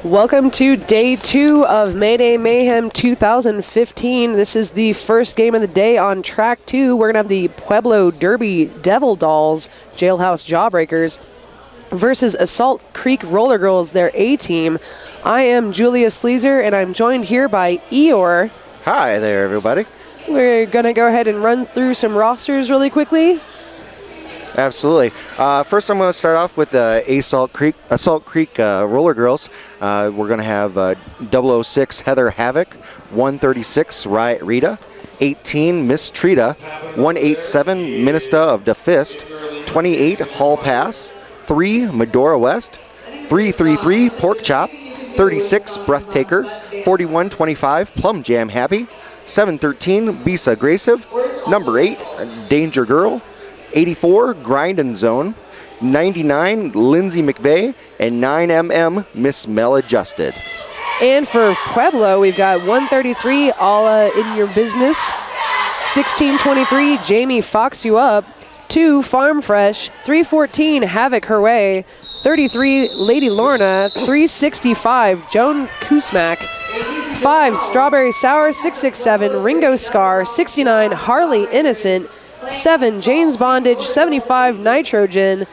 Welcome to day 2 of Mayday Mayhem 2015. This is the first game of the day on track 2. We're going to have the Pueblo Derby Devil Dolls, Jailhouse Jawbreakers, versus Assault Creek Roller Girls, their A team. I am Julia Sleazer, and I'm joined here by Eeyore. Hi there, everybody. We're going to go ahead and run through some rosters really quickly. Absolutely. First, I'm going to start off with Assault Creek Roller Girls. We're going to have 006 Heather Havoc, 136 Riot Rita, 18 Miss Trita, 187 Minister of the Fist, 28 Hall Pass, 3 Medora West, 333 Pork Chop, 36 Breathtaker, 4125 Plum Jam Happy, 713 Bisa Graceve, number 8 Danger Girl, 84 Grindin' Zone, 99 Lindsay McVeigh, and 9mm Miss Maladjusted. And for Pueblo, we've got 133 Alla In Your Business, 1623 Jamie Fox You Up, 2 Farm Fresh, 314 Havoc Her Way, 33 Lady Lorna, 365 Joan Kusmak, 5 Strawberry Sour, 667 Ringo Scar, 69 Harley Innocent, 7 Jane's Bondage, 75 Nitrogen,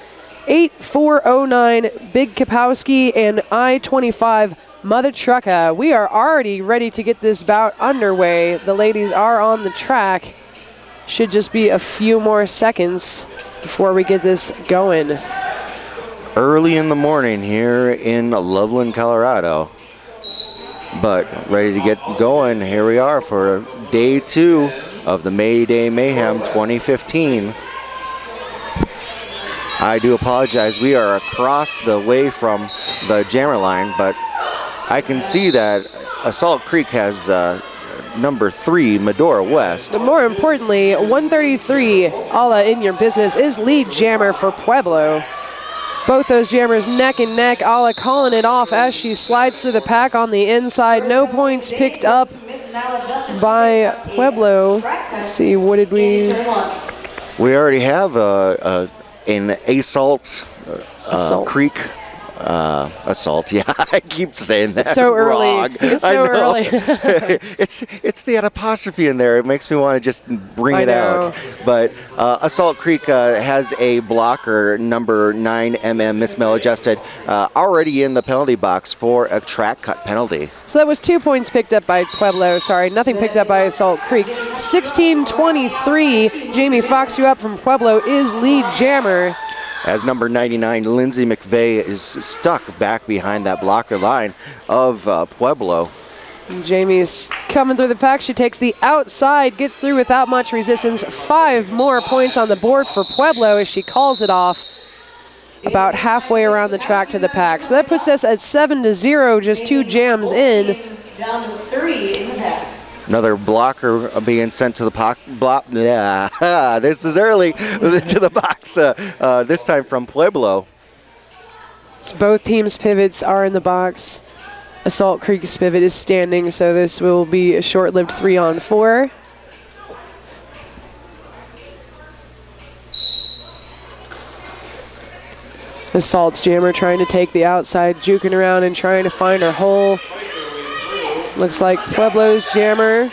8409 Big Kapowski, and I-25 Mother Trucka. We are already ready to get this bout underway. The ladies are on the track. Should just be a few more seconds before we get this going. Early in the morning here in Loveland, Colorado. But ready to get going. Here we are for day 2 of the Mayday Mayhem 2015. I do apologize. We are across the way from the jammer line, but I can see that Assault Creek has number 3 Medora West. But more importantly, 133 Alla In Your Business is lead jammer for Pueblo. Both those jammers neck and neck. Alla calling it off as she slides through the pack on the inside. No points picked up by Pueblo. Let's see, what did we... We already have an Assault Creek Assault. Yeah, I keep saying that. It's so early. Wrong. It's so early. it's the apostrophe in there. It makes me want to just bring it out. But Assault Creek has a blocker, number 9mm Miss Maladjusted, already in the penalty box for a track cut penalty. So that was 2 points picked up by Pueblo. Sorry, nothing picked up by Assault Creek. 1623 Jamie Fox You Up from Pueblo is lead jammer. As number 99, Lindsay McVeigh, is stuck back behind that blocker line of Pueblo. Jamie's coming through the pack. She takes the outside, gets through without much resistance. 5 more points on the board for Pueblo as she calls it off about halfway around the track to the pack. So that puts us at 7-0, just 2 jams in. Down to 3 in the pack. Another blocker being sent to the this is early to the box. This time from Pueblo. So both teams' pivots are in the box. Assault Creek's pivot is standing, so this will be a short-lived 3-on-4. Assault's jammer trying to take the outside, juking around and trying to find her hole. Looks like Pueblo's jammer.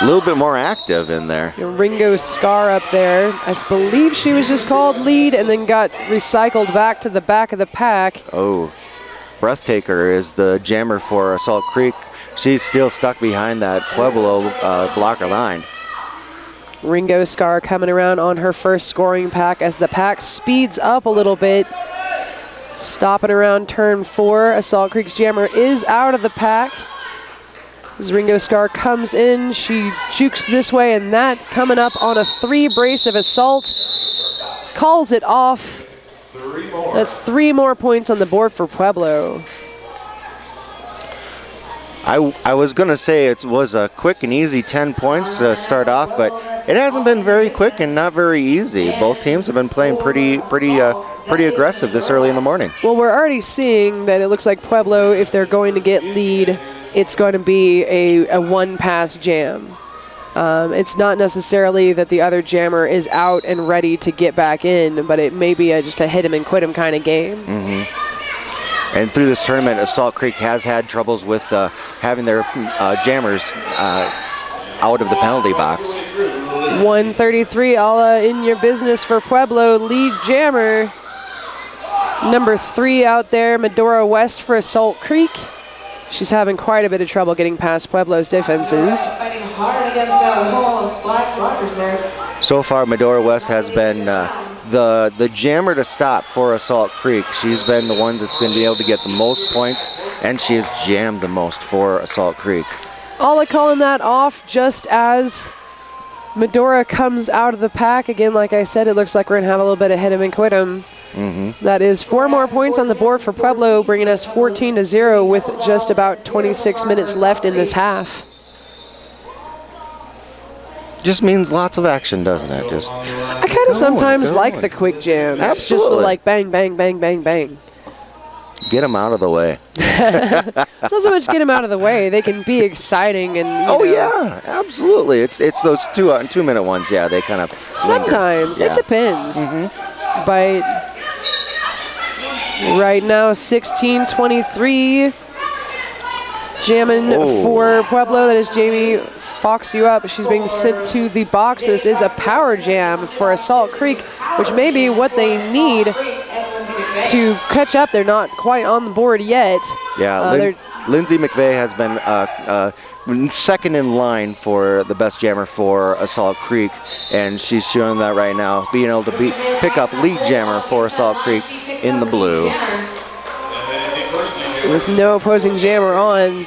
A little bit more active in there. Ringo Scar up there. I believe she was just called lead and then got recycled back to the back of the pack. Oh, Breathtaker is the jammer for Assault Creek. She's still stuck behind that Pueblo blocker line. Ringo Scar coming around on her first scoring pack as the pack speeds up a little bit. Stopping around turn 4. Assault Creek's jammer is out of the pack. As Ringo Scar comes in, she jukes this way and that, coming up on a 3 brace of Assault. Calls it off. That's 3 more points on the board for Pueblo. I was going to say it was a quick and easy 10 points to start off, but it hasn't been very quick and not very easy. Both teams have been playing pretty aggressive this early in the morning. Well, we're already seeing that it looks like Pueblo, if they're going to get lead, it's going to be a one-pass jam. It's not necessarily that the other jammer is out and ready to get back in, but it may be just a hit him and quit him kind of game. Mm-hmm. And through this tournament, Assault Creek has had troubles with having their jammers out of the penalty box. 133, all in your business for Pueblo. Lead jammer, number 3 out there, Medora West for Assault Creek. She's having quite a bit of trouble getting past Pueblo's defenses. Fighting hard against that wall of black blockers there. So far, Medora West has been the jammer to stop for Assault Creek. She's been the one that's been able to get the most points, and she has jammed the most for Assault Creek. Alla calling that off just as Medora comes out of the pack. Again, like I said, it looks like we're going to have a little bit of hit 'em and quit 'em. That is 4 more points on the board for Pueblo, bringing us 14-0 with just about 26 minutes left in this half. Just means lots of action, doesn't it? Just I kind of sometimes like the quick jams. It's just Absolutely. like bang, bang, bang, bang, bang. get them out of the way. It's not so much get them out of the way. They can be exciting and, you know, Yeah, absolutely. It's those 2-minute ones. Yeah, they kind of sometimes. linger. It depends. But right now, 16-23. Jamming for Pueblo. That is Jamie Fox you up. She's being sent to the box. This is a power jam for Assault Creek, which may be what they need to catch up. They're not quite on the board yet. Yeah, Lindsay McVeigh has been second in line for the best jammer for Assault Creek, and she's showing that right now, being able to pick up lead jammer for Assault Creek in the blue. With no opposing jammer on,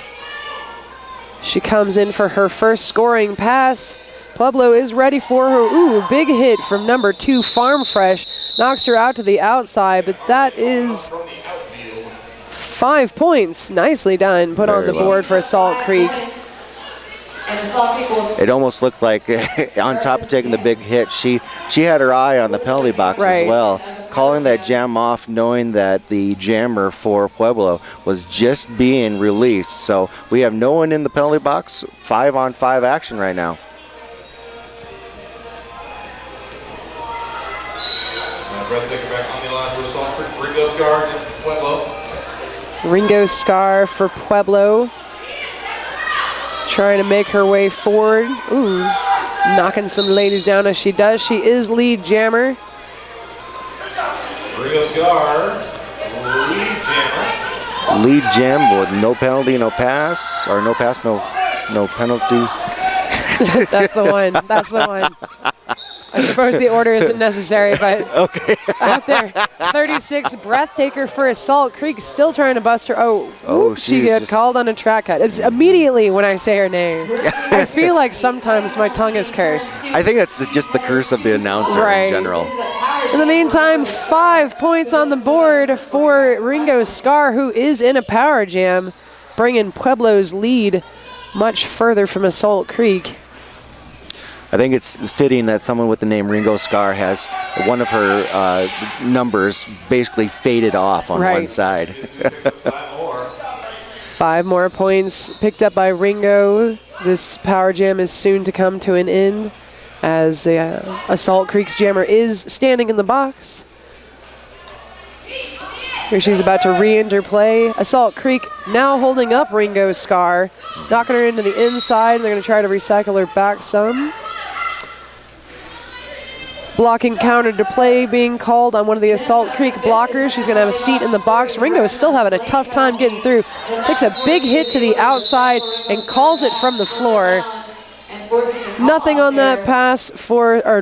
she comes in for her first scoring pass. Pueblo is ready for her. Ooh, big hit from number 2, Farm Fresh. Knocks her out to the outside, but that is 5 points. Nicely done. Put on the board for Assault Creek. It almost looked like, on top of taking the big hit, she had her eye on the penalty box as well, calling that jam off, knowing that the jammer for Pueblo was just being released. So we have no one in the penalty box. 5-on-5 action right now. Ringo Scar for Pueblo. Trying to make her way forward. Ooh, knocking some ladies down as she does. She is lead jammer. Ringo Scar, lead jammer. Lead jam with no penalty, no pass, or no pass, no penalty. That's the one. That's the one. I suppose the order isn't necessary, but Okay. out there, 36 breath taker for Assault Creek, still trying to bust her. She got called on a track cut. It's immediately when I say her name. I feel like sometimes my tongue is cursed. I think that's just the curse of the announcer in general. In the meantime, 5 points on the board for Ringo Scar, who is in a power jam, bringing Pueblo's lead much further from Assault Creek. I think it's fitting that someone with the name Ringo Scar has one of her numbers basically faded off on one side. 5 more points picked up by Ringo. This power jam is soon to come to an end as Assault Creek's jammer is standing in the box. Here she's about to re-enter play. Assault Creek now holding up Ringo Scar, knocking her into the inside. They're going to try to recycle her back some. Blocking counter to play being called on one of the Assault Creek blockers. She's going to have a seat in the box. Ringo is still having a tough time getting through. Takes a big hit to the outside and calls it from the floor. Nothing on that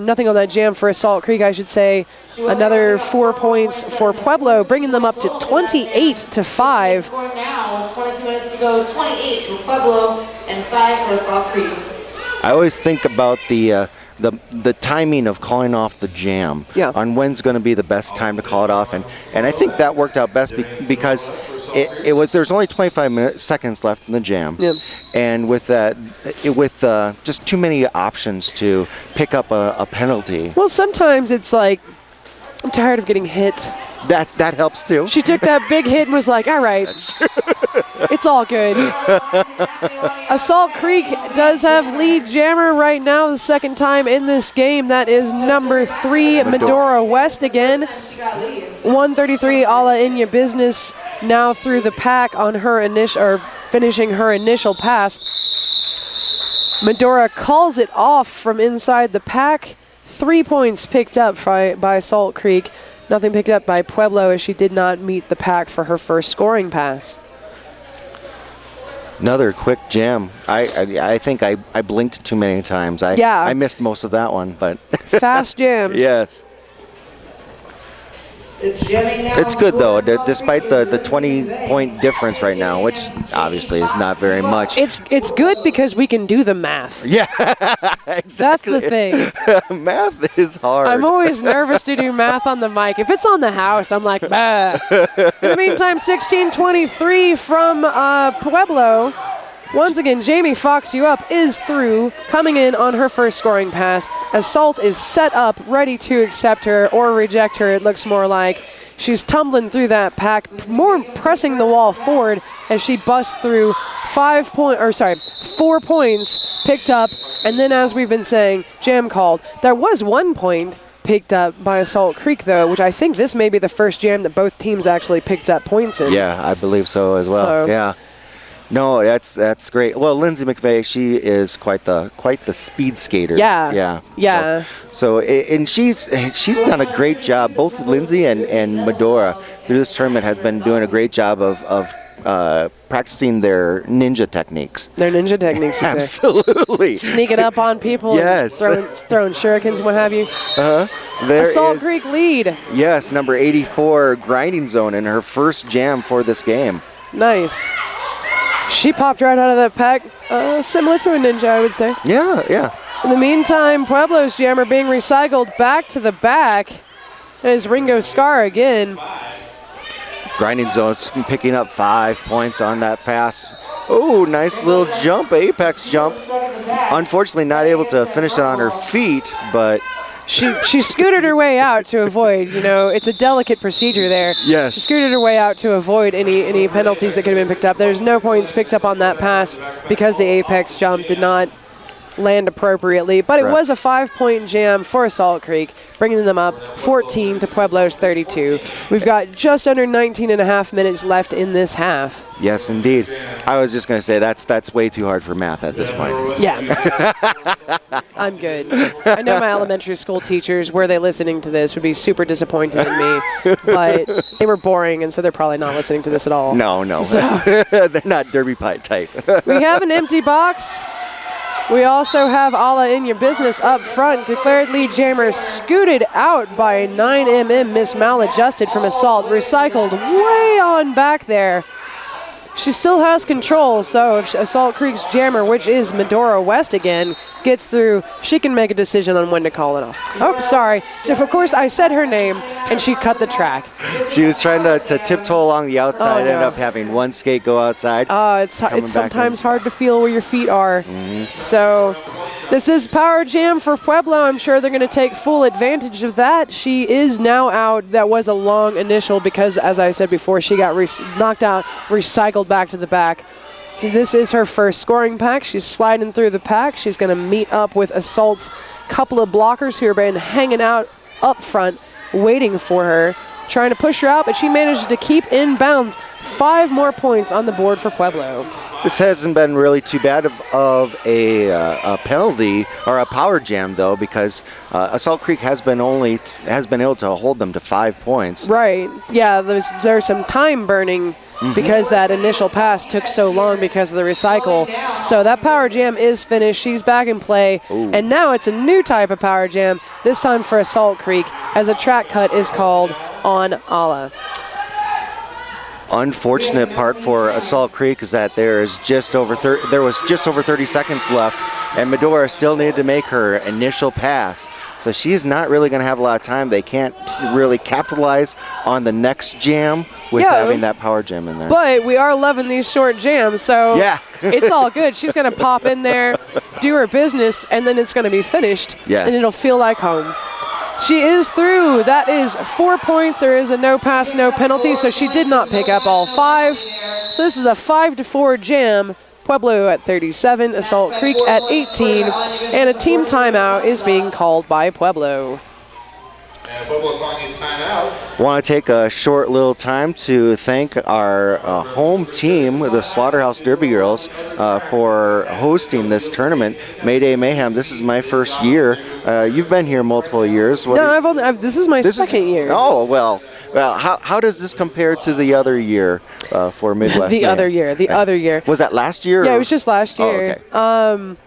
nothing on that jam for Assault Creek, I should say. Another 4 points for Pueblo, bringing them up to 28-5. Score now with 22 minutes to go. 28 for Pueblo and 5 for Assault Creek. I always think about the timing of calling off the jam on when's going to be the best time to call it off, and I think that worked out best because there's only 25 seconds left in the jam, and with just too many options to pick up a penalty. Well, sometimes it's like, I'm tired of getting hit. That helps too. She took that big hit and was like, all right, it's all good. Assault Creek does have lead jammer right now, the second time in this game. That is number 3, Medora West again. 133, Alla in your business now through the pack on her finishing her initial pass. Medora calls it off from inside the pack. 3 points picked up by Salt Creek. Nothing picked up by Pueblo as she did not meet the pack for her first scoring pass. Another quick jam. I think I blinked too many times. I missed most of that one, but fast jams. Yes. It's good though, despite the 20-point difference right now, which obviously is not very much. It's good because we can do the math. Yeah, exactly. That's the thing. Math is hard. I'm always nervous to do math on the mic. If it's on the house, I'm like, bah. In the meantime, 16-23 from Pueblo. Once again, Jamie Fox You Up is through, coming in on her first scoring pass as Salt is set up, ready to accept her or reject her, it looks more like. She's tumbling through that pack, more pressing the wall forward as she busts through 4 points picked up, and then as we've been saying, jam called. There was 1 point picked up by Salt Creek, though, which I think this may be the first jam that both teams actually picked up points in. Yeah, I believe so as well. Yeah. No, that's great. Well, Lindsay McVeigh, she is quite the speed skater. Yeah. So and she's done a great job. Both Lindsay and Medora through this tournament has been doing a great job of practicing their ninja techniques. Their ninja techniques, you say. Absolutely. Sneaking up on people. Yes. And throwing shurikens and what have you. There Salt is, Creek lead. Yes, number 84, Grinding Zone, in her first jam for this game. Nice. She popped right out of that pack, similar to a ninja, I would say. Yeah. In the meantime, Pueblo's jammer being recycled back to the back. And it's Ringo Scar again. Grinding Zone's picking up 5 points on that pass. Oh, nice little jump, apex jump. Unfortunately, not able to finish it on her feet, but... She scooted her way out to avoid, it's a delicate procedure there. Yes. She scooted her way out to avoid any penalties that could have been picked up. There's no points picked up on that pass because the apex jump did not land appropriately. But it was a 5-point jam for Salt Creek, bringing them up 14 to Pueblo's 32. We've got just under 19 and a half minutes left in this half. Yes, indeed. I was just going to say that's way too hard for math at this point. Yeah. I'm good. I know my elementary school teachers, were they listening to this, would be super disappointed in me. But they were boring, and so they're probably not listening to this at all. No. So, they're not derby pie type. we have an empty box. We also have Alla In Your Business up front. Declared lead jammer scooted out by 9mm, Miss Maladjusted from Assault. Recycled way on back there. She still has control, so if Assault Creek's jammer, which is Medora West again, gets through, she can make a decision on when to call it off. Oh, sorry. Of course, I said her name, and she cut the track. She was trying to tiptoe along the outside, ended up having one skate go outside. It's sometimes hard to feel where your feet are. So this is Power Jam for Pueblo. I'm sure they're going to take full advantage of that. She is now out. That was a long initial because, as I said before, she got knocked out, recycled back to the back. This is her first scoring pack. She's sliding through the pack. She's going to meet up with Assault's couple of blockers who have been hanging out up front, waiting for her, trying to push her out, but she managed to keep in bounds. 5 more points on the board for Pueblo. This hasn't been really too bad of a penalty or a power jam, though, because Assault Creek has been able to hold them to 5 points. Right. Yeah, there's some time burning because that initial pass took so long because of the recycle. So that power jam is finished. She's back in play. Ooh. And now it's a new type of power jam, this time for Assault Creek, as a track cut is called on Alla. Unfortunate part for Assault Creek is that there was just over 30 seconds left, and Medora still needed to make her initial pass. So she's not really going to have a lot of time. They can't really capitalize on the next jam with having that power jam in there. But we are loving these short jams, so it's all good. She's going to pop in there, do her business, and then it's going to be finished, and it'll feel like home. She is through. That is 4 points. There is a no pass, no penalty, so she did not pick up all 5. So this is a 5-4 jam. Pueblo at 37, Assault Creek at 18, and a team timeout is being called by Pueblo. And Pueblo calling you timeout. Want to take a short little time to thank our home team, the Slaughterhouse Derby Girls, for hosting this tournament, Mayday Mayhem. This is my first year. You've been here multiple years. This is my second year. Oh, well, how does this compare to the other year for Midwest The Mayhem? other year. Was that last year? Yeah, or? it was just last year. Oh, okay.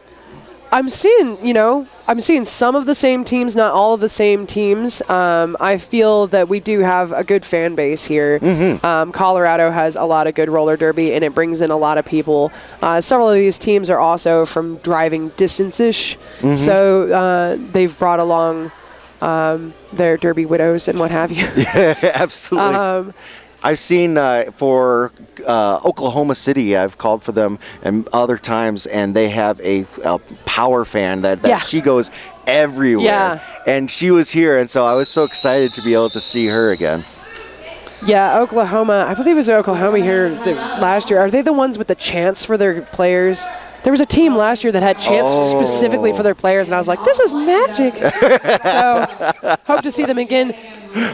I'm seeing some of the same teams, not all of the same teams. I feel that we do have a good fan base here. Colorado has a lot of good roller derby, and it brings in a lot of people. Several of these teams are also from driving distance-ish, so they've brought along their derby widows and what have you. Yeah, absolutely. I've seen for Oklahoma City, I've called for them and other times, and they have a power fan that she goes everywhere. Yeah. And she was here, and so I was so excited to be able to see her again. Yeah, Oklahoma. I believe it was Oklahoma here last year. Are they the ones with the chants for their players? There was a team last year that had chants specifically for their players, and I was like, this is magic. So, hope to see them again.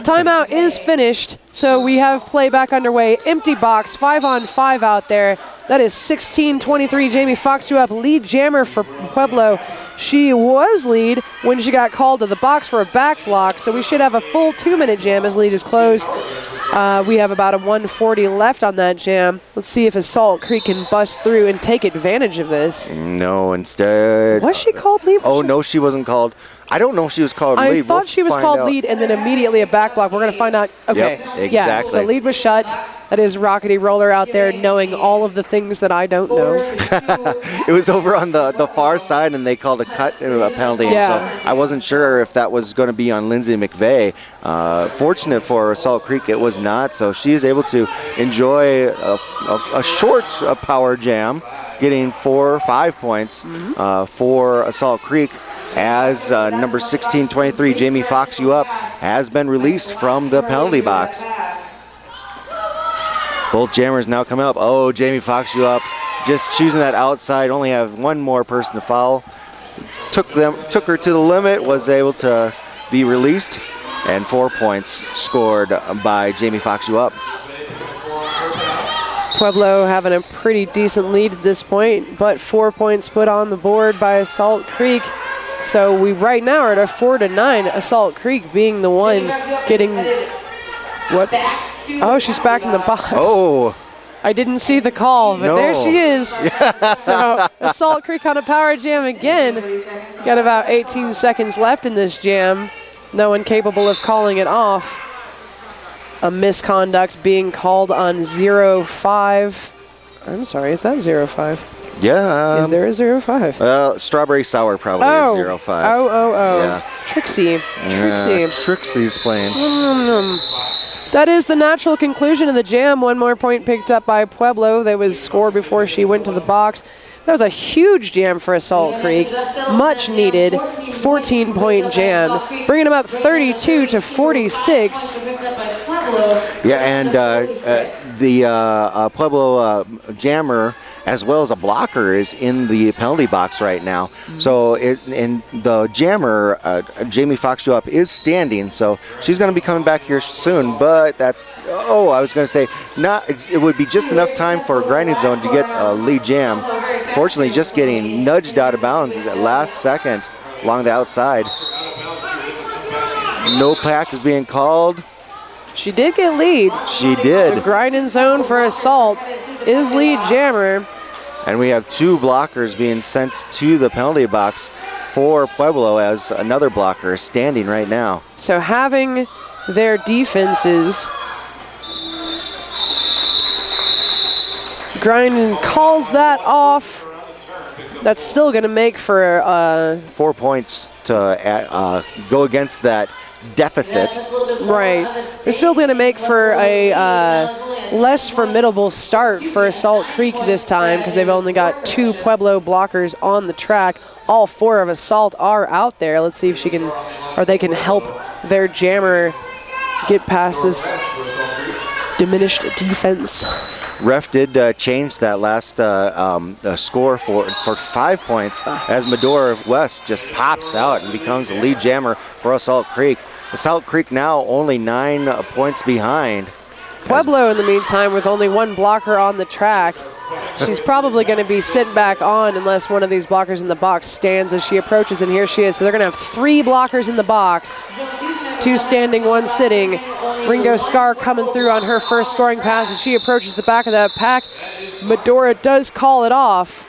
Timeout is finished, so we have play back underway. Empty box, 5-on-5 out there. That is 16-23. Jamie Fox up, lead jammer for Pueblo. She was lead when she got called to the box for a back block, so we should have a full 2-minute jam as lead is closed. We have about a 1:40 left on that jam. Let's see if Assault Creek can bust through and take advantage of this. No, instead. Was she called lead? Oh, no, she wasn't called. I don't know if she was called lead. I thought she was called lead and then immediately a back block. We're going to find out. Okay. Yep, exactly. Yeah, so lead was shut. That is Rockety Roller out there knowing all of the things that I don't know. It was over on the far side, and they called a cut a penalty. Yeah. And so I wasn't sure if that was going to be on Lindsay McVeigh. Fortunate for Salt Creek, it was not. So she is able to enjoy a short power jam, getting 4 or 5 points for Assault Creek. As number 1623, Jamie Fox up, has been released from the penalty box. Both jammers now coming up. Oh, Jamie Fox up, just choosing that outside. Only have one more person to foul. Took her to the limit. Was able to be released, and 4 points scored by Jamie Fox up. Pueblo having a pretty decent lead at this point, but 4 points put on the board by Assault Creek. So we right now are at a 4-9. Assault Creek being the one getting what? Oh, she's back in the box. Oh. I didn't see the call, but there she is. So Assault Creek on a power jam again. Got about 18 seconds left in this jam. No one capable of calling it off. A misconduct being called on 05. I'm sorry, is that 05? Yeah. Is there a 05? Strawberry Sour probably is 05. Oh. Yeah. Trixie. Trixie's playing. That is the natural conclusion of the jam. One more point picked up by Pueblo. That was scored before she went to the box. That was a huge jam for Assault Creek. Much needed 14-point jam, bringing them up 32-46. Yeah, and the Pueblo jammer, as well as a blocker, is in the penalty box right now. So and the jammer, Jamie Fox up, is standing. So she's going to be coming back here soon. But that's, I was going to say, it would be just enough time for a grinding zone to get a lead jam. Fortunately, just getting nudged out of bounds at that last second along the outside. No pack is being called. She did get lead. She did. So grinding zone for Assault is lead jammer. And we have 2 blockers being sent to the penalty box for Pueblo, as another blocker is standing right now. So having their defenses, Grinding calls that off. That's still going to make for 4 points to go against that deficit. Right. They're still going to make for a less formidable start for Assault Creek this time, because they've only got 2 Pueblo blockers on the track. All 4 of Assault are out there. Let's see if she can, or they can help their jammer get past this diminished defense. Ref did change that last score for 5 points, as Medora West just pops out and becomes the lead jammer for Assault Creek. Salt Creek now only 9 points behind. Pueblo, in the meantime, with only one blocker on the track. She's probably going to be sitting back on unless one of these blockers in the box stands as she approaches, and here she is. So they're going to have 3 blockers in the box, 2 standing, 1 sitting. Ringo Scar coming through on her first scoring pass as she approaches the back of that pack. Medora does call it off.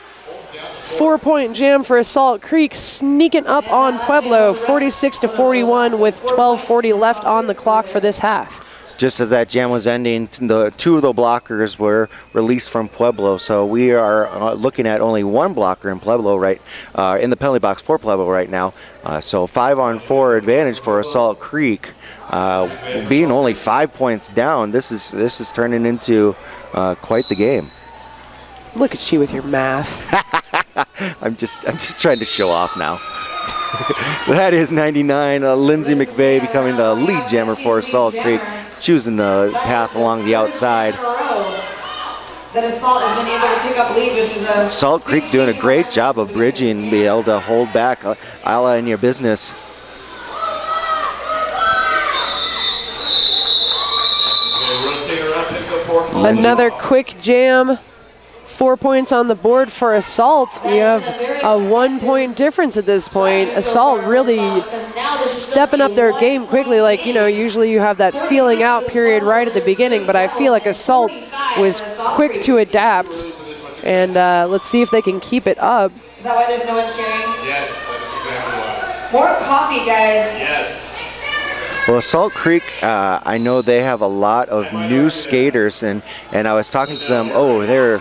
4-point jam for Salt Creek, sneaking up on Pueblo, 46-41 with 12:40 left on the clock for this half. Just as that jam was ending, 2 of the blockers were released from Pueblo, so we are looking at only 1 blocker in Pueblo in the penalty box for Pueblo right now. So 5-on-4 advantage for Salt Creek, being only 5 points down. This is turning into quite the game. Look at you with your math. I'm just trying to show off now. That is 99. Lindsay McVeigh becoming the lead jammer for Salt Creek, choosing the path along the outside. Salt Creek doing a great job of bridging, be able to hold back. Isla in your business. Another quick jam. 4 points on the board for Assault. We have a 1-point difference at this point. Assault really stepping up their game quickly. Like, usually you have that feeling out period right at the beginning, but I feel like Assault was quick to adapt. And let's see if they can keep it up. Is that why there's no one cheering? Yes, that's exactly why. More coffee, guys. Yes. Well, Salt Creek, I know they have a lot of new skaters, and I was talking to them. Oh, they're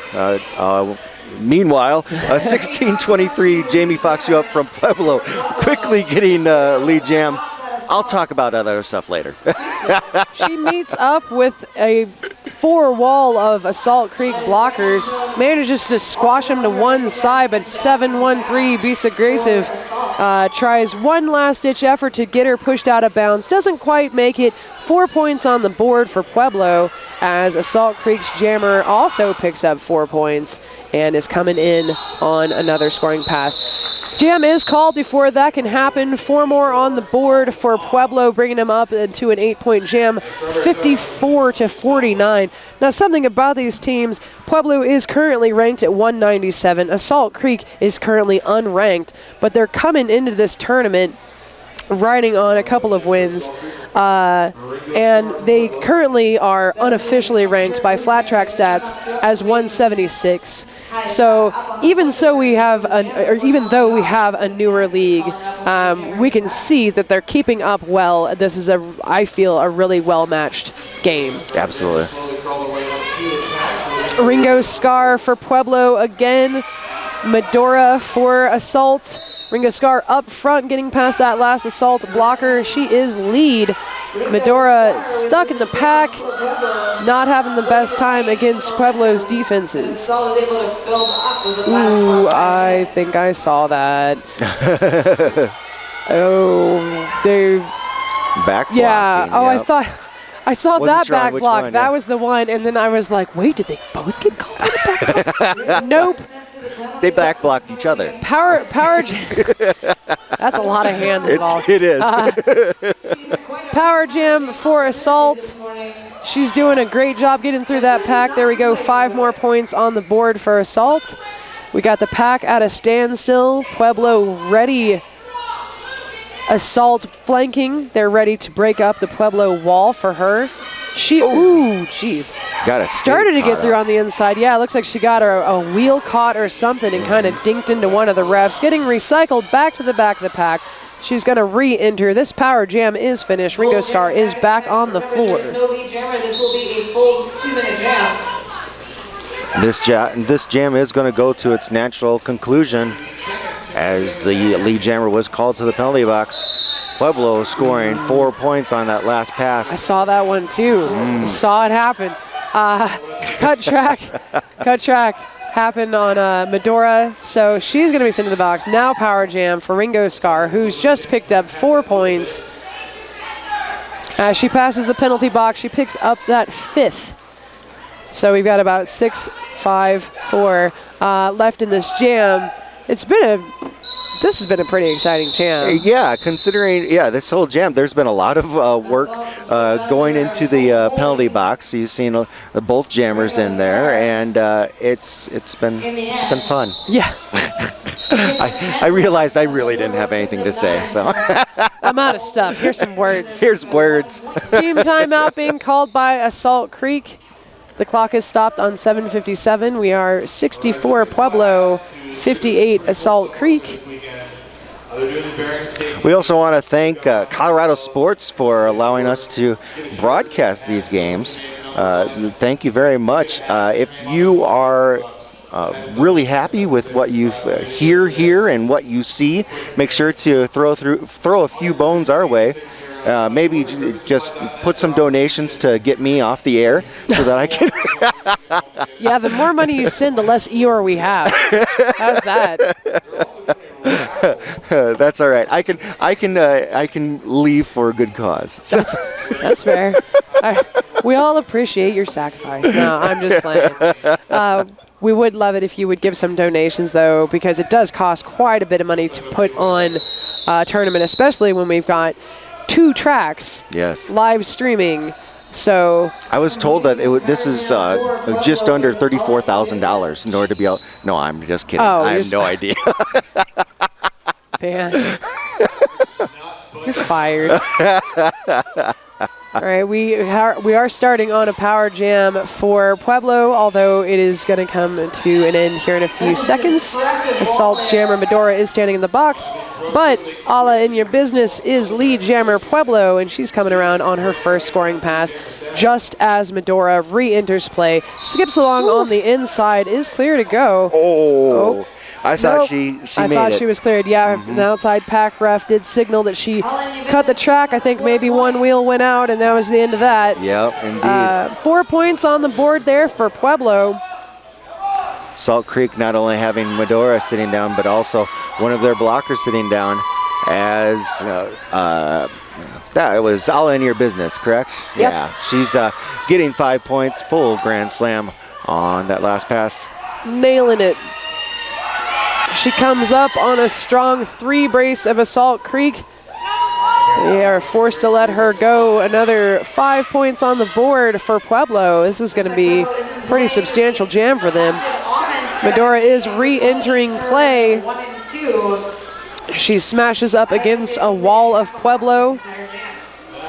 meanwhile, 16-23, Jamie Fox you up from Pueblo, quickly getting lead jam. I'll talk about other stuff later. She meets up with a 4-wall of Assault Creek blockers, manages to squash them to one side, but 7-1-3 Bisa Graciev tries one last-ditch effort to get her pushed out of bounds. Doesn't quite make it. 4 points on the board for Pueblo as Assault Creek's jammer also picks up 4 points and is coming in on another scoring pass. Jam is called before that can happen. 4 more on the board for Pueblo, bringing them up into an 8-point jam, 54-49. Now, something about these teams, Pueblo is currently ranked at 197. Assault Creek is currently unranked, but they're coming into this tournament riding on a couple of wins. And they currently are unofficially ranked by Flat Track Stats as 176. So even though we have a newer league, we can see that they're keeping up well. This is I feel a really well-matched game. Absolutely. Ringo Scar for Pueblo again. Medora for Assault. Ringo Scar up front, getting past that last Assault blocker. She is lead. Medora stuck in the pack, not having the best time against Pueblo's defenses. Ooh, I think I saw that. Oh, they... Back blocking, yeah, oh, yep. I saw Wasn't that sure on back which block. one, That yeah. was the one, and then I was like, wait, did they both get called on the back block? Nope. They back blocked each other. Power jam. That's a lot of hands involved. It is. Power jam for Assault. She's doing a great job getting through that pack. There we go, 5 more points on the board for Assault. We got the pack at a standstill. Pueblo ready. Assault flanking. They're ready to break up the Pueblo wall for her. Ooh, jeez. Started to get through on the inside. Yeah, it looks like she got a wheel caught or something and kind of dinked into one of the refs. Getting recycled back to the back of the pack. She's going to re-enter. This power jam is finished. Ringo Scar is back on the floor. No lead jammer. This will be a full 2-minute jam. This jam is going to go to its natural conclusion as the lead jammer was called to the penalty box. Pueblo scoring 4 points on that last pass. I saw that one too. Saw it happen. Cut track happened on Medora, so she's going to be sent to the box. Now power jam for Ringo Scar, who's just picked up 4 points. As she passes the penalty box, she picks up that 5th. So we've got about 6, 5, 4 left in this jam. It's been a This has been a pretty exciting jam. Yeah, considering, this whole jam, there's been a lot of work going into the penalty box. You've seen both jammers in there, and it's been fun. Yeah. I realized I really didn't have anything to say, so. I'm out of stuff. Here's some words. Here's words. Team timeout being called by Assault Creek. The clock is stopped on 7:57. We are 64 Pueblo, 58 Assault Creek. We also want to thank Colorado Sports for allowing us to broadcast these games. Thank you very much. If you are really happy with what you hear here and what you see, make sure to throw a few bones our way. Maybe just put some donations to get me off the air so that I can. Yeah, the more money you send, the less Eeyore we have. How's that? That's all right. I can leave for a good cause. That's fair. We all appreciate your sacrifice. No, I'm just playing. We would love it if you would give some donations, though, because it does cost quite a bit of money to put on a tournament, especially when we've got 2 tracks live streaming. So I was told that this is just under $34,000 in order to be able. No, I'm just kidding. I have no idea. Man, you're fired. All right, we are starting on a power jam for Pueblo, although it is going to come to an end here in a few seconds. Assault's jammer Medora is standing in the box, but Ala in your business is lead jammer Pueblo, and she's coming around on her first scoring pass just as Medora re-enters play, skips along on the inside, is clear to go. Oh. I thought she made it. I thought she was cleared. Yeah, an outside pack ref did signal that she cut the track. I think maybe one wheel went out, and that was the end of that. Yep, indeed. 4 points on the board there for Pueblo. Salt Creek not only having Medora sitting down, but also one of their blockers sitting down as that was all in your business, correct? Yep. Yeah, she's getting 5 points, full grand slam on that last pass. Nailing it. She comes up on a strong 3 brace of Assault Creek. They are forced to let her go. Another 5 points on the board for Pueblo. This is going to be a pretty substantial jam for them. Medora is re-entering play. She smashes up against a wall of Pueblo.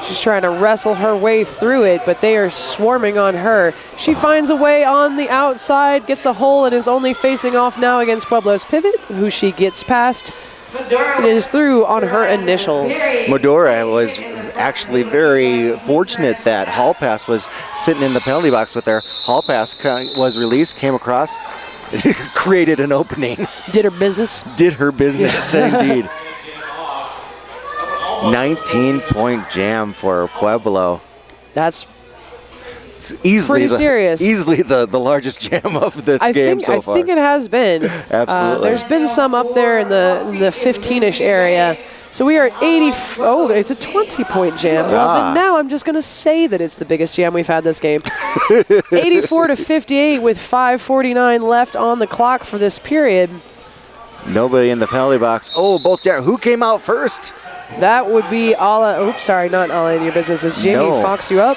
She's trying to wrestle her way through it, but they are swarming on her. She finds a way on the outside, gets a hole, and is only facing off now against Pueblo's pivot, who she gets past. It is through on her initial. Medora was actually very fortunate that Hall Pass was sitting in the penalty box with her. Hall Pass was released, came across, created an opening. Did her business. Did her business, indeed. 19-point jam for Pueblo. That's easily pretty serious. Easily the largest jam of this game so far. I think it has been. Absolutely. There's been some up there in the 15-ish area. So we are at 80. Oh, it's a 20-point jam. Well, then now I'm just going to say that it's the biggest jam we've had this game. 84-58 with 5:49 left on the clock for this period. Nobody in the penalty box. Oh, both jammers. Who came out first? That would be Ala. Oops, sorry, not Ala in your business. Is Jamie Fox you up?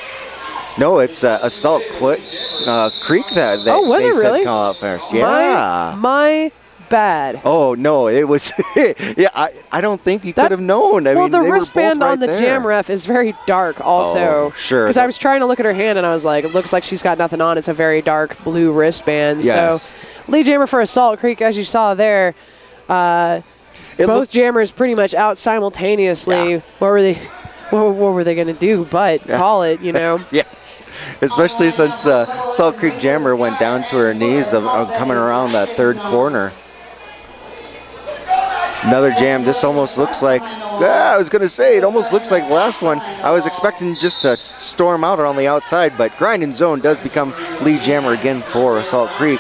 No, it's Assault Creek that was they it said really? come out first. Yeah. My bad. Oh, no, it was. Yeah, I don't think you could have known. I mean, the they wristband were both on the right jam there. ref is very dark also. Oh, sure. Because I was trying to look at her hand and I was like, it looks like she's got nothing on. It's a very dark blue wristband. Yes. So lead jammer for Assault Creek, as you saw there. Both jammers pretty much out simultaneously. Yeah. What were they going to do but call it, you know? Yes, especially since the Salt Creek jammer went down to her knees of coming around that third corner. Another jam. This almost looks like, I was going to say, it almost looks like the last one. I was expecting just to storm out on the outside, but Grind and Zone does become lead jammer again for Assault Creek.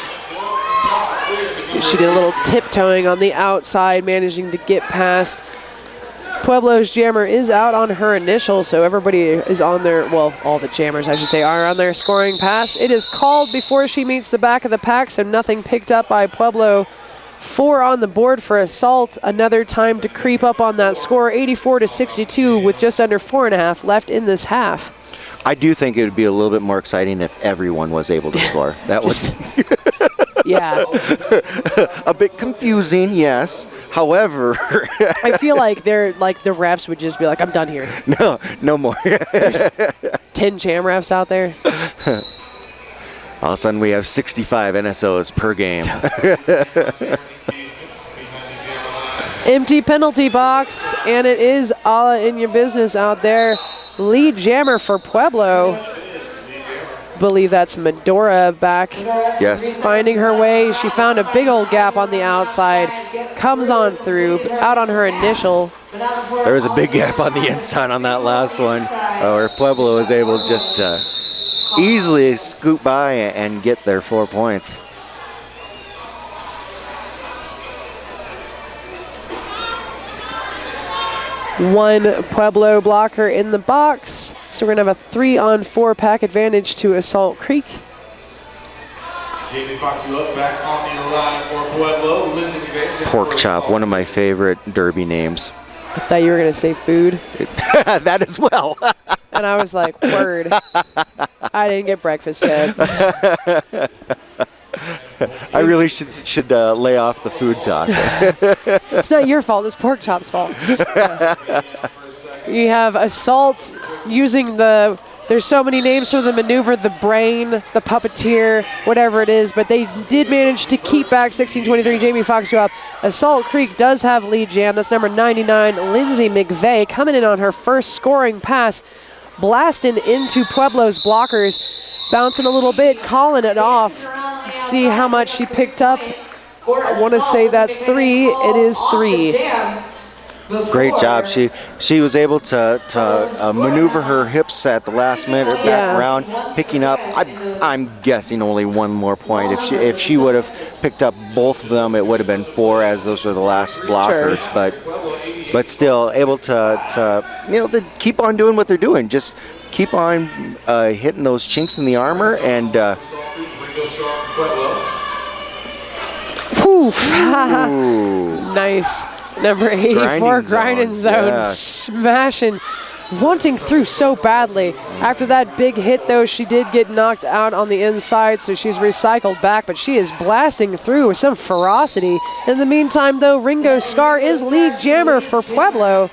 She did a little tiptoeing on the outside, managing to get past. Pueblo's jammer is out on her initial, so everybody is on their, well, all the jammers, I should say, are on their scoring pass. It is called before she meets the back of the pack, so nothing picked up by Pueblo 4 on the board for Assault. Another time to creep up on that score, 84-62 with just under 4.5 left in this half. I do think it would be a little bit more exciting if everyone was able to score. That was Yeah. a bit confusing, yes. However, I feel like the refs would just be like, I'm done here. no more. There's 10 jam refs out there. All of a sudden, we have 65 NSOs per game. Empty penalty box, and it is all in your business out there. Lead jammer for Pueblo. Believe that's Medora back. Yes. Finding her way. She found a big old gap on the outside. Comes on through, out on her initial. There was a big gap on the inside on that last one, where Pueblo was able just to easily scoot by and get their 4 points. One Pueblo blocker in the box. So we're going to have a 3-on-4 pack advantage to Assault Creek. Jamie Fox, you up back on the line for Pueblo. Lindsay McVeigh. Pork chop, one of my favorite derby names. I thought you were going to say food. That as well. And I was like, word. I didn't get breakfast yet. I really should lay off the food talk. It's not your fault. It's Pork Chop's fault. You have Assault using there's so many names for the maneuver, the brain, the puppeteer, whatever it is, but they did manage to keep back 16-23. Jamie Fox you up. Assault Creek does have lead jam. That's number 99, Lindsay McVeigh, coming in on her first scoring pass, blasting into Pueblo's blockers, bouncing a little bit, calling it off. Let's see how much she picked up. I want to say that's 3. It is 3. Great job. She was able to maneuver her hips at the last minute back around, picking up. I'm guessing only one more point. If she would have picked up both of them, it would have been 4, as those were the last blockers. Sure. But still able to keep on doing what they're doing. Just keep on hitting those chinks in the armor and. Nice. Number 84, Grinding Zone, yeah. smashing, wanting through so badly. After that big hit, though, she did get knocked out on the inside, so she's recycled back, but she is blasting through with some ferocity. In the meantime, though, Ringo Scar is lead jammer for Pueblo,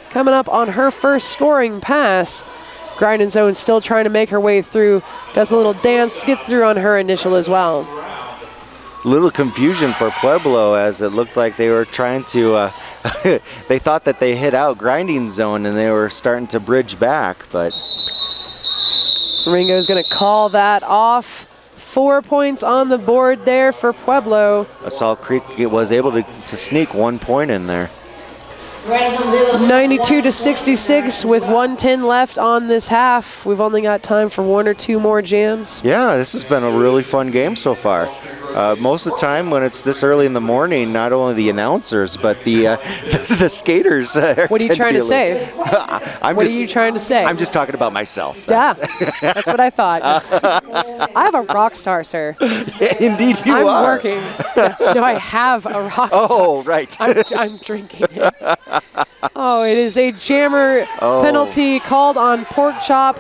coming up on her first scoring pass. Grinding Zone still trying to make her way through, does a little dance, gets through on her initial as well. Little confusion for Pueblo, as it looked like they were trying to they thought that they hit out Grinding Zone and they were starting to bridge back, but Ringo's going to call that off. 4 points on the board there for Pueblo. Assault Creek was able to sneak 1 point in there. 92-66 with 1:10 left on this half. We've only got time for 1 or 2 more jams. Yeah, this has been a really fun game so far. Most of the time when it's this early in the morning, not only the announcers, but the skaters. What are you trying to say? What are you trying to say? I'm just talking about myself. That's what I thought. I have a rock star, sir. Indeed you are. I'm working. No, I have a rock star. Oh, right. I'm drinking it. Oh, it is a jammer penalty called on Pork Chop.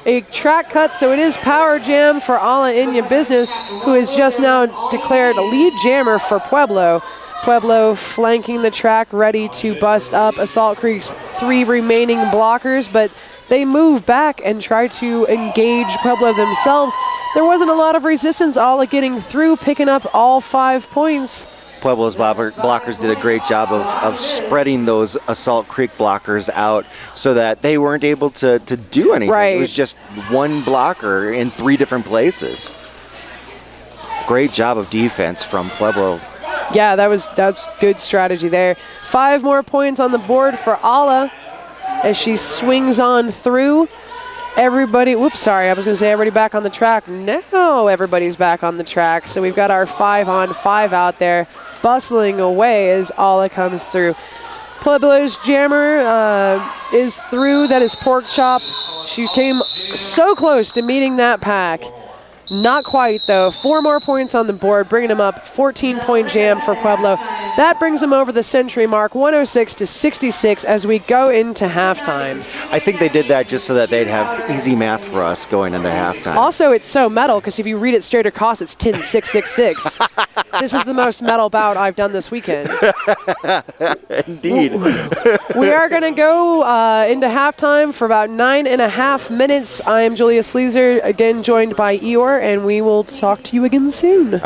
A track cut, so it is power jam for Alla In Ya Business, who is just now declared a lead jammer for Pueblo. Pueblo flanking the track, ready to bust up Assault Creek's 3 remaining blockers, but they move back and try to engage Pueblo themselves. There wasn't a lot of resistance. Alla getting through, picking up all 5 points. Pueblo's blockers did a great job of spreading those Assault Creek blockers out so that they weren't able to do anything. Right. It was just one blocker in 3 different places. Great job of defense from Pueblo. Yeah, that was good strategy there. 5 more points on the board for Alla as she swings on through. Everybody, whoops, sorry, I was going to say everybody back on the track. No, everybody's back on the track. So we've got our 5-on-5 out there bustling away as Alla comes through. Pueblo's jammer is through. That is Pork Chop. She came so close to meeting that pack. Not quite, though. 4 more points on the board, bringing them up. 14-point jam for Pueblo. That brings them over the century mark, 106-66, as we go into halftime. I think they did that just so that they'd have easy math for us going into halftime. Also, it's so metal, because if you read it straight across, it's 10-6-6-6. This is the most metal bout I've done this weekend. Indeed. We are going to go into halftime for about 9.5 minutes. I am Julia Sleazer, again joined by Eeyore, and we will talk to you again soon.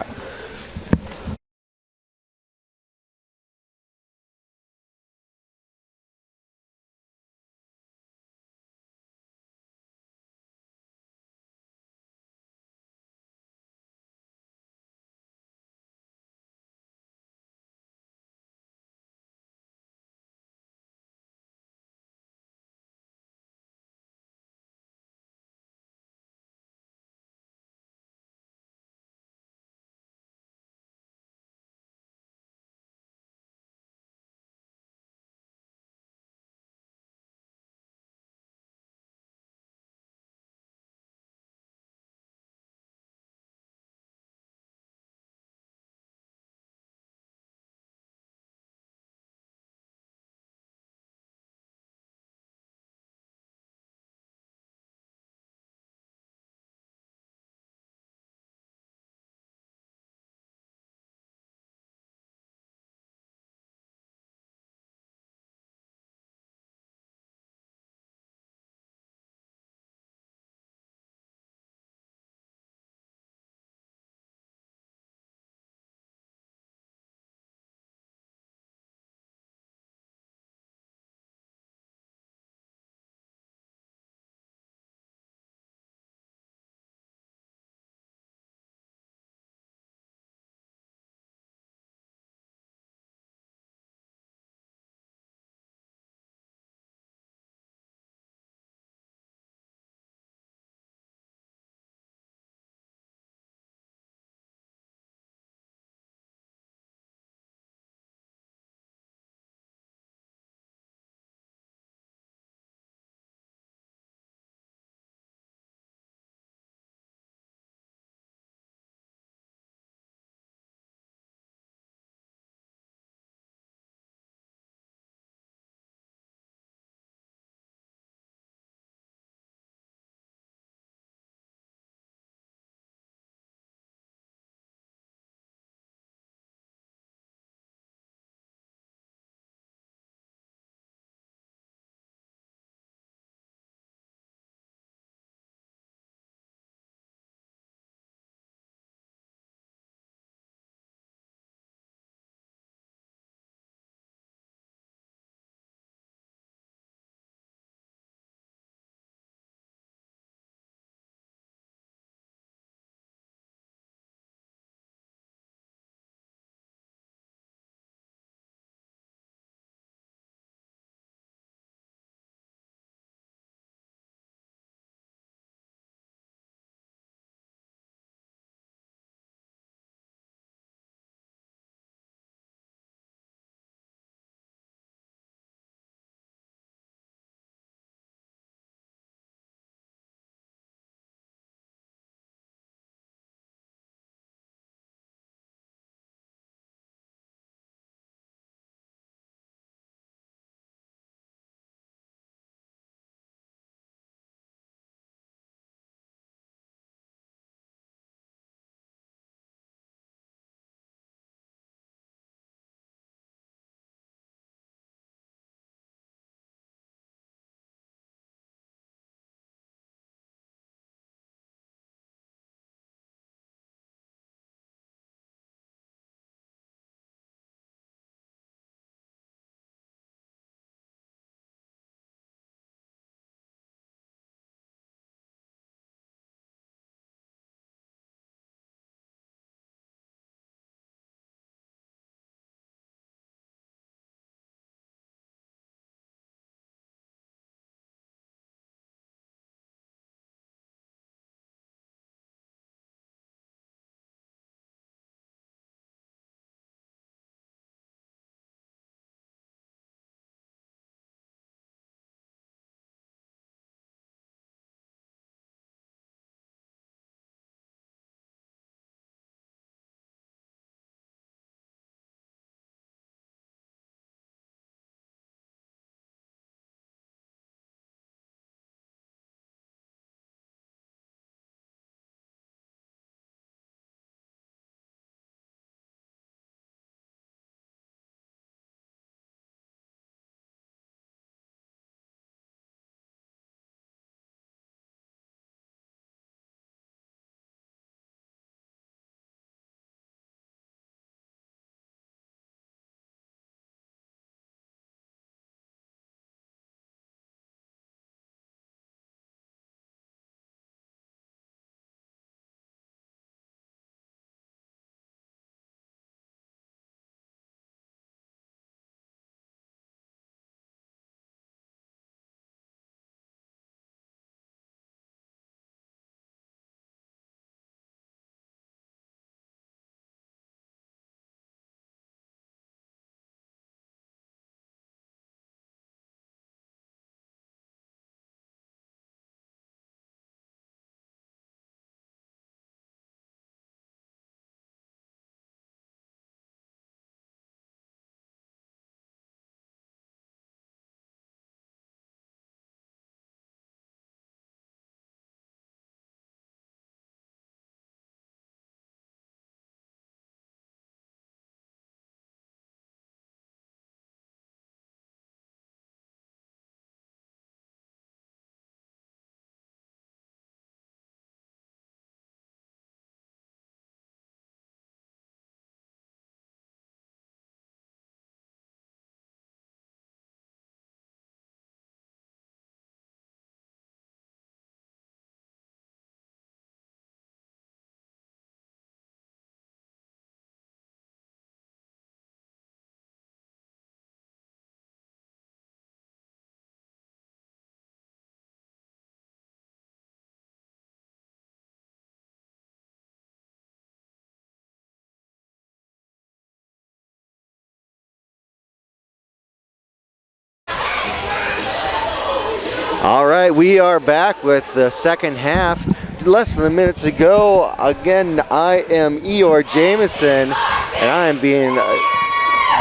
All right, we are back with the second half. Less than a minute to go. Again, I am Eeyore Jameson, and I am being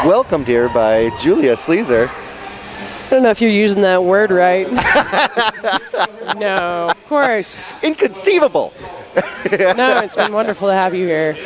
welcomed here by Julia Sleazer. I don't know if you're using that word right. No, of course. Inconceivable. No, it's been wonderful to have you here.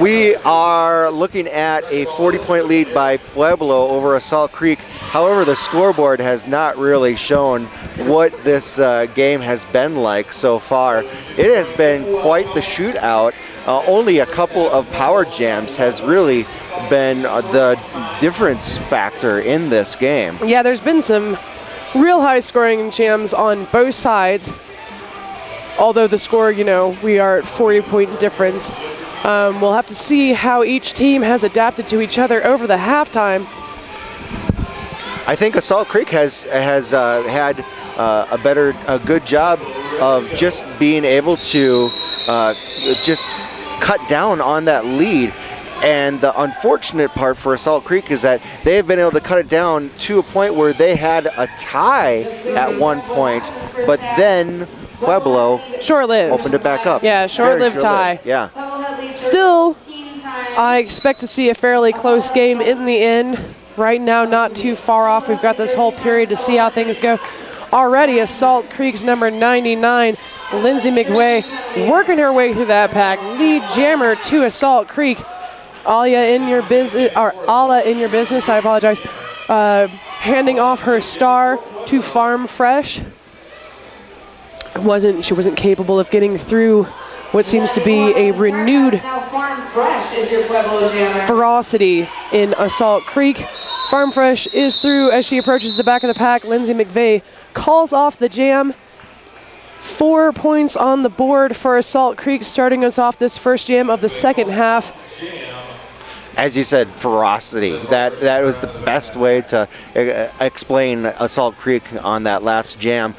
We are looking at a 40-point lead by Pueblo over Assault Creek. However, the scoreboard has not really shown what this game has been like so far. It has been quite the shootout. Only a couple of power jams has really been the difference factor in this game. Yeah, there's been some real high scoring jams on both sides. Although the score, we are at 40-point difference. We'll have to see how each team has adapted to each other over the halftime. I think Assault Creek has had a good job of just being able to just cut down on that lead. And the unfortunate part for Assault Creek is that they have been able to cut it down to a point where they had a tie at one point, but then Pueblo short-lived. Opened it back up. Yeah, short-lived tie. Yeah. Still, I expect to see a fairly close game in the end. Right now, not too far off. We've got this whole period to see how things go. Already, Assault Creek's number 99, Lindsay McVay, working her way through that pack. Lead jammer to Assault Creek. Ala in your business, I apologize. Handing off her star to Farm Fresh. She wasn't capable of getting through what seems to be a renewed ferocity in Assault Creek. Farm Fresh is through as she approaches the back of the pack. Lindsay McVay calls off the jam. 4 points on the board for Assault Creek, starting us off this first jam of the second half. As you said, ferocity. That was the best way to explain Assault Creek on that last jam.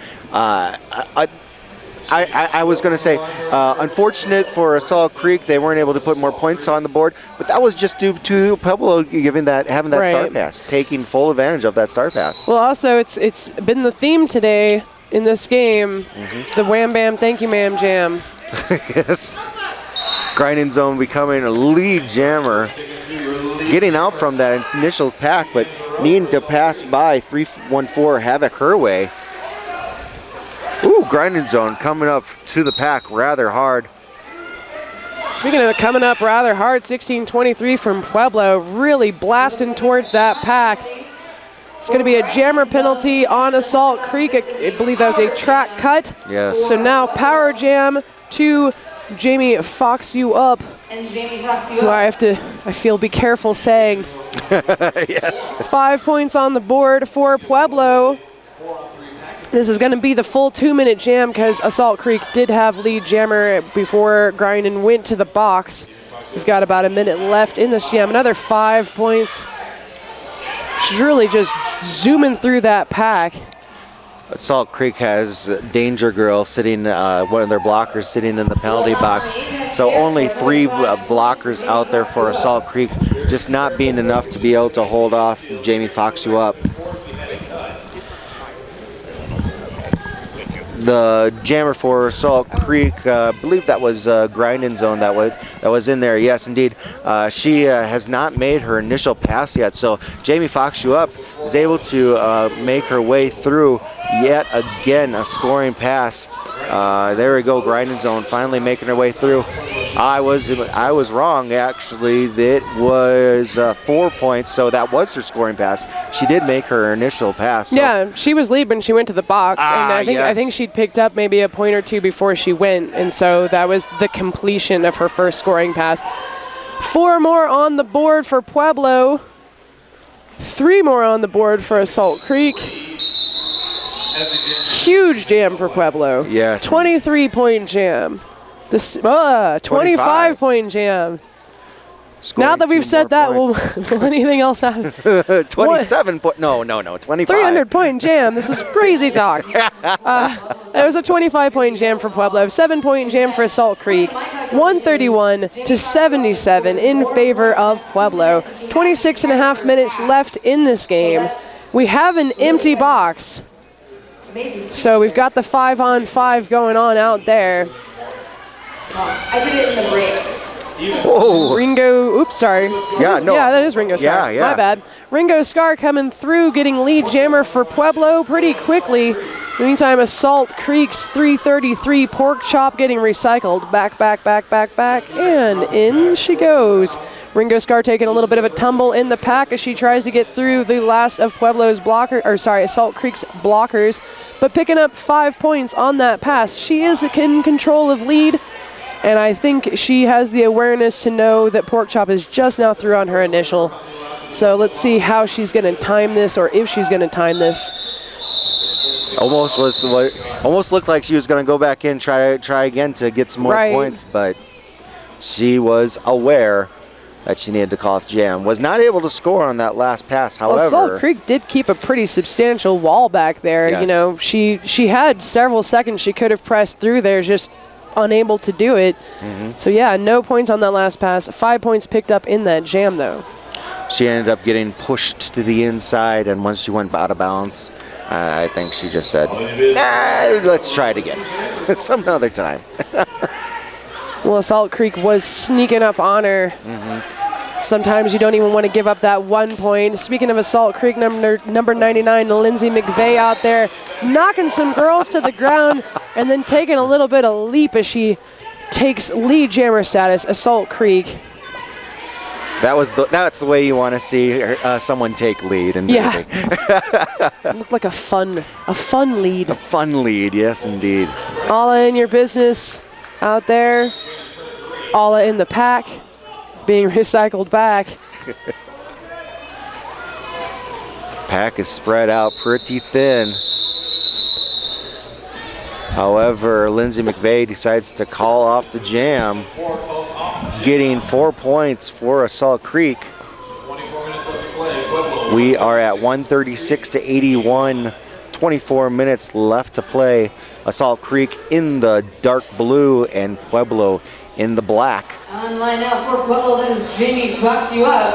I was going to say, unfortunate for Assault Creek, they weren't able to put more points on the board, but that was just due to Pueblo having that right. star pass, taking full advantage of that star pass. Well, also, it's been the theme today in this game, the Wham Bam Thank You Ma'am Jam. Yes. Grinding Zone becoming a lead jammer, getting out from that initial pack, but needing to pass by 314 Havoc her way. Ooh, Grinding Zone coming up to the pack rather hard. Speaking of coming up rather hard, 16-23 from Pueblo, really blasting towards that pack. It's going to be a jammer penalty on Assault Creek. I believe that was a track cut. Yes. So now power jam to Jamie Fox You Up. And Jamie Fox You Who Up. I feel be careful saying. Yes. 5 points on the board for Pueblo. This is going to be the full 2-minute jam because Assault Creek did have lead jammer before Grindin went to the box. We've got about a minute left in this jam. Another 5 points. She's really just zooming through that pack. Assault Creek has Danger Girl sitting, one of their blockers sitting in the penalty box. So only 3 blockers out there for Assault Creek, just not being enough to be able to hold off Jamie Fox You Up. The jammer for Assault Creek, I believe that was Grinding Zone that was in there. Yes, indeed. She has not made her initial pass yet, so Jamie Fox You Up is able to make her way through yet again a scoring pass. There we go, Grinding Zone finally making her way through. I was wrong, actually. It was 4 points, so that was her scoring pass. She did make her initial pass. So. Yeah, she was lead when she went to the box, and I yes. think she'd picked up maybe a point or two before she went, and so that was the completion of her first scoring pass. 4 more on the board for Pueblo. 3 more on the board for Assault Creek. Huge jam for Pueblo. Yes. 23-point jam. 25-point jam. Scoring now that we've said that, will anything else happen? 27 point. No, 25. 300-point jam. This is crazy talk. It was a 25-point jam for Pueblo, 7-point jam for Assault Creek, 131-77 in favor of Pueblo. 26.5 minutes left in this game. We have an empty box So we've got the 5-on-5 going on out there. I did it in the break. Whoa. Ringo, oops, sorry. Yeah, no. Yeah, that is Ringo Scar. Yeah. My bad. Ringo Scar coming through, getting lead jammer for Pueblo pretty quickly. Meantime, Assault Creek's 333 pork chop getting recycled. Back, and in she goes. Ringo Scar taking a little bit of a tumble in the pack as she tries to get through the last of Pueblo's Assault Creek's blockers, but picking up 5 points on that pass. She is in control of lead, and I think she has the awareness to know that pork chop is just now through on her initial. So let's see how she's going to time this, or if she's going to time this. Almost looked like she was going to go back in, try again to get some more points, but she was aware that she needed to call off jam. Was not able to score on that last pass, however. Assault Creek did keep a pretty substantial wall back there. Yes. You know, she had several seconds she could have pressed through there, just unable to do it. So yeah, no points on that last pass. 5 points picked up in that jam though. She ended up getting pushed to the inside, and once she went out of bounds, I think she just said, let's try it again. Some other time. Well, Assault Creek was sneaking up on her. Sometimes you don't even want to give up that 1 point. Speaking of Assault Creek, number 99, Lindsay McVeigh out there knocking some girls to the ground and then taking a little bit of leap as she takes lead jammer status, Assault Creek. That's the way you want to see someone take lead. And It looked like a fun lead. A fun lead, yes indeed. Alla in your business out there. Alla in the pack, being recycled back. Pack is spread out pretty thin. However, Lindsay McVeigh decides to call off the jam, getting 4 points for Assault Creek. We are at 136 to 81, 24 minutes left to play. Assault Creek in the dark blue and Pueblo in the black. On line now for Pueblo, that is Jamie Fox you up.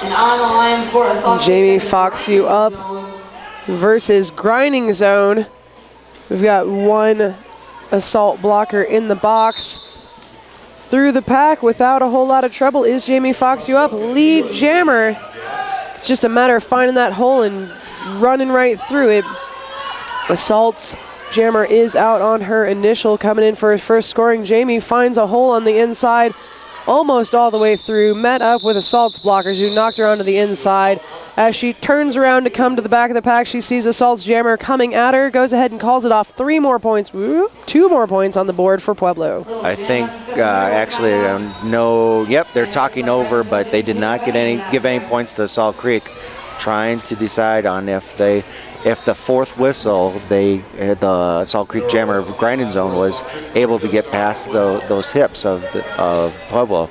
And on the line for Assault Jamie Creek, Fox you up versus Grinding Zone. We've got one assault blocker in the box. Through the pack without a whole lot of trouble is Jamie Fox you up. Lead jammer. It's just a matter of finding that hole and running right through it. Assault's jammer is out on her initial, coming in for his first scoring. Jamie finds a hole on the inside, almost all the way through, met up with Assault's blockers who knocked her onto the inside. As she turns around to come to the back of the pack, she sees Assault's jammer coming at her, goes ahead and calls it off. 3 more points, 2 more points on the board for Pueblo. I think actually they're talking over, but they did not give any points to Assault Creek, trying to decide on if the fourth whistle, the Assault Creek jammer grinding zone was able to get past those hips of Pueblo.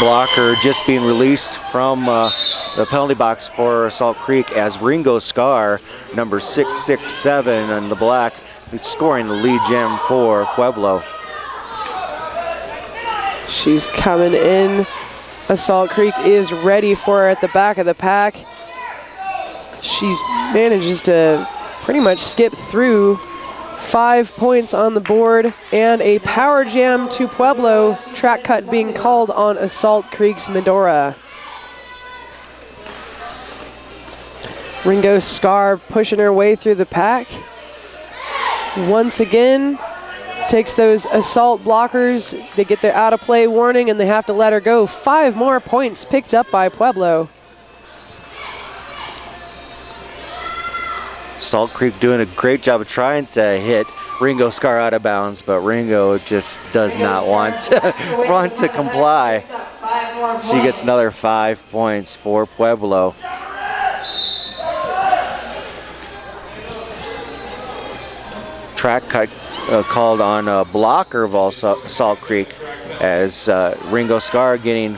Blocker just being released from the penalty box for Assault Creek as Ringo Scar, number 667 in the black, scoring the lead jam for Pueblo. She's coming in. Assault Creek is ready for her at the back of the pack. She manages to pretty much skip through. 5 points on the board and a power jam to Pueblo. Track cut being called on Assault Creek's Medora. Ringo Scar pushing her way through the pack. Once again, takes those assault blockers. They get their out of play warning and they have to let her go. 5 more points picked up by Pueblo. Salt Creek doing a great job of trying to hit Ringo Scar out of bounds, but Ringo just does not want to comply. She gets another 5 points for Pueblo. Track cut called on a blocker of Salt Creek as Ringo Scar getting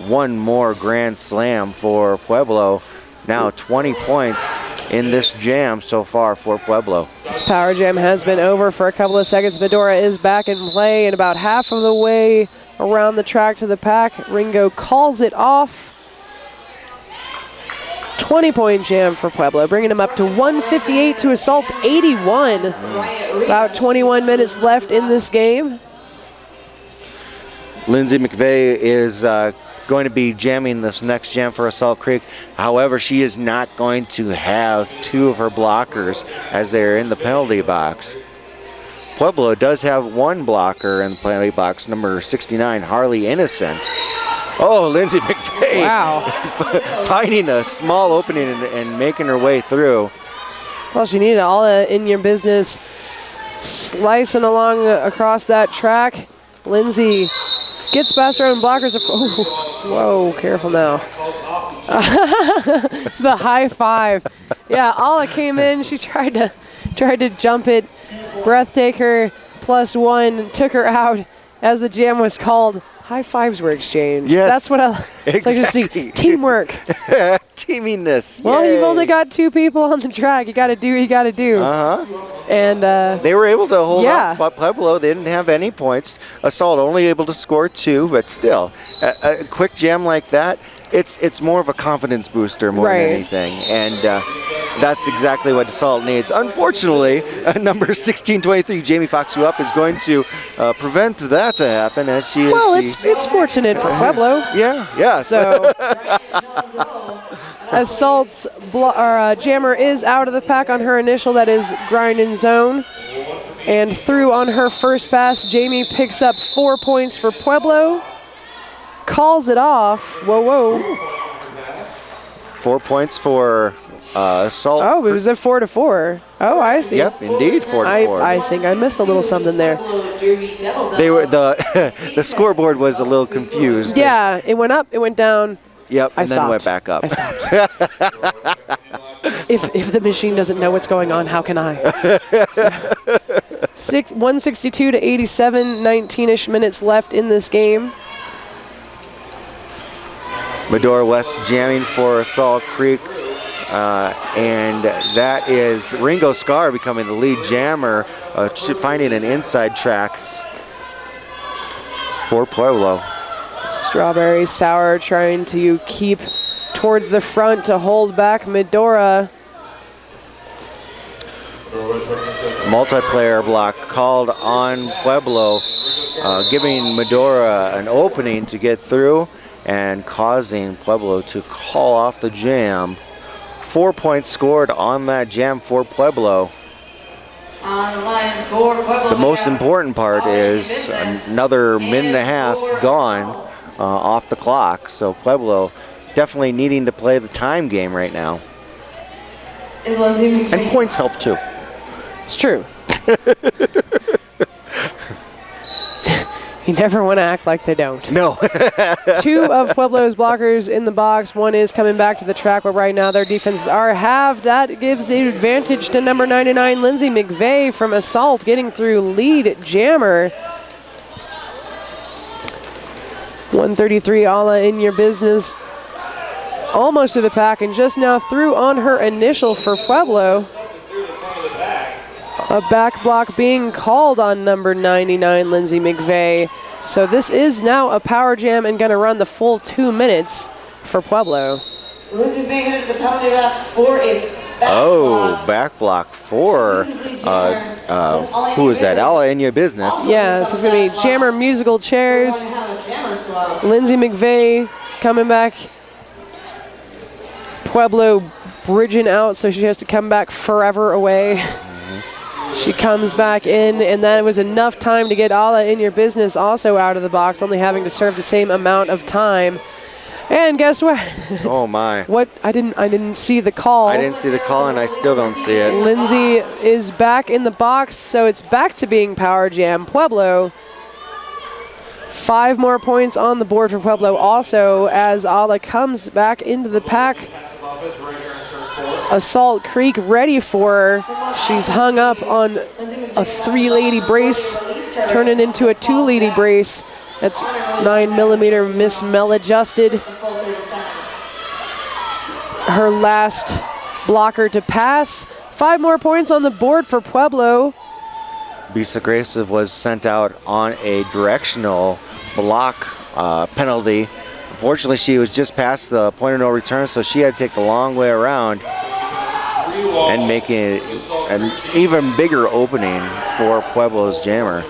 one more grand slam for Pueblo. Now 20 points in this jam so far for Pueblo. This power jam has been over for a couple of seconds. Medora is back in play and about half of the way around the track to the pack. Ringo calls it off. 20-point jam for Pueblo, bringing them up to 158 to Assault's 81. About 21 minutes left in this game. Lindsay McVeigh is going to be jamming this next jam for Assault Creek. However, she is not going to have two of her blockers as they're in the penalty box. Pueblo does have one blocker in the penalty box, number 69, Harley Innocent. Oh, Lindsay McVeigh. Wow. Finding a small opening and making her way through. Well, she needed all in your business slicing along across that track. Lindsay gets past her own blockers. Oh, whoa, careful now. The high five. Yeah, Alla came in. She tried to jump it. Breathtaker +1 took her out as the jam was called. High fives were exchanged. Yes, that's what I like to see. Teamwork. Teaminess. Well, Yay. you've only got two people on the track. You got to do what you got to do. And they were able to hold yeah. off, but Pueblo, they didn't have any points. Assault only able to score 2, but still, a quick jam like that, it's more of a confidence booster more than anything, and that's exactly what Assault needs. Unfortunately, number 1623, Jamie Fox You Up, is going to prevent that to happen, as she is. Well, it's fortunate for Pueblo. Yeah. So Assault's jammer is out of the pack on her initial. That is grind and zone. And through on her first pass, Jamie picks up 4 points for Pueblo. Calls it off. Whoa. 4 points for Assault. Oh, it was a 4-4. Oh, I see. Yep, indeed, 4-4. I think I missed a little something there. They were the scoreboard was a little confused. Yeah, it went up, it went down. Yep, I and then went back up. I stopped. If the machine doesn't know what's going on, how can I? 162 to 87, 19-ish minutes left in this game. Medora West jamming for Assault Creek, and that is Ringo Scar becoming the lead jammer, finding an inside track for Pueblo. Strawberry Sour trying to keep towards the front to hold back Medora. Multiplayer block called on Pueblo, giving Medora an opening to get through and causing Pueblo to call off the jam. 4 points scored on that jam for Pueblo. On the line for Pueblo. The most important part is another minute and a half gone off the clock. So Pueblo definitely needing to play the time game right now. And points help too. It's true. You never want to act like they don't. No. 2 of Pueblo's blockers in the box. 1 is coming back to the track, but right now their defenses are halved. That gives the advantage to number 99, Lindsay McVeigh from Assault, getting through lead jammer. 133, Alla in your business. Almost to the pack and just now through on her initial for Pueblo. A back block being called on number 99, Lindsay McVeigh. So this is now a power jam and going to run the full 2 minutes for Pueblo. Lindsay McVeigh headed to the penalty box for a back block for, who is that? Alla in your business. Yeah, this is going to be jammer musical chairs. Lindsay McVeigh coming back. Pueblo bridging out, so she has to come back forever away. She comes back in, and that was enough time to get Alla in your business also out of the box, only having to serve the same amount of time. And guess what? Oh my! What? I didn't see the call. I didn't see the call, and I still don't see it. Lindsay is back in the box, so it's back to being power jam. Pueblo. 5 more points on the board for Pueblo also as Alla comes back into the pack. Assault Creek ready for her. She's hung up on a 3-lady brace, turning into a 2-lady brace. That's 9mm Miss Mel adjusted. Her last blocker to pass. 5 more points on the board for Pueblo. Beast Aggressive was sent out on a directional block penalty. Unfortunately, she was just past the point of no return, so she had to take the long way around and making it an even bigger opening for Pueblo's jammer.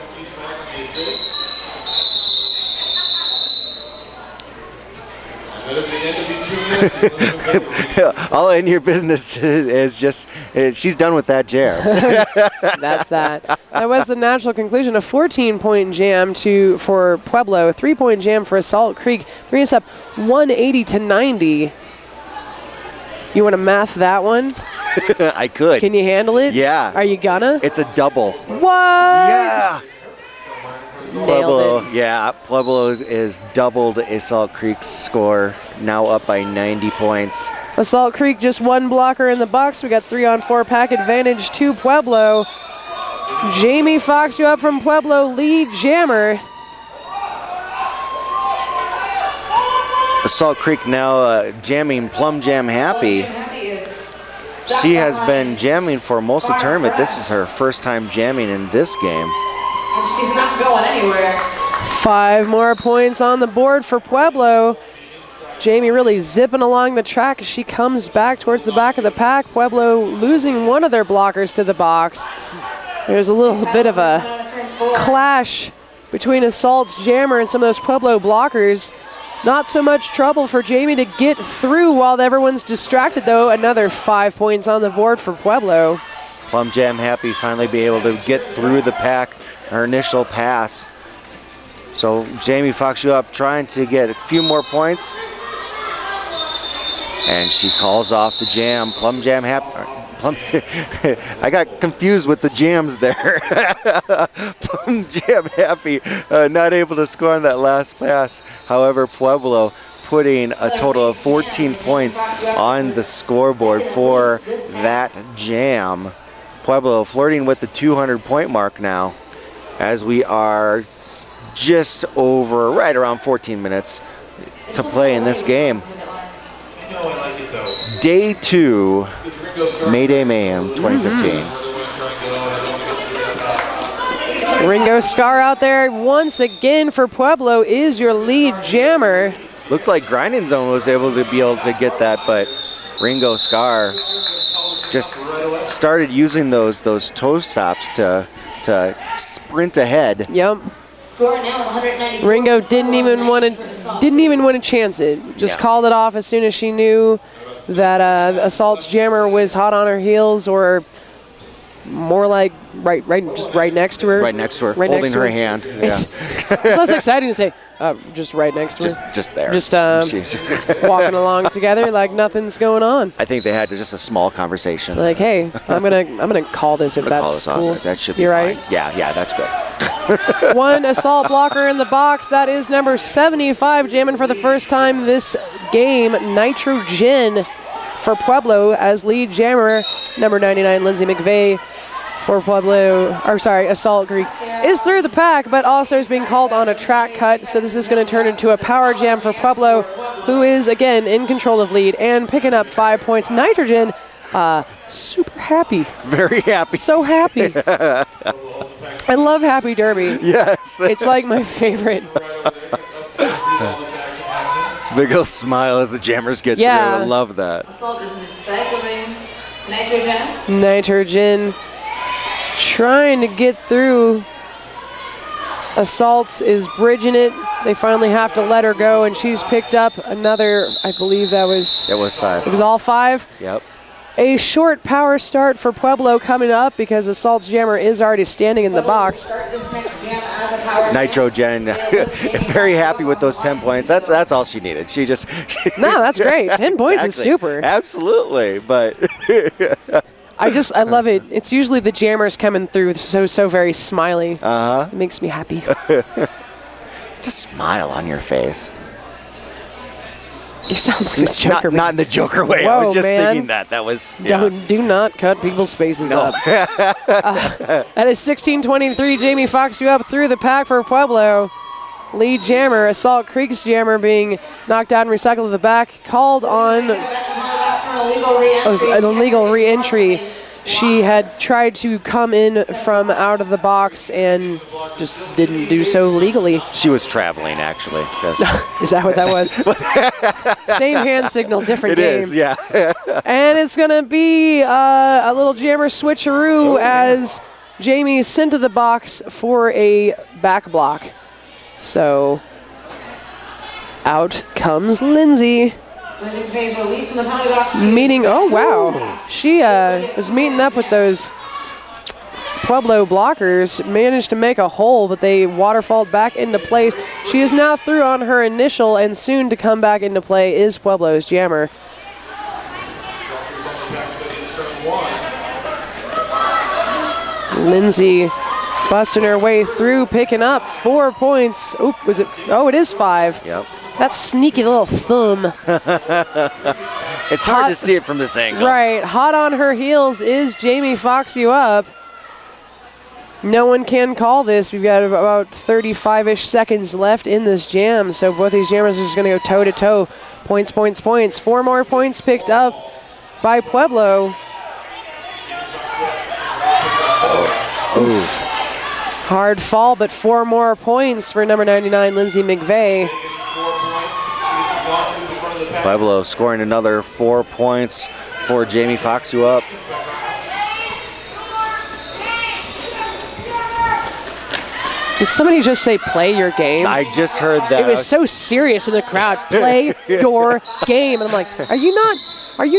All in your business is just, she's done with that jam. That's that. That was the natural conclusion. A 14-point jam for Pueblo, a 3-point jam for Assault Creek. Bring us up 180 to 90. You want to math that one? I could. Can you handle it? Yeah. Are you gonna? It's a double. What? Yeah. Nailed it. Pueblo is doubled Assault Creek's score, now up by 90 points. Assault Creek just 1 blocker in the box. We got 3-on-4 pack advantage to Pueblo. Jamie Fox, you up from Pueblo, lead jammer. Assault Creek now jamming Plum Jam Happy. She has been jamming for most of the tournament. This is her first time jamming in this game. And she's not going anywhere. 5 more points on the board for Pueblo. Jamie really zipping along the track as she comes back towards the back of the pack. Pueblo losing one of their blockers to the box. There's a little bit of a clash between Assault's jammer and some of those Pueblo blockers. Not so much trouble for Jamie to get through while everyone's distracted, though. Another 5 points on the board for Pueblo. Plum Jam Happy finally be able to get through the pack, her initial pass. So Jamie Fox, you up trying to get a few more points. And she calls off the jam. Plum Jam Happy. I got confused with the jams there. Plum Jam Happy not able to score on that last pass. However, Pueblo putting a total of 14 points on the scoreboard for that jam. Pueblo flirting with the 200-point mark now, as we are just over, right around 14 minutes to play in this game. Day 2, Mayday Mayhem 2015. Ringo Scar out there once again for Pueblo is your lead jammer. Looked like Grinding Zone was able to get that, but Ringo Scar just started using those toe stops to sprint ahead. Yep. Score now 190. Ringo didn't even want to chance it. Just called it off as soon as she knew that Assault's jammer was hot on her heels, or more like right next to her. Right next to her, right holding next to her hand. Yeah. It's less exciting to say, just right next to her. Just there. Just walking along together like nothing's going on. I think they had just a small conversation. Like, hey, I'm gonna call this if that's cool. That should be You're fine. right. Yeah, that's good. 1 Assault blocker in the box. That is number 75 jamming for the first time this game. Nitrogen for Pueblo as lead jammer. Number 99, Lindsay McVeigh for Assault Creek is through the pack, but also is being called on a track cut. So this is going to turn into a power jam for Pueblo, who is again in control of lead and picking up 5 points. Nitrogen, super happy. Very happy. So happy. I love Happy Derby. Yes. It's like my favorite. Big old smile as the jammers get through. I love that. Assault is recycling Nitrogen. Nitrogen trying to get through. Assault is bridging it. They finally have to let her go, and she's picked up another, I believe that was... It was 5. It was all 5? Yep. A short power start for Pueblo coming up because Assault's jammer is already standing in the box. Start this next jam as a power Nitrogen, very happy with those 10 points. That's all she needed. She just... No, that's great. 10 points is super. Absolutely, but... I love it. It's usually the jammers coming through so very smiley. Uh-huh. It makes me happy. Just smile on your face. You sound like the Joker. Not in the Joker way. Whoa, I was just man. thinking that. That was... Yeah. Do not cut people's faces up. That is 16-23. Jamie Fox, you up through the pack for Pueblo. Lead jammer, Assault Creek's jammer being knocked out and recycled to the back. Called on for an illegal re-entry. An illegal re-entry. She had tried to come in from out of the box and just didn't do so legally. She was traveling, actually. Is that what that was? Same hand signal, different game. It is, yeah. And it's going to be a little jammer switcheroo as Jamie's sent to the box for a back block. So out comes Lindsay. Lindsay McVay's released from the penalty box. Meeting, oh wow. She is meeting up with those Pueblo blockers, managed to make a hole, but they waterfalled back into place. She is now through on her initial, and soon to come back into play is Pueblo's jammer. Lindsay busting her way through, picking up 4 points. Oop, was it? Oh, it is 5. Yep. That sneaky little thumb. It's hard to see it from this angle. Right. Hot on her heels is Jamie Fox you up. No one can call this. We've got about 35-ish seconds left in this jam, so both these jammers are just going to go toe-to-toe. Points, points, points. 4 more points picked up by Pueblo. Oof. Hard fall, but 4 more points for number 99, Lindsay McVay. Pueblo scoring another 4 points for Jamie Fox you up. Did somebody just say play your game? I just heard that. It was so serious in the crowd. Play your game. And I'm like, are you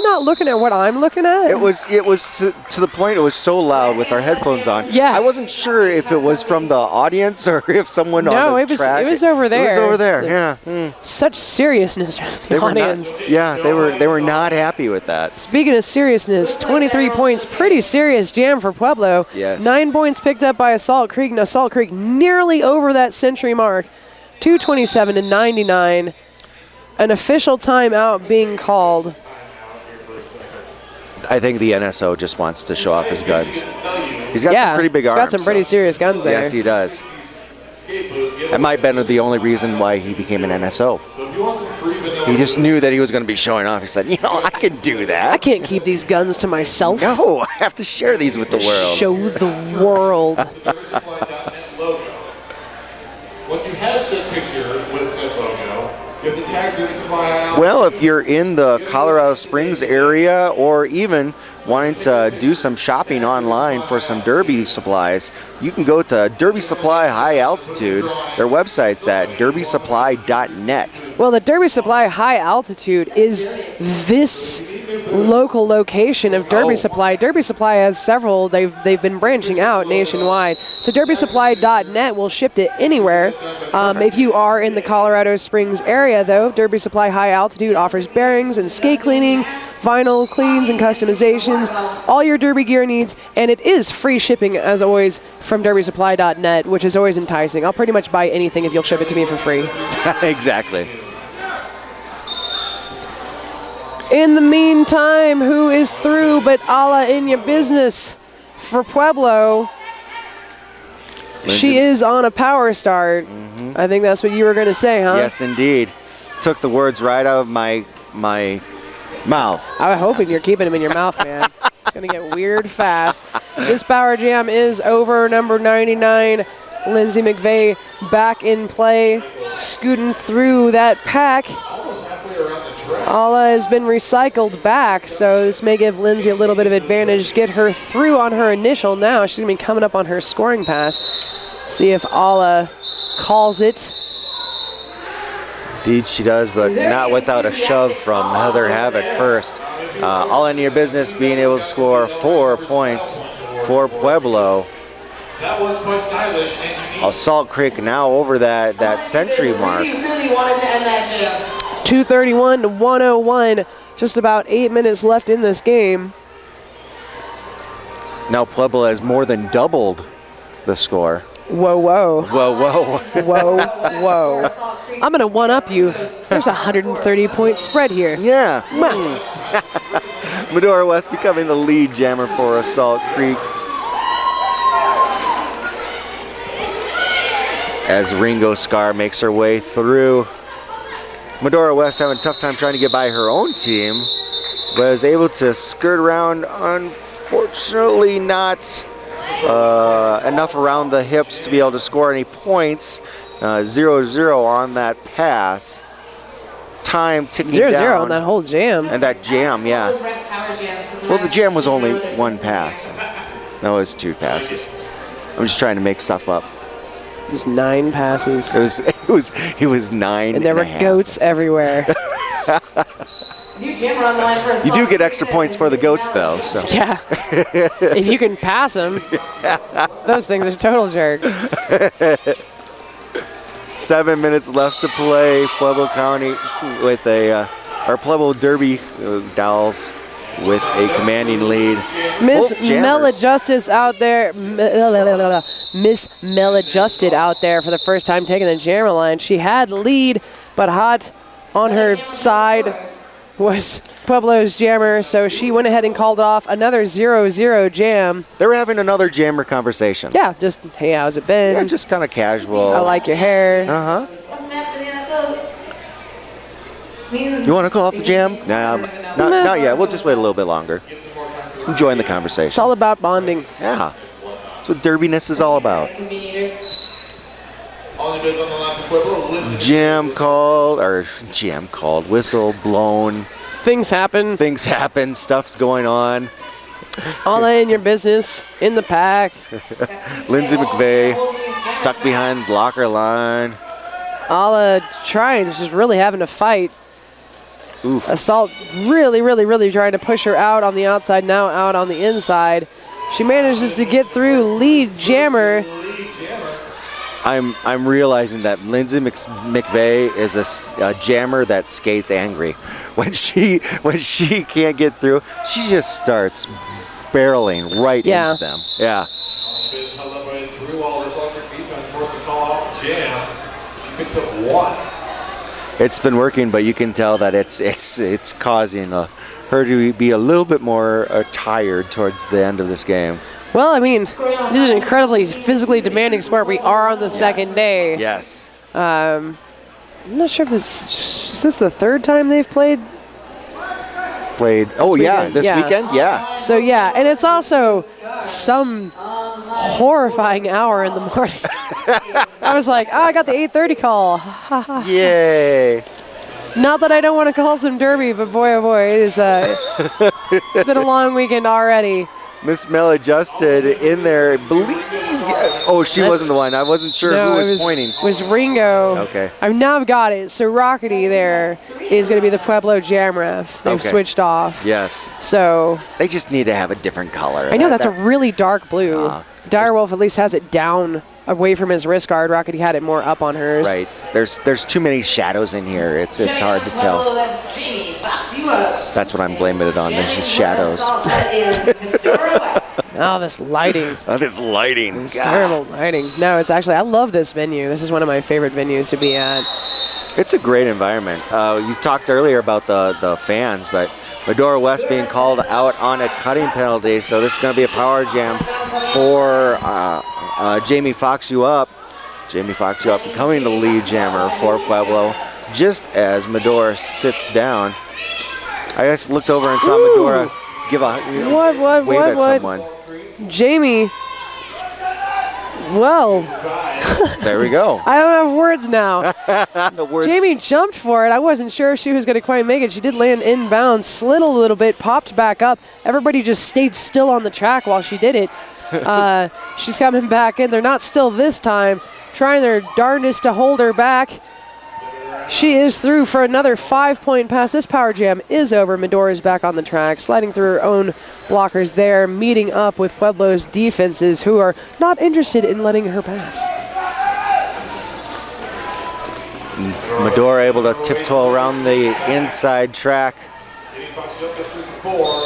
not looking at what I'm looking at? It was to the point it was so loud with our headphones on. Yeah. I wasn't sure if it was from the audience or if someone on the track. No, it was over there. It was over there, yeah. Such seriousness from the audience. They were not happy with that. Speaking of seriousness, 23 points, pretty serious jam for Pueblo. Yes. 9 points picked up by Assault Creek, and Assault Creek nearly over that century mark. 2:27-99. An official timeout being called. I think the NSO just wants to show off his guns. He's got some pretty big arms. He's got some pretty serious guns there. Yes, he does. That might have been the only reason why he became an NSO. He just knew that he was going to be showing off. He said, I can do that. I can't keep these guns to myself. No, I have to share these with the world. Show the world. Once you have said picture with said logo, you have to tag Derby Supply. Well, if you're in the Colorado Springs area or even wanting to do some shopping online for some Derby supplies, you can go to Derby Supply High Altitude. Their website's at derbysupply.net. Well, the Derby Supply High Altitude is this local location of Derby Supply. Derby Supply has several. They've been branching out nationwide. So derbysupply.net will ship it anywhere. If you are in the Colorado Springs area, though, Derby Supply High Altitude offers bearings and skate cleaning, vinyl cleans and customizations, all your Derby gear needs, and it is free shipping, as always, from derbysupply.net, which is always enticing. I'll pretty much buy anything if you'll ship it to me for free. Exactly. In the meantime, who is through but Allah in your business for Pueblo? Lindsay. She is on a power start. I think that's what you were going to say, huh? Yes, indeed. Took the words right out of my mouth. I was hoping you're keeping them in your mouth, man. It's going to get weird fast. This power jam is over. Number 99, Lindsay McVay, back in play, scooting through that pack. Allah has been recycled back, so this may give Lindsay a little bit of advantage, get her through on her initial. Now she's going to be coming up on her scoring pass. See if Allah calls it. Indeed she does, but not without a shove from Heather Havoc first. All in your business being able to score 4 points for Pueblo. That was quite stylish and unique. Assault Creek now over that century mark. He really wanted to end that jam. 2:31-101. Just about 8 minutes left in this game. Now Pueblo has more than doubled the score. Whoa, whoa. Whoa, whoa. Whoa, whoa. I'm going to one-up you. There's a 130-point spread here. Yeah. Mwah. Medora West becoming the lead jammer for Assault Creek. As Ringo Scar makes her way through. Medora West having a tough time trying to get by her own team. was able to skirt around. Unfortunately, not enough around the hips to be able to score any points. 0-0 on that pass. Time ticking 0-0 down. on that whole jam. And that jam, yeah. Well, the jam was only one pass. No, it was 2 passes. I'm just trying to make stuff up. It was 9 passes. It was 9. And there were goats everywhere. You do get extra points for the goats, though. So. Yeah. If you can pass them, those things are total jerks. 7 minutes left to play. Pueblo County with our Pueblo Derby Dolls with a commanding lead. Miss Maladjusted out there. Miss Maladjusted out there for the first time taking the jammer line. She had lead, but hot on her side was Pueblo's jammer, so she went ahead and called off another 0-0 jam. They were having another jammer conversation. Yeah, just, hey, how's it been? Yeah, just kind of casual. I like your hair. Uh-huh. You want to call off the jam? Nah, not yet. We'll just wait a little bit longer. Enjoying the conversation. It's all about bonding. Yeah. That's what derbiness is all about. Jam called, whistle blown. Things happen. Things happen, stuff's going on. All in your business, in the pack. Lindsay McVeigh stuck behind blocker line. Alla trying, just really having to fight. Oof. Assault really trying to push her out on the outside, now out on the inside. She manages to get through lead jammer. I'm realizing that Lindsay McVeigh is a jammer that skates angry. When she can't get through, she just starts barreling right into them. Yeah. It's been working, but you can tell that it's causing her to be a little bit more tired towards the end of this game. Well, I mean, this is an incredibly physically demanding sport. We are on the second day. Yes. I'm not sure if is this the third time they've played? Oh, yeah, this weekend? Yeah. So, yeah, and it's also some horrifying hour in the morning. I was like, I got the 8:30 call. Yay. Not that I don't want to call some derby, but boy, oh boy, it is. It's been a long weekend already. Miss Maladjusted in there, she wasn't the one. I wasn't sure who was pointing. It was Ringo. Okay. I've now got it. So Rockety there is going to be the Pueblo Jam Ref. They've switched off. Yes. So they just need to have a different color. I know that's a really dark blue. Direwolf at least has it down away from his wrist guard. Rockety had it more up on hers. Right. There's too many shadows in here. It's hard to tell. That's what I'm blaming it on. There's just shadows. Oh, this lighting. It's terrible lighting. No, it's actually, I love this venue. This is one of my favorite venues to be at. It's a great environment. You talked earlier about the fans, but Medora West being called out on a cutting penalty, so this is going to be a power jam for Jamie Fox You Up. Jamie Fox You Up becoming the lead jammer for Pueblo just as Medora sits down. I just looked over and saw Medora give a wave at someone. Jamie. Well. There we go. I don't have words now. The words. Jamie jumped for it. I wasn't sure if she was going to quite make it. She did land inbounds, slid a little bit, popped back up. Everybody just stayed still on the track while she did it. She's coming back in. They're not still this time, trying their darndest to hold her back. She is through for another 5-point pass. This power jam is over. Medora's back on the track, sliding through her own blockers there, meeting up with Pueblo's defenses, who are not interested in letting her pass. Medora able to tiptoe around the inside track.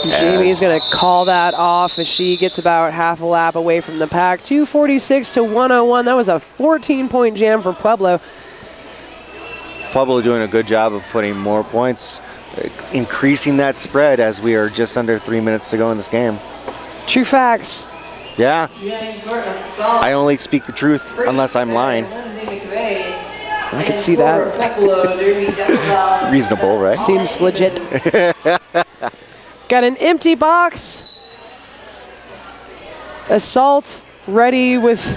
Jamie's going to call that off as she gets about half a lap away from the pack. 246 to 101. That was a 14-point jam for Pueblo. Pueblo doing a good job of putting more points, increasing that spread as we are just under 3 minutes to go in this game. True facts. Yeah. I only speak the truth unless I'm lying. I can see that. Reasonable, right? Seems legit. Got an empty box. Assault ready with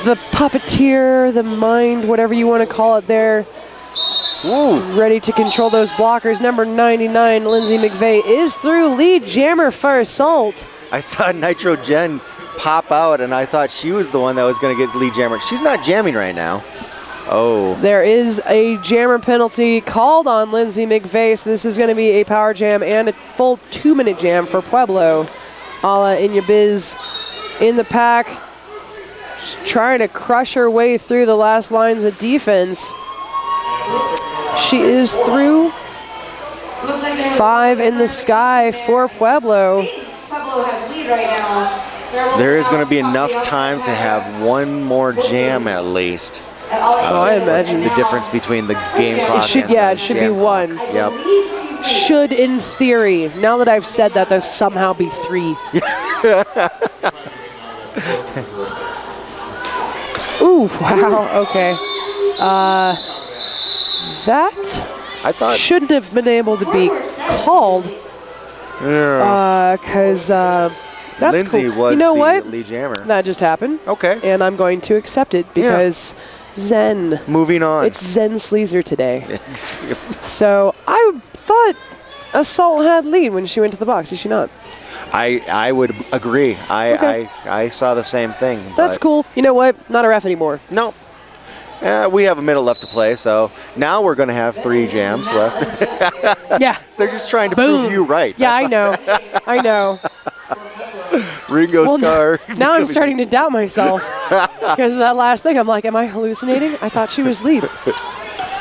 the puppeteer, the mind, whatever you want to call it there. Ooh. Ready to control those blockers. Number 99, Lindsay McVeigh, is through. Lead jammer for Assault. I saw Nitro Jen pop out, and I thought she was the one that was going to get lead jammer. She's not jamming right now. Oh. There is a jammer penalty called on Lindsay McVeigh, so this is going to be a power jam and a full 2-minute jam for Pueblo. Ala in your biz in the pack, just trying to crush her way through the last lines of defense. She is through. 5 in the sky for Pueblo. Pueblo has lead right now. There is going to be enough time to have one more jam at least. I imagine. The difference between the game clock and It should be jam clock. 1. Yep. Should, in theory. Now that I've said that, there'll somehow be 3. Ooh, wow, okay. That I thought shouldn't have been able to be called. Because that's Lindsay cool. was You know the what? lead jammer. That just happened. Okay. And I'm going to accept it because Zen. Moving on. It's Zen Sleazer today. So I thought Assault had lead when she went to the box. Did she not? I would agree. Okay. I saw the same thing. That's but cool. You know what? Not a ref anymore. No. We have a minute left to play, so now we're going to have 3 jams left. Yeah. They're just trying to Boom. prove you right. Yeah, I know. I know. Ringo Well, Starr. now I'm starting to doubt myself because of that last thing. I'm like, am I hallucinating? I thought she was lead.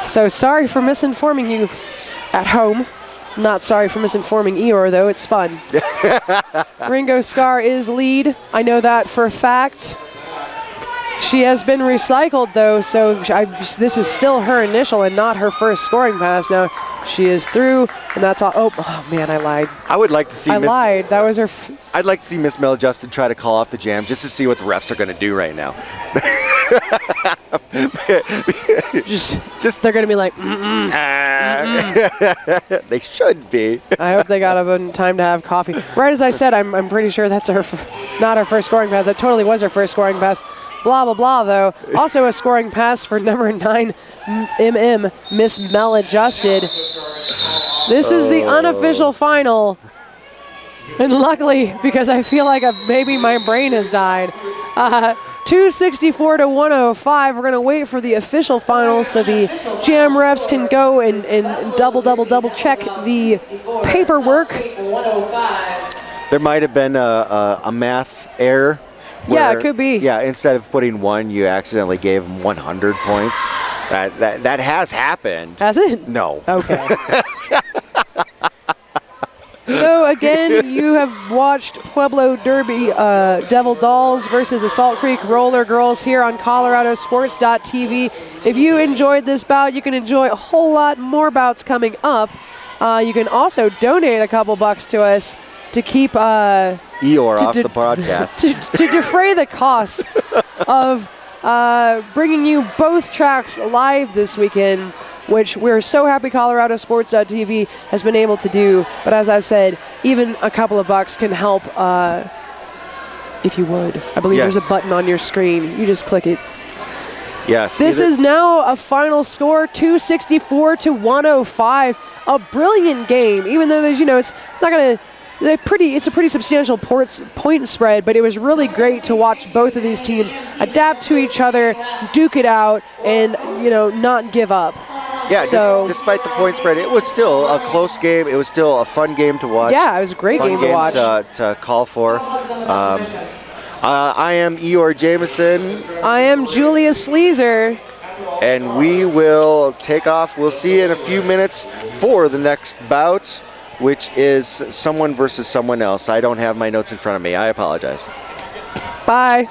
So sorry for misinforming you at home. Not sorry for misinforming Eeyore, though. It's fun. Ringo Starr is lead. I know that for a fact. She has been recycled, though, so this is still her initial and not her first scoring pass. Now, she is through, and that's all. Oh man, I lied. I would like to see I lied. That was her. I'd like to see Miss Mel Justin try to call off the jam just to see what the refs are going to do right now. Just they're going to be like, They should be. I hope they got up in time to have coffee. Right as I said, I'm pretty sure that's not her first scoring pass. That totally was her first scoring pass. Blah, blah, blah, though. Also a scoring pass for number 9, Miss Mel Adjusted. This is the unofficial final. And luckily, because I feel like maybe my brain has died, 264 to 105. We're going to wait for the official finals so the jam refs can go and double check the paperwork. There might have been a math error. Yeah, it could be. Yeah, instead of putting 1, you accidentally gave them 100 points. That has happened. Has it? No. Okay. So again, you have watched Pueblo Derby Devil Dolls versus Assault Creek Roller Girls here on ColoradoSports.TV. If you enjoyed this bout, you can enjoy a whole lot more bouts coming up. You can also donate a couple bucks to us to keep Eeyore off the broadcast. to defray the cost of bringing you both tracks live this weekend, which we're so happy ColoradoSports.TV has been able to do. But as I said, even a couple of bucks can help if you would. I believe there's a button on your screen. You just click it. Yes. This is now a final score, 264 to 105. A brilliant game, even though there's, it's not going to... It's a pretty substantial point spread, but it was really great to watch both of these teams adapt to each other, duke it out, and not give up. Yeah, so, despite the point spread, it was still a close game. It was still a fun game to watch. Yeah, it was a great game to watch. To call for. I am Eeyore Jameson. I am Julia Sleazer. And we will take off. We'll see you in a few minutes for the next bout, which is someone versus someone else. I don't have my notes in front of me. I apologize. Bye.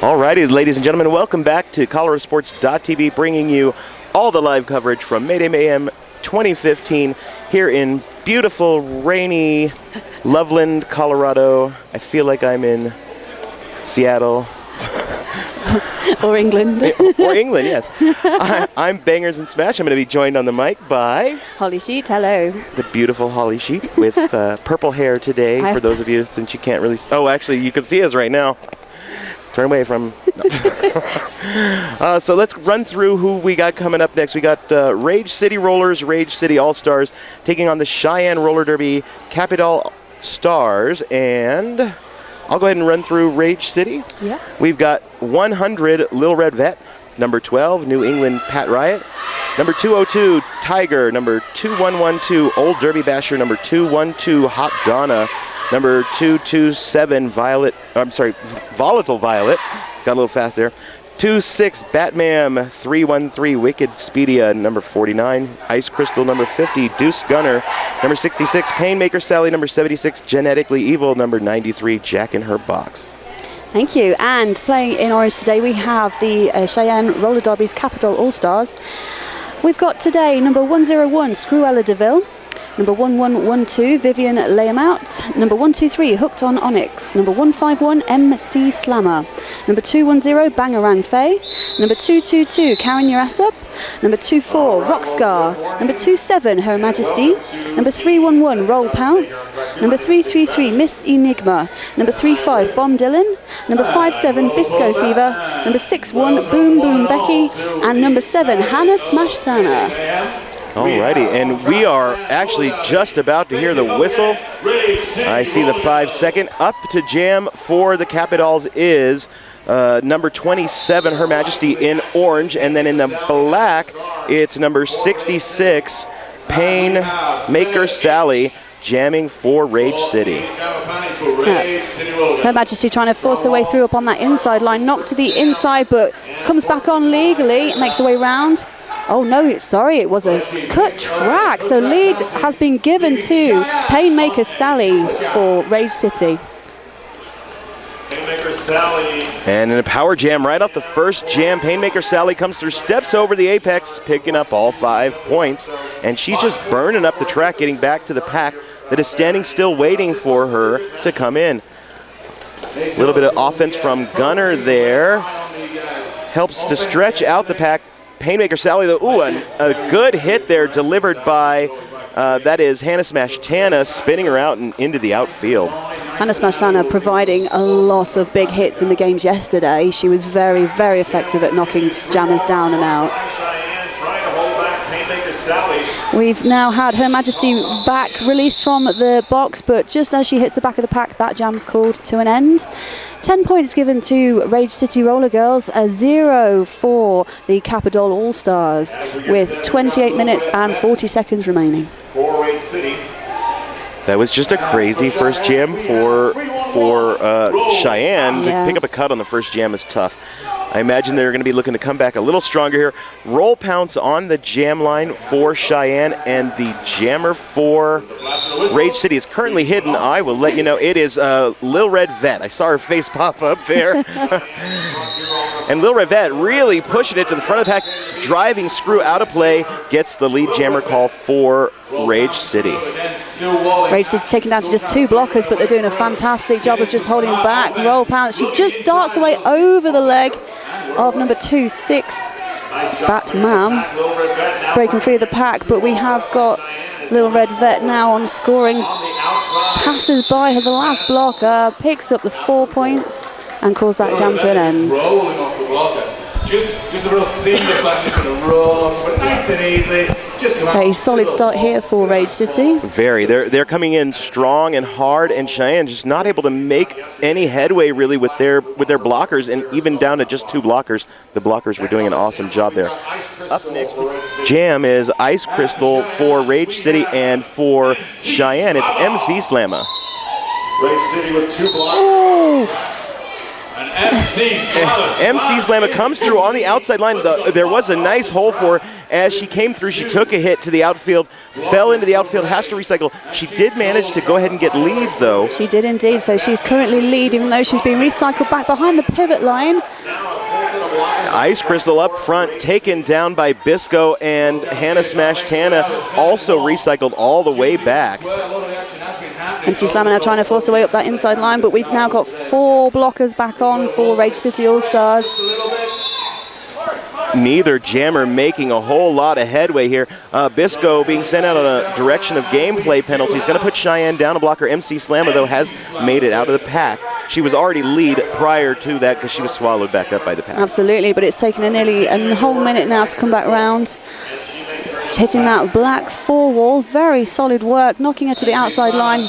Alrighty, ladies and gentlemen, welcome back to ColoradoSports.TV, bringing you all the live coverage from Mayday Mayhem 2015 here in beautiful, rainy Loveland, Colorado. I feel like I'm in Seattle. Or England. Or England, yes. I'm Bangers and Smash. I'm going to be joined on the mic by Holly Sheet, hello. the beautiful Holly Sheep with purple hair today, for those of you, since you can't really... Oh, actually, you can see us right now. Turn away from... So let's run through who we got coming up next. We got Rage City Rollers, Rage City All-Stars, taking on the Cheyenne Roller Derby Capitol Stars, and... I'll go ahead and run through Rage City. Yeah. We've got 100 Lil Red Vet, number 12 New England Pat Riot, number 202 Tiger, number 2112 Old Derby Basher, number 212 Hot Donna, number 227 Volatile Violet, got a little fast there. 26 Batman, 313 Wicked Speedia, number 49 Ice Crystal, number 50 Deuce Gunner, number 66 Painmaker Sally, number 76 Genetically Evil, number 93 Jack in Her Box. Thank you. And playing in orange today, we have the Cheyenne Roller Derby's Capitol All-Stars. We've got today number 101 Screwella DeVille, number 1112 Vivian Layamout, number 123 Hooked on Onyx, number 151 MC Slammer, number 210 Bangarang Faye, number 222 Karen Urasup, number 24 Rockscar, number 27 Her Majesty, number 311 Roll Pounce, number 333 Miss Enigma, number 35 Bomb Dylan, number 57 Bisco Fever, number 61 Boom Boom Becky, and number 7 Hannah Smash Turner. Alrighty, and we are actually just about to hear the whistle. I see the 5-second. Up to jam for the Capitols is number 27, Her Majesty, in orange, and then in the black, it's number 66, Painmaker Sally, jamming for Rage City. Her Majesty trying to force her way through up on that inside line, knocked to the inside, but comes back on legally, makes her way round. Oh no, sorry, it was a cut track. So lead has been given to Painmaker Sally for Rage City. Painmaker Sally. And in a power jam right off the first jam, Painmaker Sally comes through, steps over the apex, picking up all 5 points. And she's just burning up the track, getting back to the pack that is standing still waiting for her to come in. A little bit of offense from Gunner there. Helps to stretch out the pack. Painmaker Sally, though, a good hit there delivered by, that is Hannah Smash Tana, spinning her out and into the outfield. Hannah Smash Tana providing a lot of big hits in the games yesterday. She was very, very effective at knocking jammers down and out. We've now had Her Majesty back released from the box, but just as she hits the back of the pack, that jam's called to an end. 10 points given to Rage City Roller Girls, a 0 for the Capitol All-Stars, with 28 minutes and 40 seconds remaining. For Rage City. That was just a crazy first jam for Cheyenne. Yeah. To pick up a cut on the first jam is tough. I imagine they're going to be looking to come back a little stronger here. Roll Pounce on the jam line for Cheyenne, and the jammer for Rage City is currently hidden. I will let you know. It is Lil Red Vet. I saw her face pop up there. And Lil Red Vet really pushing it to the front of the pack, driving Screw out of play, gets the lead jammer call for Rage City. Rage City's taken down to just 2 blockers, but they're doing a fantastic job of just holding back. Roll Pounce, she just darts away over the leg of number 26, Batman, breaking through the pack, but we have got Little Red Vet now on scoring. Passes by her the last blocker, picks up the 4 points, and calls that jam to an end. Rolling off the blocker. Just a real seamless, like just gonna roll, but nice and easy. A solid start here for Rage City. Very. They're coming in strong and hard, and Cheyenne just not able to make any headway really with their blockers, and even down to just 2 blockers. The blockers were doing an awesome job there. Up next jam is Ice Crystal for Rage City, and for Cheyenne it's MC Slamma. Rage City with 2 blockers. MC Slamma comes through on the outside line. There was a nice hole for her. As she came through, she took a hit to the outfield, fell into the outfield, has to recycle. She did manage to go ahead and get lead, though. She did indeed, so she's currently lead, even though she's been recycled back behind the pivot line. Ice Crystal up front, taken down by Bisco, and Hannah Smash Tana also recycled all the way back. MC Slammer now trying to force her way up that inside line, but we've now got 4 blockers back on for Rage City All-Stars. Neither jammer making a whole lot of headway here. Bisco being sent out on a direction of gameplay penalty. He's going to put Cheyenne down a blocker. MC Slammer, though, has made it out of the pack. She was already lead prior to that because she was swallowed back up by the pack. Absolutely, but it's taken her nearly a whole minute now to come back round. She's hitting that black 4 wall. Very solid work, knocking her to the outside line.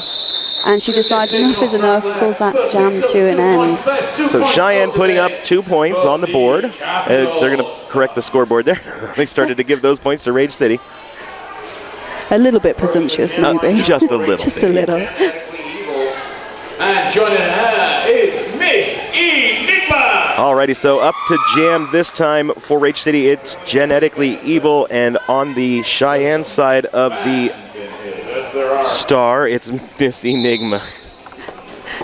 And she decides enough is enough, calls that jam to an end. So Cheyenne putting up 2 points on the board. They're going to correct the scoreboard there. They started to give those points to Rage City. A little bit presumptuous, maybe. Just a little. Just a little. And joining her is Miss Enigma. Alrighty, so up to jam this time for Rage City. It's Genetically Evil, and on the Cheyenne side of the star, it's Miss Enigma.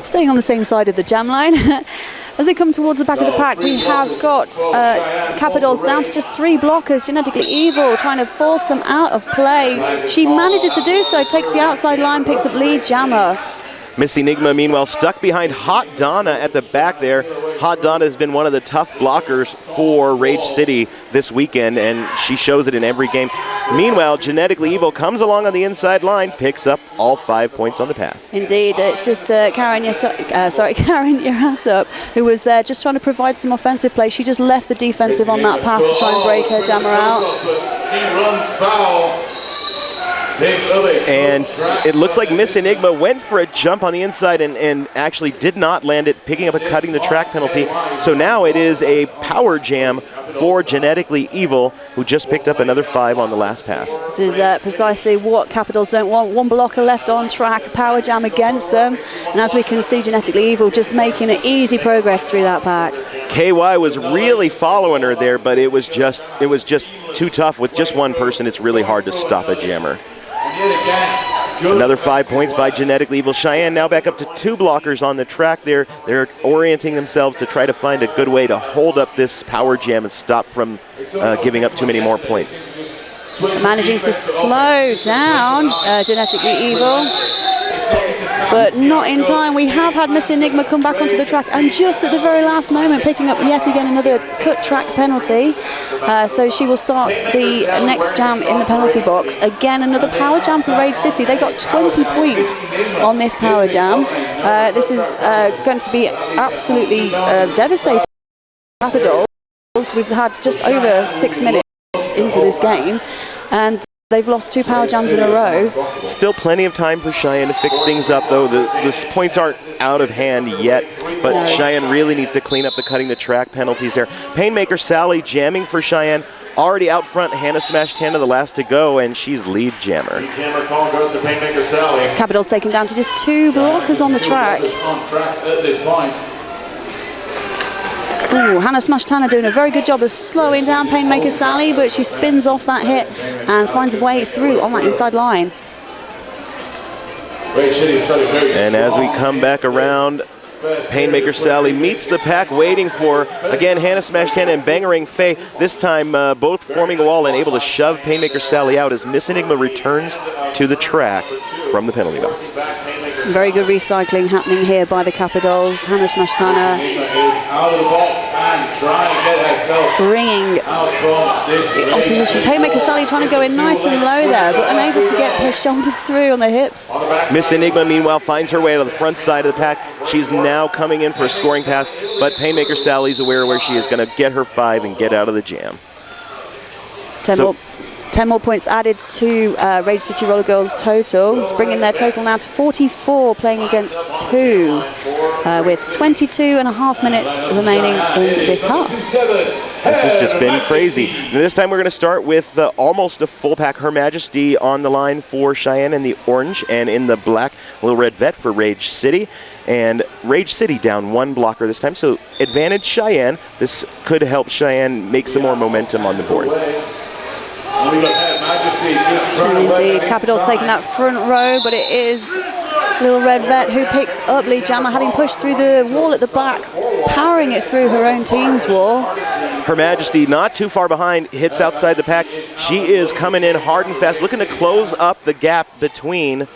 Staying on the same side of the jam line. As they come towards the back of the pack, we have got Capitals down to just 3 blockers. Genetically Evil trying to force them out of play. She manages to do so, takes the outside line, picks up lead jammer. Miss Enigma, meanwhile, stuck behind Hot Donna at the back there. Hot Donna has been one of the tough blockers for Rage City this weekend, and she shows it in every game. Meanwhile, Genetically Evil comes along on the inside line, picks up all 5 points on the pass. Indeed, it's just Karen Yarasup, who was there just trying to provide some offensive play. She just left the defensive on that pass to try and break her jammer out. She runs foul. And it looks like Miss Enigma went for a jump on the inside and actually did not land it, picking up a cutting the track penalty. So now it is a power jam for Genetically Evil, who just picked up another 5 on the last pass. This is precisely what Capitals don't want. 1 blocker left on track, power jam against them. And as we can see, Genetically Evil just making an easy progress through that pack. KY was really following her there, but it was just too tough. With just one person, it's really hard to stop a jammer. Another 5 points by Genetically Evil. Cheyenne now back up to 2 blockers on the track there. They're orienting themselves to try to find a good way to hold up this power jam and stop from giving up too many more points. Managing to slow down Genetically Evil, but not in time. We have had Miss Enigma come back onto the track, and just at the very last moment picking up yet again another cut track penalty. So she will start the next jam in the penalty box. Again, another power jam for Rage City. They got 20 points on this power jam. This is going to be absolutely devastating. Capitals, we've had just over 6 minutes into this game, and they've lost 2 power jams in a row. Still plenty of time for Cheyenne to fix things up, though. The points aren't out of hand yet, but no. Cheyenne really needs to clean up the cutting the track penalties there. Painmaker Sally jamming for Cheyenne. Already out front, Hannah Smash Tana the last to go, and she's lead jammer. Lead jammer call goes to Painmaker Sally. Capitals taken down to just 2 blockers on the track. On track at this point. Ooh, Hannah Smash Tana doing a very good job of slowing down Painmaker Sally, but she spins off that hit and finds a way through on that inside line. And as we come back around, Painmaker Sally meets the pack, waiting for, again, Hannah Smash Tana and Bangerang Faye. This time, both forming a wall and able to shove Painmaker Sally out as Miss Enigma returns to the track from the penalty box. Some very good recycling happening here by the Capitals. Hannah Smash Tana bringing the opposition. Painmaker Sally trying to go in nice and low there, but unable to get her shoulders through on the hips. Miss Enigma, meanwhile, finds her way to the front side of the pack. She's now coming in for a scoring pass, but Painmaker Sally's aware where she is going to get her 5 and get out of the jam. 10 more points added to Rage City Roller Girls' total. It's bringing their total now to 44, playing against 2, with 22.5 minutes remaining in this half. This has just been crazy. And this time we're going to start with almost a full pack. Her Majesty on the line for Cheyenne in the orange, and in the black, Little Red Vet for Rage City. And Rage City down 1 blocker this time, so advantage Cheyenne. This could help Cheyenne make some more momentum on the board. Indeed, Capitals taking that front row, but it is Little Red Vet who picks up lead jammer, having pushed through the wall at the back, powering it through her own team's wall. Her Majesty not too far behind, hits outside the pack. She is coming in hard and fast, looking to close up the gap between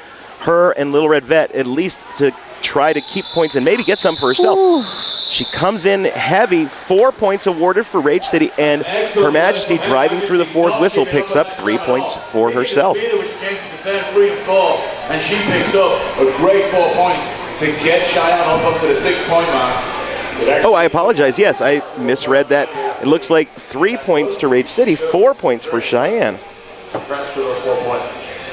her and Little Red Vet, at least to try to keep points and maybe get some for herself. Ooh. She comes in heavy, 4 points awarded for Rage City, and Her Majesty driving through the fourth whistle picks up 3 points for herself. And she picks up a great 4 points to get Cheyenne up to the 6 point mark. Oh, I apologize. Yes, I misread that. It looks like 3 points to Rage City, 4 points for Cheyenne.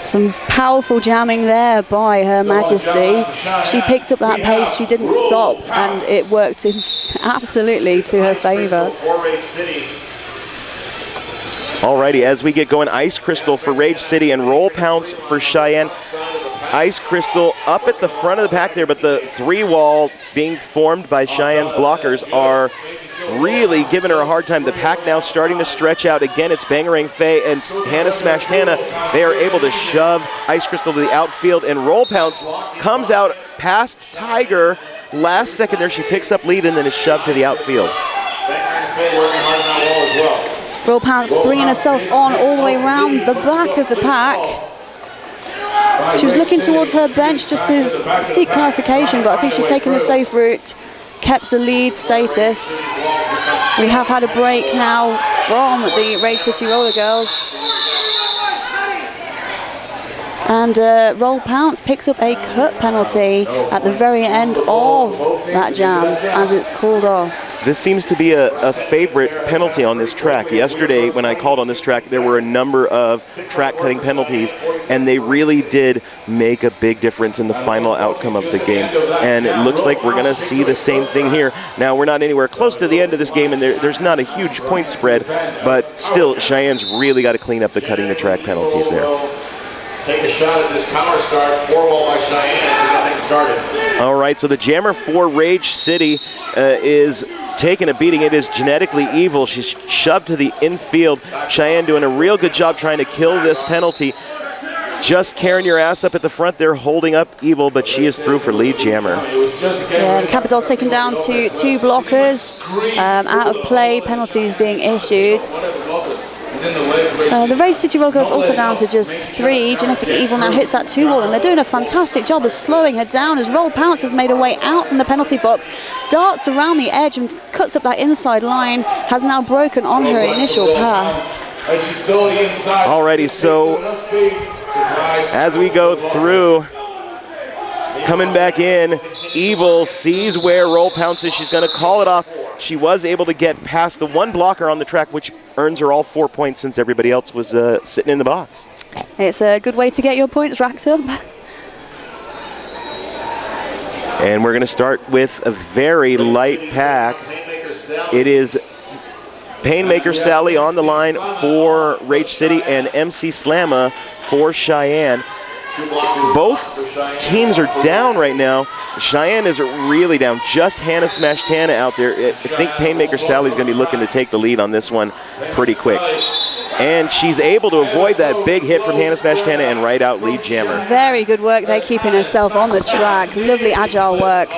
Some powerful jamming there by Her Majesty. She picked up that pace, she didn't stop, and it worked in absolutely to her favor. Alrighty, as we get going, Ice Crystal for Rage City and Roll Pounce for Cheyenne. Ice Crystal up at the front of the pack there, but the 3-wall being formed by Cheyenne's blockers are really giving her a hard time. The pack now starting to stretch out. Again, it's Bangarang Faye and Hannah Smashed Hannah. They are able to shove Ice Crystal to the outfield, and Roll Pounce comes out past Tiger. Last second there, she picks up lead and then is shoved to the outfield. Roll Pounce bringing herself on all the way around the back of the pack. She was looking towards her bench just to seek clarification, but I think she's taken the safe route, kept the lead status. We have had a break now from the Rage City Roller Girls. And Roll Pounce picks up a cut penalty at the very end of that jam as it's called off. This seems to be a favorite penalty on this track. Yesterday, when I called on this track, there were a number of track-cutting penalties, and they really did make a big difference in the final outcome of the game. And it looks like we're going to see the same thing here. Now, we're not anywhere close to the end of this game, and there's not a huge point spread, but still, Cheyenne's really got to clean up the cutting the track penalties there. Take a shot at this counter start, 4-wall by Cheyenne to get things started. All right, so the jammer for Rage City is taking a beating. It is Genetically Evil. She's shoved to the infield. Cheyenne doing a real good job trying to kill this penalty. Just carrying your ass up at the front there, holding up Evil, but she is through for lead jammer. Yeah, Capitol's taken down to 2 blockers. Out of play, penalties being issued. The Rage City Roll Girls also down to just 3. Genetically Evil now hits that 2-wall, and they're doing a fantastic job of slowing her down as Roll Pounce has made her way out from the penalty box, darts around the edge and cuts up that inside line, has now broken on her initial pass. Alrighty, so as we go through, coming back in, Evil sees where Roll Pounce is. She's going to call it off. She was able to get past the 1 blocker on the track, which earns her all 4 points since everybody else was sitting in the box. It's a good way to get your points racked up. And we're going to start with a very light pack. It is Painmaker Sally on the line for Rage City and MC Slamma for Cheyenne. Both teams are down right now. Cheyenne is really down. Just Hannah Smashed Hannah out there. I think Painmaker Sally's going to be looking to take the lead on this one pretty quick. And she's able to avoid that big hit from Hannah Smashed Hannah and right out lead jammer. Very good work there, keeping herself on the track. Lovely agile work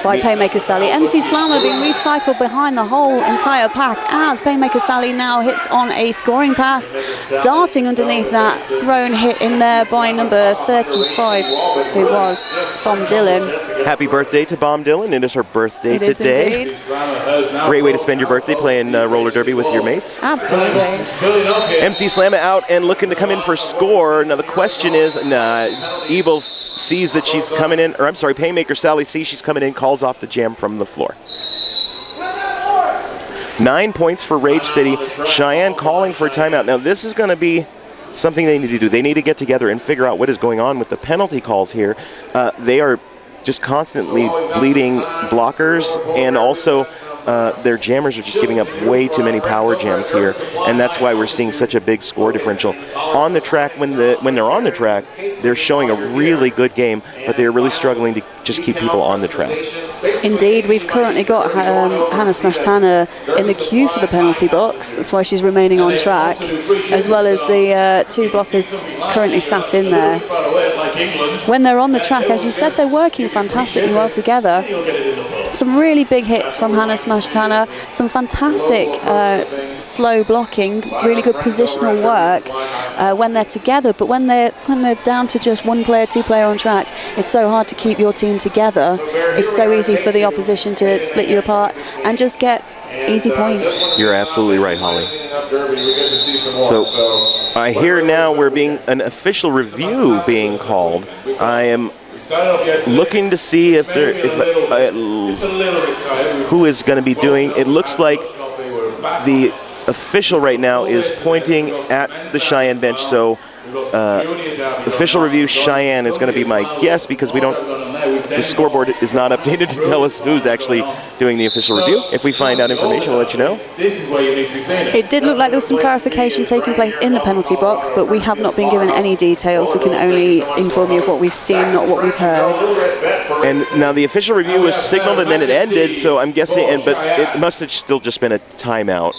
by Painmaker Sally. MC Slamma being recycled behind the whole entire pack as Painmaker Sally now hits on a scoring pass, darting underneath that thrown hit in there by number 35, who was Bomb Dylan. Happy birthday to Bomb Dylan. It is her birthday It is today. indeed. Great way to spend your birthday playing roller derby with your mates. Absolutely. MC Slamma out and looking to come in for score. Now the question is, Evil sees that she's coming in, or I'm sorry, Painmaker Sally sees she's coming in, calls off the jam from the floor. 9 points for Rage City. Cheyenne calling for a timeout. Now this is going to be something they need to do. They need to get together and figure out what is going on with the penalty calls here. They are just constantly bleeding blockers, and also their jammers are just giving up way too many power jams here, and that's why we're seeing such a big score differential. On the track, when they're on the track, they're showing a really good game, but they're really struggling to just keep people on the track. Indeed, we've currently got Hannah Smashed Hannah in the queue for the penalty box. That's why she's remaining on track, as well as the 2 blockers currently sat in there. When they're on the track, as you said, they're working fantastically well together. Some really big hits from Hannah Smashtana, some fantastic slow blocking, really good positional work when they're together, but when they're down to just one player, two player on track, it's so hard to keep your team together. It's so easy for the opposition to split you apart and just get easy points. You're absolutely right, Holly. So I hear now we're being an official review being called. I am looking to see if who is going to be doing. It looks like the official right now is pointing at the Cheyenne bench, so official review Cheyenne is going to be my guess, because the scoreboard is not updated to tell us who's actually doing the official review. If we find out information, we'll let you know. It did look like there was some clarification taking place in the penalty box, but we have not been given any details. We can only inform you of what we've seen, not what we've heard. And now the official review was signaled and then it ended, so I'm guessing, but it must have still just been a timeout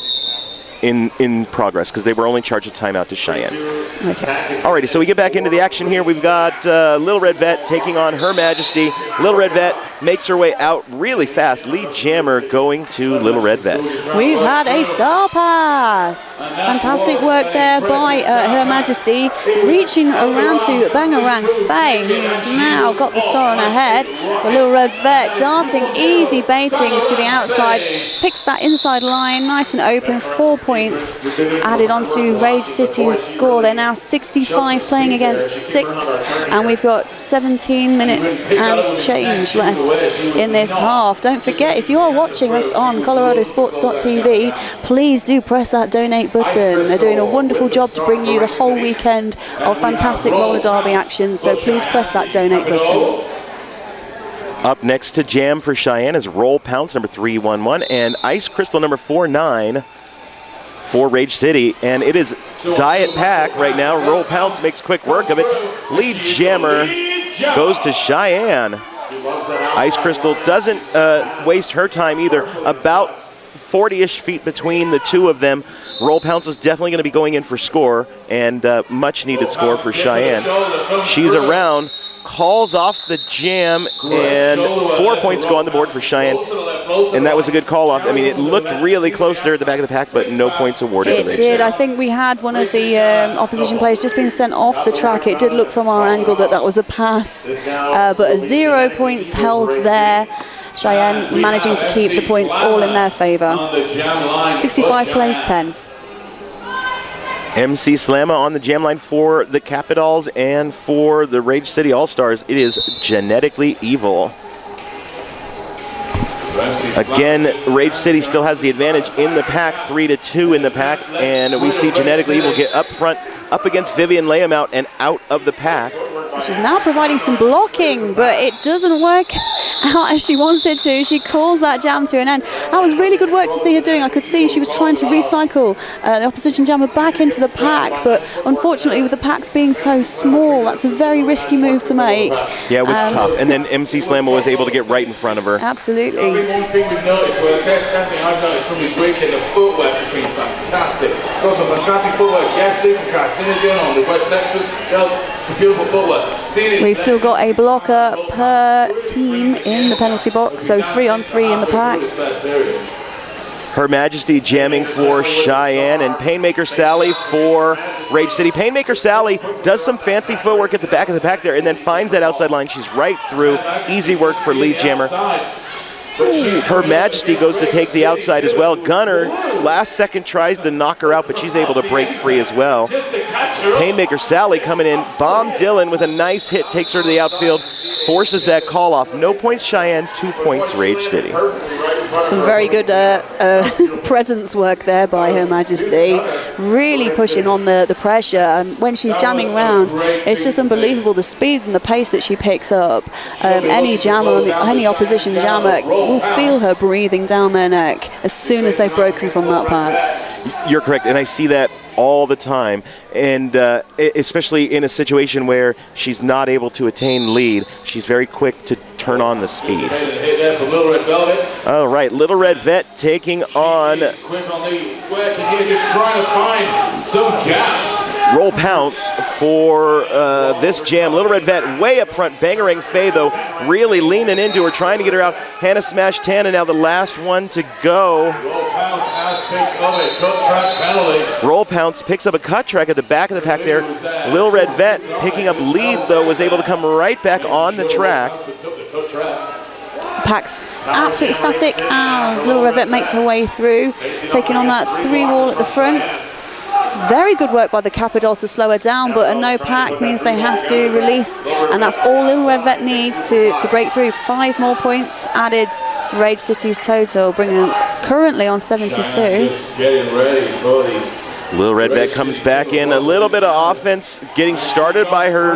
in progress, because they were only charged a timeout to Cheyenne. Okay. Alrighty, so we get back into the action here. We've got Little Red Vet taking on Her Majesty. Little Red Vet makes her way out really fast. Lead Jammer going to Little Red Vet. We've had a star pass. Fantastic work there by Her Majesty, reaching around to Bangarang Faye, who's now got the star on her head. The Little Red Vet darting, easy baiting to the outside, picks that inside line, nice and open. 4 points added onto Rage City's score. They're now 65 playing against 6, and we've got 17 minutes and change left in this half. Don't forget, if you are watching us on ColoradoSports.TV, please do press that donate button. They're doing a wonderful job to bring you the whole weekend of fantastic roller derby action, so please press that donate button. Up next to jam for Cheyenne is Roll Pounce, number 311, and Ice Crystal, number 49 for Rage City. And it is Diet Pack right now. Roll Pounce makes quick work of it. Lead Jammer goes to Cheyenne. Ice Crystal doesn't waste her time either. About 40-ish feet between the two of them. Roll Pounce is definitely going to be going in for score, and much needed score for Cheyenne. She's around, calls off the jam, and 4 points go on the board for Cheyenne. And that was a good call off. I mean, it looked really close there at the back of the pack, but no points awarded. It did. I think we had one of the opposition players just being sent off the track. It did look from our angle that that was a pass, but 0 points held there. Cheyenne managing to keep the points all in their favour. 65 plays 10. MC Slamma on the jam line for the Capitals and for the Rage City All-Stars. It is Genetically Evil. Again, Rage City still has the advantage in the pack, 3-2 in the pack, and we see Genetically Evil get up front, up against Vivian, lay him out, and out of the pack. She's now providing some blocking, but it doesn't work out as she wants it to. She calls that jam to an end. That was really good work to see her doing. I could see she was trying to recycle the opposition jammer back into the pack, but unfortunately with the packs being so small, that's a very risky move to make. Yeah, it was tough. And then MC Slamma was able to get right in front of her. Absolutely. One thing we've noticed, well, definitely I've noticed from this weekend, the footwork has been fantastic. So some fantastic footwork. Yes, Supercar, Synergy on the West Texas. Beautiful footwork. We've still got a blocker per team in the penalty box, so 3-on-3 in the pack. Her Majesty jamming for Cheyenne, and Painmaker Sally for Rage City. Painmaker Sally does some fancy footwork at the back of the pack there, and then finds that outside line. She's right through. Easy work for lead jammer. Her Majesty goes to take the outside as well. Gunner, last second, tries to knock her out, but she's able to break free as well. Painmaker Sally coming in. Bomb Dylan with a nice hit, takes her to the outfield, forces that call off. No points Cheyenne, 2 points Rage City. Some very good presence work there by Her Majesty. Really pushing on the pressure. And when she's jamming round, it's just unbelievable the speed and the pace that she picks up. Any jammer, any opposition jammer will feel her breathing down their neck as soon as they've broken from that pack. You're correct, and I see that all the time, and especially in a situation where she's not able to attain lead, she's very quick to turn on the speed. All right, Little Red Vet taking on... Quick on the work here, just trying to find some gaps Roll Pounce for this jam. Little Red Vet way up front. Bangerang Faye, though, really leaning into her, trying to get her out. Hannah Smash Tana now the last one to go. Roll Pounce picks up a cut track at the back of the pack there. Lil Red Vet picking up lead, though, was able to come right back on the track. Pack's absolutely static as Little Red Vet makes her way through, taking on that 3 wall at the front. Very good work by the Capitals to slow her down, but a no pack means they have to release, and that's all Little Red Vet needs to break through. 5 more points added to Rage City's total, bringing them currently on 72. Getting ready for the Lil Red Vet comes back in, a little bit of offense getting started by her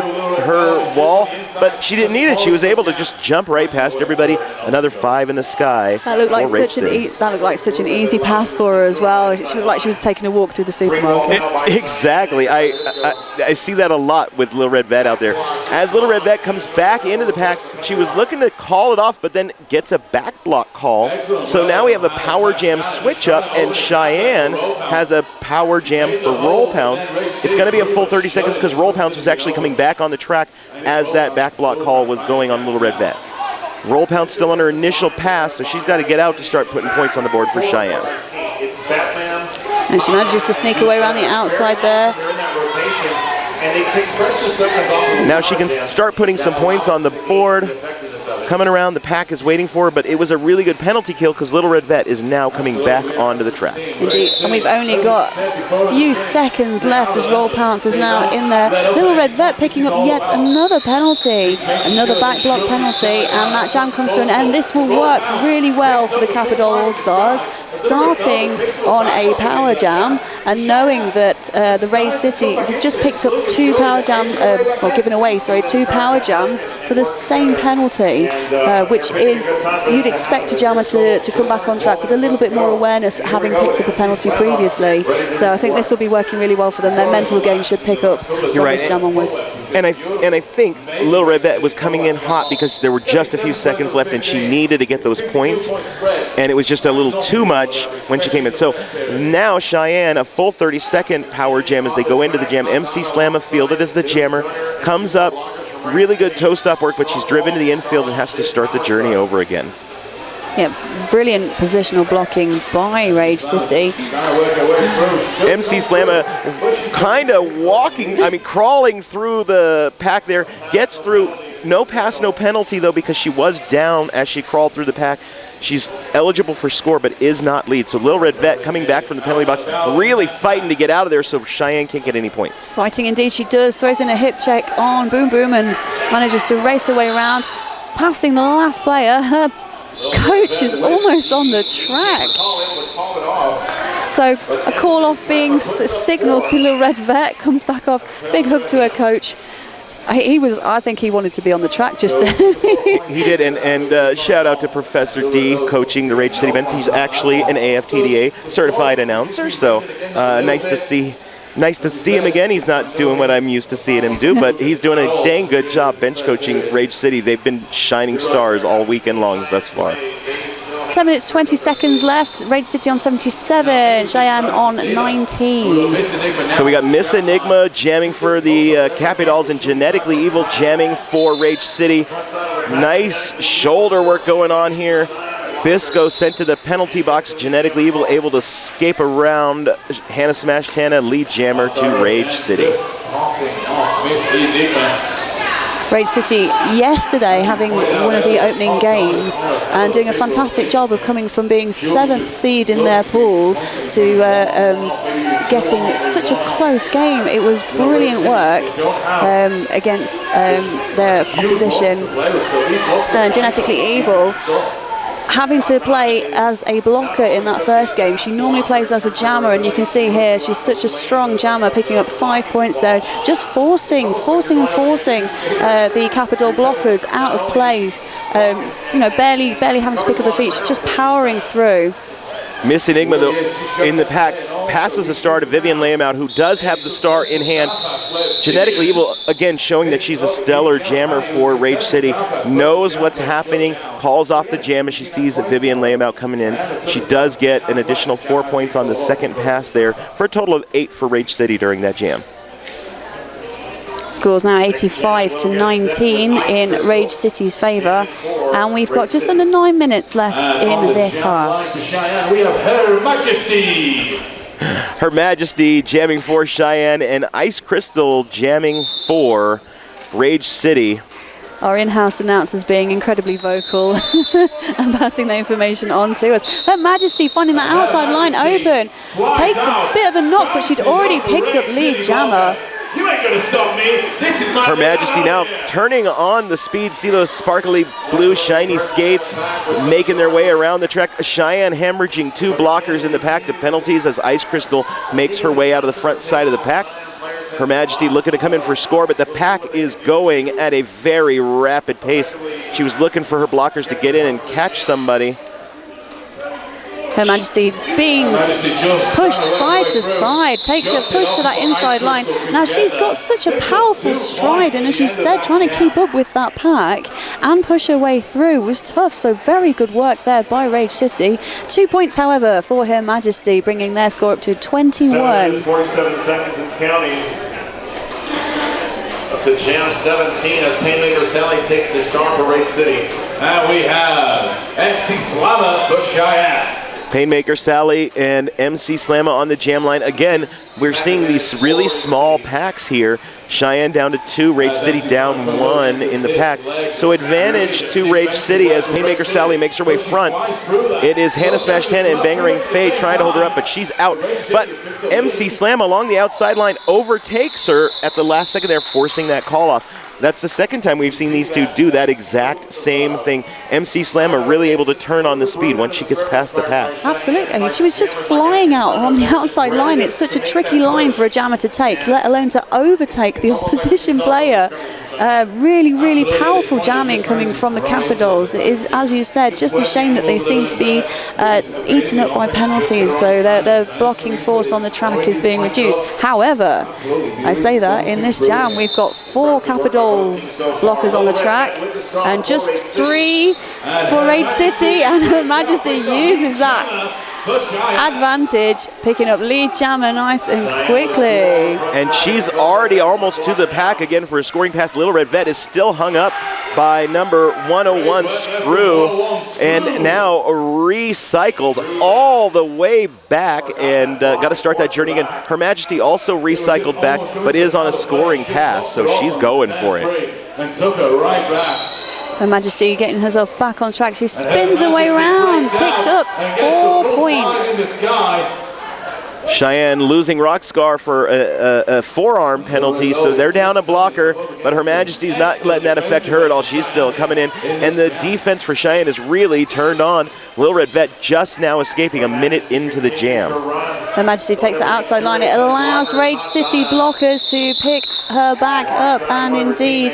wall, but she didn't need it. She was able to just jump right past everybody. Another 5 in the sky. That looked like such an easy pass for her as well. She looked like she was taking a walk through the supermarket. Exactly. I see that a lot with Lil Red Vet out there. As Lil Red Vet comes back into the pack, she was looking to call it off, but then gets a back block call. So now we have a power jam switch up, and Cheyenne has a power jam for Roll Pounce. It's going to be a full 30 seconds because Roll Pounce was actually coming back on the track as that back block call was going on Little Red Vet. Roll Pounce still on her initial pass, so she's got to get out to start putting points on the board for Cheyenne. And she manages to sneak away around the outside there. Now she can start putting some points on the board. Coming around, the pack is waiting for her, but it was a really good penalty kill because Little Red Vet is now coming back onto the track. Indeed, and we've only got a few seconds left as Roll Pounce is now in there. Little Red Vet picking up yet another penalty, another back block penalty, and that jam comes to an end. This will work really well for the Capitol All-Stars, starting on a power jam and knowing that the Rage City just picked up 2 power jams, given away, 2 power jams for the same penalty. Which is, you'd expect a jammer to come back on track with a little bit more awareness, having picked up a penalty previously. So I think this will be working really well for them. Their mental game should pick up from this jam onwards. And I think Lil Red Vet was coming in hot because there were just a few seconds left and she needed to get those points. And it was just a little too much when she came in. So now Cheyenne, a full 30-second power jam as they go into the jam. MC Slamma fielded as the jammer, comes up. Really good toe stop work, but she's driven to the infield and has to start the journey over again. Yeah, brilliant positional blocking by Rage City. MC Slamma kind of crawling through the pack there, gets through. No pass, no penalty, though, because she was down as she crawled through the pack. She's eligible for score, but is not lead. So Lil Red Vet coming back from the penalty box, really fighting to get out of there so Cheyenne can't get any points. Fighting indeed she does. Throws in a hip check on Boom Boom and manages to race her way around, passing the last player. Her coach is almost on the track. So a call off being signalled to Lil Red Vet, comes back off. Big hug to her coach. I think he wanted to be on the track just then. He did, and shout out to Professor D coaching the Rage City events. He's actually an AFTDA certified announcer, so nice to see him again. He's not doing what I'm used to seeing him do, but he's doing a dang good job bench coaching Rage City. They've been shining stars all weekend long thus far. 10 minutes, 20 seconds left. Rage City on 77, Cheyenne on 19. So we got Miss Enigma jamming for the Capitals and Genetically Evil jamming for Rage City. Nice shoulder work going on here. Bisco sent to the penalty box. Genetically Evil able to escape around Hannah Smash Tana, lead jammer to Rage City. Rage City yesterday having one of the opening games and doing a fantastic job of coming from being 7th seed in their pool to getting such a close game. It was brilliant work against their opposition. Genetically Evil, having to play as a blocker in that first game. She normally plays as a jammer, and you can see here she's such a strong jammer, picking up 5 points there, just forcing the Capitol blockers out of plays. Barely having to pick up her feet. She's just powering through. Miss Enigma, though, in the pack, passes the star to Vivian Layamout, who does have the star in hand. Genetically Evil, again, showing that she's a stellar jammer for Rage City. Knows what's happening, calls off the jam as she sees that Vivian Layamout coming in. She does get an additional 4 points on the second pass there, for a total of 8 for Rage City during that jam. Scores now 85-19 in Rage City's favour, and we've got just under 9 minutes left in this half. We have Her Majesty. Her Majesty jamming for Cheyenne, and Ice Crystal jamming for Rage City. Our in-house announcers being incredibly vocal and passing the information on to us. Her Majesty finding that outside line open. Takes a bit of a knock, but she'd already picked up lead jammer. You ain't gonna stop me. This is my Her Majesty now turning on the speed. See those sparkly blue shiny skates making their way around the track. Cheyenne hemorrhaging 2 blockers in the pack to penalties as Ice Crystal makes her way out of the front side of the pack. Her Majesty looking to come in for score, but the pack is going at a very rapid pace. She was looking for her blockers to get in and catch somebody. Her Majesty being pushed side to side, takes a push to that inside line. Now she's got such a powerful stride, and as you said, trying to keep up with that pack and push her way through was tough, so very good work there by Rage City. 2 points, however, for Her Majesty, bringing their score up to 21. 47 seconds and counting. Up to jam 17 as Painmaker Sally takes the start for Rage City. And we have MC Slama for Cheyenne. Painmaker Sally and MC Slamma on the jam line. Again, we're seeing these really small packs here. Cheyenne down to 2, Rage City down 1 in the pack. So advantage to Rage City as Painmaker Sally makes her way front. It is Hannah Smash 10 and Bangering Faye trying to hold her up, but she's out. But MC Slamma along the outside line overtakes her at the last second there, forcing that call off. That's the second time we've seen these two do that exact same thing. MC Slamma really able to turn on the speed once she gets past the pack. Absolutely. She was just flying out on the outside line. It's such a tricky line for a jammer to take, let alone to overtake the opposition player. Really, really powerful jamming coming from the Capitals. It is, as you said, just a shame that they seem to be eaten up by penalties, so their blocking force on the track is being reduced. However, I say that in this jam we've got 4 Capitals blockers on the track and just 3 for Rage City, and Her Majesty uses that advantage, picking up lead jammer nice and quickly. And she's already almost to the pack again for a scoring pass. Little Red Vet is still hung up by number 101 Screw, and now recycled all the way back, and got to start that journey again. Her Majesty also recycled back, but is on a scoring pass, so she's going for it. And took her right back. Her Majesty getting herself back on track. She spins her way around, picks up 4 points. Cheyenne losing Rockscar for a forearm penalty, so they're down a blocker, but Her Majesty's not letting that affect her at all. She's still coming in, and the defense for Cheyenne is really turned on. Little Red Vet just now escaping a minute into the jam. Her Majesty takes the outside line. It allows Rage City blockers to pick her back up, and indeed,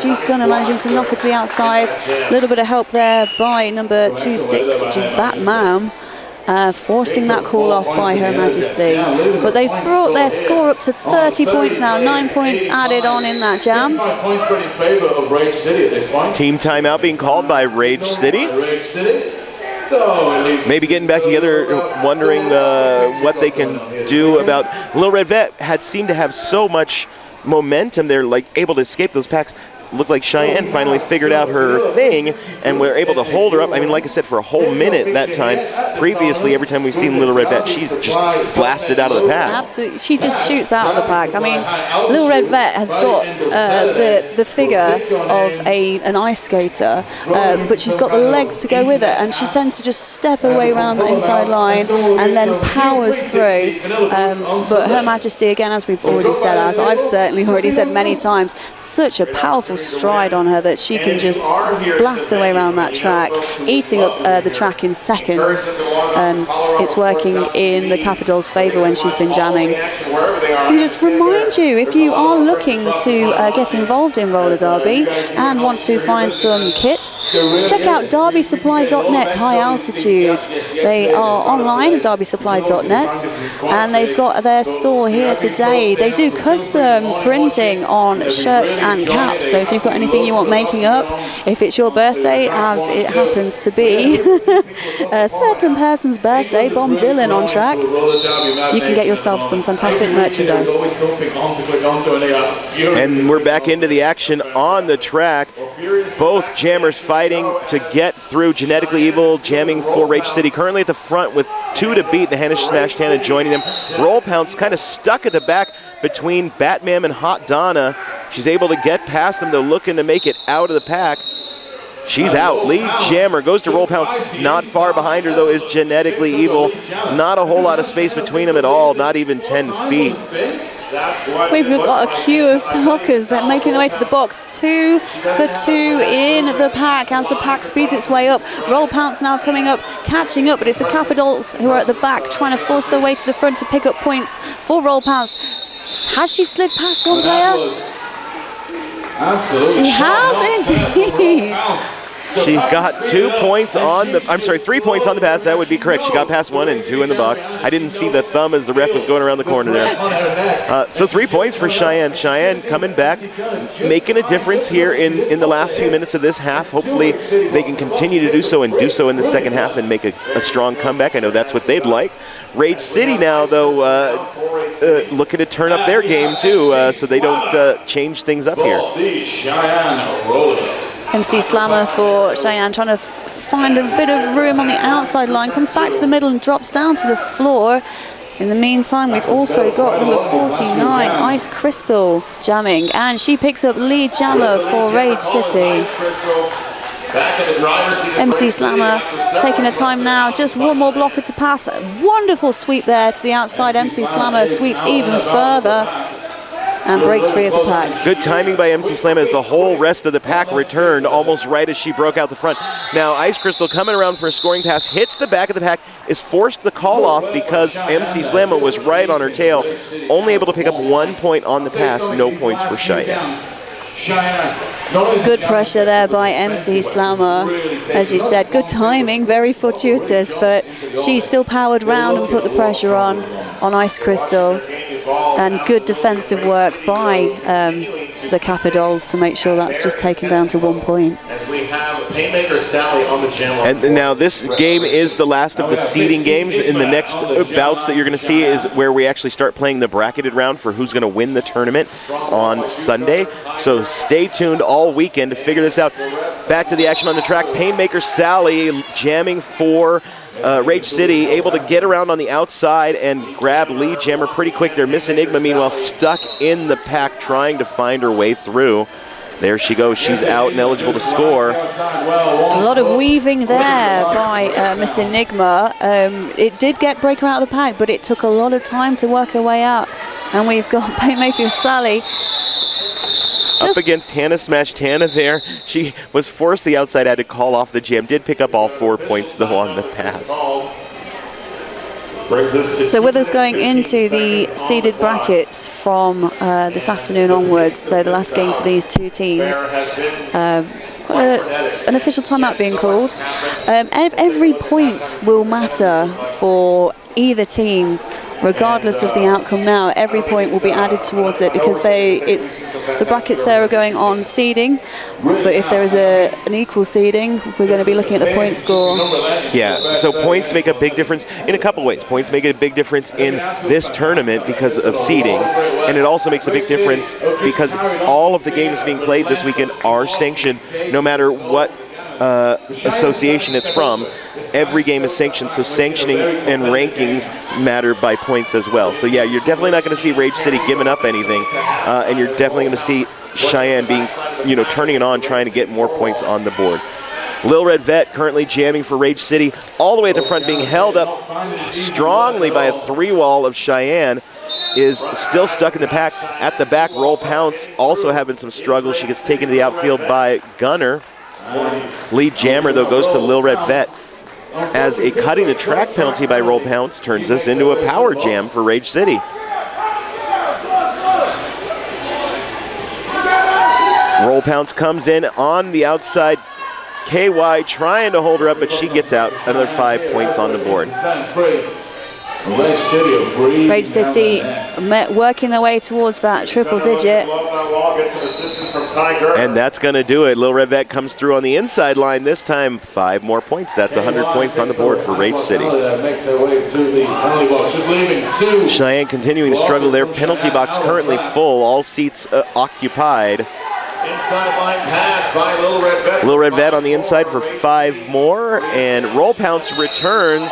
Juice Gunner managing to knock her to the outside. A little bit of help there by number 26, which is Batman. Forcing that call off by Her Majesty. But they've brought their score up to 30 points now, 9 points added on in that jam. 5 points in favor of Rage City at this point. Team timeout being called by Rage City. Maybe getting back together, wondering what they can do about Little Red Vet had seemed to have so much momentum. They're like able to escape those packs. Looked like Cheyenne finally figured out her thing, and we're able to hold her up. I mean, like I said, for a whole minute that time. Previously, every time we've seen Little Red Vet, she's just blasted out of the pack. Absolutely. She just shoots out of the pack. I mean, Little Red Vet has got the figure of an ice skater, but she's got the legs to go with it, and she tends to just step her way around the inside line and then powers through. But Her Majesty, again, as we've already said, as I've certainly already said many times, such a powerful stride on her that she can just blast her way around that track, eating up the track in seconds. It's working in the Capitals' favour when she's been jamming. And just remind you, if you are looking to get involved in roller derby and want to find some kits, check out derbysupply.net High Altitude. They are online at derbysupply.net, and they've got their stall here today. They do custom printing on shirts and caps, so if you've got anything you want making up, if it's your birthday, as it happens to be a certain person's birthday, Bob Dylan on track, you can get yourself some fantastic merchandise. pass. There's always something on to click onto, and they are furious. And we're back into the action on the track. Both jammers fighting to get through. Genetically Evil jamming for Rage City. Currently at the front with 2 to beat. The Hannah Smash Tana joining them. Roll Pounce kind of stuck at the back between Batman and Hot Donna. She's able to get past them. They're looking to make it out of the pack. She's out. Lead Jammer goes to Roll Pounce. Not far behind her, though, is Genetically Evil. Not a whole lot of space between them at all, not even 10 feet. We've got a queue of blockers making their way to the box. 2 for 2 in the pack as the pack speeds its way up. Roll Pounce now coming up, catching up, but it's the Capitals who are at the back trying to force their way to the front to pick up points for Roll Pounce. Has she slid past one player? Absolutely. She has indeed. She got 2 points on the, 3 points on the pass, that would be correct. She got past 1 and 2 in the box. I didn't see the thumb as the ref was going around the corner there. So 3 points for Cheyenne. Cheyenne coming back, making a difference here in the last few minutes of this half. Hopefully they can continue to do so and do so in the second half and make a strong comeback. I know that's what they'd like. Rage City now, though, looking to turn up their game too, so they don't change things up here. MC Slammer for Cheyenne trying to find a bit of room on the outside line, comes back to the middle and drops down to the floor. In the meantime, we've also got number 49, Ice Crystal, jamming, and she picks up lead jammer for Rage City. MC Slammer taking her time now, just one more blocker to pass. Wonderful sweep there to the outside. MC Slammer sweeps even further and breaks free of the pack. Good timing by MC Slammer as the whole rest of the pack returned almost right as she broke out the front. Now Ice Crystal coming around for a scoring pass, hits the back of the pack, is forced the call off because MC Slammer was right on her tail, only able to pick up 1 point on the pass, no points for Cheyenne. Good pressure there by MC Slammer. As you said, good timing, very fortuitous, but she still powered round and put the pressure on Ice Crystal. And good defensive work by the Capitals to make sure that's just taken down to 1 point. As we have Paymaker Sally on the jam. And now this game is the last of the seeding games. In the next bouts that you're going to see is where we actually start playing the bracketed round for who's going to win the tournament on Sunday. So stay tuned all weekend to figure this out. Back to the action on the track. Painmaker Sally jamming for Rage City, able to get around on the outside and grab lead jammer pretty quick there. Miss Enigma, meanwhile, stuck in the pack trying to find her way through. There she goes. She's out and eligible to score. A lot of weaving there by Miss Enigma. It did break her out of the pack, but it took a lot of time to work her way out. And we've got Paymaker Sally up against Hannah Smash Tana there. She was forced the outside, had to call off the jam. Did pick up all 4 points, though, on the pass. So with us going into the seeded brackets from this afternoon onwards, so the last game for these two teams, an official timeout being called. Every point will matter for either team, regardless of the outcome now. Every point will be added towards it because the brackets there are going on seeding, but if there is an equal seeding, we're going to be looking at the point score. Yeah, so points make a big difference in a couple ways. Points make a big difference in this tournament because of seeding, and it also makes a big difference because all of the games being played this weekend are sanctioned, no matter what association it's from. Every game is sanctioned, so sanctioning and rankings matter by points as well. So yeah, you're definitely not going to see Rage City giving up anything, and you're definitely going to see Cheyenne being, turning it on, trying to get more points on the board. Lil Red Vet currently jamming for Rage City, all the way at the front, being held up strongly by a 3-wall of Cheyenne. Is still stuck in the pack. At the back, Roll Pounce also having some struggles. She gets taken to the outfield by Gunner. Lead jammer, though, goes to Lil Red Vet as a cutting the track penalty by Roll Pounce turns this into a power jam for Rage City. Roll Pounce comes in on the outside. KY trying to hold her up, but she gets out. Another 5 points on the board. Rage City working their way towards that triple digit. And that's going to do it. Little Red Vet comes through on the inside line this time. 5 more points. That's 100 points on the board for Rage City. Cheyenne continuing to struggle. Their penalty box currently full. All seats occupied. Inside line pass by Little Red Vet. Little Red Vet on the inside for 5 more. And Roll Pounce returns.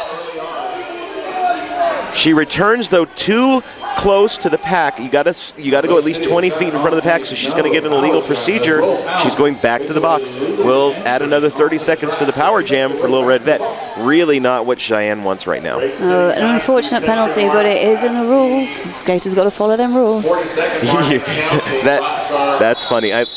She returns, though, too close to the pack. You got to go at least 20 feet in front of the pack, so she's going to get an illegal procedure. She's going back to the box. We'll add another 30 seconds to the power jam for Little Red Vet. Really not what Cheyenne wants right now. An unfortunate penalty, but it is in the rules. Skaters got to follow them rules. That's funny. And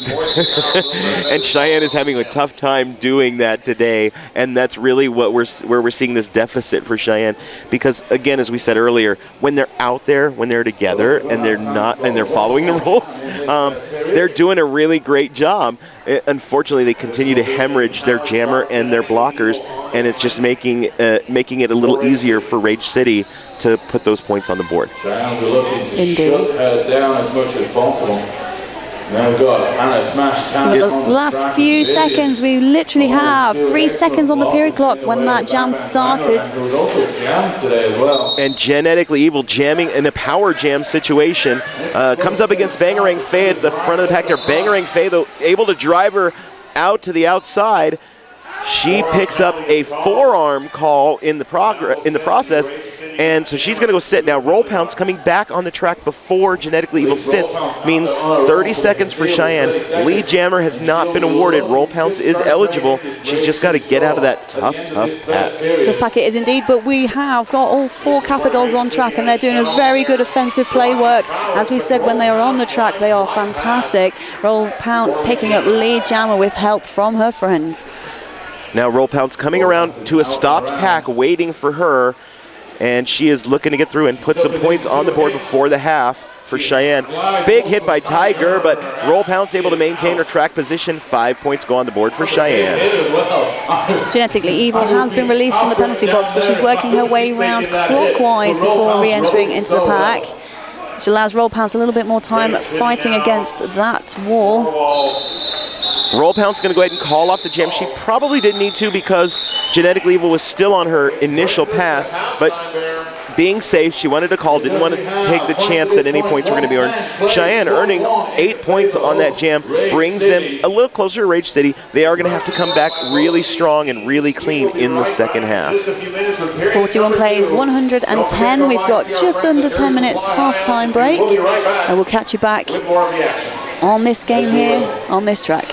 Cheyenne is having a tough time doing that today, and that's really where we're seeing this deficit for Cheyenne. Because again, as we said earlier, when they're out there, when they're together, and they're following the rules, they're doing a really great job. Unfortunately, they continue to hemorrhage their jammer and their blockers, and it's just making it a little easier for Rage City to put those points on the board. Indeed. Down as much as possible. Now we've got Hannah smashed down. The last few seconds, we literally have 3 seconds on the period clock when that jam started. There was also a jam today as well. And Genetically Evil jamming in a power jam situation. Comes up against Bangarang Faye at the front of the pack there. Bangarang Faye, though, able to drive her out to the outside. She picks up a forearm call in the process, and so she's going to go sit. Now, Roll Pounce coming back on the track before Genetically Evil sits means 30 seconds for Cheyenne. Lead jammer has not been awarded. Roll Pounce is eligible. She's just got to get out of that tough pack. Tough pack it is indeed, but we have got all 4 Capitals on track, and they're doing a very good offensive play work. As we said, when they are on the track, they are fantastic. Roll Pounce picking up lead jammer with help from her friends. Now Roll Pounce coming around to a stopped pack, waiting for her, and she is looking to get through and put some points on the board before the half for Cheyenne. Big hit by Tiger, but Roll Pounce able to maintain her track position. 5 points go on the board for Cheyenne. Genetically Evil has been released from the penalty box, but she's working her way around clockwise before re-entering into the pack, which allows Roll Pounce a little bit more time fighting against that wall. Roll Pounce going to go ahead and call off the jam. She probably didn't need to because Genetically Evil was still on her initial pass, but being safe, she wanted to call, didn't want to take the chance that any points were going to be earned. Cheyenne earning 8 points on that jam brings them a little closer to Rage City. They are going to have to come back really strong and really clean in the second half. 41 plays, 110. We've got just under 10 minutes half-time break, and we'll catch you back on this game here on this track.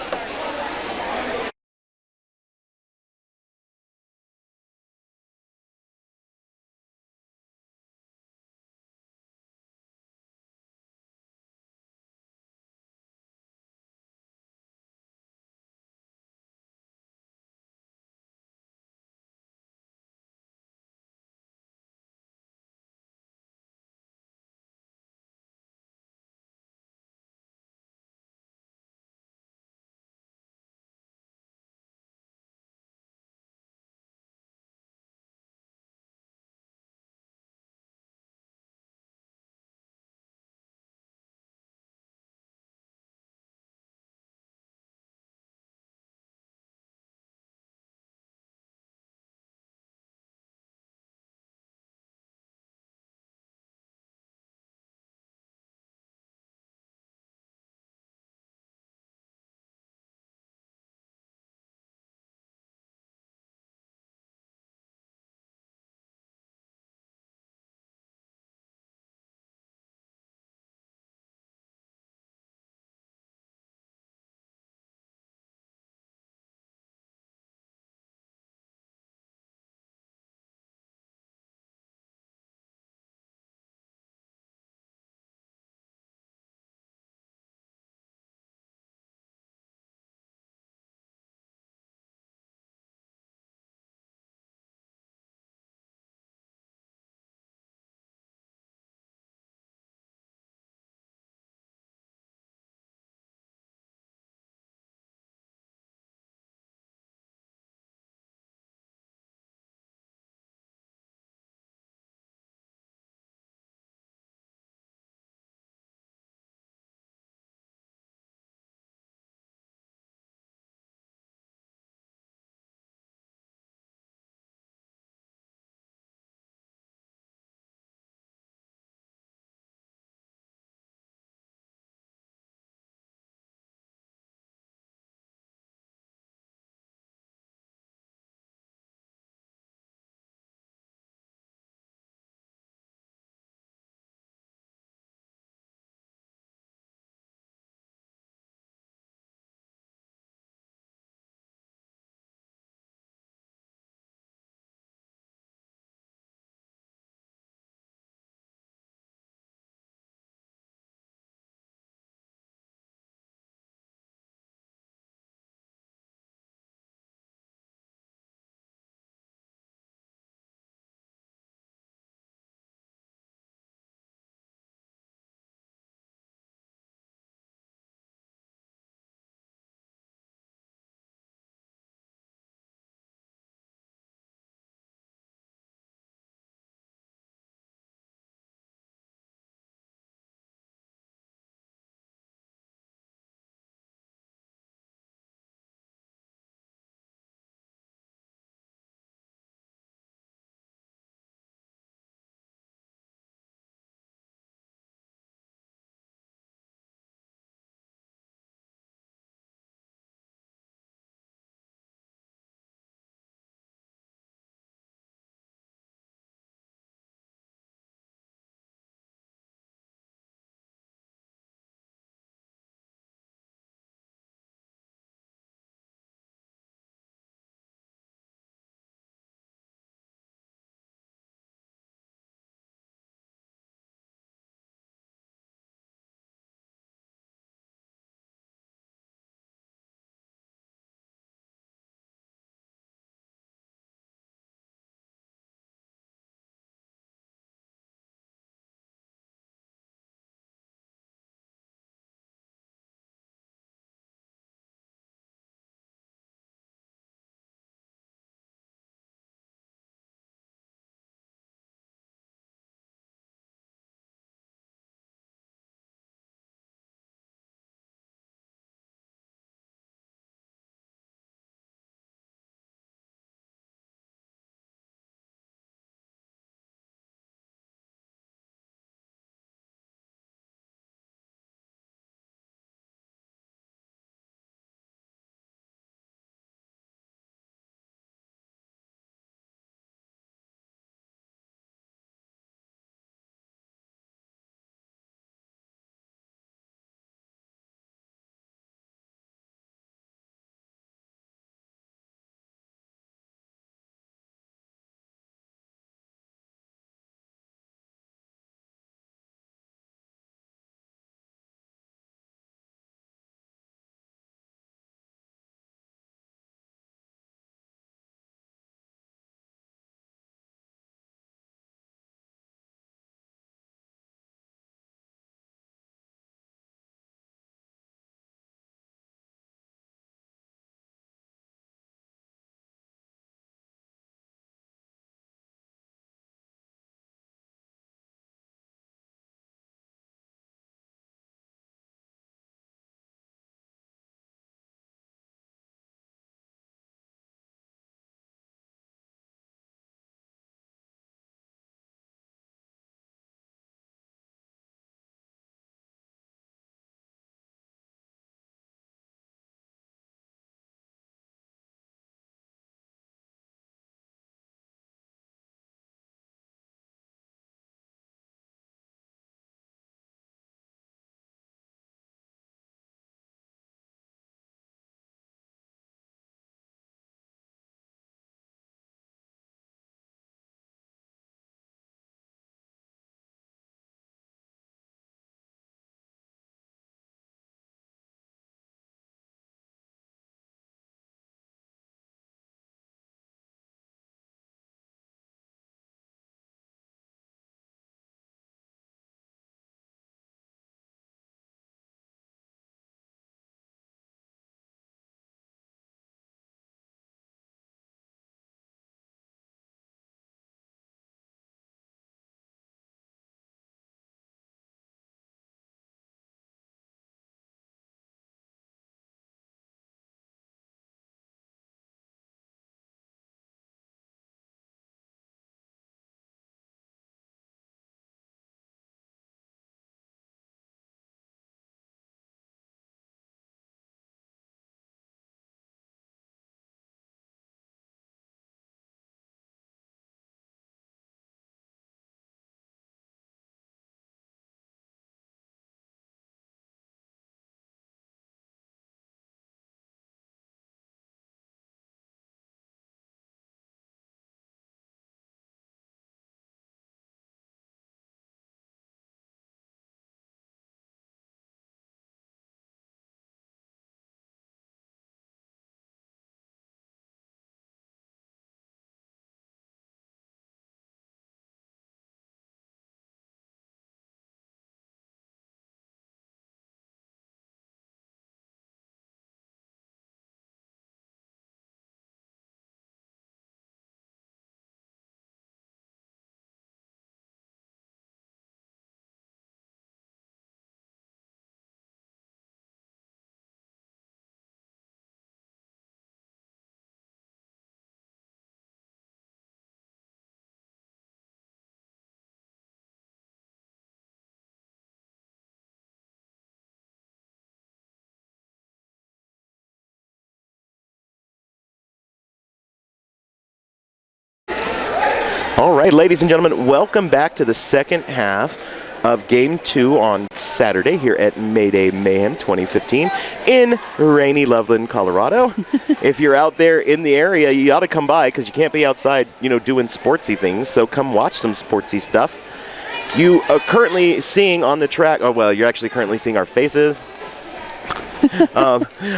All right, ladies and gentlemen, welcome back to the second half of Game 2 on Saturday here at Mayday Mayhem 2015 in rainy Loveland, Colorado. If you're out there in the area, you ought to come by because you can't be outside, doing sportsy things. So come watch some sportsy stuff. You are currently seeing on the track, you're actually currently seeing our faces.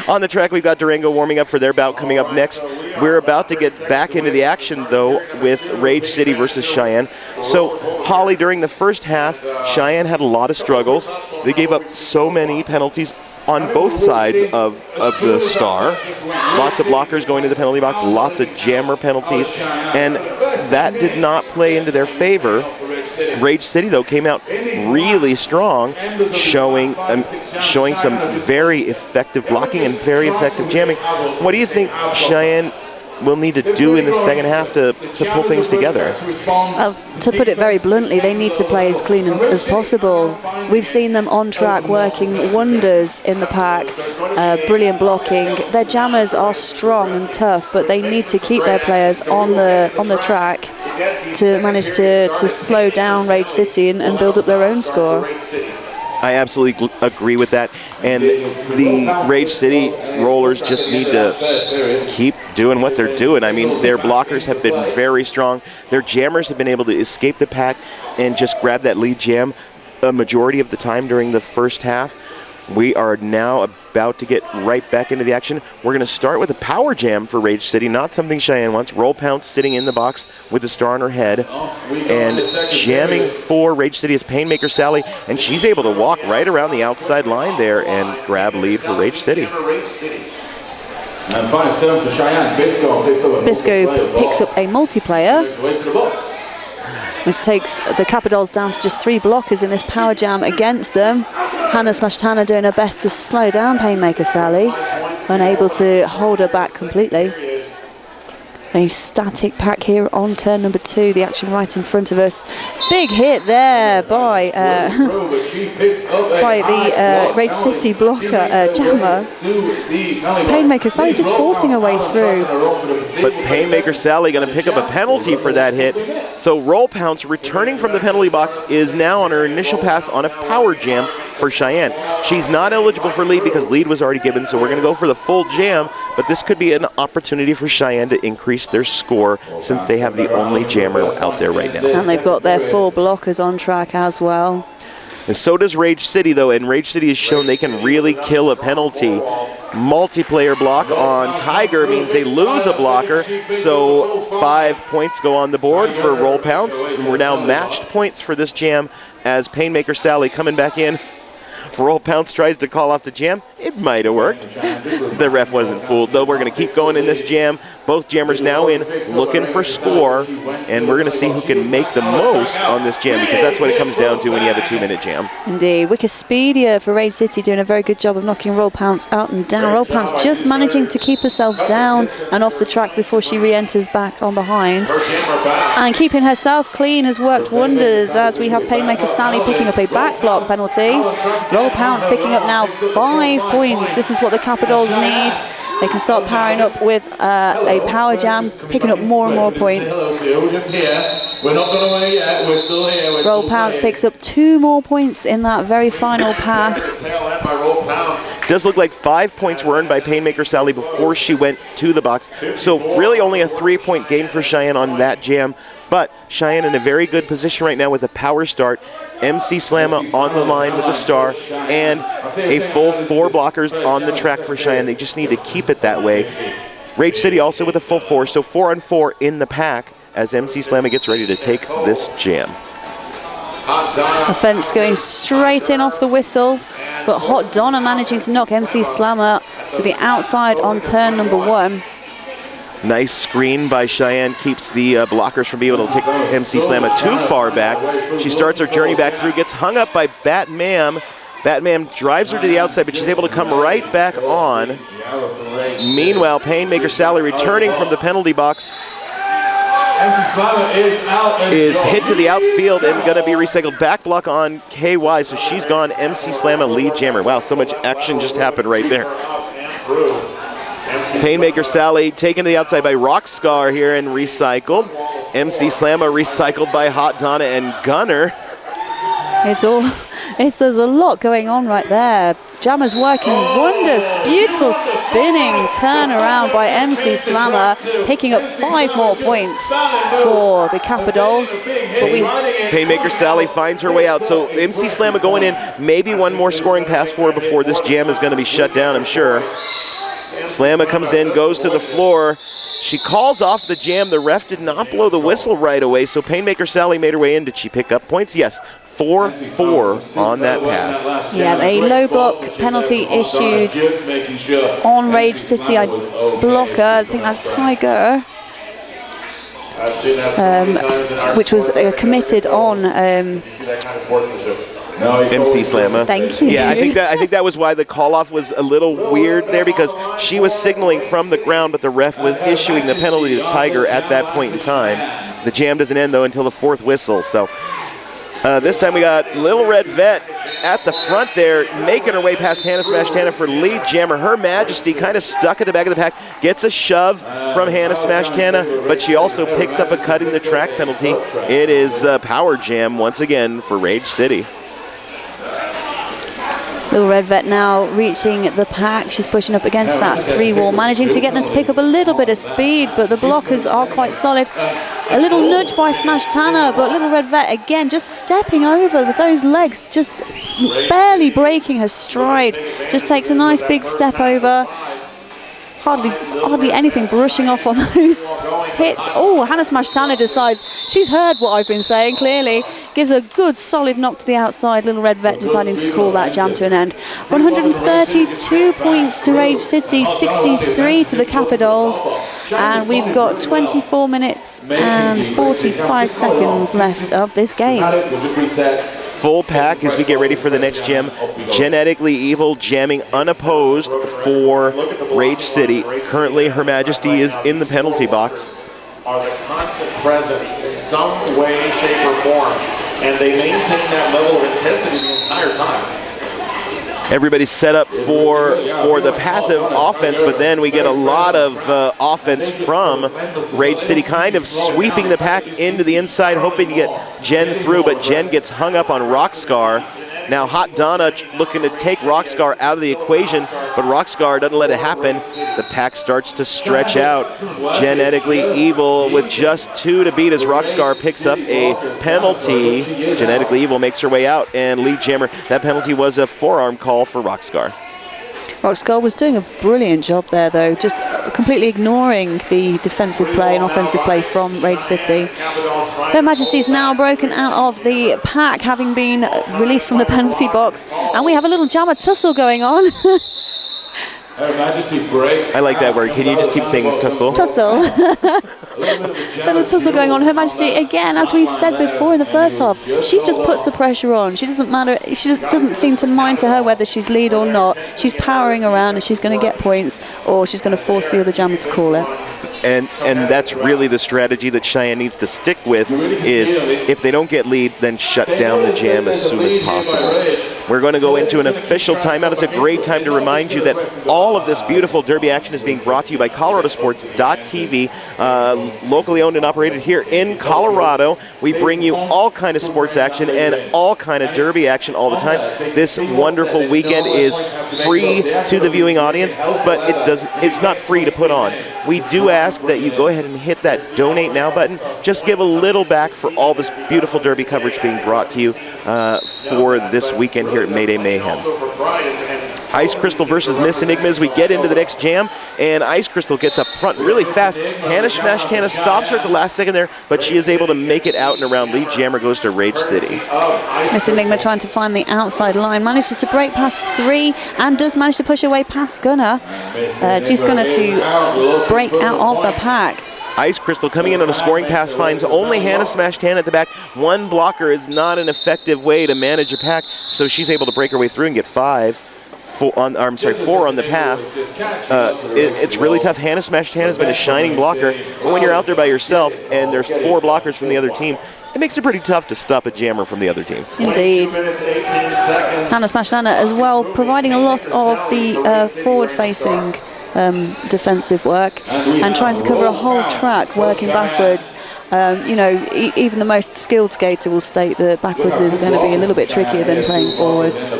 On the track, we've got Durango warming up for their bout coming up next. We're about to get back into the action, though, with Rage City versus Cheyenne. So, Holly, during the first half, Cheyenne had a lot of struggles. They gave up so many penalties on both sides of the star. Lots of blockers going to the penalty box, lots of jammer penalties, and that did not play into their favor. Rage City, though, came out really strong, showing some very effective blocking and very effective jamming. What do you think Cheyenne will need to do in the second half to pull things together? To put it very bluntly, they need to play as clean as possible. We've seen them on track working wonders in the pack, brilliant blocking. Their jammers are strong and tough, but they need to keep their players on the track to manage to slow down Rage City and build up their own score. I absolutely agree with that. And the Rage City rollers just need to keep doing what they're doing. I mean, their blockers have been very strong. Their jammers have been able to escape the pack and just grab that lead jam a majority of the time during the first half. We are now about to get right back into the action. We're going to start with a power jam for Rage City, not something Cheyenne wants. Roll Pounce sitting in the box with the star on her head. And jamming for Rage City is Painmaker Sally, and she's able to walk right around the outside line there and grab lead for Rage City. And final 7 for Cheyenne. Bisco picks up a multiplayer, which takes the Capitals down to just 3 blockers in this power jam against them. Hannah Smashed Hannah doing her best to slow down Painmaker Sally, unable to hold her back completely. A static pack here on turn number 2, the action right in front of us. Big hit there by the Rage City blocker, jammer. Painmaker Sally just forcing her way through. But Painmaker Sally going to pick up a penalty for that hit. So Roll Pounce, returning from the penalty box, is now on her initial pass on a power jam for Cheyenne. She's not eligible for lead because lead was already given, so we're going to go for the full jam, but this could be an opportunity for Cheyenne to increase their score since they have the only jammer out there right now. And they've got their 4 blockers on track as well. And so does Rage City, though, and Rage City has shown they can really kill a penalty. Multiplayer block on Tiger means they lose a blocker, so 5 points go on the board for Roll Pounce. And we're now matched points for this jam as Painmaker Sally coming back in. Roll Pounce tries to call off the jam. It might have worked. The ref wasn't fooled, though. We're going to keep going in this jam. Both jammers now in, looking for score, and we're going to see who can make the most on this jam, because that's what it comes down to when you have a 2-minute jam. Indeed. Wikipedia for Rage City doing a very good job of knocking Roll Pounce out and down. Roll Pounce just managing to keep herself down and off the track before she re-enters back on behind. And keeping herself clean has worked wonders as we have Painmaker Sally picking up a back block penalty. Roll Pounce picking up now 5 points. This is what the Capitals need. They can start powering up with a power jam, picking up more and more points. We're just here. We're not going away yet. We're still here. Roll Pounce picks up 2 more points in that very final pass. Does look like 5 points were earned by Painmaker Sally before she went to the box. So really only a 3-point game for Cheyenne on that jam. But Cheyenne in a very good position right now with a power start. MC Slamma on the line with the star and a full 4 blockers on the track for Cheyenne. They just need to keep it that way. Rage City also with a full 4, so 4 on 4 in the pack as MC Slamma gets ready to take this jam. Offense going straight in off the whistle, but Hot Donna managing to knock MC Slamma to the outside on turn number 1. Nice screen by Cheyenne, keeps the blockers from being able to take MC Slamma too far back. She starts her journey back through, gets hung up by Batmam. Batmam drives her to the outside, but she's able to come right back on. Meanwhile, Painmaker Sally returning from the penalty box is hit to the outfield and going to be recycled. Back block on KY, so she's gone. MC Slamma lead jammer. Wow, so much action just happened right there. Painmaker Sally taken to the outside by Rockscar here and recycled. MC Slamma recycled by Hot Donna and Gunner. There's a lot going on right there. Jammer's working wonders. Beautiful spinning turnaround by MC Slamma, picking up 5 more points for the Capitals. Painmaker Sally finds her way out. So MC Slamma going in, maybe one more scoring pass for her before this jam is going to be shut down, I'm sure. Slamma comes in, goes to the floor. She calls off the jam. The ref did not blow the whistle right away, so Painmaker Sally made her way in. Did she pick up points? Yes. 4-4 on that pass. Yeah, a low block penalty issued on Rage City blocker. I think that's Tiger, which was committed on MC Slamma. Thank you. Yeah, I think that was why the call-off was a little weird there, because she was signaling from the ground, but the ref was issuing the penalty to Tiger at that point in time. The jam doesn't end, though, until the 4th whistle. So this time we got Little Red Vet at the front there, making her way past Hannah Smash Tana for lead jammer. Her Majesty kind of stuck at the back of the pack, gets a shove from Hannah Smash Tana, but she also picks up a cutting the track penalty. It is power jam once again for Rage City. Little Red Vet now reaching the pack. She's pushing up against that 3-wall, managing to get them to pick up a little bit of speed, but the blockers are quite solid. A little nudge by Smash Tanner, but Little Red Vet again just stepping over with those legs, just barely breaking her stride. Just takes a nice big step over. Hardly anything brushing off on those hits. Oh, Hannah Smash Tanner decides she's heard what I've been saying, clearly. Gives a good solid knock to the outside. Little Red Vet deciding to call that jam to an end. 132 points to Rage City, 63 to the Capitals. And we've got 24 minutes and 45 seconds left of this game. Full pack as we get ready for the next jam. Genetically Evil jamming unopposed for Rage City. Currently, Her Majesty is in the penalty box. Are the constant presence in some way, shape, or form, and they maintain that level of intensity the entire time. Everybody's set up for the passive offense, but then we get a lot of offense from Rage City, kind of sweeping the pack into the inside, hoping to get Jen through, but Jen gets hung up on Rockscar. Now Hot Donna looking to take Rockscar out of the equation, but Rockscar doesn't let it happen. The pack starts to stretch out. Genetically Evil with just 2 to beat as Rockscar picks up a penalty. Genetically Evil makes her way out, and lead jammer, that penalty was a forearm call for Rockscar. Rockscar was doing a brilliant job there, though, just completely ignoring the defensive play and offensive play from Rage City. Her Majesty's now broken out of the pack, having been released from the penalty box, and we have a little jammer tussle going on. Her Majesty breaks. I like that word. Can you just keep saying tussle? Tussle. Little tussle going on. Her Majesty, again, as we said before in the first half, she just puts the pressure on. She doesn't matter. She doesn't seem to mind to her whether she's lead or not. She's powering around, and she's going to get points, or she's going to force the other jammer to call it. And that's really the strategy that Cheyenne needs to stick with, is if they don't get lead, then shut down the jam as soon as possible. We're going to go into an official timeout. It's a great time to remind you that all of this beautiful Derby action is being brought to you by ColoradoSports.TV, locally owned and operated here in Colorado. We bring you all kind of sports action and all kind of Derby action all the time. This wonderful weekend is free to the viewing audience, but it's not free to put on. We do ask that you go ahead and hit that Donate Now button. Just give a little back for all this beautiful Derby coverage being brought to you for this weekend here at Mayday Mayhem. Ice Crystal versus Miss Enigma as we get into the next jam, and Ice Crystal gets up front really fast. Hannah Smash Tana stops her at the last second there, but she is able to make it out and around. Lead jammer goes to Rage City. Miss Enigma trying to find the outside line, manages to break past 3 and does manage to push her way past Gunner. Juice Gunner to break out of the pack. Ice Crystal coming in on a scoring pass finds only Hannah Smash Tana at the back. One blocker is not an effective way to manage a pack, so she's able to break her way through and get 4 on the pass. It's really tough. Hannah Smash Tana has been a shining blocker, but when you're out there by yourself and there's 4 blockers from the other team, it makes it pretty tough to stop a jammer from the other team. Indeed. Hannah Smash Tana as well, providing a lot of the forward-facing defensive work, and trying to cover a whole track working backwards. You know, even the most skilled skater will state that backwards is going to be a little bit trickier than playing forwards.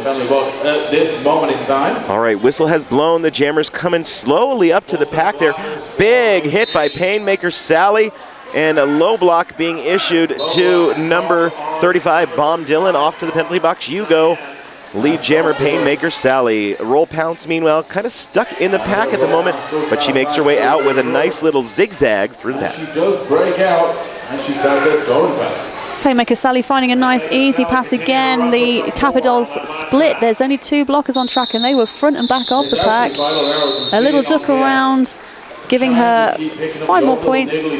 All right, whistle has blown. The Jammers coming slowly up to the pack there. Big hit by Painmaker Sally, and a low block being issued to number 35, Bomb Dylan. Off to the penalty box you go. Lead jammer Painmaker Sally. Roll Pounce, meanwhile, kind of stuck in the pack at the moment, but she makes her way out with a nice little zigzag through the pack. She does break out, and she starts her scoring pass. Playmaker Sally finding a nice easy pass again. The Capitals split. There's only 2 blockers on track, and they were front and back of the pack. A little duck around, giving her 4 more points,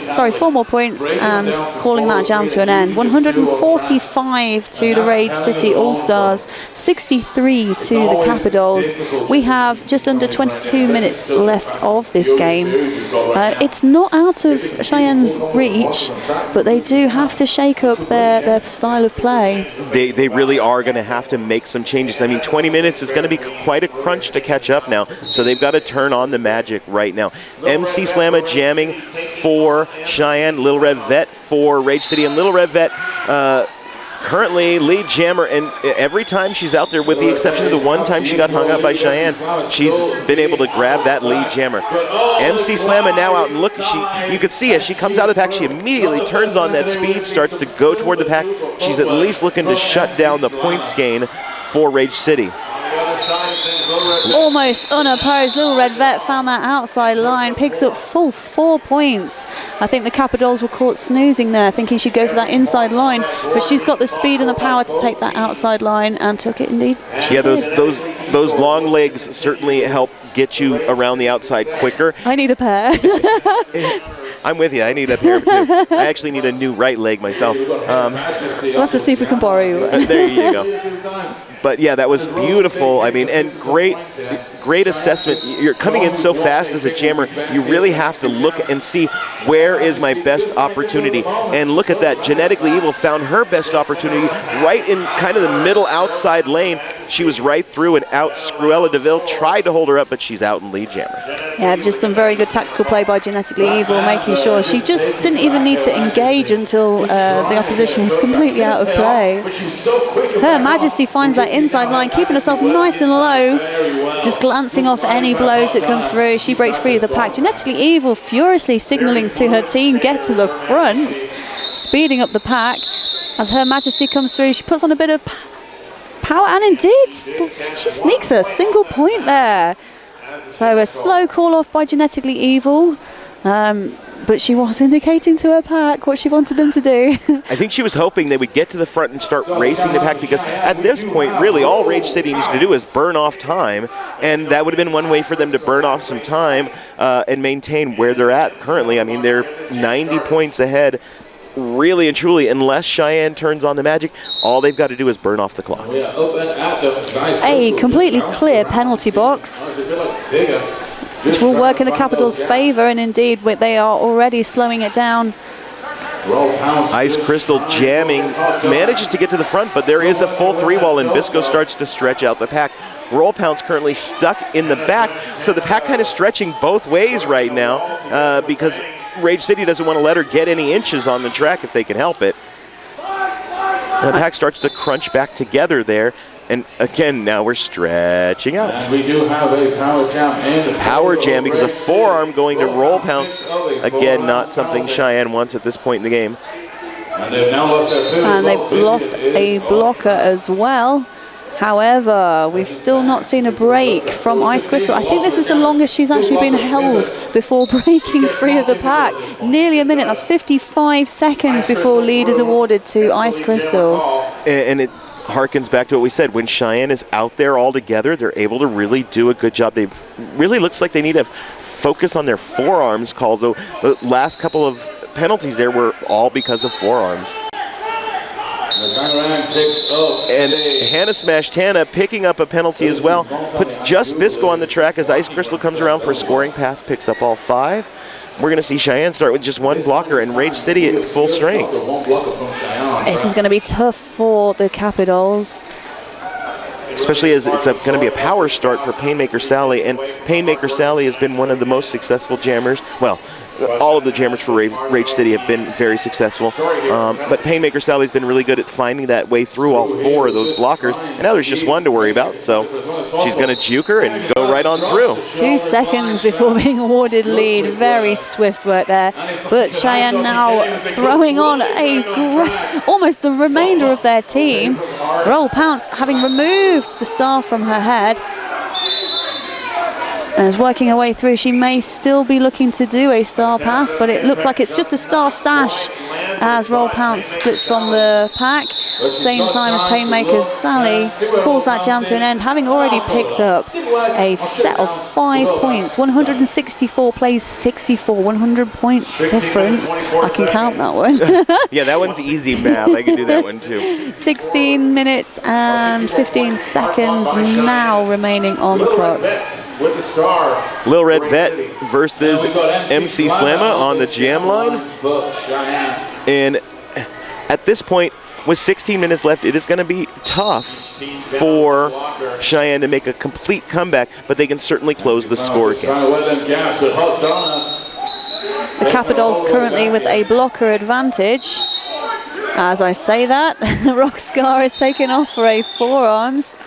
and calling that jam to an end. 145 to the Rage City All-Stars, 63 to the Capitals. We have just under 22 minutes left of this game. It's not out of Cheyenne's reach, but they do have to shake up their style of play. They really are going to have to make some changes. I mean, 20 minutes is going to be quite a crunch to catch up now, so they've got to turn on the magic right now. MC Slamma jamming for Cheyenne, Little Red Vet for Rage City, and Little Red Vet currently lead jammer, and every time she's out there, with the exception of the one time she got hung up by Cheyenne, she's been able to grab that lead jammer. MC Slamma now out, and look, you can see as she comes out of the pack, she immediately turns on that speed, starts to go toward the pack. She's at least looking to shut down the points gain for Rage City. Almost unopposed. Little Red Vet found that outside line, picks up full 4 points. I think the Capitals were caught snoozing there, thinking she'd go for that inside line, but she's got the speed and the power to take that outside line, and took it indeed. Yeah, those long legs certainly help get you around the outside quicker. I need a pair. I'm with you. I need a pair too. I actually need a new right leg myself. We'll have to see if we can borrow you one. There you go. But yeah, that was beautiful. I mean, and great assessment. You're coming in so fast as a jammer, you really have to look and see where is my best opportunity. And look at that. Genetically Evil found her best opportunity right in kind of the middle outside lane. She was right through and out. Scruella DeVille tried to hold her up, but she's out in lead jammer. Yeah, just some very good tactical play by Genetically Evil, making sure she just didn't even need to engage until the opposition was completely out of play. Her Majesty finds that inside line, keeping herself nice and low, just glancing off any blows that come through. She breaks free of the pack. Genetically Evil furiously signaling to her team, get to the front, speeding up the pack. As Her Majesty comes through, she puts on a bit of power, and indeed, she sneaks a single point there. So a slow call off by Genetically Evil, but she was indicating to her pack what she wanted them to do. I think she was hoping they would get to the front and start racing the pack, because at this point, really, all Rage City needs to do is burn off time, and that would have been one way for them to burn off some time and maintain where they're at currently. I mean, they're 90 points ahead. Really and truly, unless Cheyenne turns on the magic, all they've got to do is burn off the clock. A completely clear penalty box, which will work in the Capitals' favour, and indeed they are already slowing it down. Ice Crystal jamming, manages to get to the front, but there is a full 3-wall, and Bisco starts to stretch out the pack. Roll Pounce currently stuck in the back, so the pack kind of stretching both ways right now because Rage City doesn't want to let her get any inches on the track if they can help it. The pack starts to crunch back together there, and again, now we're stretching out. And we do have a power jam. Power jam because a forearm going to Roll Pounce. Again, not something Cheyenne wants at this point in the game. And they've now lost their fifth. And they've lost a blocker as well. However, we've still not seen a break from Ice Crystal. I think this is the longest she's actually been held before breaking free of the pack. Nearly a minute. That's 55 seconds before lead is awarded to Ice Crystal. And it harkens back to what we said. When Cheyenne is out there all together, they're able to really do a good job. They really looks like they need to focus on their forearms calls, though the last couple of penalties there were all because of forearms. And Hannah Smashed Hannah picking up a penalty as well. Puts just Bisco on the track as Ice Crystal comes around for a scoring pass, picks up all 5. We're going to see Cheyenne start with just one blocker and Rage City at full strength. This is going to be tough for the Capitals. especially as it's going to be a power start for Painmaker Sally. And Painmaker Sally has been one of the most successful jammers. Well, all of the jammers for Rage City have been very successful, but Painmaker Sally's been really good at finding that way through all 4 of those blockers, and now there's just one to worry about, so she's going to juke her and go right on through. 2 seconds before being awarded lead. Very swift work there, but Cheyenne now throwing on almost the remainder of their team. Roll Pounce having removed the star from her head and is working her way through. She may still be looking to do a star pass, but it looks like it's just a star stash as Roll Pounce splits from the pack. Same time as Painmaker's Sally calls that jam to an end, having already picked up a set of 5 points. 164 plays 64, 100-point difference. I can count that one. Yeah, that one's easy math. I can do that one too. 16 minutes and 15 seconds now remaining on the clock. With the star. Lil Red Vet versus MC Slamma on the jam line. And at this point, with 16 minutes left, it is going to be tough for Cheyenne to make a complete comeback, but they can certainly close the score gap. The Capitals currently with a blocker advantage. As I say that, Rockscar is taken off for a forearms.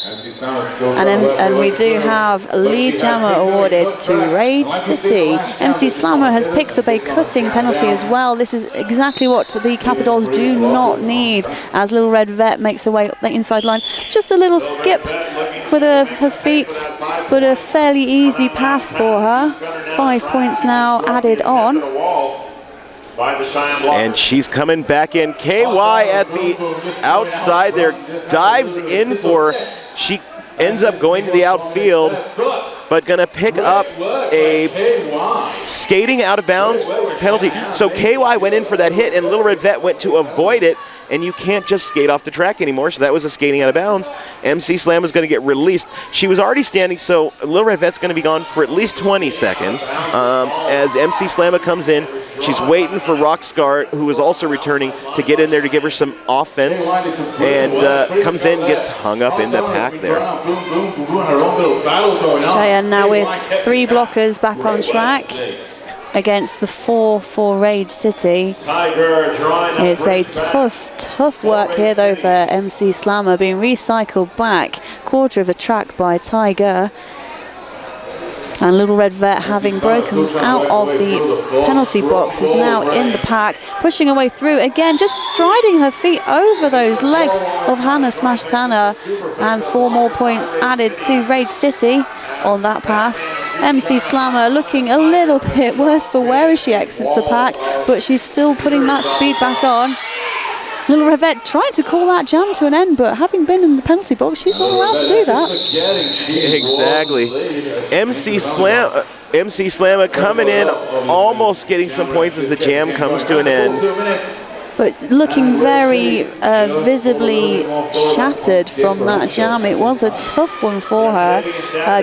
And we do have a lead jammer awarded to Rage City. MC Slammer has picked up a cutting penalty as well. This is exactly what the Capitals do not need, as Little Red Vet makes her way up the inside line. Just a little skip with her feet, but a fairly easy pass for her. 5 points now added on. And she's coming back in. KY at the outside there, dives in for her. She ends up going to the outfield, but going to pick up a skating out of bounds penalty. So KY went in for that hit, and Little Red Vet went to avoid it, and you can't just skate off the track anymore, so that was a skating out of bounds. MC Slam is going to get released. She was already standing, so Little Red Vet's going to be gone for at least 20 seconds. As MC Slamma comes in, she's waiting for Rockscar, who is also returning, to get in there to give her some offense, and comes in, gets hung up in the pack there. Cheyenne now with 3 blockers back on track against the 4 for Rage City. It's a tough work here though for MC Slammer, being recycled back quarter of a track by Tiger. And Little Red Vet, having broken out of the penalty box, is now in the pack, pushing her way through. Again, just striding her feet over those legs of Hannah Smash Tanner. And 4 more points added to Rage City on that pass. MC Slammer looking a little bit worse for wear as she exits the pack, but she's still putting that speed back on. Little Red Vet tried to call that jam to an end, but having been in the penalty box, she's not allowed to do that. Exactly. MC Slamma coming in, almost getting some points as the jam comes to an end. But looking very visibly shattered from that jam. It was a tough one for her,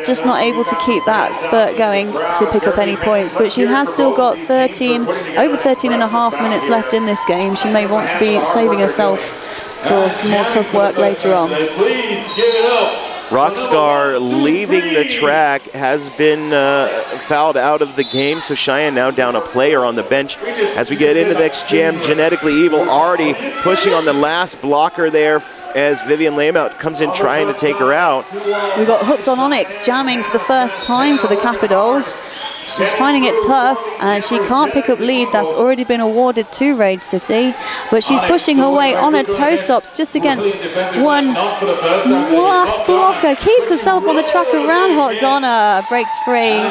just not able to keep that spurt going to pick up any points. But she has still got over 13 and a half minutes left in this game. She may want to be saving herself for some more tough work later on. Rockscar leaving the track has been fouled out of the game, so Cheyenne now down a player on the bench. As we get into the next jam, Genetically Evil already pushing on the last blocker there as Vivian Lamout comes in trying to take her out. We've got Hooked on Onyx jamming for the first time for the Capitals. She's finding it tough, and she can't pick up lead. That's already been awarded to Rage City, but she's pushing her way on her toe stops just against one last blocker. Keeps herself on the track around Hot Donna, breaks free.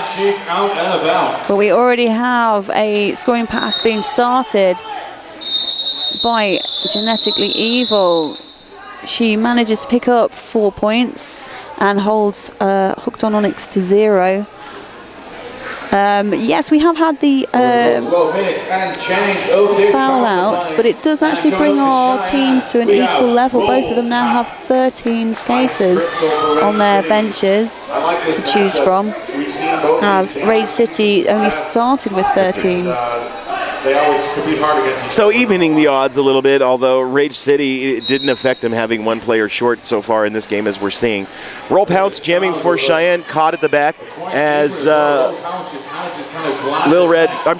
But we already have a scoring pass being started by Genetically Evil. She manages to pick up 4 points and holds Hooked on Onyx to 0. Yes, we have had the foul out, but it does actually bring our teams to an equal level. Both of them now have 13 skaters on their benches to choose from, as Rage City only started with 13. they always compete hard against each So evening the odds a little bit, although Rage City, it didn't affect them having one player short so far in this game, as we're seeing. Roll Pounce jamming for Cheyenne, caught at the back as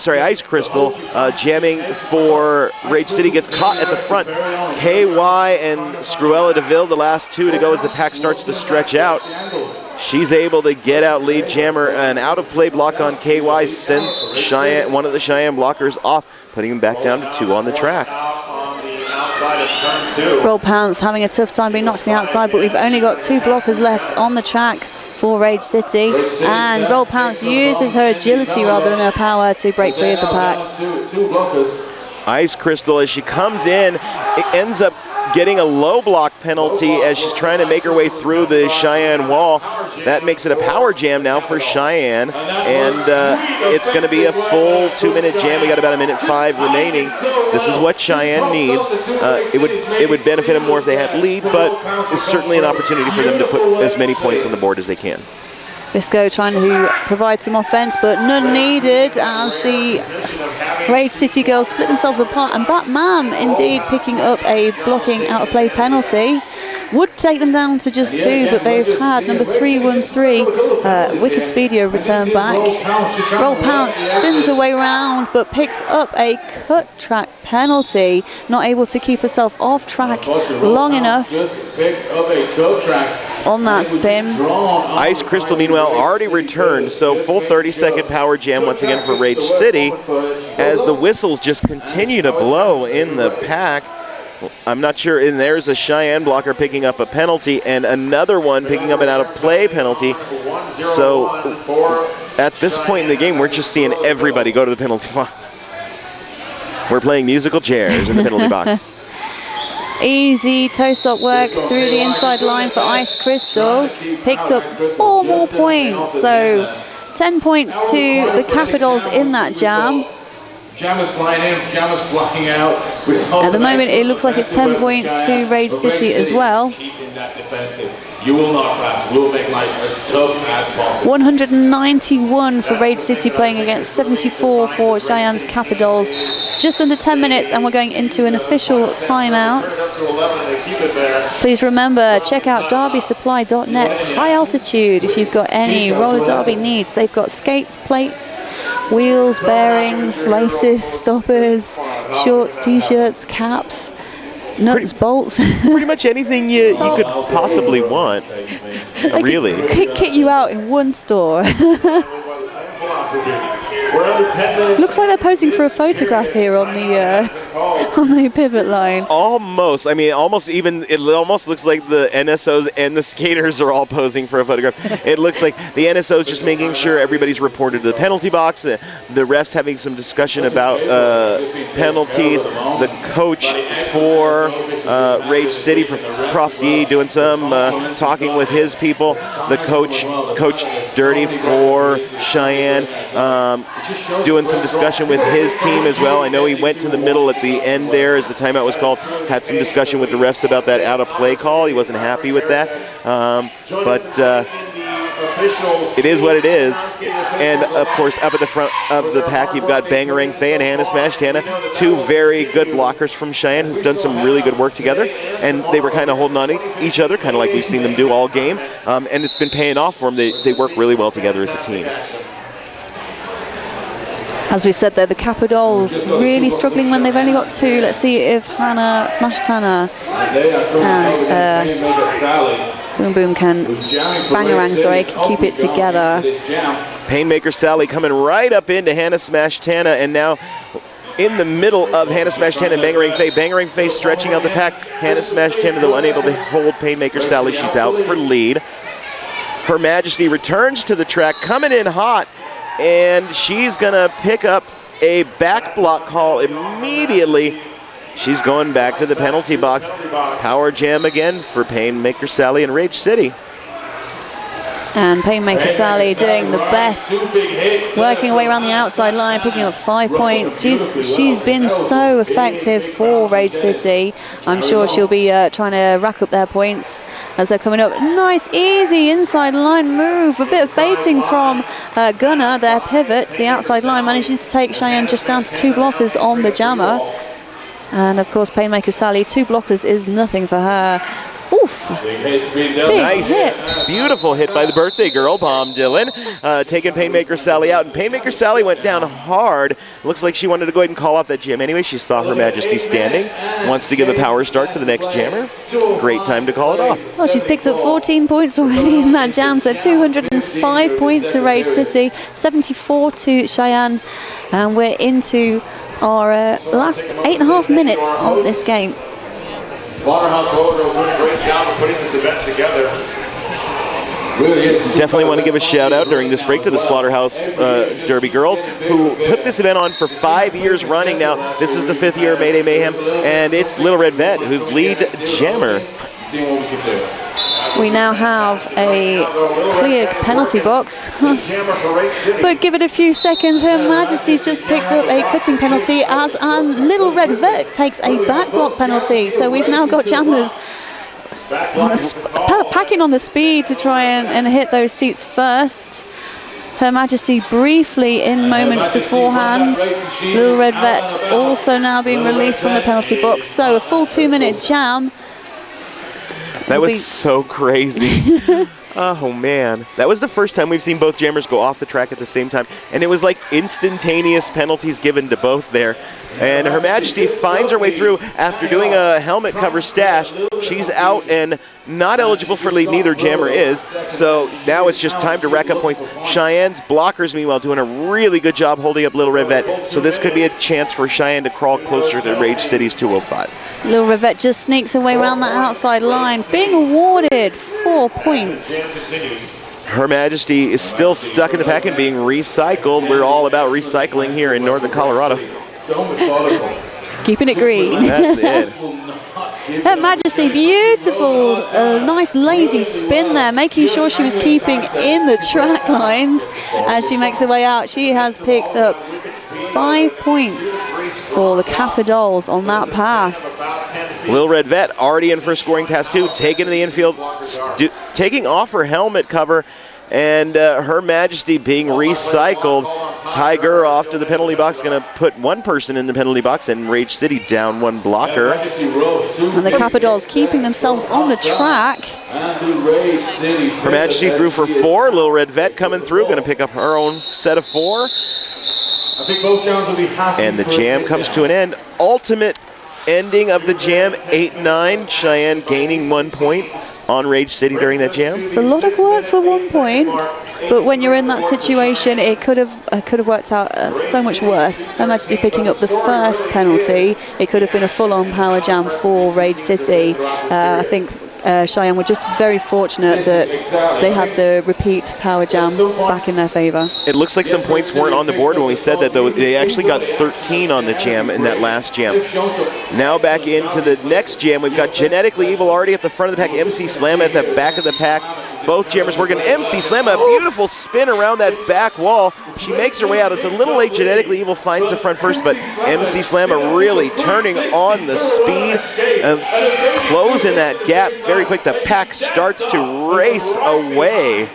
Ice Crystal jamming for Rage City gets caught at the front. KY and Scruella DeVille, the last two to go as the pack starts to stretch out. She's able to get out lead jammer. An out-of-play block on KY sends Cheyenne, one of the Cheyenne blockers off, putting him back down to 2 on the track. Roll Pounce having a tough time being knocked to the outside, but we've only got 2 blockers left on the track for Rage City. And Roll Pounce uses her agility rather than her power to break free of the pack. Ice Crystal, as she comes in, it ends up getting a low block penalty as she's trying to make her way through the Cheyenne wall. That makes it a power jam now for Cheyenne, and it's going to be a full 2-minute jam. We got about 1:05 remaining. This is what Cheyenne needs. It would benefit them more if they had lead, but it's certainly an opportunity for them to put as many points on the board as they can. Bisco trying to provide some offense, but none needed as the Rage City girls split themselves apart, and Batman indeed picking up a blocking out of play penalty. Would take them down to just 2, but they've had number 313, Wicked Speedio, return back. Roll Pounce spins her way around, but picks up a cut track penalty. Not able to keep herself off track long enough on that spin. Ice Crystal, meanwhile, already returned, so full 30-second power jam once again for Rage City as the whistles just continue to blow in the pack. I'm not sure, and there's a Cheyenne blocker picking up a penalty and another one picking up an out-of-play penalty. So at this point in the game, we're just seeing everybody go to the penalty box. We're playing musical chairs in the penalty box. Easy toe-stop work through the inside line for Ice Crystal. Picks up 4 more points, so 10 points to the Capitals in that jam. Jammers flying in, jammers flying out. At the moment, it looks like it's 10 points to Rage City as well. Keeping that defensive. You will not pass. We'll make life as tough as possible. 191 for Rage City playing against 74 for Cheyenne's Capitals. Just under 10 minutes and we're going into an official timeout. Please remember, check out derbysupply.net's high altitude if you've got any roller derby needs. They've got skates, plates, wheels, bearings, laces, stoppers, shorts, t-shirts, caps, nuts, bolts. Pretty much anything you could possibly want, really. Kit you out in one store. Looks like they're posing for a photograph here on the pivot line. Almost. I mean, it almost looks like the NSOs and the skaters are all posing for a photograph. It looks like the NSOs just making sure everybody's reported to the penalty box. The refs having some discussion about penalties. The coach for Rage City, Prof D, doing some talking with his people. The Coach Dirty for Cheyenne, doing some discussion with his team as well. I know he went to the middle at the end there as the timeout was called, had some discussion with the refs about that out-of-play call. He wasn't happy with that, but it is what it is. And of course, up at the front of the pack, you've got Bangarang Faye and Hannah Smash Tana, 2 very good blockers from Cheyenne who've done some really good work together, and they were kind of holding on to each other, kind of like we've seen them do all game, and it's been paying off for them. They work really well together as a team. As we said there, the Capitals really struggling when they've only got 2. Let's see if Hannah Smash Tana and Boom Boom can keep it together. Painmaker Sally coming right up into Hannah Smash Tana, and now in the middle of Hannah Smash Tana and Bangarang Faye. Bangarang Faye stretching out the pack. Hannah Smash Tana, though, unable to hold Painmaker Sally. She's out for lead. Her Majesty returns to the track, coming in hot, and she's going to pick up a back block call immediately. She's going back to the penalty box. Power jam again for Painmaker Sally and Rage City. And Painmaker Sally doing the best, working away around the outside line, picking up 5 points. She's been so effective for Rage City. I'm sure she'll be trying to rack up their points as they're coming up. Nice, easy inside line move. A bit of baiting from Gunnar, their pivot to the outside line, managing to take Cheyenne just down to 2 blockers on the jammer. And of course, Painmaker Sally, 2 blockers is nothing for her. Oof. Big Nice. hit. Beautiful hit by the birthday girl, Bomb Dylan, taking Painmaker Sally out. And Painmaker Sally went down hard. Looks like she wanted to go ahead and call off that jam anyway. She saw Her Majesty standing. Wants to give a power start to the next jammer. Great time to call it off. Well, she's picked up 14 points already in that jam, so 205 points to Rage City, 74 to Cheyenne. And we're into our last 8.5 minutes of this game. Slaughterhouse Roller Girls doing a great job of putting this event together. Definitely want to give a shout out during this break to the Slaughterhouse Derby girls, who put this event on for 5 years running now. This is the 5th year of Mayday Mayhem, and it's Little Red Vet who's lead jammer. See what we can do. We now have a clear penalty box. But give it a few seconds, Her Majesty's just picked up a cutting penalty as Little Red Vet takes a back block penalty. So we've now got jammers packing on the speed to try and hit those seats first. Her Majesty briefly in moments beforehand. Little Red Vet also now being released from the penalty box. So a full 2-minute jam. That was so crazy. Oh man, that was the first time we've seen both jammers go off the track at the same time, and it was like instantaneous penalties given to both there. And Her Majesty finds her way through after doing a helmet cover stash. She's out and not eligible for lead, neither jammer is, so now it's just time to rack up points. Cheyenne's blockers, meanwhile, doing a really good job holding up Little Red Vet, so this could be a chance for Cheyenne to crawl closer to Rage City's 205. Little Red Vet just sneaks away around that outside line, being awarded 4 points. Her Majesty is still stuck in the pack and being recycled. We're all about recycling here in northern Colorado. Keeping it green. That's it. Her Majesty, beautiful, nice lazy spin there, making sure she was keeping in the track lines as she makes her way out. She has picked up 5 points for the Capitals on that pass. Lil Red Vet already in for scoring pass 2, taking to the infield, taking off her helmet cover, and Her Majesty being recycled. Tiger off to the penalty box, going to put one person in the penalty box, and Rage City down 1 blocker. And the Capitals keeping themselves on the track. Her Majesty threw for 4. Lil Red Vet coming through, going to pick up her own set of 4. I think both jams will be happy. And the jam comes to an end. Ultimate ending of the jam, 8-9. Cheyenne gaining 1 point on Rage City during that jam. It's a lot of work for 1 point, but when you're in that situation, it could have worked out so much worse. Her Majesty picking up the first penalty. It could have been a full-on power jam for Rage City. I think Cheyenne were just very fortunate that they had the repeat power jam back in their favor. It looks like some points weren't on the board when we said that, though. They actually got 13 on the jam in that last jam. Now back into the next jam. We've got Genetically Evil already at the front of the pack. MC Slam at the back of the pack. Both jammers working. MC Slam, a beautiful spin around that back wall. She makes her way out. It's a little late. Genetically Evil finds the front first, but MC Slam really turning on the speed and closing that gap very quick. The pack starts to race away.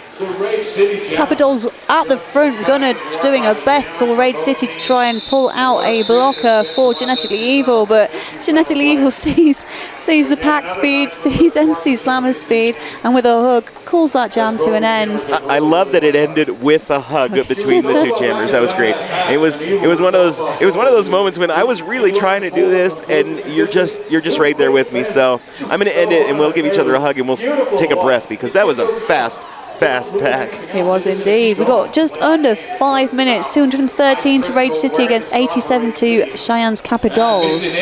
Capitals out the front, Gunnar doing her best for Rage City to try and pull out a blocker for Genetically Evil, but Genetically Evil sees the pack speed, sees MC Slammer's speed, and with a hook calls that jam to an end. I love that it ended with a hug between the two jammers. That was great. It was one of those moments when I was really trying to do this, and you're just right there with me. So I'm going to end it, and we'll give each other a hug, and we'll take a breath, because that was a fast pack. It was indeed. We got just under 5 minutes, 213 to Rage City against 87 to Cheyenne's Capitals.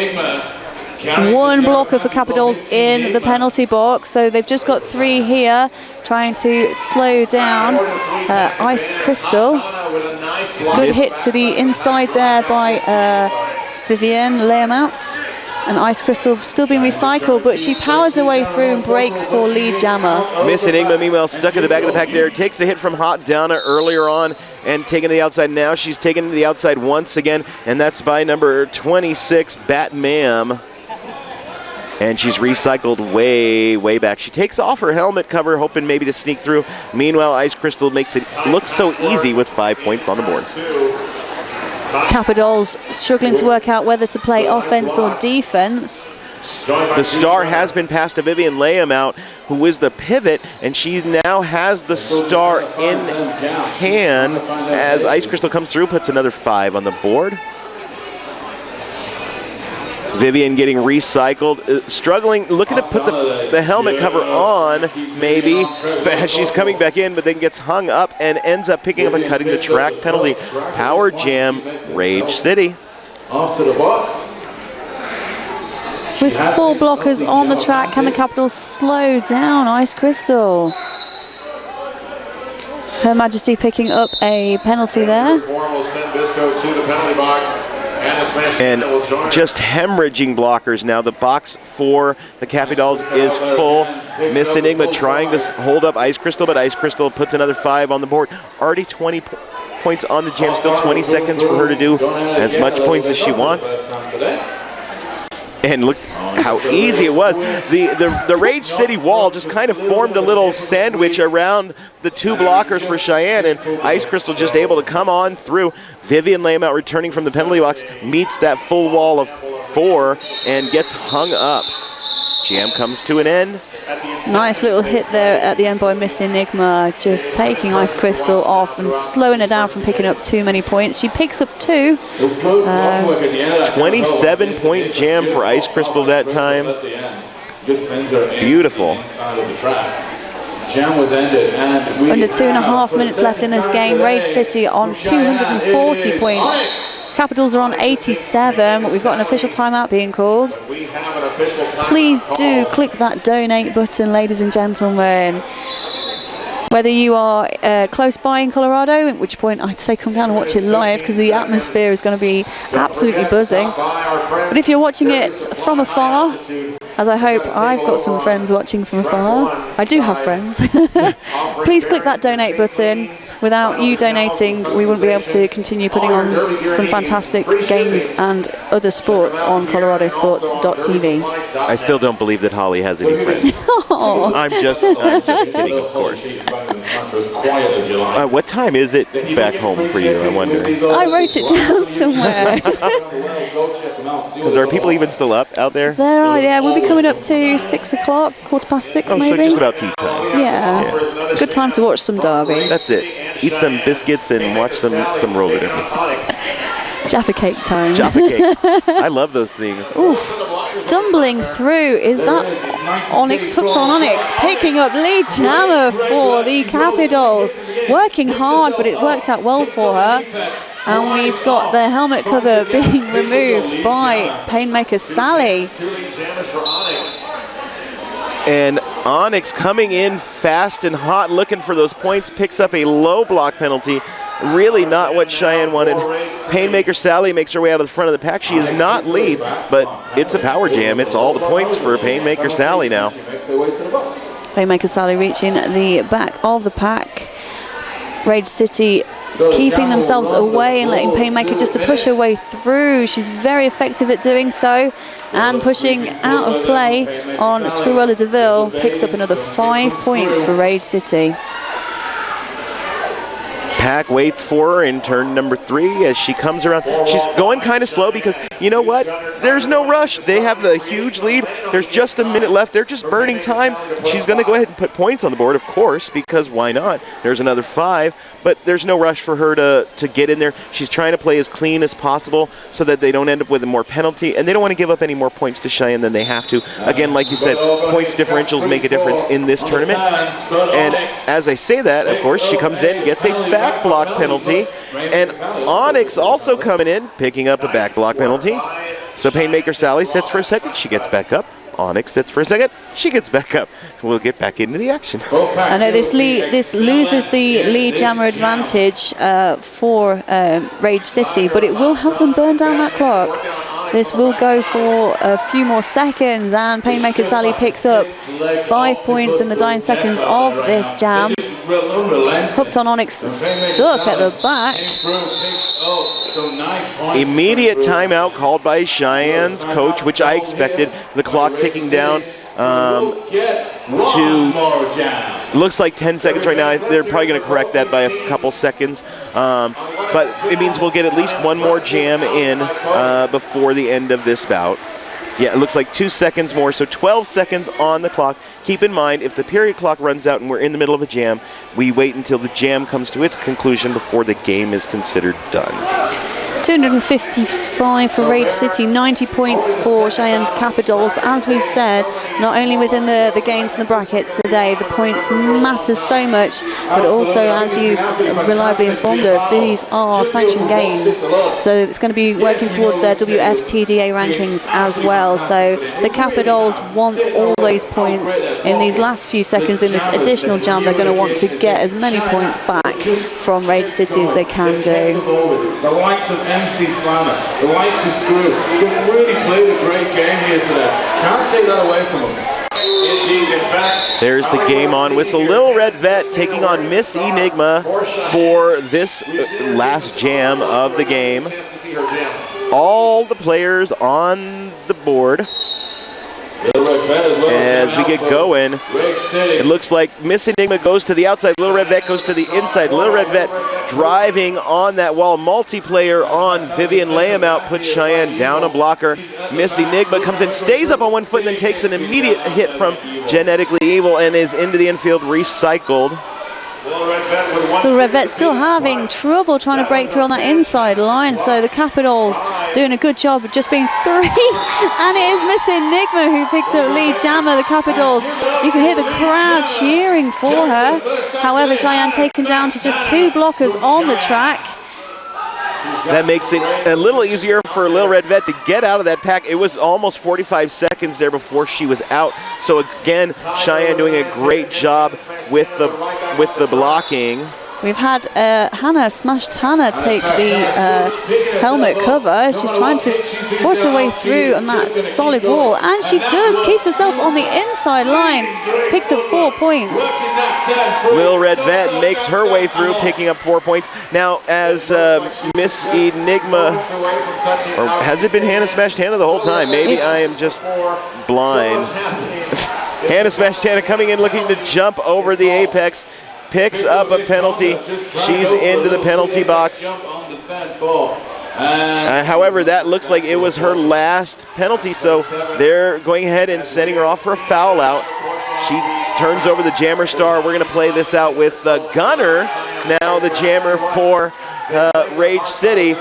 1 blocker for Capitals in the penalty box, so they've just got 3 here, trying to slow down Ice Crystal. Good hit to the inside there by Vivienne Leamount. And Ice Crystal still being recycled, but she powers her way through and breaks for lead jammer. Miss Enigma, meanwhile, stuck in the back of the pack there. Takes a hit from Hot Donna earlier on and taken to the outside. Now she's taken to the outside once again, and that's by number 26, Batmam. And she's recycled way, way back. She takes off her helmet cover, hoping maybe to sneak through. Meanwhile, Ice Crystal makes it look so easy with 5 points on the board. Capitals struggling to work out whether to play offense or defense. The star has been passed to Vivian Layham out, who is the pivot, and she now has the star in hand as Ice Crystal comes through, puts another 5 on the board. Vivian getting recycled, struggling, looking to put the helmet cover on, maybe, but as she's coming back in, but then gets hung up and ends up picking up and cutting the track penalty. Power jam, Rage City. Off to the box. With 4 blockers on the track, can the Capitals slow down Ice Crystal? Her Majesty picking up a penalty there. Will send Bisco to the penalty box. And just hemorrhaging blockers now. The box for the Capitals is full. Miss Enigma trying to hold up Ice Crystal, but Ice Crystal puts another 5 on the board. Already 20 points on the jam. Still 20 seconds for her to do as much points as she wants. And look how easy it was. The Rage City wall just kind of formed a little sandwich around the 2 blockers for Cheyenne, and Ice Crystal just able to come on through. Vivian Layham out returning from the penalty box, meets that full wall of 4 and gets hung up. Jam comes to an end. Nice little hit there at the end by Miss Enigma, just taking Ice Crystal off and slowing her down from picking up too many points. She picks up 2. 27-point jam for Ice Crystal that time. Beautiful. Jam was ended, and under 2.5 minutes left in this game. Rage City on 240 points. Capitals are on 87. We've got an official timeout being called. Please do click that donate button, ladies and gentlemen. Whether you are close by in Colorado, at which point I'd say come down and watch it live because the atmosphere is going to be absolutely buzzing. But if you're watching it from afar, as I hope I've got some friends watching from afar, I do have friends, please click that donate button. Without you donating, we wouldn't be able to continue putting on some fantastic games and other sports on ColoradoSports.TV. I still don't believe that Holly has any friends. I'm just kidding, of course. What time is it back home for you, I wonder? I wrote it down somewhere. Because are people even still up out there? There are, yeah. We'll be coming up to 6 o'clock, 6:15 maybe. So just about tea time. Yeah. Good time to watch some derby. That's it. Eat some biscuits and watch some roller derby. Jaffa cake time. Jaffa cake. I love those things. Oof. Stumbling through. Is that Onyx? Hooked on Onyx. Picking up lead jammer for the Capitals. Working hard, but it worked out well for her. And we've got the helmet cover being removed by Painmaker Sally. And Onyx coming in fast and hot, looking for those points, picks up a low block penalty. Really not what Cheyenne wanted. Painmaker Sally makes her way out of the front of the pack. She is not lead, but it's a power jam. It's all the points for Painmaker Sally now. Painmaker Sally reaching the back of the pack. Rage City keeping themselves away and letting Painmaker just to push her way through. She's very effective at doing so. And pushing out of play on Screwella DeVille, picks up another 5 points for Rage City. Pack waits for her in turn number 3 as she comes around. She's going kind of slow because, you know what? There's no rush. They have the huge lead. There's just a minute left. They're just burning time. She's going to go ahead and put points on the board, of course, because why not? There's another 5, but there's no rush for her to get in there. She's trying to play as clean as possible so that they don't end up with a more penalty, and they don't want to give up any more points to Cheyenne than they have to. Again, like you said, points differentials make a difference in this tournament. And as I say that, of course, she comes in, gets a back block penalty, and Onyx also coming in, picking up a back block penalty. So Painmaker Sally sits for a second, she gets back up. Onyx sits for a second, she gets back up. We'll get back into the action. I know this loses the lead jammer advantage for Rage City, but it will help them burn down that clock. This will go for a few more seconds, and Painmaker Sally picks up 5 points in the dying seconds of this jam. Hooked on Onyx, stuck at the back. Immediate timeout called by Cheyenne's coach, which I expected. The clock ticking down to looks like 10 seconds right now. They're probably going to correct that by a couple seconds, but it means we'll get at least one more jam in before the end of this bout. Yeah, it looks like 2 seconds more, so 12 seconds on the clock. Keep in mind, if the period clock runs out and we're in the middle of a jam, we wait until the jam comes to its conclusion before the game is considered done. 255 for Rage City, 90 points for Cheyenne's Capitals. But as we said, not only within the games and the brackets today, the points matter so much, but also, as you've reliably informed us, these are sanctioned games. So it's going to be working towards their WFTDA rankings as well. So the Capitals want all those points in these last few seconds in this additional jam. They're going to want to get as many points back from Rage City as they can do. The likes of MC Slammer, the likes of Screw, they've really played a great game here today. Can't take that away from them. Indeed, in fact, there's the game on whistle. Little Red Vet taking on Miss Enigma for this last jam of the game. All the players on the board. As we get going, it looks like Miss Enigma goes to the outside, Little Red Vet goes to the inside. Little Red Vet driving on that wall. Multiplayer on Vivian Layamout puts Cheyenne down a blocker. Miss Enigma comes in, stays up on 1 foot, and then takes an immediate hit from Genetically Evil and is into the infield recycled. The Red Vet still having trouble trying to break through on that inside line, so the Capitals doing a good job of just being three. And it is Miss Enigma who picks up lead jammer. The Capitals, you can hear the crowd cheering for her. However, Cheyenne taken down to just 2 blockers on the track. That makes it a little easier for Little Red Vet to get out of that pack. It was almost 45 seconds there before she was out. So again, Cheyenne doing a great job with the blocking. We've had Hannah Smash Tanner take the helmet cover. She's trying to force her way through on that solid wall, and she does. Keeps herself on the inside line. Picks up 4 points. Little Red Vet makes her way through, picking up 4 points. Now, as Miss Enigma, or has it been Hannah Smash Tanner the whole time? Maybe I am just blind. Hannah Smash Tanner coming in looking to jump over the apex. Picks up a penalty. She's into the penalty box. However, that looks like it was her last penalty, so they're going ahead and sending her off for a foul out. She turns over the jammer star. We're going to play this out with Gunner, now the jammer for Rage City,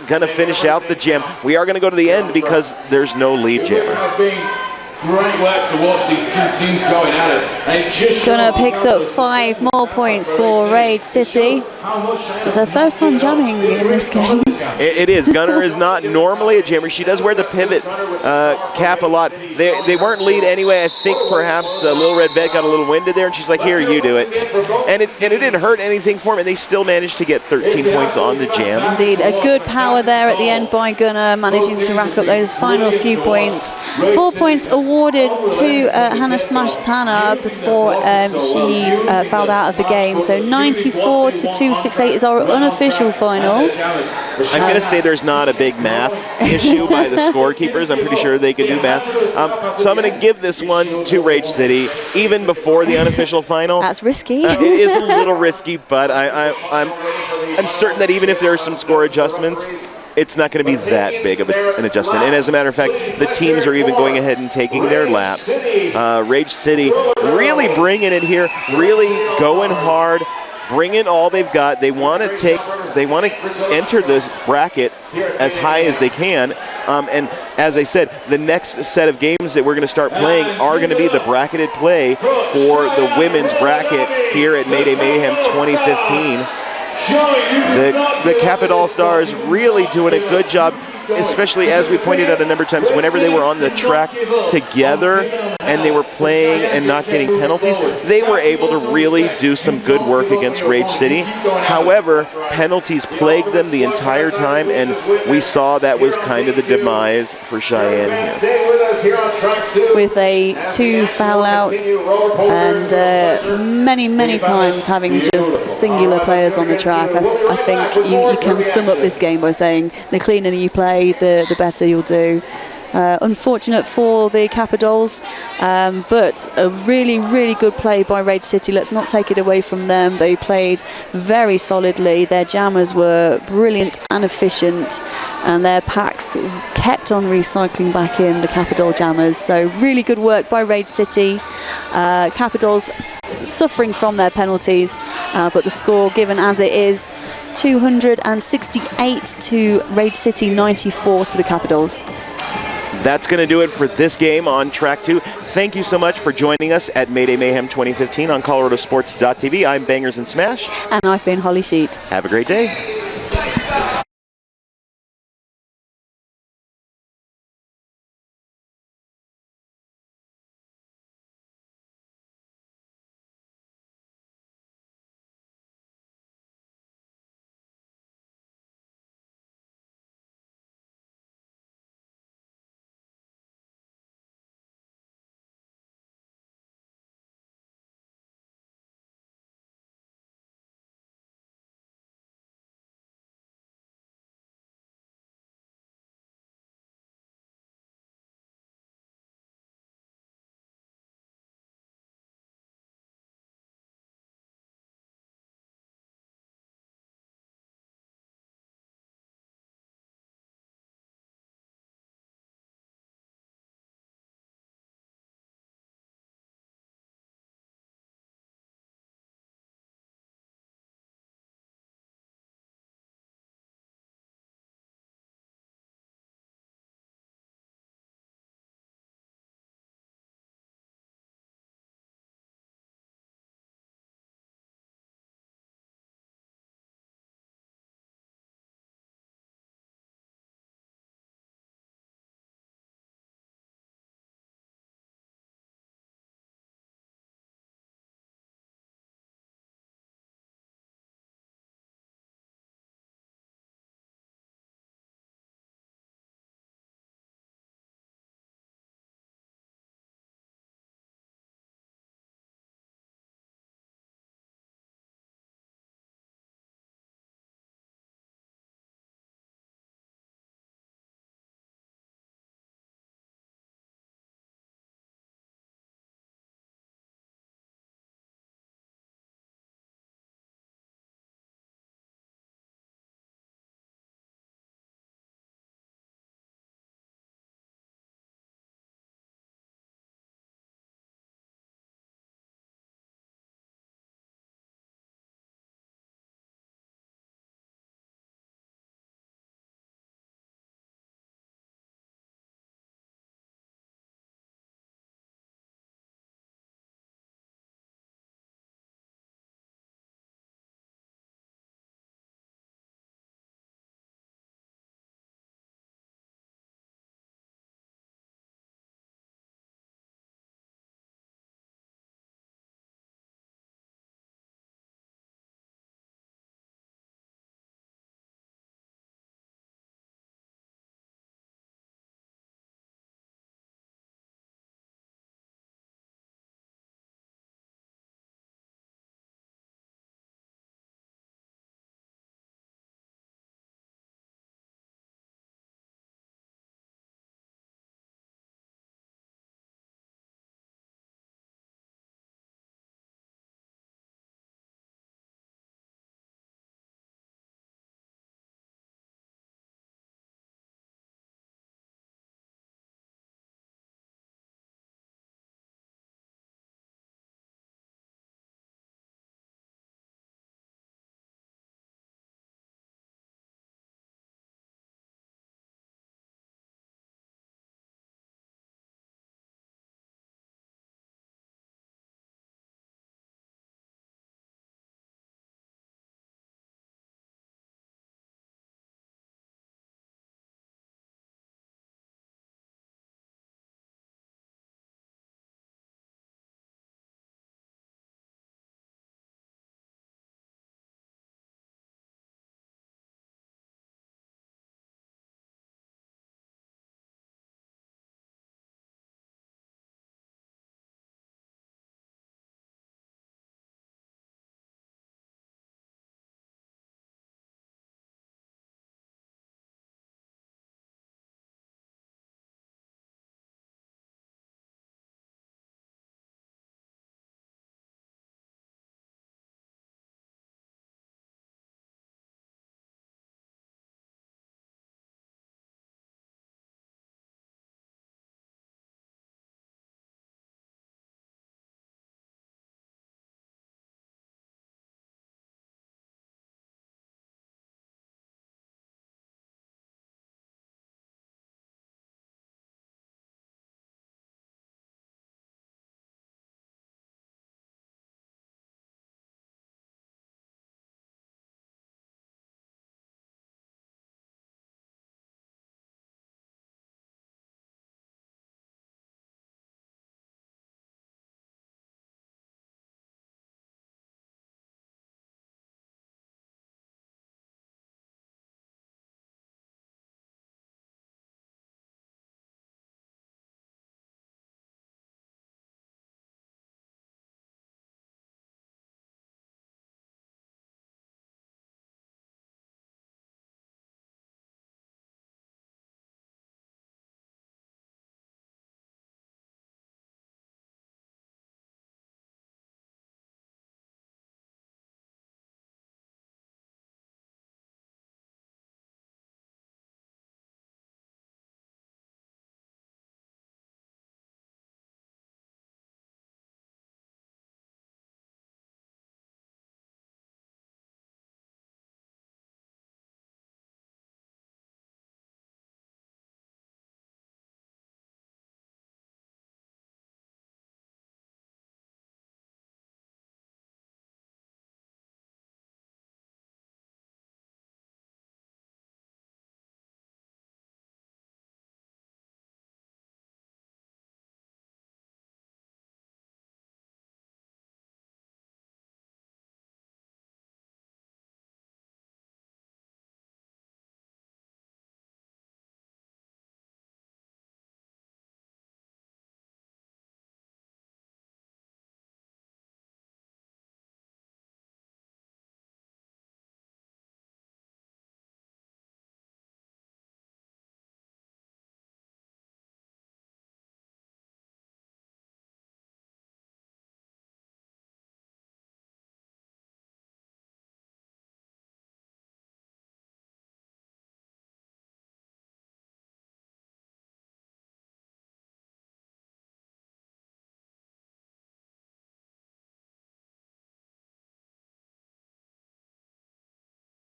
going to finish out the jam. We are going to go to the end because there's no lead jammer. Great work to watch these two teams going at it. Gunner picks up 5 more points for Rage City. This is her first time jamming in this game. It is. Gunner is not normally a jammer. She does wear the pivot cap a lot. They weren't lead anyway. I think perhaps Little Red Vet got a little winded there, and she's like, here, you do it. And it didn't hurt anything for him, and they still managed to get 13 points on the jam. Indeed, a good power there at the end by Gunner, managing to rack up those final few points. 4 points awarded to Hannah Smash Tanner before she fouled out of the game. So 94 to 268 is our unofficial final. I'm going to say there's not a big math issue by the scorekeepers. I'm pretty sure they can do math. So I'm going to give this one to Rage City, even before the unofficial final. That's risky. It is a little risky, but I'm certain that even if there are some score adjustments, it's not going to be that big of an adjustment. And as a matter of fact, the teams are even going ahead and taking their laps. Rage City really bringing it here, really going hard, bringing all they've got. They want to enter this bracket as high as they can. And as I said, the next set of games that we're going to start playing are going to be the bracketed play for the women's bracket here at Mayday Mayhem 2015. The Capit All-Stars really doing a good job especially as we pointed out a number of times, whenever they were on the track together and they were playing and not getting penalties, they were able to really do some good work against Rage City. However, penalties plagued them the entire time, and we saw that was kind of the demise for Cheyenne here. With a 2 foul outs and many times having just singular players on the track, I think you can sum up this game by saying the cleaner you play, the better you'll do. Unfortunate for the Capitals, but a really good play by Rage City. Let's not take it away from them. They played very solidly. Their jammers were brilliant and efficient, and their packs kept on recycling back in the Capital jammers. So really good work by Rage City. Capitals suffering from their penalties, but the score given as it is, 268 to Rage City, 94 to the Capitals. That's going to do it for this game on Track 2. Thank you so much for joining us at Mayday Mayhem 2015 on ColoradoSports.TV. I'm Bangers and Smash. And I've been Holly Sheet. Have a great day.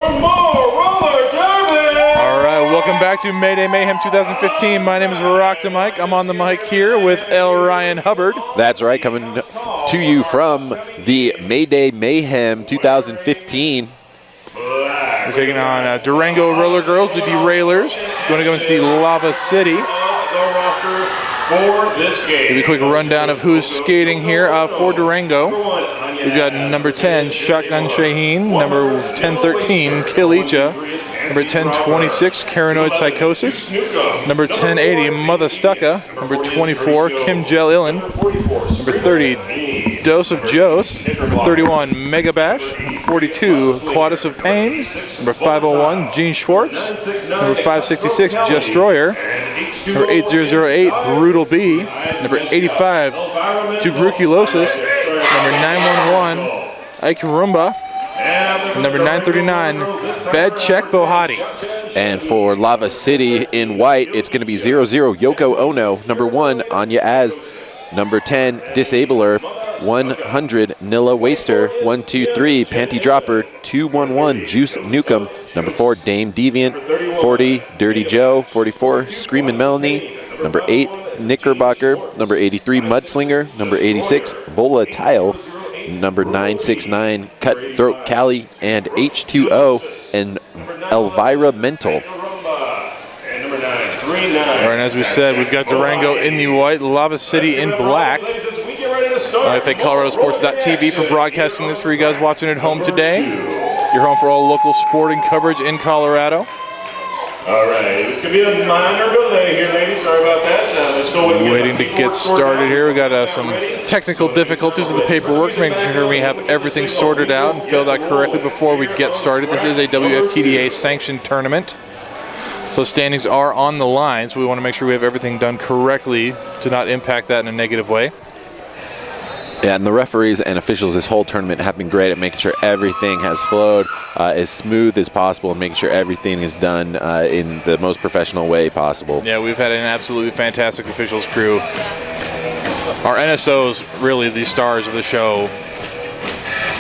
All right, welcome back to Mayday Mayhem 2015. My name is Rock the Mike. I'm on the mic here with L. Ryan Hubbard. That's right, coming to you from the Mayday Mayhem 2015. We're taking on Durango Roller Girls, the Derailers. Going to go and see Lava City. For this game. Give you a quick rundown of who's skating here for Durango. We've got number 10, Shotgun Shaheen, number 1013, Kilicha, number 1026, Caranoid Psychosis, number 1080, Mother Stucca, number 24, Kim Jel Illen, number 30, Dose of Jose, number 31, Mega Bash, number 42, Quadus of Pain, number 501, Gene Schwartz, number 566, Destroyer, number 8008, Brutal B, number 85, Tuberculosis, number 911, Ike Rumba, number 939, Bed Check Bohati. And for Lava City in white, it's going to be 00 Yoko Ono, number 1 Anya Az, number 10 Disabler, 100 Nilla Waster, 123 Panty Dropper, 211 Juice Nukem, number 4 Dame Deviant, 40 Dirty Joe, 44 Screamin' Melanie, number 8 Knickerbocker, number 83 Mudslinger, number 86 Volatile, number 969 Cutthroat Cali, and H2O and Elvira Mental. All right, as we said, we've got Durango in the white, Lava City in black. I thank ColoradoSports.TV for broadcasting this for you guys watching at home today. You're home for all local sporting coverage in Colorado. All right, it's going to be a minor delay here, ladies. Sorry about that. Waiting to get started here. We got some technical difficulties with the paperwork, making sure we have everything sorted out and filled out correctly before we get started. This is a WFTDA sanctioned tournament, so standings are on the line, so we want to make sure we have everything done correctly to not impact that in a negative way. Yeah, and the referees and officials this whole tournament have been great at making sure everything has flowed as smooth as possible and making sure everything is done in the most professional way possible. Yeah, we've had an absolutely fantastic officials crew. Our NSOs, really the stars of the show.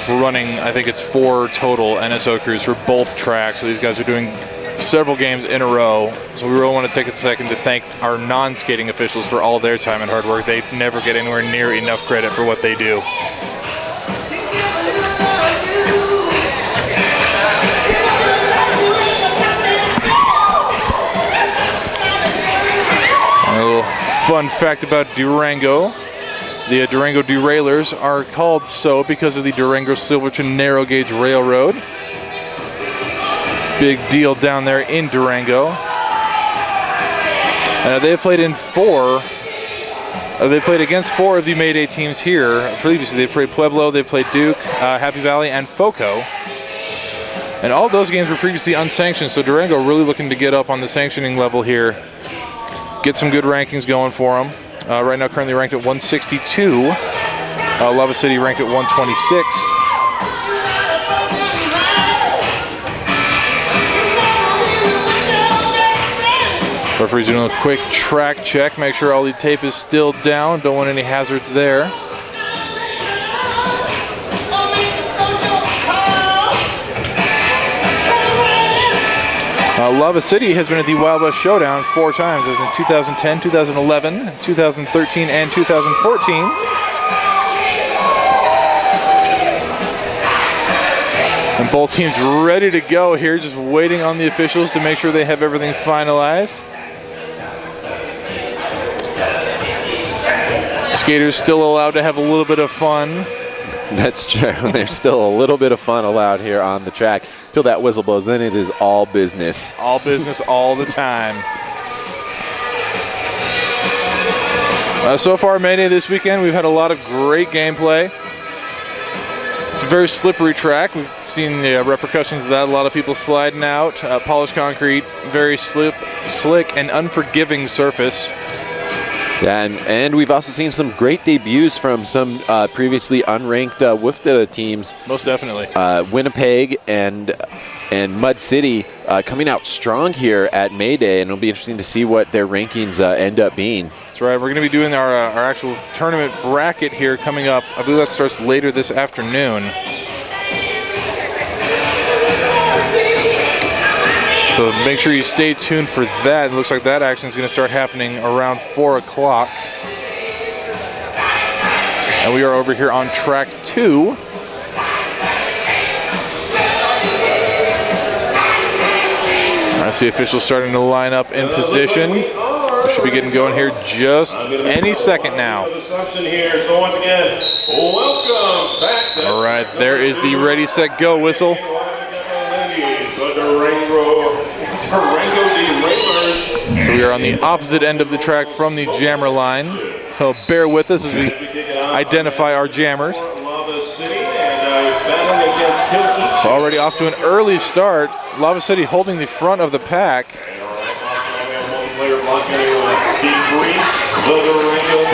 We're running, I think it's 4 total NSO crews for both tracks. So these guys are doing several games in a row. So we really want to take a second to thank our non-skating officials for all their time and hard work. They never get anywhere near enough credit for what they do. A little fun fact about Durango. The Durango Derailers are called so because of the Durango Silverton Narrow Gauge Railroad. Big deal down there in Durango. They played in 4. They played against 4 of the Mayday teams here. Previously, they played Pueblo, they played Duke, Happy Valley, and Foco. And all those games were previously unsanctioned, so Durango really looking to get up on the sanctioning level here. Get some good rankings going for them. Right now, currently ranked at 162. Lava City ranked at 126. Referee's doing a quick track check, make sure all the tape is still down, don't want any hazards there. Lava City has been at the Wild West Showdown 4 times. It was in 2010, 2011, 2013, and 2014. And both teams ready to go here, just waiting on the officials to make sure they have everything finalized. Skaters still allowed to have a little bit of fun. That's true. There's still a little bit of fun allowed here on the track till that whistle blows. Then it is all business. All business all the time. So far, Mayday this weekend, we've had a lot of great gameplay. It's a very slippery track. We've seen the repercussions of that. A lot of people sliding out. Polished concrete, very slick and unforgiving surface. Yeah, and we've also seen some great debuts from some previously unranked WFTA teams. Most definitely. Winnipeg and Mud City coming out strong here at Mayday, and it'll be interesting to see what their rankings end up being. That's right. We're going to be doing our actual tournament bracket here coming up. I believe that starts later this afternoon. So make sure you stay tuned for that. It looks like that action is going to start happening around 4 o'clock. And we are over here on track 2. That's the officials starting to line up in position. We should be getting going here just any second now. All right, there is the ready, set, go whistle. So we are on the opposite end of the track from the jammer line. So bear with us as we identify our jammers. Already off to an early start. Lava City holding the front of the pack.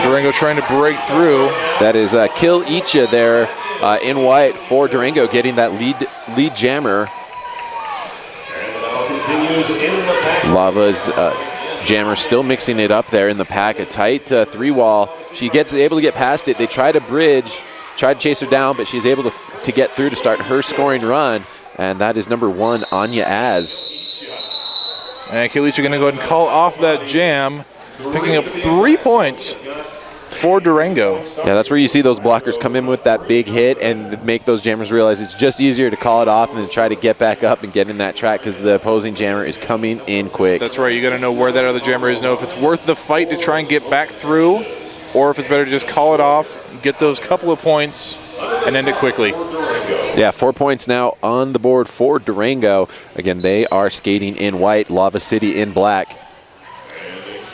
Durango trying to break through. That is Kill Icha there in white for Durango, getting that lead jammer. Lava's jammer still mixing it up there in the pack. A tight 3-wall. She gets able to get past it. They try to bridge, try to chase her down, but she's able to get through to start her scoring run. And that is number 1, Anya Az. And Kilicha going to go ahead and call off that jam, picking up 3 points for Durango. Yeah, that's where you see those blockers come in with that big hit and make those jammers realize it's just easier to call it off and then try to get back up and get in that track because the opposing jammer is coming in quick. That's right. You got to know where that other jammer is, know if it's worth the fight to try and get back through, or if it's better to just call it off, get those couple of points, and end it quickly. Yeah, 4 points now on the board for Durango. Again, they are skating in white, Lava City in black.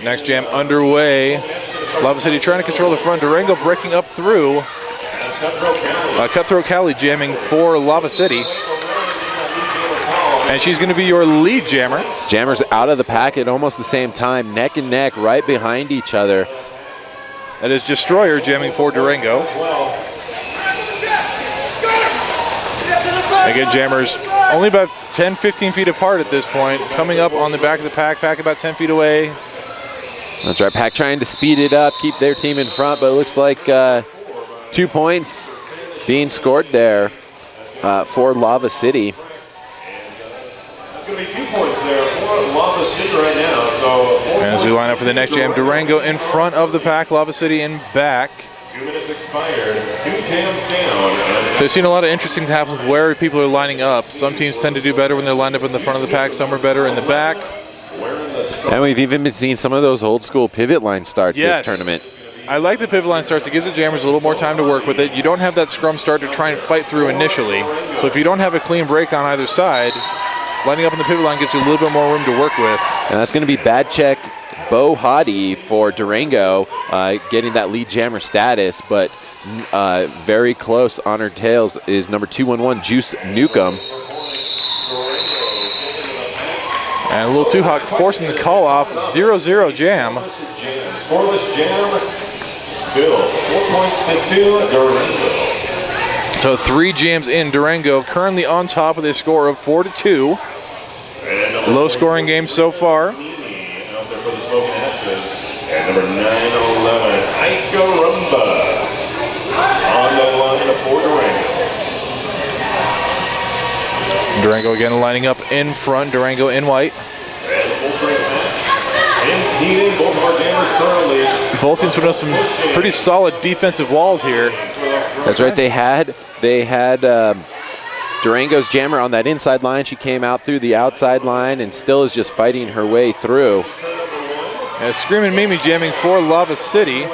Next jam underway. Lava City trying to control the front. Durango breaking up through. Cutthroat Cali jamming for Lava City. And she's going to be your lead jammer. Jammers out of the pack at almost the same time, neck and neck, right behind each other. That is Destroyer jamming for Durango. Again, jammers only about 10, 15 feet apart at this point. Coming up on the back of the pack about 10 feet away. That's right, pack trying to speed it up, keep their team in front, but it looks like 2 points being scored there for Lava City. It's going to be 2 points there for Lava City right now. So and as we line up for the next jam, Durango in front of the pack, Lava City in back. 2 minutes expired, 2 jams down. So I've seen a lot of interesting things happen with where people are lining up. Some teams tend to do better when they're lined up in the front of the pack. Some are better in the back. And we've even been seeing some of those old school pivot line starts Yes. this tournament. I like the pivot line starts. It gives the jammers a little more time to work with it. You don't have that scrum start to try and fight through initially. So if you don't have a clean break on either side, lining up in the pivot line gives you a little bit more room to work with. And that's going to be bad check Bo Hadi for Durango, getting that lead jammer status, but very close on her tails is number 211, Juice Newcomb. And a little too hot, forcing the call off, 0-0 jam. Scoreless jam, Bill, 4 points to 2, Durango. So 3 jams in, Durango currently on top with a score of 4-2. Low scoring game so far. Out there for the Smoking Ashes. And number 911, Aika Rumba. On the line for Durango. Durango again lining up in front, Durango in white. And the full strength match. Impeding both of our jammers currently. Both teams put up some pretty solid defensive walls here. That's right, they had Durango's jammer on that inside line. She came out through the outside line and still is just fighting her way through. And Screamin' Mimi jamming for Lava City.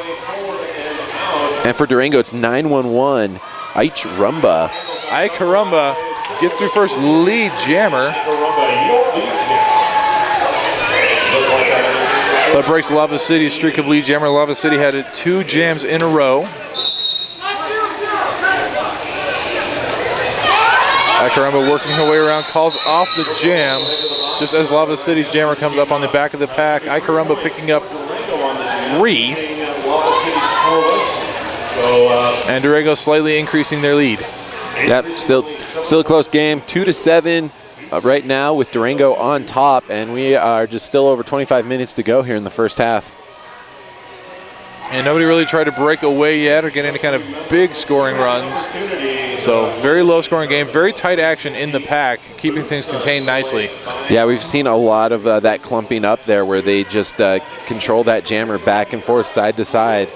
And for Durango, it's 911, Aich Rumba. Ike Rumba gets through first lead jammer. That breaks Lava City's streak of lead jammer. Lava City had 2 jams in a row. Akaramba working her way around, calls off the jam just as Lava City's jammer comes up on the back of the pack. Akaramba picking up 3. And Durango slightly increasing their lead. Yep, still a close game, 2-7 right now with Durango on top, and we are just still over 25 minutes to go here in the first half. And nobody really tried to break away yet or get any kind of big scoring runs. So very low scoring game, very tight action in the pack, keeping things contained nicely. Yeah, we've seen a lot of that clumping up there where they just control that jammer back and forth, side to side,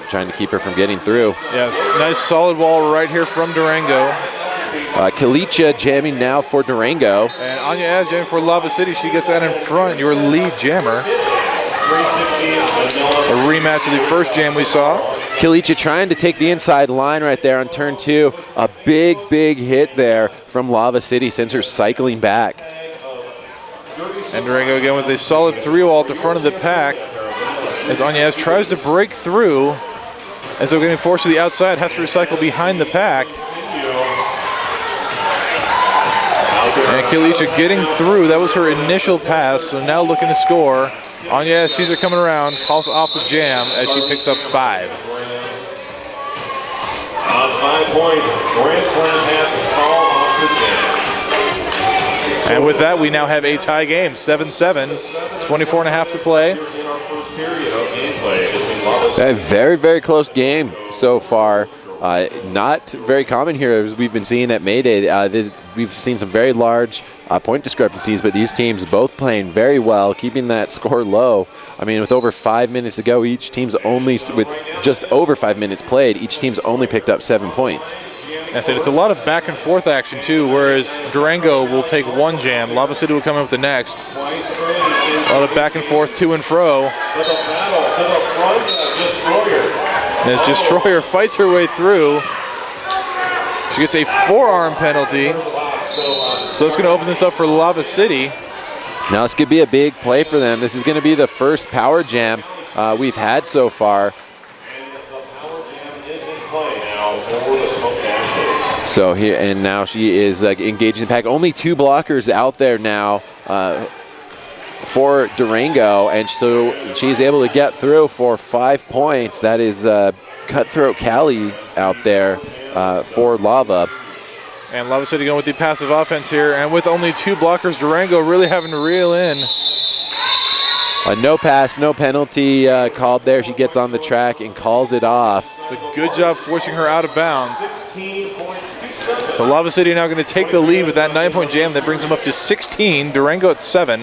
trying to keep her from getting through. Yes, nice solid wall right here from Durango. Kalicha jamming now for Durango. And Anya Az jamming for Lava City. She gets that in front, your lead jammer. A rematch of the first jam we saw. Kalicha trying to take the inside line right there on turn 2. A big, big hit there from Lava City, sends her cycling back. And Durango again with a solid 3-wall at the front of the pack as Anya Az tries to break through. As they're getting forced to the outside, has to recycle behind the pack. And Kalicha getting through. That was her initial pass, so now looking to score. Anya Az sees her coming around, calls off the jam as she picks up 5. On 5 points, Grand Slam pass and call off the jam. And with that, we now have a tie game, 7-7, 24.5 to play. A very, very close game so far. Not very common here as we've been seeing at Mayday. We've seen some very large point discrepancies, but these teams both playing very well, keeping that score low. I mean, with over 5 minutes to go, with just over 5 minutes played, each team's only picked up 7 points. I said it's a lot of back and forth action too, whereas Durango will take one jam, Lava City will come in with the next. A lot of back and forth, to and fro. And as Destroyer fights her way through, she gets a forearm penalty. So it's going to open this up for Lava City. Now this could be a big play for them. This is going to be the first power jam we've had so far. So here and now she is engaging the pack. Only 2 blockers out there now for Durango, and so she's able to get through for 5 points. That is Cutthroat Cali out there for Lava. And Lava City going with the passive offense here, and with only 2 blockers, Durango really having to reel in. No pass, no penalty called there. She gets on the track and calls it off. It's a good job forcing her out of bounds. So Lava City now going to take the lead with that 9-point jam that brings them up to 16. Durango at 7.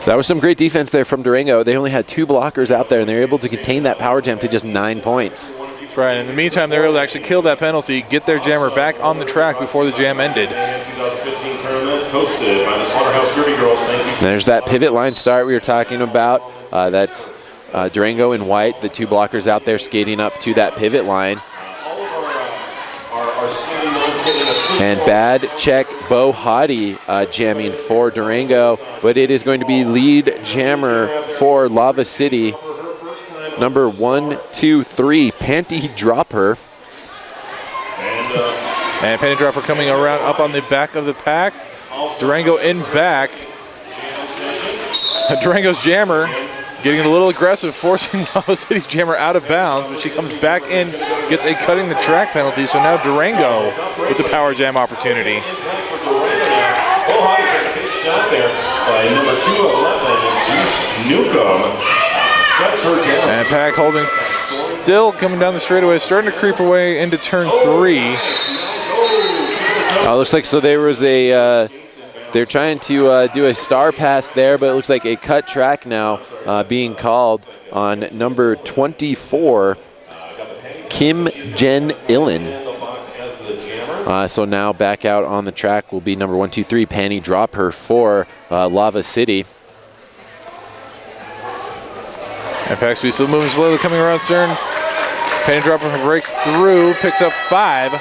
That was some great defense there from Durango. They only had 2 blockers out there, and they were able to contain that power jam to just 9 points. That's right. In the meantime, they were able to actually kill that penalty, get their jammer back on the track before the jam ended. There's that pivot line start we were talking about. That's Durango in white, the 2 blockers out there skating up to that pivot line. And bad check Bo Hottie jamming for Durango, but it is going to be lead jammer for Lava City. Number 1, 2, 3, Panty Dropper. And Panty Dropper coming around up on the back of the pack. Durango in back. Durango's jammer getting a little aggressive, forcing Lava City's jammer out of bounds, but she comes back in, gets a cutting the track penalty, so now Durango with the power jam opportunity. Shot there by number 211, Newcomb. And Pack holding, still coming down the straightaway, starting to creep away into turn 3. Looks like so there was a, they're trying to do a star pass there, but it looks like a cut track now being called on number 24, Kim Jen Illen. So now back out on the track will be number 1, 2, 3, Panty Dropper for Lava City. And Pack Speed still moving slowly, coming around turn. Panty Dropper breaks through, picks up 5.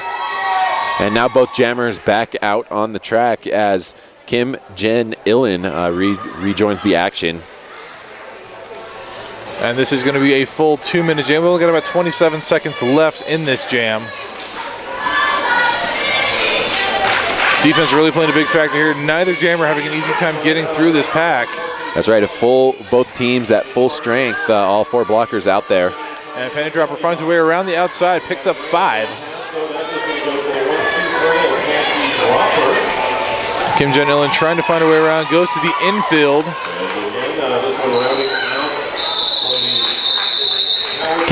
And now both jammers back out on the track as Kim Jen Illen rejoins the action. And this is going to be a full 2-minute jam. We've only got about 27 seconds left in this jam. Defense really playing a big factor here. Neither jammer having an easy time getting through this pack. That's right, both teams at full strength, all 4 blockers out there. And Panty Dropper finds a way around the outside, picks up 5. Kim Jen Illen trying to find a way around, goes to the infield.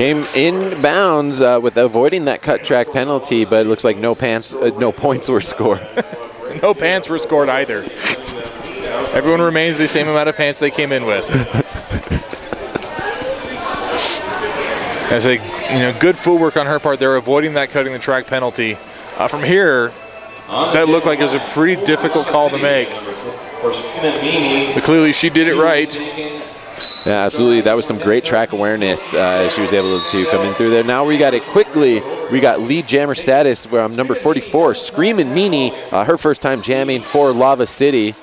Came in bounds with avoiding that cut track penalty, but it looks like no points were scored. No pants were scored either. Everyone remains the same amount of pants they came in with. As good footwork on her part. They're avoiding that cutting the track penalty. From here, that looked like it was a pretty difficult call to make. But clearly she did it right. Yeah, absolutely. That was some great track awareness. She was able to come in through there. Now we got it quickly. We got lead jammer status from number 44, Screamin' Meanie, her first time jamming for Lava City.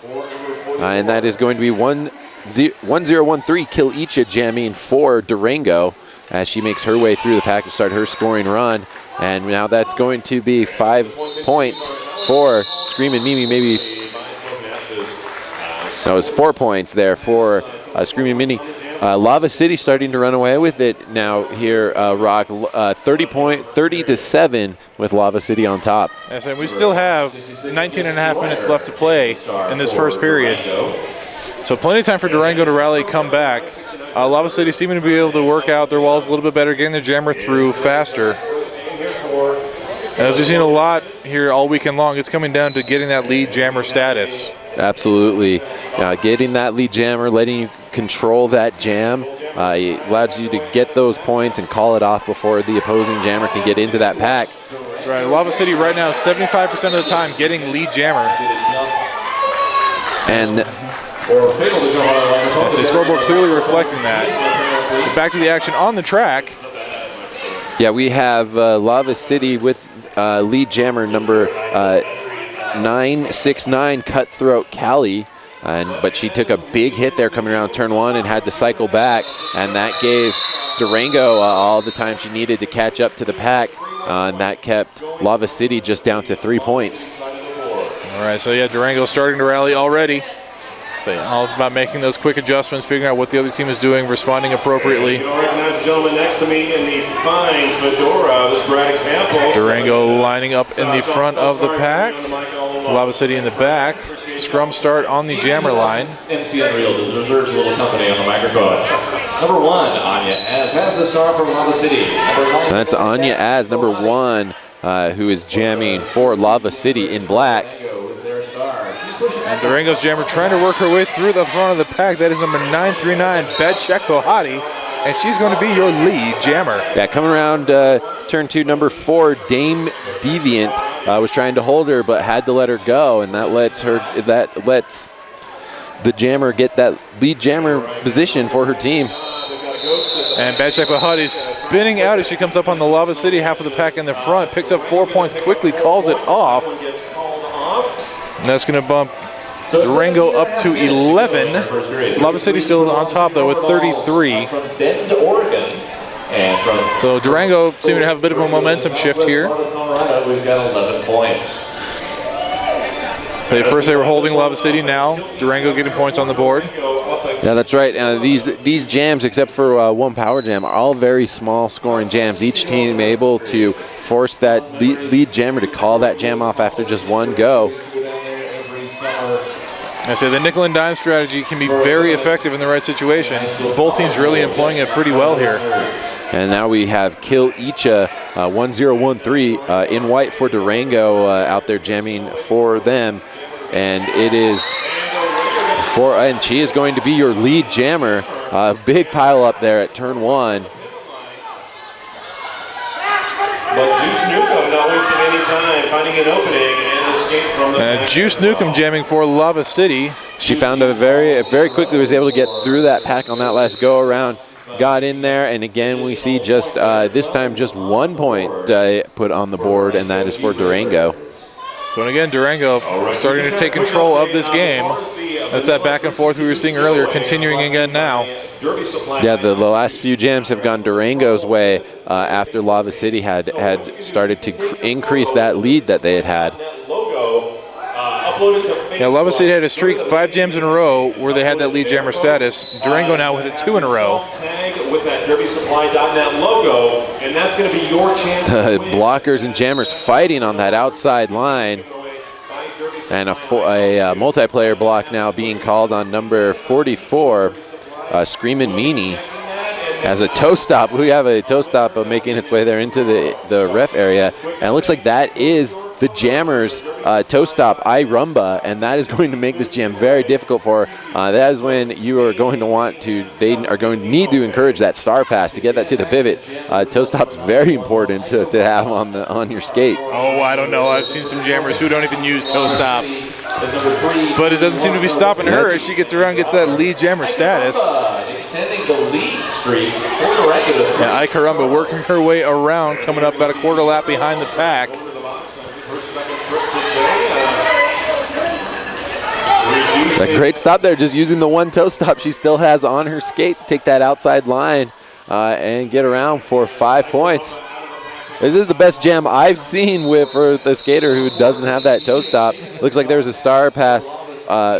And that is going to be 1013 Kill Icha jamming for Durango as she makes her way through the pack to start her scoring run. And now that's going to be 5 points for Screamin' Mimi. Maybe that was 4 points there for Screamin' Mini. Lava City starting to run away with it now here, Rock. 30-7 with Lava City on top. Yes, and we still have 19 and a half minutes left to play in this first period. So plenty of time for Durango to rally, come back. Lava City seeming to be able to work out their walls a little bit better, getting their jammer through faster. And as we've seen a lot here all weekend long, it's coming down to getting that lead jammer status. Absolutely. Getting that lead jammer, letting you control that jam, allows you to get those points and call it off before the opposing jammer can get into that pack. That's right. Lava City right now is 75% of the time getting lead jammer. And the scoreboard clearly reflecting that. Back to the action on the track. Yeah, we have Lava City with lead jammer number 969, Cutthroat Callie. But she took a big hit there coming around turn one and had to cycle back. And that gave Durango all the time she needed to catch up to the pack. And that kept Lava City just down to 3 points. All right, so yeah, Durango starting to rally already. So all it's about making those quick adjustments, figuring out what the other team is doing, responding appropriately. Recognize the gentleman next to me in the fine fedora. This bright example. Durango lining up in the front of the pack. Lava City in the back. Scrum start on the jammer line. MC Unreal deserves a little company on the microphone. Number 1, Anya Az has the star for Lava City. That's Anya Az, number 1, who is jamming for Lava City in black. And Durango's jammer trying to work her way through the front of the pack. That is number 939, Bedcheck Bohati. And she's going to be your lead jammer. Yeah, coming around turn 2, number 4, Dame Deviant was trying to hold her but had to let her go, and that lets the jammer get that lead jammer position for her team. And Bedcheck Bohati spinning out as she comes up on the Lava City half of the pack in the front, picks up 4 points, quickly calls it off. And that's going to bump Durango up to 11. Lava City still on top, though, with 33. So Durango seeming to have a bit of a momentum shift here. We've got 11 points. First they were holding Lava City, now Durango getting points on the board. Yeah, that's right. These jams, except for one power jam, are all very small scoring jams. Each team able to force that lead jammer to call that jam off after just one go. I say the nickel and dime strategy can be very effective in the right situation. Both teams really employing it pretty well here. And now we have Kill Icha 1013 in white for Durango out there jamming for them. And it is and she is going to be your lead jammer. Big pile up there at turn 1. But Juice Newcomb not wasting any time, finding an opening and escape from the Juice Newcomb jamming for Lava City. She found very quickly was able to get through that pack on that last go around. Got in there, and again we see just this time just 1 point put on the board, and that is for Durango. So again, Durango starting to take control of this game. That's that back and forth we were seeing earlier, continuing again now. Yeah, the last few jams have gone Durango's way after Lava City had started to increase that lead that they had. Yeah, Lava City had a streak 5 jams in a row where they had that lead jammer status. Durango now with it 2 in a row. With that DerbySupply.net logo, and that's going to be your chance. Blockers and jammers fighting on that outside line. And a multiplayer block now being called on number 44, Screamin' Meanie. As a toe stop, we have a toe stop making its way there into the ref area. And it looks like that is the Jammers toe stop, I Rumba, and that is going to make this jam very difficult for her. That is when you are going to they are going to need to encourage that star pass to get that to the pivot. Toe stop is very important to have on your skate. Oh, I don't know. I've seen some jammers who don't even use toe stops. But it doesn't seem to be stopping her as she gets around, gets that lead jammer status. Extending the lead streak for the regular. Yeah, Ikarumba working her way around, coming up about a quarter lap behind the pack. A great stop there, just using the one toe stop she still has on her skate. Take that outside line and get around for 5 points. This is the best jam I've seen for the skater who doesn't have that toe stop. Looks like there's a star pass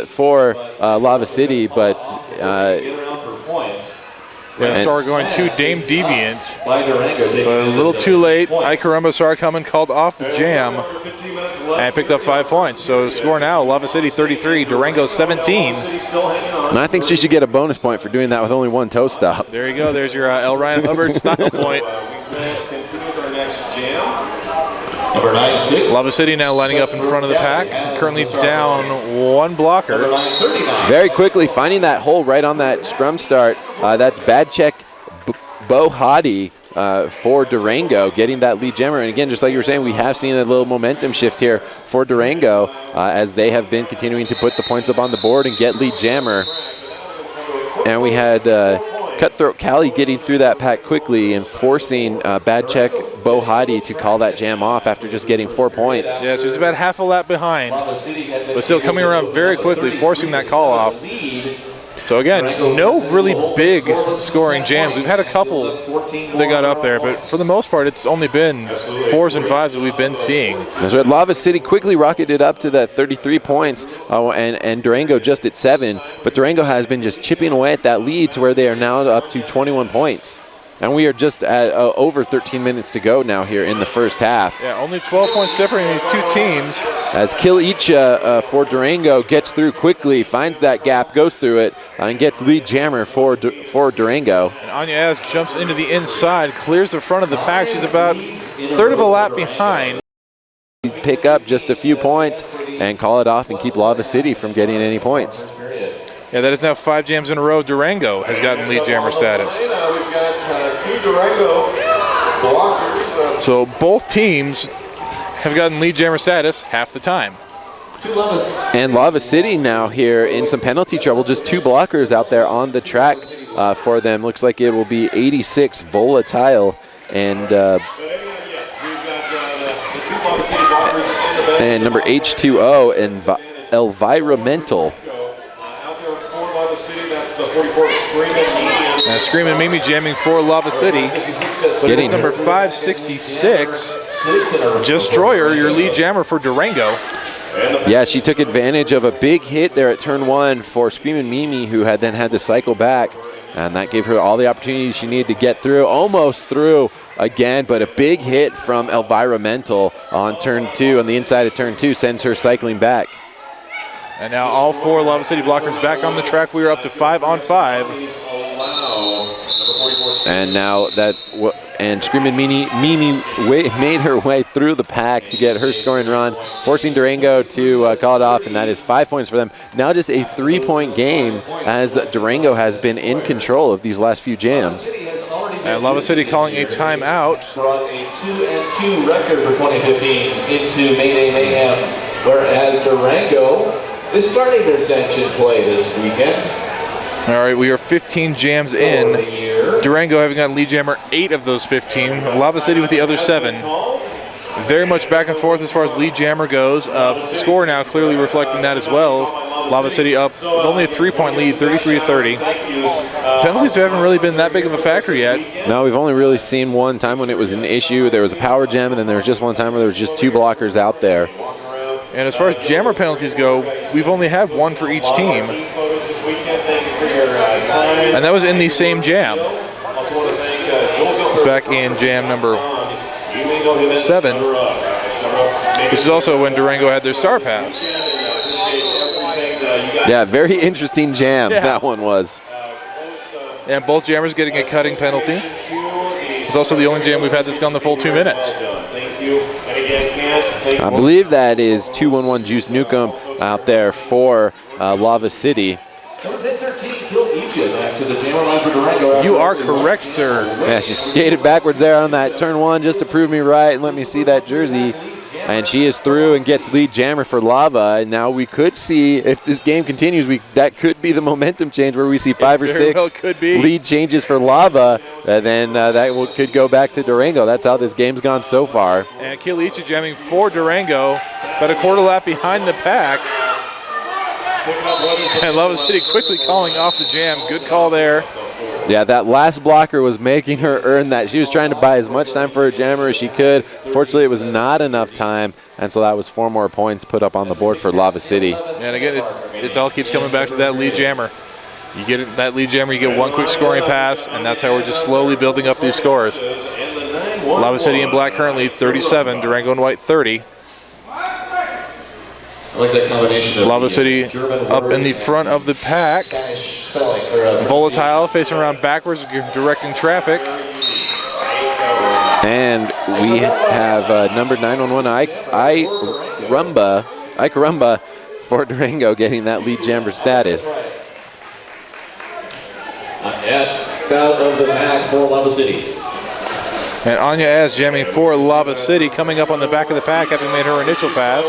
for Lava City, but star going to Dame Deviant, but a little too late. Ikarumba saw her coming, called off the jam, and picked up 5 points. So score now, Lava City 33, Durango 17. And I think she should get a bonus point for doing that with only one toe stop. There you go. There's your L. Ryan Hubbard style point. Number 96. Lava City now lining up in front of the pack, currently down one blocker. Very quickly finding that hole right on that scrum start. That's bad check Bohadi for Durango, getting that lead jammer. And again, just like you were saying, we have seen a little momentum shift here for Durango as they have been continuing to put the points up on the board and get lead jammer. And we had Cutthroat Cali getting through that pack quickly and forcing bad check Bohadi to call that jam off after just getting 4 points. Yeah, so he's about half a lap behind, but still coming around very quickly, forcing that call off. So again, no really big scoring jams. We've had a couple that got up there, but for the most part, it's only been 4s and 5s that we've been seeing. That's right. Lava City quickly rocketed up to that 33 points, and Durango just at 7. But Durango has been just chipping away at that lead to where they are now up to 21 points. And we are just at over 13 minutes to go now here in the first half. Yeah, only 12 points separating these two teams. As Kilicha for Durango gets through quickly, finds that gap, goes through it, and gets lead jammer for Durango. And Anya Az jumps into the inside, clears the front of the pack. She's about a third of a lap behind. Pick up just a few points and call it off and keep Lava City from getting any points. Yeah, that is now 5 jams in a row. Durango has gotten lead jammer status. We've got 2 Durango blockers. So both teams have gotten lead jammer status half the time. And Lava City now here in some penalty trouble. Just 2 blockers out there on the track for them. Looks like it will be 86 Volatile and number H2O and Elvira-Mental. Screaming Mimi jamming for Lava City. But it's number 566, Destroyer, your lead jammer for Durango. Yeah, she took advantage of a big hit there at turn 1 for Screaming Mimi, who had then had to cycle back. And that gave her all the opportunities she needed to get through. Almost through again, but a big hit from Elvira Mental on turn 2, on the inside of turn 2, sends her cycling back. And now all 4 Lava City blockers back on the track. We are up to 5 on 5. And now Screaming Mimi made her way through the pack to get her scoring run, forcing Durango to call it off, and that is 5 points for them. Now just a 3-point game as Durango has been in control of these last few jams. And Lava City calling a timeout. Brought a 2-2 record for 2015 into Mayday Mayhem, whereas Durango is starting their sanctioned play this weekend. All right, we are 15 jams in. Durango having gotten lead jammer 8 of those 15. Lava City with the other 7. Very much back and forth as far as lead jammer goes. Score now clearly reflecting that as well. Lava City up with only a 3-point lead, 33-30. Penalties haven't really been that big of a factor yet. No, we've only really seen one time when it was an issue. There was a power jam, and then there was just one time where there was just 2 blockers out there. And as far as jammer penalties go, we've only had 1 for each team. And that was in the same jam. It's back in jam number 7, which is also when Durango had their star pass. Yeah, very interesting jam that one was. And both jammers getting a cutting penalty. It's also the only jam we've had that's gone the full 2 minutes. I believe that is 211 Juice Newcomb out there for Lava City. You are correct, sir. Yeah, she skated backwards there on that turn 1 just to prove me right and let me see that jersey. And she is through and gets lead jammer for Lava. And now we could see, if this game continues, that could be the momentum change where we see 5 or 6 lead changes for Lava. And then that could go back to Durango. That's how this game's gone so far. And Kilicha jamming for Durango, about a quarter lap behind the pack. And Lava City quickly calling off the jam. Good call there. Yeah, that last blocker was making her earn that. She was trying to buy as much time for her jammer as she could. Fortunately, it was not enough time, and so that was 4 more points put up on the board for Lava City. And again, it all keeps coming back to that lead jammer. You get that lead jammer, you get one quick scoring pass, and that's how we're just slowly building up these scores. Lava City in black currently 37, Durango in white 30. I like that combination of Lava City up in the front of the pack. Volatile facing around backwards, directing traffic. And we have number 911 Ike Rumba for Durango getting that lead jammer status. Out of the pack for Lava City. And Anya Az jamming for Lava City, coming up on the back of the pack, having made her initial pass.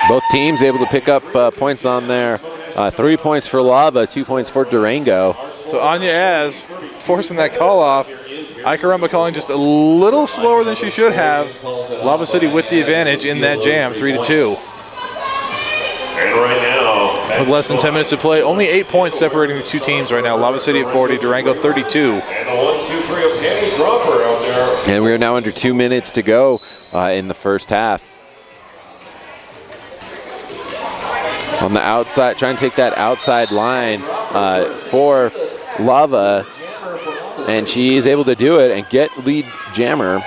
Both teams able to pick up points on there. 3 points for Lava, 2 points for Durango. So Anya Az forcing that call off. Ikarumba calling just a little slower than she should have. Lava City with the advantage in that jam, 3-2. And right now, with less than 10 minutes to play, only 8 points separating the two teams right now. Lava City at 40, Durango 32. and the 1-2-3 of Penny Dropper out there. And we are now under 2 minutes to go in the first half. On the outside, trying to take that outside line for Lava, and she is able to do it and get lead jammer.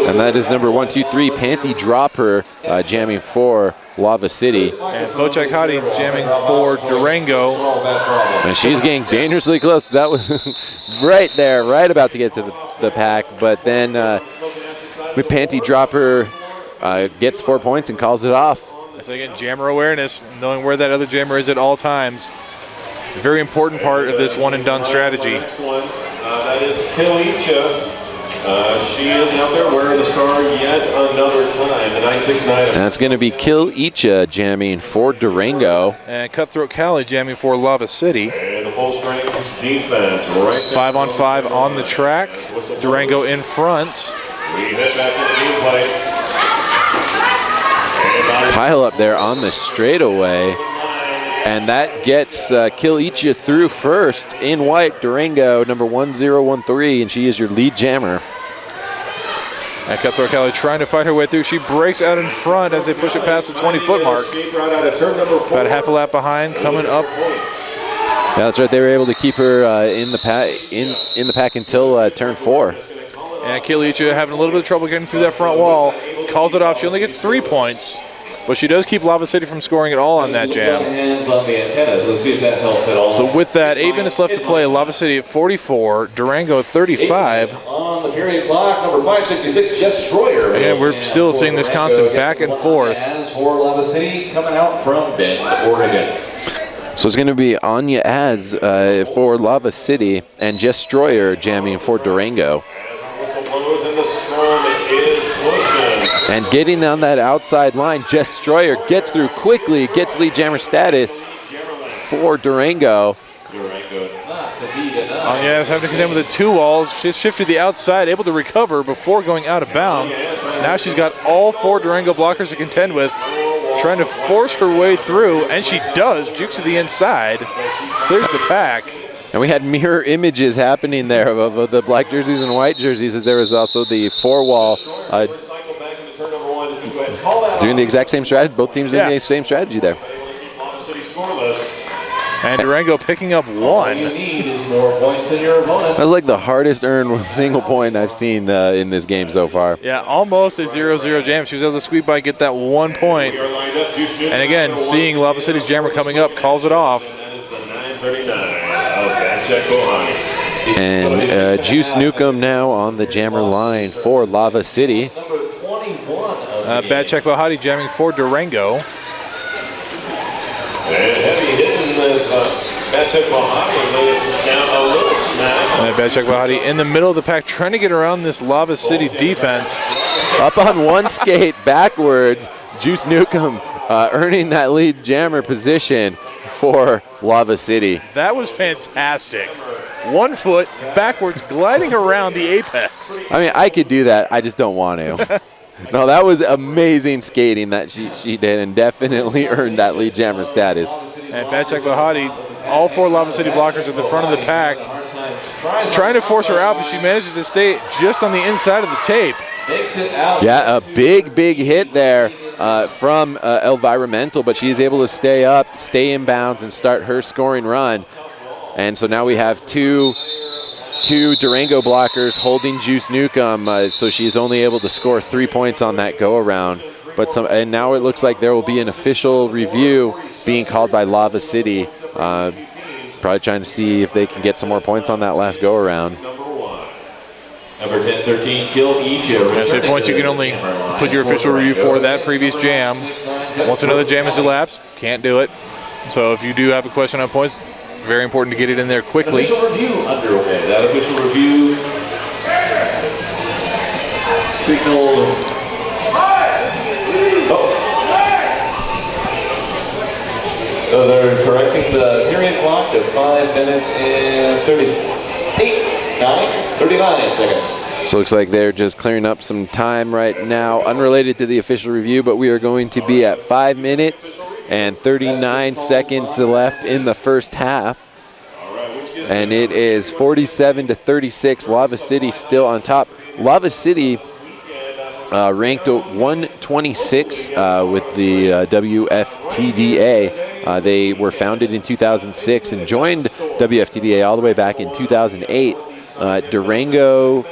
And that is number 123, Panty Dropper, jamming for Lava City. And Bochek Hadi jamming for Durango. And she's getting dangerously close. That was right there, right about to get to the pack. But then with Panty Dropper gets 4 points and calls it off. So again, jammer awareness, knowing where that other jammer is at all times. A very important part of this one and done strategy. Next one, that is Kilicha. She is out there wearing the star yet another time, the 969. And that's going to be Kilicha jamming for Durango. And Cutthroat Cali jamming for Lava City. And full strength defense right there. 5-on-5 on the track. Durango in front. We head back to the play. Pile up there on the straightaway. And that gets Kilicha through first in white, Durango, number 1013, and she is your lead jammer. And Cutthroat Cali trying to fight her way through. She breaks out in front as they push it past the 20-foot mark. About half a lap behind, coming up. Yeah, that's right. They were able to keep her in the pack until turn 4. And Kilicha having a little bit of trouble getting through that front wall. Calls it off. She only gets 3 points. But she does keep Lava City from scoring at all on that jam. So with that, 8 minutes left to play, Lava City at 44, Durango 35. On the period clock, number 566, Jess Stroyer. And we're still seeing this constant back and forth. As for Lava City, coming out from Bend, Oregon. So it's going to be Anya Az for Lava City and Jess Stroyer jamming for Durango. And getting on that outside line, Jess Stroyer gets through quickly, gets lead jammer status for Durango. Anya is having to contend with a 2-wall. She's shifted to the outside, able to recover before going out of bounds. Now she's got all 4 Durango blockers to contend with, trying to force her way through, and she does. Jukes to the inside, clears the pack. And we had mirror images happening there of the black jerseys and white jerseys, as there was also the 4-wall doing the exact same strategy. Both teams doing the same strategy there. And Durango picking up one. You need is more points than your opponent. That was like the hardest earned single point I've seen in this game so far. Yeah, almost a 0-0 jam. She was able to squeak by, get that 1 point. And again, seeing Lava City's jammer coming up, calls it off. And Juice Newcomb now on the jammer line for Lava City. Bad check by Hadi jamming for Durango. And heavy hitting this bad check by Hadi. Now a little smack. And bad check by Hadi in the middle of the pack, trying to get around this Lava City defense. Up on one skate backwards, Juice Newcomb earning that lead jammer position for Lava City. That was fantastic. 1 foot backwards, gliding around the apex. I mean, I could do that. I just don't want to. No, that was amazing skating that she did, and definitely earned that lead jammer status. And bad check by Hadi. All 4 Lava City blockers at the front of the pack. Trying to force her out, but she manages to stay just on the inside of the tape. Yeah, a big hit there from Environmental, but she's able to stay up, stay in bounds, and start her scoring run. And so now we have two Durango blockers holding Juice Newcomb, so she's only able to score 3 points on that go-around. And now it looks like there will be an official review being called by Lava City. Probably trying to see if they can get some more points on that last go-around. Number 10-13, Kill Icha. I say points you can only put your official review for that previous jam. Once another jam has elapsed, can't do it. So if you do have a question on points, very important to get it in there quickly. Official review underway. That official review signaled. So they're correcting the period clock to 5 minutes and 39 seconds. So it looks like they're just clearing up some time right now, unrelated to the official review, but we are going to be at 5 minutes and 39 seconds left in the first half. And it is 47-36. Lava City still on top. Lava City ranked 126 with the WFTDA. They were founded in 2006 and joined WFTDA all the way back in 2008. Durango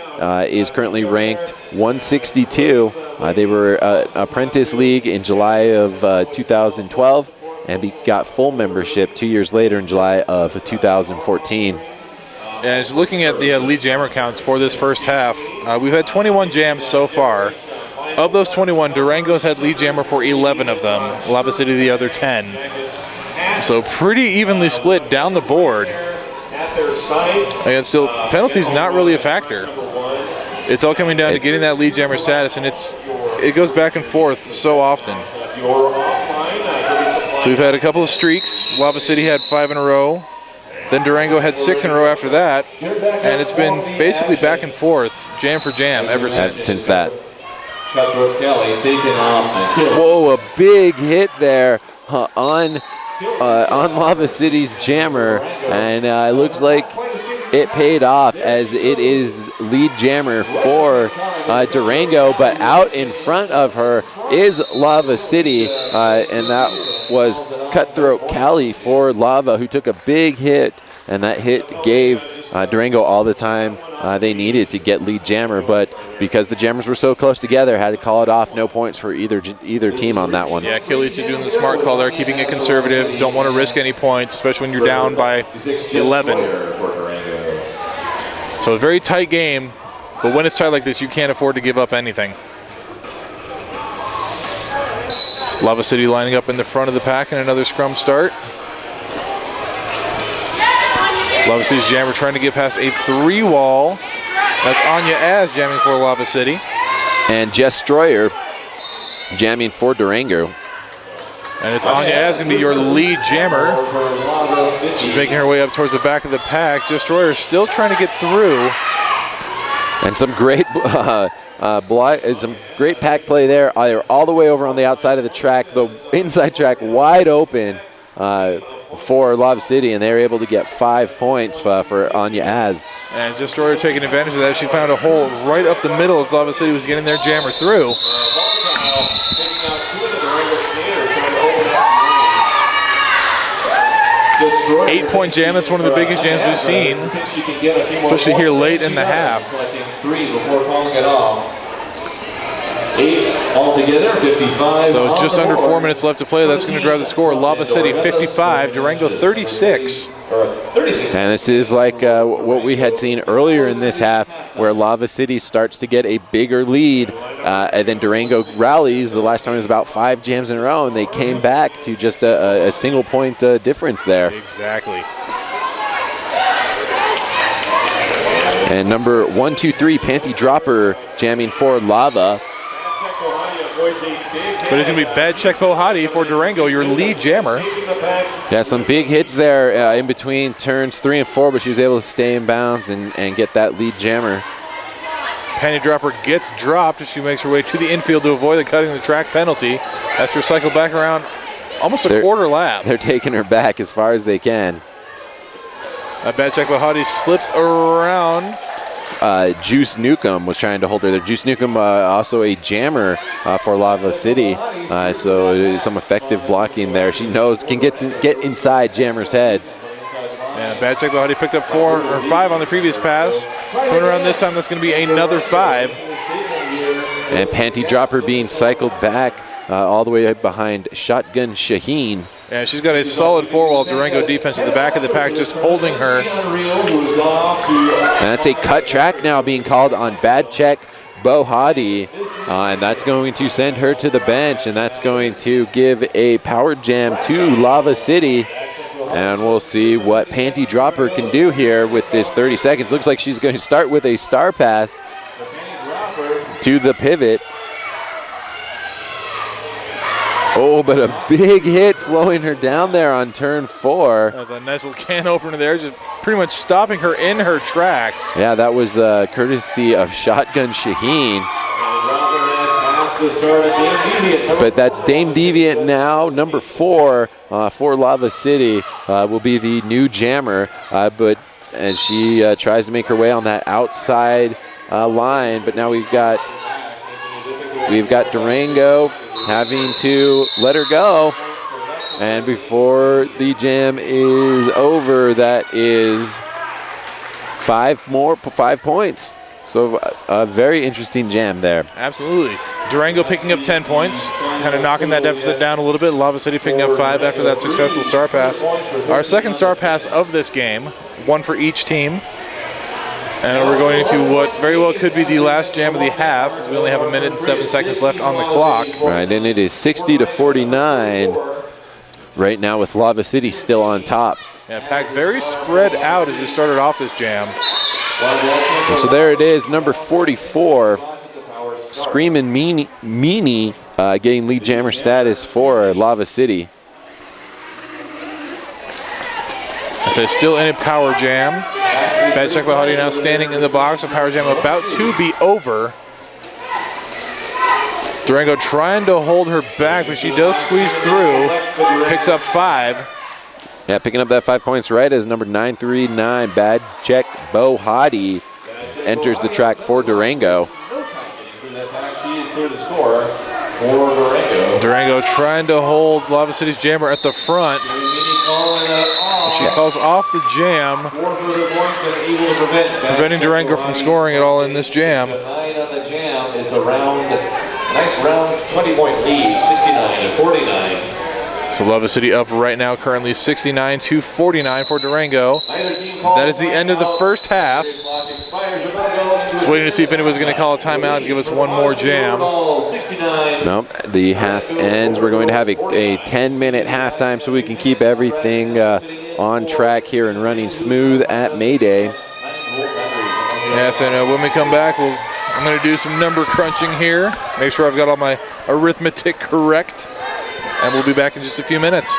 is currently ranked 162. They were Apprentice League in July of 2012 and got full membership 2 years later in July of 2014. And just looking at the lead jammer counts for this first half, we've had 21 jams so far. Of those 21, Durango's had lead jammer for 11 of them, Lava City the other 10. So pretty evenly split down the board. And still, penalties not really a factor. It's all coming down to getting that lead jammer status, and it goes back and forth so often. So we've had a couple of streaks. Lava City had 5 in a row. Then Durango had 6 in a row after that. And it's been basically back and forth, jam for jam, ever since that. Cutthroat Kelly taking off. Whoa, a big hit there on Lava City's jammer, and it looks like it paid off, as it is lead jammer for Durango, but out in front of her is Lava City, and that was Cutthroat Cali for Lava, who took a big hit, and that hit gave Durango all the time they needed to get lead jammer, but because the jammers were so close together, had to call it off. No points for either team on that one. Yeah, Kilicha doing the smart call there, keeping it conservative. Don't want to risk any points, especially when you're down by 11. So a very tight game, but when it's tight like this, you can't afford to give up anything. Lava City lining up in the front of the pack and another scrum start. Lava City's jammer trying to get past a 3-wall. That's Anya Az jamming for Lava City. And Jess Stroyer jamming for Durango. And it's Anya Az going to be your lead jammer. She's making her way up towards the back of the pack. Jess Stroyer still trying to get through. And some great some great pack play there. They're all the way over on the outside of the track. The inside track wide open for Lava City, and they're able to get 5 points for Anya Az. And Jess Stroyer taking advantage of that. She found a hole right up the middle as Lava City was getting their jammer through. 8-point jam. That's one of the biggest jams we've seen, especially here late in the half. 3 before calling it off. 8 altogether, 55. So just under 4 minutes left to play. That's going to drive the score. Lava City 55, Durango 36. And this is like what we had seen earlier in this half, where Lava City starts to get a bigger lead, and then Durango rallies. The last time it was about 5 jams in a row, and they came back to just a single point difference there. Exactly. And number 123, Panty Dropper, jamming for Lava. But it's going to be Bad Check Bohati for Durango, your lead jammer. Yeah, some big hits there in between turns 3 and 4, but she was able to stay in bounds and get that lead jammer. Panty Dropper gets dropped as she makes her way to the infield to avoid the cutting the track penalty. Has to cycle back around almost a quarter lap. They're taking her back as far as they can. Bad Check Bohati slips around. Juice Newcomb was trying to hold her there. Juice Newcomb, also a jammer for Lava City, so some effective blocking there. She knows, can get inside jammers' heads. And Bad Check Bohati picked up 4 or 5 on the previous pass. Coming around this time, that's going to be another 5. And Panty Dropper being cycled back all the way behind Shotgun Shaheen. And she's got a solid 4-wall Durango defense at the back of the pack, just holding her. And that's a cut track now being called on Bad Check Bohati. And that's going to send her to the bench, and that's going to give a power jam to Lava City. And we'll see what Panty Dropper can do here with this 30 seconds. Looks like she's going to start with a star pass to the pivot. Oh, but a big hit slowing her down there on turn 4. That was a nice little can opener there, just pretty much stopping her in her tracks. Yeah, that was courtesy of Shotgun Shaheen. But that's Dame Deviant now. Number 4 for Lava City will be the new jammer. But as she tries to make her way on that outside line, but now we've got Durango having to let her go. And before the jam is over, that is 5 points. So a very interesting jam there. Absolutely. Durango picking up 10 points, kind of knocking that deficit down a little bit. Lava City picking up 5 after that successful star pass. Our second star pass of this game, 1 for each team. And we're going into what very well could be the last jam of the half, as we only have 1 minute and 7 seconds left on the clock. Right, and it is 60-49 right now with Lava City still on top. Yeah, pack very spread out as we started off this jam. And so there it is, number 44, Screamin' Meanie getting lead jammer status for Lava City. So still in a power jam. Bad Check Bohati now standing in the box. A power jam about to be over. Durango trying to hold her back, but she does squeeze through. Picks up 5. Yeah, picking up that 5 points right as number 939, Bad Check Bohati, enters the track for Durango. Durango trying to hold Lava City's jammer at the front. She calls off the jam, preventing Durango from scoring at all in this jam. It's a nice round 20-point lead, 69-49. So Lava City up right now, currently 69-49 for Durango. That is the end of the first half. Just waiting to see if anyone's going to call a timeout and give us one more jam. Nope, the half ends. We're going to have a 10-minute halftime so we can keep everything on track here and running smooth at Mayday. Yes, and when we come back, I'm going to do some number crunching here. Make sure I've got all my arithmetic correct. And we'll be back in just a few minutes.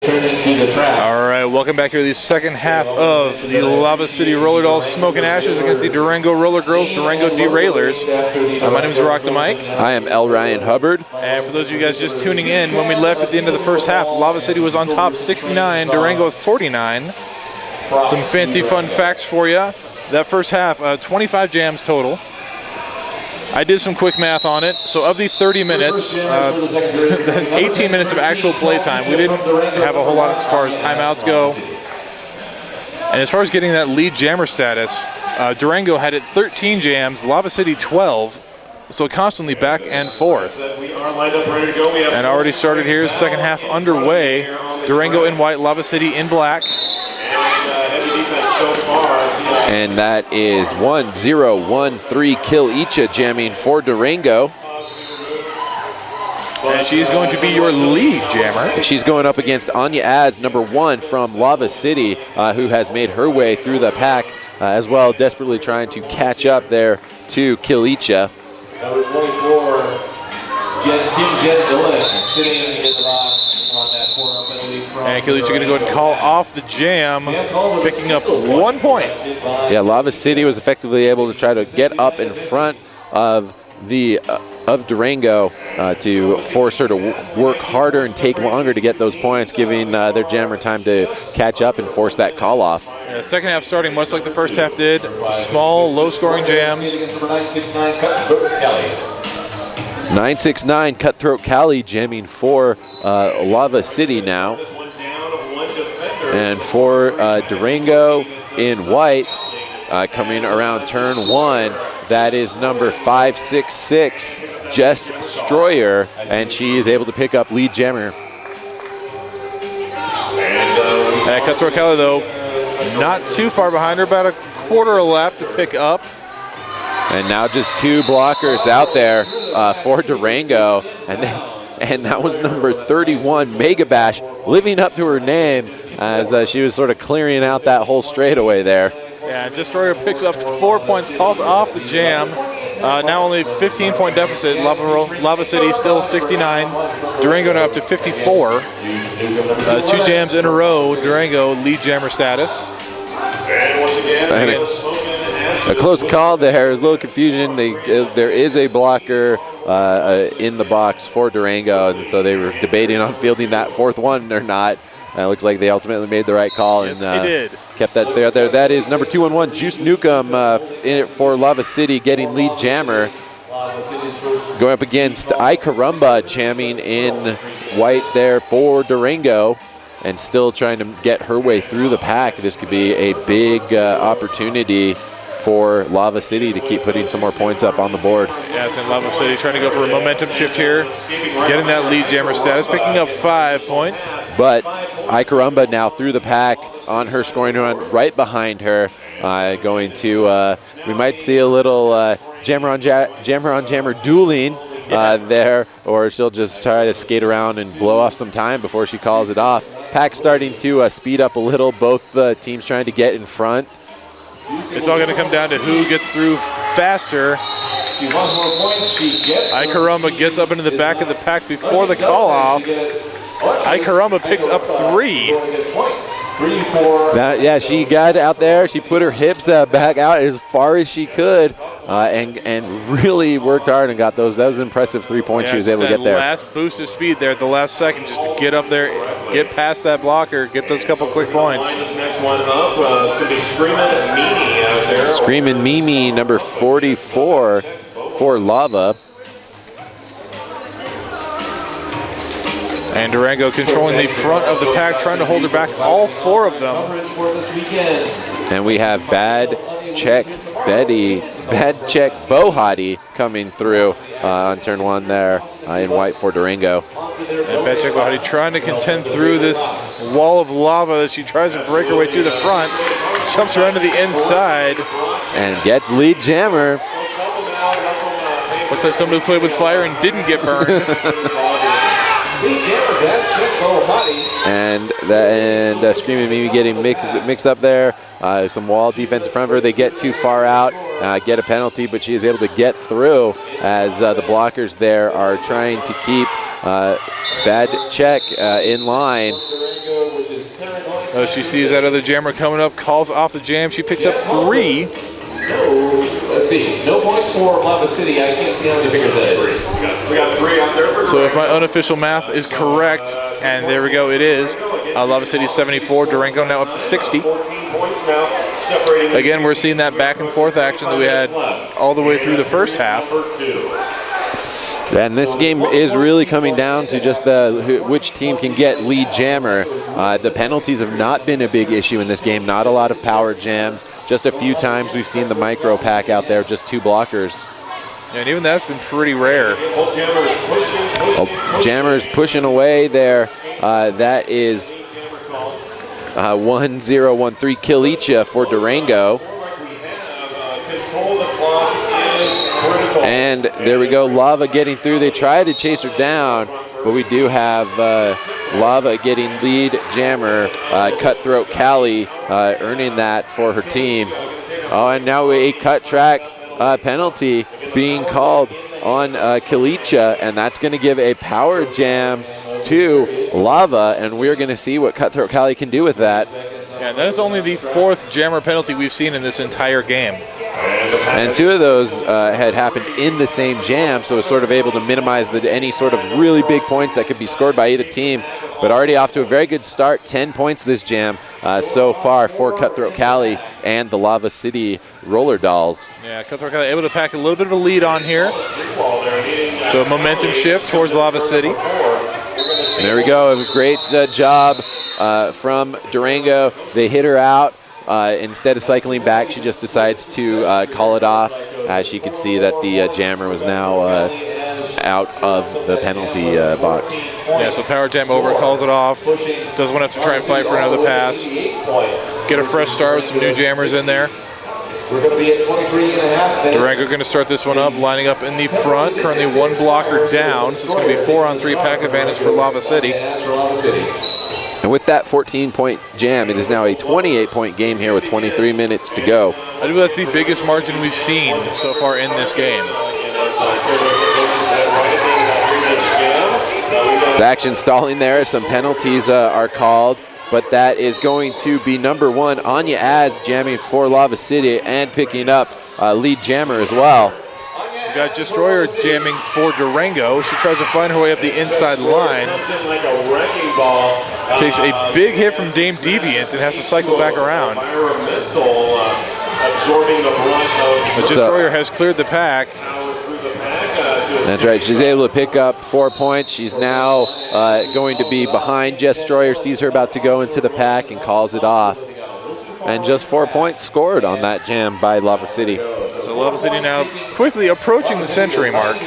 turn into the track. All right, welcome back here to the second half of the Lava City Roller Dolls Smoke and Ashes against the Durango Roller Girls Durango Derailers. My name is Rock the Mike. I am L. Ryan Hubbard. And for those of you guys just tuning in, when we left at the end of the first half, Lava City was on top 69, Durango with 49. Some fancy fun facts for you. That first half, 25 jams total. I did some quick math on it. So of the 30 minutes, 18 minutes of actual play time. We didn't have a whole lot as far as timeouts go. And as far as getting that lead jammer status, Durango had it 13 jams, Lava City 12. So constantly back and forth. And already started here, second half underway. Durango in white, Lava City in black. And that is 1013 Kilicha jamming for Durango. And she's going to be your lead jammer. She's going up against Anya Az, number 1 from Lava City, who has made her way through the pack as well, desperately trying to catch up there to Kilicha. Number 24, Kim Jen Dillon, sitting in the box on that corner penalty from. And Kilicha going to go ahead and call off the jam, picking up 1 point. Yeah, Lava City was effectively able to try to get up in front of the of Durango to force her to work harder and take longer to get those points, giving their jammer time to catch up and force that call off. Yeah, second half starting much like the first half did. Small, low-scoring jams. 969 Cutthroat Cali jamming for Lava City now. And for Durango in white, coming around turn 1, that is number 566, Jess Stroyer, and she is able to pick up lead jammer. And Cutthroat Cali, though, not too far behind her, about a quarter a lap to pick up. And now just 2 blockers out there for Durango, and that was number 31, Mega Bash, living up to her name as she was sort of clearing out that whole straightaway there. Yeah, Destroyer picks up 4 points, calls off the jam. Now only 15-point deficit. Lava City still 69. Durango now up to 54. 2 jams in a row. Durango lead jammer status. And once again, A close call there, a little confusion. There is a blocker in the box for Durango, and so they were debating on fielding that 4th one or not. It looks like they ultimately made the right call. Yes, and they did. Kept that there. That is number 211, Juice Newcomb in it for Lava City, getting lead jammer. Going up against Icarumba, jamming in white there for Durango, and still trying to get her way through the pack. This could be a big opportunity for Lava City to keep putting some more points up on the board. Yes, and Lava City trying to go for a momentum shift here, getting that lead jammer status, picking up 5 points. But Icarumba now through the pack on her scoring run, right behind her. Going to, we might see a little jammer on jammer dueling there, or she'll just try to skate around and blow off some time before she calls it off. Pack starting to speed up a little, both teams trying to get in front. It's all going to come down to who gets through faster. She wants more points. She gets Icarumba gets up into the back of the pack before the call off. Icarumba picks up 3. 3 for. Yeah, she got out there. She put her hips back out as far as she could, and really worked hard and got those. That was an impressive 3 points she was able to get there. Last boost of speed there at the last second, just to get up there, get past that blocker, get those couple quick points. This next one up, it's going to be Screamin' Mimi out there. Screamin' Mimi, number 44 for Lava. And Durango controlling the front of the pack, trying to hold her back, all 4 of them. And we have Bad Check Bohati coming through on turn 1 there in white for Durango. And Bad Check Bohati trying to contend through this wall of lava as she tries to break her way through the front. Jumps around to the inside. And gets lead jammer. Looks like somebody who played with fire and didn't get burned. And Screaming Mimi getting mixed up there. Some wall defense in front of her. They get too far out, get a penalty, but she is able to get through as the blockers there are trying to keep Bad Check in line. Oh, she sees that other jammer coming up, calls off the jam. She picks up 3. Let's see. No points for Lava City. I can't see how many fingers that is. We got 3 out there. So if my unofficial math is correct, and there we go, it is. Lava City 74, Durango now up to 60. Again, we're seeing that back and forth action that we had all the way through the first half. And this game is really coming down to just which team can get lead jammer. The penalties have not been a big issue in this game. Not a lot of power jams. Just a few times we've seen the micro pack out there, just 2 blockers. Yeah, and even that's been pretty rare. Jammer's pushing away there. That is 1013 Kilicha for Durango. And there we go, Lava getting through. They try to chase her down, but we do have Lava getting lead jammer, Cutthroat Callie, earning that for her team. Oh, and now a cut track penalty being called on Kilicha, and that's going to give a power jam to Lava, and we're going to see what Cutthroat Callie can do with that. Yeah, that is only the 4th jammer penalty we've seen in this entire game. And 2 of those had happened in the same jam, so it's sort of able to minimize any sort of really big points that could be scored by either team. But already off to a very good start, 10 points this jam so far for Cutthroat Callie and the Lava City Roller Dolls. Yeah, Cutthroat Callie able to pack a little bit of a lead on here. So a momentum shift towards Lava City. And there we go, a great job from Durango. They hit her out. Instead of cycling back, she just decides to call it off. She could see that the jammer was now out of the penalty box. Yeah, so power jam over, calls it off. Doesn't want to have to try and fight for another pass. Get a fresh start with some new jammers in there. We're going to be at 23.5. Durango going to start this one up, lining up in the front. Currently 1 blocker down, so it's going to be 4-on-3 pack advantage for Lava City. And with that 14-point jam, it is now a 28-point game here with 23 minutes to go. I believe that's the biggest margin we've seen so far in this game. The action stalling there, some penalties are called, but that is going to be number 1, Anya Az, jamming for Lava City and picking up lead jammer as well. We got Destroyer jamming for Durango. She tries to find her way up the inside line. Takes a big hit from Dame Deviant and has to cycle back around. But Destroyer has cleared the pack. That's right. She's able to pick up 4 points. She's now going to be behind Destroyer, sees her about to go into the pack and calls it off. And just 4 points scored on that jam by Lava City. So Lava City now quickly approaching the century mark.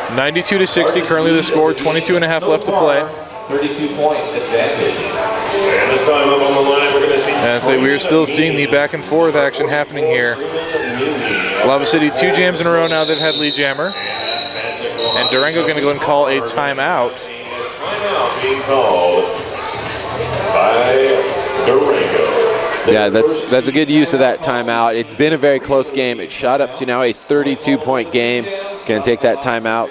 92-60, currently the score, 22.5 left to play. 32-point advantage. And this time up on the line, we're going to see. And so we're still seeing the back and forth action happening here. Lava City 2 jams in a row now. They've had lead jammer. And Durango going to go and call a timeout. Timeout being called by Durango. Yeah, that's a good use of that timeout. It's been a very close game. It shot up to now a 32-point game. Going to take that timeout,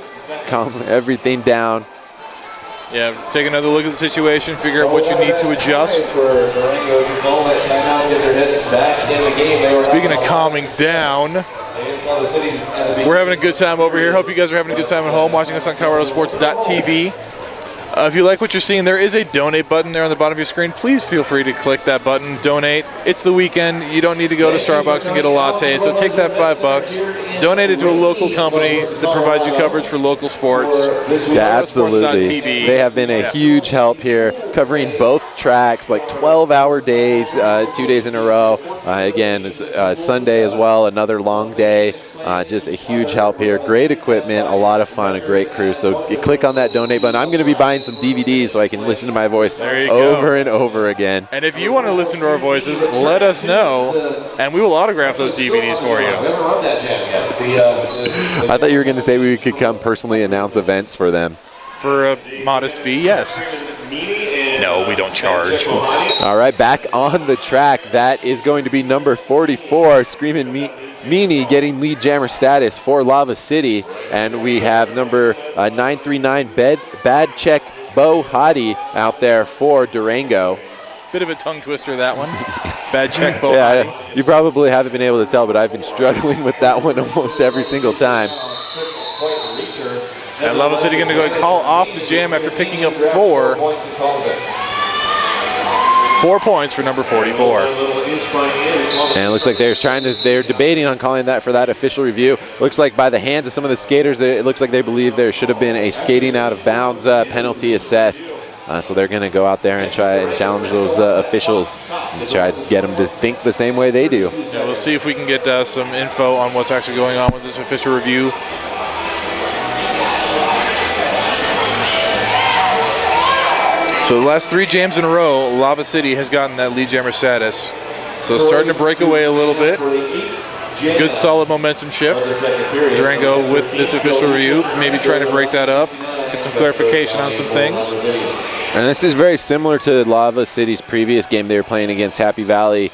calm everything down. Yeah, take another look at the situation, figure out what you need to adjust. Speaking of calming down, we're having a good time over here. Hope you guys are having a good time at home watching us on ColoradoSports.TV. If you like what you're seeing, there is a donate button there on the bottom of your screen. Please feel free to click that button, donate. It's the weekend. You don't need to go to Starbucks and get a latte, so take that $5. Donate it to a local company that provides you coverage for local sports. Yeah, absolutely. They have been a huge help here, covering both tracks, like 12-hour days, 2 days in a row. Again, it's Sunday as well, another long day. Just a huge help here. Great equipment, a lot of fun, a great crew. So you click on that donate button. I'm going to be buying some DVDs so I can listen to my voice over and over again. And if you want to listen to our voices, let us know, and we will autograph those DVDs for you. I thought you were going to say we could come personally announce events for them. For a modest fee, yes. No, we don't charge. All right, back on the track. That is going to be number 44, Screamin' Meanie, getting lead jammer status for Lava City. And we have number 939, Bad Check Bo Hadi out there for Durango. Bit of a tongue twister, that one. Bad check, Bo. Yeah, you probably haven't been able to tell, but I've been struggling with that one almost every single time. And Lava City going to go and call off the jam after picking up 4. 4 points for number 44. And it looks like they're debating on calling that for that official review. Looks like by the hands of some of the skaters, it looks like they believe there should have been a skating out of bounds penalty assessed. So they're going to go out there and try and challenge those officials and try to get them to think the same way they do. Yeah, we'll see if we can get some info on what's actually going on with this official review. So the last 3 jams in a row, Lava City has gotten that lead jammer status. So it's starting to break away a little bit. Good solid momentum shift. Durango with this official review, maybe trying to break that up, get some clarification on some things. And this is very similar to Lava City's previous game they were playing against Happy Valley,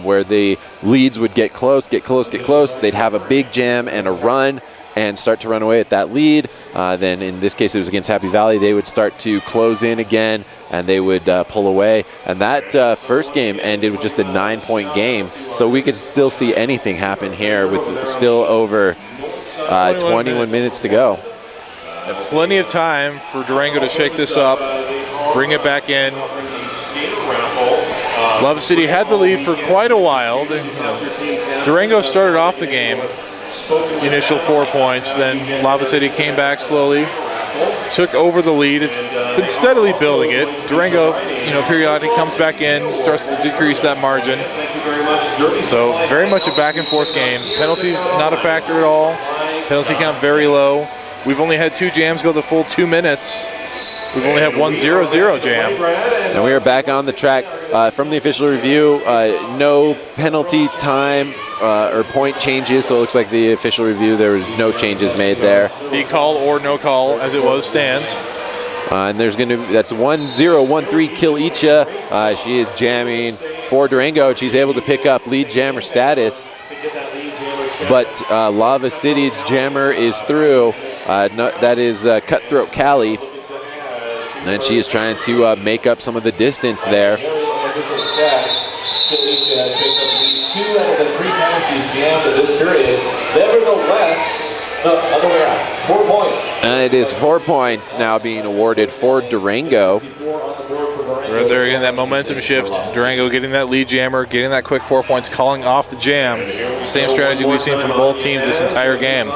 where the leads would get close. They'd have a big jam and a run and start to run away at that lead. Then in this case, it was against Happy Valley. They would start to close in again, and they would pull away. And that first game ended with just a 9-point game. So we could still see anything happen here with still over 21 minutes to go. And plenty of time for Durango to shake this up, bring it back in. Lava City had the lead for quite a while. Durango started off the game, the initial 4 points, then Lava City came back slowly, took over the lead. It's been steadily building it. Durango, periodically comes back in, starts to decrease that margin. So very much a back and forth game. Penalties not a factor at all. Penalty count very low. We've only had 2 jams go the full 2 minutes. We've only had 1 0-0 jam. And we are back on the track. From the official review, no penalty time or point changes, so it looks like the official review, there was no changes made there. The call or no call, as it was, stands. And that's 1-0-1-3 Kilicha. She is jamming for Durango. She's able to pick up lead jammer status. But Lava City's jammer is through. That is Cutthroat Callie. And she is trying to make up some of the distance there. 2 out of the 3 penalties jammed at this period. Nevertheless, the other way around, 4 points. And it is 4 points now being awarded for Durango. Right there again, that momentum shift. Durango getting that lead jammer, getting that quick 4 points, calling off the jam. Same strategy we've seen from both teams this entire game.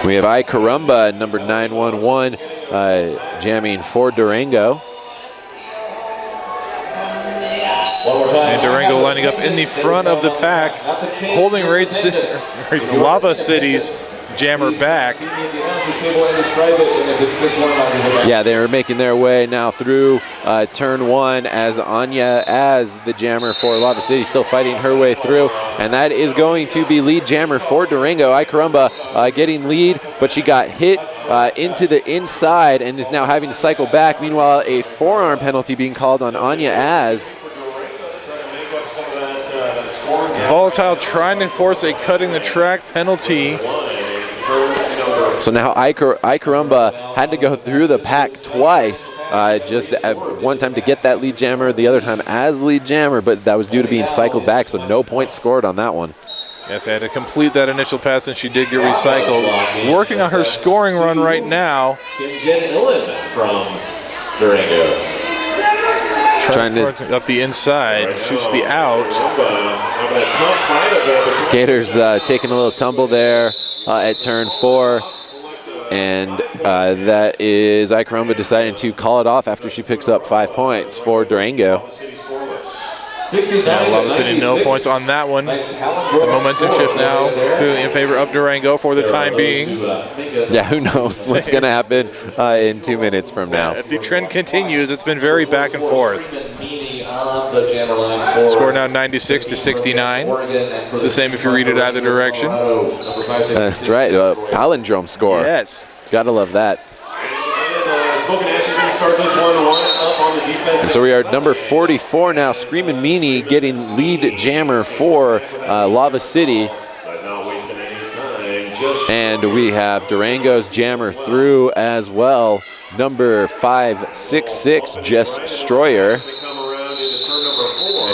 We have I Carumba, number 911, jamming for Durango. And Durango lining up in the front of the pack, holding Lava City's jammer back. Yeah, they're making their way now through turn 1 as Anya, as the jammer for Lava City, still fighting her way through. And that is going to be lead jammer for Durango. I Carumba getting lead, but she got hit into the inside and is now having to cycle back. Meanwhile, a forearm penalty being called on Anya as. Volatile trying to force a cutting the track penalty. So now I Carumba had to go through the pack twice, just at one time to get that lead jammer, the other time as lead jammer, but that was due to being cycled back, so no points scored on that one. Yes, I had to complete that initial pass, and she did get recycled. Working on her scoring run right now. Kim Jen Illen from Durango. Trying to up the inside, shoots the out. Skaters taking a little tumble there at turn 4. And that is I Carumba deciding to call it off after she picks up 5 points for Durango. Now Lava City no points on that one. The momentum shift now clearly in favor of Durango for the time being. Yeah, who knows what's going to happen in 2 minutes from now. If the trend continues, it's been very back and forth. Score now 96-69. It's the same if you read it either direction. That's right, a palindrome score. Yes. Gotta love that. And so we are at number 44 now, Screamin' Meanie getting lead jammer for Lava City. And we have Durango's jammer through as well. number 566, Jess Stroyer. And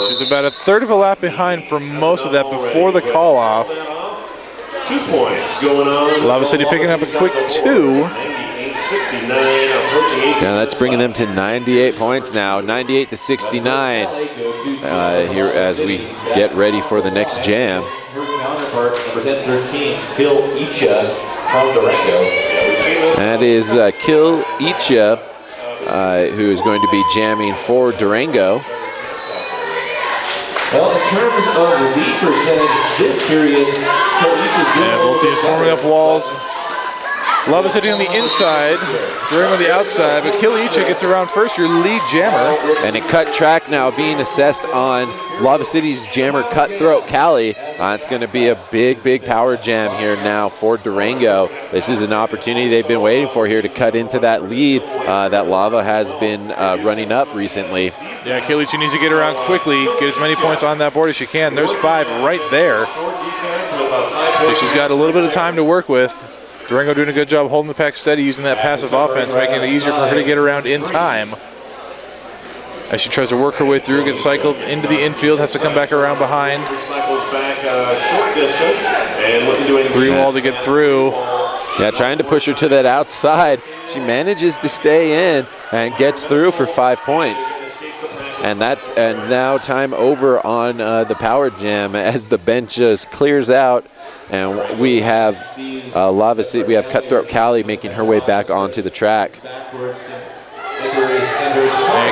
she's about a third of a lap behind for most of that before the call-off. 2 points going on. Lava City picking up a quick 2. 68-69, approaching 18. Yeah, that's bringing them to 98 points now, 98 to 69 here as we get ready for the next jam. Her counterpart, number 10-13, Phil Icha from Durango. That is Kil Icha, who is going to be jamming for Durango. Well, in terms of lead percentage this period, Phil Icha's doing Both teams forming up walls. Lava City on the inside, Durango on the outside, but Kilicha gets around first, your lead jammer. And a cut track now being assessed on Lava City's jammer Cutthroat Cali. It's going to be a big, big power jam here now for Durango. This is an opportunity they've been waiting for here to cut into that lead that Lava has been running up recently. Yeah, Kilicha needs to get around quickly, get as many points on that board as she can. There's 5 right there. So she's got a little bit of time to work with. Durango doing a good job holding the pack steady, using that passive offense, making it easier for her to get around in time. As she tries to work her way through, gets cycled into the infield, has to come back around behind. Cycles back short distance and looking to 3 wall to get through. Yeah, trying to push her to that outside. She manages to stay in and gets through for 5 points. And now time over on the power jam as the bench just clears out. And we have Lava City, we have Cutthroat Cali making her way back onto the track. And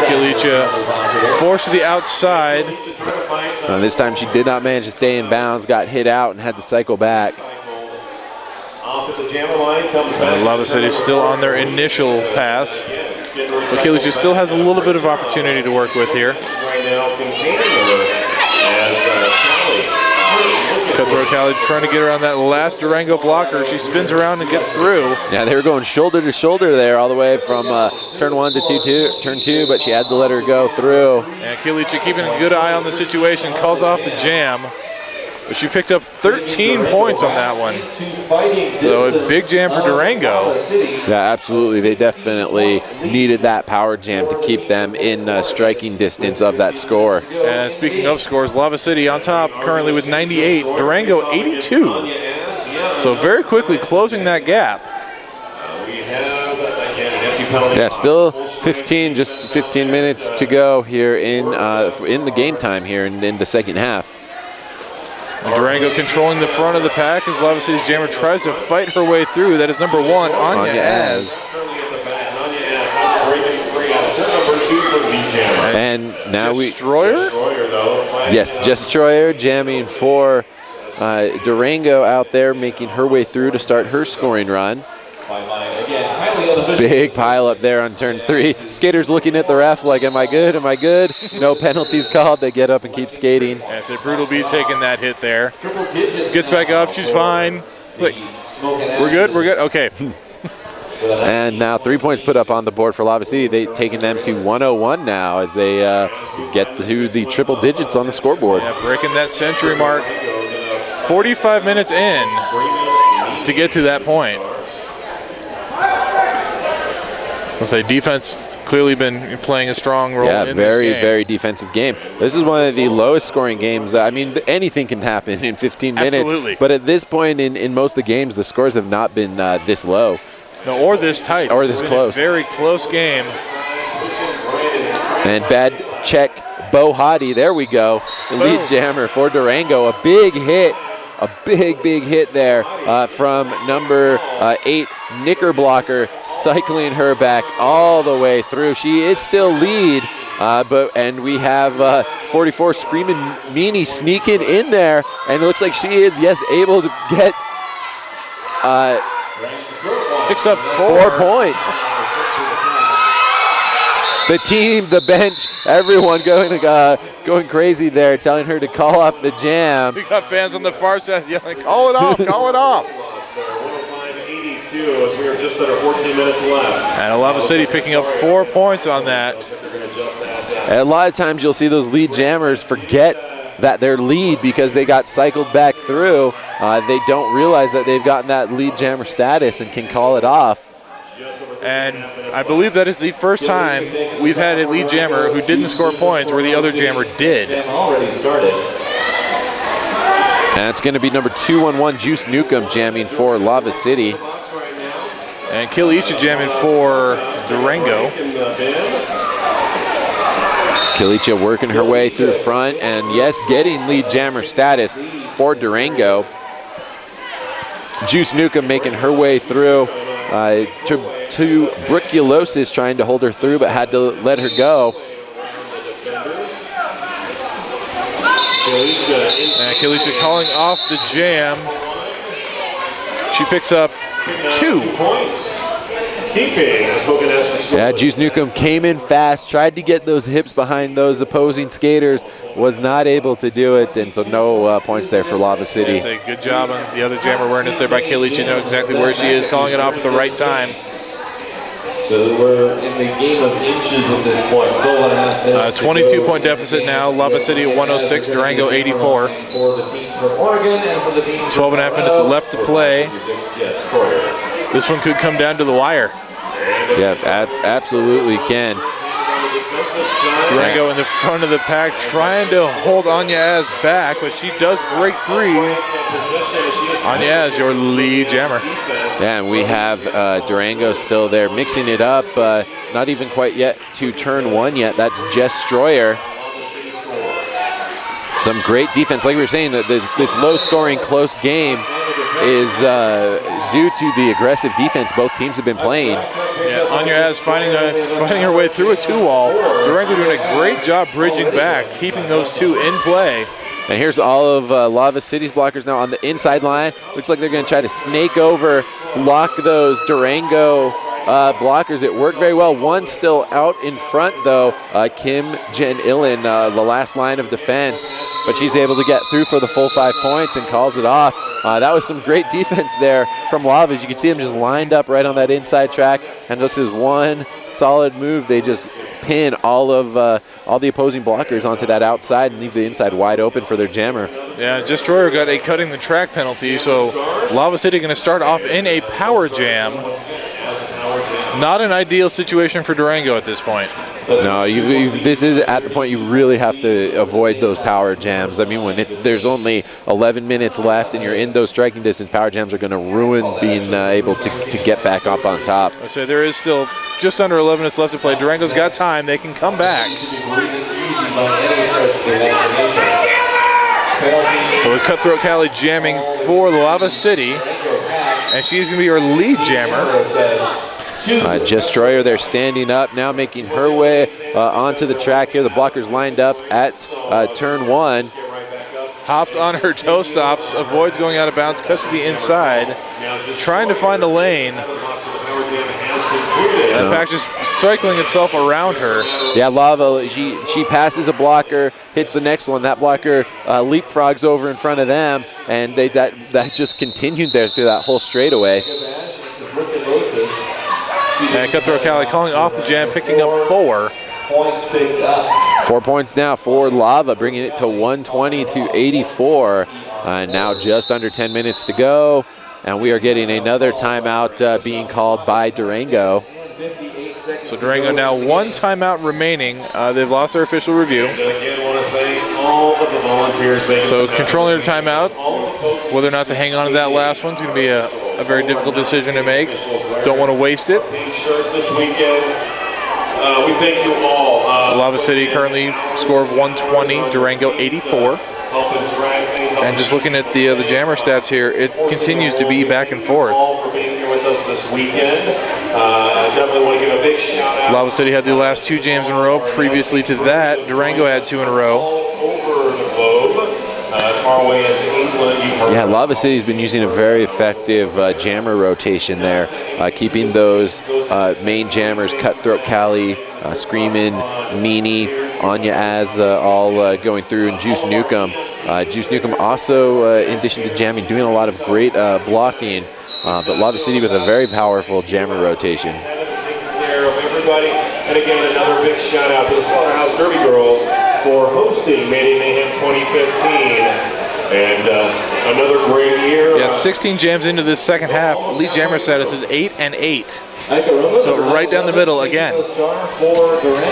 Kilicha forced to the outside. This time she did not manage to stay in bounds, got hit out and had to cycle back. Lava City is still on their initial pass. So Kilicha still has a little bit of opportunity to work with here. Cutthroat Cali trying to get around that last Durango blocker. She spins around and gets through. Yeah, they were going shoulder to shoulder there all the way from turn 1 to turn 2, but she had to let her go through. And Kilicha keeping a good eye on the situation, calls off the jam. But she picked up 13 points on that one. So a big jam for Durango. Yeah, absolutely. They definitely needed that power jam to keep them in striking distance of that score. And speaking of scores, Lava City on top currently with 98, Durango 82. So very quickly closing that gap. Yeah, still 15, just 15 minutes to go here in the game time here in the second half. Durango controlling the front of the pack as Lava City's jammer tries to fight her way through. That is number 1, Anya Az. And now Destroyer? Yes, Destroyer jamming for Durango out there, making her way through to start her scoring run. Big pile up there on turn 3. Skaters looking at the refs like, am I good? Am I good? No penalties called. They get up and keep skating. Yeah, so Brutal B taking that hit there. Gets back up. She's fine. Look, we're good. We're good. Okay. And now 3 points put up on the board for Lava City. They've taken them to 101 now as they get to the triple digits on the scoreboard. Yeah, breaking that century mark. 45 minutes in to get to that point. I'll say defense clearly been playing a strong role in this game. Very defensive game. This is one of the lowest scoring games. I mean, anything can happen in 15 minutes. Absolutely. But at this point in most of the games, the scores have not been this low. No, or this tight. Or this close. A very close game. And bad check, Bo Hottie. There we go. The lead jammer for Durango. A big hit. A big hit there from number 8, Knickerblocker, cycling her back all the way through. She is still lead, and we have 44 Screaming Meanie sneaking in there, and it looks like she is, yes, able to get picks up 4 points. The team, the bench, everyone going crazy there, telling her to call off the jam. We got fans on the far side yelling, call it off, call it off. 105-82 as we are just under 14 minutes left. And Lava City picking up 4 points on that. And a lot of times you'll see those lead jammers forget that they're lead because they got cycled back through. They don't realize that they've gotten that lead jammer status and can call it off. And I believe that is the first time we've had a lead jammer who didn't score points where the other jammer did. And it's going to be number 211, Juice Newcomb, jamming for Lava City. And Kilicha jamming for Durango. Kilicha working her way through front, and yes, getting lead jammer status for Durango. Juice Newcomb making her way through to Bruculosis, trying to hold her through, but had to let her go. And Kilicha calling off the jam. She picks up 2 points. Yeah, Juice Newcomb came in fast, tried to get those hips behind those opposing skaters, was not able to do it, and so no points there for Lava City. Yeah, good job on the other jam awareness there by Kilicha. Know exactly where she is, calling it off at the right time. So we're in the game of inches at this point. 22-point deficit now. Lava City at 106, Durango 84. 12.5 minutes left to play. This one could come down to the wire. Yeah, absolutely can. Durango in the front of the pack trying to hold Anya back, but she does break free. Anya, your lead jammer. Yeah, and we have Durango still there mixing it up. Not even quite yet to turn 1 yet. That's Jess Stroyer. Some great defense. Like we were saying, this low-scoring, close game is due to the aggressive defense both teams have been playing. Yeah, Anya finding her way through a 2-wall. Durango doing a great job bridging back, keeping those 2 in play. And here's all of Lava City's blockers now on the inside line. Looks like they're going to try to snake over, lock those Durango blockers. It worked very well. One still out in front, though. Kim Jen-Illen, the last line of defense. But she's able to get through for the full 5 points and calls it off. That was some great defense there from Lava. As you can see them just lined up right on that inside track. And this is one solid move. They just pin all the opposing blockers onto that outside and leave the inside wide open for their jammer. Yeah, Destroyer got a cutting the track penalty, so Lava City going to start off in a power jam. Not an ideal situation for Durango at this point. No, this is at the point you really have to avoid those power jams. I mean, when there's only 11 minutes left and you're in those striking distance, power jams are going to ruin being able to get back up on top. I say there is still just under 11 minutes left to play. Durango's got time. They can come back. Well, Cutthroat Cali jamming for Lava City, and she's going to be our lead jammer. Jess Stroyer there standing up now, making her way onto the track here. The blockers lined up at turn 1. Hops on her toe stops, avoids going out of bounds, cuts to the inside, trying to find a lane. That pack just cycling itself around her. Yeah, Lava, she passes a blocker, hits the next one. That blocker leapfrogs over in front of them, and that just continued there through that whole straightaway. And Cutthroat Cali calling off the jam, picking up 4. 4 points now for Lava, bringing it to 120 to 84. Now just under 10 minutes to go, and we are getting another timeout being called by Durango. So Durango now 1 timeout remaining. They've lost their official review. So controlling their timeout, whether or not to hang on to that last one is going to be a very difficult decision to make. Don't want to waste it. We thank you all. Lava City currently score of 120, Durango 84. And just looking at the jammer stats here, it continues to be back and forth. Lava City had the last 2 jams in a row. Previously to that, Durango had 2 in a row. As far away as England, yeah, Lava City's been using a very effective jammer rotation there, keeping those main jammers, Cutthroat Cali, Screamin', Meanie, Anya all going through, and Juice Newcomb. Juice Newcomb also, in addition to jamming, doing a lot of great blocking, but Lava City with a very powerful jammer rotation. Everybody, and again, another big shout out to the Slaughterhouse Derby Girls for hosting Mayday Mayhem 2015. And another great year. Yeah, 16 jams into this second half. Lead jammer status is 8-8. So right down the middle again.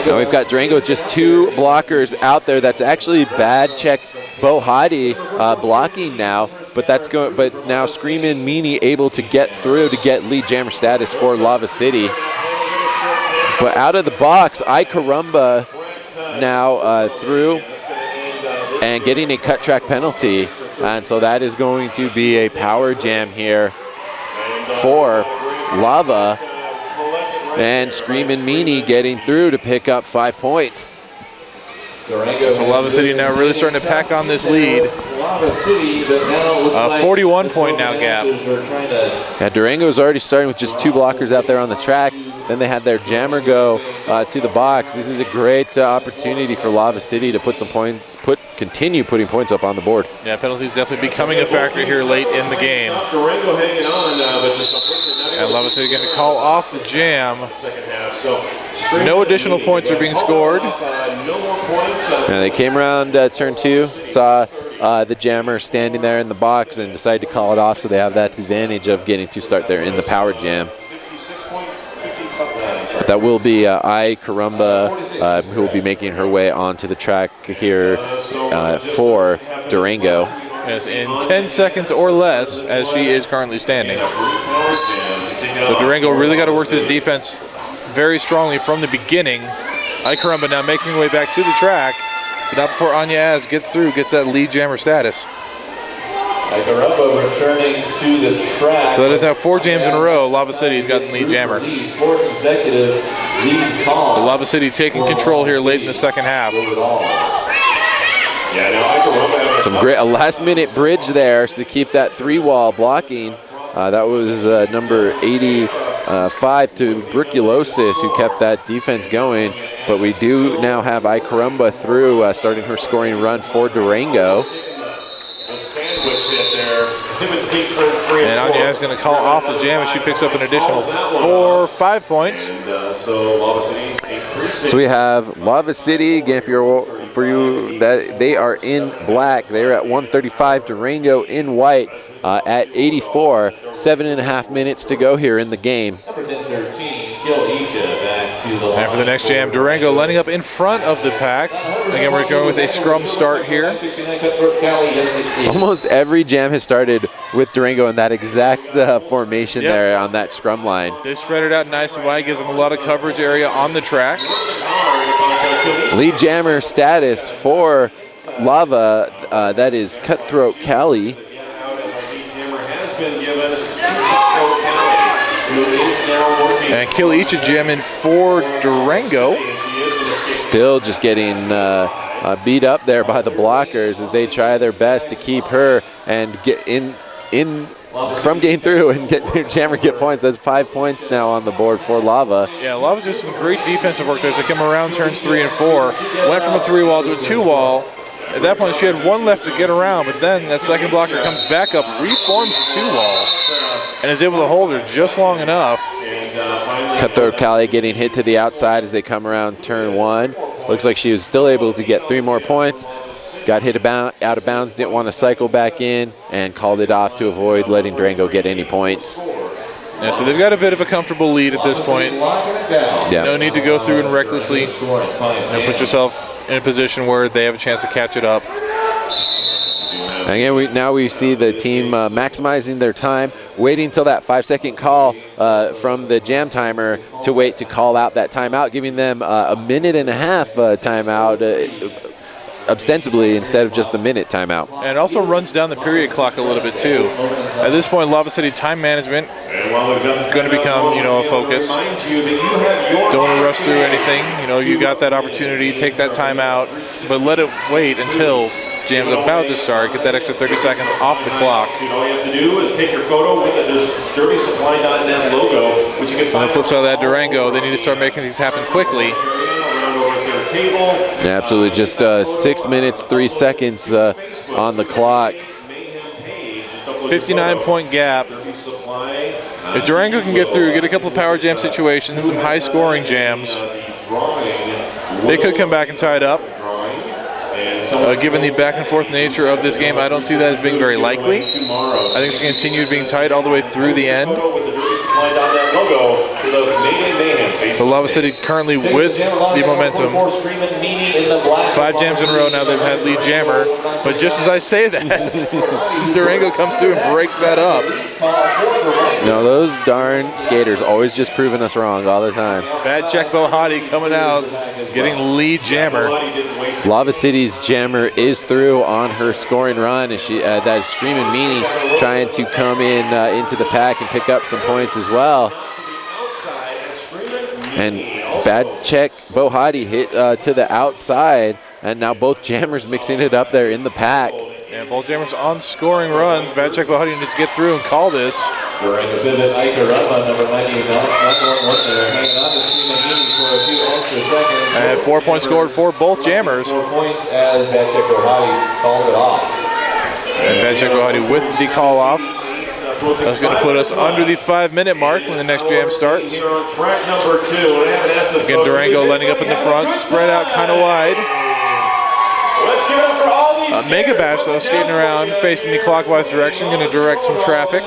Now we've got Durango with just 2 blockers out there. That's actually bad check. Bo Hadi blocking now, but that's going. But now Screamin' Meanie able to get through to get lead jammer status for Lava City. But out of the box, Icarumba now through and getting a cut track penalty, and so that is going to be a power jam here for Lava, and Screamin' Meanie getting through to pick up 5 points. So Lava City now really starting to pack on this lead. 41-point now gap. Yeah, Durango's already starting with just 2 blockers out there on the track. Then they had their jammer go to the box. This is a great opportunity for Lava City to put some points, continue putting points up on the board. Yeah, penalties definitely becoming a factor here late in the game. Durango hanging on, but just And Lava City going to call off the jam. No additional points are being scored. And they came around turn 2, saw the jammer standing there in the box and decided to call it off, so they have that advantage of getting to start there in the power jam. But that will be Icarumba, who will be making her way onto the track here for Durango. Yes, in 10 seconds or less, as she is currently standing. So Durango really got to work this defense very strongly from the beginning. Icarumba now making her way back to the track, but not before Anya Az gets through, gets that lead jammer status. Icarumba returning to the track. So that is now 4 jams in a row. Lava City's got the lead jammer. 4 consecutive lead calls. Lava City taking control here late in the second half. Some great, a last-minute bridge there to keep that 3-wall blocking. That was number 85 to Bruculosis, who kept that defense going. But we do now have Icarumba through, starting her scoring run for Durango. And Anya is going to call off the jam as she picks up an additional 5 points. So we have Lava City, again, for you that they are in black. They're at 135, Durango in white at 84. 7.5 minutes to go here in the game. And for the next jam, Durango lining up in front of the pack. Again, we're going with a scrum start here. Almost every jam has started with Durango in that exact formation there on that scrum line. They spread it out nice and wide, gives them a lot of coverage area on the track. Lead jammer status for Lava, that is Cutthroat Cali. And Kilicha jamming for Durango. Still just getting beat up there by the blockers as they try their best to keep her and get in from game through and get their jammer get points. That's 5 points now on the board for Lava. Yeah, Lava did some great defensive work there as they come around turns 3 and 4. Went from a 3-wall to a 2-wall. At that point, she had 1 left to get around, but then that second blocker comes back up, reforms the 2-wall, and is able to hold her just long enough. Cutthroat Cali getting hit to the outside as they come around turn 1. Looks like she was still able to get 3 more points. Got hit out of bounds, didn't want to cycle back in, and called it off to avoid letting Durango get any points. Yeah, so they've got a bit of a comfortable lead at this point. Yeah. No need to go through and recklessly put yourself in a position where they have a chance to catch it up. Again, now we see the team maximizing their time, waiting until that 5-second call from the jam timer to wait to call out that timeout, giving them a 1.5 minute timeout ostensibly instead of just the minute timeout. And it also runs down the period clock a little bit too. At this point, Lava City time management is going to become, a focus. Don't want to rush through anything. You got that opportunity, take that timeout, but let it wait until jam's about to start. Get that extra 30 seconds off the clock. All you have to do is take your photo with the DerbySupply.net logo, which you can find. On the flip side of that, Durango, they need to start making these happen quickly. Yeah, absolutely. Just 6 minutes, 3 seconds on the clock. 59-point gap. If Durango can get through, get a couple of power jam situations, some high-scoring jams, they could come back and tie it up. Given the back and forth nature of this game, I don't see that as being very likely. I think it's going to continue being tight all the way through the end. So Lava City currently with the momentum. 5 jams in a row now they've had lead jammer. But just as I say that, Durango comes through and breaks that up. No, those darn skaters always just proving us wrong all the time. Bad check Bohati coming out, getting lead jammer. Lava City's jammer is through on her scoring run, and she that is Screaming Meanie trying to come in into the pack and pick up some points as well. And bad check Bohati hit to the outside, and now both jammers mixing it up there in the pack. And both jammers on scoring runs. Bad check Bohati needs to get through and call this. During the pivot, Iker Rama, number 98, not the one there, hanging on to Screaming Meanie for a few extra seconds. And 4 points scored for both jammers. 4 points as Bad check Bohati calls it off. And Bad check Bohati with the call off. That's going to put us under the 5-minute mark when the next jam starts. Again, Durango lining up in the front, spread out kind of wide. Mega Bash, though, skating around, facing the clockwise direction, going to direct some traffic.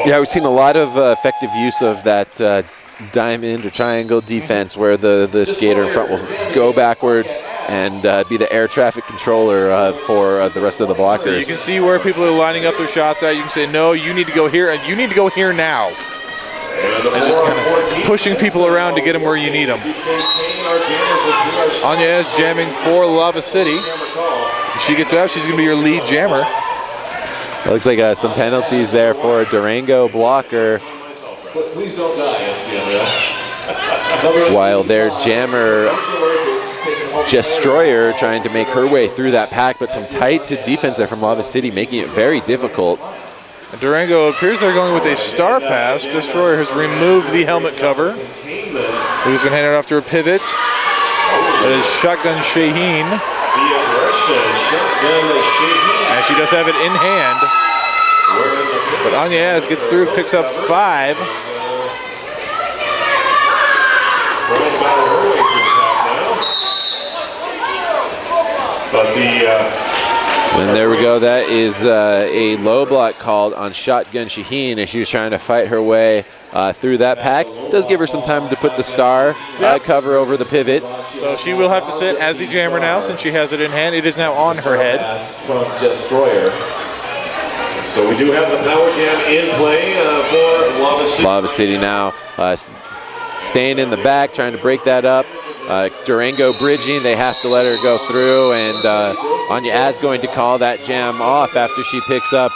Yeah, we've seen a lot of effective use of that diamond or triangle defense where the skater in front will go backwards and be the air traffic controller for the rest of the blockers. So you can see where people are lining up their shots at. You can say, no, you need to go here, and you need to go here now. And just kind of pushing people around to get them where you need them. Anya is jamming for Lava City. If she gets out, she's going to be your lead jammer. It looks like some penalties there for a Durango blocker. Please don't die, While their jammer Destroyer trying to make her way through that pack, but some tight defense there from Lava City, making it very difficult. And Durango appears they're going with a star pass. Destroyer has removed the helmet cover. It has been handed off to a pivot. That is Shotgun Shaheen. And she does have it in hand. But Anyaz gets through, picks up 5. And there we go. That is a low block called on Shotgun Shaheen as she was trying to fight her way through that pack. Does give her some time to put the star cover over the pivot. So she will have to sit as the jammer now since she has it in hand. It is now on her head. From Destroyer. So we do have the power jam in play for Lava City. Lava City now staying in the back, trying to break that up. Durango bridging, they have to let her go through, and Anya Ad's going to call that jam off after she picks up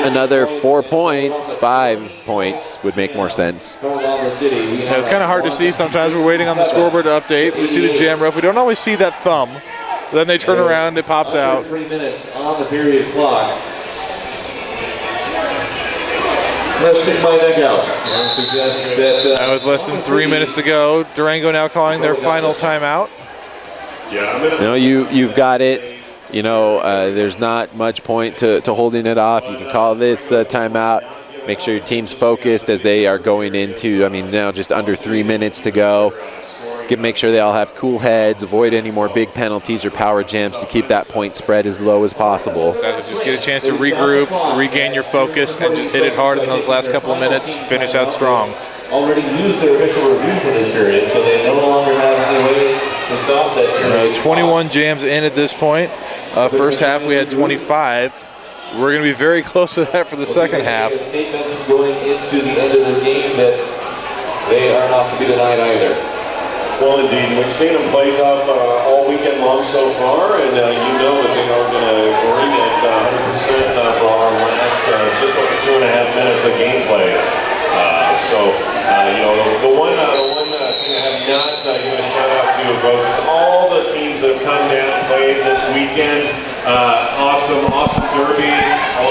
another 4 points. 5 points would make more sense. Yeah, it's kind of hard to see sometimes. We're waiting on the scoreboard to update. We see the jam rough. We don't always see that thumb. Then they turn around, it pops out. 3 minutes on the period clock. Let's stick my neck out and suggest that... with less than 3 minutes to go, Durango now calling their final timeout. You've got it. There's not much point to holding it off. You can call this timeout. Make sure your team's focused as they are going into, now just under 3 minutes to go. Make sure they all have cool heads, avoid any more big penalties or power jams to keep that point spread as low as possible. Just get a chance to regroup, regain your focus, and just hit it hard in those last couple of minutes. Finish out strong. Already used their official review for this period, so they no longer have any way to stop that. 21 jams in at this point. First half we had 25. We're going to be very close to that for the second half. A statement going into the end of this game that they are not to be denied either. Well, indeed, we've seen them play tough all weekend long so far, and that they are going to bring it 100% for our last just over 2.5 minutes of gameplay. The one thing I have not given a shout out to folks is all the teams that have come down and played this weekend. Awesome derby.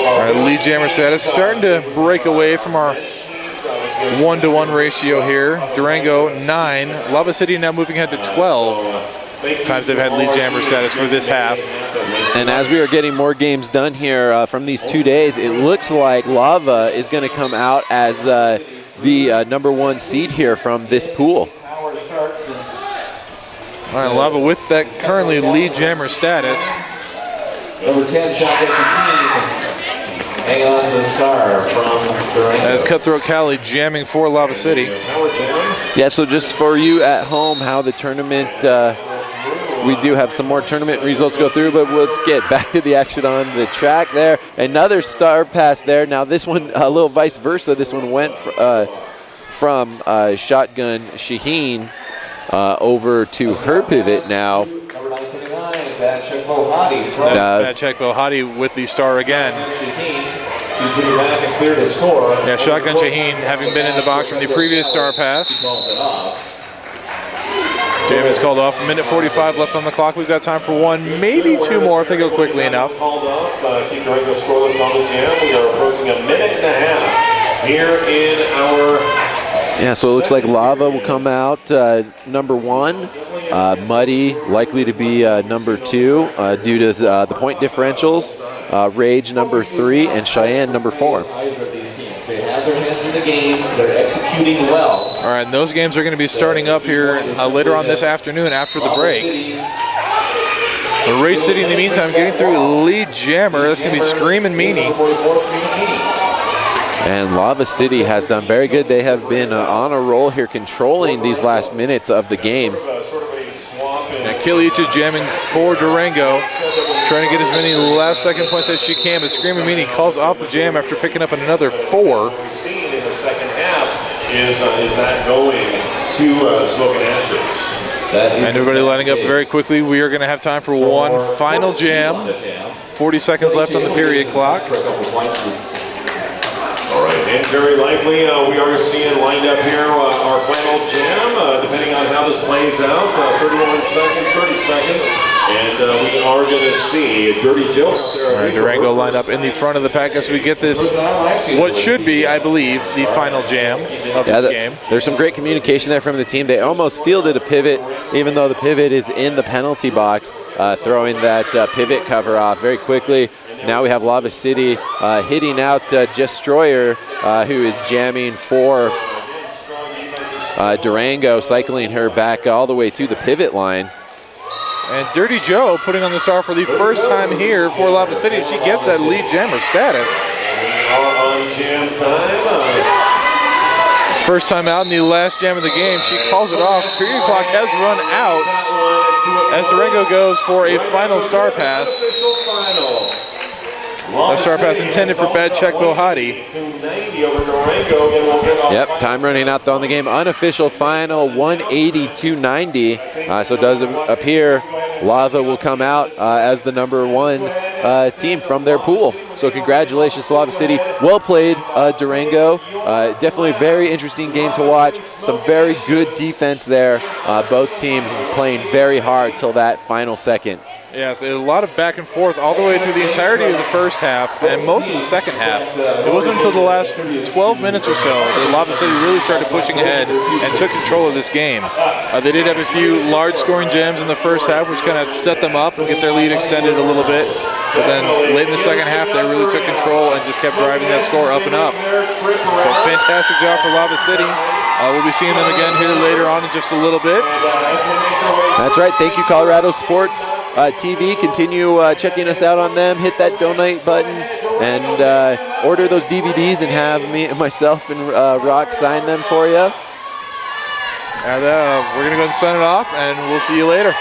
All right, lead jammer status starting to break away from our 1-to-1 ratio here. Durango 9. Lava City now moving ahead to 12 times they've had lead jammer status for this half. And as we are getting more games done here from these 2 days, it looks like Lava is going to come out as the number 1 seed here from this pool. All right, Lava with that currently lead jammer status. Number 10, Shotgun Shaheen. Hang on to the star from Durango. As Cutthroat Cali jamming for Lava City. Yeah, so just for you at home, how the tournament, we do have some more tournament results to go through, but let's get back to the action on the track there. Another star pass there. Now this one, a little vice versa. This one went from Shotgun Shaheen over to her pivot now. Number 929, Badchek Bohati. Badchek Bohati with the star again. She's getting back and clear the score. Yeah, Shotgun Shaheen having been in the box from the previous star pass. Jam is called off. 1:45 left on the clock. We've got time for one, maybe two more if they go quickly enough. Called off. Keep Durango scoreless on the jam. We are approaching a minute and a half here in our. Yeah, so it looks like Lava will come out number 1. Muddy likely to be number 2 due to the point differentials. Rage number 3 and Cheyenne number 4. They have their hands in the game. They're executing well. All right, and those games are going to be starting up here later on this afternoon after the break. The Rage City, in the meantime, getting through lead jammer. That's going to be Screamin' Meanie. And Lava City has done very good. They have been on a roll here, controlling these last minutes of the game. And Kilicha jamming for Durango, trying to get as many last second points as she can, but Screamin' Meanie calls off the jam after picking up another 4. In the second half is that going to Smoke and Ashes. And everybody lining up very quickly. We are going to have time for one final jam. 40 seconds left on the period clock. All right, and very likely we are seeing lined up here our final jam, depending on how this plays out. 31 seconds, 30 seconds, and we are going to see Dirty Joe out there. All right, Durango lined up in the front of the pack as we get this, what should be, I believe, the final jam of this game. There's some great communication there from the team. They almost fielded a pivot, even though the pivot is in the penalty box, throwing that pivot cover off very quickly. Now we have Lava City hitting out Destroyer, who is jamming for Durango, cycling her back all the way to the pivot line. And Dirty Joe putting on the star for the first time here for Lava City. She gets that lead jammer status. On jam time. First time out in the last jam of the game. She calls it off. Period clock has run out as Durango goes for a final star pass. That star pass intended for Badchek Bohati. Yep, time running out on the game. Unofficial final 180-290. So it does appear Lava will come out as the number 1 team from their pool. So congratulations to Lava City. Well played, Durango. Definitely a very interesting game to watch. Some very good defense there. Both teams playing very hard till that final second. Yes, a lot of back and forth all the way through the entirety of the first half and most of the second half. It wasn't until the last 12 minutes or so that Lava City really started pushing ahead and took control of this game. They did have a few large scoring jams in the first half, which kind of set them up and get their lead extended a little bit. But then late in the second half, they really took control and just kept driving that score up and up. So fantastic job for Lava City. We'll be seeing them again here later on in just a little bit. That's right. Thank you, Colorado Sports TV. Continue checking us out on them. Hit that donate button and order those DVDs and have myself and Rock sign them for you. And we're going to go and sign it off, and we'll see you later.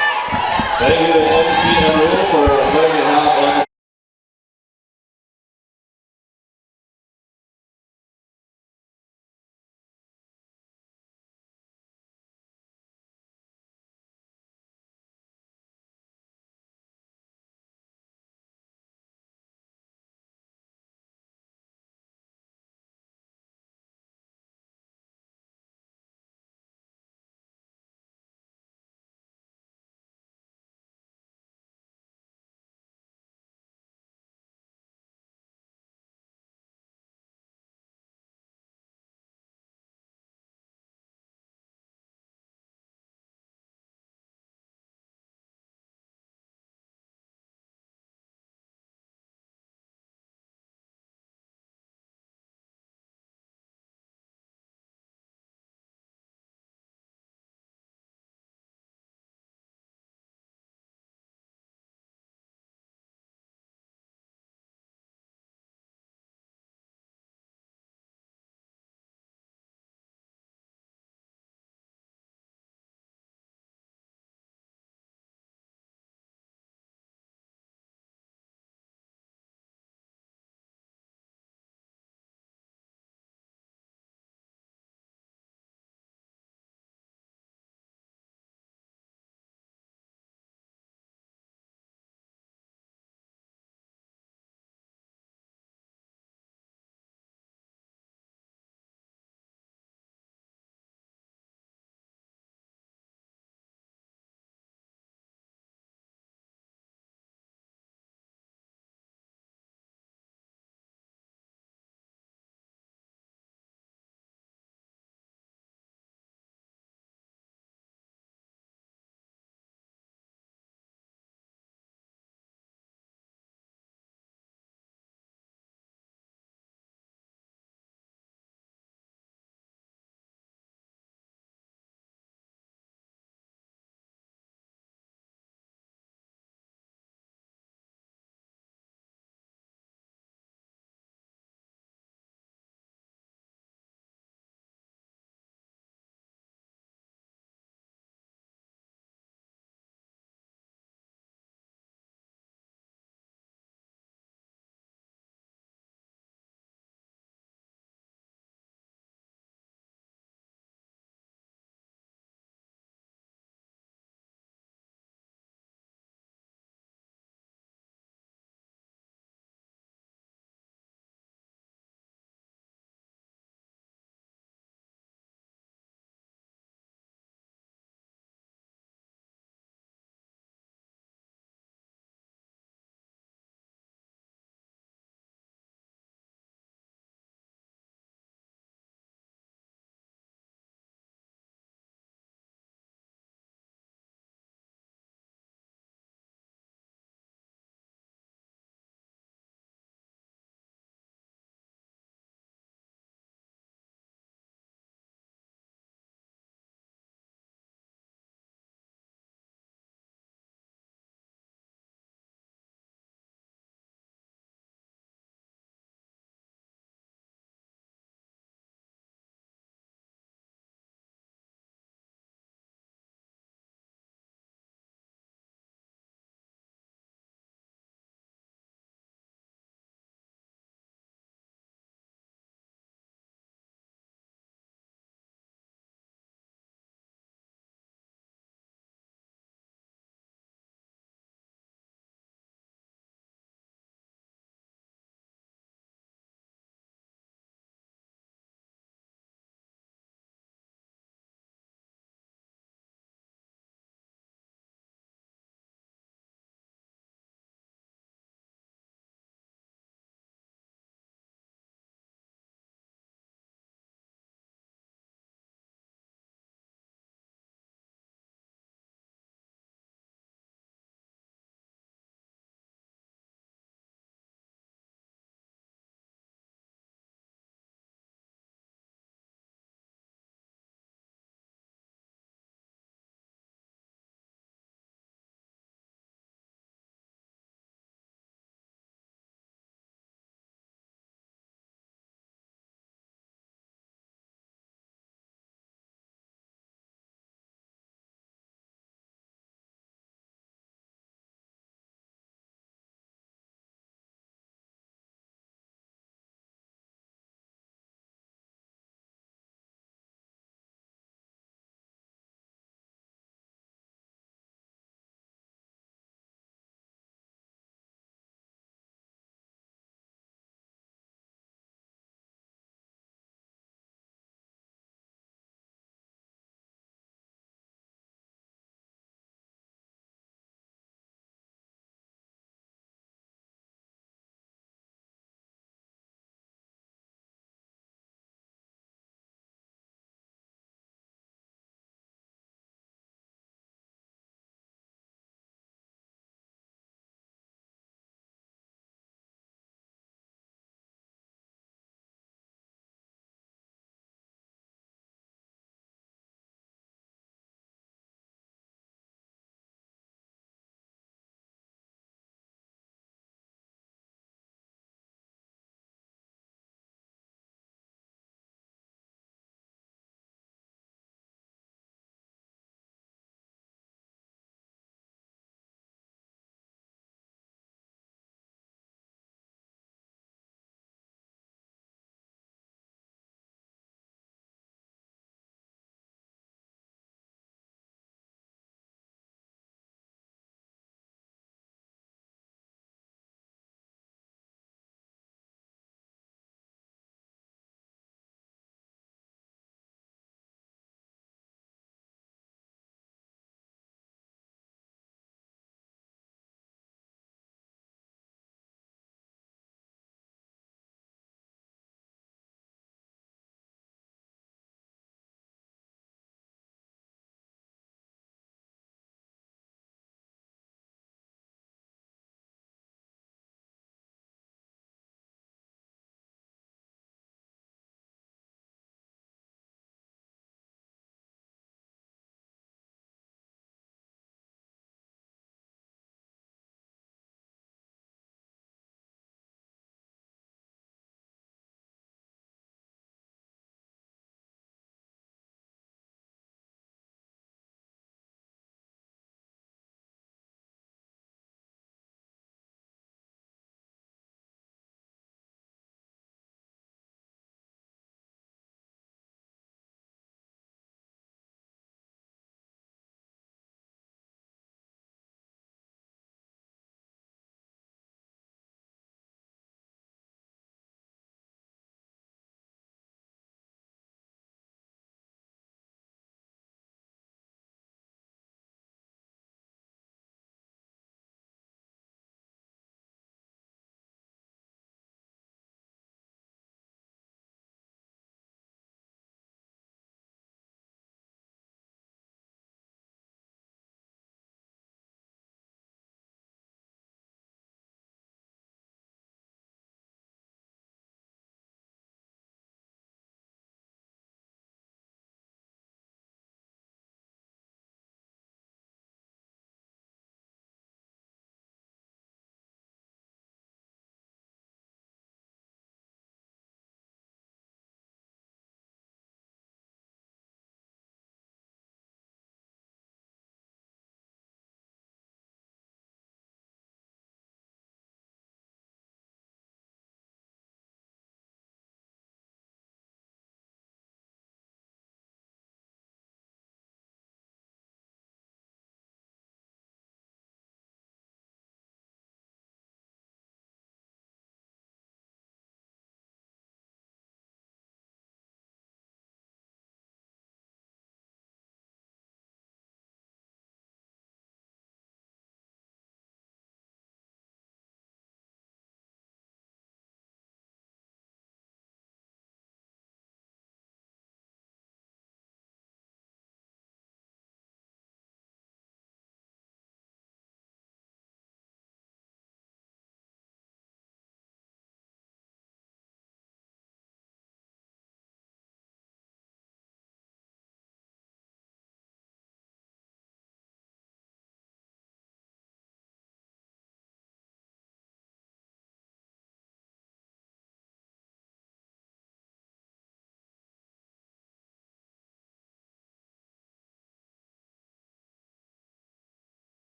Thank you to MC and Rule for putting it out on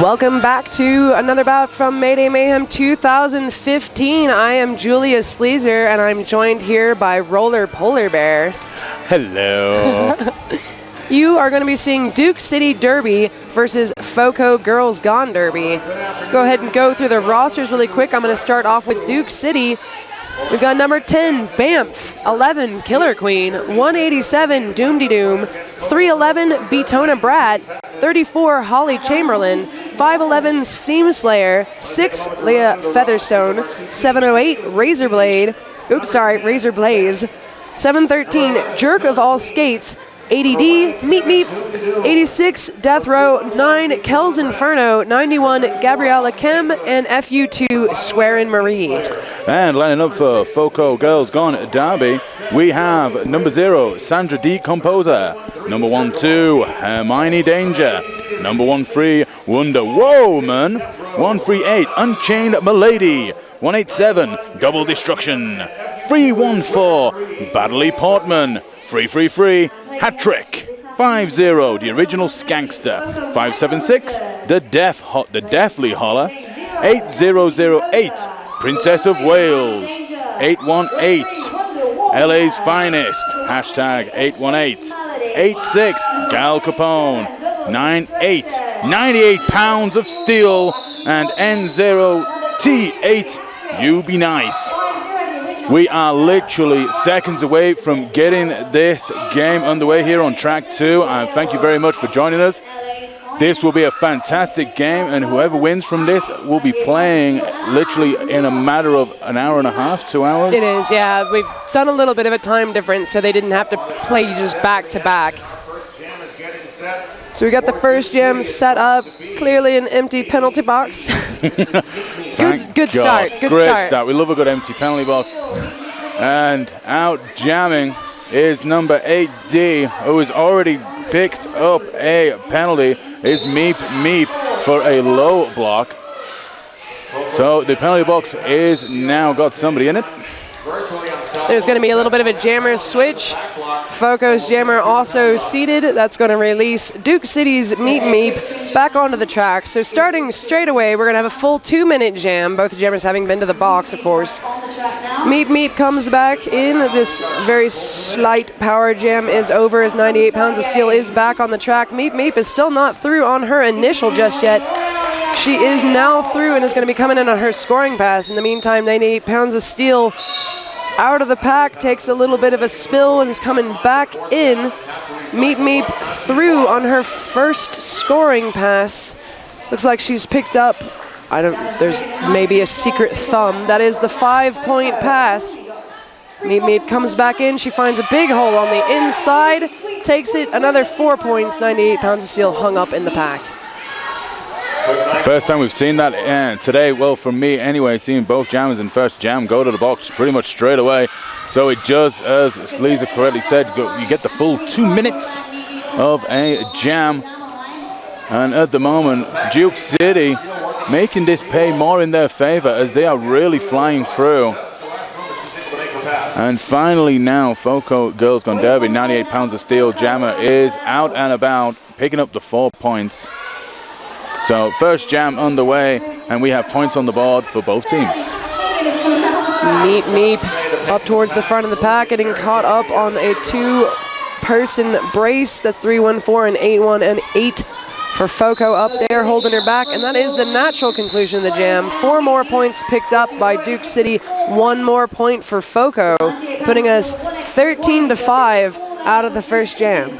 Welcome back to another bout from Mayday Mayhem 2015. I am Julia Sleazer, and I'm joined here by Roller Polar Bear. Hello. You are going to be seeing Duke City Derby versus FOCO Girls Gone Derby. Go ahead and go through the rosters really quick. I'm going to start off with Duke City. We've got number 10, Banff, 11, Killer Queen, 187, Doomdy Doom, 311, Betona Brat, 34, Holly Chamberlain, 511, Seam Slayer, 6, Leah Featherstone, 708, Razor Blaze, 713, Jerk of All Skates, 80D, Meep Meep, 86, Death Row, 9, Kel's Inferno, 91, Gabriella Kem, and FU2, Swearin' Marie. And lining up for FOCO Girls Gone Derby, we have number 0, Sandra D. Composer, number 12, Hermione Danger, number 13, Wonder Woman, 138, Unchained Milady, 187, Double Destruction, 314, Badley Portman, 333, Hat Trick, 50, The Original Skankster, 576, The Deathly Holler, 8008, Princess of Wales, 818, LA's Finest, hashtag 818, 86, Gal Capone, 98, 98 Pounds of Steel, and N0T8, You Be Nice. We are literally seconds away from getting this game underway here on track 2, and thank you very much for joining us. This will be a fantastic game, and whoever wins from this will be playing literally in a matter of an hour and a half, 2 hours. It is, yeah. We've done a little bit of a time difference, so they didn't have to play just back to back. So we got the first jam set up, clearly an empty penalty box. Good start. Great start. We love a good empty penalty box. And out jamming is number 8D, who has already picked up a penalty. Is Meep Meep for a low block. So the penalty box is now got somebody in it. There's going to be a little bit of a jammer switch. FOCO's jammer also seated. That's going to release Duke City's Meep Meep back onto the track. So starting straight away, we're going to have a full 2-minute jam, both jammers having been to the box, of course. Meep Meep comes back in. This very slight power jam is over as 98 Pounds of Steel is back on the track. Meep Meep is still not through on her initial just yet. She is now through and is going to be coming in on her scoring pass. In the meantime, 98 Pounds of Steel out of the pack, takes a little bit of a spill and is coming back in. Meep Meep through on her first scoring pass. Looks like she's picked up, there's maybe a secret thumb. That is the 5-point pass. Meep Meep comes back in. She finds a big hole on the inside, takes it, another 4 points. 98 Pounds of Steel hung up in the pack. First time we've seen that today. Well, for me anyway, seeing both jammers in first jam go to the box pretty much straight away. So it just, as Sleazer correctly said, you get the full 2 minutes of a jam. And at the moment, Duke City making this pay more in their favor as they are really flying through. And finally now, FOCO Girls Gone Derby, 98 Pounds of Steel jammer is out and about, picking up the 4 points. So first jam underway, and we have points on the board for both teams. Meep Meep up towards the front of the pack, getting caught up on a 2-person brace. That's 314 and 81 and 8 for FOCO up there, holding her back. And that is the natural conclusion of the jam. 4 more points picked up by Duke City, 1 more point for FOCO, putting us 13-5 out of the first jam.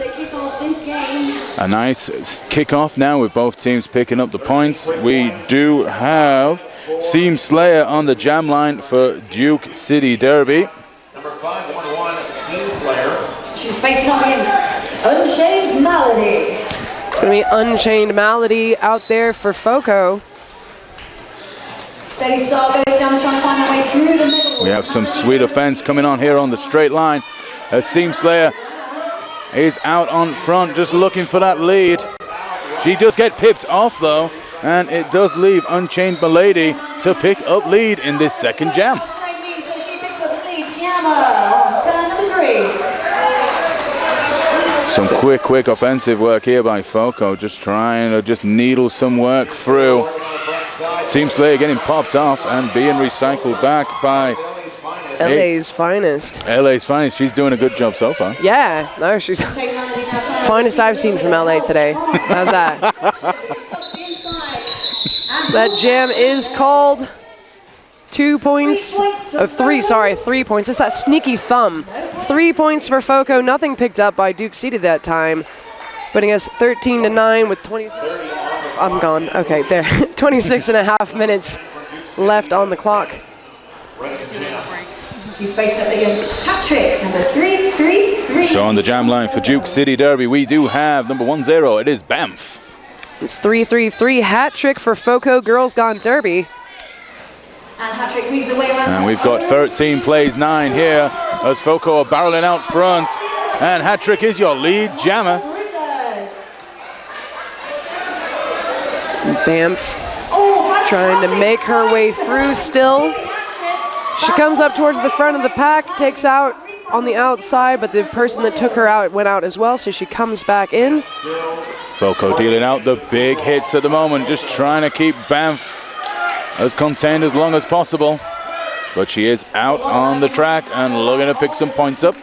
A nice kickoff now with both teams picking up the points. We do have Seam Slayer on the jam line for Duke City Derby. Number 511, Seam Slayer. She's facing up against Unchained Malady. It's going to be Unchained Malady out there for FOCO. Steady start, both jams trying to find their way through the middle. We have some sweet offense coming on here on the straight line as Seam Slayer is out on front, just looking for that lead. She does get pipped off though, and it does leave Unchained Milady to pick up lead in this second jam. She picks up the lead, jammer on turn number 3. Some quick offensive work here by Foco, just trying to just needle some work through. Team Slayer getting popped off and being recycled back by LA's finest. LA's finest. She's doing a good job so far. Yeah, no, she's finest I've seen from LA today. How's that? That jam is called 2 points. Oh, 3 points. It's that sneaky thumb. 3 points for Foco. Nothing picked up by Duke City that time, putting us 13-9 with 26. I'm gone. Okay, there. 26 and a half minutes left on the clock. She's faced up against hat-trick, number 333. So on the jam line for Duke City Derby, we do have number 10. It is Banff. It's 333 hat trick for Foco Girls Gone Derby. And hat-trick moves away around. And we've got 13 plays 9 here as Foco are barreling out front. And hat trick is your lead jammer. Banff trying to make her way through still. She comes up towards the front of the pack, takes out on the outside, but the person that took her out went out as well, so she comes back in. Foco dealing out the big hits at the moment, just trying to keep Banff as contained as long as possible. But she is out on the track and looking to pick some points up.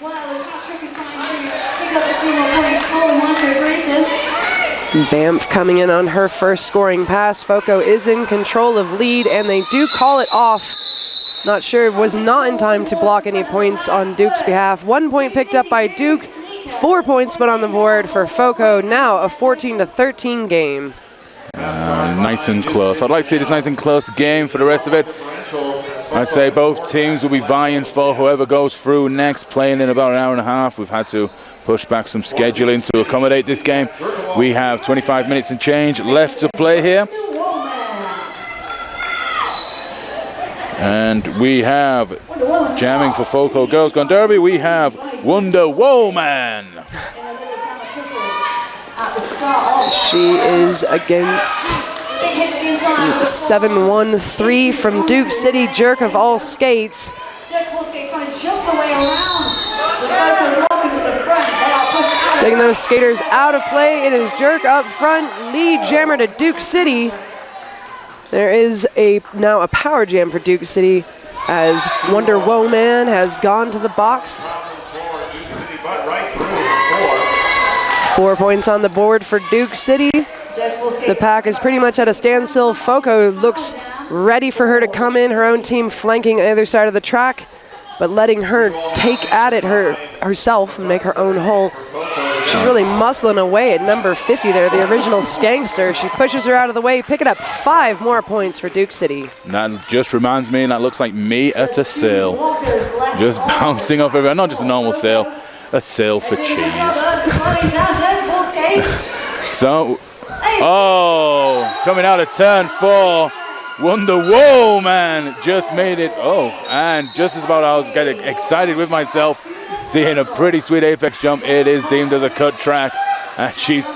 Banff coming in on her first scoring pass. Foco is in control of lead, and they do call it off. Not sure, it was not in time to block any points on Duke's behalf. 1 point picked up by Duke, 4 points put on the board for Foco. Now a 14-13 game. Nice and close. I'd like to see this nice and close game for the rest of it. I'd say both teams will be vying for whoever goes through next, playing in about an hour and a half. We've had to push back some scheduling to accommodate this game. We have 25 minutes and change left to play here. And we have jamming for Foco Girls Gone Derby. We have Wonder Woman. She is against 7-1-3 from Duke City, Jerk of all skates. Taking those skaters out of play. It is Jerk up front, lead jammer to Duke City. There is now a power jam for Duke City as Wonder Woman has gone to the box. 4 points on the board for Duke City. The pack is pretty much at a standstill. Foco looks ready for her to come in, her own team flanking either side of the track, but letting her take at it herself and make her own hole. She's really muscling away at number 50 there, the original Skankster. She pushes her out of the way, picking up 5 more points for Duke City. That just reminds me, and that looks like me at a sail. Just bouncing off everywhere, not just a normal sail, a sail for cheese. So, coming out of turn 4, Wonder Woman just made it. And just as about I was getting excited with myself, seeing a pretty sweet apex jump. It is deemed as a cut track, and she's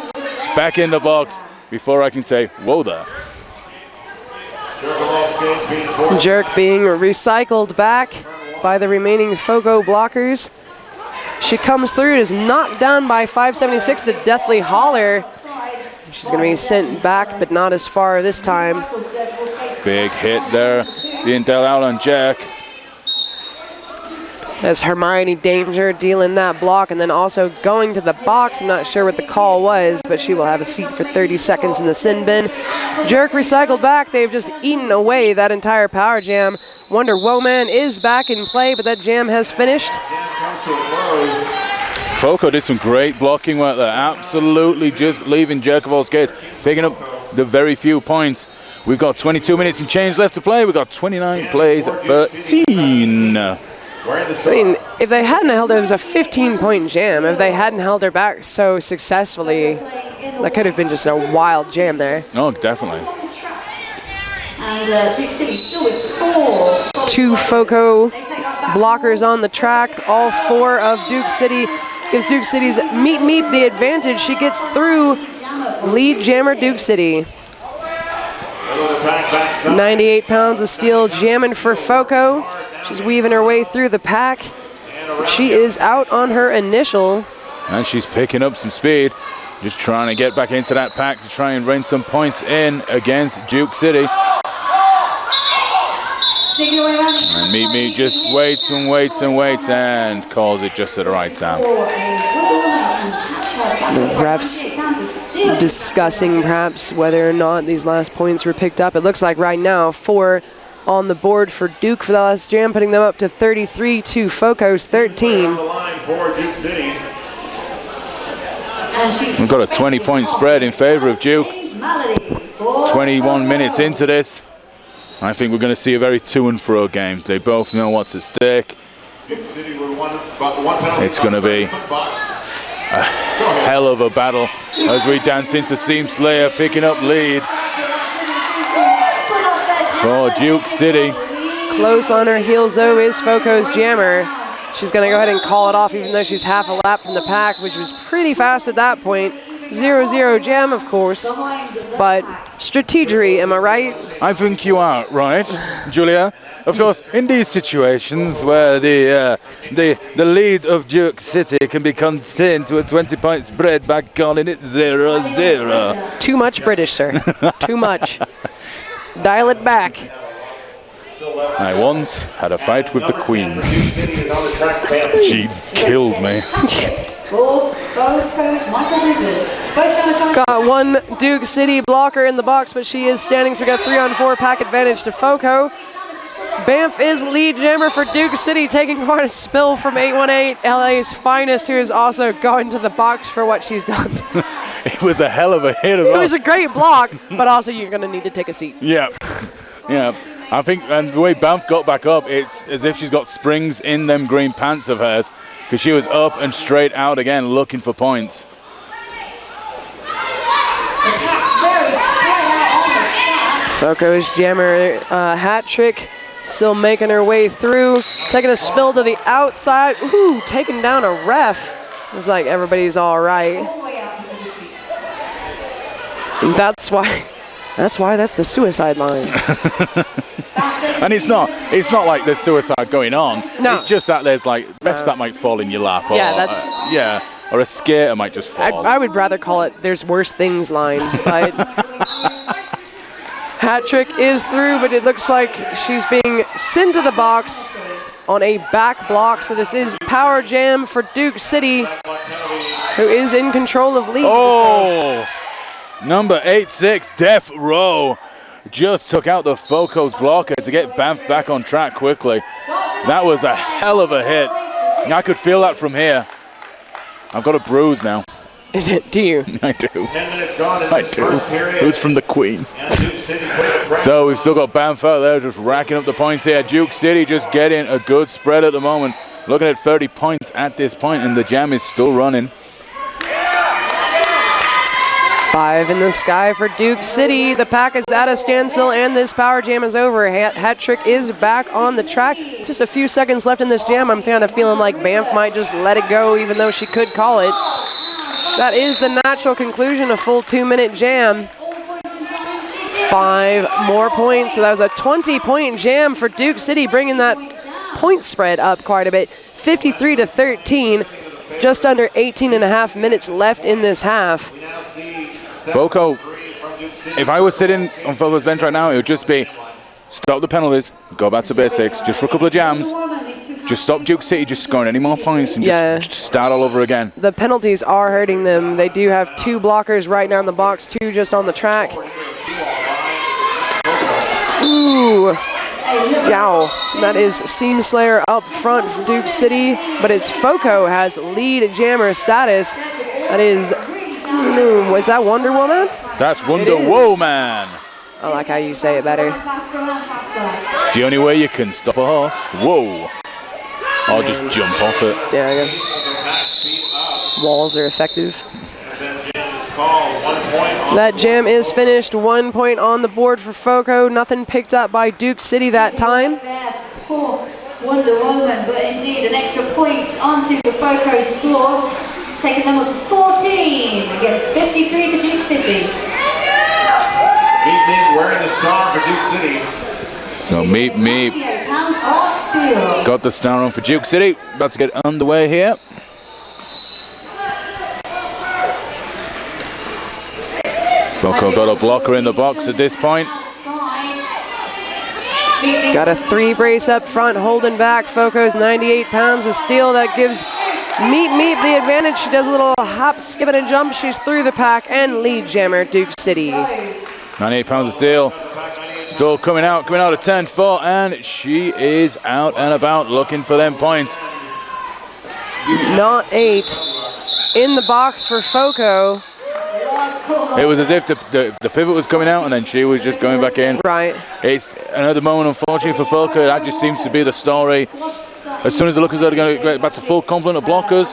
back in the box before I can say, whoa there. Jerk being recycled back by the remaining Foco blockers. She comes through, is knocked down by 576, the Deathly Holler. She's going to be sent back, but not as far this time. Big hit there, being dealt out on Jack. As Hermione Danger dealing that block and then also going to the box. I'm not sure what the call was, but she will have a seat for 30 seconds in the sin bin. Jerk recycled back. They've just eaten away that entire power jam. Wonder Woman is back in play, but that jam has finished. Foco did some great blocking work there. Absolutely just leaving Jerk of all skates, picking up the very few points. We've got 22 minutes and change left to play. We've got 29 plays at 13. I mean, if they hadn't held her, it was a 15-point jam. If they hadn't held her back so successfully, that could have been just a wild jam there. Oh, definitely. And Duke City still with 4. 2 Foco blockers on the track. All 4 of Duke City. Gives Duke City's Meep the advantage. She gets through lead jammer Duke City. 98 pounds of steel jamming for Foco. She's weaving her way through the pack. She is out on her initial And she's picking up some speed. Just trying to get back into that pack to try and rein some points in against Duke City. And Me just waits and waits and waits and calls it just at the right time. The refs discussing perhaps whether or not these last points were picked up. It looks like right now 4 on the board for Duke for the last jam, putting them up to 33 to Foco's 13. We've got a 20-point spread in favor of Duke. 21 minutes into this. I think we're going to see a very to-and-fro game. They both know what's at stake. It's going to be a hell of a battle as we dance into Seam Slayer picking up lead for Duke City. Close on her heels, though, is Foco's jammer. She's going to go ahead and call it off, even though she's half a lap from the pack, which was pretty fast at that point. 0-0 jam, of course, but strategery, am I right? I think you are right, Julia. Of course, in these situations where the lead of Duke City can be contained to a 20-point spread by calling it 0-0. Too much British, sir. Too much. Dial it back. I once had a fight with the Queen. She killed me. Got one Duke City blocker in the box, but she is standing, so we got 3-on-4 pack advantage to Foco. Banff is lead jammer for Duke City, taking quite a spill from 818, LA's finest, who is also going to the box for what she's done. It was a hell of a hit as well. It was a great block, but also you're going to need to take a seat. Yeah. Yeah. I think, and the way Banff got back up, it's as if she's got springs in them green pants of hers, because she was up and straight out again looking for points. Foco's jammer hat trick, still making her way through, taking a spill to the outside. Ooh, taking down a ref. It was like everybody's all right. And that's the suicide line. And it's not like there's suicide going on. No. It's just that there's like refs that might fall in your lap. Or, Yeah, that's- or a skater might just fall. I would rather call it there's worse things line, but hat trick is through, but it looks like she's being sent to the box on a back block. So this is power jam for Duke City, who is in control of lead. Oh, number 86, Death Row, just took out the Foco's blocker to get Banff back on track quickly. That was a hell of a hit. I could feel that from here. I've got a bruise now. Is it? Do you? I do. I do. It was from the Queen. So we've still got Banff out there just racking up the points here. Duke City just getting a good spread at the moment. Looking at 30 points at this point, and the jam is still running. 5 in the sky for Duke City. The pack is at a standstill, and this power jam is over. Hat trick is back on the track. Just a few seconds left in this jam. I'm kind of feeling like Banff might just let it go, even though she could call it. That is the natural conclusion, a full 2-minute jam. 5 more points, so that was a 20-point jam for Duke City, bringing that point spread up quite a bit. 53-13, just under 18.5 minutes left in this half. Foco, if I was sitting on Foco's bench right now, it would just be stop the penalties, go back to basics, just for a couple of jams. Just stop Duke City just scoring any more points and just start all over again. The penalties are hurting them. They do have 2 blockers right now in the box, 2 just on the track. Ooh. Yow. That is Seam Slayer up front for Duke City, but it's Foco has lead jammer status. That is, was that Wonder Woman? That's Wonder Woman. I like how you say it better. It's the only way you can stop a horse. Whoa. Or just jump off it. Yeah, I guess. Walls are effective. That jam is finished. 1 point on the board for Foco. Nothing picked up by Duke City that time. Poor Wonder Woman, but indeed an extra point onto the Foco score, taking them up to 14 against 53 for Duke City. Meet me wearing the star for Duke City. So Meet Me got the star on for Duke City. About to get underway here. Foco got a blocker in the box at this point. Got a 3 brace up front, holding back. Foco's 98 pounds of steel. That gives Meep the advantage. She does a little hop, skip, and a jump. She's through the pack and lead jammer Duke City. 98 pounds of steel. Still coming out of 10-4, and she is out and about looking for them points. Not 8. In the box for Foco. It was as if the pivot was coming out and then she was just going back in. Right. It's another moment, unfortunately, for Foco. That just seems to be the story. As soon as the lookers are going to get back to full complement of blockers,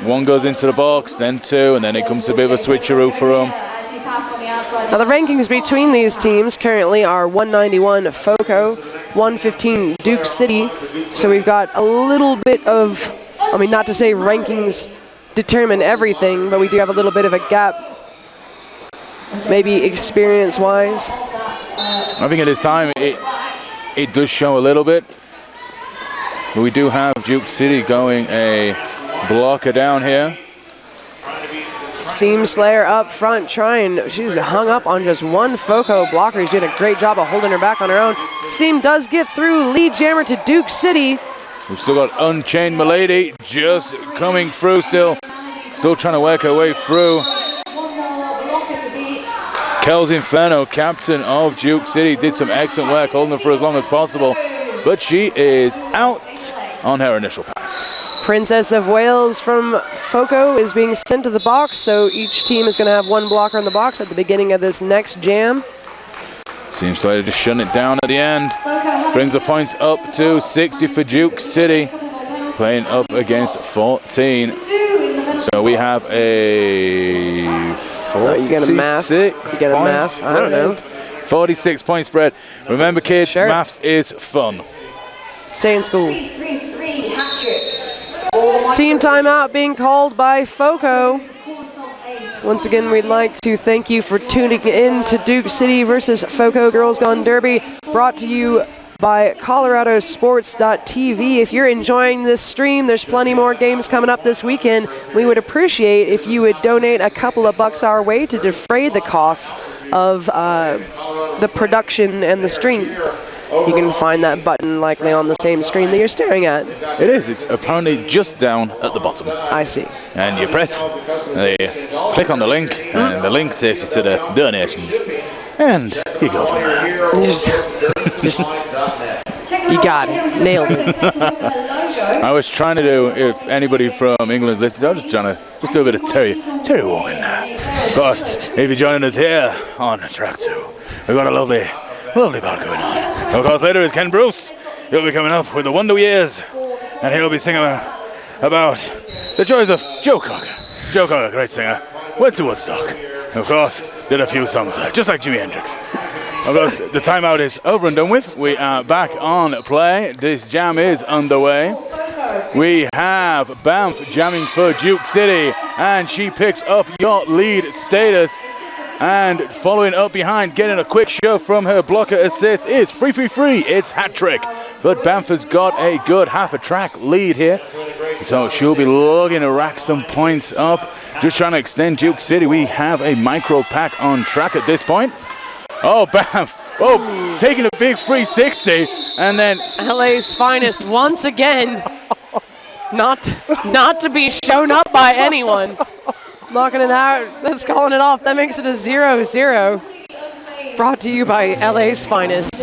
one goes into the box, then 2, and then it comes to a bit of a switcheroo for them. Now the rankings between these teams currently are 191 Foco, 115 Duke City. So we've got a little bit of, I mean, not to say rankings determine everything, but we do have a little bit of a gap, maybe experience-wise. I think at this time it does show a little bit. But we do have Duke City going a blocker down here. Seam Slayer up front trying. She's hung up on just one Foco blocker. She's doing a great job of holding her back on her own. Seam does get through. Lead jammer to Duke City. We've still got Unchained Milady just coming through still trying to work her way through. Kel's Inferno, captain of Duke City, did some excellent work holding her for as long as possible, but she is out on her initial pass. Princess of Wales from Foco is being sent to the box, so each team is going to have one blocker in the box at the beginning of this next jam. Seems like they're just shutting it down at the end. Brings the points up to 60 for Duke City, playing up against 14. So we have a 46 I don't know. 46 point spread. Remember, kids, maths is fun. Stay in school. Team timeout being called by Foco. Once again, we'd like to thank you for tuning in to Duke City versus Foco Girls Gone Derby, brought to you by ColoradoSports.TV. If you're enjoying this stream, there's plenty more games coming up this weekend. We would appreciate if you would donate a couple of bucks our way to defray the costs of the production and the stream. You can find that button likely on the same screen that you're staring at. It is. It's apparently just down at the bottom. I see. And you click on the link, and the link takes you to the donations. And you go from there. You got it. Nailed it. I was trying to do, if anybody from England listens, I was just trying to do a bit of Terry Wogan there. But if you're joining us here on track 2, we've got a lovely battle going on. Of course, later is Ken Bruce. He'll be coming up with the Wonder Years, and he'll be singing about the joys of Joe Cocker. Joe Cocker, great singer, went to Woodstock. Of course, did a few songs there, just like Jimi Hendrix. Of course, the timeout is over and done with. We are back on play. This jam is underway. We have Banff jamming for Duke City, and she picks up your lead status. And following up behind, getting a quick shove from her blocker assist. It's free. It's hat trick. But Banff has got a good half a track lead here. So she'll be looking to rack some points up. Just trying to extend Duke City. We have a micro pack on track at this point. Oh, Banff. Oh, taking a big 360. And then LA's finest once again. Not to be shown up by anyone. Knocking it out. That's calling it off. That makes it a 0-0. Brought to you by LA's finest.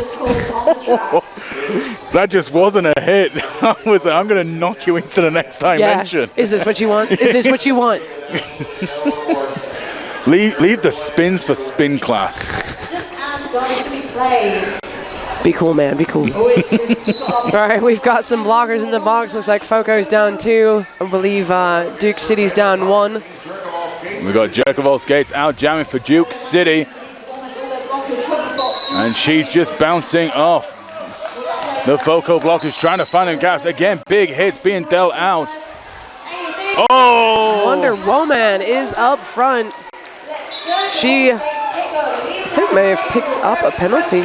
That just wasn't a hit. I'm going to knock you into the next dimension. Yeah. Is this what you want? Is this what you want? Leave the spins for spin class. Be cool, man. Be cool. All right, we've got some blockers in the box. Looks like Foco's down 2. I believe Duke City's down 1. We've got Jerk of all skates out jamming for Duke City. And she's just bouncing off. The Foco blockers trying to find them gaps. Again, big hits being dealt out. Oh! Wonder Woman is up front. She, I think, may have picked up a penalty.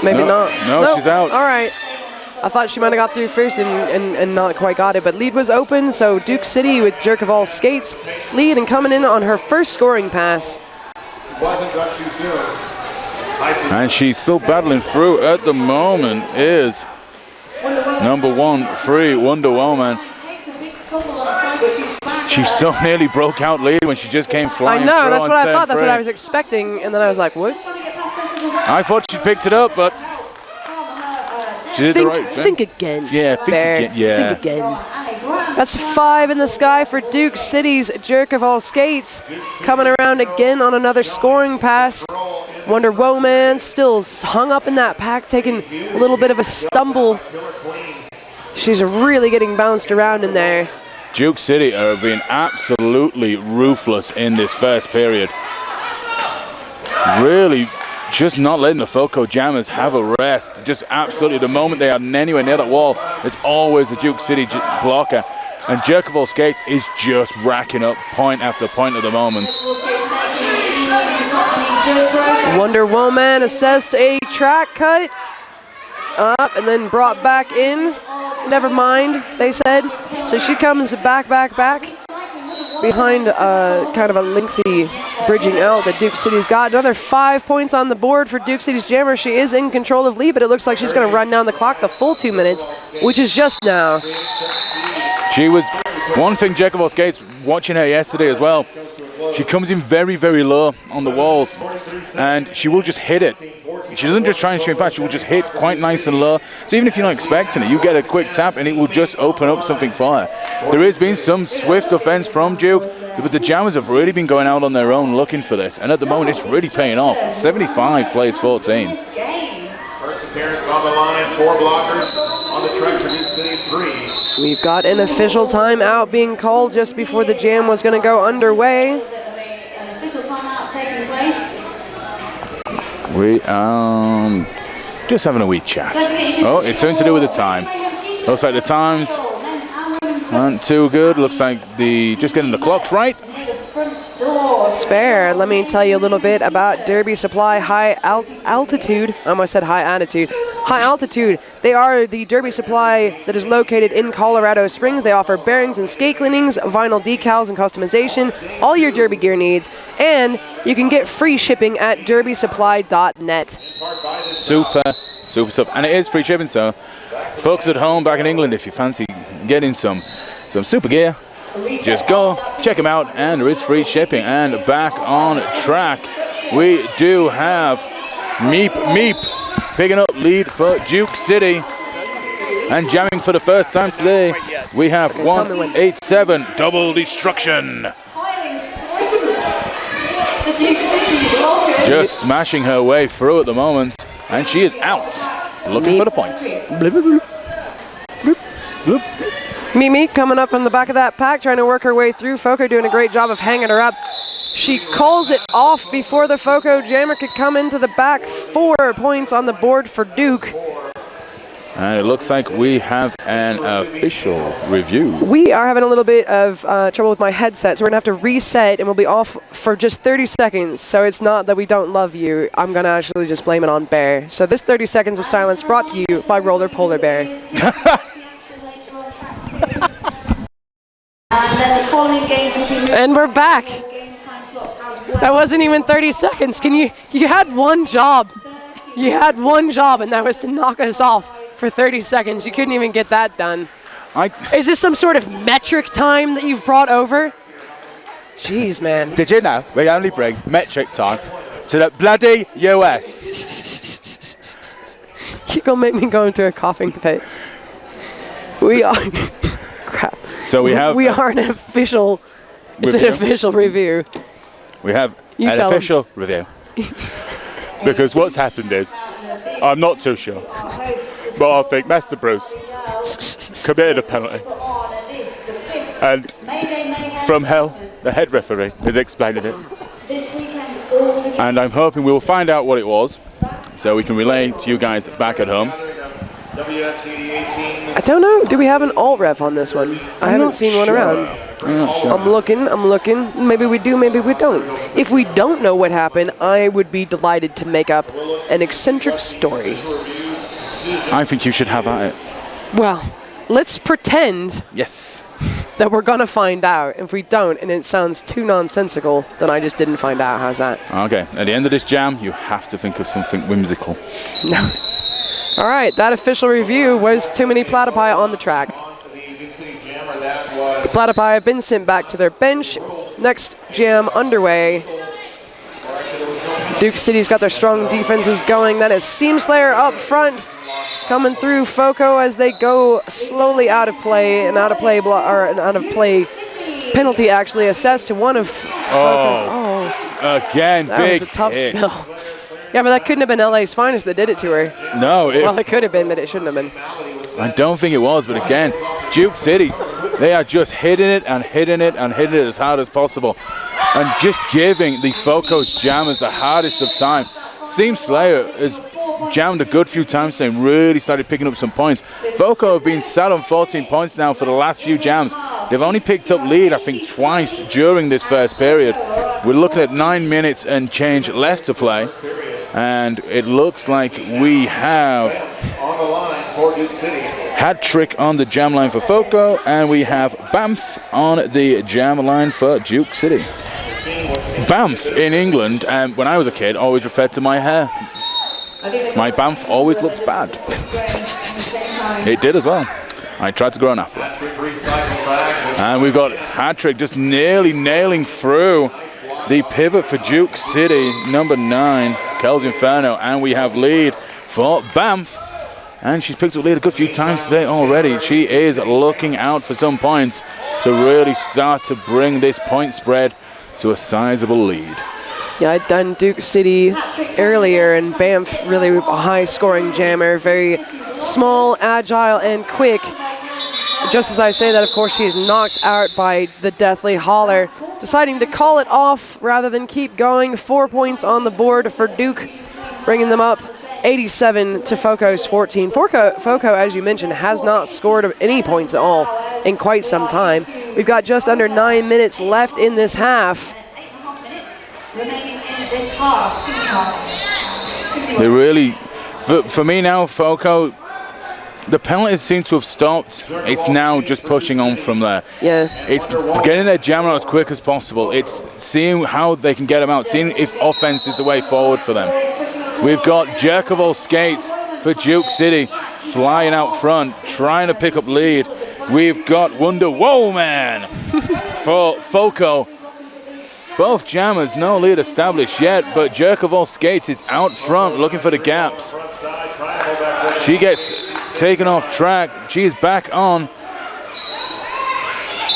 Maybe not. No, she's out. All right. I thought she might have got through first and not quite got it, but lead was open, so Duke City with Jerk of all skates lead and coming in on her first scoring pass. And she's still battling through at the moment is number 1-3, Wonder Woman. She so nearly broke out lead when she just came flying. I know, through that's on what I thought. That's what 10-3. I was expecting, and then I was like, what? I thought she picked it up, but she did the right thing. Think again. Yeah, think Bear. again. Yeah. Think again. That's 5 in the sky for Duke City's Jerk of All Skates. Coming around again on another scoring pass. Wonder Woman still hung up in that pack, taking a little bit of a stumble. She's really getting bounced around in there. Duke City are being absolutely ruthless in this first period. Really just not letting the Foco Jammers have a rest. Just absolutely, the moment they are anywhere near that wall, there's always a Duke City blocker. And Jerk of All Skates is just racking up point after point at the moment. Wonder Woman assessed a track cut up and then brought back in. Never mind, they said. So she comes back behind kind of a lengthy bridging out that Duke City's got. Another 5 points on the board for Duke City's Jammer. She is in control of lead, but it looks like she's going to run down the clock the full 2 minutes, which is just now. She was, one thing Jerk of All Skates, watching her yesterday as well, she comes in very, very low on the walls, and she will just hit it. She doesn't just try and stream past, she will just hit quite nice and low. So even if you're not expecting it, you get a quick tap and it will just open up something for her. There has been some swift offense from Duke, but the Jammers have really been going out on their own looking for this. And at the moment, it's really paying off. 75 plays 14. First appearance on the line, 4 blockers on the track for Duke City, 3. We've got an official timeout being called just before the jam was going to go underway. An official timeout taking place. We just having a wee chat. Oh, it's something to do with the time. Looks like the times aren't too good. Looks like just getting the clocks right. It's fair. Let me tell you a little bit about Derby Supply High Altitude. I almost said high attitude. High Altitude. They are the Derby Supply that is located in Colorado Springs. They offer bearings and skate cleanings, vinyl decals and customization, all your Derby gear needs, and you can get free shipping at derbysupply.net. Super stuff. And it is free shipping, so folks at home back in England, if you fancy getting some super gear, just go check them out, and there is free shipping. And back on track, we do have Meep picking up lead for Duke City and jamming for the first time today. We have 187 double destruction. Just smashing her way through at the moment, and she is out looking for the points. Mimi coming up from the back of that pack, trying to work her way through. Foco doing a great job of hanging her up. She calls it off before the Foco Jammer could come into the back. 4 points on the board for Duke. And it looks like we have an official review. We are having a little bit of trouble with my headset, so we're going to have to reset, and we'll be off for just 30 seconds. So it's not that we don't love you. I'm going to actually just blame it on Bear. So this 30 seconds of silence brought to you by Roller Polar Bear. And we're back. That wasn't even 30 seconds. You had one job. You had one job, and that was to knock us off for 30 seconds. You couldn't even get that done. Is this some sort of metric time that you've brought over? Jeez, man. Did you know we only bring metric time to the bloody US? You're going to make me go into a coughing fit. We are... Crap. So we have... We are an official... It's an official review. We have an official review. Because what's happened is, I'm not too sure, but I think Master Bruce committed a penalty. And from hell, the head referee has explained it. And I'm hoping we will find out what it was, so we can relay to you guys back at home. I don't know. Do we have an alt ref on this one? I haven't seen one around. I'm looking. Maybe we do, maybe we don't. If we don't know what happened, I would be delighted to make up an eccentric story. I think you should have at it. Well, let's pretend. Yes. that we're going to find out. If we don't, and it sounds too nonsensical, then I just didn't find out. How's that? Okay, at the end of this jam, you have to think of something whimsical. No. All right, that official review was too many platypi on the track. The platypi have been sent back to their bench. Next jam underway. Duke City's got their strong defenses going. That is Seamslayer up front, coming through FOCO as they go slowly out of play, and out of play penalty actually assessed to one of FOCO's. Oh, again, that big was a tough hit. spill. Yeah, but that couldn't have been LA's finest that did it to her. No. Well, it could have been, but it shouldn't have been. I don't think it was, but again, Duke City, they are just hitting it and hitting it and hitting it as hard as possible. And just giving the FOCO's jammers the hardest of time. Seamslayer has jammed a good few times today and really started picking up some points. FOCO have been sat on 14 points now for the last few jams. They've only picked up lead, I think, twice during this first period. We're looking at 9 minutes and change left to play. And it looks like we have hat trick on the jam line for FOCO, and we have Banff on the jam line for Duke City. Banff in England, when I was a kid, always referred to my hair. My Banff always looked bad. It did as well. I tried to grow an afro. And we've got hat trick just nearly nailing through the pivot for Duke City, number 9, Kel's Inferno, and we have lead for Banff. And she's picked up lead a good few times today already. She is looking out for some points to really start to bring this point spread to a sizable lead. Yeah, I'd done Duke City earlier, and Banff really a high-scoring jammer, very small, agile, and quick. Just as I say that, of course, she is knocked out by the Deathly Holler, deciding to call it off rather than keep going. 4 points on the board for Duke, bringing them up 87 to FOCO's 14. FOCO, as you mentioned, has not scored any points at all in quite some time. We've got just under 9 minutes left in this half. Remaining in this half, 2 halves. They really, for me now, FOCO, the penalties seem to have stopped. It's now just pushing on from there. Yeah. It's getting their jammer out as quick as possible. It's seeing how they can get them out, seeing if offense is the way forward for them. We've got jerk of all skates for Duke City flying out front, trying to pick up lead. We've got Wonder Woman for FOCO. Both jammers, no lead established yet, but jerk of all skates is out front looking for the gaps. She gets taken off track. She's back on.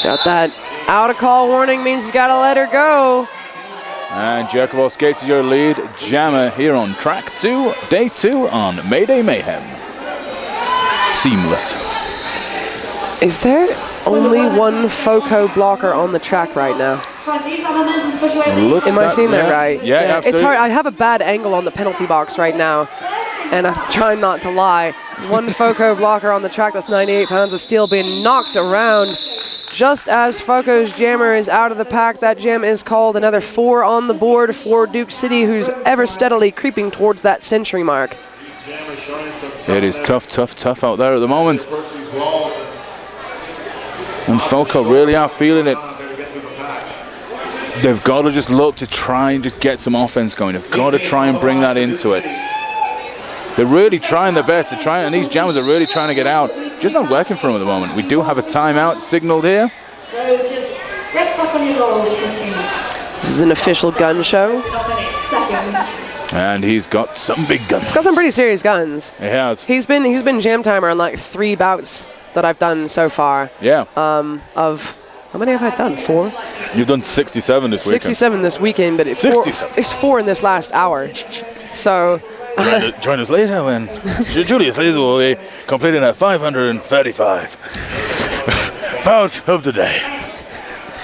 Got that out of call warning, means you gotta let her go. And jerk of all skates is your lead jammer here on track 2, day 2 on Mayday Mayhem. Seamless. Is there only one FOCO blocker on the track right now? Am I seeing that right? Yeah, absolutely. It's hard. I have a bad angle on the penalty box right now, and I'm trying not to lie. One FOCO blocker on the track, that's 98 pounds of steel, being knocked around just as FOCO's jammer is out of the pack. That jam is called. Another 4 on the board for Duke City, who's ever steadily creeping towards that century mark. It is tough out there at the moment. And FOCO really are feeling it. They've got to just look to try and just get some offense going. They've got to try and bring that into it. They're really trying their best. They're trying, and these jammers are really trying to get out. Just not working for them at the moment. We do have a timeout signaled here. So just rest back on your laurels for a few minutes. This is an official gun show. And he's got some big guns. He's got some pretty serious guns. He has. He's been jam timer on like 3 bouts that I've done so far. Yeah. Of how many have I done? 4. You've done 67 this weekend. 67 this weekend, but it's 4 in this last hour. So. Join us later when Julius Laser will be completing a 535 bout of the day.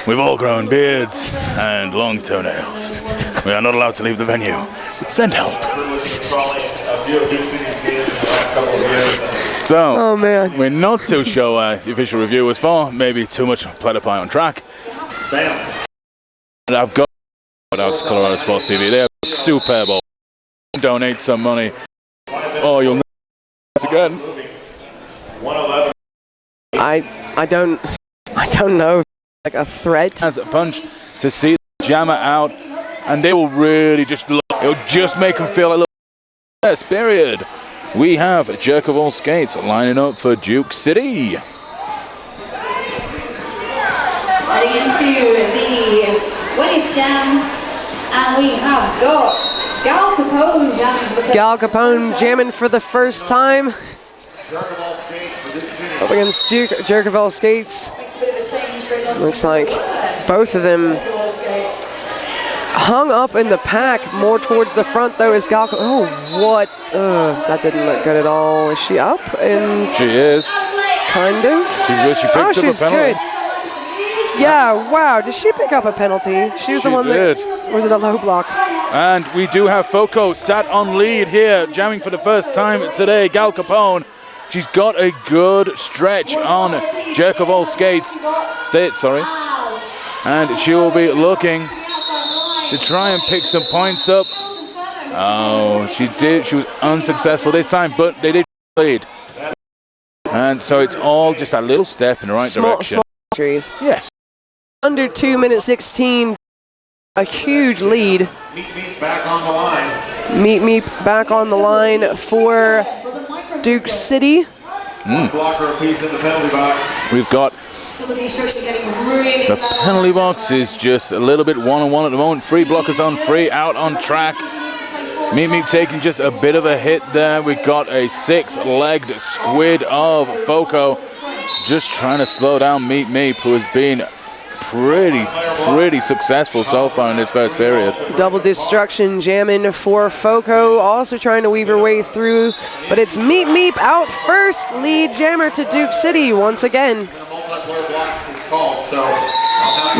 We've all grown beards and long toenails. We are not allowed to leave the venue. Send help. So, oh man, we're not too sure why the official review was for. Maybe too much platypi on track. And I've got out to ColoradoSports.TV. They are superb. Donate some money. Oh, you'll never again. I don't I don't know. Like a threat. As a punch to see the jammer out, and they will really just look. It'll just make them feel a little. Yes, period. We have Jerk of All Skates lining up for Duke City. Heading into the 20th jam, and we have got Gal Capone jamming for the Gal Capone jamming for the first time. Up against Jerk of All Skates. Looks like both of them hung up in the pack more towards the front though is Gal. Oh, what? That didn't look good at all. Is she up? And she is. Kind of. She picked up she's a penalty. Good. Yeah, wow. Did she pick up a penalty? She's the one did. that, was it a low block? And we do have Foco sat on lead here, jamming for the first time today. Gal Capone. She's got a good stretch on Jerk of All Skates. And she will be looking to try and pick some points up. Oh, she did. She was unsuccessful this time, but they did lead. And so it's all just a little step in the right direction. Small injuries. Yes. Under 2 minutes 16, a huge lead. Meet back on the line. Meet back on the line for Duke City. Blocker a piece in the penalty box. We've got the penalty box is just a little bit one-on-one at the moment. Three blockers on free, out on track. Meep taking just a bit of a hit there. We've got a six-legged squid of Foco just trying to slow down Meep, who has been pretty successful so far in this first period. Double destruction jamming for Foco, also trying to weave her way through, but it's Meep out first, lead jammer to Duke City once again.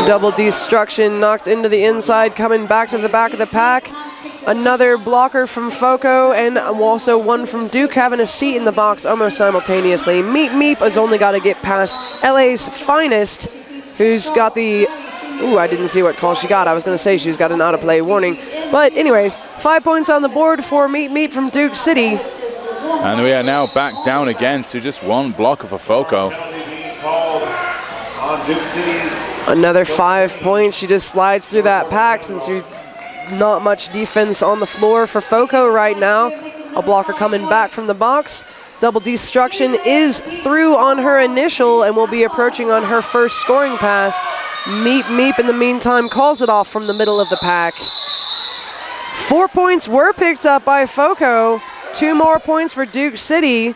Double destruction knocked into the inside, coming back to the back of the pack. Another blocker from Foco and also one from Duke having a seat in the box almost simultaneously. Meep has only got to get past LA's finest, who's got the, I didn't see what call she got. I was going to say she's got an out-of-play warning. But anyways, 5 points on the board for Meep from Duke City. And we are now back down again to just one blocker for Foco. Another 5 points. She just slides through that pack since there's not much defense on the floor for Foco right now. A blocker coming back from the box. Double destruction is through on her initial and will be approaching on her first scoring pass. Meep in the meantime calls it off from the middle of the pack. 4 points were picked up by Foco. 2 more points for Duke City.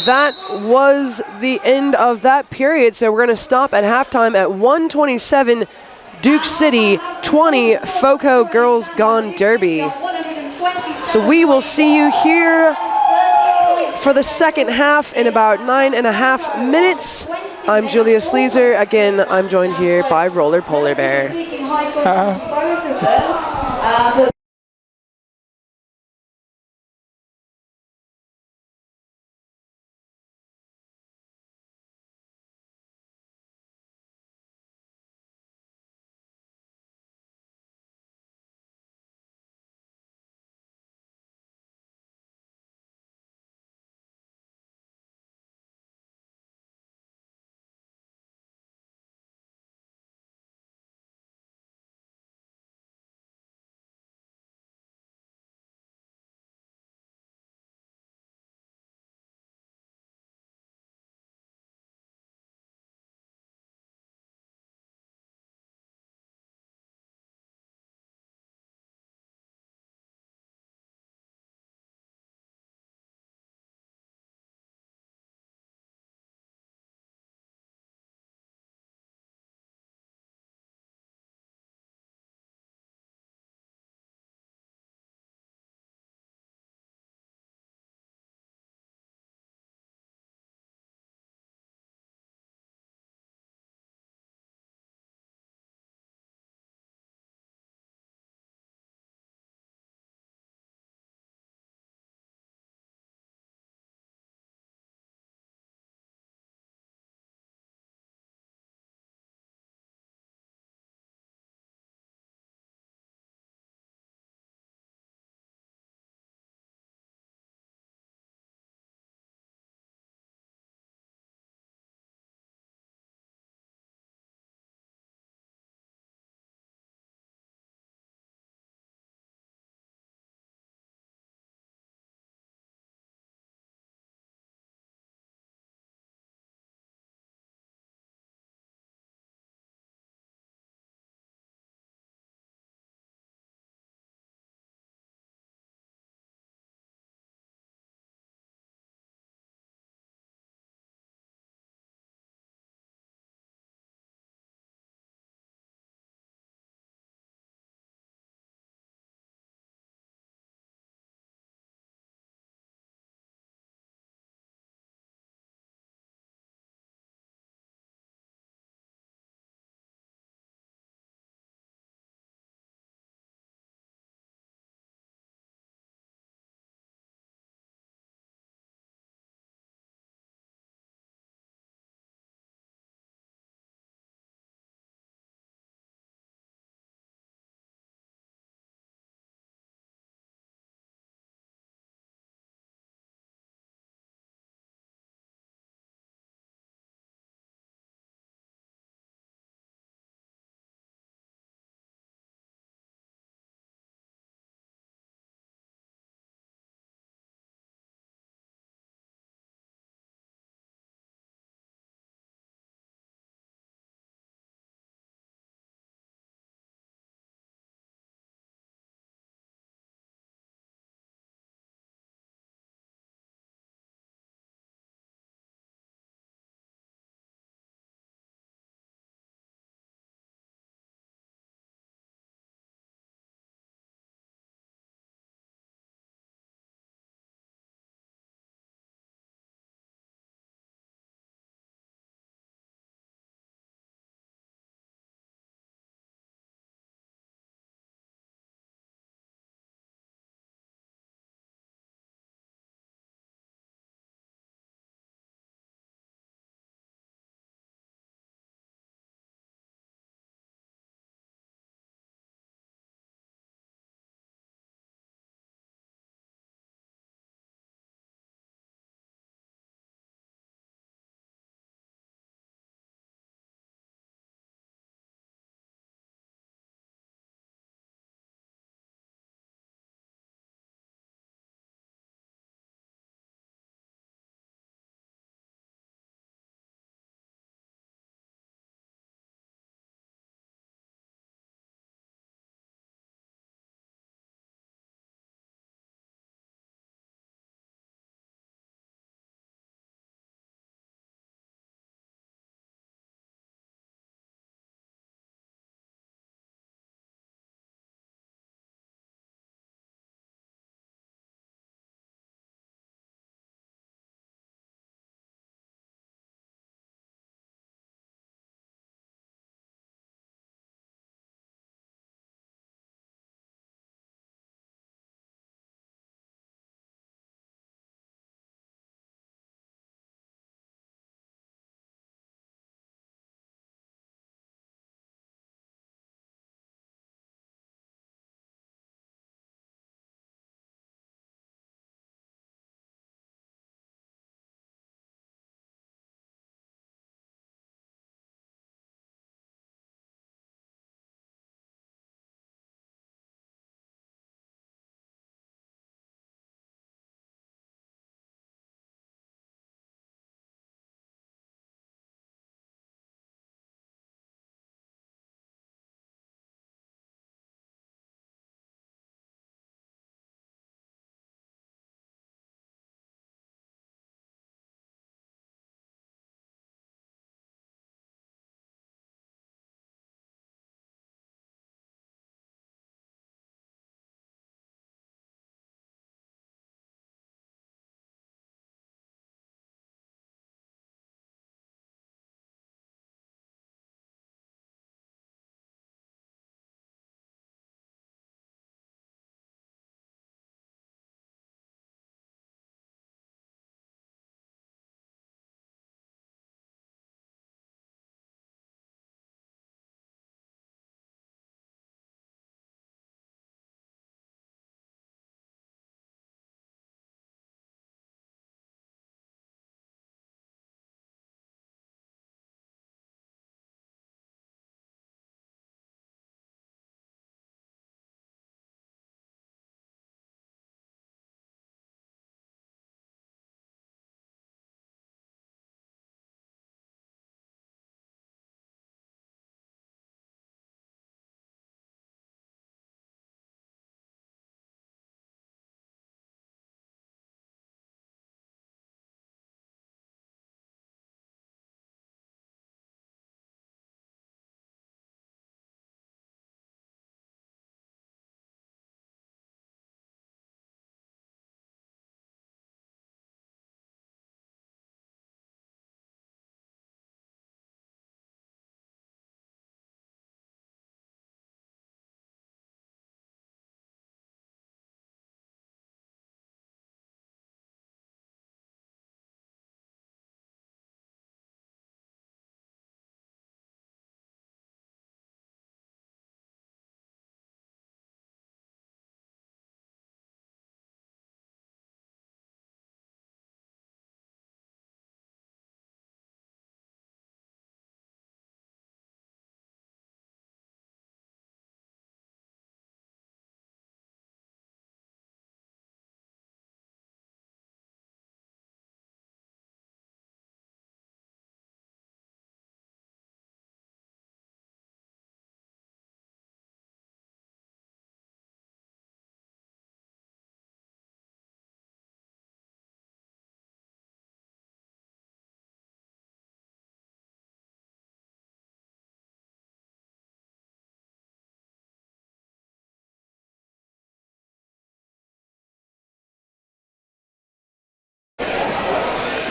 That was the end of that period, so we're going to stop at halftime at 1:27. Duke City 20, Foco Girls Gone Derby. So we will see you here for the second half in about 9.5 minutes. I'm Julia Sleazer. Again, I'm joined here by Roller Polar Bear.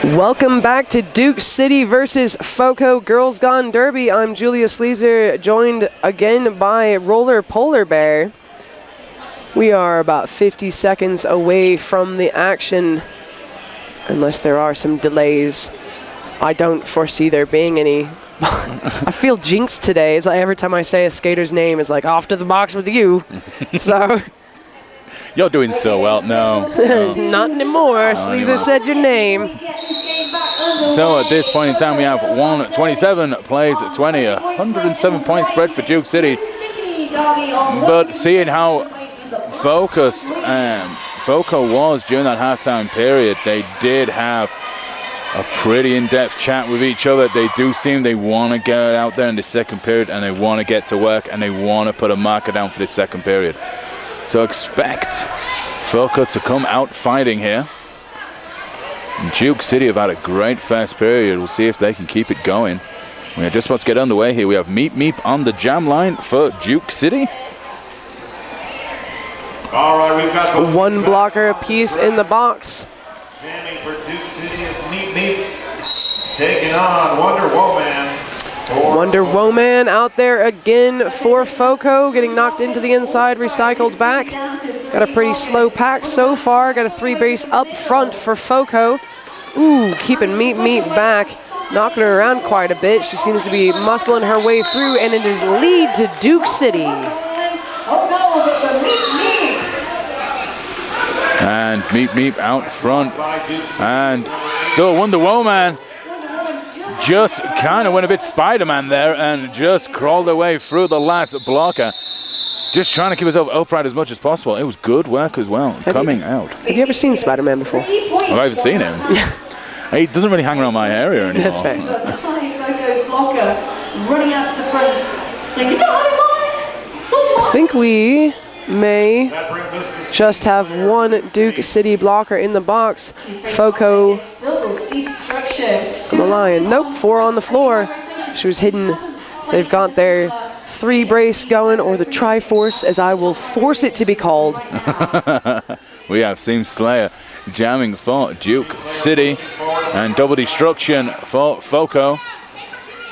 Welcome back to Duke City versus FOCO Girls Gone Derby. I'm Julia Sleezer, joined again by Roller Polar Bear. We are about 50 seconds away from the action, unless there are some delays. I don't foresee there being any. I feel jinxed today. It's like every time I say a skater's name, it's like, off to the box with you. So... You're doing so well. No. Not anymore. Sleezer said your name. So at this point in time, we have 127 plays 20, 107 point spread for Duke City. But seeing how focused FOCO was during that halftime period, they did have a pretty in-depth chat with each other. They do seem they want to get out there in the second period, and they want to get to work, and they want to put a marker down for this second period. So expect FOCO to come out fighting here. Duke City have had a great first period. We'll see if they can keep it going. We are just about to get underway here. We have Meep Meep on the jam line for Duke City. All right, we've got one blocker apiece in the box. Jamming for Duke City is Meep Meep taking on Wonder Woman. Wonder Woman out there again for FOCO, getting knocked into the inside, recycled back. Got a pretty slow pack so far. Got a 3-base up front for FOCO. Ooh, keeping Meep Meep back, knocking her around quite a bit. She seems to be muscling her way through, and it is lead to Duke City. And Meep Meep out front, and still Wonder Woman just kind of went a bit Spider-Man there and just crawled her way through the last blocker, just trying to keep herself upright as much as possible. It was good work as well, coming out. Have you ever seen Spider-Man before? Have I ever seen him? He doesn't really hang around my area anymore. That's fair. FOCO's blocker running out to the front, saying, I think we may just have one Duke City blocker in the box. FOCO on the line. Nope, 4 on the floor. She was hidden. They've got their 3-brace going, or the Triforce, as I will force it to be called. We have Seam Slayer jamming for Duke City, and double destruction for FOCO.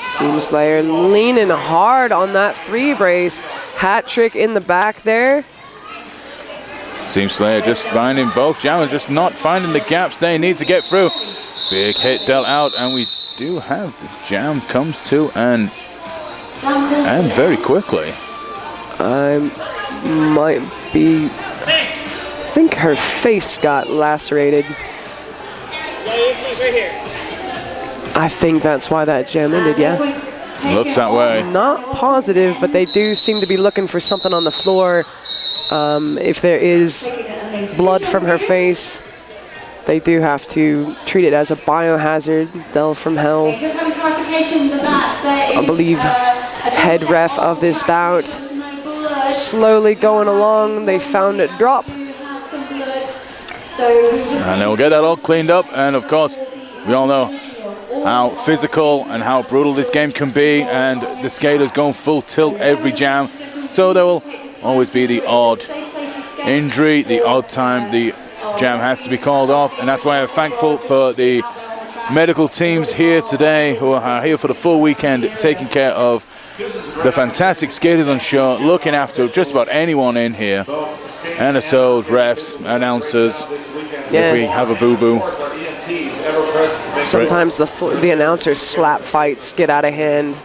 Seam Slayer leaning hard on that 3-brace. Hat trick in the back there. Seam Slayer just finding both jammers, just not finding the gaps they need to get through. Big hit dealt out, and we do have the jam comes to an end very quickly. I think her face got lacerated. I think that's why that jam ended, yeah. Looks that way. Not positive, but they do seem to be looking for something on the floor. If there is blood from her face, they do have to treat it as a biohazard. They'll from hell, I believe, head ref of this bout. Slowly going along, they found it drop. And they'll get that all cleaned up, and of course, we all know how physical and how brutal this game can be, and the skaters going full tilt every jam. So there will always be the odd injury, the odd time the jam has to be called off, and that's why I'm thankful for the medical teams here today who are here for the full weekend, taking care of the fantastic skaters on shore, looking after just about anyone in here, NSOs, refs, announcers, if we have a boo-boo. Sometimes the announcers slap fights, get out of hand.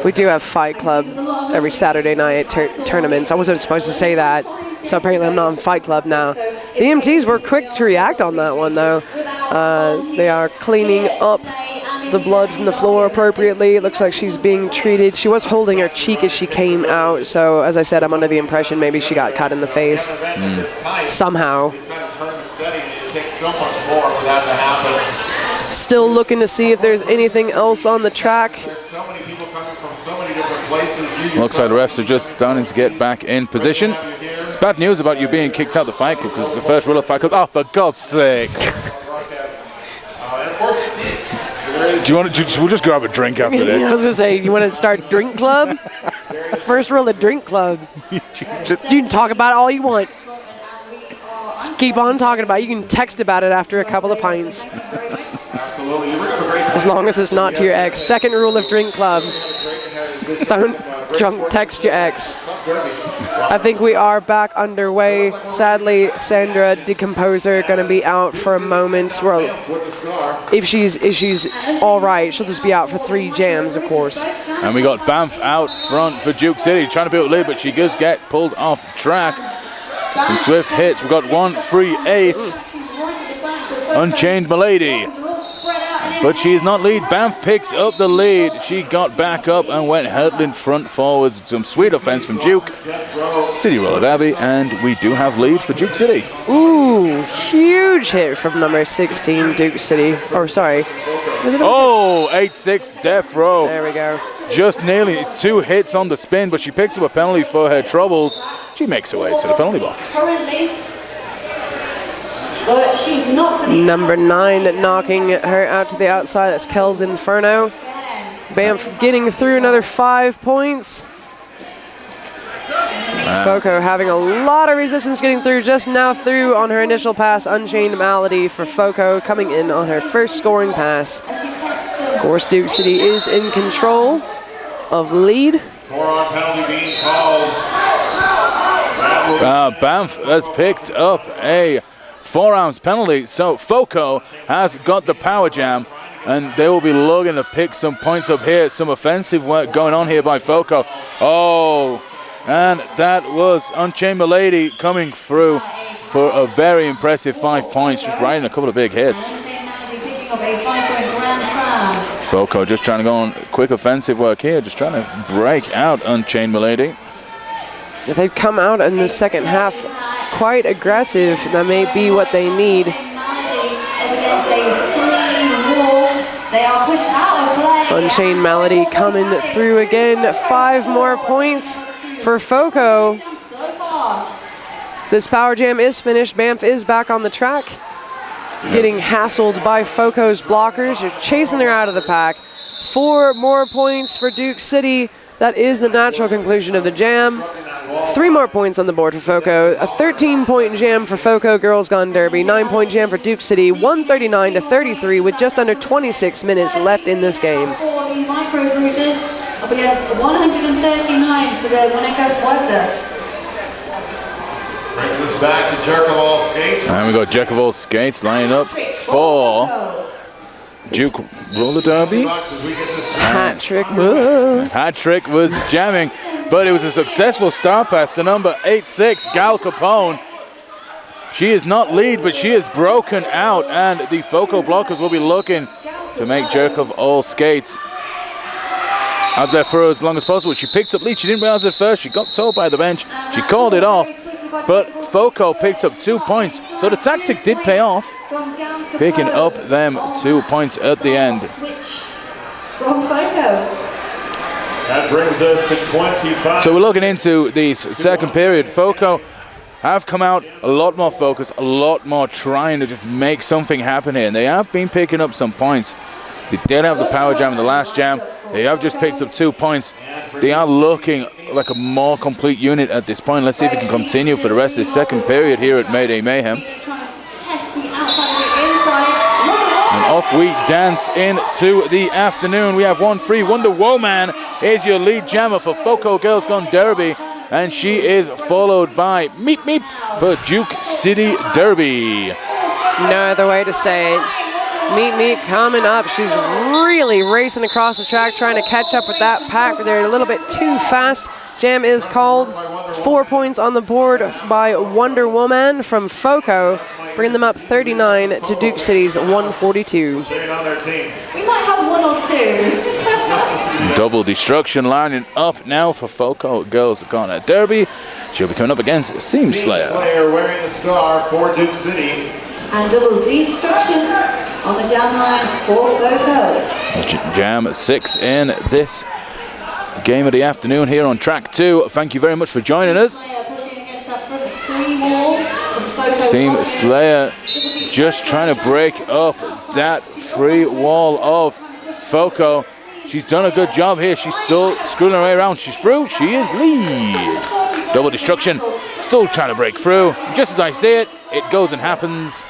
We do have Fight Club every Saturday night tournaments. I wasn't supposed to say that, so apparently I'm not in Fight Club now. The EMTs were quick to react on that one, though. They are cleaning up the blood from the floor appropriately. It looks like she's being treated. She was holding her cheek as she came out, so as I said, I'm under the impression maybe she got cut in the face somehow. Still looking to see if there's anything else on the track. Looks like the refs are just starting to get back in position. It's bad news about you being kicked out of the Fight Club, because the first rule of Fight Club, oh, for God's sake. We'll just grab a drink after this. I was going to say, you want to start drink club? First rule of drink club. You can talk about it all you want. Just keep on talking about it. You can text about it after a couple of pints. As long as it's not to your ex. Second rule of Drink Club. Don't drunk text your ex. I think we are back underway. Sadly, Sandra Decomposer going to be out for a moment. Well, if she's all right, she'll just be out for 3 jams, of course. And we got Banff out front for Duke City, trying to build a lead, but she does get pulled off track. Some swift hits. We've got 1-3-8. Unchained Milady. But she is not lead. Banff picks up the lead. She got back up and went hurdling front forwards. Some sweet offense from Duke City Roller Derby, and we do have lead for Duke City. Ooh, huge hit from number 16, Duke City. Or sorry. Oh, 8-6 Death Row. There we go. Just nearly 2 hits on the spin, but she picks up a penalty for her troubles. She makes her way to the penalty box. But she's not Number 9 knocking her out to the outside. That's Kel's Inferno. Banff getting through another 5 points. Foco having a lot of resistance getting through, just now through on her initial pass. Unchained Malady for Foco coming in on her first scoring pass. Of course, Duke City is in control of lead. Banff has picked up a 4-ounce penalty, so Foco has got the power jam, and they will be looking to pick some points up here. Some offensive work going on here by Foco. Oh, and that was Unchained Milady coming through for a very impressive 5 points, just riding a couple of big hits. Foco just trying to go on quick offensive work here, just trying to break out Unchained Milady. They've come out in the second half quite aggressive. That may be what they need. Unchained Malady coming through again. 5 more points for Foco. This power jam is finished. Banff is back on the track. Getting hassled by Foco's blockers. They're chasing her out of the pack. 4 more points for Duke City. That is the natural conclusion of the jam. 3 more points on the board for Foco. A 13-point jam for Foco Girls Gone Derby. 9-point jam for Duke City. 139-33 with just under 26 minutes left in this game. The Micro Cruisers up against 139 for the Guanacas Huertas. Brings us back to Jerk of All Skates. And we got Jerk of All Skates lining up for Duke Roller Derby. Hat trick move. Hat trick was jamming, but it was a successful star pass to number 8-6, Gal Capone. She is not lead, but she is broken out, and the Foco blockers will be looking to make Jerk of All Skates out there for as long as possible. She picked up lead. She didn't realize it first. She got told by the bench. She called it off, but Foco picked up 2 points, so the tactic did pay off, picking up them 2 points at the end. That brings us to 25. So we're looking into the second period. Foco have come out a lot more focused, a lot more trying to just make something happen here, and they have been picking up some points. They did have the power jam in the last jam. They have just picked up 2 points. They are looking like a more complete unit at this point. Let's see if it can continue for the rest of the second period here at Mayday Mayhem. And off we dance into the afternoon. We have 1-3. Wonder Woman is your lead jammer for Foco Girls Gone Derby, and she is followed by Meep Meep for Duke City Derby. No other way to say it. Meep Meep coming up. She's really racing across the track, trying to catch up with that pack. They're a little bit too fast. Jam is called. 4 points on the board by Wonder Woman from Foco, bringing them up 39 to Duke City's 142. We might have 1 or 2. Double destruction lining up now for Foco Girls Gone Derby. She'll be coming up against Seam Slayer. Slayer wearing the star for Duke City. And double destruction on the jam line for Foco. Jam 6 in this game of the afternoon here on track 2. Thank you very much for joining us. Seam Slayer just trying to break up that free wall of Foco. She's done a good job here. She's still screwing her way around. She's through. She is lead. Double destruction. Still trying to break through. Just as I say it, it goes and happens.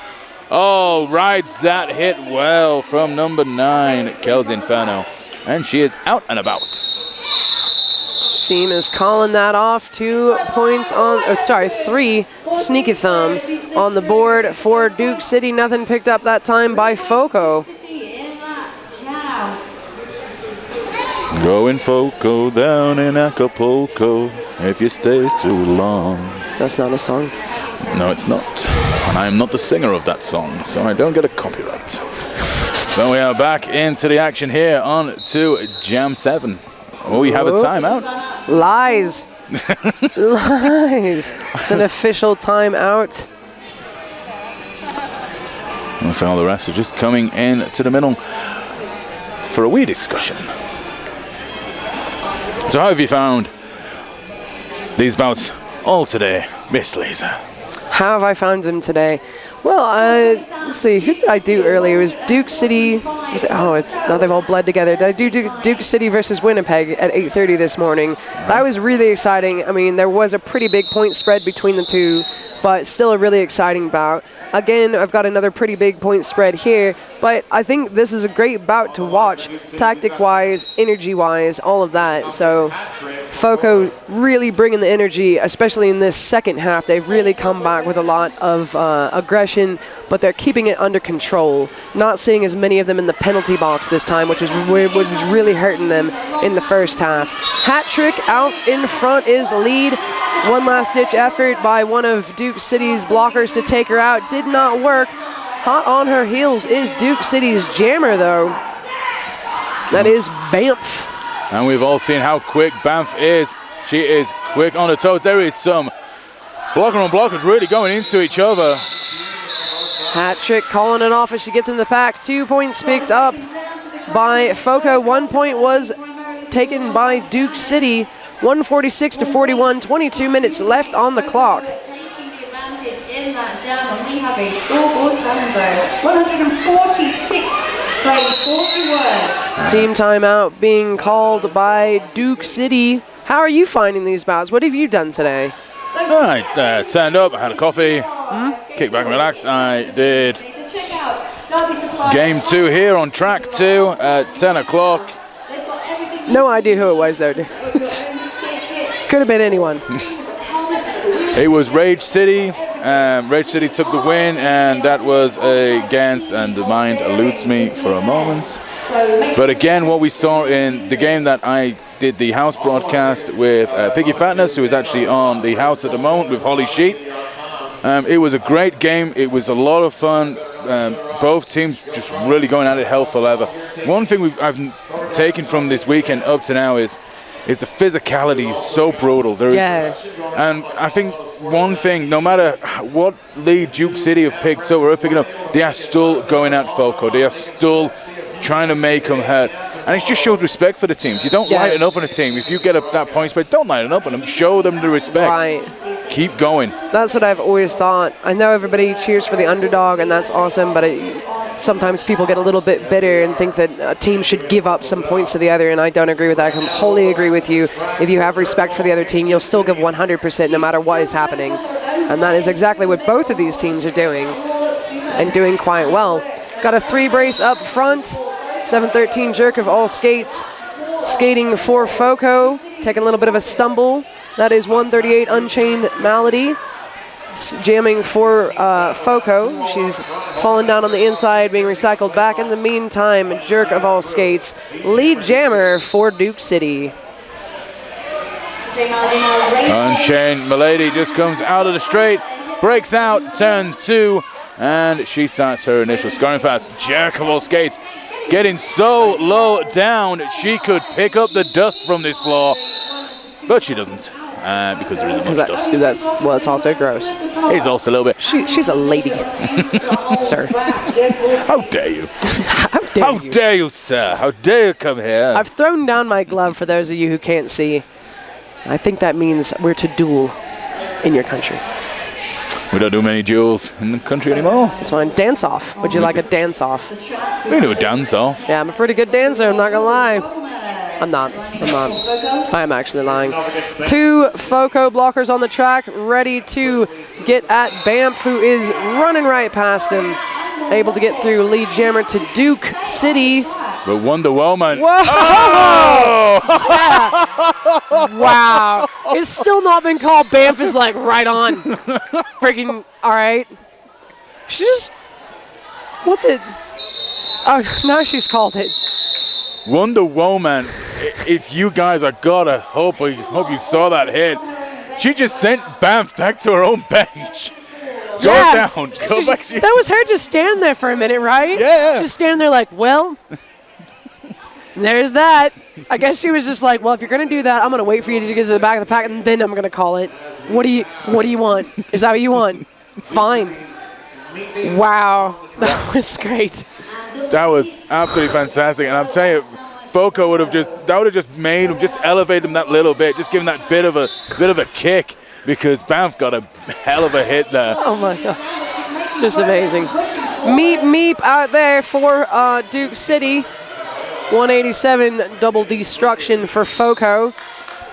Oh, rides that hit well from number 9, Kelsey Inferno. And she is out and about. Seam is calling that off. 2 points on, 3 Sneaky Thumb on the board for Duke City. Nothing picked up that time by Foco. Going Foco down in Acapulco if you stay too long. That's not a song. No, it's not. And I am not the singer of that song, so I don't get a copyright. So we are back into the action here on to Jam 7. Oh, we have a timeout. Lies. Lies. It's an official timeout. So all the refs are just coming in to the middle for a wee discussion. So how have you found these bouts all today, Miss Lisa? How have I found them today? Well, let's see, who did I do earlier? It was Duke City. Now they've all bled together. Did I do Duke City versus Winnipeg at 8:30 this morning? That was really exciting. I mean, there was a pretty big point spread between the two, but still a really exciting bout. Again, I've got another pretty big point spread here, but I think this is a great bout to watch, tactic-wise, energy-wise, all of that. So Foco really bringing the energy, especially in this second half. They've really come back with a lot of aggression, but they're keeping it under control. Not seeing as many of them in the penalty box this time, which was really hurting them in the first half. Hat trick out in front is the lead. One last-ditch effort by one of Duke City's blockers to take her out. Did not work. Hot on her heels is Duke City's jammer, though. That is Banff. And we've all seen how quick Banff is. She is quick on the toes. There is some blocker on blockers really going into each other. Hat trick calling it off as she gets in the pack. 2 points picked up by Foco. 1 point was taken by Duke City. 146 to 41, 22 minutes left on the clock. In that jam, and we have a scoreboard calendar. 146 playing 41. Team timeout being called by Duke City. How are you finding these bouts? What have you done today? I turned up, I had a coffee, kicked back and relaxed. I did game 2 here on track 2 at 10 o'clock. No idea who it was, though. Could have been anyone. It was Rage City. Rage City took the win, and that was against, and the mind eludes me for a moment. But again, what we saw in the game that I did the house broadcast with Piggy Fatness, who is actually on the house at the moment with Holly Sheet. It was a great game. It was a lot of fun. Both teams just really going at it hell for leather. One thing I've taken from this weekend up to now is the physicality is so brutal. And I think one thing, no matter what lead Duke City have picked up or are picking up, they are still going at Foco. They are still trying to make them hurt. And it just shows respect for the teams. You don't lighten up on a team. If you get up that point spread, don't lighten up on them. Show them the respect. Right. Keep going. That's what I've always thought. I know everybody cheers for the underdog, and that's awesome, but sometimes people get a little bit bitter and think that a team should give up some points to the other, and I don't agree with that. I completely agree with you. If you have respect for the other team, you'll still give 100% no matter what is happening. And that is exactly what both of these teams are doing, and doing quite well. Got a 3 brace up front. 7-13 jerk of all skates. Skating for Foco, taking a little bit of a stumble. That is 138 Unchained Malady. Jamming for Foco. She's fallen down on the inside, being recycled back. In the meantime, jerk of all skates. Lead jammer for Duke City. Unchained Milady just comes out of the straight, breaks out, turn 2, and she starts her initial scoring pass. Jerk of all skates getting so low down she could pick up the dust from this floor, but she doesn't. Because there isn't much dust. It's also gross. It's also a little bit. She's a lady, sir. How dare you? How dare you, sir? How dare you come here? I've thrown down my glove for those of you who can't see. I think that means we're to duel in your country. We don't do many duels in the country anymore. That's fine. Dance off. Would you like a dance off? We do a dance off. Yeah, I'm a pretty good dancer. I'm not gonna lie. I'm not. I'm actually lying. 2 Foco blockers on the track, ready to get at Banff, who is running right past him. able to get through lead jammer to Duke City. But Wonder Woman. Whoa! Yeah. Wow. It's still not been called. Banff is like right on. Freaking, all right. She just, what's it? Oh, now she's called it. Wonder Woman, if you guys are gotta hope you saw that hit. She just sent Banff back to her own bench. Go down. Go back to that was her just standing there for a minute, right? Yeah. Just standing there like, well, there's that. I guess she was just like, well, if you're gonna do that, I'm gonna wait for you to get to the back of the pack, and then I'm gonna call it. What do you want? Is that what you want? Fine. Wow, that was great. That was absolutely fantastic, and I'm telling you, Foco would have just made him, just elevate him that little bit, just give him that bit of a kick, because Banff got a hell of a hit there. Oh my God, just amazing. Meep out there for Duke City. 187 double destruction for Foco.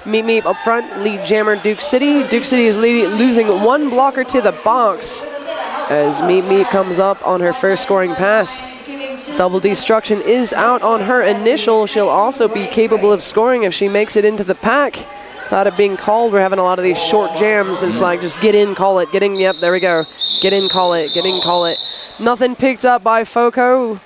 Meep up front, lead jammer Duke City. Duke City is losing one blocker to the box as Meep comes up on her first scoring pass. Double destruction is out on her initial. She'll also be capable of scoring if she makes it into the pack. Without it being called, we're having a lot of these short jams. It's like just get in, call it, get in, yep, there we go. Get in, call it, get in, call it. Nothing picked up by Foco.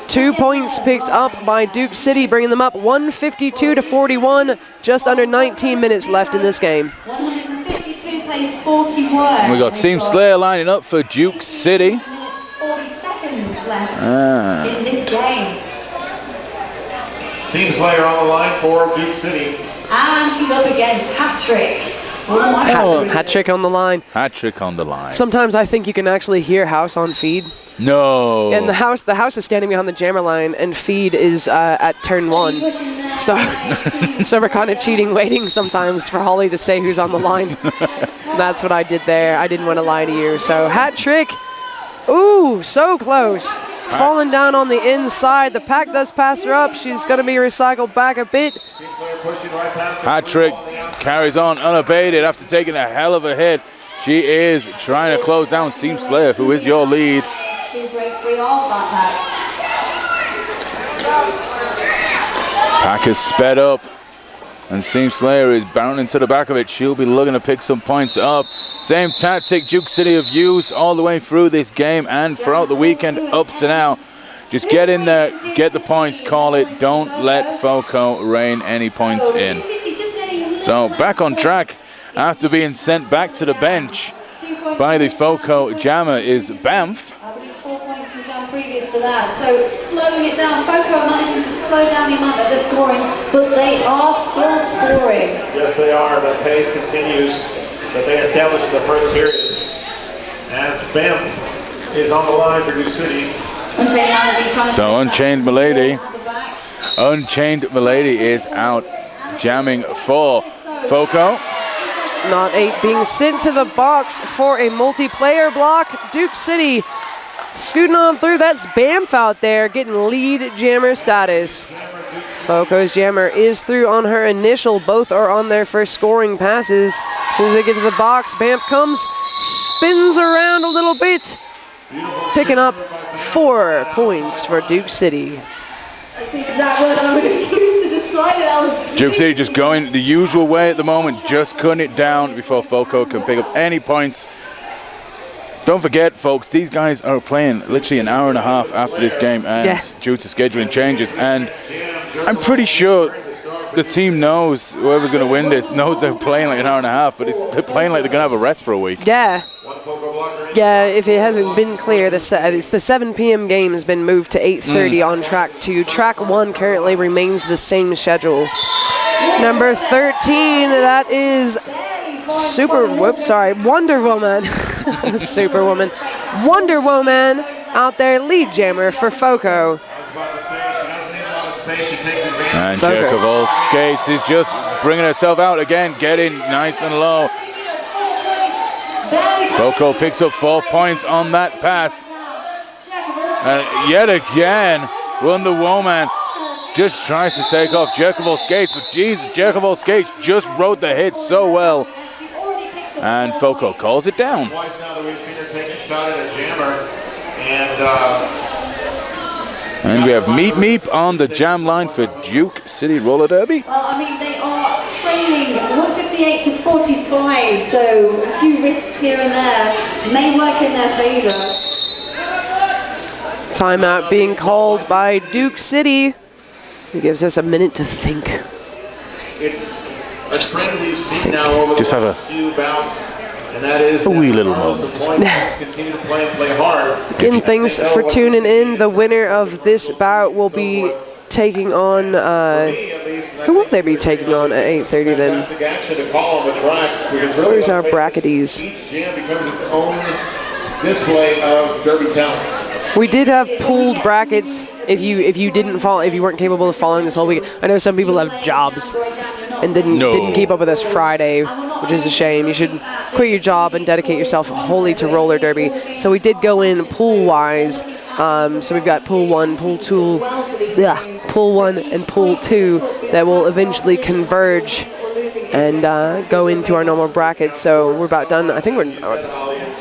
2 points picked up by Duke City, bringing them up 152-41. Just under 19 minutes left in this game. 152 plays 41. We got Team Slayer lining up for Duke City. 40 seconds left in this game. Team Slayer on the line for Duke City. And she's up against Hat-Trick. Hat-Trick on the line. Hat-Trick on the line. Sometimes I think you can actually hear House on feed. No. And the house is standing behind the jammer line, and feed is at turn 1. So we're kind of cheating, waiting sometimes for Holly to say who's on the line. That's what I did there. I didn't want to lie to you. So Hat-Trick. Ooh, so close. Falling down on the inside. The pack does pass her up. She's going to be recycled back a bit. Hat-Trick carries on unabated after taking a hell of a hit. She is trying to close down Team Slayer, who is your lead. Pack is sped up, and Team Slayer is bounding to the back of it. She'll be looking to pick some points up. Same tactic Duke City have used all the way through this game and throughout the weekend up to now. Just get in there, get the points, call it. Don't let Foco rain any points in. So back on track after being sent back to the bench by the Foco jammer is Banff. Previous to that, so slowing it down. Foco are managing to slow down the amount that they're scoring, but they are still scoring. Yes, they are. The pace continues that they established in the first period. As Banff is on the line for Duke City. So Unchained Milady is out jamming for Foco. Not 8 being sent to the box for a multiplayer block. Duke City scooting on through. That's Banff out there getting lead jammer status. Foco's jammer is through on her initial. Both are on their first scoring passes. As soon as they get to the box, Banff comes, spins around a little bit, picking up 4 points for Duke City. That's the exact word I would have used to describe it. That was Duke City just going the usual way at the moment, just cutting it down before Foco can pick up any points. Don't forget, folks, these guys are playing literally an hour and a half after this game, and due to scheduling changes. And I'm pretty sure the team knows, whoever's going to win this, knows they're playing like an hour and a half, but they're playing like they're going to have a rest for a week. Yeah. Yeah, if it hasn't been clear, it's the 7 p.m. game has been moved to 8:30 on track 2. Track 1 currently remains the same schedule. Number 13, that is Wonder Woman. Superwoman. Wonder Woman out there, lead jammer for Foco. And Jack of all skates is just bringing herself out again, getting nice and low. Foco picks up 4 points on that pass. And yet again, Wonder Woman just tries to take off Jack of all skates, but Jesus, Jack of all skates just rode the hit so well. And Foco calls it down. Twice now that we've seen her take a shot at a jammer And we have Meep Meep on the jam line for Duke City Roller Derby. Well, I mean, they are trailing 158 to 45, so a few risks here and there may work in their favor. Timeout being called by Duke City. It gives us a minute to think. It's a trend we've seen now over Just have the few bouts, and that is a wee little moment. Continue to play hard. Again, thanks for tuning in. The winner of this bout will be taking on, who will they be taking on at 8:30 then? Where's our bracketies? Each jam becomes its own display of derby talent. We did have pooled brackets if you weren't capable of following this whole week. I know some people have jobs and didn't keep up with us Friday, which is a shame. You should quit your job and dedicate yourself wholly to roller derby. So we did go in pool wise. So we've got pool 1, pool 1 and pool 2 that will eventually converge and go into our normal brackets. So we're about done. I think we're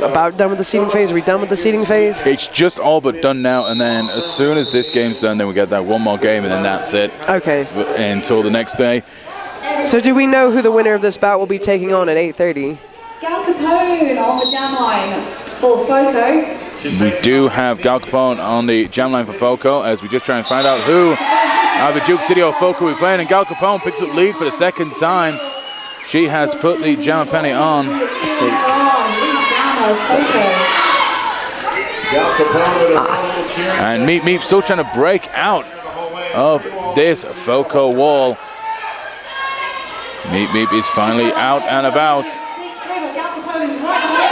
about done with the seeding phase. Are we done with the seeding phase? It's just all but done now, and then as soon as this game's done, then we get that one more game, and then that's it. Okay. Until the next day. So do we know who the winner of this bout will be taking on at 8:30? Gal Capone on the jam line for Foco. We do have Gal Capone on the jam line for Foco as we just try and find out who either Duke City or Foco we're playing, and Gal Capone picks up lead for the second time. She has put the jammer penny on. And Meep Meep still trying to break out of this Foco wall. Meep Meep is finally out and about.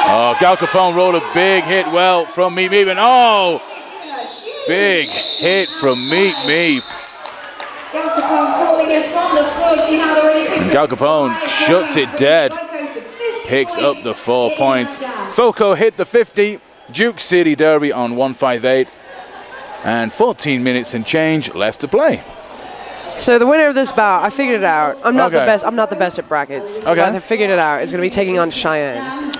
Oh, Gal Capone rolled a big hit well from Meep Meep, and oh, big hit from Meep Meep. And Gal Capone shuts it dead, picks up the 4 points. Foco hit the 50, Duke City Derby on 158, and 14 minutes and change left to play. So the winner of this bout, I figured it out. I'm not the best. I'm not the best at brackets. Okay. But I figured it out. Is going to be taking on Cheyenne.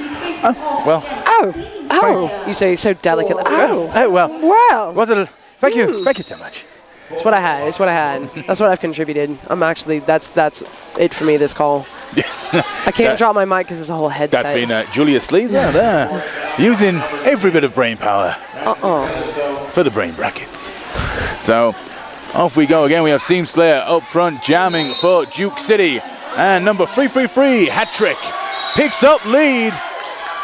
Well. Oh. You say so delicately. Oh. Well. Well. Was it? Thank you. Thank you so much. It's what I had. It's what I had. That's what I've contributed. I'm actually. That's it for me. This call. I can't drop my mic because it's a whole headset. That's been Julia Sleazer there, using every bit of brain power for the brain brackets. So off we go again. We have Seam Slayer up front jamming for Duke City, and number 333 Hat Trick picks up lead,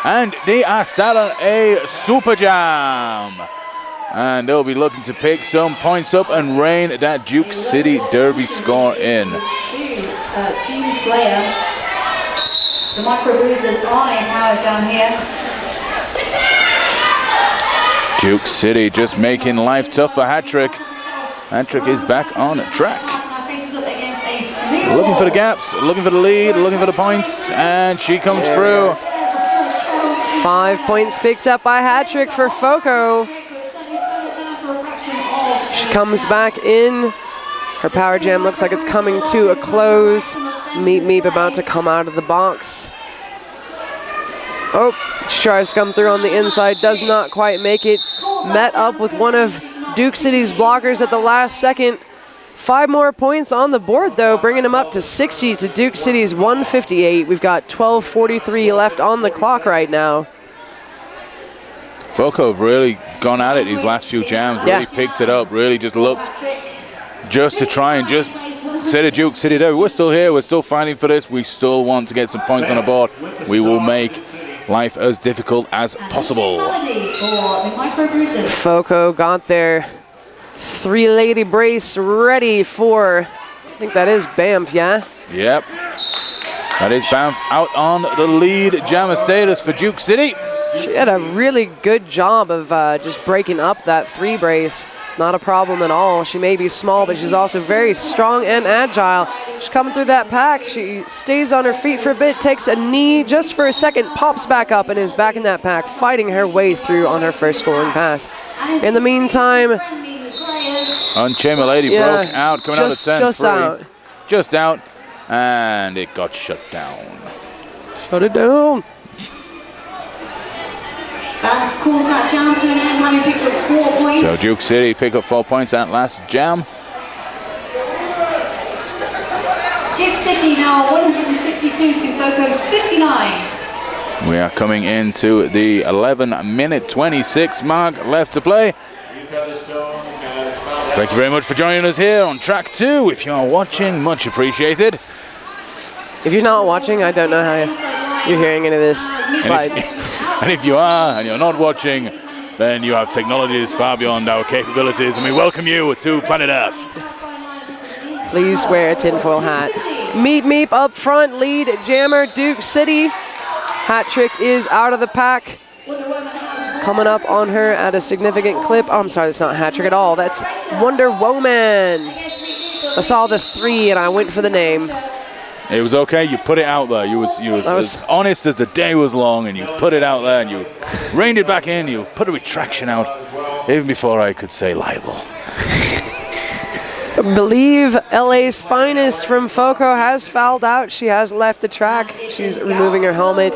and they are selling a super jam. And they'll be looking to pick some points up and rein that Duke City Derby score in. Seam Slayer. The Micro Boosters on a power jam here. Duke City just making life tough for Hat Trick. Hat Trick is back on track. Looking for the gaps, looking for the lead, looking for the points, and she comes through. 5 points picked up by Hat Trick for Foco. She comes back in. Her power jam looks like it's coming to a close. Meep Meep about to come out of the box. Oh, she tries to come through on the inside, does not quite make it. Met up with one of Duke City's blockers at the last second. 5 more points on the board though, bringing them up to 60 to Duke City's 158. We've got 12:43 left on the clock right now. Foco have really gone at it these last few jams, really picked it up, really just looked just to try and just say to Duke City there, we're still here, we're still fighting for this, we still want to get some points on the board. We will make life as difficult as possible. Foco got their 3-lady brace ready for, I think that is Banff, yeah? Yep. That is Banff out on the lead jammer status for Duke City. She had a really good job of just breaking up that 3 brace. Not a problem at all. She may be small, but she's also very strong and agile. She's coming through that pack. She stays on her feet for a bit, takes a knee just for a second, pops back up, and is back in that pack, fighting her way through on her first scoring pass. In the meantime, Unchained Lady broke out, coming out of 10-3. Just out, and it got shut down. Shut it down. Banff calls that jam to an end, having picked up 4 points. So Duke City pick up 4 points that last jam. Duke City now 162 to Foco's 59. We are coming into the 11-minute 26 mark left to play. Thank you very much for joining us here on track 2. If you are watching, much appreciated. If you're not watching, I don't know how you're hearing any of this. And if you are and you're not watching, then you have technologies far beyond our capabilities, and we welcome you to planet Earth. Please wear a tinfoil hat. Meep Meep up front, lead jammer Duke City. Hat trick is out of the pack. Coming up on her at a significant clip. Oh, I'm sorry, that's not a hat trick at all. That's Wonder Woman. I saw the 3 and I went for the name. It was okay. You put it out there. You was as honest as the day was long, and you put it out there, and you reined it back in. You put a retraction out, even before I could say libel. I believe LA's finest from Foco has fouled out. She has left the track. She's removing her helmet.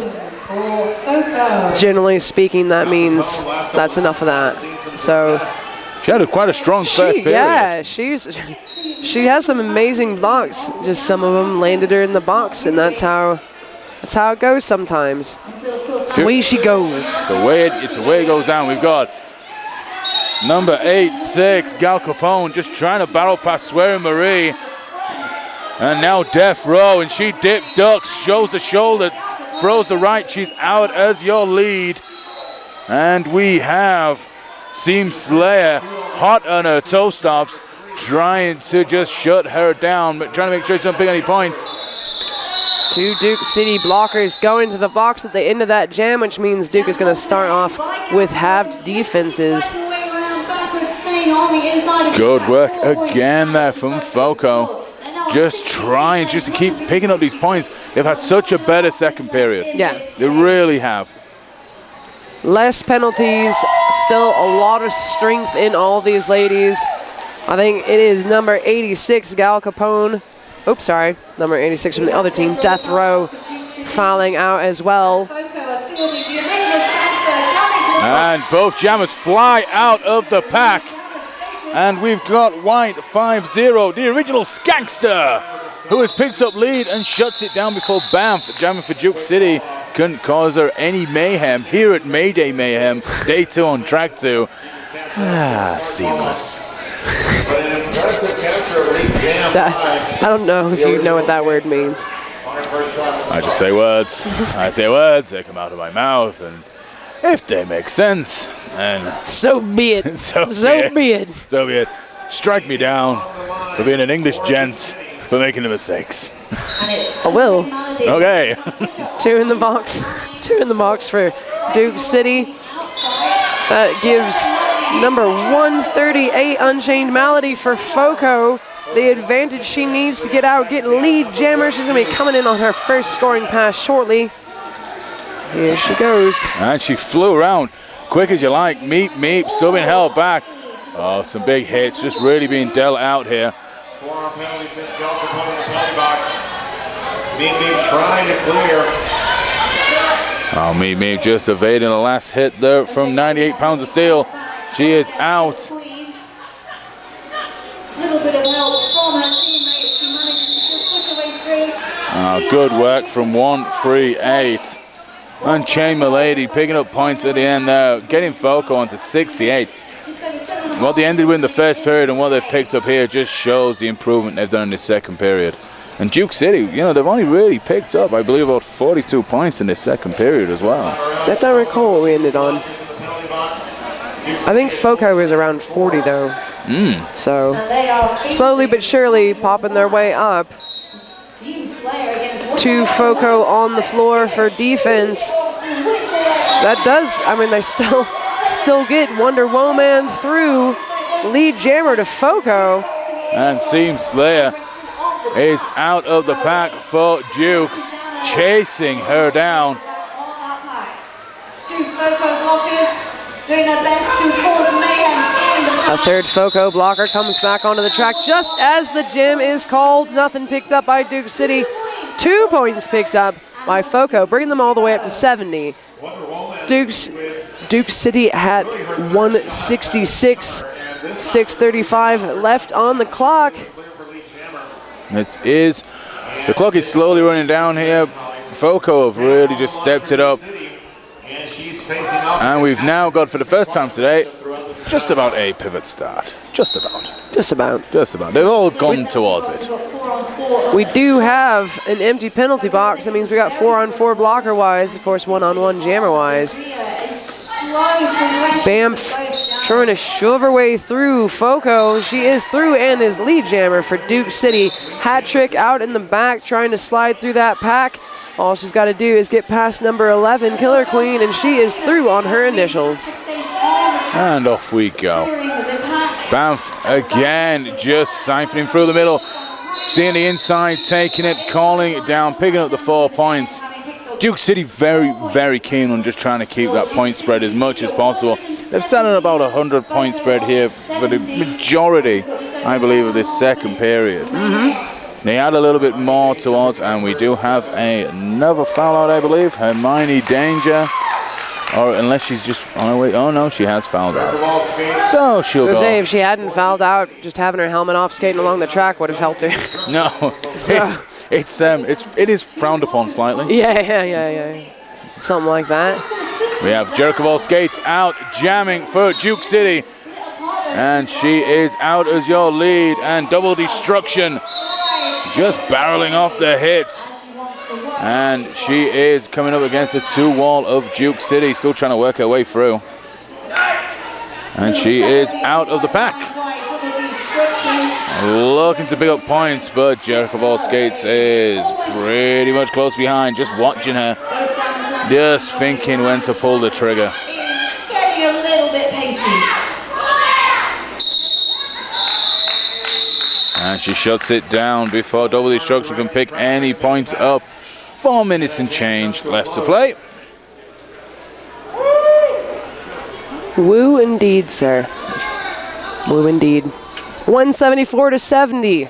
Generally speaking, that means that's enough of that. So she had quite a strong first period. Yeah, she has some amazing blocks. Just some of them landed her in the box, and that's how it goes sometimes. It's the way she goes. It's the way it goes down. We've got number 8-6 Gal Capone just trying to battle past Swearing Marie, and now Death Row, and she ducks, shows the shoulder, throws the right. She's out as your lead, and we have Seam Slayer hot on her toe stops, trying to just shut her down, but trying to make sure she doesn't pick any points. 2 Duke City blockers going to the box at the end of that jam, which means Duke is going to start off with halved defenses. Good work again there from Foco. Just trying to keep picking up these points. They've had such a better second period. Yeah. They really have. Less penalties, still a lot of strength in all these ladies. I think it is number 86, Gal Capone. Oops, sorry. Number 86 from the other team, Death Row, fouling out as well. And both jammers fly out of the pack. And we've got White 5-0, the original Skankster, who has picked up lead and shuts it down before Banff, jamming for Duke City. Couldn't cause her any mayhem here at Mayday Mayhem, day 2 on track 2. Seamless. So, I don't know if you know what that word means. I just say words. I say words, they come out of my mouth, and if they make sense, and so be it. So be it. Strike me down for being an English gent, for making the mistakes. I will. Okay. 2 in the box. 2 in the box for Duke City. That gives number 138 Unchained Malady for Foco the advantage she needs to get out, get lead jammer. She's going to be coming in on her first scoring pass shortly. Here she goes. And she flew around quick as you like. Meep, still being held back. Oh, some big hits, just really being dealt out here. Meep trying to clear. Oh, Meep just evading the last hit there from 98 pounds of steel. She is out. Little bit of help from her teammates. She manages to just push away through. Good work from 138. Unchained Malady picking up points at the end there, getting Foco onto 68. What they ended with in the first period and what they've picked up here just shows the improvement they've done in the second period. And Duke City, they've only really picked up, I believe, about 42 points in the second period as well. I don't recall what we ended on. I think Foco was around 40 though. So slowly but surely popping their way up. 2 Foco on the floor for defense. That does, they still get Wonder Woman through. Lead jammer to Foco. And Seam Slayer is out of the pack for Duke, chasing her down. 2 Foco blockers doing their best to cause mayhem in the pack. A third Foco blocker comes back onto the track just as the gym is called. Nothing picked up by Duke City. 2 points picked up by Foco, bringing them all the way up to 70. Duke's Duke City at 166. 6:35 left on the clock. The clock is slowly running down here. Foco have really just stepped it up. And we've now got, for the first time today, just about a pivot start. Just about. They've all gone towards it. We do have an empty penalty box. That means we got 4-on-4 blocker-wise, of course, 1-on-1 jammer-wise. Banff trying to shove her way through Foco. She is through and is lead jammer for Duke City. Hat trick out in the back, trying to slide through that pack. All she's got to do is get past number 11, Killer Queen, and she is through on her initial. And off we go. Banff again, just siphoning through the middle. Seeing the inside, taking it, calling it down, picking up the 4 points. Duke City very, very keen on just trying to keep that point spread as much as possible. They've sat at about 100 point spread here for the majority, I believe, of this second period. They add a little bit more towards, and we do have another foul out, I believe. Hermione Danger. Or unless she's just, oh no, she has fouled out. So she'll go. Say, if she hadn't fouled out, just having her helmet off skating along the track would have helped her. No, it is frowned upon slightly. Yeah. Something like that. We have Jerkovol skates out, jamming for Duke City. And she is out as your lead, and double destruction. Just barreling off the hits. And she is coming up against the 2-wall of Duke City, still trying to work her way through. And she is out of the pack. Looking to pick up points, but Jerkovol skates is pretty much close behind, just watching her, just thinking when to pull the trigger. Getting a little bit pacey. And she shuts it down before double destruction can pick any points up. 4 minutes and change left to play. Woo indeed, sir. Woo indeed. 174-70.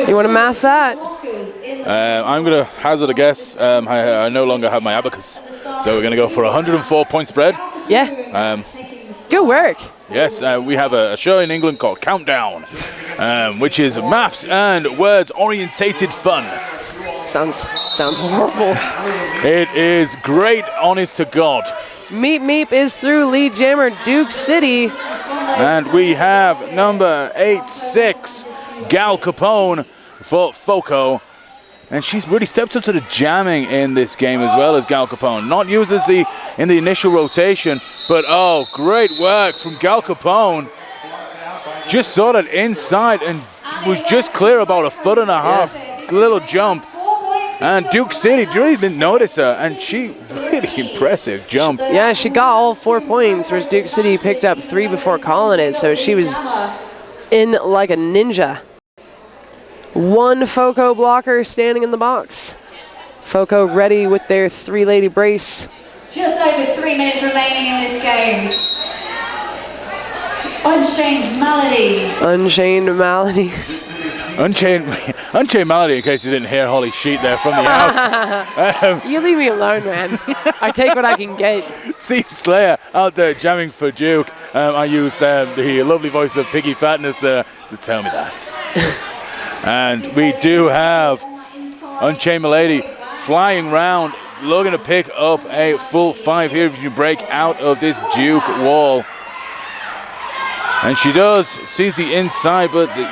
You want to math that? I'm going to hazard a guess. I no longer have my abacus. So we're going to go for 104 point spread. Yeah. Good work. Yes, we have a show in England called Countdown, which is maths and words orientated fun. Sounds horrible. It is great, honest to God. Meep Meep is through, lead jammer Duke City. And we have number 86, Gal Capone for Foco. And she's really stepped up to the jamming in this game as well as Gal Capone. Not used as in the initial rotation, but oh, great work from Gal Capone. Just saw that inside and was just clear about 1.5 foot, little jump. And Duke City really didn't notice her, and she really impressive jump. Yeah, she got all 4 points, whereas Duke City picked up 3 before calling it, so she was in like a ninja. 1 Foco blocker standing in the box. Foco ready with their 3-lady brace. Just over 3 minutes remaining in this game. Unchained Malady. Unchained Malady. Unchained Malady, in case you didn't hear Holly Sheet there from the out. You leave me alone, man. I take what I can get. Seam Slayer out there jamming for Duke. I used the lovely voice of Piggy Fatness to tell me that. And we do have Unchained Malady flying round, looking to pick up a full 5 here if you break out of this Duke wall. And she does, sees the inside, but the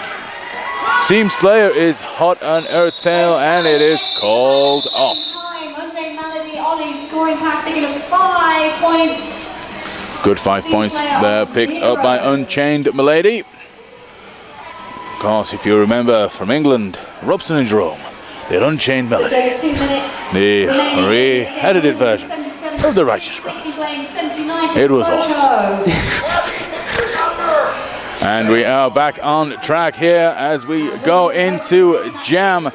Seam Slayer is hot on her tail, and it is called off. Unchained Malady on his scoring pass, picking up 5 points. Good 5 points there, picked up by Unchained Malady. Of course, if you remember from England, Robson and Jerome, the Unchained Malady, the re-edited version of the Righteous Brothers. It was off. And we are back on track here as we go into jam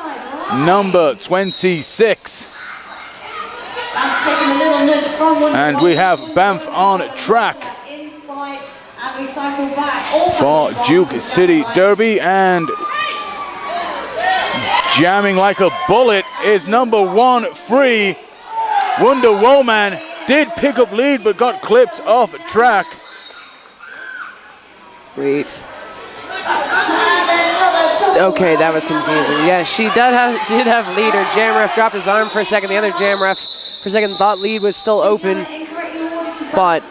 number 26. And we have Banff on track for Duke City Derby, and jamming like a bullet is number 1 free Wonder Woman did pick up lead, but got clipped off track. Wait. Okay, that was confusing. Yeah, she did have lead. Her jam ref dropped his arm for a second. The other jam ref, for a second, thought lead was still open, but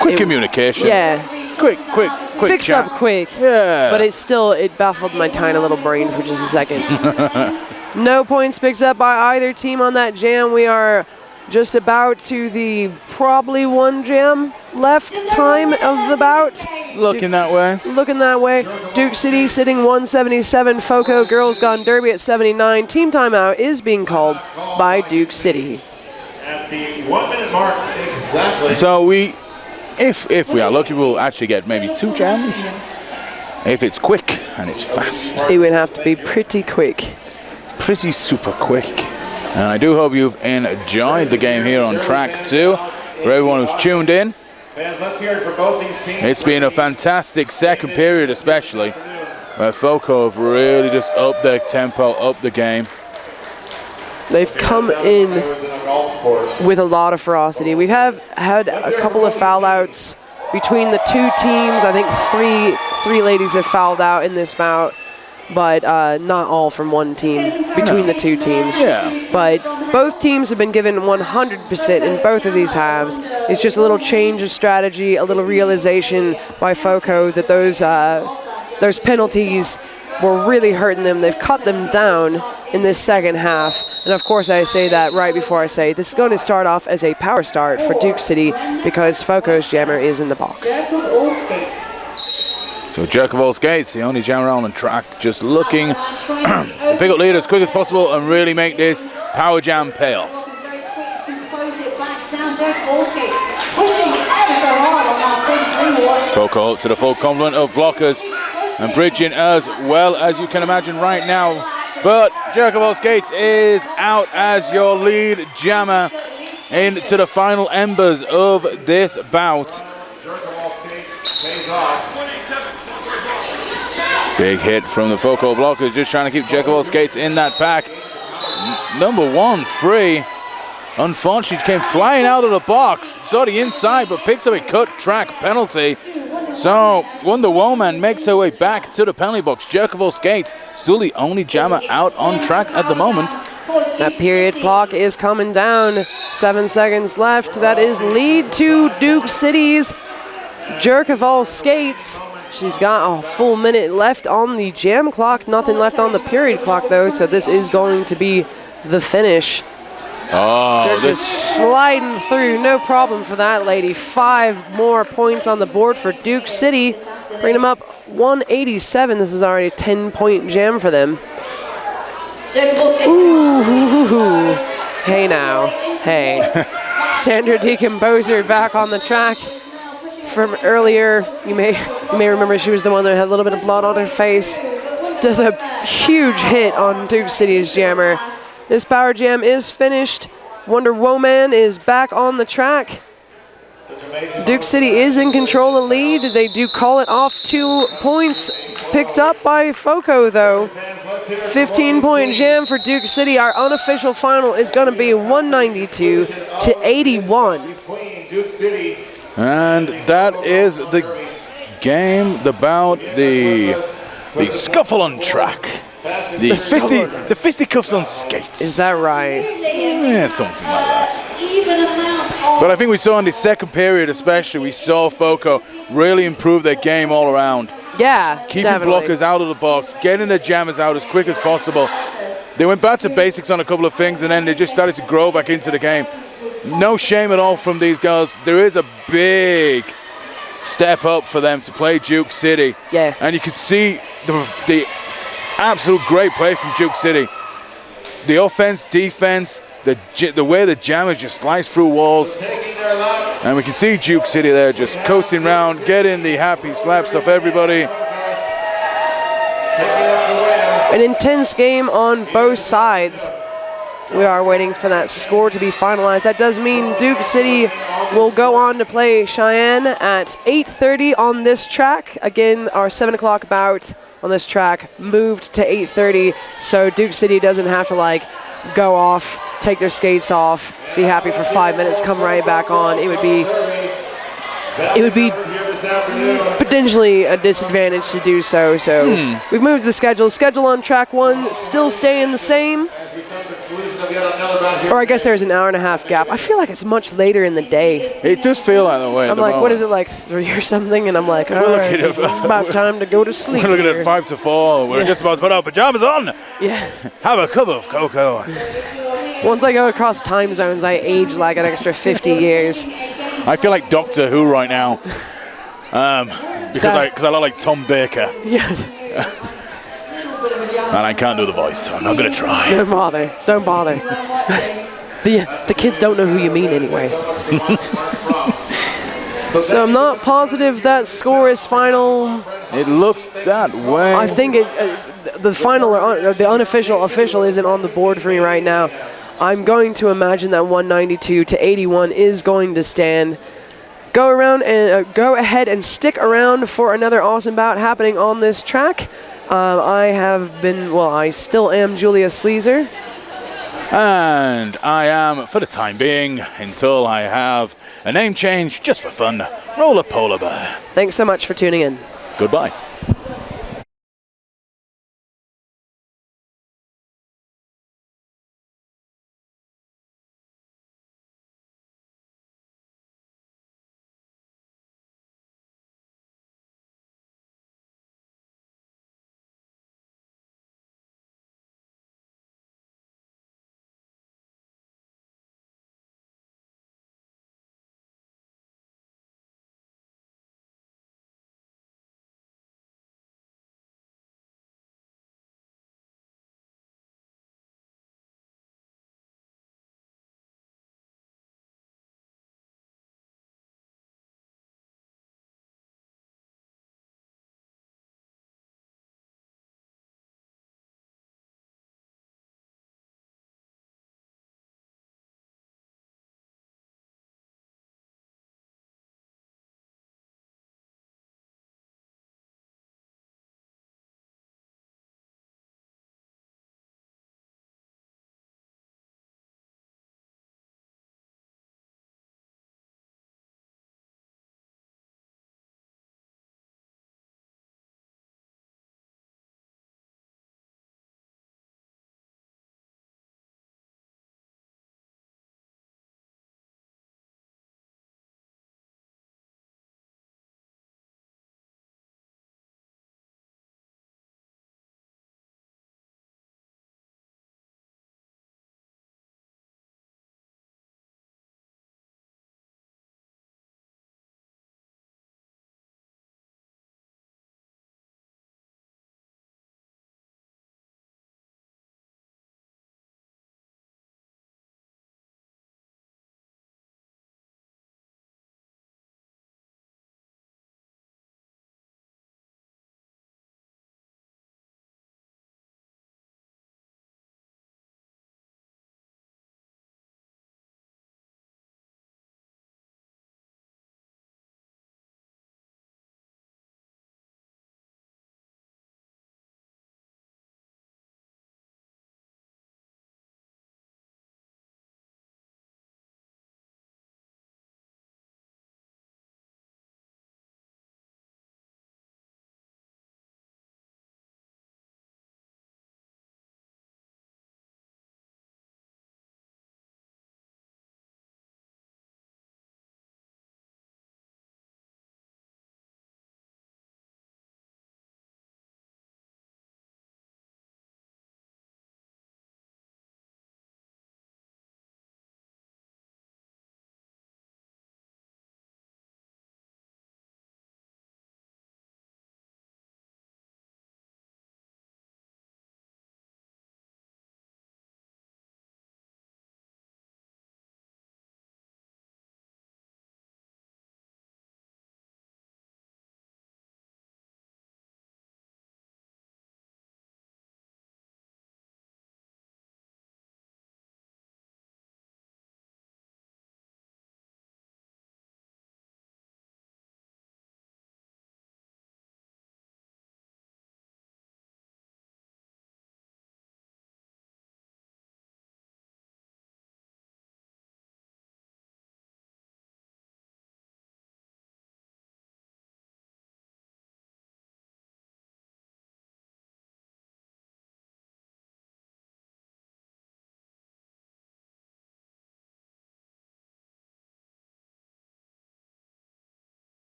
quick communication. Yeah, quick. Fix chat. up quick. Yeah. But it baffled my tiny little brain for just a second. No points picked up by either team on that jam. We are just about to the probably one jam left time of the bout. Looking that way. Looking that way. Duke City sitting 177. FOCO Girls Gone Derby at 79. Team timeout is being called by Duke City. At the 1 minute mark, exactly. So if we are lucky, we'll actually get maybe 2 jams. If it's quick and it's fast. It would have to be pretty quick. Pretty super quick. And I do hope you've enjoyed the game here on track 2. For everyone who's tuned in, Fans, let's hear it for both these teams. it's been a fantastic second period, especially where FOCO have really just upped their tempo, upped the game. They've come in with a lot of ferocity. We've had a couple of foul outs between the two teams. I think three ladies have fouled out in this bout, but not all from one team between the two teams. Yeah. But both teams have been given 100% in both of these halves. It's just a little change of strategy, a little realization by FOCO that those penalties were really hurting them. They've cut them down in this second half. And of course I say that right before I say this is going to start off as a power start for Duke City because FOCO's jammer is in the box. So Jerk of all skates, the only jammer on the track, just looking to pick up lead as quick as possible and really make this power jam pay off. FOCO up to the full complement of blockers and bridging as well as you can imagine right now. But Jerk of all skates is out as your lead jammer into the final embers of this bout. Big hit from the FOCO blockers, just trying to keep Jerk of all skates in that pack. Number 1, free. Unfortunately, came flying out of the box. Saw the inside, but picks up a cut track penalty. So Wonder Woman makes her way back to the penalty box. Jerk of all skates, still the only jammer out on track at the moment. That period clock is coming down. 7 seconds left. That is lead to Duke City's Jerk of all skates. She's got a full minute left on the jam clock. Nothing left on the period clock, though, so this is going to be the finish. Oh, they're just sliding through. No problem for that lady. 5 more points on the board for Duke City. Bring them up 187. This is already a 10-point jam for them. Ooh. Hey now. Hey. Sandra Decomposer back on the track. From earlier, you may remember she was the one that had a little bit of blood on her face. Does a huge hit on Duke City's jammer. This power jam is finished. Wonder Woman is back on the track. Duke City is in control of lead. They do call it off. 2 points picked up by FOCO, though. 15-point jam for Duke City. Our unofficial final is going to be 192 to 81. And that is the game, the bout, the scuffle on track. The fisticuffs on skates. Is that right? Yeah, something like that. But I think we saw in the second period especially, we saw FOCO really improve their game all around. Yeah, keeping definitely. blockers out of the box, getting the jammers out as quick as possible. They went back to basics on a couple of things and then they just started to grow back into the game. No shame at all from these girls. There is a big step up for them to play Duke City. Yeah. And you could see the absolute great play from Duke City. The offense, defense, the way the jammers just slice through walls. And we can see Duke City there just coasting around, getting the happy slaps off everybody. An intense game on both sides. We are waiting for that score to be finalized. That does mean Duke City will go on to play Cheyenne at 8:30 on this track. Again, our 7 o'clock bout on this track moved to 8:30, so Duke City doesn't have to go off take their skates off, be happy for 5 minutes, come right back on. It would be potentially a disadvantage to do so. So we've moved the schedule. Schedule on track 1 still staying the same. Or I guess there's an hour-and-a-half gap. I feel like it's much later in the day. It does feel that way. I'm like, what is it, like 3 or something? And I'm like, all right, it's about time to go to sleep. We're looking at 5 to 4. We're just about to put our pajamas on. Yeah. Have a cup of cocoa. Once I go across time zones, I age like an extra 50 years. I feel like Doctor Who right now. Because I look like Tom Baker. Yes. And I can't do the voice, so I'm not going to try. Don't bother. Don't bother. The kids don't know who you mean anyway. So I'm not positive that score is final. It looks that way. I think the final or the unofficial official isn't on the board for me right now. I'm going to imagine that 192 to 81 is going to stand. Go ahead and stick around for another awesome bout happening on this track. I still am Julia Sleazer. And I am, for the time being, until I have a name change just for fun, Roller Polar Bear. Thanks so much for tuning in. Goodbye.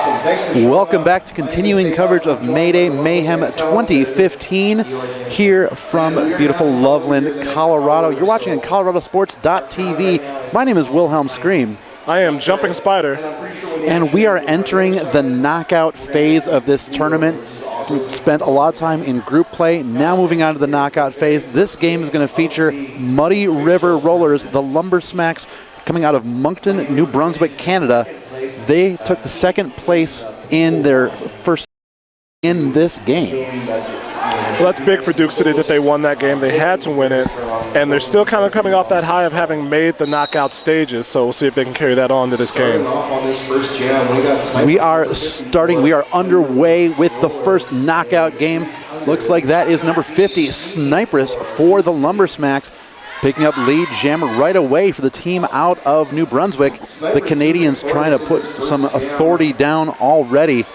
Welcome back to continuing coverage of Mayday Mayhem 2015 here from beautiful Loveland, Colorado. You're watching on ColoradoSports.TV. My name is Wilhelm Scream. I am Jumping Spider. And we are entering the knockout phase of this tournament. We spent a lot of time in group play, now moving on to the knockout phase. This game is going to feature Muddy River Rollers, the Lumber Smacks, coming out of Moncton, New Brunswick, Canada. They took the second place in their first in this game. Well, that's big for Duke City that they won that game. They had to win it, and they're still kind of coming off that high of having made the knockout stages, so we'll see if they can carry that on to this game. We are underway with the first knockout game. Looks like that is number 50, Sniperus for the Lumber Smacks, picking up lead jammer right away for the team out of New Brunswick. The Canadians trying to put some authority down already.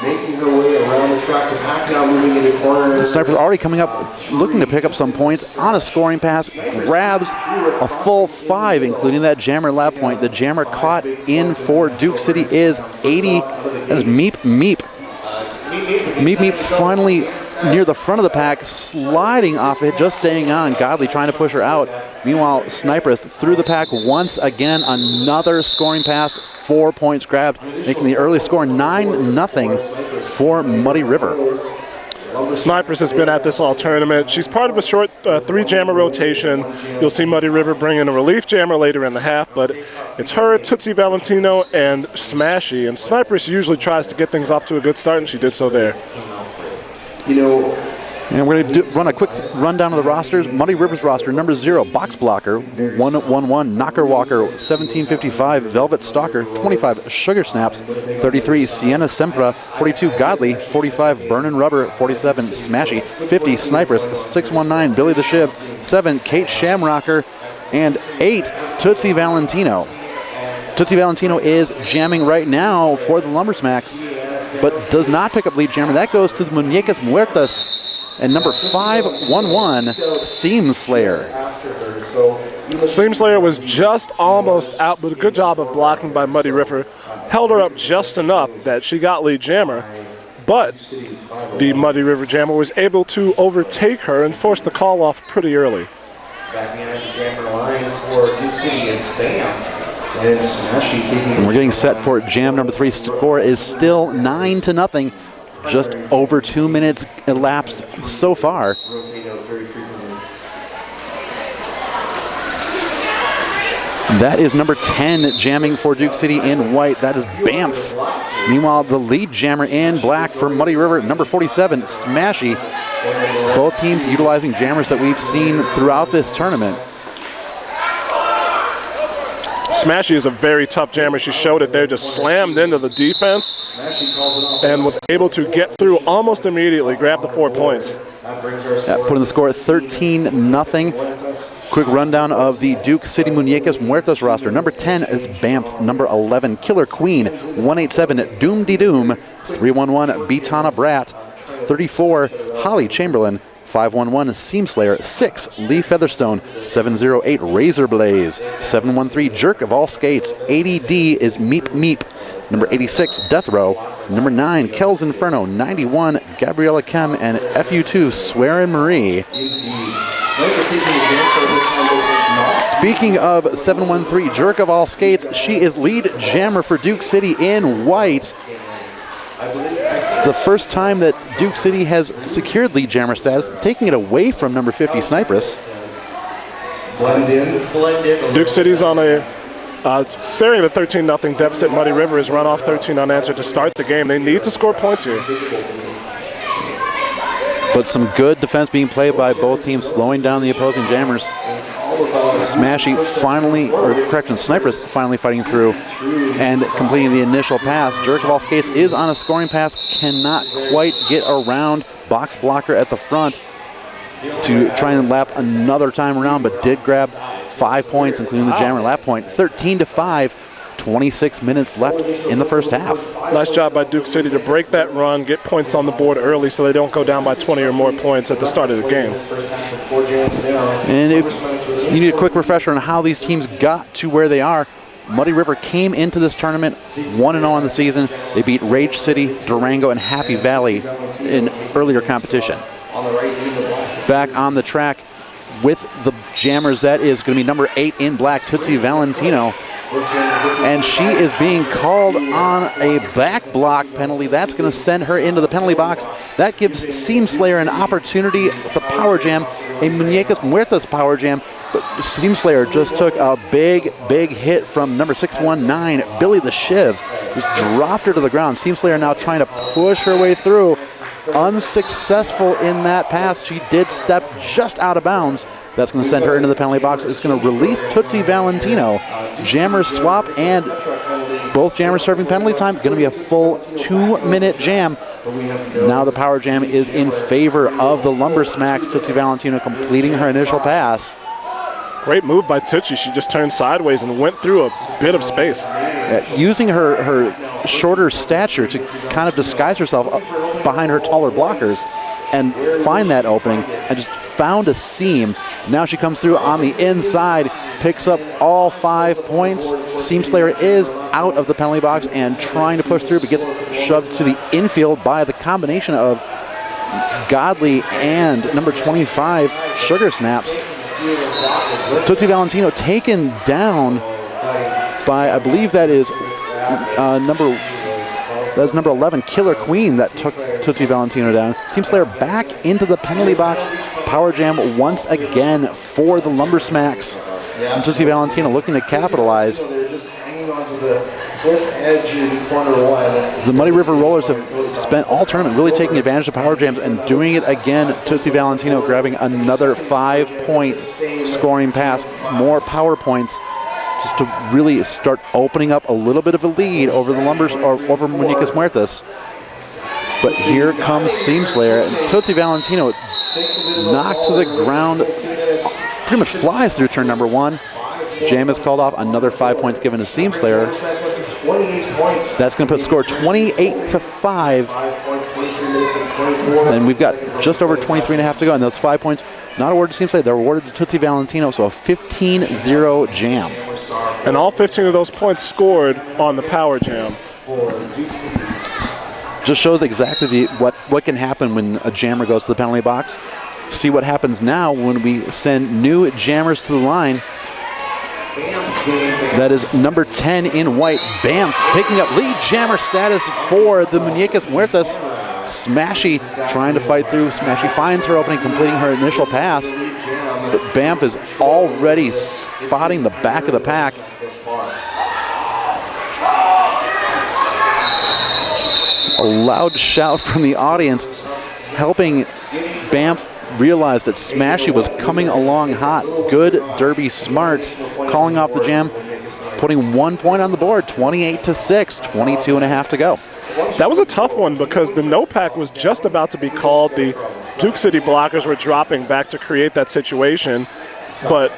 Making her way around the track, the pack now moving into corner. Sniper's already coming up, looking to pick up some points on a scoring pass, grabs a full 5, including that jammer lap point. The jammer caught in for Duke City is 80. That is Meep Meep. Meep Meep finally near the front of the pack, sliding off it, just staying on. Godley trying to push her out. Meanwhile, Sniperus through the pack once again. Another scoring pass, 4 points grabbed, making the early score 9-0 for Muddy River. Sniperus has been at this all tournament. She's part of a short 3-jammer rotation. You'll see Muddy River bring in a relief jammer later in the half, but it's her, Tootsie Valentino, and Smashy. And Sniperus usually tries to get things off to a good start, and she did so there. And we're going to run a quick rundown of the rosters. Muddy River's roster, number 0, Box Blocker, 111, Knocker Walker, 1755, Velvet Stalker, 25, Sugar Snaps, 33, Sienna Sempra, 42, Godly, 45, Burnin' Rubber, 47, Smashy, 50, Snipers, 619, Billy the Shiv, 7, Kate Shamrocker, and 8, Tootsie Valentino. Tootsie Valentino is jamming right now for the Lumber Smacks, but does not pick up lead jammer. That goes to the Muñecas Muertas. And number 511, Seam Slayer. Seam Slayer was just almost out, but a good job of blocking by Muddy River. Held her up just enough that she got lead jammer, but the Muddy River jammer was able to overtake her and force the call off pretty early. Back behind the jammer line for Duke City is Bam. And we're getting set for jam number 3. Score is still 9-0. Just over 2 minutes elapsed so far. That is number 10 jamming for Duke City in white. That is Banff. Meanwhile, the lead jammer in black for Muddy River, number 47, Smashy. Both teams utilizing jammers that we've seen throughout this tournament. Smashy is a very tough jammer. She showed it there, just slammed into the defense and was able to get through almost immediately, grab the 4 points. Putting the score at 13-0. Quick rundown of the Duke City Muñecas Muertas roster. Number 10 is Banff. Number 11, Killer Queen. 187, Doom De Doom. 311, Beatana Brat. 34, Holly Chamberlain. 511, Seam Slayer. 6, Lee Featherstone. 708, Razor Blaze. 713, Jerk of All Skates. 80D is Meep Meep. Number 86, Death Row. Number 9, Kells Inferno. 91, Gabriella Kem. And FU2, Swearin' Marie. Speaking of 713, Jerk of All Skates, she is lead jammer for Duke City in white. It's the first time that Duke City has secured lead jammer status, taking it away from number 50, Sniperus. Duke City's on a staring at a 13-0 deficit. Muddy River has run off 13 unanswered to start the game. They need to score points here. But some good defense being played by both teams, slowing down the opposing jammers. Smashy finally, or correction, Sniperus finally fighting through and completing the initial pass. Jerk of All Skates is on a scoring pass, cannot quite get around Box Blocker at the front to try and lap another time around, but did grab 5 points, including the jammer lap point. 13-5. 26 minutes left in the first half. Nice job by Duke City to break that run, get points on the board early so they don't go down by 20 or more points at the start of the game. And if you need a quick refresher on how these teams got to where they are, Muddy River came into this tournament 1-0 on the season. They beat Rage City, Durango, and Happy Valley in earlier competition. Back on the track with the jammers, that is going to be number 8 in black, Tootsie Valentino. And she is being called on a back block penalty. That's going to send her into the penalty box. That gives Seam Slayer an opportunity with the power jam, a Muñecas Muertas power jam. But Seam Slayer just took a big hit from number 619, Billy the Shiv. Just dropped her to the ground. Seam Slayer now trying to push her way through. Unsuccessful in that pass. She did step just out of bounds. That's going to send her into the penalty box. It's going to release Tootsie Valentino. Jammers swap, and both jammers serving penalty time. Going to be a full 2-minute jam. Now the power jam is in favor of the Lumber Smacks. Tootsie Valentino completing her initial pass. Great move by Tootsie. She just turned sideways and went through a bit of space. Using her shorter stature to kind of disguise herself behind her taller blockers and find that opening, and just found a seam. Now she comes through on the inside, picks up all 5 points. Seam Slayer is out of the penalty box and trying to push through, but gets shoved to the infield by the combination of Godly and number 25, Sugar Snaps. Tootsie Valentino taken down by, I believe that is number 11, Killer Queen, that took Tootsie Valentino down. Seam Slayer back into the penalty box. Power jam once again for the Lumber Smacks. And Tootsie Valentino looking to capitalize. The Muddy River Rollers have spent all tournament really taking advantage of power jams and doing it again. Tootsie Valentino grabbing another 5-point scoring pass, more power points, just to really start opening up a little bit of a lead over the Lumbers, or over Muñecas Muertas. But here comes Seam Slayer, and Tootsie Valentino knocked to the ground, pretty much flies through turn number 1. Jam is called off, another 5 points given to Seam Slayer. That's going to put score 28-5. And we've got just over 23.5 to go, and those 5 points not awarded to Seam Slayer, they're awarded to Tootsie Valentino, so a 15-0 jam. And all 15 of those points scored on the power jam. Just shows exactly what can happen when a jammer goes to the penalty box. See what happens now when we send new jammers to the line. That is number 10 in white, Bamf, picking up lead jammer status for the Muñecas Muertas. Smashy trying to fight through. Smashy finds her opening, completing her initial pass. But Bamf is already spotting the back of the pack. A loud shout from the audience helping Bamf realize that Smashy was coming along hot. Good derby smarts, calling off the jam, putting 1 point on the board, 28-6, 22.5 to go. That was a tough one because the no pack was just about to be called. The Duke City blockers were dropping back to create that situation, but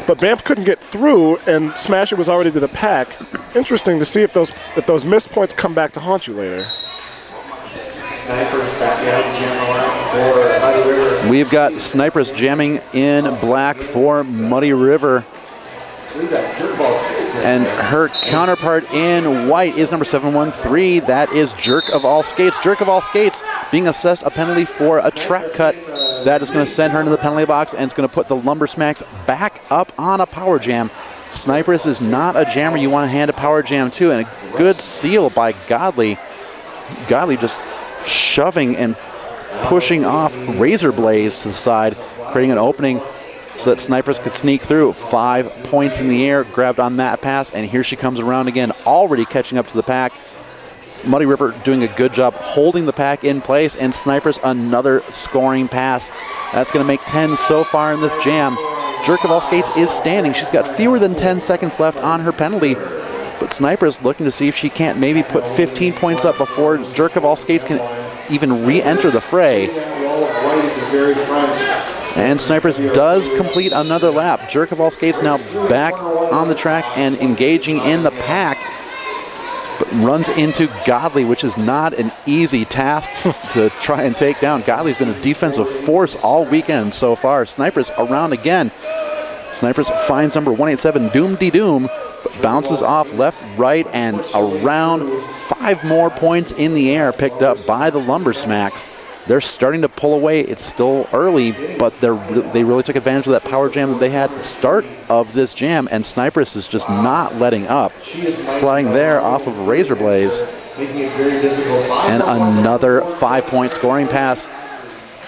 Bamf couldn't get through, and Smasher was already to the pack. Interesting to see if those missed points come back to haunt you later. We've got Snipers jamming in black for Muddy River. And her counterpart in white is number 713. That is Jerk of All Skates. Jerk of All Skates being assessed a penalty for a track cut. That is going to send her into the penalty box, and it's going to put the Lumber Smacks back up on a power jam. Snipers is not a jammer you want to hand a power jam to, and a good seal by Godly. Godly just shoving and pushing off Razor Blaze to the side, creating an opening so that Snipers could sneak through. 5 points in the air, grabbed on that pass, and here she comes around again, already catching up to the pack. Muddy River doing a good job holding the pack in place, and Snipers another scoring pass. That's going to make 10 so far in this jam. Jerk of All Skates is standing. She's got fewer than 10 seconds left on her penalty, but Snipers looking to see if she can't maybe put 15 points up before Jerk of All Skates can even re-enter the fray. And Snipers does complete another lap. Jerk of All Skates now back on the track and engaging in the pack, but runs into Godly, which is not an easy task to try and take down. Godly's been a defensive force all weekend so far. Snipers around again. Snipers finds number 187, Doom-de-Doom, but bounces off left, right, and around. 5 more points in the air picked up by the Lumber Smacks. They're starting to pull away. It's still early, but they really took advantage of that power jam that they had at the start of this jam, and Sniperus is just not letting up. Sliding there off of Razor Blaze. And another 5-point scoring pass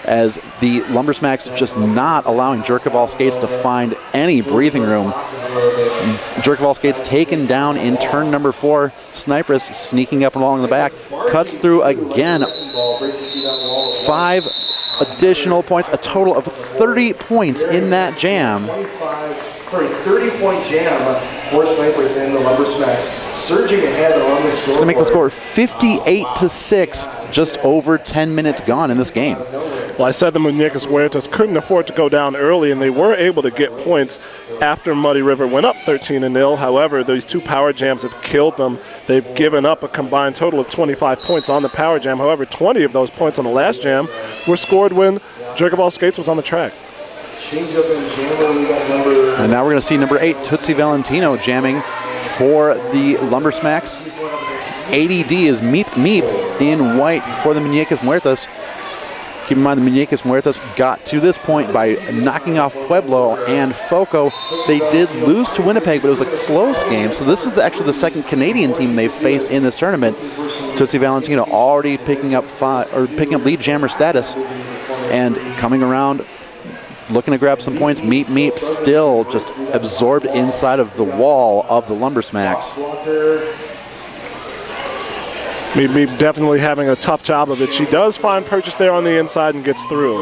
as the Lumber Smacks just not allowing Jerkoval Skates to find any breathing room. Jerkoval Skates taken down in turn number 4. Sniperus sneaking up along the back. Cuts through again. 5 additional points. A total of 30 points in that jam. 30-point jam for Snipers and the Lumber Smacks, surging ahead along the score. It's going to make the score 58-6, just over 10 minutes gone in this game. Well, I said the Muñecas Huertas couldn't afford to go down early, and they were able to get points after Muddy River went up 13-0. However, these 2 power jams have killed them. They've given up a combined total of 25 points on the power jam. However, 20 of those points on the last jam were scored when Jerkoval Skates was on the track. And now we're going to see number 8, Tootsie Valentino, jamming for the Lumber Smacks. ADD is Meep Meep in white for the Muñecas Muertas. Keep in mind the Muñecas Muertas got to this point by knocking off Pueblo and Foco. They did lose to Winnipeg, but it was a close game. So this is actually the second Canadian team they've faced in this tournament. Tootsie Valentino already picking up lead jammer status and coming around, looking to grab some points. Meep Meep still just absorbed inside of the wall of the Lumber Smacks. Meep Meep definitely having a tough job of it. She does find purchase there on the inside and gets through.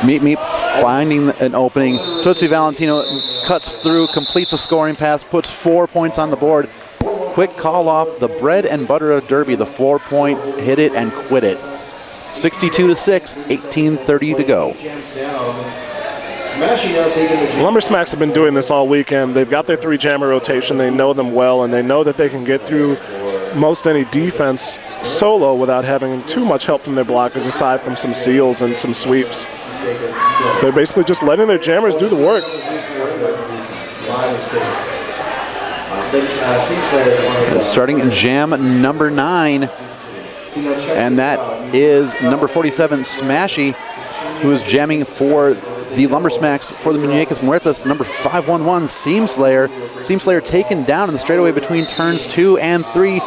Meep Meep finding an opening. Tootsie Valentino cuts through, completes a scoring pass, puts 4 points on the board. Quick call off the bread and butter of Derby, the 4-point hit it and quit it. 62-6, 18:30 to go. Lumber Smacks have been doing this all weekend. They've got their 3 jammer rotation. They know them well, and they know that they can get through most any defense solo without having too much help from their blockers, aside from some seals and some sweeps. So they're basically just letting their jammers do the work. Starting in jam number 9, and that is number 47, Smashy, who is jamming for the Lumber Smacks for the Muñecas Muertas. Number 511, Seam Slayer. Seam Slayer taken down in the straightaway between turns 2 and 3.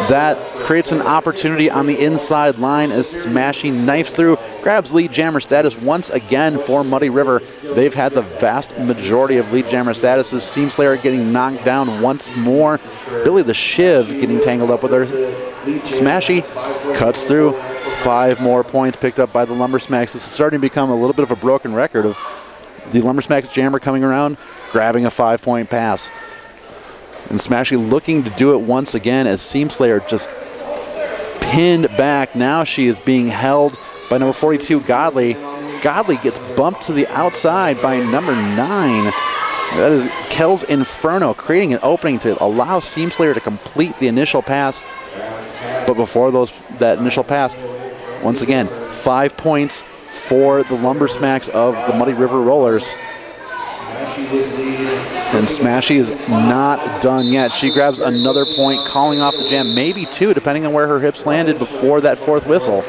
That creates an opportunity on the inside line as Smashy knifes through, grabs lead jammer status once again for Muddy River. They've had the vast majority of lead jammer statuses. Seam Slayer getting knocked down once more. Billy the Shiv getting tangled up with her. Smashy cuts through. 5 more points picked up by the Lumber Smacks. This is starting to become a little bit of a broken record of the Lumber Smacks jammer coming around, grabbing a 5-point pass. And Smashy looking to do it once again as Seam Slayer just pinned back. Now she is being held by number 42, Godley. Godley gets bumped to the outside by number 9. That is Kel's Inferno, creating an opening to allow Seam Slayer to complete the initial pass. But before that initial pass, once again, 5 points for the Lumber Smacks of the Muddy River Rollers. And Smashy is not done yet. She grabs another point, calling off the jam, maybe 2, depending on where her hips landed before that 4th whistle.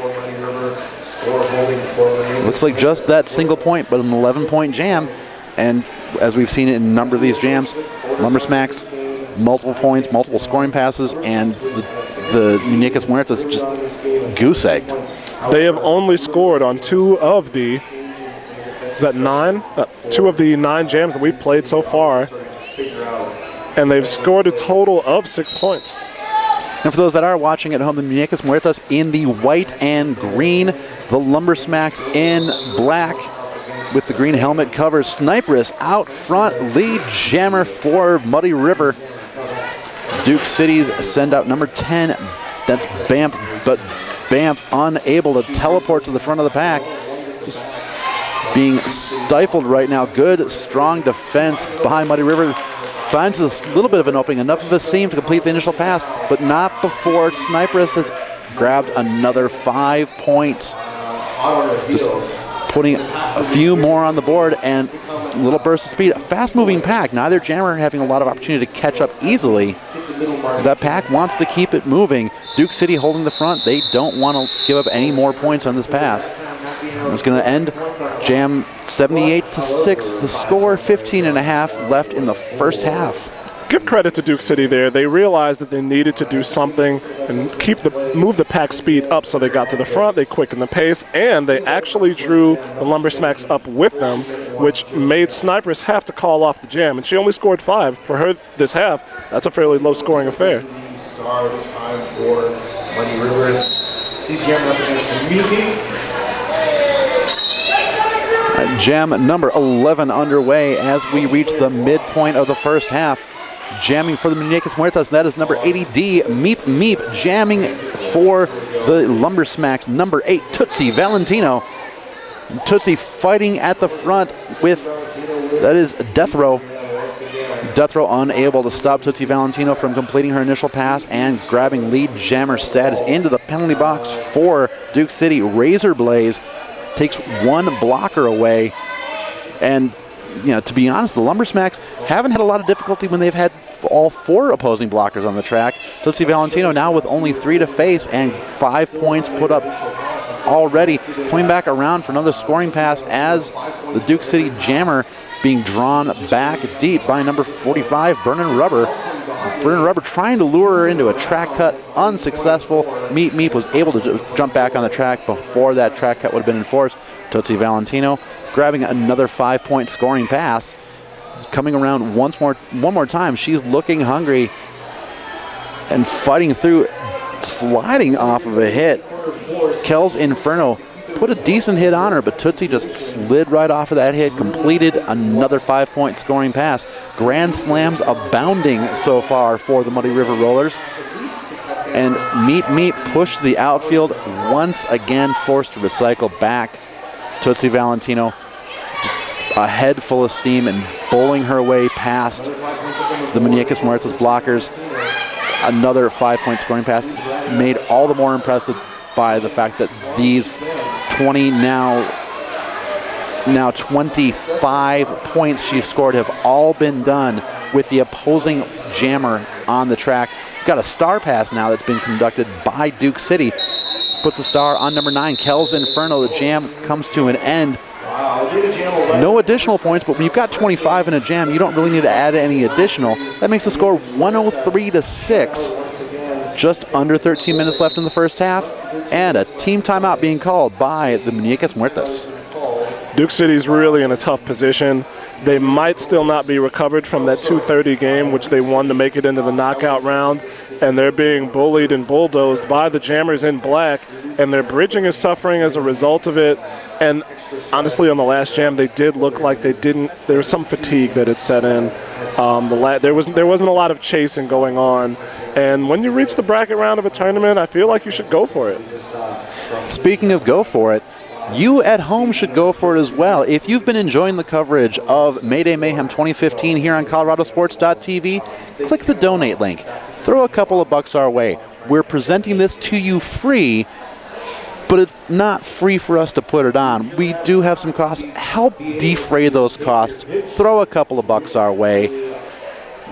Looks like just that single point, but an 11-point jam. And as we've seen it in a number of these jams, Lumber Smacks, multiple points, multiple scoring passes, and the Muñecas Muertas just goose-egged. They have only scored on 2 of the, is that 9? 2 of the 9 jams that we've played so far, and they've scored a total of 6 points. And for those that are watching at home, the Muñecas Muertas in the white and green, the Lumber Smacks in black with the green helmet covers. Sniperus out front, lead jammer for Muddy River. Duke Cities send out number 10, that's Banff, but Banff unable to teleport to the front of the pack. Just being stifled right now. Good, strong defense behind Muddy River. Finds a little bit of an opening, enough of a seam to complete the initial pass, but not before Sniperus has grabbed another 5 points. Just putting a few more on the board and a little burst of speed. A fast-moving pack. Neither jammer having a lot of opportunity to catch up easily. That pack wants to keep it moving. Duke City holding the front. They don't want to give up any more points on this pass. It's going to end Jam 78-6. The score 15.5 left in the first half. Give credit to Duke City there. They realized that they needed to do something and move the pack speed up, so they got to the front, they quickened the pace, and they actually drew the Lumber Smacks up with them, which made Snipers have to call off the jam. And she only scored 5. For her this half, that's a fairly low-scoring affair. Star this time for Money River. She's jamming up against Miki. Jam number 11 underway as we reach the midpoint of the first half. Jamming for the Muñecas Muertas, that is number 80D, Meep Meep. Jamming for the Lumber Smacks, number 8, Tootsie Valentino. Tootsie fighting at the front with, that is Death Row. Death Row unable to stop Tootsie Valentino from completing her initial pass and grabbing lead jammer status into the penalty box for Duke City. Razor Blaze takes one blocker away, and to be honest, the Lumber Smacks haven't had a lot of difficulty when they've had all 4 opposing blockers on the track. Tootsie Valentino now with only 3 to face and 5 points put up already. Coming back around for another scoring pass as the Duke City jammer being drawn back deep by number 45, Burnin' Rubber. Burnin' Rubber trying to lure her into a track cut, unsuccessful. Meep Meep was able to jump back on the track before that track cut would have been enforced. Tootsie Valentino grabbing another 5-point scoring pass. Coming around one more time. She's looking hungry and fighting through, sliding off of a hit. Kel's Inferno put a decent hit on her, but Tootsie just slid right off of that hit, completed another 5-point scoring pass. Grand slams abounding so far for the Muddy River Rollers. And Meep Meep pushed the outfield once again, forced to recycle back. Tootsie Valentino just a head full of steam and bowling her way past the Muñecas Muertas blockers. Another 5-point scoring pass, made all the more impressive by the fact that these 25 points she scored have all been done with the opposing jammer on the track. Got a star pass now that's been conducted by Duke City. Puts a star on number 9, Kel's Inferno. The jam comes to an end. No additional points, but when you've got 25 in a jam, you don't really need to add any additional. That makes the score 103-6. Just under 13 minutes left in the first half, and a team timeout being called by the Muñecas Muertas. Duke City's really in a tough position. They might still not be recovered from that 2:30 game, which they won to make it into the knockout round, and they're being bullied and bulldozed by the jammers in black, and their bridging is suffering as a result of it. And honestly, on the last jam, they did look like they didn't. There was some fatigue that had set in. There wasn't a lot of chasing going on. And when you reach the bracket round of a tournament, I feel like you should go for it. Speaking of go for it, you at home should go for it as well. If you've been enjoying the coverage of Mayday Mayhem 2015 here on ColoradoSports.TV, click the donate link. Throw a couple of bucks our way. We're presenting this to you free, but it's not free for us to put it on. We do have some costs. Help defray those costs. Throw a couple of bucks our way.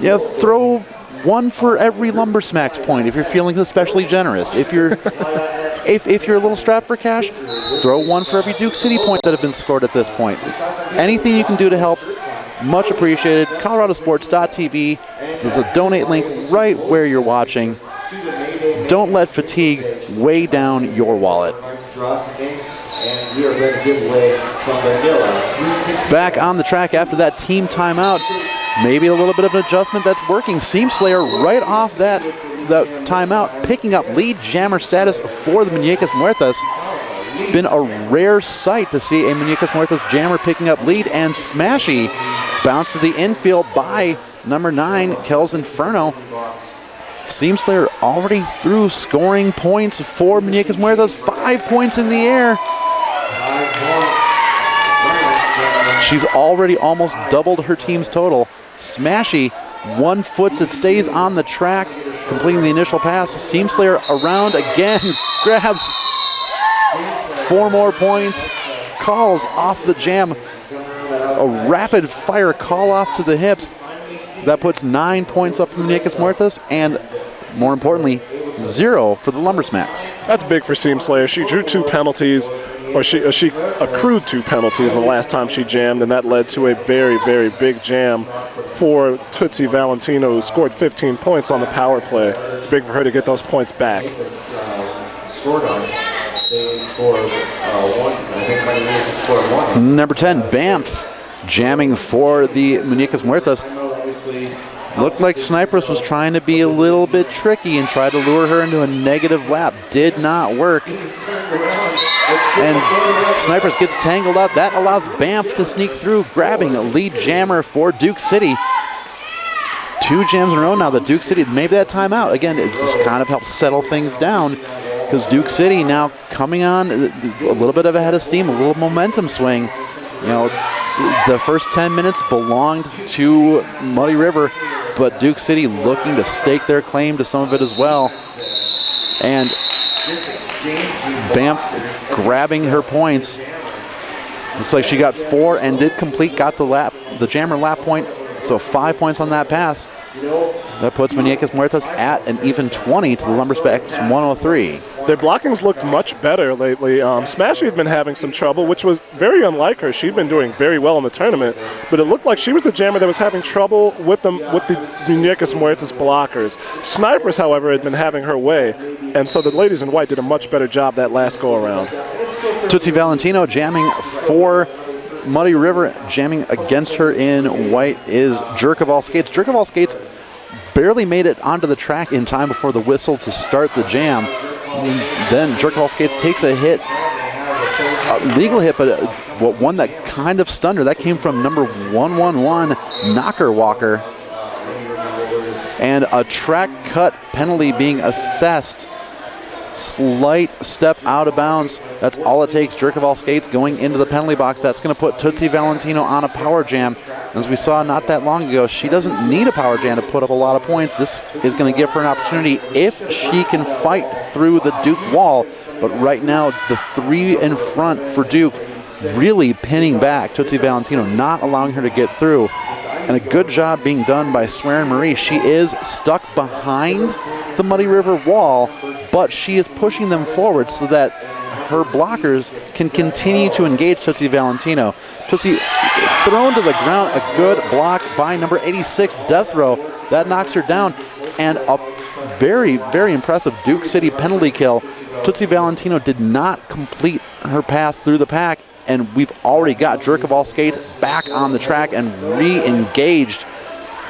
Yeah, throw one for every Lumber Smacks point if you're feeling especially generous. If you're if you're a little strapped for cash, throw one for every Duke City point that have been scored at this point. Anything you can do to help, much appreciated. ColoradoSports.TV. There's a donate link right where you're watching. Don't let fatigue weigh down your wallet. Back on the track after that team timeout. Maybe a little bit of an adjustment that's working. Seam Slayer right off that timeout, picking up lead jammer status for the Muñecas Muertas. Been a rare sight to see a Muñecas Muertas jammer picking up lead, and Smashy bounced to the infield by number 9, Kel's Inferno. Seam Slayer already through scoring points for Muñecas Muertas. 5 points in the air. She's already almost doubled her team's total. Smashy, 1 foot that stays on the track, completing the initial pass. Seam Slayer around again, grabs 4 more points, calls off the jam. A rapid fire call off to the hips. That puts 9 points up for Muñecas Muertas, and more importantly, 0 for the Lumbersmacks. That's big for Seam Slayer. She drew 2 penalties, or she accrued 2 penalties the last time she jammed, and that led to a very, very big jam for Tootsie Valentino, who scored 15 points on the power play. It's big for her to get those points back. Scored on. They scored 1. I think Mighty River scored 1. Number 10, Banff, jamming for the Muñecas Muertas. Looked like Snipers was trying to be a little bit tricky and tried to lure her into a negative lap. Did not work. And Snipers gets tangled up. That allows Banff to sneak through, grabbing a lead jammer for Duke City. 2 jams in a row now that Duke City, maybe that timeout. Again, it just kind of helps settle things down, because Duke City now coming on a little bit of a head of steam, a little momentum swing. You know, the first 10 minutes belonged to Muddy River, but Duke City looking to stake their claim to some of it as well. And Banff grabbing her points. Looks like she got 4 and did complete, got the jammer lap point, so 5 points on that pass. That puts Muñecas Muertas at an even 20 to the Lumbersmacks 103. Their blocking's looked much better lately. Smashy had been having some trouble, which was very unlike her. She'd been doing very well in the tournament, but it looked like she was the jammer that was having trouble with the Muñecas Muertas blockers. Snipers, however, had been having her way, and so the ladies in white did a much better job that last go-around. Tootsie Valentino jamming for Muddy River. Jamming against her in white is Jerk of All Skates. Jerk of All Skates barely made it onto the track in time before the whistle to start the jam. Then Jerk of All Skates takes a hit, a legal hit, but one that kind of stunned her. That came from number 111, Knocker Walker. And a track cut penalty being assessed. Slight step out of bounds. That's all it takes. Jerk of All Skates going into the penalty box. That's going to put Tootsie Valentino on a power jam. As we saw not that long ago, she doesn't need a power jam to put up a lot of points. This is going to give her an opportunity if she can fight through the Duke wall. But right now, the 3 in front for Duke really pinning back Tootsie Valentino, not allowing her to get through. And a good job being done by Swearin Marie. She is stuck behind the Muddy River wall, but she is pushing them forward so that her blockers can continue to engage Tootsie Valentino. Tootsie thrown to the ground, a good block by number 86, Death Row. That knocks her down, and a very, very impressive Duke City penalty kill. Tootsie Valentino did not complete her pass through the pack, and we've already got Jerk of All Skates back on the track and re-engaged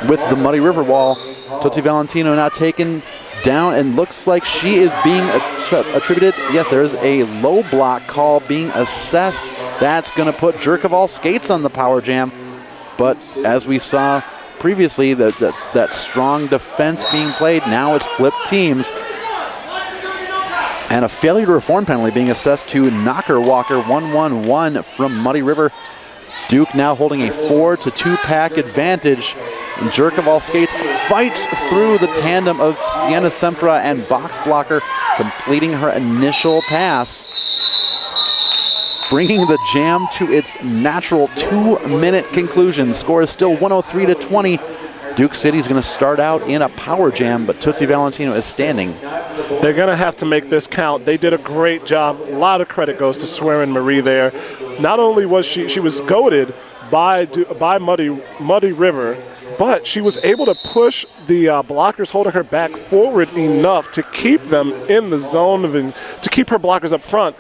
with the Muddy River wall. Tootsie Valentino now taken down, and looks like she is being attributed. Yes, there is a low block call being assessed. That's going to put Jerk of All Skates on the power jam. But as we saw previously, that strong defense being played, now it's flipped teams. And a failure to reform penalty being assessed to Knocker Walker, 1-1-1 from Muddy River. Duke now holding a 4-2 pack advantage. And Jerk of All Skates fights through the tandem of Sienna Sempra and Box Blocker, completing her initial pass, bringing the jam to its natural 2-minute conclusion. Score is still 103-20. Duke City is going to start out in a power jam, but Tootsie Valentino is standing. They're going to have to make this count. They did a great job. A lot of credit goes to Swearin Marie there. Not only was she was goaded by Muddy River, but she was able to push the blockers holding her back forward enough to keep them in the zone, to keep her blockers up front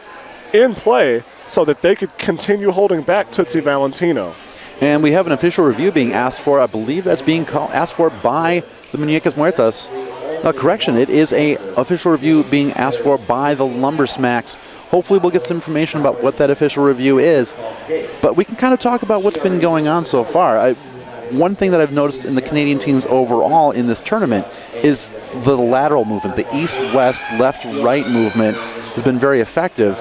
in play so that they could continue holding back Tootsie Valentino. And we have an official review being asked for. I believe that's being asked for by the Muñecas Muertas. Correction, it is a official review being asked for by the Lumbersmacks. Hopefully we'll get some information about what that official review is. But we can kind of talk about what's been going on so far. One thing that I've noticed in the Canadian teams overall in this tournament is the lateral movement. The east-west, left-right movement has been very effective,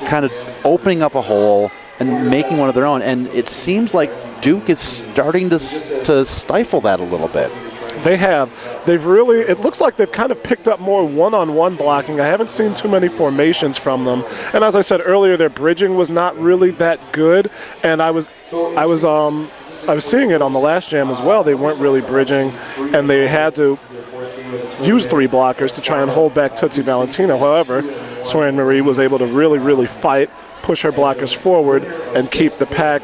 kind of opening up a hole and making one of their own. And it seems like Duke is starting to stifle that a little bit. They've really, it looks like they've kind of picked up more one-on-one blocking. I haven't seen too many formations from them. And as I said earlier, their bridging was not really that good. And I was seeing it on the last jam as well. They weren't really bridging, and they had to use 3 blockers to try and hold back Tootsie Valentino. However, Soren Marie was able to really, really fight, push her blockers forward, and keep the pack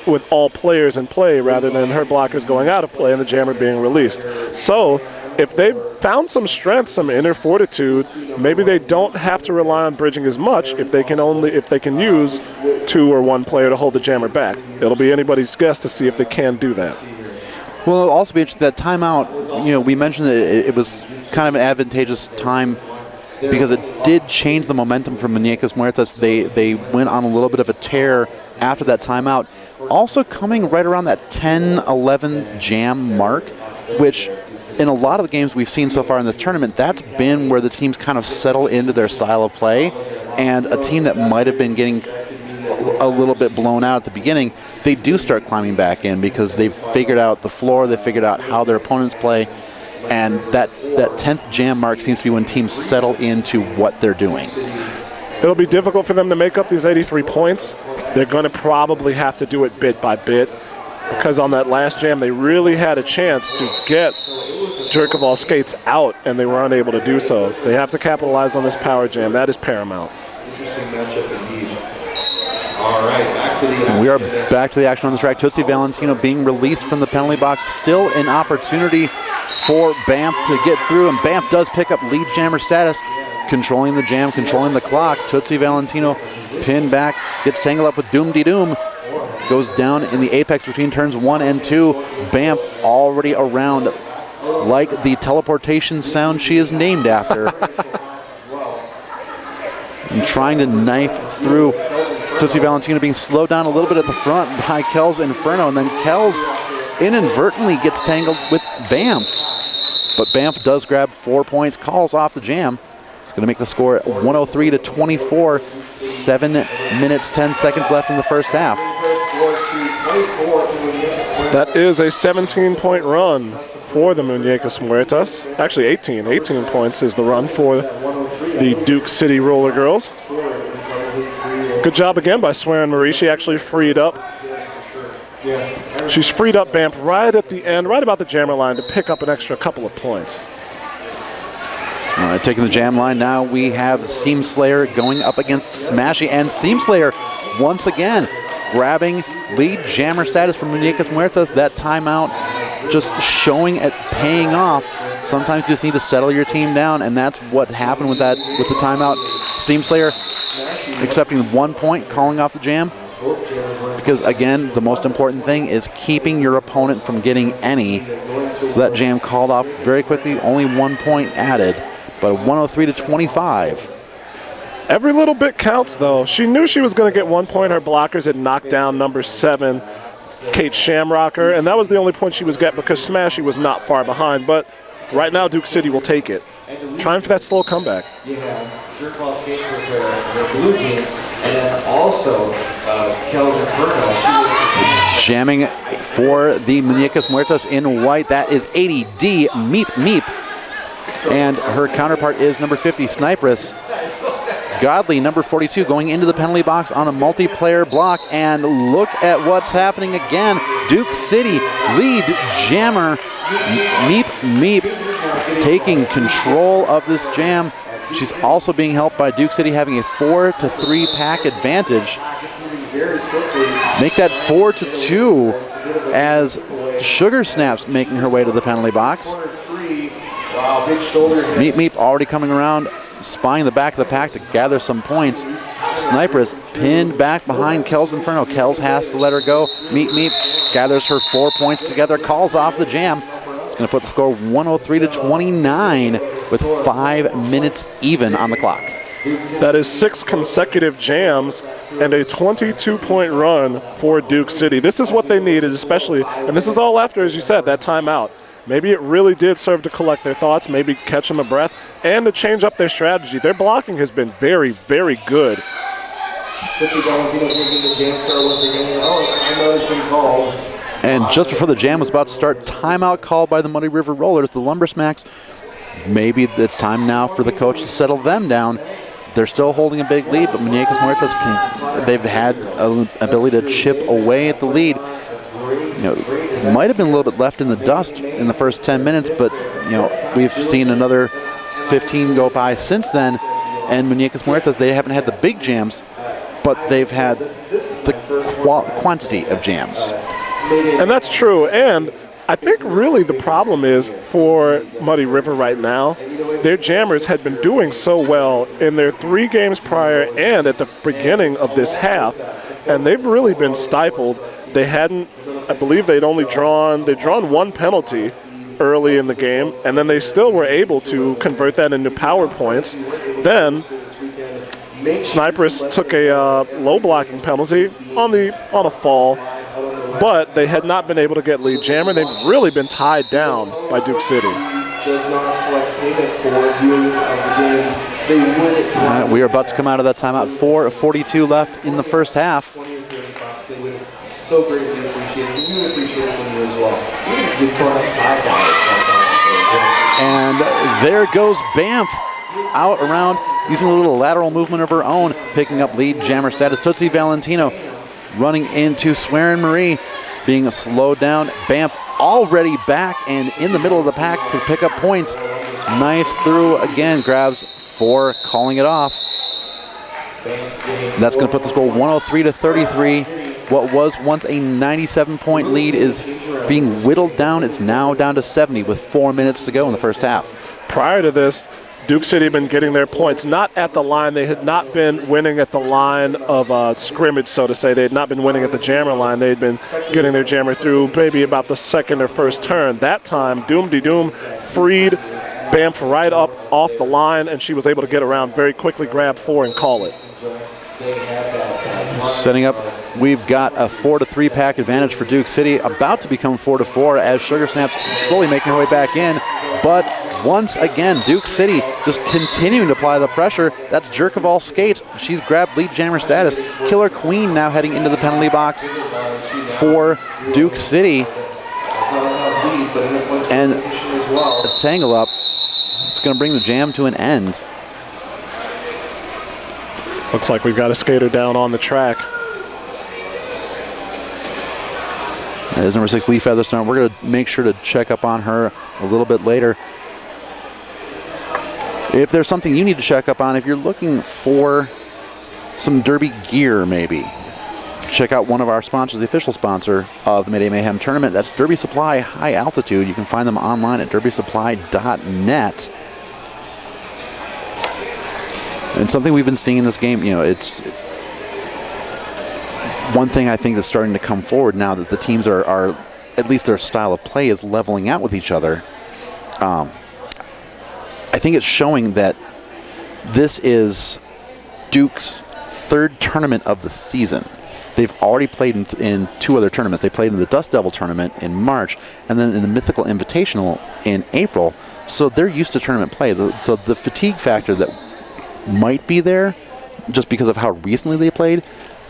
with all players in play rather than her blockers going out of play and the jammer being released. So if they've found some strength, some inner fortitude, maybe they don't have to rely on bridging as much if they can use 2 or 1 player to hold the jammer back. It'll be anybody's guess to see if they can do that. Well, it'll also be interesting, that timeout, we mentioned that it was kind of an advantageous time because it did change the momentum for Muñecas Muertas. They went on a little bit of a tear after that timeout. Also coming right around that 10-11 jam mark, which in a lot of the games we've seen so far in this tournament, that's been where the teams kind of settle into their style of play. And a team that might have been getting a little bit blown out at the beginning, they do start climbing back in because they've figured out the floor, they've figured out how their opponents play, and that 10th jam mark seems to be when teams settle into what they're doing. It'll be difficult for them to make up these 83 points. They're going to probably have to do it bit by bit because on that last jam they really had a chance to get Jerkovall skates out and they were unable to do so. They have to capitalize on this power jam. That is paramount. Interesting matchup indeed. All right, we are back to the action on the track. Tootsie Valentino being released from the penalty box. Still an opportunity for Banff to get through, and Banff does pick up lead jammer status, controlling the jam, controlling the clock. Tootsie Valentino pinned back, gets tangled up with Doom De Doom, goes down in the apex between turns 1 and 2. Banff already around like the teleportation sound she is named after. And trying to knife through. Tootsie Valentino being slowed down a little bit at the front by Kells Inferno, and then Kells inadvertently gets tangled with Banff. But Banff does grab 4 points, calls off the jam. It's going to make the score 103-24. 7 minutes, 10 seconds left in the first half. That is a 17-point run for the Muñecas Muertas. Actually 18. 18 points is the run for the Duke City Roller Girls. Good job again by Soren Marie. She actually freed up. She's freed up Banff right at the end, right about the jammer line to pick up an extra couple of points. All right, taking the jam line now, we have Seam Slayer going up against Smashy, and Seam Slayer once again grabbing lead jammer status from Muñecas Muertas. That timeout just showing it paying off. Sometimes you just need to settle your team down, and that's what happened with the timeout. Seam Slayer accepting 1 point, calling off the jam. Because again, the most important thing is keeping your opponent from getting any. So that jam called off very quickly, only 1 point added, but 103-25. Every little bit counts, though. She knew she was going to get 1 point. Her blockers had knocked down number 7, Kate Shamrocker, and that was the only point she was getting because Smashy was not far behind. But right now, Duke City will take it. Trying for that slow comeback. You have Jerkovall skates with the blue jeans, and then also Kells Inferno. Jamming for the Muñecas Muertas in white. That is 80D Meep Meep. And her counterpart is number 50, Sniperess. Godly, number 42, going into the penalty box on a multiplayer block. And look at what's happening again. Duke City lead jammer Meep Meep taking control of this jam. She's also being helped by Duke City having a 4-3 pack advantage. Make that 4-2 as Sugar Snaps making her way to the penalty box. Meep Meep already coming around, spying the back of the pack to gather some points. Sniper is pinned back behind Kells Inferno. Kells has to let her go. Meep Meep gathers her 4 points together, calls off the jam. It's going to put the score 103-29 with 5 minutes even on the clock. That is 6 consecutive jams and a 22-point run for Duke City. This is what they needed, especially, and this is all after, as you said, that timeout. Maybe it really did serve to collect their thoughts, maybe catch them a breath, and to change up their strategy. Their blocking has been very, very good. Tootsie Valentino taking the jam star once again. Oh, timeout has been called. And just before the jam was about to start, timeout called by the Muddy River Rollers. The Lumber Smacks, maybe it's time now for the coach to settle them down. They're still holding a big lead, but Muñecas Muertas, they've had an ability to chip away at the lead. Might have been a little bit left in the dust in the first 10 minutes, but we've seen another 15 go by since then. And Muñecas Muertas, they haven't had the big jams, but they've had the quantity of jams. And that's true. And I think really the problem is for Muddy River right now, their jammers had been doing so well in their 3 games prior and at the beginning of this half, and they've really been stifled. They hadn't, I believe they'd drawn 1 penalty early in the game, and then they still were able to convert that into power points. Then Snipers took a low blocking penalty on a fall, but they had not been able to get lead jammer. They've really been tied down by Duke City. We are about to come out of that timeout. 4:42 left in the first half. So greatly appreciated. We would appreciate it from you as well. You put up $5. And there goes Banff out around using a little lateral movement of her own, picking up lead jammer status. Tootsie Valentino running into Swearin Marie, being slowed down. Banff already back and in the middle of the pack to pick up points. Knifes through again, grabs 4, calling it off. That's going to put the score 103-33. What was once a 97-point lead is being whittled down. It's now down to 70 with 4 minutes to go in the first half. Prior to this, Duke City had been getting their points not at the line. They had not been winning at the line of scrimmage, so to say. They had not been winning at the jammer line. They had been getting their jammer through maybe about the second or first turn. That time, Doom freed Banff right up off the line, and she was able to get around very quickly, grab 4, and call it. Setting up, we've got a 4-3 pack advantage for Duke City, about to become 4-4 as Sugar Snaps slowly making her way back in. But once again, Duke City just continuing to apply the pressure. That's Jerk of all skates. She's grabbed lead jammer status. Killer Queen now heading into the penalty box for Duke City. And a tangle up. It's going to bring the jam to an end. Looks like we've got a skater down on the track. That is number 6, Lee Featherstone. We're going to make sure to check up on her a little bit later. If there's something you need to check up on, if you're looking for some derby gear maybe, check out one of our sponsors, the official sponsor of the Mayday Mayhem tournament. That's Derby Supply High Altitude. You can find them online at derbysupply.net. And something we've been seeing in this game, it's one thing I think that's starting to come forward now that the teams are at least their style of play is leveling out with each other. I think it's showing that this is Duke's 3rd tournament of the season. They've already played in 2 other tournaments. They played in the Dust Devil tournament in March and then in the Mythical Invitational in April. So they're used to tournament play. So the fatigue factor that might be there just because of how recently they played,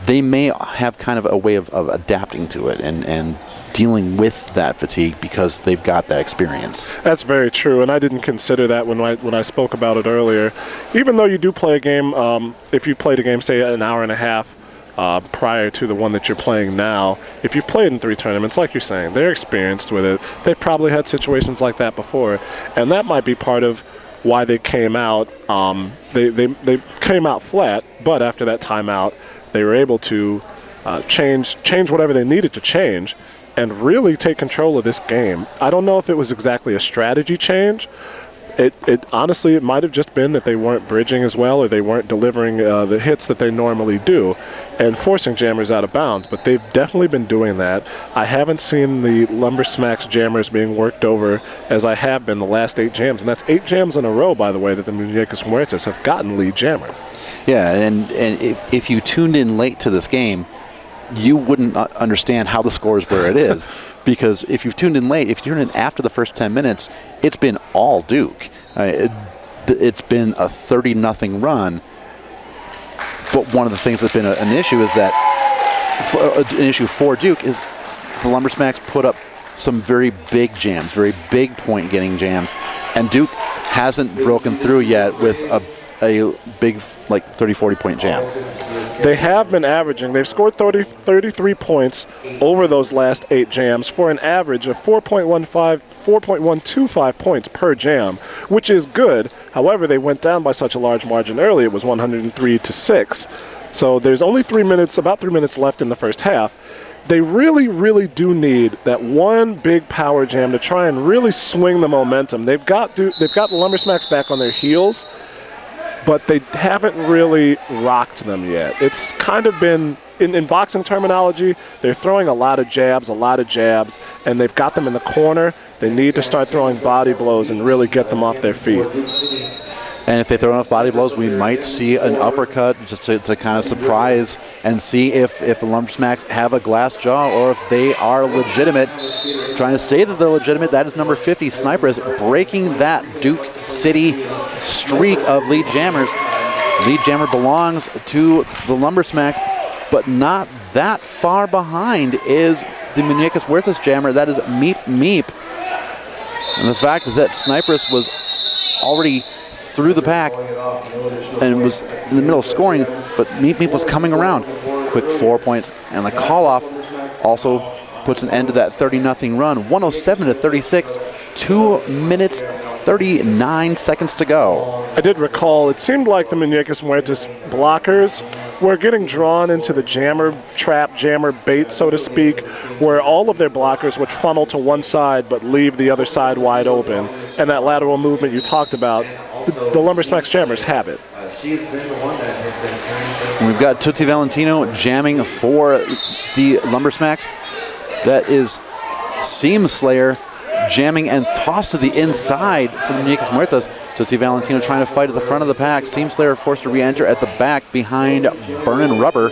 they may have kind of a way of adapting to it and dealing with that fatigue because they've got that experience. That's very true, and I didn't consider that when I spoke about it earlier. Even though you do play a game, if you played a game, say, an hour and a half prior to the one that you're playing now, if you've played in 3 tournaments, like you're saying, they're experienced with it. They've probably had situations like that before, and that might be part of why they came out. They came out flat, but after that timeout, they were able to change whatever they needed to change and really take control of this game. I don't know if it was exactly a strategy change. It honestly, it might have just been that they weren't bridging as well or they weren't delivering the hits that they normally do and forcing jammers out of bounds, but they've definitely been doing that. I haven't seen the Lumber Smacks jammers being worked over as I have been the last 8 jams, and that's 8 jams in a row, by the way, that the Muñecas Muertas have gotten lead jammer. Yeah, and if you tuned in late to this game, you wouldn't understand how the score is where it is. Because if you've tuned in late, if you tuned in after the first 10 minutes, it's been all Duke. It's been a 30-0 run. But one of the things that's been an issue is that, an issue for Duke is the Lumbersmacks put up some very big jams, very big point-getting jams, and Duke hasn't broken through yet with a big, like 30, 40-point jam. They have been averaging. They've scored 33 points over those last 8 jams for an average of 4.125 points per jam, which is good. However, they went down by such a large margin early. It was 103-6. So there's only about 3 minutes left in the first half. They really, really do need that one big power jam to try and really swing the momentum. They've got the Lumbersmacks back on their heels, but they haven't really rocked them yet. It's kind of been, in boxing terminology, they're throwing a lot of jabs, and they've got them in the corner. They need to start throwing body blows and really get them off their feet. And if they throw enough body blows, we might see an uppercut just to kind of surprise and see if the Lumbersmacks have a glass jaw or if they are legitimate. Trying to say that they're legitimate, that is number 50, Snipers, breaking that Duke City streak of lead jammers. Lead jammer belongs to the Lumbersmacks, but not that far behind is the Muñecas Huertas jammer. That is Meep Meep. And the fact that Snipers was already through the pack and was in the middle of scoring, but Meep Meep was coming around. Quick 4 points, and the call-off also puts an end to that 30-0 run. 107-36, 2 minutes, 39 seconds to go. I did recall, it seemed like the Muñecas Huertas blockers were getting drawn into the jammer trap, jammer bait, so to speak, where all of their blockers would funnel to one side but leave the other side wide open. And that lateral movement you talked about, the Lumbersmacks jammers have it. We've got Tootsie Valentino jamming for the Lumbersmacks. That is Seam Slayer jamming and tossed to the inside for the Muñecas Huertas. Tootsie Valentino trying to fight at the front of the pack. Seam Slayer forced to re-enter at the back behind Burnin' Rubber.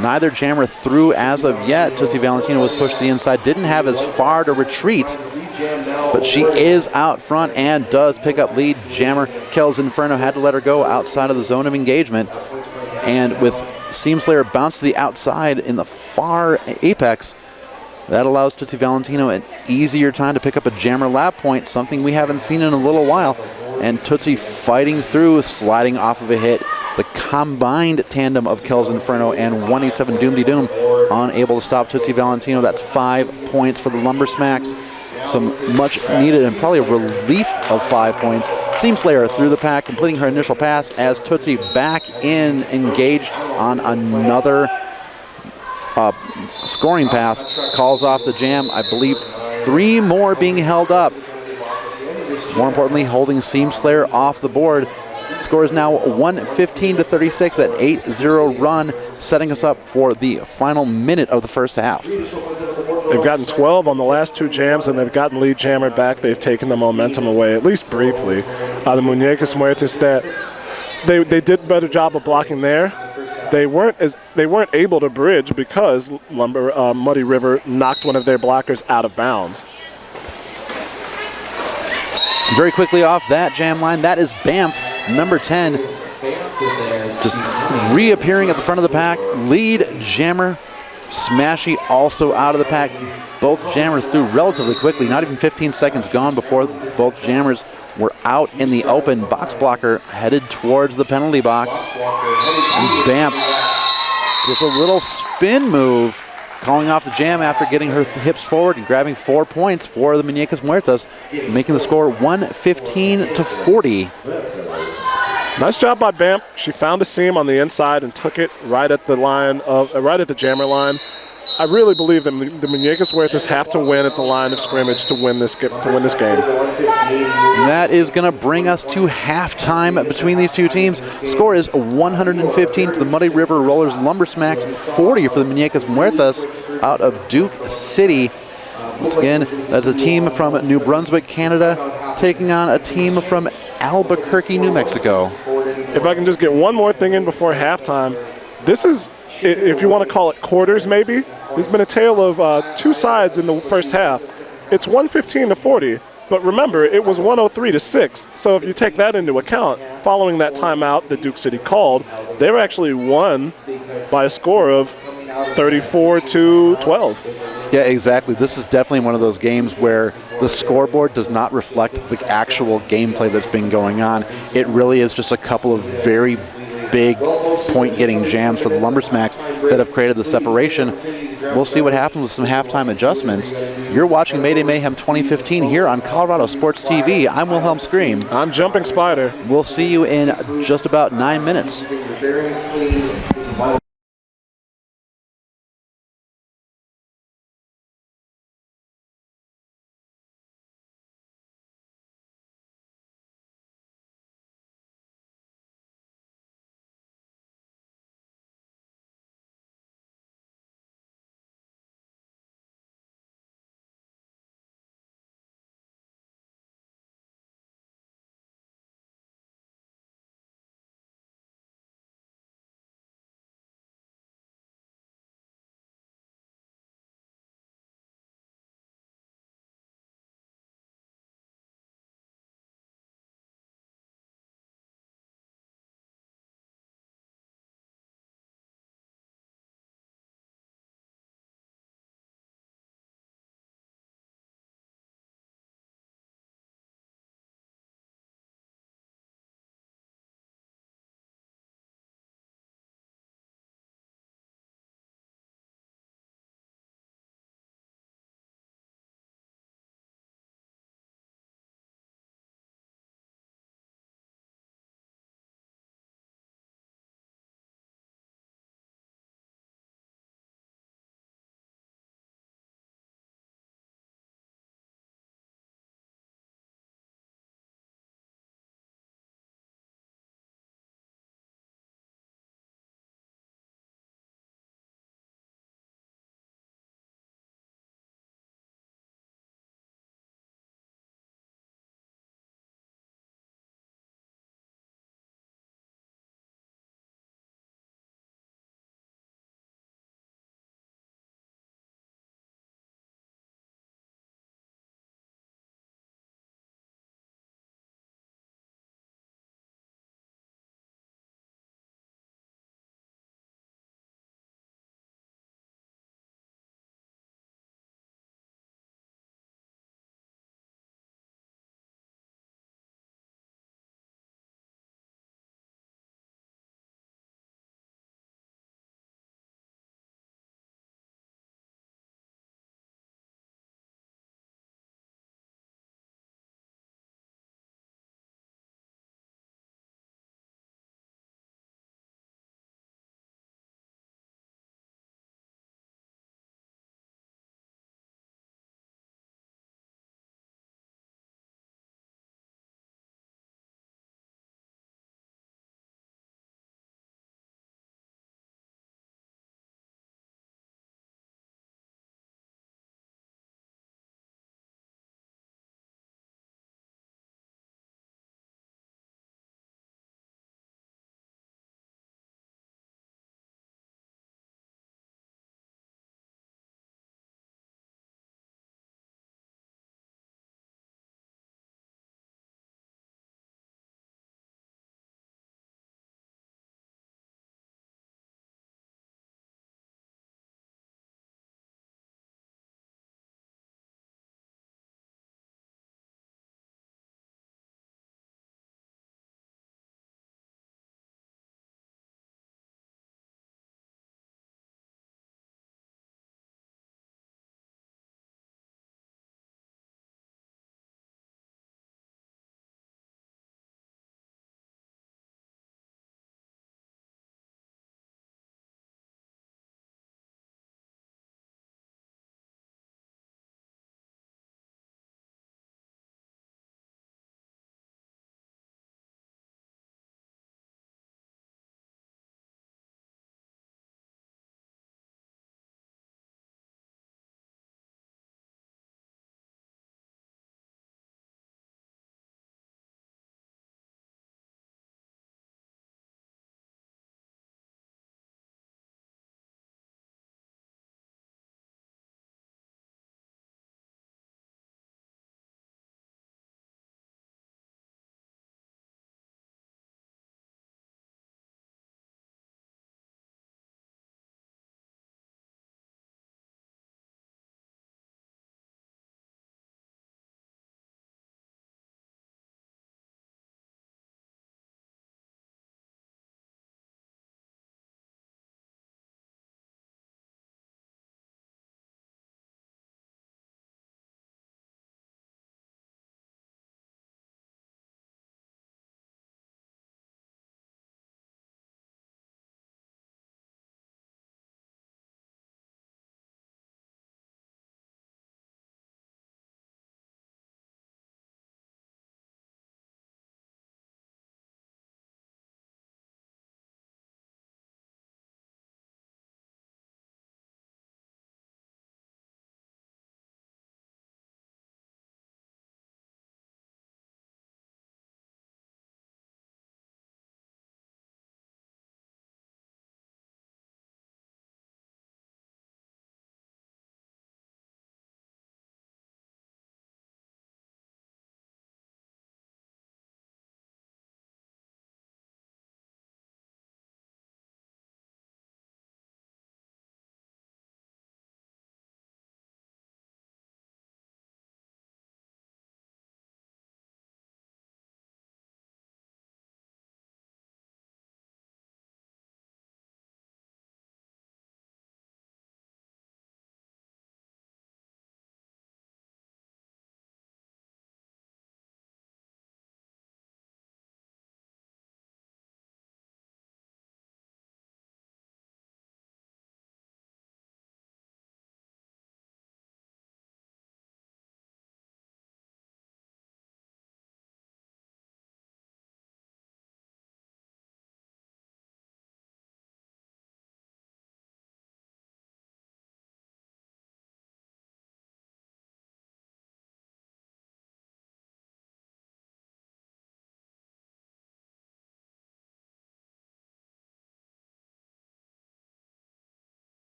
Neither jammer through as of yet. Tootsie Valentino was pushed to the inside. Didn't have as far to retreat, but she is out front and does pick up lead. Jammer Kells Inferno had to let her go outside of the zone of engagement. And with Seam Slayer bounce to the outside in the far apex, that allows Tootsie Valentino an easier time to pick up a jammer lap point, something we haven't seen in a little while. And Tootsie fighting through, sliding off of a hit. The combined tandem of Kells Inferno and 187 Doom De Doom unable to stop Tootsie Valentino. That's 5 points for the Lumbersmacks. Some much needed and probably a relief of 5 points. Seam Slayer through the pack, completing her initial pass as Tootsie back in, engaged on another scoring pass. Calls off the jam. I believe 3 more being held up. More importantly, holding Seam Slayer off the board. Score is now 115-36 at 8-0 run, setting us up for the final minute of the first half. They've gotten 12 on the last 2 jams, and they've gotten lead jammer back. They've taken the momentum away, at least briefly. The Muñecas Huertas, that they did a better job of blocking there. They weren't able to bridge because Muddy River knocked one of their blockers out of bounds. Very quickly off that jam line, that is Banff, number 10. Just reappearing at the front of the pack. Lead jammer Smashy also out of the pack. Both jammers through relatively quickly. Not even 15 seconds gone before both jammers were out in the open. Box blocker headed towards the penalty box. And Banff, just a little spin move, calling off the jam after getting her hips forward and grabbing 4 points for the Muñecas Huertas, making the score 115-40. Nice job by Banff. She found a seam on the inside and took it right at the jammer line. I really believe that the Muñecas Huertas have to win at the line of scrimmage to win this game. And that is going to bring us to halftime between these two teams. Score is 115 for the Muddy River Rollers Lumbersmacks, 40 for the Muñecas Huertas out of Duke City. Once again, that's a team from New Brunswick, Canada, taking on a team from Albuquerque, New Mexico. If I can just get one more thing in before halftime, this is, if you want to call it quarters maybe, there's been a tale of 2 sides in the first half. It's 115-40, but remember, it was 103-6. So if you take that into account, following that timeout that Duke City called, they were actually won by a score of 34-12. Yeah, exactly. This is definitely one of those games where the scoreboard does not reflect the actual gameplay that's been going on. It really is just a couple of very big point-getting jams for the Lumbersmacks that have created the separation. We'll see what happens with some halftime adjustments. You're watching Mayday Mayhem 2015 here on Colorado Sports TV. I'm Wilhelm Scream. I'm Jumping Spider. We'll see you in just about 9 minutes.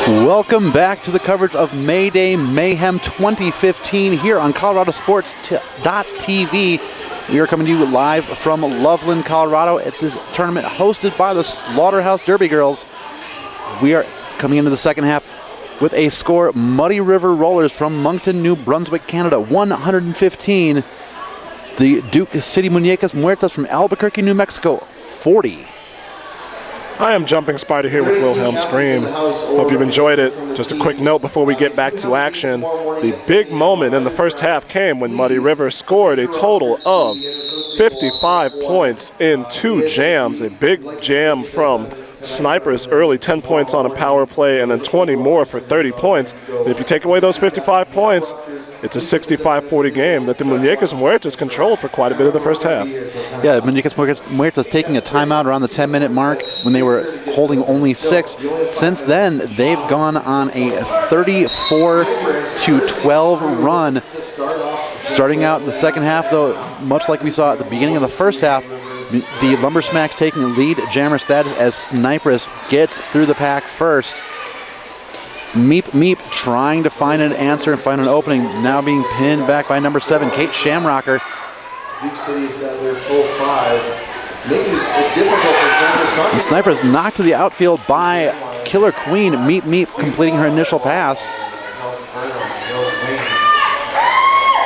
Welcome back to the coverage of Mayday Mayhem 2015 here on ColoradoSports.TV. We are coming to you live from Loveland, Colorado at this tournament hosted by the Slaughterhouse Derby Girls. We are coming into the second half with a score: Muddy River Rollers from Moncton, New Brunswick, Canada, 115. The Duke City Muñecas Muertas from Albuquerque, New Mexico, 40. I am Jumping Spider here with Wilhelm Scream. Hope you've enjoyed it. Just a quick note before we get back to action. The big moment in the first half came when Muddy River scored a total of 55 points in 2 jams. A big jam from Snipers early, 10 points on a power play, and then 20 more for 30 points. And if you take away those 55 points, it's a 65-40 game that the Muñecas Muertas controlled for quite a bit of the first half. Yeah, Muñecas Muertas taking a timeout around the 10-minute mark when they were holding only 6. Since then, they've gone on a 34-12 run. Starting out the second half, though, much like we saw at the beginning of the first half, the Lumber Smacks taking lead jammer status as Snipers gets through the pack first. Meep Meep trying to find an answer and find an opening, now being pinned back by number 7, Kate Shamrocker. Duke City's got their full 5, making it difficult for Snipers. And Snipers knocked to the outfield by Killer Queen. Meep Meep completing her initial pass.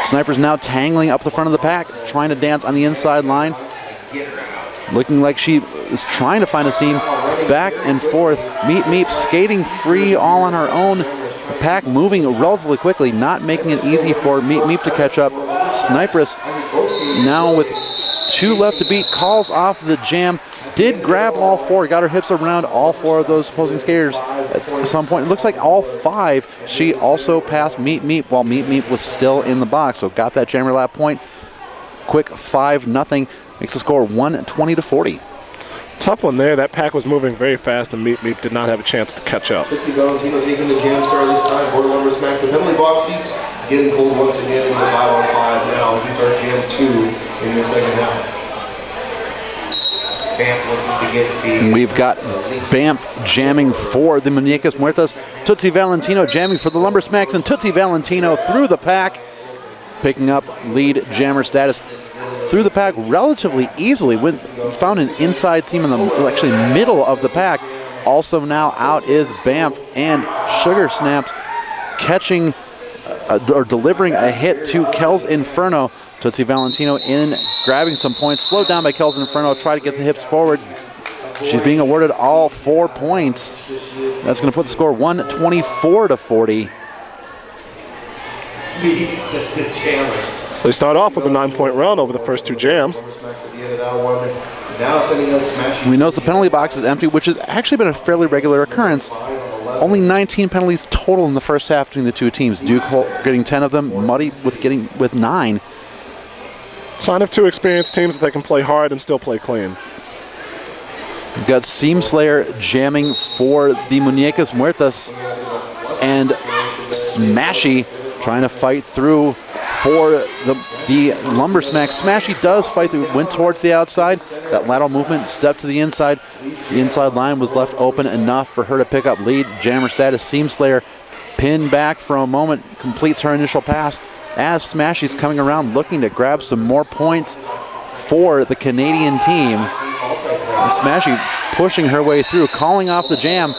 Snipers now tangling up the front of the pack, trying to dance on the inside line. Looking like she is trying to find a seam. Back and forth. Meep Meep skating free all on her own. The pack moving relatively quickly, not making it easy for Meep Meep to catch up. Snipers now with 2 left to beat, calls off the jam. Did grab all 4, got her hips around all 4 of those opposing skaters at some point. It looks like all 5. She also passed Meep Meep while Meep Meep was still in the box. So got that jammer lap point. Quick 5-0. Makes the score 120-40. Tough one there. That pack was moving very fast, and Meep Meep did not have a chance to catch up. Tootsie Valentino taking the jam star this time. Border Lumber Smacks. The penalty box seats getting pulled once again into the 5-on-5 now. These are jam 2 in the second half. Banff looking to get the... We've got Banff jamming for the Muñecas Muertas. Tootsie Valentino jamming for the Lumber Smacks, and Tootsie Valentino through the pack, picking up lead jammer status. Through the pack relatively easily. Found an inside seam in the actually middle of the pack. Also now out is Banff, and Sugar Snaps catching or delivering a hit to Kel's Inferno. Tootsie Valentino in grabbing some points. Slowed down by Kel's Inferno. Try to get the hips forward. She's being awarded all 4 points. That's going to put the score 124-40. So they start off with a 9-point run over the first 2 jams. We notice the penalty box is empty, which has actually been a fairly regular occurrence. Only 19 penalties total in the first half between the 2 teams. Duke getting 10 of them, Muddy with 9. Sign of 2 experienced teams that they can play hard and still play clean. We've got Seam Slayer jamming for the Muñecas Muertas, and Smashy trying to fight through for the Lumber Smacks. Smashy does fight through, went towards the outside. That lateral movement, step to the inside. The inside line was left open enough for her to pick up lead jammer status. Seam Slayer pinned back for a moment, completes her initial pass as Smashy's coming around looking to grab some more points for the Canadian team. And Smashy pushing her way through, calling off the jam.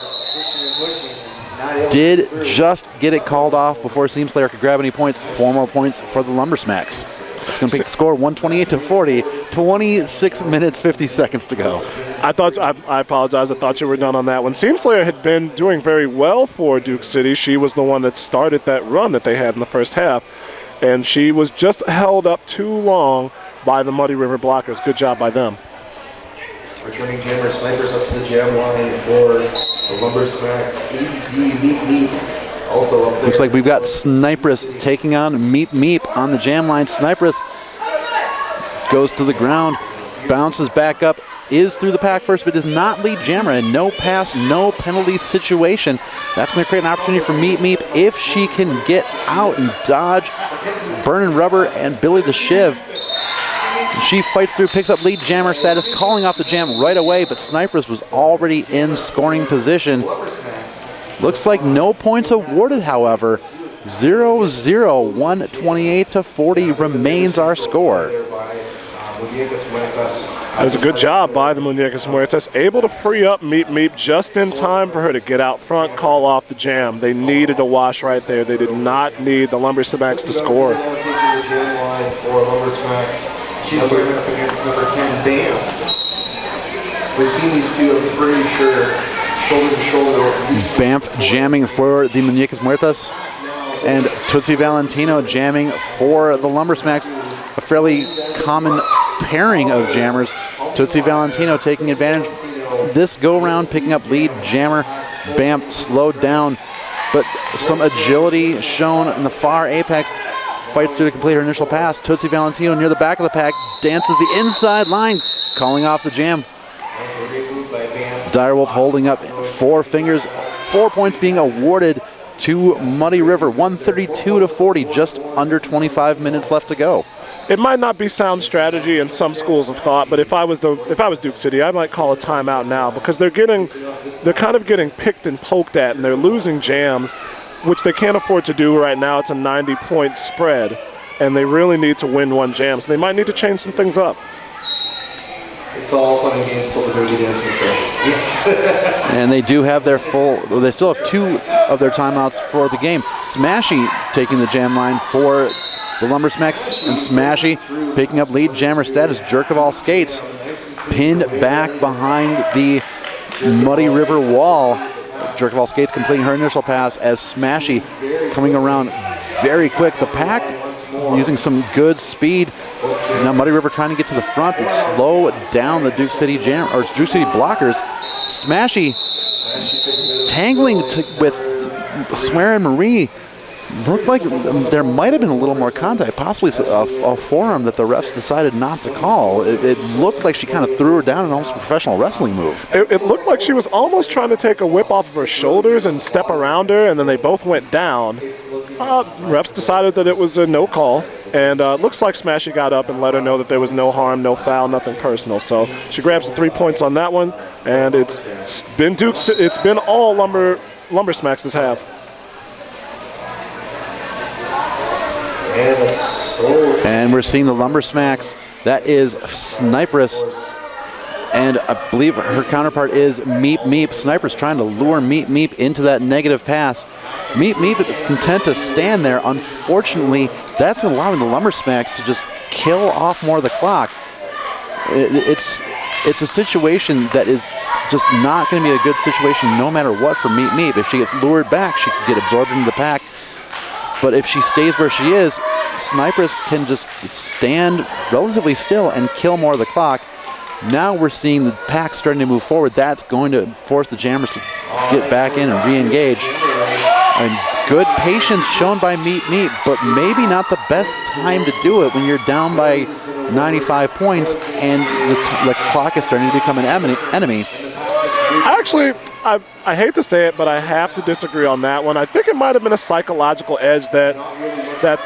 Did just get it called off before Seam Slayer could grab any points. 4 more points for the Lumber Smacks. It's going to make the score 128-40. 26 minutes, 50 seconds to go. I apologize. I thought you were done on that one. Seam Slayer had been doing very well for Duke City. She was the one that started that run that they had in the first half. And she was just held up too long by the Muddy River blockers. Good job by them. Returning jammer Snipers up to the jam line for the Lumber Smacks. Meep Meep also up there. Looks like we've got Snipers taking on Meep Meep on the jam line. Snipers goes to the ground, bounces back up, is through the pack first, but does not lead jammer. And no pass, no penalty situation. That's going to create an opportunity for Meep Meep if she can get out and dodge Burnin' Rubber and Billy the Shiv. She fights through, picks up lead jammer status, calling off the jam right away, but Snipers was already in scoring position. Looks like no points awarded, however. 0-0, 128-40 remains our score. That was a good job by the Muñecas Muertas, able to free up Meep Meep just in time for her to get out front, call off the jam. They needed a wash right there. They did not need the Lumber Smacks to score. Number against number 10, Bam. We've seen these two, I'm pretty sure, shoulder to shoulder. Banff jamming for the Muñecas Muertas, and Tootsie Valentino jamming for the Lumber Smacks. A fairly common pairing of jammers. Tootsie Valentino taking advantage this go-round, picking up lead. Jammer Banff slowed down, but some agility shown in the far apex. Fights through to complete her initial pass. Tootsie Valentino near the back of the pack, dances the inside line, calling off the jam. Direwolf holding up 4 fingers, 4 points being awarded to Muddy River, 132-40, just under 25 minutes left to go. It might not be sound strategy in some schools of thought, but if I was Duke City, I might call a timeout now because they're kind of getting picked and poked at, and they're losing jams, which they can't afford to do right now. It's a 90-point spread, and they really need to win one jam, so they might need to change some things up. It's all fun and games till the dirty dancing starts. Yes. And they do have their they still have 2 of their timeouts for the game. Smashy taking the jam line for the Lumber Smacks, and Smashy picking up lead jammer status. Jerk of all skates pinned back behind the Muddy River wall. Jerk of all skates completing her initial pass as Smashy coming around very quick. The pack using some good speed. Now Muddy River trying to get to the front and slow down the Duke City Duke City blockers. Smashy tangling with Swear and Marie. Looked like there might have been a little more contact, possibly a forearm that the refs decided not to call. It looked like she kind of threw her down in almost a professional wrestling move. It looked like she was almost trying to take a whip off of her shoulders and step around her, and then they both went down. Refs decided that it was a no call, and looks like Smashy got up and let her know that there was no harm, no foul, nothing personal. So she grabs the 3 points on that one, and it's been all Lumber Smacks this half. And we're seeing the Lumber Smacks. That is Sniperess. And I believe her counterpart is Meep Meep. Sniper's trying to lure Meep Meep into that negative pass. Meep Meep is content to stand there. Unfortunately, that's allowing the Lumber Smacks to just kill off more of the clock. It's a situation that is just not going to be a good situation no matter what for Meep Meep. If she gets lured back, she can get absorbed into the pack. But if she stays where she is, Snipers can just stand relatively still and kill more of the clock. Now we're seeing the pack starting to move forward. That's going to force the jammers to get back in and re-engage. And good patience shown by Meep Meep, but maybe not the best time to do it when you're down by 95 points and the clock is starting to become an enemy. Actually, I hate to say it, but I have to disagree on that one. I think it might have been a psychological edge that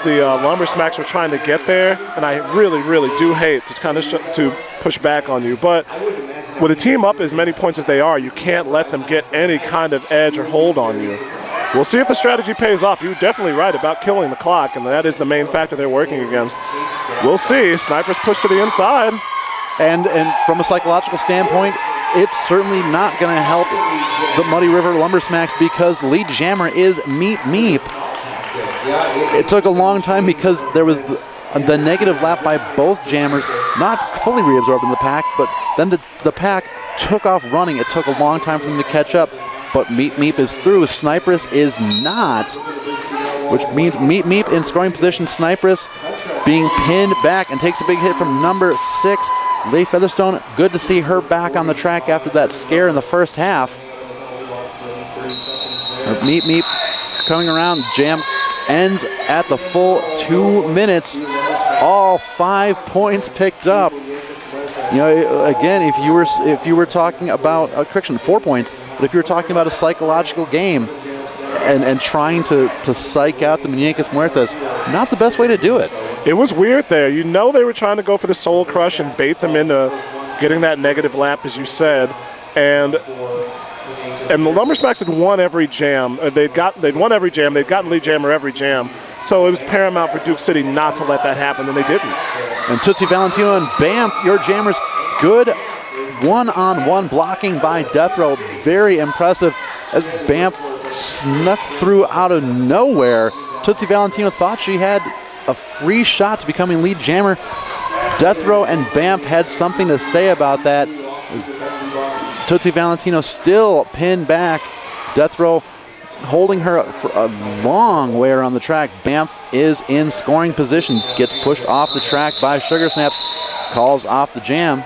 the Lumber Smacks were trying to get there, and I really, really do hate to kind of to push back on you. But with a team up as many points as they are, you can't let them get any kind of edge or hold on you. We'll see if the strategy pays off. You're definitely right about killing the clock, and that is the main factor they're working against. We'll see. Snipers push to the inside. And from a psychological standpoint, it's certainly not going to help the Muddy River Lumber Smacks because the lead jammer is Meep Meep. It took a long time because there was the negative lap by both jammers, not fully reabsorbed in the pack, but then the pack took off running. It took a long time for them to catch up, but Meep Meep is through. Sniperess is not, which means Meep Meep in scoring position. Sniperess being pinned back and takes a big hit from number 6. Leigh Featherstone, good to see her back on the track after that scare in the first half. Meep Meep coming around. Jam ends at the full 2 minutes. All 5 points picked up. You know, again, if you were talking about correction, 4 points, but if you were talking about a psychological game and trying to psych out the Muñecas Muertas, not the best way to do it. It was weird there. You know they were trying to go for the soul crush and bait them into getting that negative lap, as you said. And And the Lumber Smacks had won every jam. They'd won every jam. They'd gotten lead jammer every jam. So it was paramount for Duke City not to let that happen, and they didn't. And Tootsie Valentino and Banff, your jammers, good one-on-one blocking by Death Row. Very impressive as Banff snuck through out of nowhere. Tootsie Valentino thought she had a free shot to becoming lead jammer. Death Row and Banff had something to say about that. Tootsie Valentino still pinned back. Death Row holding her for a long way around the track. Banff is in scoring position, gets pushed off the track by Sugar Snaps, calls off the jam.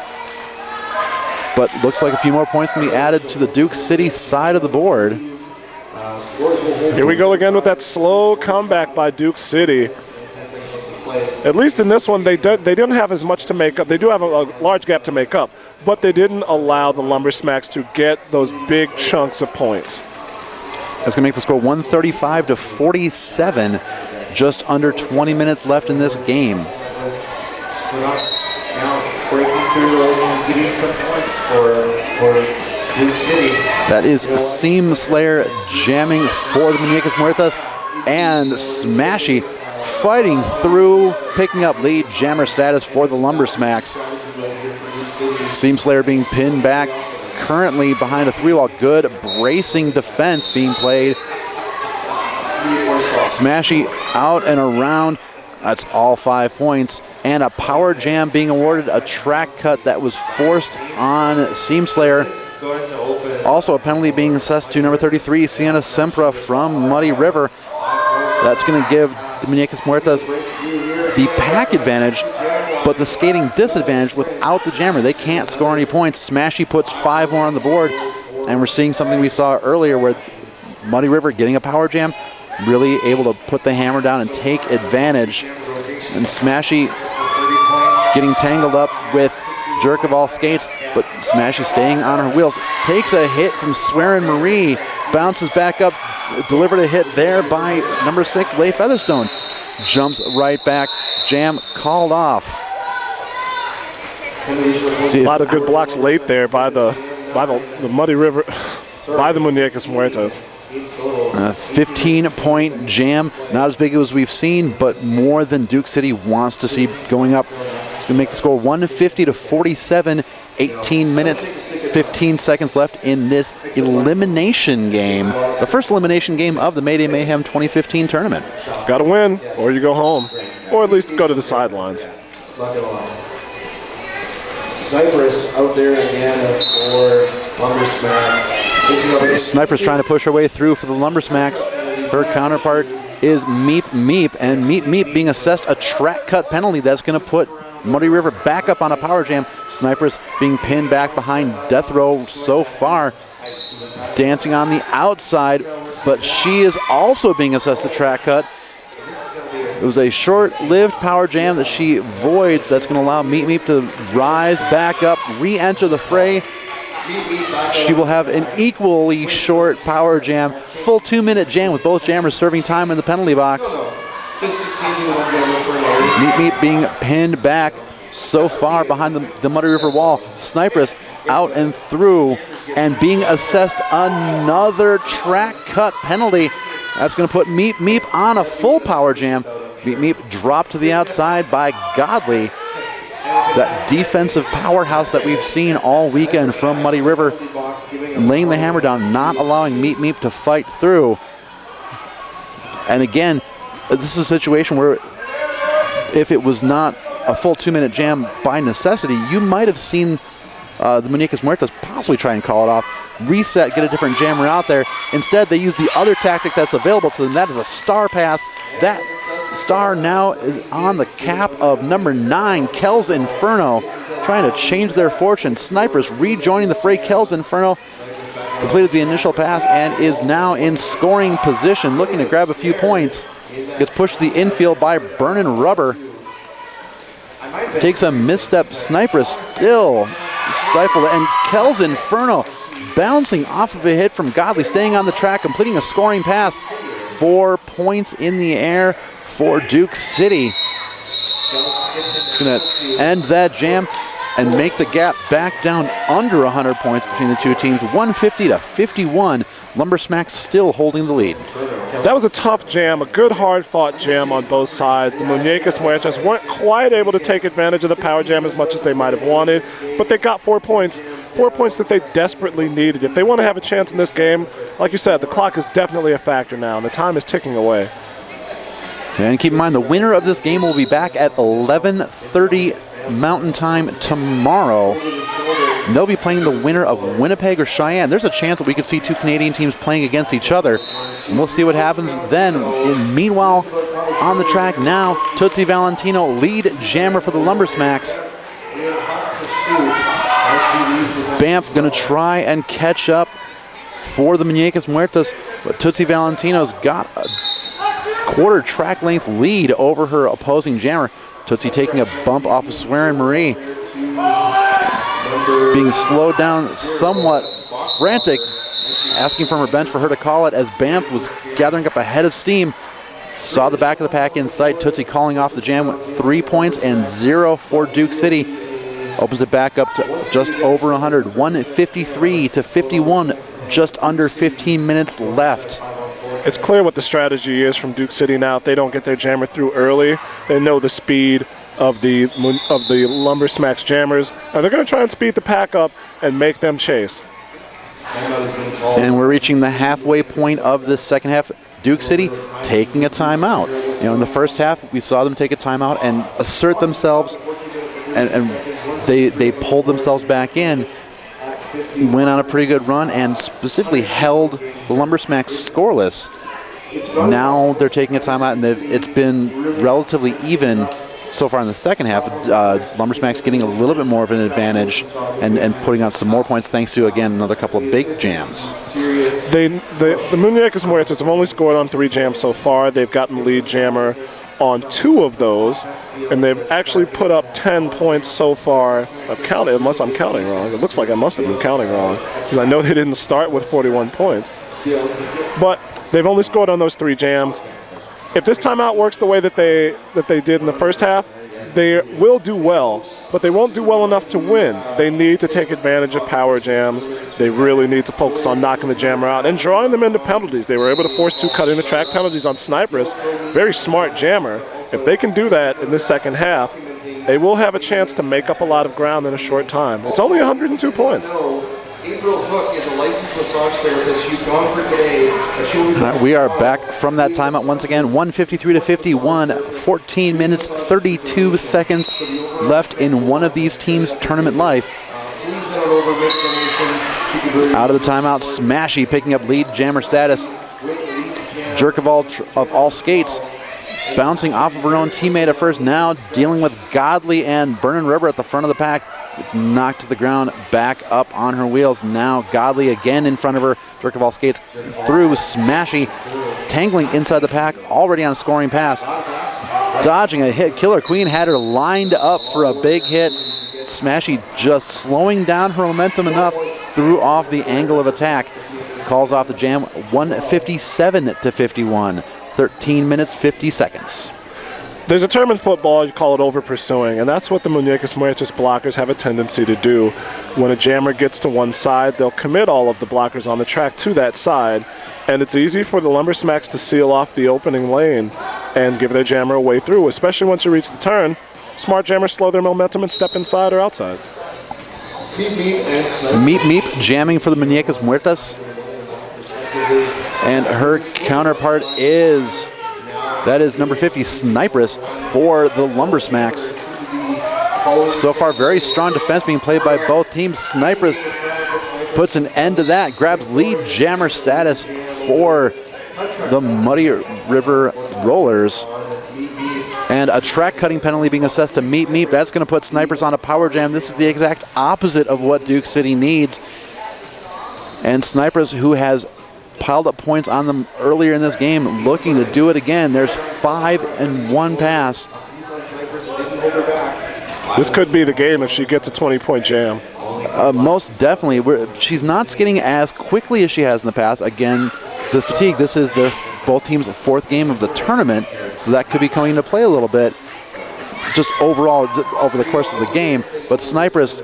But looks like a few more points can be added to the Duke City side of the board. Here we go again with that slow comeback by Duke City. At least in this one, they didn't have as much to make up. They do have a large gap to make up, but they didn't allow the Lumber Smacks to get those big chunks of points. That's going to make the score 135-47. Just under 20 minutes left in this game. Now breaking through and getting some points for Duke City. That is Seam Slayer jamming for the Muñecas Muertas, and Smashy fighting through, picking up lead jammer status for the Lumber Smacks. Seam Slayer being pinned back currently behind a 3-wall. Good bracing defense being played. Smashy out and around. That's all 5 points. And a power jam being awarded, a track cut that was forced on Seam Slayer. Also a penalty being assessed to number 33, Sienna Sempra from Muddy River. That's going to give the Muñecas Muertas the pack advantage, but the skating disadvantage without the jammer. They can't score any points. Smashy puts 5 more on the board, and we're seeing something we saw earlier where Muddy River getting a power jam, really able to put the hammer down and take advantage. And Smashy getting tangled up with Jerk of All Skates, but Smashy staying on her wheels. Takes a hit from Swearin' Marie, bounces back up, delivered a hit there by number 6, Leigh Featherstone. Jumps right back, jam called off. A lot of good blocks late there by the Muddy River, by the Muñecas Muertas. 15-point jam, not as big as we've seen, but more than Duke City wants to see going up. It's going to make the score 150-47, 18 minutes, 15 seconds left in this elimination game. The first elimination game of the Mayday Mayhem 2015 tournament. Got to win, or you go home, or at least go to the sidelines. Snipers out there again for Lumber Smacks. Sniper's trying to push her way through for the Lumber Smacks. Her counterpart is Meep Meep, and Meep Meep being assessed a track cut penalty that's going to put Muddy River back up on a power jam. Sniper's being pinned back behind Death Row so far, dancing on the outside, but she is also being assessed a track cut. It was a short-lived power jam that she voids. That's going to allow Meep Meep to rise back up, re-enter the fray. She will have an equally short power jam, full 2-minute jam with both jammers serving time in the penalty box. Meep Meep being pinned back so far behind the Muddy River wall. Sniperess out and through and being assessed another track cut penalty. That's going to put Meep Meep on a full power jam. Meep Meep dropped to the outside by Godley. That defensive powerhouse that we've seen all weekend from Muddy River, laying the hammer down, not allowing Meep Meep to fight through. And again, this is a situation where if it was not a full 2-minute jam by necessity, you might have seen the Muñecas Muertas possibly try and call it off, reset, get a different jammer out there. Instead, they use the other tactic that's available to them. That is a star pass. That star now is on the cap of number 9, Kel's Inferno, trying to change their fortune. Snipers rejoining the fray. Kel's Inferno completed the initial pass and is now in scoring position, looking to grab a few points. Gets pushed to the infield by Burnin' Rubber. Takes a misstep. Sniper still stifled, and Kel's Inferno bouncing off of a hit from Godley, staying on the track, completing a scoring pass. 4 points in the air for Duke City. It's going to end that jam. and make the gap back down under 100 points between the two teams, 150 to 51. Lumber Smacks still holding the lead. That was a tough jam, a good hard-fought jam on both sides. The Muñecas Muertas weren't quite able to take advantage of the power jam as much as they might have wanted, but they got 4 points that they desperately needed. If they want to have a chance in this game, like you said, the clock is definitely a factor now, and the time is ticking away. And keep in mind, the winner of this game will be back at 11:30 Mountain Time tomorrow. And they'll be playing the winner of Winnipeg or Cheyenne. There's a chance that we could see two Canadian teams playing against each other. And we'll see what happens then. And meanwhile, on the track now, Tootsie Valentino, lead jammer for the Lumber Smacks. Banff going to try and catch up for the Muñecas Muertas, but Tootsie Valentino's got a quarter track length lead over her opposing jammer. Tootsie taking a bump off of Swearin' Marie, being slowed down somewhat frantic, asking from her bench for her to call it as Banff was gathering up a head of steam. Saw the back of the pack in sight. Tootsie calling off the jam with 3 points and 0 for Duke City. Opens it back up to just over 100, 153 to 51, just under 15 minutes left. It's clear what the strategy is from Duke City now. If they don't get their jammer through early, they know the speed of the Lumber Smacks jammers, and they're going to try and speed the pack up and make them chase. And we're reaching the halfway point of this second half. Duke City taking a timeout. You know, in the first half, we saw them take a timeout and assert themselves, and they pulled themselves back in, went on a pretty good run, and specifically held the Lumber Smacks scoreless. Now they're taking a timeout, and it's been relatively even so far in the second half. Lumber Smacks getting a little bit more of an advantage and putting on some more points thanks to, again, another couple of big jams. The Muñecas Muertas have only scored on 3 jams so far. They've gotten the lead jammer on 2 of those, and they've actually put up 10 points so far. I've counted, unless I'm counting wrong. It looks like I must have been counting wrong, because I know they didn't start with 41 points. But they've only scored on those 3 jams. If this timeout works the way that they did in the first half, they will do well, but they won't do well enough to win. They need to take advantage of power jams. They really need to focus on knocking the jammer out and drawing them into penalties. They were able to force 2 cutting the track penalties on Snipers. Very smart jammer. If they can do that in the second half, they will have a chance to make up a lot of ground in a short time. It's only 102 points. April Hook is a licensed massage therapist. She's gone for today. All right, we are back from that timeout once again. 153 to 51, 14 minutes, 32 seconds left in one of these teams' tournament life. Out of the timeout, Smashy picking up lead jammer status. Jerk of all skates, bouncing off of her own teammate at first, now dealing with Godley and Burnin' Rubber at the front of the pack. It's knocked to the ground, back up on her wheels. Now Godley again in front of her. Jerk of all skates through Smashy, tangling inside the pack, already on a scoring pass. Dodging a hit. Killer Queen had her lined up for a big hit. Smashy just slowing down her momentum enough, threw off the angle of attack. Calls off the jam, 157 to 51. 13 minutes, 50 seconds. There's a term in football, you call it over-pursuing, and that's what the Muñecas Muertas blockers have a tendency to do. When a jammer gets to one side, they'll commit all of the blockers on the track to that side, and it's easy for the Lumber Smacks to seal off the opening lane and give their jammer a way through, especially once you reach the turn. Smart jammers slow their momentum and step inside or outside. Meep Meep jamming for the Muñecas Muertas. And her counterpart is... that is number 50, Snipers, for the Lumber Smacks. So far, very strong defense being played by both teams. Snipers puts an end to that, grabs lead jammer status for the Muddy River Rollers. And a track cutting penalty being assessed to Meep Meep. That's going to put Snipers on a power jam. This is the exact opposite of what Duke City needs. And Snipers, who has piled up points on them earlier in this game, looking to do it again. There's 5-1 pass. This could be the game if she gets a 20-point jam. Most definitely. She's not skating as quickly as she has in the past. Again, the fatigue. This is both teams' 4th game of the tournament, so that could be coming into play a little bit. just overall over the course of the game. But Snipress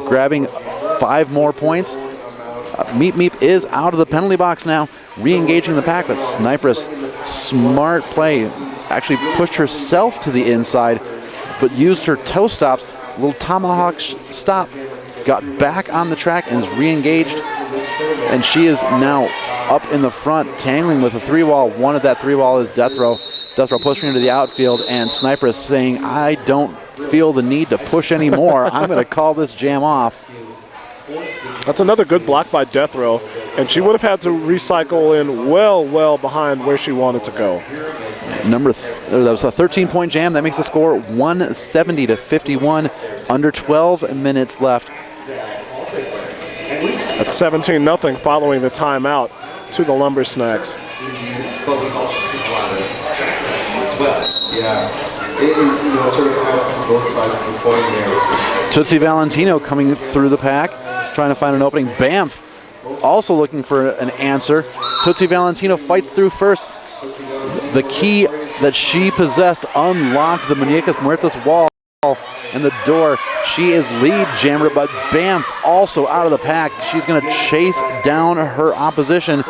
grabbing 5 more points. Meep Meep is out of the penalty box now, re-engaging the pack, but Snipress, smart play, actually pushed herself to the inside, but used her toe stops, little tomahawk stop, got back on the track and is re-engaged, and she is now up in the front, tangling with a 3-wall. One of that 3-wall is Death Row. Death Row pushing into the outfield, and Snipress saying, I don't feel the need to push anymore. I'm going to call this jam off. That's another good block by Death Row, and she would have had to recycle in well behind where she wanted to go. That was a 13-point jam. That makes the score 170-51. Under 12 minutes left. That's 17-0 following the timeout to the Lumber Snacks. Yeah, it sort of adds to both sides of the coin there. Tootsie Valentino coming through the pack, trying to find an opening. Banff also looking for an answer. Tootsie Valentino fights through first. The key that she possessed unlocked the Muñecas Muertas wall and the door. She is lead jammer, but Banff also out of the pack. She's going to chase down her opposition.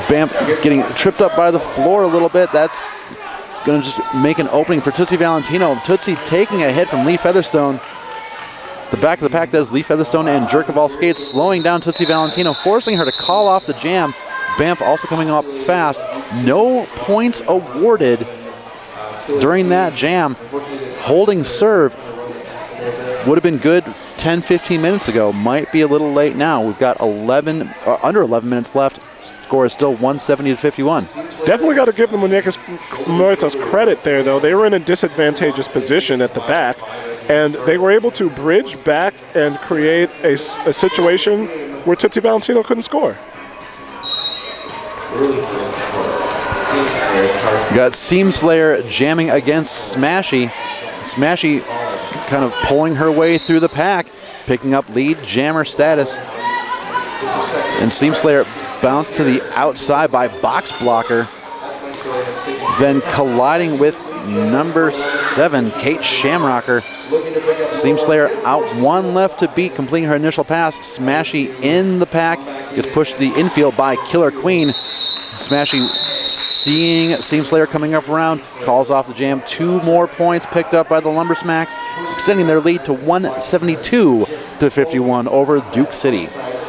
Banff getting tripped up by the floor a little bit. That's going to just make an opening for Tootsie Valentino. Tootsie taking a hit from Lee Featherstone. The back of the pack, that is Lee Featherstone and Jerk of All Skates, slowing down Tootsie Valentino, forcing her to call off the jam. Banff also coming up fast. No points awarded during that jam. Holding serve would have been good 10-15 minutes ago. Might be a little late now. We've got under 11 minutes left. Score is still 170-51. Definitely got to give the Muñecas Muertas credit there, though. They were in a disadvantageous position at the back, and they were able to bridge back and create a situation where Tootsie Valentino couldn't score. Got Seam Slayer jamming against Smashy. Smashy kind of pulling her way through the pack, picking up lead jammer status. And Seam Slayer bounced to the outside by Box Blocker, then colliding with number 7, Kate Shamrocker. Seam Slayer out 1 left to beat, completing her initial pass. Smashy in the pack, gets pushed to the infield by Killer Queen. Smashy seeing Seam Slayer coming up around, calls off the jam. 2 more points picked up by the Lumber Smacks, extending their lead to 172-51 over Duke City.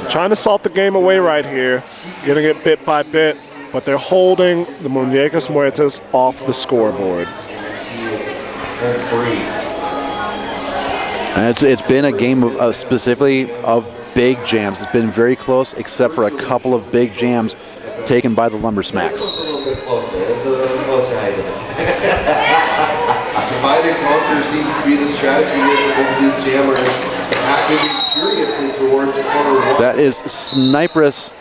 Trying to salt the game away right here, getting it bit by bit, but they're holding the Muñecas Muertas off the scoreboard. And it's been a game of specifically of big jams. It's been very close, except for a couple of big jams taken by the Lumber Smacks. Divide and conquer seems to be the strategy here for both these jammers. Acting curiously towards corner 1. That is Snipress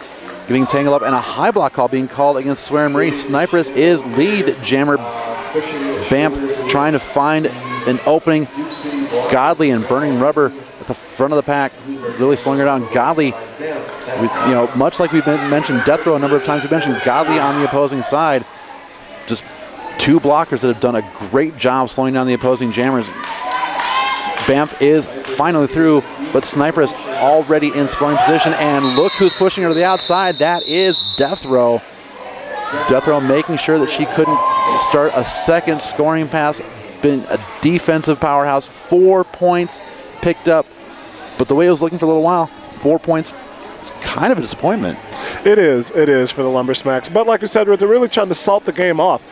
getting tangled up, and a high block call being called against Swear Marie. Snipress is lead jammer. Banff trying to find an opening. Godly and Burning Rubber at the front of the pack, really slowing her down. Godly, much like we've mentioned Death Row a number of times, we've mentioned Godly on the opposing side. Just 2 blockers that have done a great job slowing down the opposing jammers. Banff is finally through, but Snipress already in scoring position, and look who's pushing her to the outside. That is Death Row. Death Row making sure that she couldn't start a second scoring pass. Been a defensive powerhouse. 4 points picked up, but the way it was looking for a little while, 4 points, it's kind of a disappointment. It is for the Lumber Smacks, but like I said, they're really trying to salt the game off.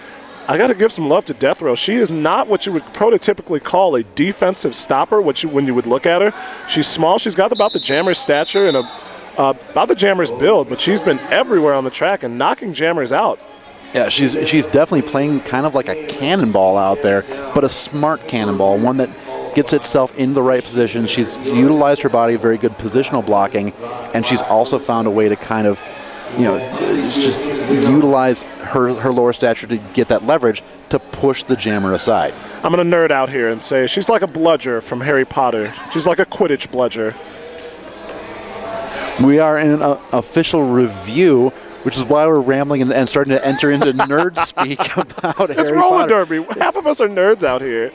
I got to give some love to Death Row. She is not what you would prototypically call a defensive stopper. When you would look at her, she's small. She's got about the jammer's stature and about the jammer's build, but she's been everywhere on the track and knocking jammers out. Yeah, she's definitely playing kind of like a cannonball out there, but a smart cannonball, one that gets itself in the right position. She's utilized her body, very good positional blocking, and she's also found a way to kind of, just utilize her lower stature to get that leverage to push the jammer aside. I'm going to nerd out here and say she's like a bludger from Harry Potter. She's like a Quidditch bludger. We are in an official review which is why we're rambling and starting to enter into nerd speak about It's Harry roller Potter. derby. Half of us are nerds out here.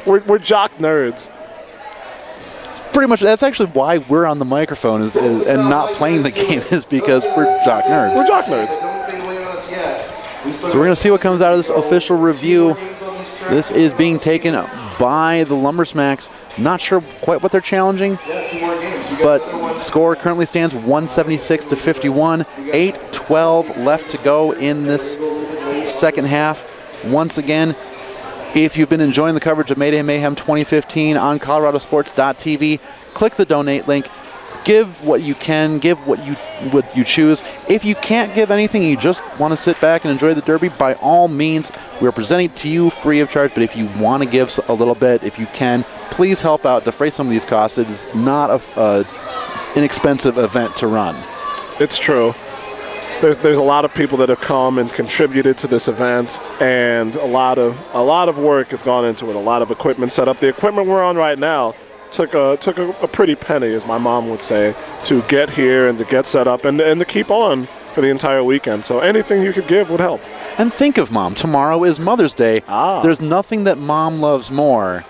We're jock nerds. Pretty much, that's actually why we're on the microphone and not playing the game, is because we're jock nerds. We're jock nerds. So we're going to see what comes out of this official review. This is being taken by the Lumbersmacks. Not sure quite what they're challenging, but score currently stands 176-51. 8-12 left to go in this second half. Once again, if you've been enjoying the coverage of Mayday Mayhem 2015 on ColoradoSports.TV, click the donate link. Give what you can, give what you choose. If you can't give anything, you just want to sit back and enjoy the Derby, by all means, we're presenting it to you free of charge. But if you want to give a little bit, if you can, please help out, defray some of these costs. It is not an inexpensive event to run. It's true. There's a lot of people that have come and contributed to this event, and a lot of work has gone into it. A lot of equipment set up. The equipment we're on right now took a pretty penny, as my mom would say, to get here and to get set up and to keep on for the entire weekend. So anything you could give would help. And think of Mom. Tomorrow is Mother's Day. There's nothing that Mom loves more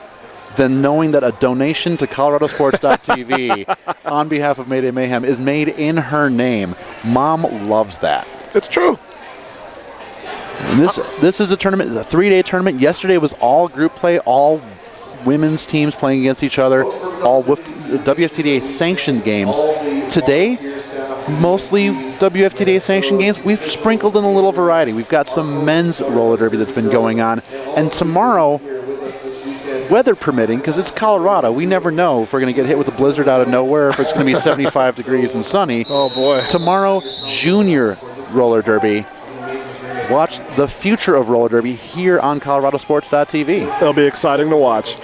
than knowing that a donation to ColoradoSports.TV on behalf of Mayday Mayhem is made in her name. Mom loves that. It's true. And this is a tournament, a 3-day tournament. Yesterday was all group play, all women's teams playing against each other, all WFTDA sanctioned games. Today, mostly WFTDA sanctioned games. We've sprinkled in a little variety. We've got some men's roller derby that's been going on. And tomorrow, weather permitting, because it's Colorado, we never know if we're going to get hit with a blizzard out of nowhere, if it's going to be 75 degrees and sunny. Oh boy. Tomorrow, junior roller derby. Watch the future of roller derby here on ColoradoSports.TV. It'll be exciting to watch.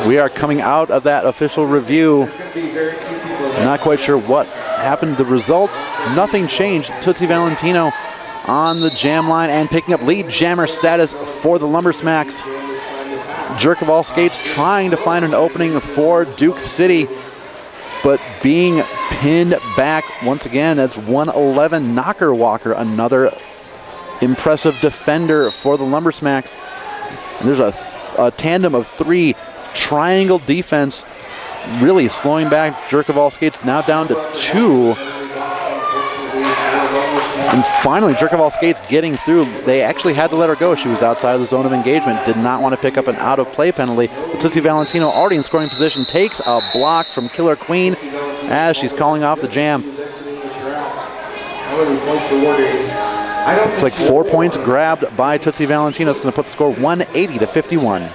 We are coming out of that official review. Not quite sure what happened. The results, nothing changed. Tootsie Valentino on the jam line and picking up lead jammer status for the Lumbersmacks. Jerk of all skates trying to find an opening for Duke City, but being pinned back once again. That's 111 Knocker Walker, another impressive defender for the Lumbersmacks. And there's a tandem of 3 triangle defense, really slowing back Jerk of all skates, now down to 2. And finally, Jerk of all skates getting through. They actually had to let her go. She was outside of the zone of engagement, did not want to pick up an out-of-play penalty. But Tootsie Valentino, already in scoring position, takes a block from Killer Queen as she's calling off the jam. It's like 4 points grabbed by Tootsie Valentino. It's going to put the score 180-51.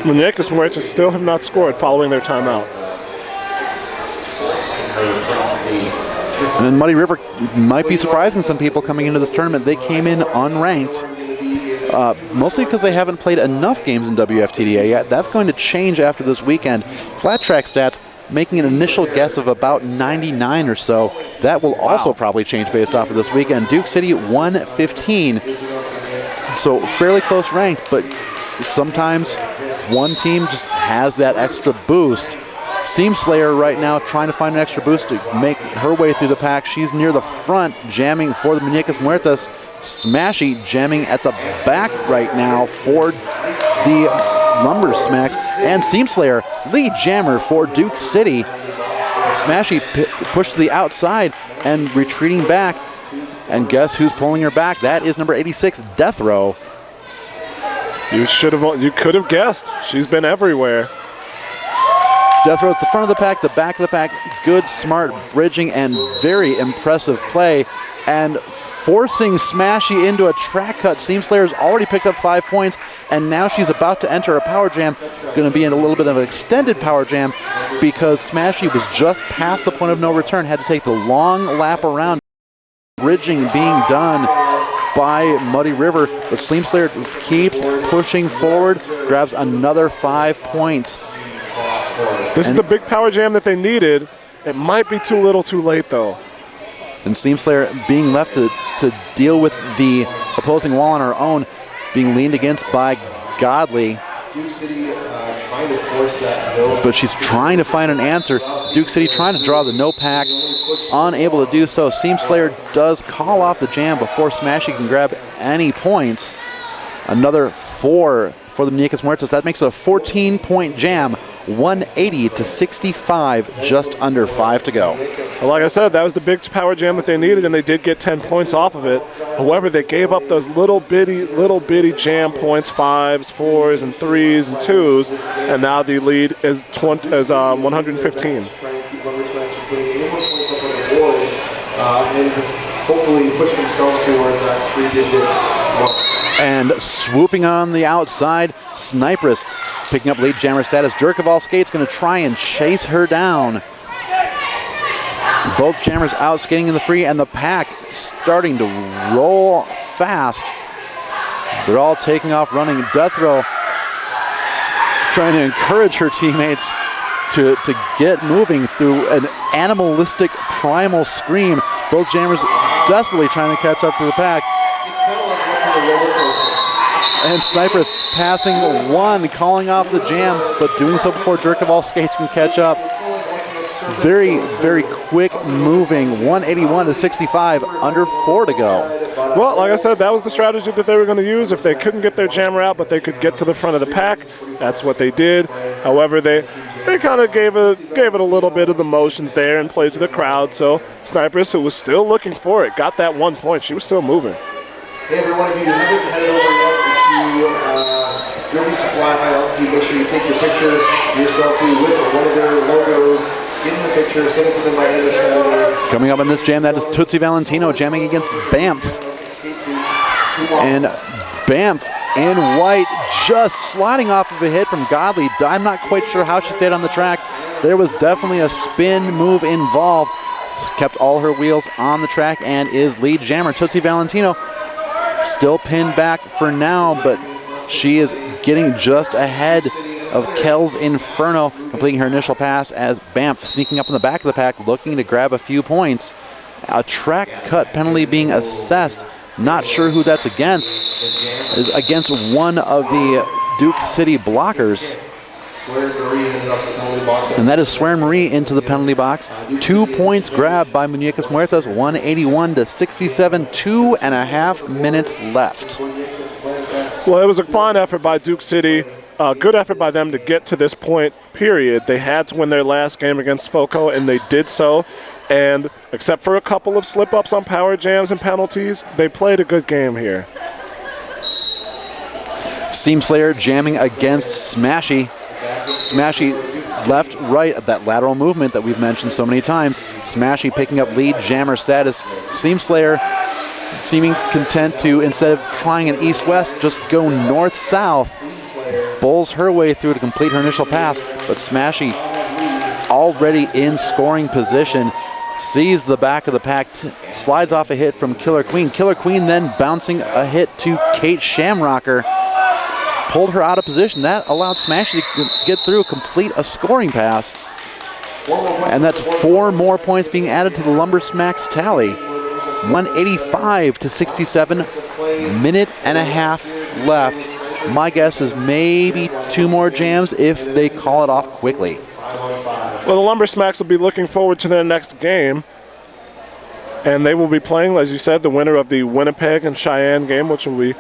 Muñecas Muertas still have not scored following their timeout. And then Muddy River might be surprising some people coming into this tournament. They came in unranked, mostly because they haven't played enough games in WFTDA yet. That's going to change after this weekend. Flat Track Stats making an initial guess of about 99 or so. That will also probably change based off of this weekend. Duke City 115. So fairly close ranked, but sometimes one team just has that extra boost. Seam Slayer right now trying to find an extra boost to make her way through the pack. She's near the front, jamming for the Muñecas Muertas. Smashy jamming at the back right now for the Lumbersmacks. And Seam Slayer, lead jammer for Duke City. Smashy pushed to the outside and retreating back. And guess who's pulling her back? That is number 86, Death Row. You could have guessed. She's been everywhere. Death Row at the front of the pack, the back of the pack. Good, smart bridging and very impressive play. And forcing Smashy into a track cut. Seam Slayer's already picked up 5 points, and now she's about to enter a power jam. Going to be in a little bit of an extended power jam because Smashy was just past the point of no return. Had to take the long lap around. Bridging being done by Muddy River, but Seam Slayer just keeps pushing forward, grabs another 5 points. This is the big power jam that they needed. It might be too little too late, though. And Seam Slayer being left to deal with the opposing wall on her own, being leaned against by Godly. trying to force that no. But she's trying to find an answer. Duke City trying to draw the no pack, unable to do so. Seam Slayer does call off the jam before Smashy can grab any points. Another 4 for the Muñecas Muertas. That makes it a 14-point jam, 180 to 65, just under 5 to go. Well, like I said, that was the big power jam that they needed, and they did get 10 points off of it. However, they gave up those little bitty jam points, 5s, 4s, and 3s, and 2s, and now the lead is 115. And hopefully push themselves towards that 3-digit mark. And swooping on the outside, Sniperess picking up lead jammer status. Jerkoval Skate's going to try and chase her down. Both jammers out skating in the free, and the pack starting to roll fast. They're all taking off running. Death Row trying to encourage her teammates to get moving through an animalistic primal scream. Both jammers desperately trying to catch up to the pack. And Sniper's passing 1, calling off the jam, but doing so before Jerkoval Skates can catch up. Very, very quick moving, 181 to 65, under 4 to go. Well, like I said, that was the strategy that they were going to use. If they couldn't get their jammer out, but they could get to the front of the pack, that's what they did. However, they kind of gave it a little bit of the motions there and played to the crowd. So Sniperess, who was still looking for it, got that 1 point. She was still moving. Hey everyone, if you haven't headed over yet to Derby Supply High Altitude, make sure you take your picture, your selfie with one of their logos in the picture, send it to them by the other side. Coming up on this jam, that is Tootsie Valentino jamming against Banff. And Banff in white, just sliding off of a hit from Godley. I'm not quite sure how she stayed on the track. There was definitely a spin move involved. Kept all her wheels on the track and is lead jammer. Tootsie Valentino still pinned back for now, but she is getting just ahead of Kel's Inferno, completing her initial pass as Banff sneaking up in the back of the pack, looking to grab a few points. A track cut penalty being assessed. Not sure who that's against. Is against one of the Duke City blockers. And that is Swear Marie into the penalty box. 2 points grabbed by Muñecas Muertas, 181 to 67, 2.5 minutes left. Well, it was a fine effort by Duke City. Good effort by them to get to this point, period. They had to win their last game against FOCO, and they did so. And except for a couple of slip-ups on power jams and penalties, they played a good game here. Seam Slayer jamming against Smashy. Smashy left, right, that lateral movement that we've mentioned so many times. Smashy picking up lead jammer status. Seam Slayer seeming content to, instead of trying an east-west, just go north-south. Bowls her way through to complete her initial pass, but Smashy already in scoring position. Sees the back of the pack, slides off a hit from Killer Queen. Killer Queen then bouncing a hit to Kate Shamrocker. Pulled her out of position. That allowed Smashy to get through, complete a scoring pass. And that's 4 more points being added to the Lumber Smacks tally. 185 to 67, minute and a half left. My guess is maybe 2 more jams if they call it off quickly. Well, the Lumber Smacks will be looking forward to their next game. And they will be playing, as you said, the winner of the Winnipeg and Cheyenne game, which will be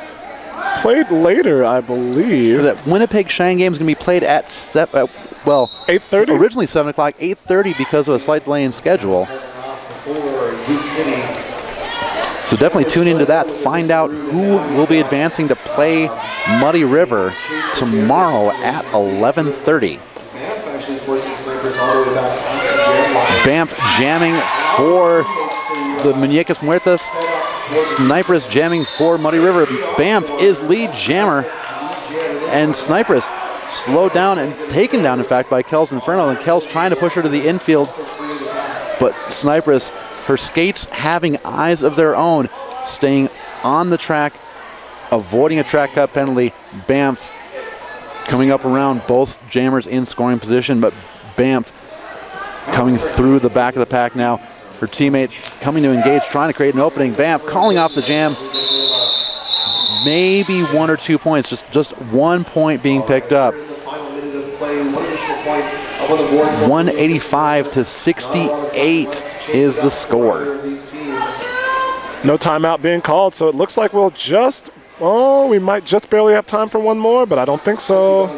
played later, I believe. That Winnipeg Cheyenne game is going to be played at 8:30. Originally 7 o'clock, 8:30 because of a slight delay in schedule. So definitely tune into that. Find out who will be advancing to play Muddy River tomorrow at 11:30. Banff jamming for the Muñecas Muertas. Sniperess jamming for Muddy River. Banff is lead jammer. And Sniperess slowed down and taken down, in fact, by Kel's Inferno. And Kel's trying to push her to the infield. But Sniperess, her skates having eyes of their own, staying on the track, avoiding a track cut penalty. Banff coming up around, both jammers in scoring position, but Banff coming through the back of the pack now. Her teammate coming to engage, trying to create an opening. Banff calling off the jam. Maybe 1 or 2 points, just 1 point being picked up. point up on the board. 185 to 68 is the score. No timeout being called, so it looks like we'll just, we might just barely have time for one more, but I don't think so.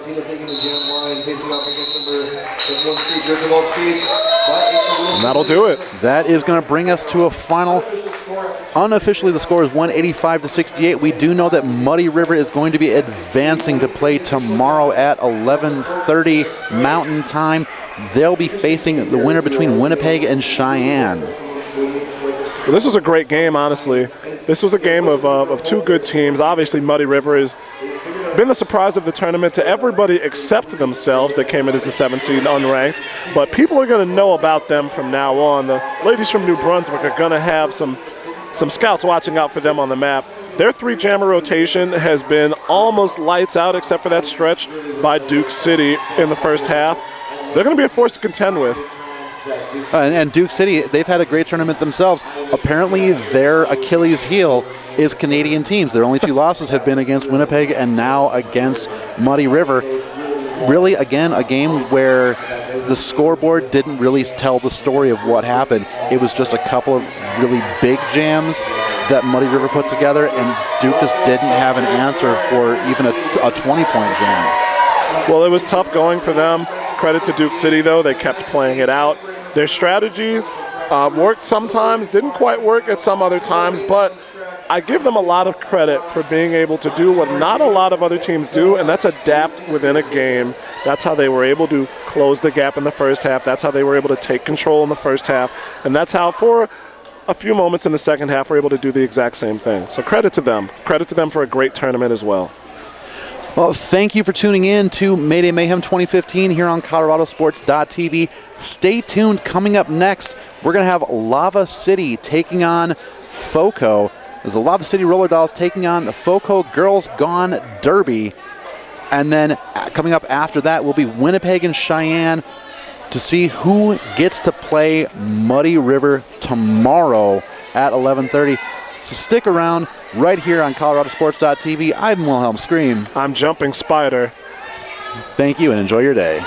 And that'll do it. That is going to bring us to a final. Unofficially, the score is 185 to 68. We do know that Muddy River is going to be advancing to play tomorrow at 11:30 Mountain Time. They'll be facing the winner between Winnipeg and Cheyenne. Well, this was a great game, honestly. This was a game of two good teams. Obviously, Muddy River has been the surprise of the tournament to everybody except themselves. They came in as the 7th seed unranked. But people are going to know about them from now on. The ladies from New Brunswick are going to have some scouts watching out for them on the map. Their 3-jammer rotation has been almost lights out except for that stretch by Duke City in the first half. They're going to be a force to contend with. And Duke City, they've had a great tournament themselves. Apparently, their Achilles heel is Canadian teams. Their only 2 losses have been against Winnipeg and now against Muddy River. Really, again, a game where the scoreboard didn't really tell the story of what happened. It was just a couple of really big jams that Muddy River put together, and Duke just didn't have an answer for even a 20-point jam. Well, it was tough going for them. Credit to Duke City, though. They kept playing it out. Their strategies worked sometimes, didn't quite work at some other times, but I give them a lot of credit for being able to do what not a lot of other teams do, and that's adapt within a game. That's how they were able to close the gap in the first half. That's how they were able to take control in the first half. And that's how, for a few moments in the second half, we're able to do the exact same thing. So credit to them. Credit to them for a great tournament as well. Well, thank you for tuning in to Mayday Mayhem 2015 here on ColoradoSports.TV. Stay tuned. Coming up next, we're going to have Lava City taking on FOCO. There's the Lava City Roller Dolls taking on the FOCO Girls Gone Derby. And then coming up after that will be Winnipeg and Cheyenne to see who gets to play Muddy River tomorrow at 11:30. So stick around right here on ColoradoSports.TV. I'm Wilhelm Scream. I'm Jumping Spider. Thank you and enjoy your day.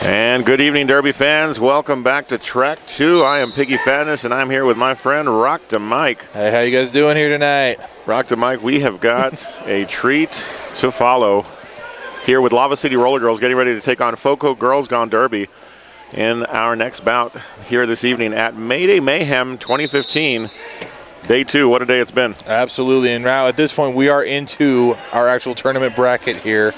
And good evening, Derby fans. Welcome back to Track 2. I am Piggy Fatness, and I'm here with my friend Rock to Mike. Hey, how you guys doing here tonight? Rock to Mike, we have got a treat to follow here with Lava City Roller Girls getting ready to take on FOCO Girls Gone Derby in our next bout here this evening at Mayday Mayhem 2015. Day 2, what a day it's been. Absolutely, and now at this point we are into our actual tournament bracket here.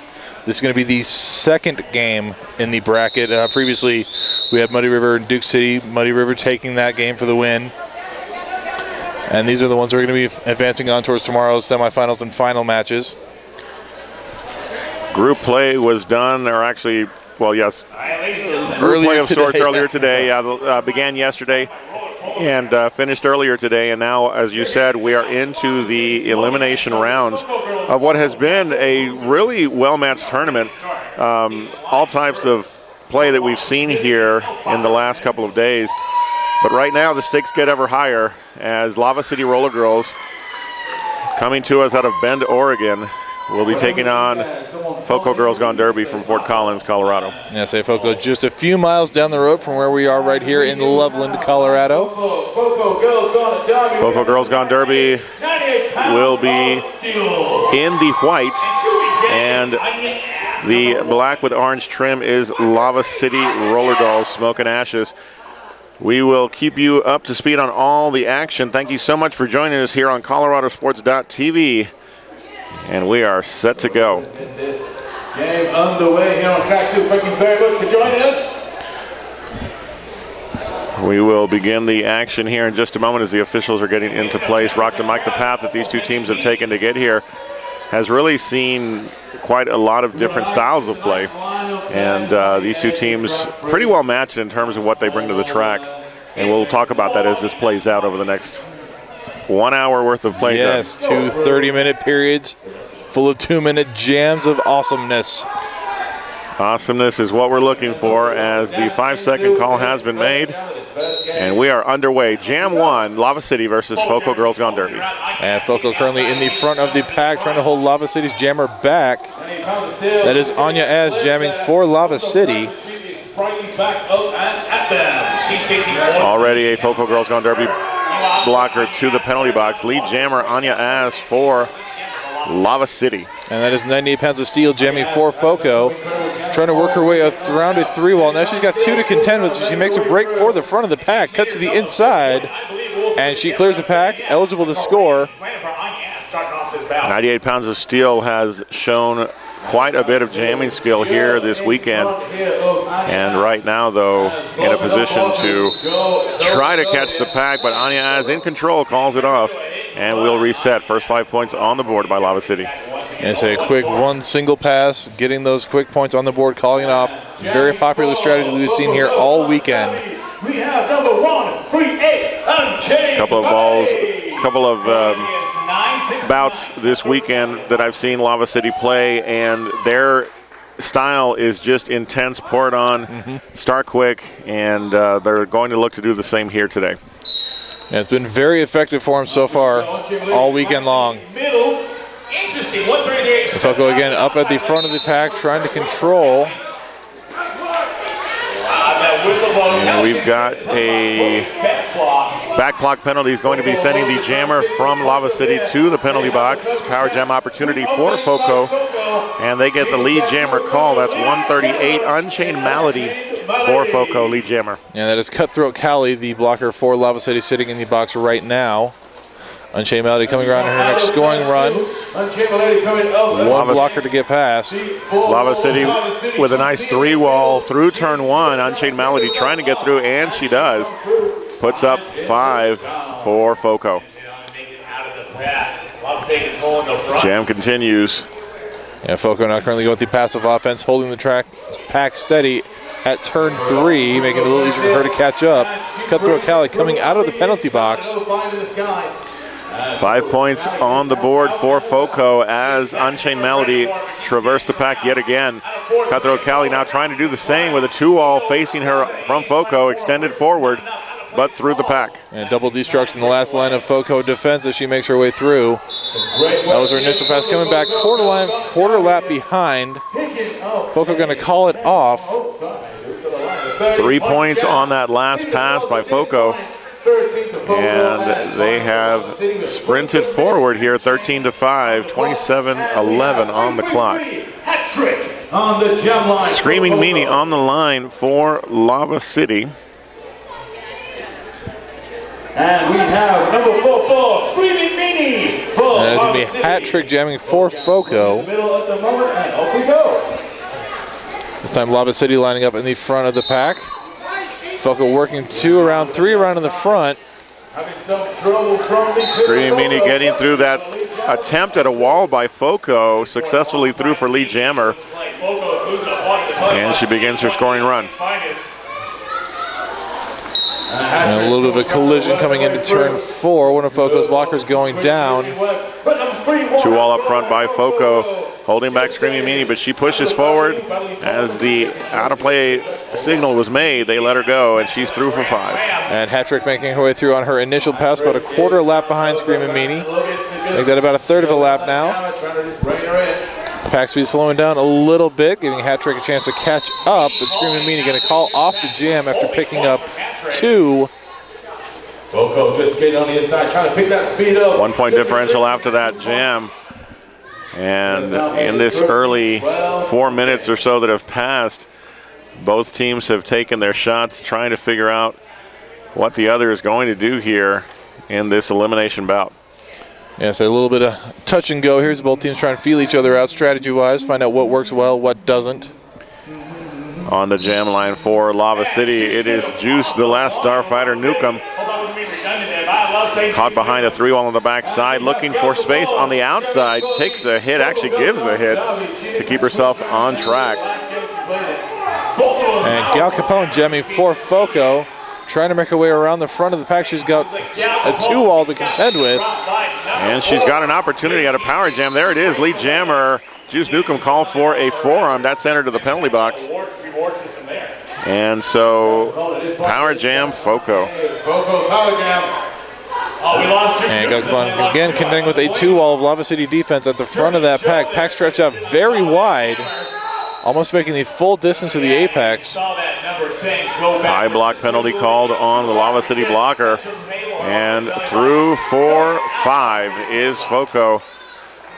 This is going to be the second game in the bracket. Previously, we had Muddy River and Duke City. Muddy River taking that game for the win. And these are the ones who are going to be advancing on towards tomorrow's semifinals and final matches. Group play was done, or actually, well, yes, group play of sorts earlier today. Began yesterday and finished earlier today. And now, as you said, we are into the elimination rounds of what has been a really well-matched tournament. All types of play that we've seen here in the last couple of days. But right now, the stakes get ever higher as Lava City Roller Girls, coming to us out of Bend, Oregon, will be taking on FOCO Girls Gone Derby from Fort Collins, Colorado. Yes, FOCO just a few miles down the road from where we are right here in Loveland, Colorado. FOCO Girls Gone Derby will be in the white, and the black with orange trim is Lava City Roller Dolls Smoke and Ashes. We will keep you up to speed on all the action. Thank you so much for joining us here on ColoradoSports.TV. And we are set to go. Game underway here on Track 2. Thank you very much for joining us. We will begin the action here in just a moment as the officials are getting into place. Rock to Mike, the path that these two teams have taken to get here has really seen quite a lot of different styles of play. And these two teams pretty well matched in terms of what they bring to the track. And we'll talk about that as this plays out over the next 1 hour worth of play. Yes, 2 30-minute periods full of 2-minute jams of awesomeness. Awesomeness is what we're looking for as the 5-second call has been made. And we are underway. Jam 1, Lava City versus FOCO Girls Gone Derby. And FOCO currently in the front of the pack, trying to hold Lava City's jammer back. That is Anya Az jamming for Lava City. Already a FOCO Girls Gone Derby blocker to the penalty box. Lead jammer Anya Az for Lava City. And that is 98 pounds of steel jamming for FOCO. Trying to work her way around a 3-wall. Now she's got 2 to contend with, so she makes a break for the front of the pack, cuts to the inside, and she clears the pack, eligible to score. 98 pounds of steel has shown quite a bit of jamming skill here this weekend. And right now, though, in a position to try to catch the pack, but Anya Az in control, calls it off, and we'll reset. First 5 points on the board by Lava City. And it's a quick one single pass, getting those quick points on the board, calling it off. Very popular strategy we've seen here all weekend. We have number 1, free 8, Couple of balls, couple of bouts this weekend that I've seen Lava City play, and their style is just intense, pour it on, start quick, and they're going to look to do the same here today. Yeah, it's been very effective for them so far all weekend long. FOCO again up at the front of the pack, trying to control. And we've got a back block penalty is going to be sending the jammer from Lava City to the penalty box. Power jam opportunity for FOCO, and they get the lead jammer call. That's 138, Unchained Malady for FOCO, lead jammer. Yeah, that is Cutthroat Callie, the blocker for Lava City, sitting in the box right now. Unchained Malady coming around in her next scoring run. One blocker to get past. Lava City with a nice 3-wall through turn 1. Unchained Malady trying to get through, and she does. Puts up 5 for FOCO. Jam continues. Yeah, FOCO now currently going with the passive offense, holding the pack steady at turn 3, making it a little easier for her to catch up. Cutthroat Callie coming out of the penalty box. 5 points on the board for FOCO as Unchained Malady traversed the pack yet again. Cutthroat Callie now trying to do the same with a 2-wall facing her from FOCO, extended forward, but through the pack. And double destruction in the last line of FOCO defense as she makes her way through. That was her initial pass coming back quarter lap behind. FOCO going to call it off. 3 points on that last pass by Foco. And they have sprinted forward here, 13-5, 27-11 on the clock. On the jump line. Screaming Meanie on the line for Lava City. And we have number 44, Screaming Meanie. And it's going to be a hat trick jamming for Foco. Middle at the moment, and off we go. This time Lava City lining up in the front of the pack. Foco working 2 around, 3 around in the front. Having some trouble from the Screaming Meanie getting through that attempt at a wall by Foco, successfully through for lead jammer. And she begins her scoring run. And a little bit of a collision coming into turn 4. One of Foco's blockers going down. 2 all up front by Foco, holding back Screaming Meanie, but she pushes forward. As the out of play signal was made, they let her go, and she's through for 5. And hat trick making her way through on her initial pass, about a quarter lap behind Screaming Meanie. Make that about a third of a lap now. Pack speed slowing down a little bit, giving hat trick a chance to catch up, but Screaming Meanie going to call off the jam after picking up 2. Foco just getting on the inside, trying to pick that speed up. 1 point differential after that jam. And in this early 4 minutes or so that have passed, both teams have taken their shots trying to figure out what the other is going to do here in this elimination bout. Yeah, so a little bit of touch and go here as both teams trying to feel each other out strategy-wise, find out what works well, what doesn't. On the jam line for Lava City, it is Juice, the last starfighter, Newcomb. Caught behind a 3-wall on the backside, looking for space on the outside. Takes a hit, actually gives a hit to keep herself on track. And Gal Capone jamming for Foco, trying to make her way around the front of the pack. She's got a 2-wall to contend with. And she's got an opportunity at a power jam. There it is, lead jammer. Juice Newcomb called for a forearm. That's entered to the penalty box. And so, power jam, Foco. And Gal Capone again contending with a 2-wall of Lava City defense at the front of that pack. Pack stretched out very wide, almost making the full distance of the apex. High block penalty called on the Lava City blocker. And through for 5 is Foco.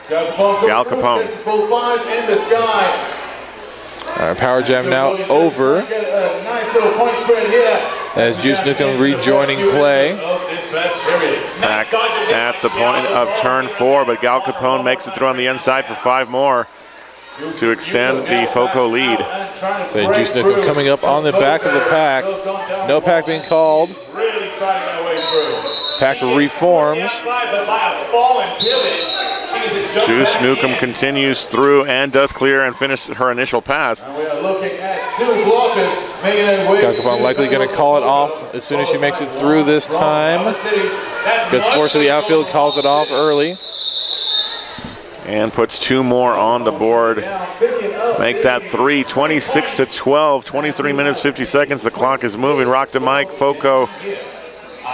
Gal Capone. Our power jam now over as Juice Newcomb rejoining play. Back at the point of turn 4, but Gal Capone makes it through on the inside for 5 more to extend the Foco lead. So Juice Newcomb coming up on the back of the pack. No pack being called. Pack reforms. Juice Newcomb continues through and does clear and finish her initial pass. Gal Capone likely going to call it off as soon as she makes it through this time. Gets forced to the outfield, calls it off early. And puts 2 more on the board. Make that 3, 26-12, 23 minutes, 50 seconds. The clock is moving. Rock to Mike. Foco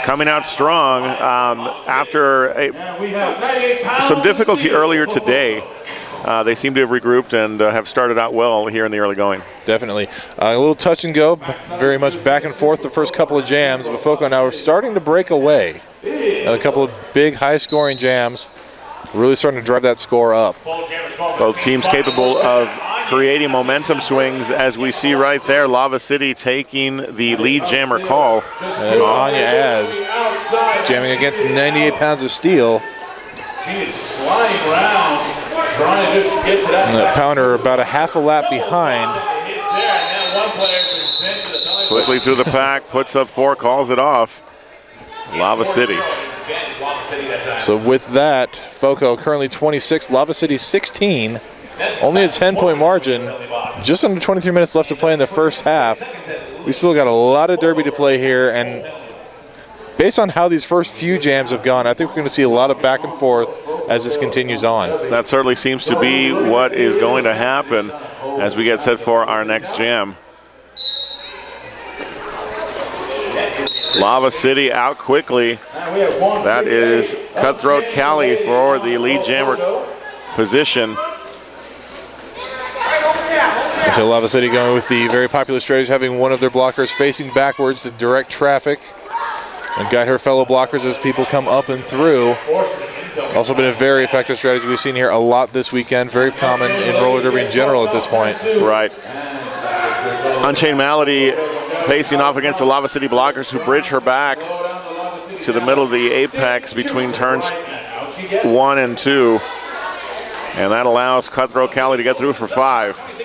coming out strong after some difficulty earlier today. They seem to have regrouped and have started out well here in the early going. Definitely. A little touch and go, very much back and forth the first couple of jams, but Foco now are starting to break away. And a couple of big high-scoring jams, really starting to drive that score up. Both teams capable of creating momentum swings, as we see right there. Lava City taking the lead jammer call. And Anya Az jamming against 98 pounds of steel. And that pounder about a half a lap behind. Quickly through the pack, puts up 4, calls it off. Lava City. So with that, Foco currently 26, Lava City 16. Only a 10-point margin. Just under 23 minutes left to play in the first half. We still got a lot of derby to play here, and based on how these first few jams have gone, I think we're going to see a lot of back and forth as this continues on. That certainly seems to be what is going to happen as we get set for our next jam. Lava City out quickly. That is Cutthroat Cali for the lead jammer position. So Lava City going with the very popular strategy, having one of their blockers facing backwards to direct traffic and guide her fellow blockers as people come up and through. Also been a very effective strategy we've seen here a lot this weekend. Very common in roller derby in general at this point. Right. Unchained Malady facing off against the Lava City blockers who bridge her back to the middle of the apex between turns 1 and 2. And that allows Cutthroat Cali to get through for 5.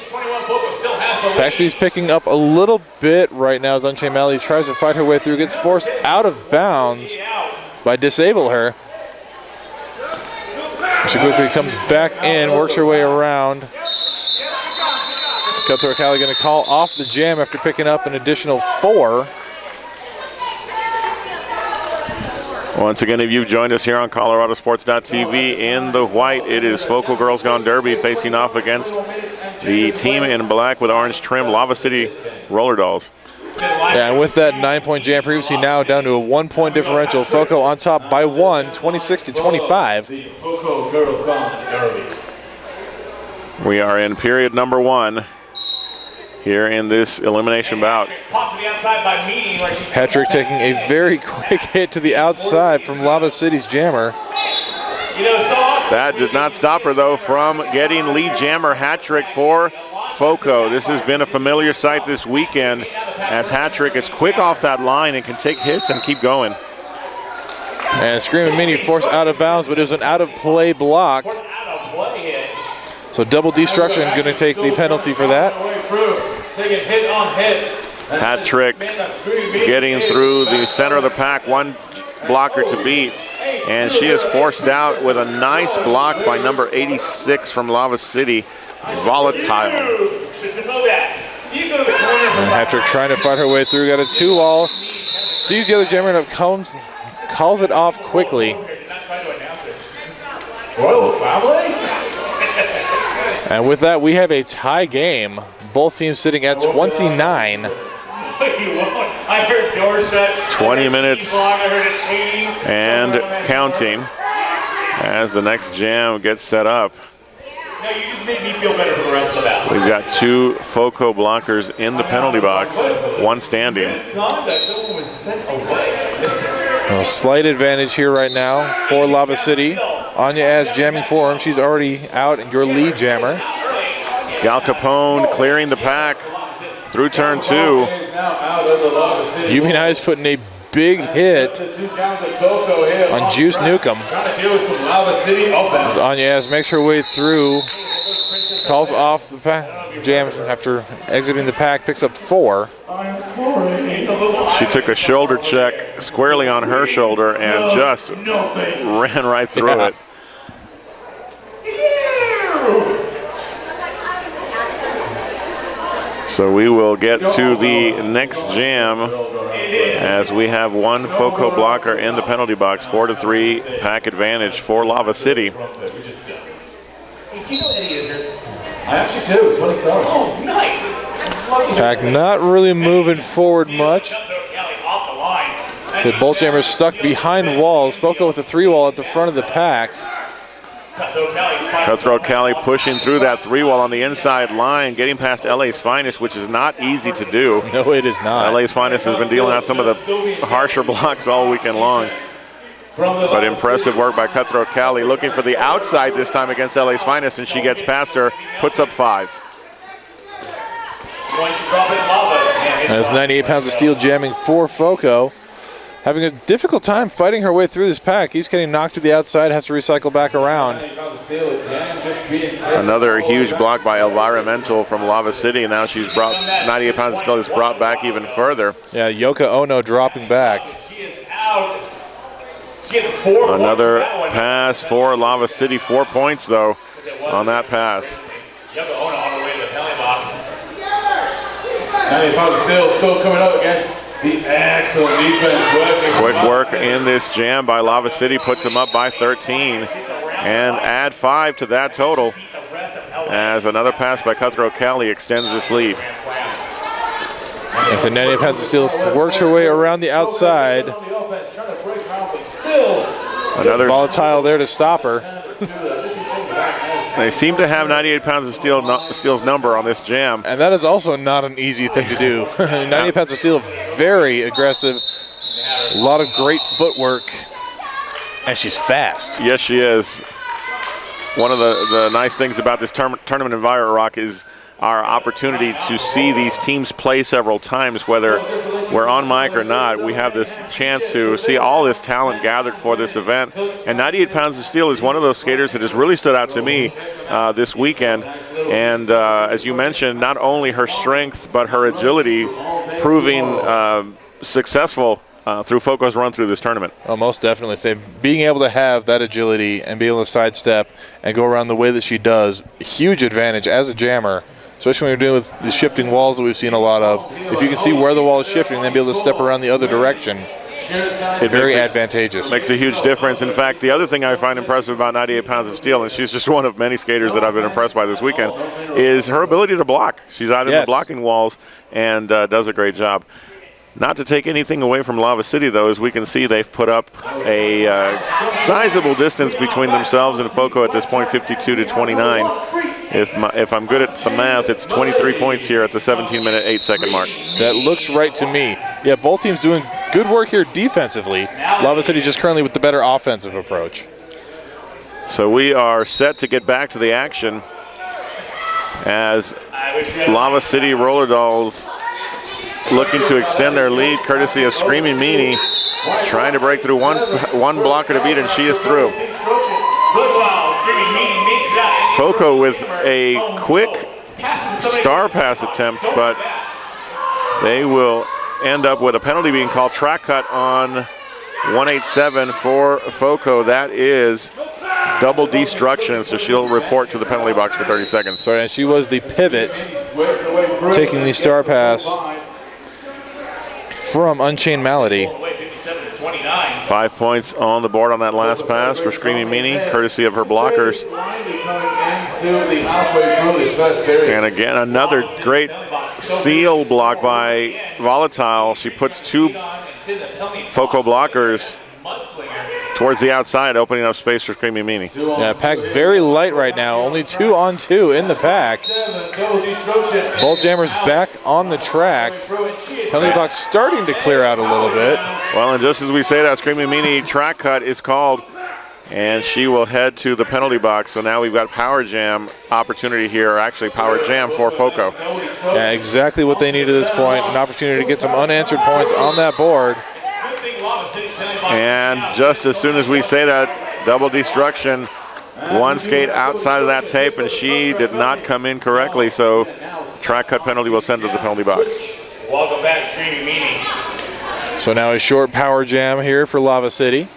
Pack speed's picking up a little bit right now as Unchained Malady tries to fight her way through, gets forced out of bounds by Disable Her. She quickly comes back in, works her way around. Cutthroat Cali going to call off the jam after picking up an additional 4. Once again, if you've joined us here on ColoradoSports.TV in the white, it is Focal Girls Gone Derby facing off against the team in black with orange trim, Lava City Roller Dolls. Yeah, and with that 9-point jam previously, now down to a 1-point differential. Foco on top by 1, 26-25. We are in period number 1 here in this elimination bout. Patrick taking a very quick hit to the outside from Lava City's jammer. That did not stop her, though, from getting lead jammer hat trick for Foco. This has been a familiar sight this weekend as hat trick is quick off that line and can take hits and keep going. And Screaming Meanie forced out of bounds, but it was an out-of-play block. So double destruction going to take the penalty for that. Taking hit on hit. Hat trick getting through the center of the pack, one blocker to beat. And she is forced out with a nice block by number 86 from Lava City, Volatile. And hat trick trying to fight her way through, got a 2-wall, sees the other jammer and calls it off quickly. And with that, we have a tie game. Both teams sitting at 29. 20 minutes and counting as the next jam gets set up. You just made me feel better for the rest of the battle. We've got 2 Foco blockers in the penalty box, 1 standing. A slight advantage here right now for Lava City. Anya as jamming for him. She's already out, your lead jammer. Gal Capone clearing the pack through turn 2. Yumi Nice putting a big hit on Juice Newcomb. As Anya makes her way through, calls off the jam after exiting the pack, picks up 4. She took a shoulder check squarely on her shoulder and just ran right through it. So we will get to the next jam as we have 1 Foco blocker in the penalty box, 4-3 pack advantage for Lava City. Do you know Eddie Izzard? I actually do. It's funny stuff. Oh, nice. Pack not really moving forward much. The bolt jammer stuck behind walls. Foco with a 3-wall at the front of the pack. Cutthroat Cali pushing through that 3-wall on the inside line, getting past LA's Finest, which is not easy to do. No, it is not. LA's Finest has been dealing out some of the harsher blocks all weekend long. But impressive work by Cutthroat Cali, looking for the outside this time against LA's Finest, and she gets past her, puts up 5. That's 98 pounds of steel jamming for Foco. Having a difficult time fighting her way through this pack. He's getting knocked to the outside, has to recycle back around. Another huge block by Elvira Mental from Lava City, and now she's brought 98 pounds of steel is brought back even further. Yeah, Yoka Ono dropping back. Another pass for Lava City, 4 points though on that pass. 98 pounds of steel still coming up against the excellent defense. Quick work in this jam by Lava City, puts them up by 13 and add 5 to that total as another pass by Cutthroat Cali extends this lead. And so 98 pounds of steel works her way around the outside. Another Volatile there to stop her. They seem to have 98 pounds of steel's number on this jam. And that is also not an easy thing to do. 98 pounds of steel, very aggressive. A lot of great footwork. And she's fast. Yes, she is. One of the nice things about this tournament in Violet Rock is our opportunity to see these teams play several times, whether we're on mic or not. We have this chance to see all this talent gathered for this event. And 98 pounds of steel is one of those skaters that has really stood out to me this weekend. And as you mentioned, not only her strength, but her agility proving successful through FOCO's run through this tournament. Oh, most definitely. Say being able to have that agility and be able to sidestep and go around the way that she does, huge advantage as a jammer, especially when you're dealing with the shifting walls that we've seen a lot of. If you can see where the wall is shifting and then be able to step around the other direction, very advantageous. Makes a huge difference. In fact, the other thing I find impressive about 98 pounds of steel, and she's just one of many skaters that I've been impressed by this weekend, is her ability to block. She's out in the blocking walls and does a great job. Not to take anything away from Lava City, though, as we can see, they've put up a sizable distance between themselves and FOCO at this point, 52-29. If I'm good at the math, it's 23 points here at the 17-minute, 8-second mark. That looks right to me. Yeah, both teams doing good work here defensively. Lava City just currently with the better offensive approach. So we are set to get back to the action as Lava City Roller Dolls looking to extend their lead courtesy of Screaming Meanie, trying to break through one blocker to beat, and she is through. FOCO with a quick star pass attempt, but they will end up with a penalty being called. Track cut on 187 for FOCO. That is double destruction, so she'll report to the penalty box for 30 seconds. Sorry, and she was the pivot, taking the star pass from Unchained Malady. 5 points on the board on that last pass for Screaming Meanie, courtesy of her blockers. And again, another great seal block by Volatile. She puts two FOCO blockers towards the outside, opening up space for Screaming Meanie. Yeah, pack very light right now. Only 2-on-2 in the pack. Both jammers back on the track. Penalty box starting to clear out a little bit. Well, and just as we say that, Screaming Meanie track cut is called, and she will head to the penalty box. So now we've got power jam opportunity here, or actually power jam for FOCO. Yeah, exactly what they need at this point. An opportunity to get some unanswered points on that board. And just as soon as we say that, double destruction, one skate outside of that tape, and she did not come in correctly, so track cut penalty will send to the penalty box. Welcome back, Screaming Meanie. So now a short power jam here for Lava City.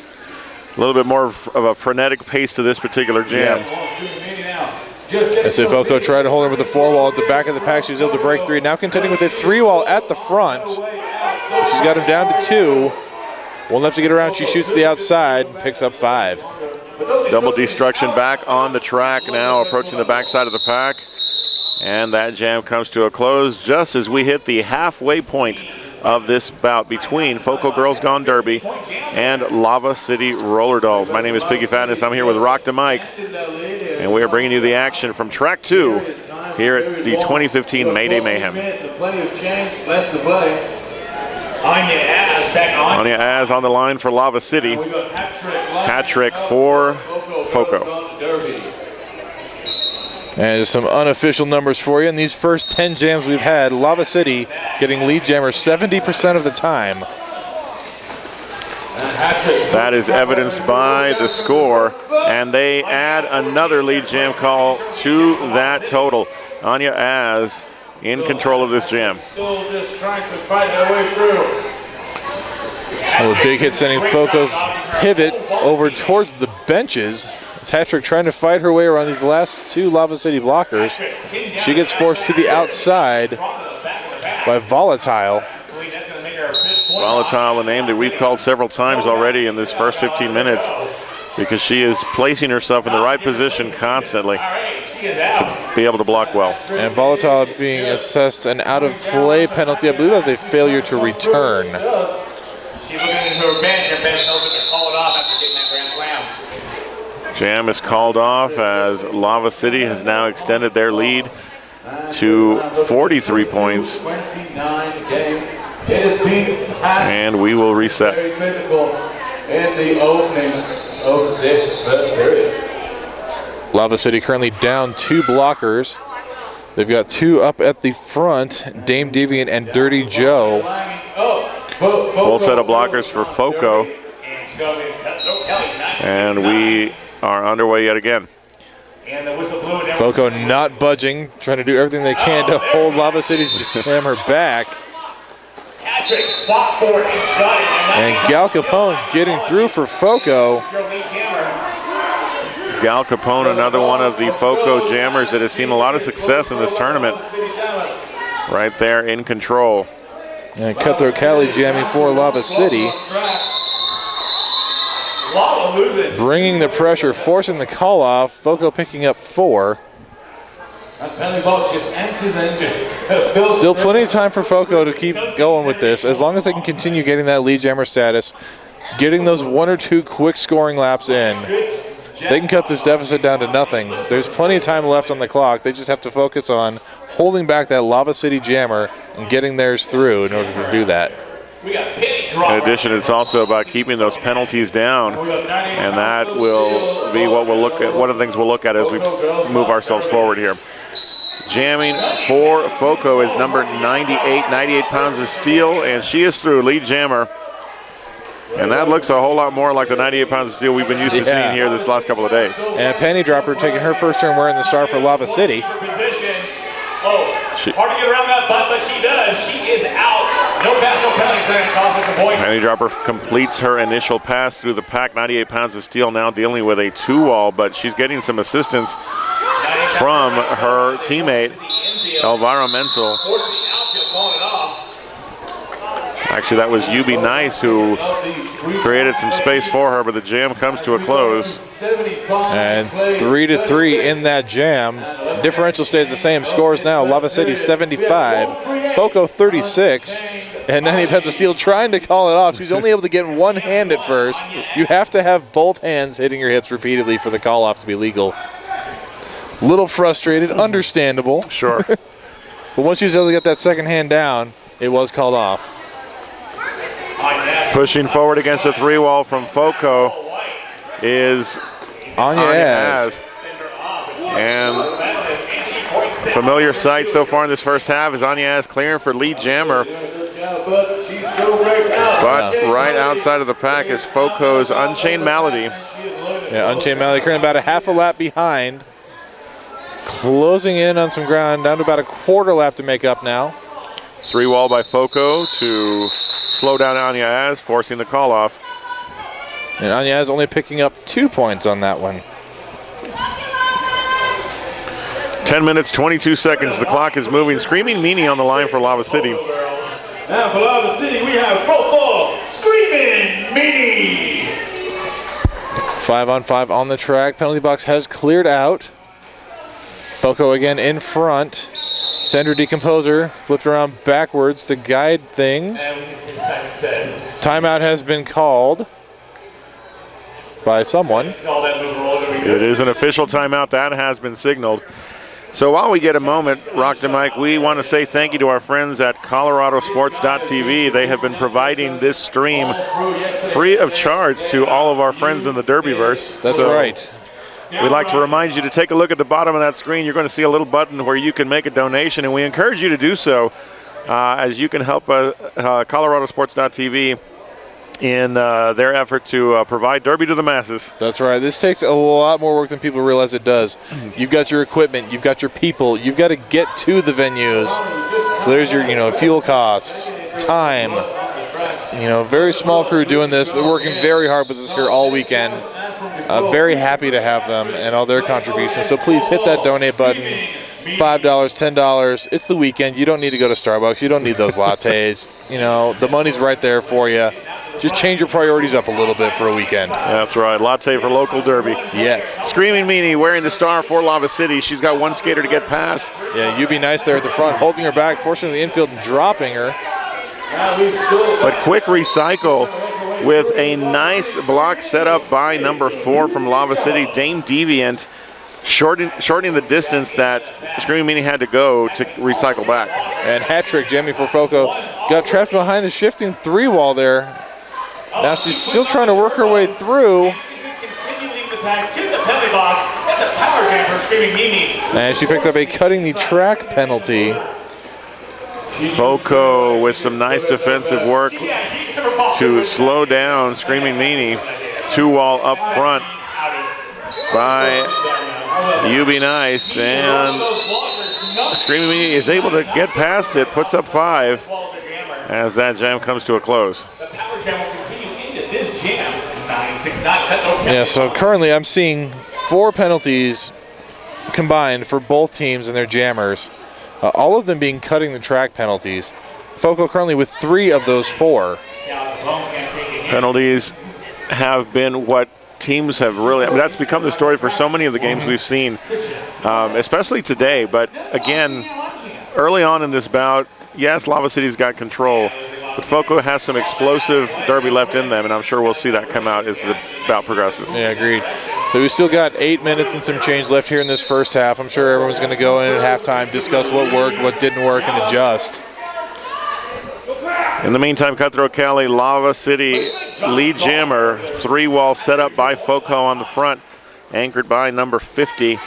A little bit more of a frenetic pace to this particular jam. As if FOCO tried to hold her with the 4-wall at the back of the pack, she was able to break 3. Now contending with a 3-wall at the front. She's got him down to 2. Won't have to get around. She shoots the outside, picks up 5. Double destruction back on the track now, approaching the backside of the pack. And that jam comes to a close just as we hit the halfway point of this bout between FOCO Girls Gone Derby and Lava City Roller Dolls. My name is Piggy Fatness. I'm here with Rock to Mike, and we are bringing you the action from track 2 here at the 2015 Mayday Mayhem. Anya Az on the line for Lava City. Hat trick for FOCO. And just some unofficial numbers for you. In these first 10 jams we've had, Lava City getting lead jammer 70% of the time. That is evidenced by the score, and they add another lead jam call to that total. Anya Az in control of this jam. Still just trying to fight their way through. A big hit sending FOCO's pivot over towards the benches. Patrick trying to fight her way around these last 2 Lava City blockers. She gets forced to the outside by Volatile. Volatile, a name that we've called several times already in this first 15 minutes, because she is placing herself in the right position constantly to be able to block well. And Volatile being assessed an out-of-play penalty. I believe that was a failure to return. She's looking into her bench. Her bench knows what to call it off after getting that grand slam. Jam is called off as Lava City has now extended their lead to 43 points. And we will reset. Very physical in the opening of this first period. Lava City currently down 2 blockers. They've got 2 up at the front, Dame Deviant and Dirty Joe. Full set of blockers for Foco. And we are underway yet again. Foco not budging, trying to do everything they can to hold Lava City's Jammer back. And Gal Capone getting through for Foco. Gal Capone, another one of the Foco jammers that has seen a lot of success in this tournament. Right there in control. And Cutthroat Cali jamming for Lava City. Bringing the pressure, forcing the call off. Foco picking up 4. Still plenty of time for Foco to keep going with this, as long as they can continue getting that lead jammer status, getting those 1 or 2 quick scoring laps in. They can cut this deficit down to nothing. There's plenty of time left on the clock. They just have to focus on holding back that Lava City jammer and getting theirs through in order to do that. In addition, it's also about keeping those penalties down, and that will be what we'll look at. One of the things we'll look at as we move ourselves forward here. Jamming for Foco is number 98 pounds of steel, and she is through, lead jammer. And that looks a whole lot more like the 98 pounds of steel we've been used to seeing here this last couple of days. And Penny Dropper taking her first turn wearing the star for Lava City. Hard to get around that butt, but she does. She is out. No pass, no penalties there, and causes the point. Penny Dropper completes her initial pass through the pack, 98 pounds of steel, now dealing with a 2-wall, but she's getting some assistance from her teammate, Elvira Menzel. Actually, that was Yubi Nice who created some space for her, but the jam comes to a close. And 3-3 in that jam. Differential stays the same. Scores now, Lava City 75, Foco 36, and Nanny Penza Steel trying to call it off. She's only able to get one hand at first. You have to have both hands hitting your hips repeatedly for the call off to be legal. Little frustrated, understandable. Sure. But once she was able to get that second hand down, it was called off. Pushing forward against the 3-wall from Foco is Anya Az. And familiar sight so far in this first half is Anya Az clearing for lead jammer. But right outside of the pack is Foco's Unchained Malady. Yeah, Unchained Malady currently about a half a lap behind. Closing in on some ground, down to about a quarter lap to make up now. 3-wall by Foco to slow down Anya Az, forcing the call off. And Anya Az only picking up 2 points on that one. 10 minutes, 22 seconds. The clock is moving. Screaming Meanie on the line for Lava City. Now for Lava City, we have Fofo Screaming Meanie. 5-on-5 on the track. Penalty box has cleared out. Foco again in front. Sandra Decomposer flipped around backwards to guide things. Timeout has been called by someone. It is an official timeout. That has been signaled. So while we get a moment, Rock to Mike, we want to say thank you to our friends at ColoradoSports.TV. They have been providing this stream free of charge to all of our friends in the Derbyverse. That's right. We'd like to remind you to take a look at the bottom of that screen. You're going to see a little button where you can make a donation, and we encourage you to do so as you can help ColoradoSports.TV in their effort to provide Derby to the masses. That's right. This takes a lot more work than people realize it does. You've got your equipment, you've got your people, you've got to get to the venues. So there's your, fuel costs, time. Very small crew doing this. They're working very hard with us here all weekend. Very happy to have them and all their contributions. So please hit that donate button. $5, $10. It's the weekend. You don't need to go to Starbucks. You don't need those lattes. The money's right there for you. Just change your priorities up a little bit for a weekend. That's right. Latte for local Derby. Yes. Screaming Meanie wearing the star for Lava City. She's got one skater to get past. Yeah, you be nice there at the front, holding her back, forcing her to the infield and dropping her. But quick recycle with a nice block set up by number 4 from Lava City, Dame Deviant, shortening the distance that Screaming Meanie had to go to recycle back. And hat trick, Jamie for Foco. Got trapped behind a shifting 3-wall there. Now she's still trying to work her way through. And she picked up a cutting the track penalty. Foco with some nice defensive work to slow down Screaming Meanie. 2-wall up front by UB Nice, and Screaming Meanie is able to get past it, puts up 5 as that jam comes to a close. Yeah, so currently I'm seeing 4 penalties combined for both teams and their jammers. All of them being cutting the track penalties. Foco currently with 3 of those 4. Penalties have been what teams have really, I mean, that's become the story for so many of the games we've seen, especially today. But again, early on in this bout, yes, Lava City's got control, but Foco has some explosive derby left in them, and I'm sure we'll see that come out as the bout progresses. Yeah, agreed. So we've still got 8 minutes and some change left here in this first half. I'm sure everyone's going to go in at halftime, discuss what worked, what didn't work, and adjust. In the meantime, Cutthroat Cali, Lava City lead jammer, 3-wall set up by Foco on the front, anchored by number 50.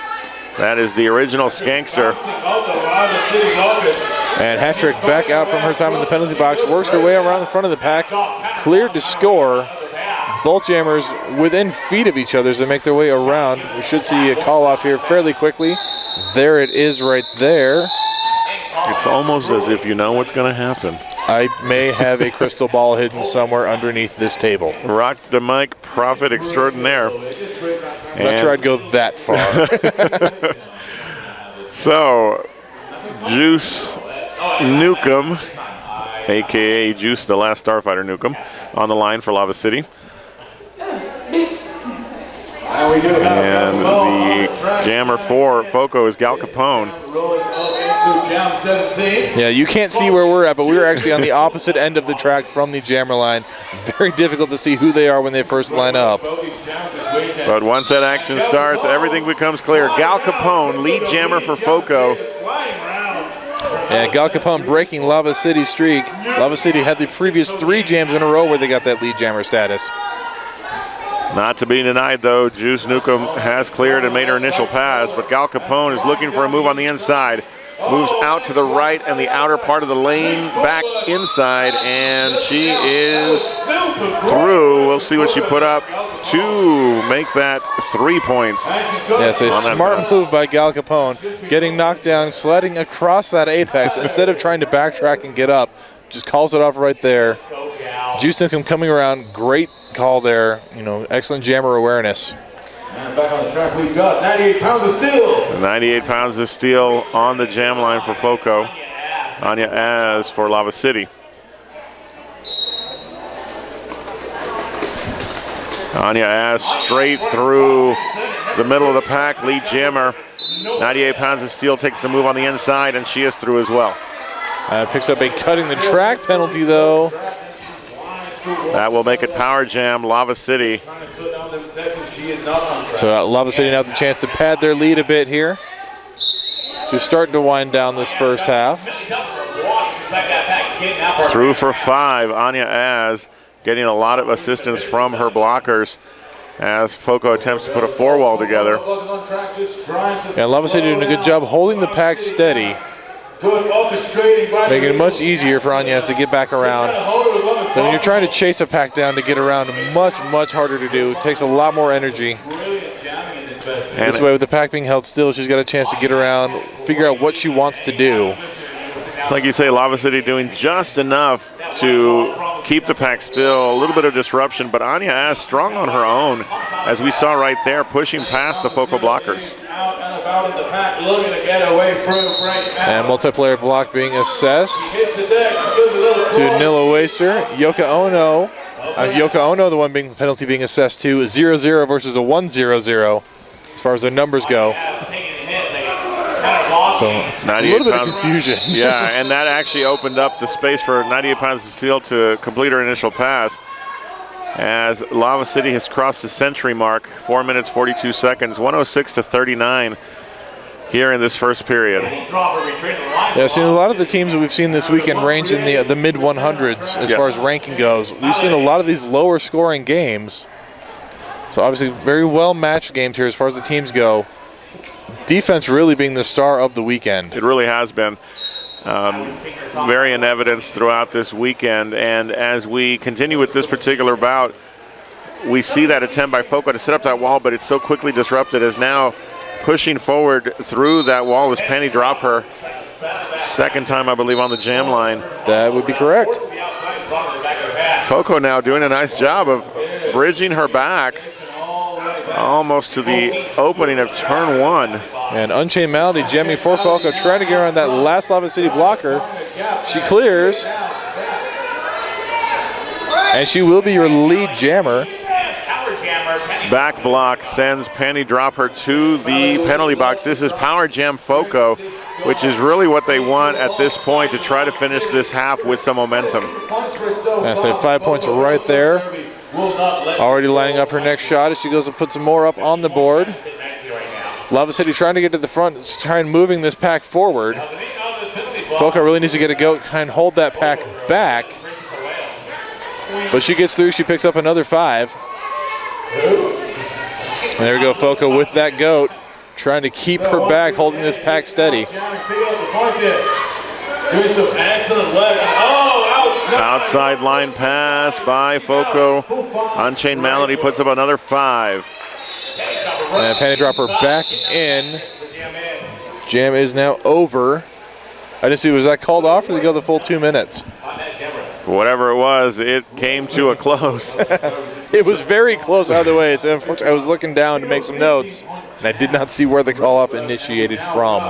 That is the original Skankster. And Hattrick back out from her time in the penalty box, works her way around the front of the pack, cleared to score. Both jammers within feet of each other as they make their way around. We should see a call off here fairly quickly. There it is right there. It's almost as if you know what's going to happen. I may have a crystal ball hidden somewhere underneath this table. Rock the mic, prophet extraordinaire. Not sure I'd go that far. So, Juice Nukem, a.k.a. Juice the Last Starfighter Nukem, on the line for Lava City. And the jammer for Foco is Gal Capone. Yeah, you can't see where we're at, but we're actually on the opposite end of the track from the jammer line. Very difficult to see who they are when they first line up. But once that action starts, everything becomes clear. Gal Capone, lead jammer for Foco. And Gal Capone breaking Lava City's streak. Lava City had the previous 3 jams in a row where they got that lead jammer status. Not to be denied, though, Juice Nukem has cleared and made her initial pass, but Gal Capone is looking for a move on the inside. Moves out to the right and the outer part of the lane, back inside, and she is through. We'll see what she put up to make that 3 points. Yes, a smart move by Gal Capone, getting knocked down, sliding across that apex instead of trying to backtrack and get up. Just calls it off right there. Juice Nukem coming around, great call there. You know, excellent jammer awareness. And back on the track, we've got 98 pounds of steel. 98 pounds of steel on the jam line for Foco. Anya Az for Lava City. Anya Az straight through the middle of the pack, lead jammer. 98 pounds of steel takes the move on the inside, and she is through as well. Picks up a cutting the track penalty, though. That will make it power jam, Lava City. So Lava City now with the chance to pad their lead a bit here. So we're starting to wind down this first half. Through for 5, Anya Az getting a lot of assistance from her blockers as Foco attempts to put a 4-wall together. And Lava City doing a good job holding the pack steady, making it much easier for Anya to get back around. So when you're trying to chase a pack down to get around, much, much harder to do. It takes a lot more energy. This way, with the pack being held still, she's got a chance to get around, figure out what she wants to do. Like you say, Lava City doing just enough to keep the pack still, a little bit of disruption, but Anya Az strong on her own, as we saw right there, pushing past the Foco blockers. And multiplayer block being assessed to Nilla Waster. Yoka Ono, the one being the penalty being assessed to 0-0 versus a 1-0-0 as far as their numbers go. So a little bit of confusion. Yeah, and that actually opened up the space for 98 pounds of steel to complete her initial pass. as Lava City has crossed the century mark. 4 minutes, 42 seconds, 106-39 here in this first period. Yeah, seen a lot of the teams that we've seen this weekend range in the mid 100s as far as ranking goes. We've seen a lot of these lower scoring games. So obviously very well matched games here as far as the teams go. Defense really being the star of the weekend. It really has been. Very in evidence throughout this weekend. And as we continue with this particular bout, we see that attempt by FOCO to set up that wall, but it's so quickly disrupted as now pushing forward through that wall was Penny Dropper. Second time, I believe, on the jam line. That would be correct. FOCO now doing a nice job of bridging her back almost to the opening of turn 1. And Unchained Malady jamming for FOCO, trying to get around that last Lava City blocker. She clears. And she will be your lead jammer. Back block sends Penny Dropper to the penalty box. This is Power Jam FOCO, which is really what they want at this point to try to finish this half with some momentum. I say 5 points right there. Already lining up her next shot as she goes to put some more up on the board. Lava City trying to get to the front, trying moving this pack forward. FOCO really needs to get a goat, kind of hold that pack back. But she gets through, she picks up another 5. And there we go, FOCO with that goat, trying to keep her back, holding this pack steady. Doing some excellent leg. Outside line pass by FOCO. Unchained Malady puts up another 5. And Penny Dropper back in. Jam is now over. I didn't see, was that called off or did it go the full 2 minutes? Whatever it was, it came to a close. It was very close either way. It's unfortunate. I was looking down to make some notes, and I did not see where the call-off initiated from.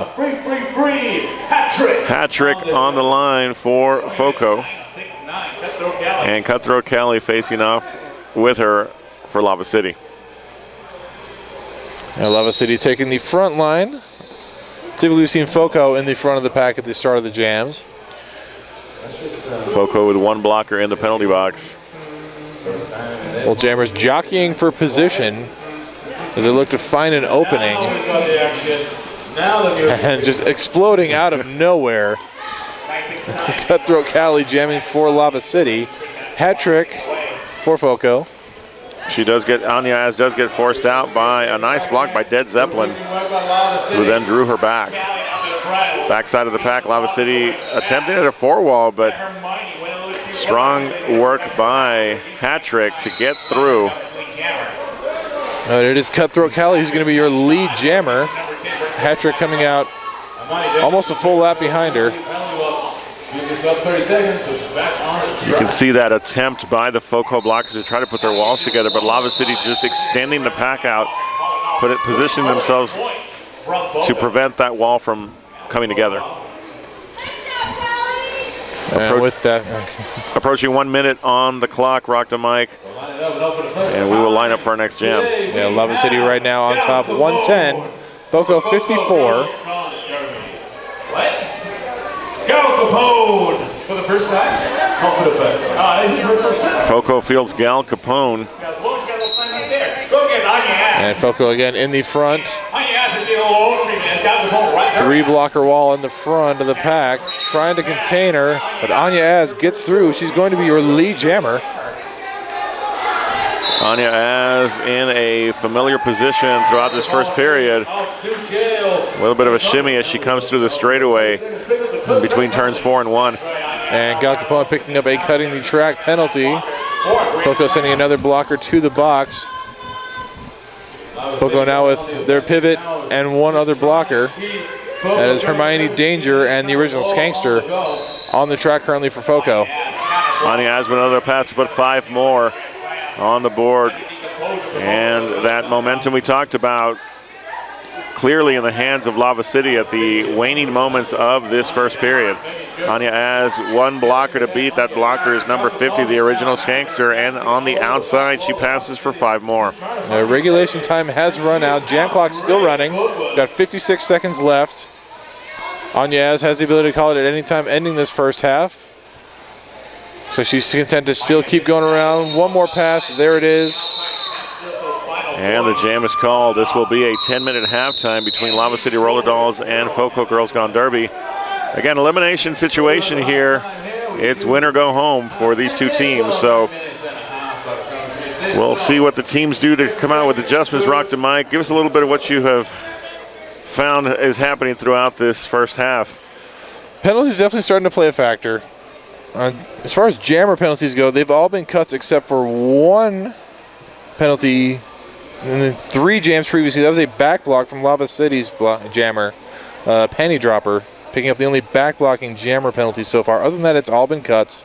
Hat trick on the line for FOCO. And Cutthroat Kelly facing off with her for Lava City. Now Lava City taking the front line. Typically we've seen FOCO in the front of the pack at the start of the jams. FOCO with 1 blocker in the penalty box. Well, jammers jockeying for position as they look to find an opening. And just exploding out of nowhere. Cutthroat Cali jamming for Lava City. Hat trick for FOCO. She does get, Anya Az does get forced out by a nice block by Dead Zeppelin, who then drew her back. Backside of the pack, Lava City attempting at a 4-wall, but strong work by Hat Trick to get through. It is Cutthroat Cali who's going to be your lead jammer. Hat Trick coming out almost a full lap behind her. You can see that attempt by the FOCO blockers to try to put their walls together, but Lava City just extending the pack out, positioning themselves to prevent that wall from coming together. With that, approaching 1 minute on the clock, Rock the mic, and we will line up for our next jam. Yeah, Lava City right now on top, 110, FOCO 54. Go Capone for the first time. FOCO fields Gal Capone. And FOCO again in the front. 3 blocker wall in the front of the pack, trying to contain her, but Anya Az gets through. She's going to be your lead jammer. Anya Az in a familiar position throughout this first period. A little bit of a shimmy as she comes through the straightaway between turns 4 and 1. And Gal Capone picking up a cutting the track penalty. FOCO sending another blocker to the box. FOCO now with their pivot and 1 other blocker. That is Hermione Danger and the original Skankster on the track currently for FOCO. Anya Az with another pass to put 5 more on the board. And that momentum we talked about clearly in the hands of Lava City at the waning moments of this first period. Anya Az 1 blocker to beat. That blocker is number 50, the original Skankster, and on the outside she passes for 5 more. Regulation time has run out. Jam clock's still running. Got 56 seconds left. Anya Az has the ability to call it at any time ending this first half. So she's content to still keep going around. One more pass. There it is. And the jam is called. This will be a 10-minute halftime between Lava City Roller Dolls and FOCO Girls Gone Derby. Again, elimination situation here. It's win or go home for these two teams. So we'll see what the teams do to come out with adjustments. Rock to Mike, give us a little bit of what you have found is happening throughout this first half. Penalties definitely starting to play a factor. As far as jammer penalties go, they've all been cuts except for one penalty and then 3 jams previously. That was a back block from Lava City's jammer, penny dropper, picking up the only back blocking jammer penalty so far. Other than that, it's all been cuts.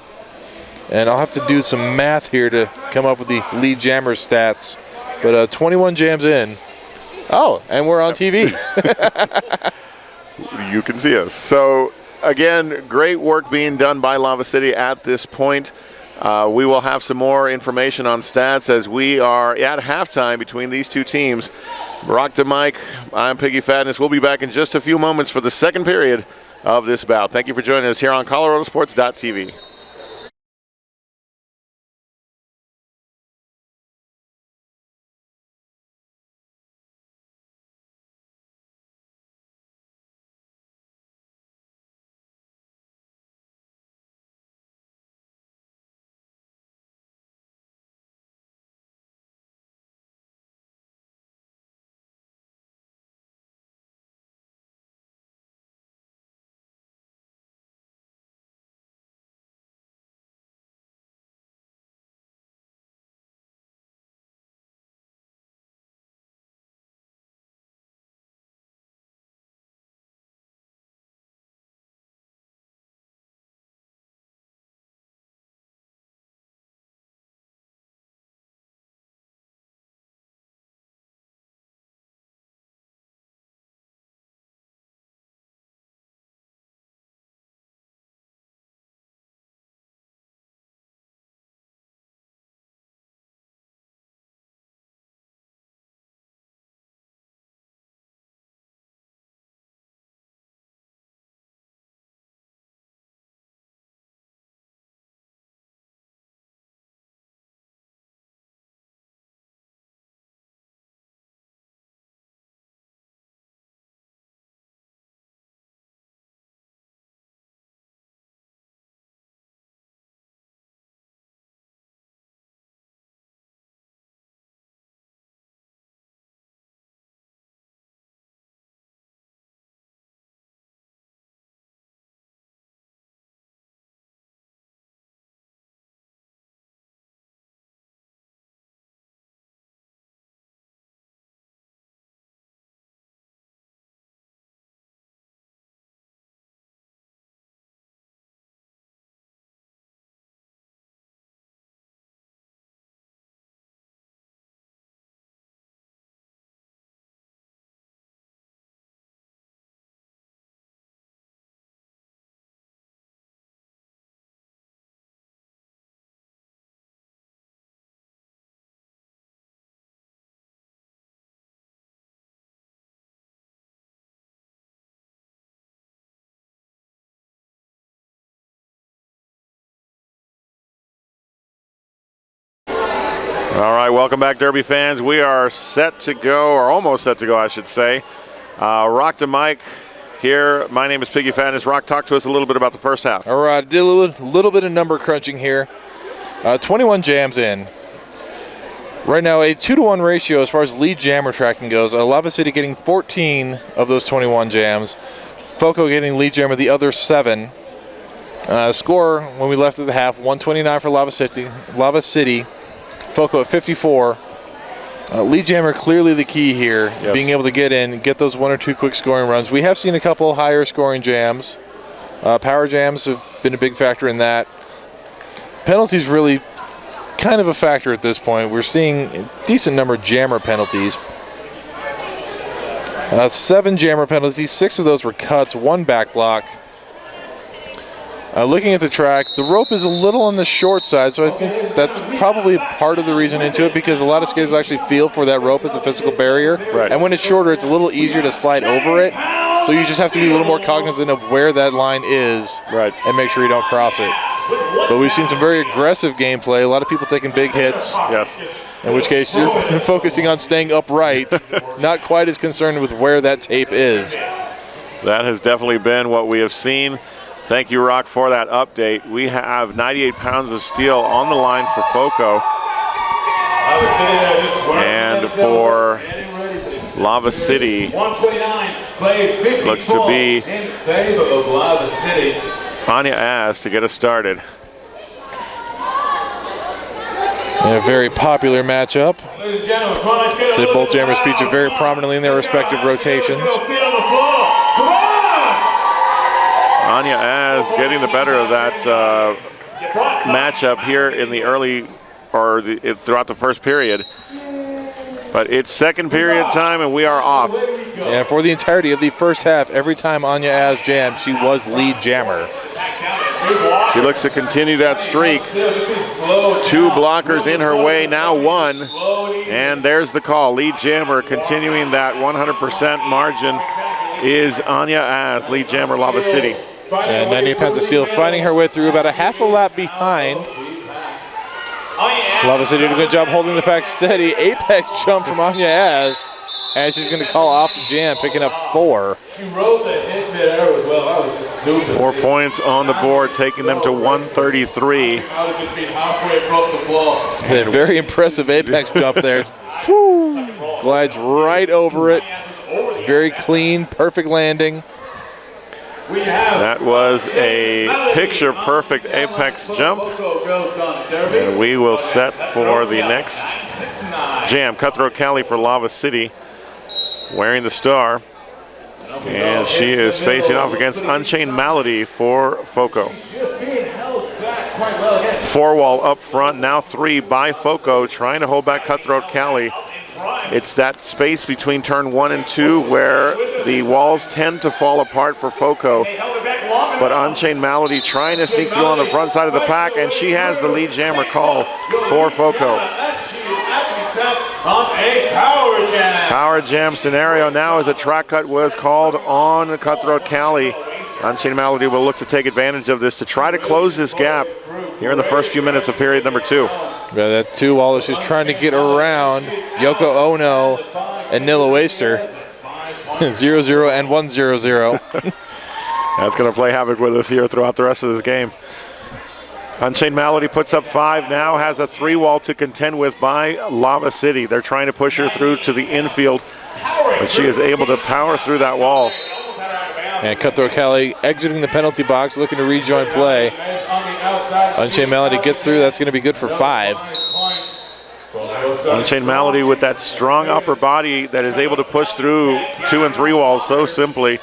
And I'll have to do some math here to come up with the lead jammer stats. But 21 jams in. Oh, and we're on TV. You can see us. So, again, great work being done by Lava City at this point. We will have some more information on stats as we are at halftime between these two teams. Rock to Mike, I'm Piggy Fatness. We'll be back in just a few moments for the second period of this bout. Thank you for joining us here on ColoradoSports.TV. All right, welcome back, Derby fans. We are set to go, or almost set to go, I should say. Rock to Mike here. My name is Piggy Fatness. Rock, talk to us a little bit about the first half. All right, did a little bit of number crunching here. 21 jams in. Right now, a 2-to-1 ratio as far as lead jammer tracking goes. Lava City getting 14 of those 21 jams. FOCO getting lead jammer the other 7. Score when we left at the half, 129 for Lava City. FOCO at 54. Lead jammer clearly the key here, yes. Being able to get in, get those 1 or 2 quick scoring runs. We have seen a couple higher scoring jams. Power jams have been a big factor in that. Penalties really kind of a factor at this point. We're seeing a decent number of jammer penalties. 7 jammer penalties, 6 of those were cuts, 1 back block. Looking at the track, the rope is a little on the short side, so I think that's probably part of the reason into it, because a lot of skaters actually feel for that rope as a physical barrier. Right. And when it's shorter, it's a little easier to slide over it. So you just have to be a little more cognizant of where that line is, right, and make sure you don't cross it. But we've seen some very aggressive gameplay. A lot of people taking big hits. Yes. In which case, you're focusing on staying upright, not quite as concerned with where that tape is. That has definitely been what we have seen. Thank you, Rock, for that update. We have 98 pounds of steel on the line for FOCO. And for Lava City, looks to be in favor of Lava City. Anya Az to get us started. A very popular matchup. So both jammers feature very prominently in their respective rotations. Anya Az getting the better of that matchup here in the early, or throughout the first period. But it's second period time and we are off. And for the entirety of the first half, every time Anya Az jammed, she was lead jammer. She looks to continue that streak. 2 blockers in her way, now 1. And there's the call. Lead jammer continuing that 100% margin is Anya Az, lead jammer, Lava City. And 98 pounds of steel fighting her way through, about a half a lap behind. Lava City did a good job holding the pack steady. Apex jump from Anya Az. And she's going to call off the jam, picking up 4. She rode the hit mid-air as well. That was just stupid. 4 points on the board, taking them to 133. Halfway across the floor. A very impressive Apex jump there. Glides right over it. Very clean, perfect landing. That was a picture-perfect Apex jump. And we will set for the next jam. Cutthroat Cali for Lava City, wearing the star. And she is facing off against Unchained Malady for FOCO. 4 wall up front, now 3 by FOCO, trying to hold back Cutthroat Cali. It's that space between turn 1 and 2 where the walls tend to fall apart for FOCO. But Unchained Malady trying to sneak through on the front side of the pack, and she has the lead jammer call for FOCO. Power jam scenario now as a track cut was called on Cutthroat Cali. Unchained Malady will look to take advantage of this to try to close this gap here in the first few minutes of period number 2. Yeah, that 2 wall is just trying to get around Yoko Ono and Nilla Waster. 0-0 and 1-0-0. That's going to play havoc with us here throughout the rest of this game. Unchained Malady puts up 5 now, has a 3 wall to contend with by Lava City. They're trying to push her through to the infield, but she is able to power through that wall. And Cutthroat Cali exiting the penalty box, looking to rejoin play. Unchained Malady gets through. That's going to be good for 5. Unchained Malady with that strong upper body that is able to push through 2 and 3 walls so simply.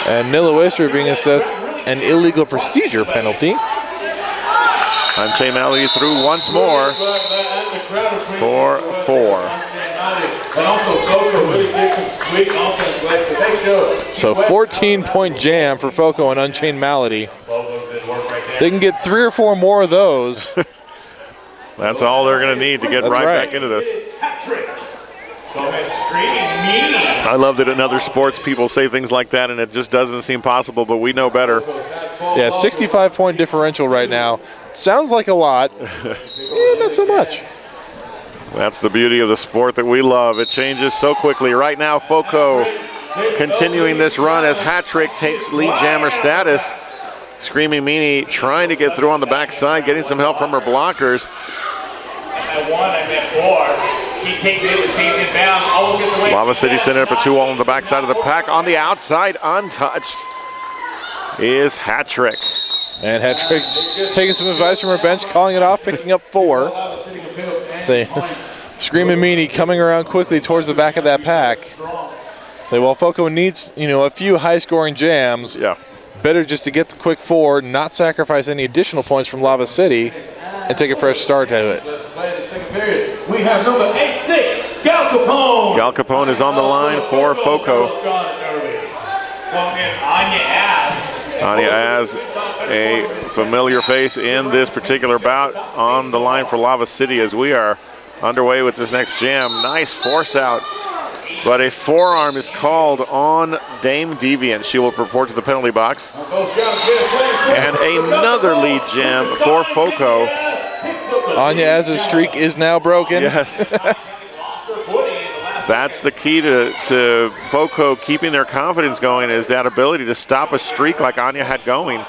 And Nilla Waster being assessed an illegal procedure penalty. Unchained Malady through once more for 4. So 14-point jam for FOCO and Unchained Malady. They can get 3 or 4 more of those. That's all they're going to need to get right back into this. I love that in other sports people say things like that and it just doesn't seem possible, but we know better. Yeah, 65-point differential right now. Sounds like a lot. Not so much. That's the beauty of the sport that we love. It changes so quickly. Right now, FOCO continuing this run as Hat-Trick takes lead jammer status. Screaming Meanie trying to get through on the backside, getting some help from her blockers. Lava City sending up a 2 wall on the backside of the pack. On the outside, untouched, is Hat-Trick. And Hat-Trick taking some advice from her bench, calling it off, picking up 4. Say, Screaming Meanie coming around quickly towards the back of that pack. Say, well, FOCO needs, a few high-scoring jams. Yeah. Better just to get the quick 4, not sacrifice any additional points from Lava City, and take a fresh start to it. We have number 86, Gal Capone. Gal Capone is on the line for FOCO. Anya Az, a familiar face in this particular bout, on the line for Lava City as we are underway with this next jam. Nice force out But a forearm is called on Dame Deviant. She will report to the penalty box. And another lead jam for Foco. Anya Az's streak is now broken. Yes. That's the key to Foco keeping their confidence going, is that ability to stop a streak like Anya had going.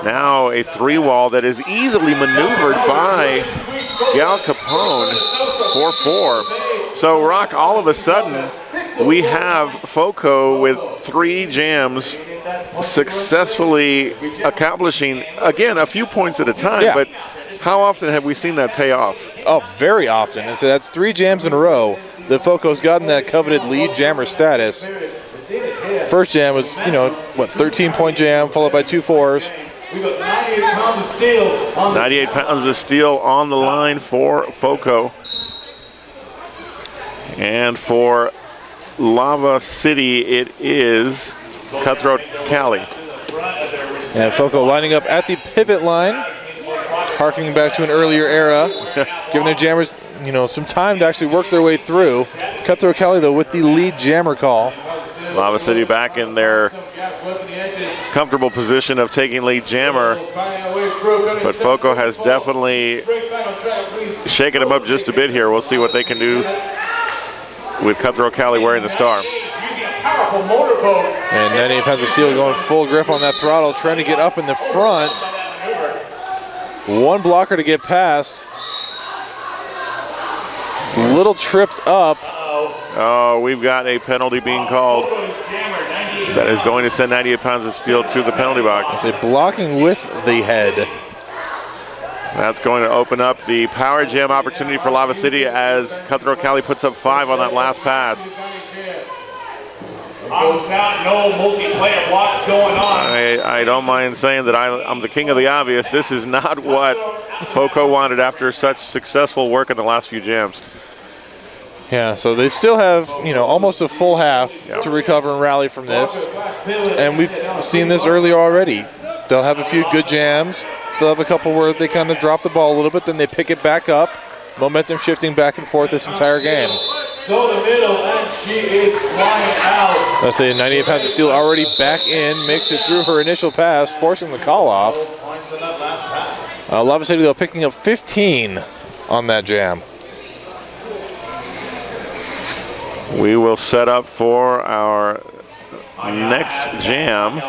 Now a 3-wall that is easily maneuvered by Gal Capone, 4-4. So, Rock, all of a sudden, we have Foco with 3 jams successfully accomplishing, again, a few points at a time, Yeah. but how often have we seen that pay off? Oh, very often. And so that's 3 jams in a row that Foco's gotten that coveted lead jammer status. First jam was, 13-point jam, followed by 2 4s. We got 98 pounds of steel on 98 pounds of steel on the line for Foco. And for Lava City, it is Cutthroat Cali. And Foco lining up at the pivot line, harkening back to an earlier era, giving their jammers, some time to actually work their way through. Cutthroat Cali, though, with the lead jammer call. Lava City back in their comfortable position of taking lead jammer, but Foco has definitely shaken them up just a bit here. We'll see what they can do with Cutthroat Cali wearing the star. And 98 pounds of steel going full grip on that throttle, trying to get up in the front. One blocker to get past. It's a little tripped up. Oh, we've got a penalty being called. That is going to send 98 pounds of steel to the penalty box. It's a blocking with the head. That's going to open up the power jam opportunity for Lava City as Cutthroat Cali puts up 5 on that last pass. no multiplayer blocks going on. I don't mind saying that I'm the king of the obvious. This is not what Foco wanted after such successful work in the last few jams. Yeah, so they still have, almost a full half to recover and rally from this. And we've seen this earlier already. They'll have a few good jams. They'll have a couple where they kind of drop the ball a little bit, then they pick it back up. Momentum shifting back and forth this entire game. So the middle, and she is flying out. Let's say 98 pounds of steel already back in, makes it through her initial pass, forcing the call off. Lava City, though, picking up 15 on that jam. We will set up for our next jam.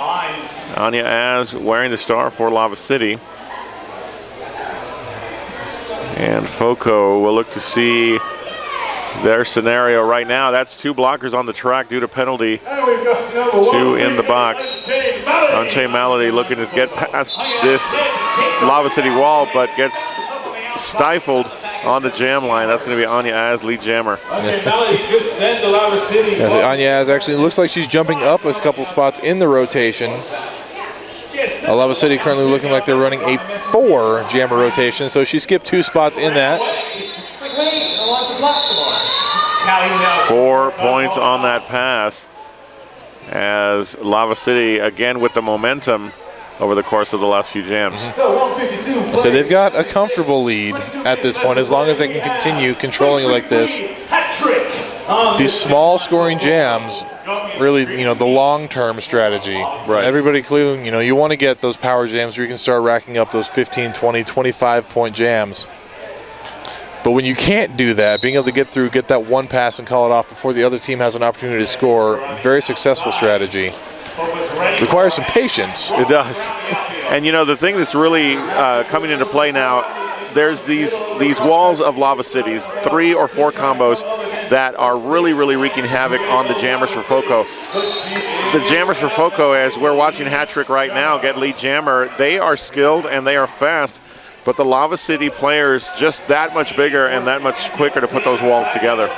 Anya Az wearing the star for Lava City. And Foco will look to see their scenario right now. That's 2 blockers on the track due to penalty. 2 in the box. Unchained Malady looking to get past this Lava City wall, but gets stifled on the jam line. That's going to be Anya Az, lead jammer. Anya Az actually looks like she's jumping up a couple spots in the rotation. Lava City currently looking like they're running a 4 jammer rotation, so she skipped 2 spots in that. 4 points on that pass as Lava City again with the momentum over the course of the last few jams. So they've got a comfortable lead at this point as long as they can continue controlling it like this. These small scoring jams, really, the long-term strategy. Right. Everybody clearly, you want to get those power jams where you can start racking up those 15, 20, 25-point jams. But when you can't do that, being able to get through, get that one pass and call it off before the other team has an opportunity to score, very successful strategy. Requires some patience. It does. And the thing that's really coming into play now, there's these walls of Lava Cities, 3 or 4 combos that are really, really wreaking havoc on the jammers for Foco. The jammers for Foco, as we're watching Hat-Trick right now get lead jammer, they are skilled and they are fast, but the Lava City players just that much bigger and that much quicker to put those walls together.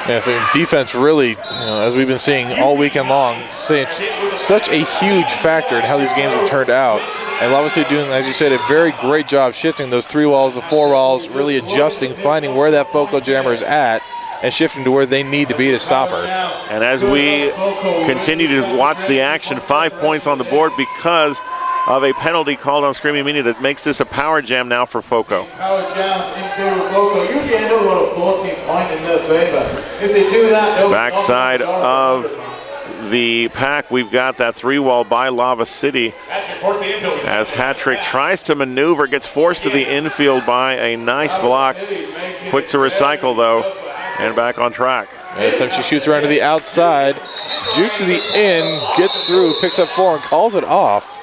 Yeah, so defense really, as we've been seeing all weekend long, such a huge factor in how these games have turned out. And Lava City doing, as you said, a very great job shifting those 3 walls, the 4 walls, really adjusting, finding where that Foco jammer is at, and shifting to where they need to be to stop her. And as we continue to watch the action, 5 points on the board because of a penalty called on Screaming Meanie that makes this a power jam now for FOCO. Power jams in favor of FOCO. Usually end up with a 14-point in their favor. If they do that, they'll Backside of the pack, we've got that 3-wall by Lava City. As Hattrick tries to maneuver, gets forced to the infield by a nice block. Quick to recycle, though, and back on track. That time she shoots around to the outside, jukes to the in, gets through, picks up 4, and calls it off.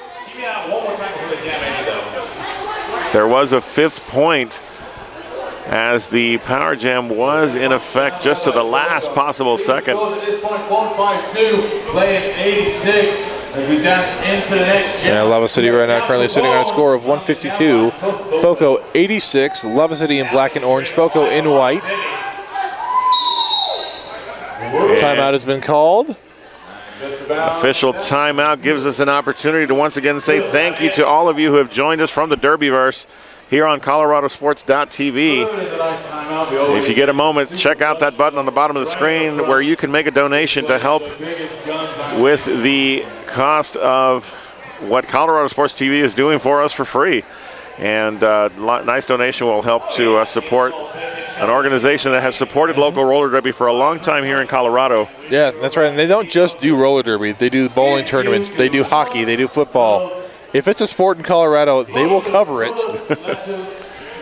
There was a 5th point as the power jam was in effect just to the last possible second. At this point, 152, playing 86 as we dance into the next jam. Yeah, Lava City right now currently sitting on a score of 152. FOCO 86, Lava City in black and orange, FOCO in white. Timeout has been called. Official timeout gives us an opportunity to once again say thank you to all of you who have joined us from the Derbyverse here on ColoradoSports.TV. If you get a moment, check out that button on the bottom of the screen where you can make a donation to help with the cost of what Colorado Sports TV is doing for us for free. And nice donation will help to support an organization that has supported local roller derby for a long time here in Colorado. Yeah, that's right. And they don't just do roller derby. They do bowling tournaments. They do hockey. They do football. If it's a sport in Colorado, they will cover it.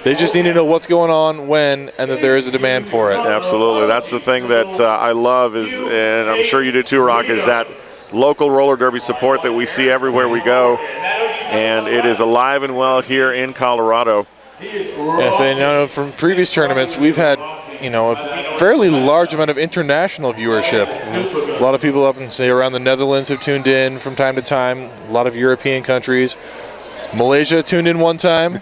They just need to know what's going on, when, and that there is a demand for it. Absolutely. That's the thing that I love is, and I'm sure you do too, Rock, is that local roller derby support that we see everywhere we go. And it is alive and well here in Colorado. Yes, and from previous tournaments, we've had, a fairly large amount of international viewership. A lot of people up and say around the Netherlands have tuned in from time to time. A lot of European countries. Malaysia tuned in one time.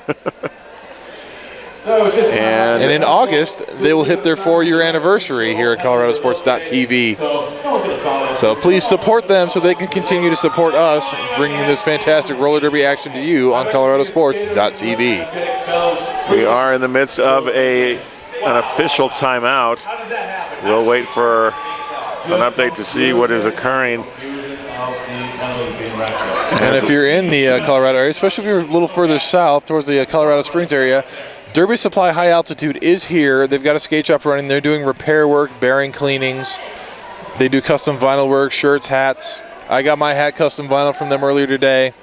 And in August, they will hit their 4-year anniversary here at ColoradoSports.TV. So please support them so they can continue to support us, bringing this fantastic roller derby action to you on ColoradoSports.TV. We are in the midst of an official timeout. We'll wait for an update to see what is occurring. And if you're in the Colorado area, especially if you're a little further south towards the Colorado Springs area, Derby Supply High Altitude is here. They've got a skate shop running. They're doing repair work, bearing cleanings. They do custom vinyl work, shirts, hats. I got my hat custom vinyl from them earlier today.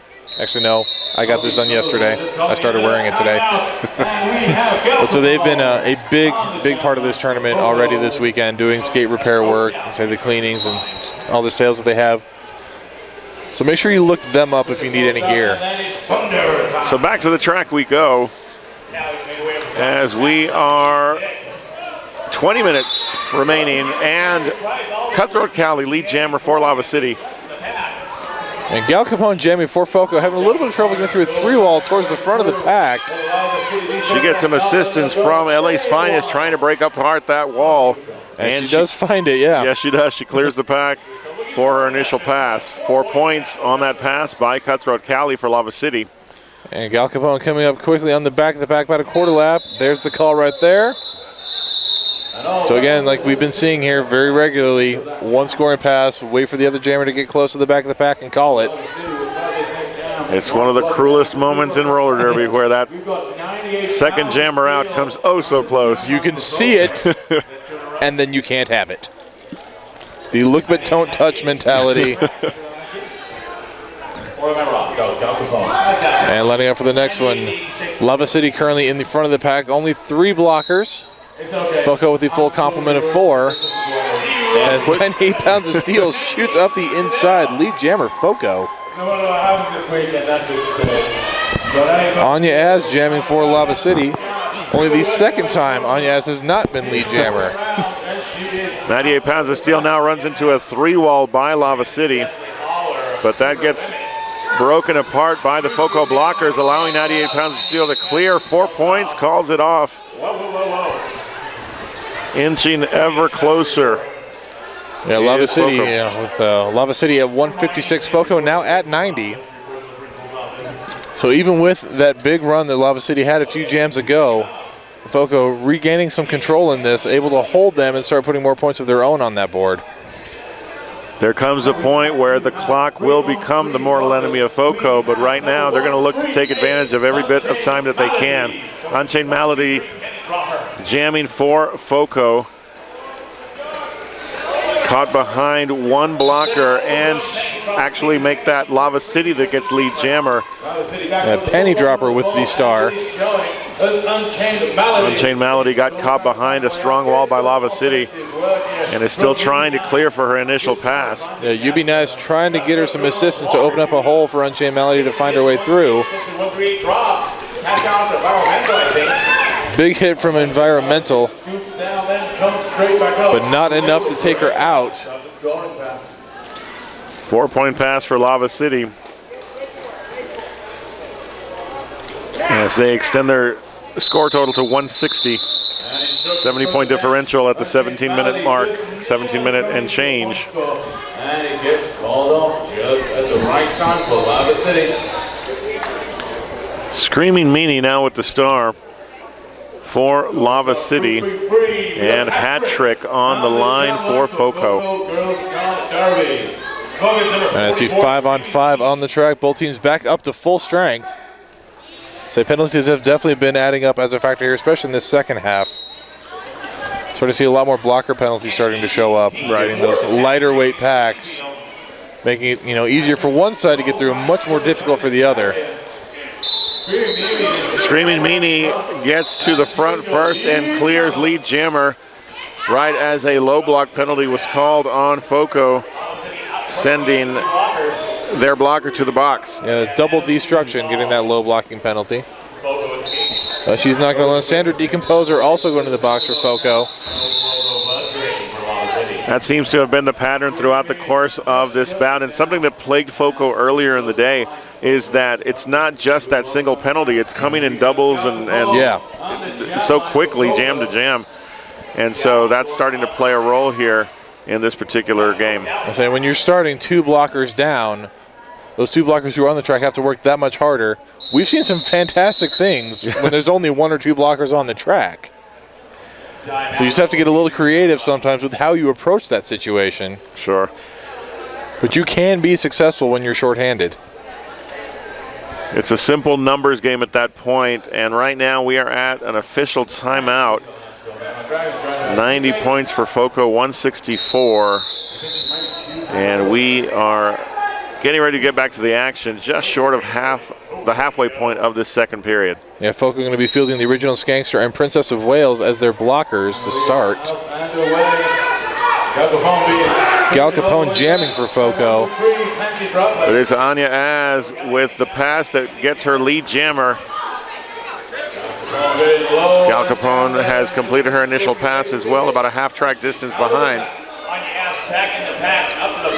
Actually, no, I got this done yesterday. I started wearing it today. So they've been a big part of this tournament already this weekend, doing skate repair work, say the cleanings and all the sales that they have. So make sure you look them up if you need any gear. So back to the track we go, as we are 20 minutes remaining, and Cutthroat Cali, lead jammer for Lava City. And Gal Capone jamming for FOCO, having a little bit of trouble getting through a 3-wall towards the front of the pack. She gets some assistance from LA's Finest trying to break apart that wall. And she does find it, yeah. Yes, she does. She clears the pack for her initial pass. 4 points on that pass by Cutthroat Cali for Lava City. And Gal Capone coming up quickly on the back of the pack, about a quarter lap. There's the call right there. So again, like we've been seeing here very regularly, one scoring pass, wait for the other jammer to get close to the back of the pack and call it. It's one of the cruelest moments in roller derby where that second jammer out comes oh so close. You can see it, and then you can't have it. The look but don't touch mentality. And letting up for the next one. Lava City currently in the front of the pack, only 3 blockers. FOCO with the full complement of 4. As 98 pounds of steel shoots up the inside. Lead jammer, FOCO. Anya Az jamming for Lava City. Only the second time Anya Az has not been lead jammer. 98 pounds of steel now runs into a 3-wall by Lava City. But that gets broken apart by the FOCO blockers, allowing 98 pounds of steel to clear. 4 points, calls it off. Inching ever closer. Yeah, Lava City with Lava City at 156, FOCO now at 90. So even with that big run that Lava City had a few jams ago, FOCO regaining some control in this, able to hold them and start putting more points of their own on that board. There comes a point where the clock will become the mortal enemy of FOCO, but right now they're going to look to take advantage of every bit of time that they can. Unchained Malady jamming for FOCO. Caught behind one blocker and actually make that Lava City that gets lead jammer. Penny dropper with the star. Unchained Malady got caught behind a strong wall by Lava City and is still trying to clear for her initial pass. Yeah, UB Nice trying to get her some assistance to open up a hole for Unchained Malady to find her way through. Big hit from Environmental, but not enough to take her out. 4-point pass for Lava City as they extend their score total to 160. 70-point differential at the 17-minute mark, 17-minute and change. And it gets called off just at the right time for Lava City. Screaming Meanie now with the star for Lava City, and hat trick on the line for FOCO. And I see 5-on-5 on the track. Both teams back up to full strength. So penalties have definitely been adding up as a factor here, especially in this second half. Sort of see a lot more blocker penalties starting to show up, right? In those lighter weight packs, making it easier for one side to get through, much more difficult for the other. Screaming Meanie gets to the front first and clears lead jammer right as a low block penalty was called on FOCO, sending their blocker to the box. Yeah, double destruction getting that low blocking penalty. She's not going to let Sandra Decomposer also going to the box for FOCO. That seems to have been the pattern throughout the course of this bout, and something that plagued FOCO earlier in the day is that it's not just that single penalty, it's coming in doubles and so quickly, jam to jam. And so that's starting to play a role here in this particular game. I say when you're starting two blockers down, those two blockers who are on the track have to work that much harder. We've seen some fantastic things when there's only one or two blockers on the track. So you just have to get a little creative sometimes with how you approach that situation. Sure. But you can be successful when you're shorthanded. It's a simple numbers game at that point, and right now we are at an official timeout. 90 points for FOCO, 164. And we are getting ready to get back to the action, just short of the halfway point of this second period. Yeah, FOCO going to be fielding the original Skankster and Princess of Wales as their blockers to start. Gal Capone jamming for FOCO. But it's Anya Az with the pass that gets her lead jammer. Gal Capone has completed her initial pass as well, about a half-track distance behind.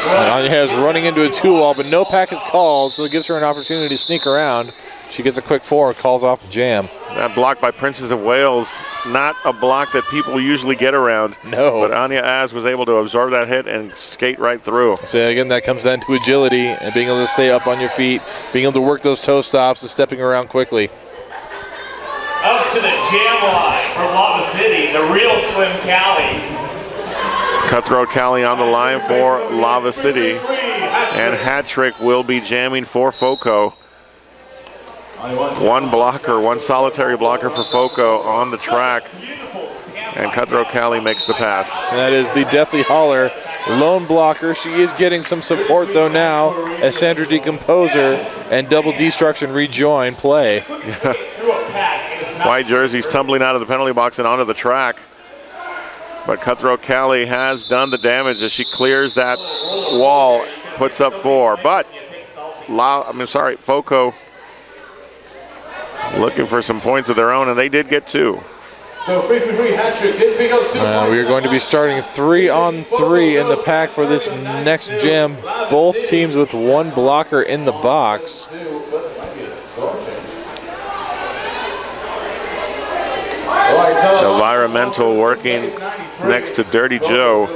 Anya has running into a two-wall, but no pack is called, so it gives her an opportunity to sneak around. She gets a quick forward, calls off the jam. That block by Princess of Wales, not a block that people usually get around. No. But Anya Az was able to absorb that hit and skate right through. So again, that comes down to agility and being able to stay up on your feet, being able to work those toe stops and stepping around quickly. Up to the jam line from Lava City, the real Slim Cali. Cutthroat Cali on the line for Lava City. And hat trick will be jamming for FOCO. One blocker, one solitary blocker for FOCO on the track. And Cutthroat Cali makes the pass. And that is the Deathly Holler lone blocker. She is getting some support though now as Sandra Decomposer and Double Destruction rejoin play. White jerseys tumbling out of the penalty box and onto the track. But Cutthroat Cali has done the damage as she clears that wall, puts up four. But, FOCO looking for some points of their own, and they did get two. So free hat trick, did pick up 2 points. We are going to be starting 3-on-3 in the pack for this next jam. Both teams with one blocker in the box. Environmental working next to Dirty Joe.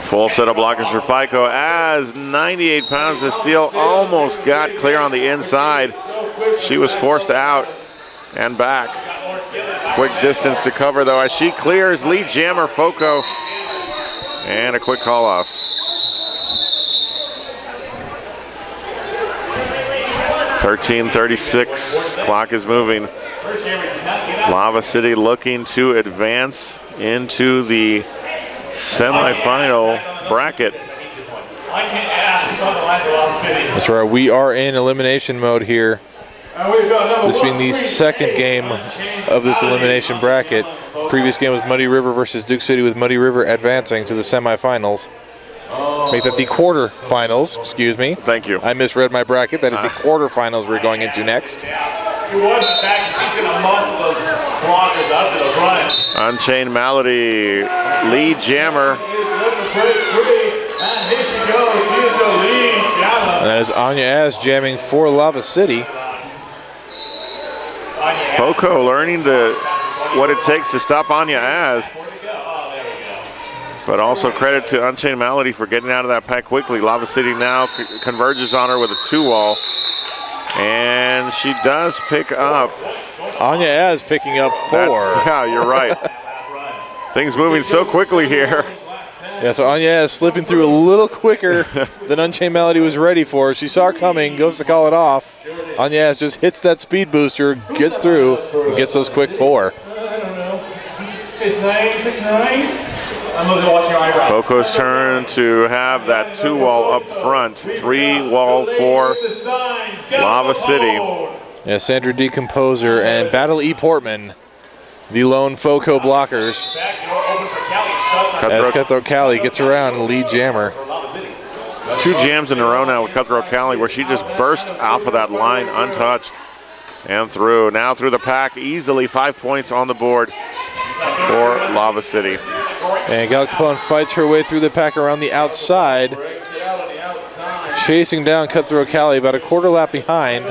Full set of blockers for FICO as 98 pounds of steel almost got clear on the inside. She was forced out and back. Quick distance to cover though as she clears lead jammer FOCO. And a quick call off. .13:36, clock is moving. Lava City looking to advance into the semifinal bracket. That's right, we are in elimination mode here. This being the second game of this elimination bracket. Previous game was Muddy River versus Duke City, with Muddy River advancing to the semifinals. Make that the quarterfinals, excuse me. Thank you. I misread my bracket. That is the quarterfinals we're going into next. Unchained Malady, lead jammer. And that is Anya Az jamming for Lava City. Foco learning what it takes to stop Anya Az. But also credit to Unchained Malady for getting out of that pack quickly. Lava City now converges on her with a 2-wall. And she does pick up. Anya Az picking up 4. Yeah, you're right. Things moving so quickly here. Yeah, so Anya Az slipping through a little quicker than Unchained Malady was ready for. She saw it coming, goes to call it off. Anya Az just hits that speed booster, gets through, and gets those quick 4. 6'9", Foco's turn to have that 2-wall up front. 3-wall for Lava City. Yeah, Sandra D. Composer and Battle E. Portman, the lone Foco blockers. As Cutthroat Cali gets around and lead jammer. It's 2 jams in a row now with Cutthroat Cali, where she just burst off of that line untouched and through. Now through the pack, easily 5 points on the board for Lava City. And Gal Capone fights her way through the pack around the outside, chasing down Cutthroat Cali about a quarter lap behind.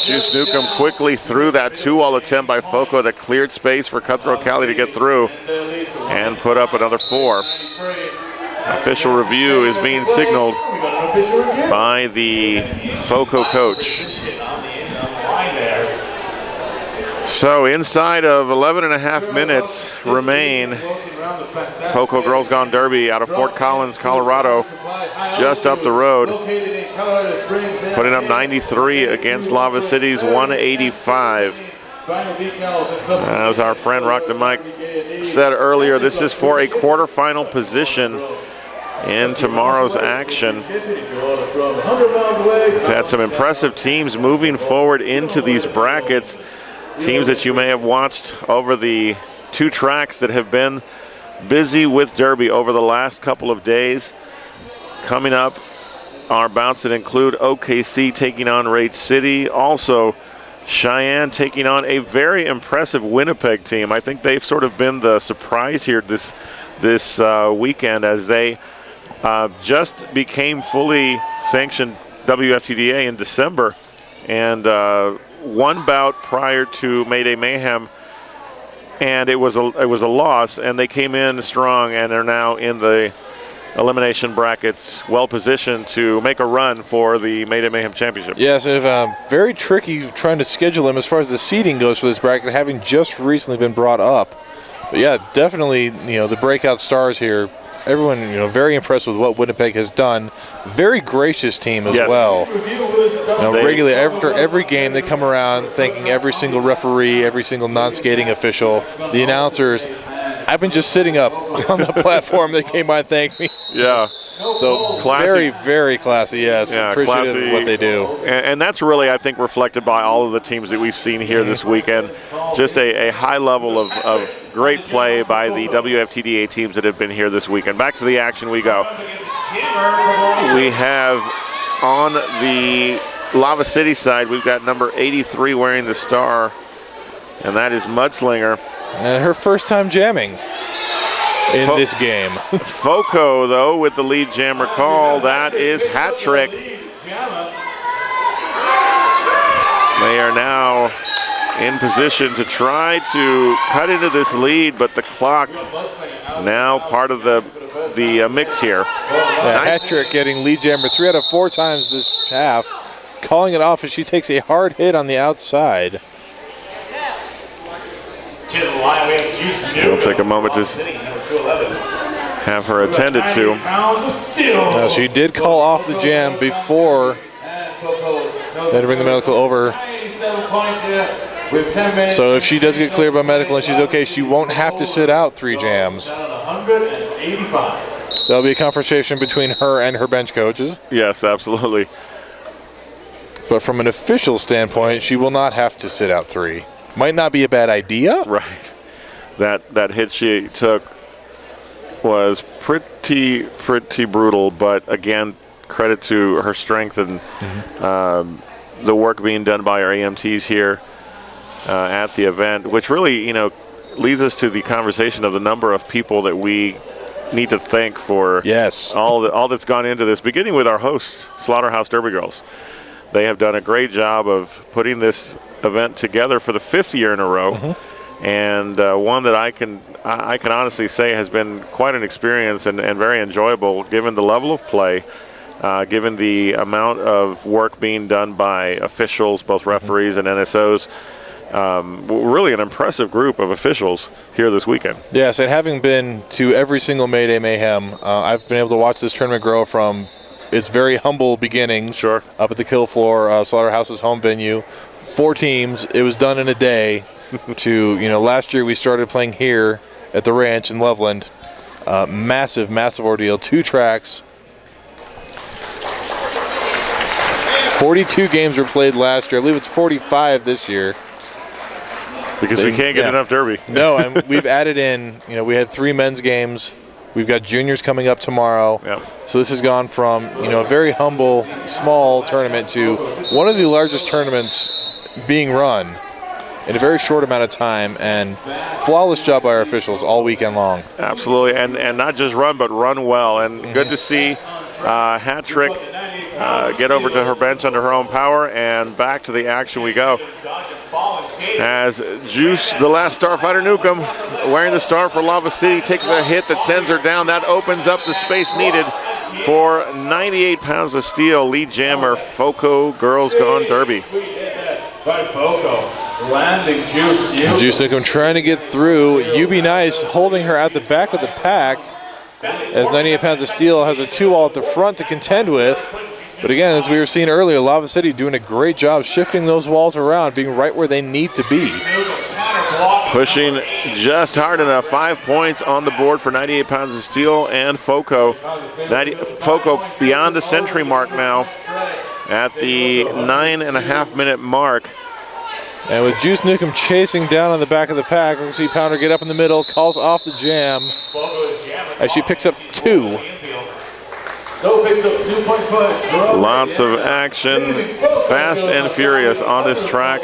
Juice Newcomb quickly through that 2-wall attempt by Foco that cleared space for Cutthroat Cali to get through and put up another 4. Official review is being signaled by the Foco coach. So inside of 11.5 minutes remain. Foco Girls Gone Derby out of Fort Collins, Colorado, just up the road, putting up 93 against Lava City's 185. As our friend Rock the Mic said earlier, this is for a quarterfinal position in tomorrow's action. We've had some impressive teams moving forward into these brackets. Teams that you may have watched over the 2 tracks that have been busy with Derby over the last couple of days. Coming up are bouts that include OKC taking on Rage City. Also, Cheyenne taking on a very impressive Winnipeg team. I think they've sort of been the surprise here this weekend, as they just became fully sanctioned WFTDA in December, and one bout prior to Mayday Mayhem, and it was a loss, and they came in strong and are now in the elimination brackets, well positioned to make a run for the Mayday Mayhem Championship. Yes, very tricky trying to schedule them as far as the seeding goes for this bracket, having just recently been brought up. But yeah, definitely, the breakout stars here. Everyone, very impressed with what Winnipeg has done. Very gracious team as well. Regularly, after every game, they come around thanking every single referee, every single non-skating official, the announcers. I've been just sitting up on the platform. They came by and thanked me. Yeah. So classy. Very, very classy, yes. Yeah, appreciative classy. of what they do. And that's really, I think, reflected by all of the teams that we've seen here this weekend. Just a high level of great play by the WFTDA teams that have been here this weekend. Back to the action we go. We have on the Lava City side, we've got number 83 wearing the star, and that is Mudslinger. And her first time jamming in this game. Foco, though, with the lead jammer call. That is hat trick. They are now in position to try to cut into this lead, but the clock now part of the mix here. Yeah, nice. Hat trick getting lead jammer 3 out of 4 times this half. Calling it off as she takes a hard hit on the outside. We'll take a moment to have her attended to. Now, she did call off the jam before they had to bring the medical over. So if she does get cleared by medical and she's okay, she won't have to sit out 3 jams. There'll be a conversation between her and her bench coaches. Yes, absolutely. But from an official standpoint, she will not have to sit out 3. Might not be a bad idea. Right. That hit she took was pretty brutal, but again, credit to her strength and the work being done by our AMTs here at the event, which really, you know, leads us to the conversation of the number of people that we need to thank for all that's gone into this, beginning with our hosts, Slaughterhouse Derby Girls. They have done a great job of putting this event together for the 5th year in a row, and one that I can honestly say has been quite an experience and very enjoyable, given the level of play, given the amount of work being done by officials, both referees and NSOs. Really an impressive group of officials here this weekend. Yes, and having been to every single Mayday Mayhem, I've been able to watch this tournament grow from its very humble beginnings up at the Kill Floor, Slaughterhouse's home venue. 4 teams, it was done in a day, to, you know, last year we started playing here at the ranch in Loveland. Massive ordeal, 2 tracks. 42 games were played last year. I believe it's 45 this year. Because we can't get enough Derby. No, and we've added in, you know, we had 3 men's games. We've got juniors coming up tomorrow. So this has gone from, you know, a very humble, small tournament to one of the largest tournaments being run in a very short amount of time, and flawless job by our officials all weekend long. Absolutely, and not just run, but run well. And good to see Hat Trick get over to her bench under her own power, and back to the action we go. As Juice, the last Starfighter Newcomb, wearing the star for Lava City, takes a hit that sends her down. That opens up the space needed for 98 pounds of steel. Lead jammer, Foco Girls Gone Derby. Landing Juice. Juice Newcomb trying to get through. You Be Nice holding her at the back of the pack, as 98 pounds of steel has a 2-wall at the front to contend with. But again, as we were seeing earlier, Lava City doing a great job shifting those walls around, being right where they need to be. Pushing just hard enough. 5 points on the board for 98 pounds of steel and Foco. Foco beyond the century mark now at the 9.5-minute mark. And with Juice Newcomb chasing down on the back of the pack, we see Pounder get up in the middle, calls off the jam as she picks up 2. Lots of action, fast and furious on this track.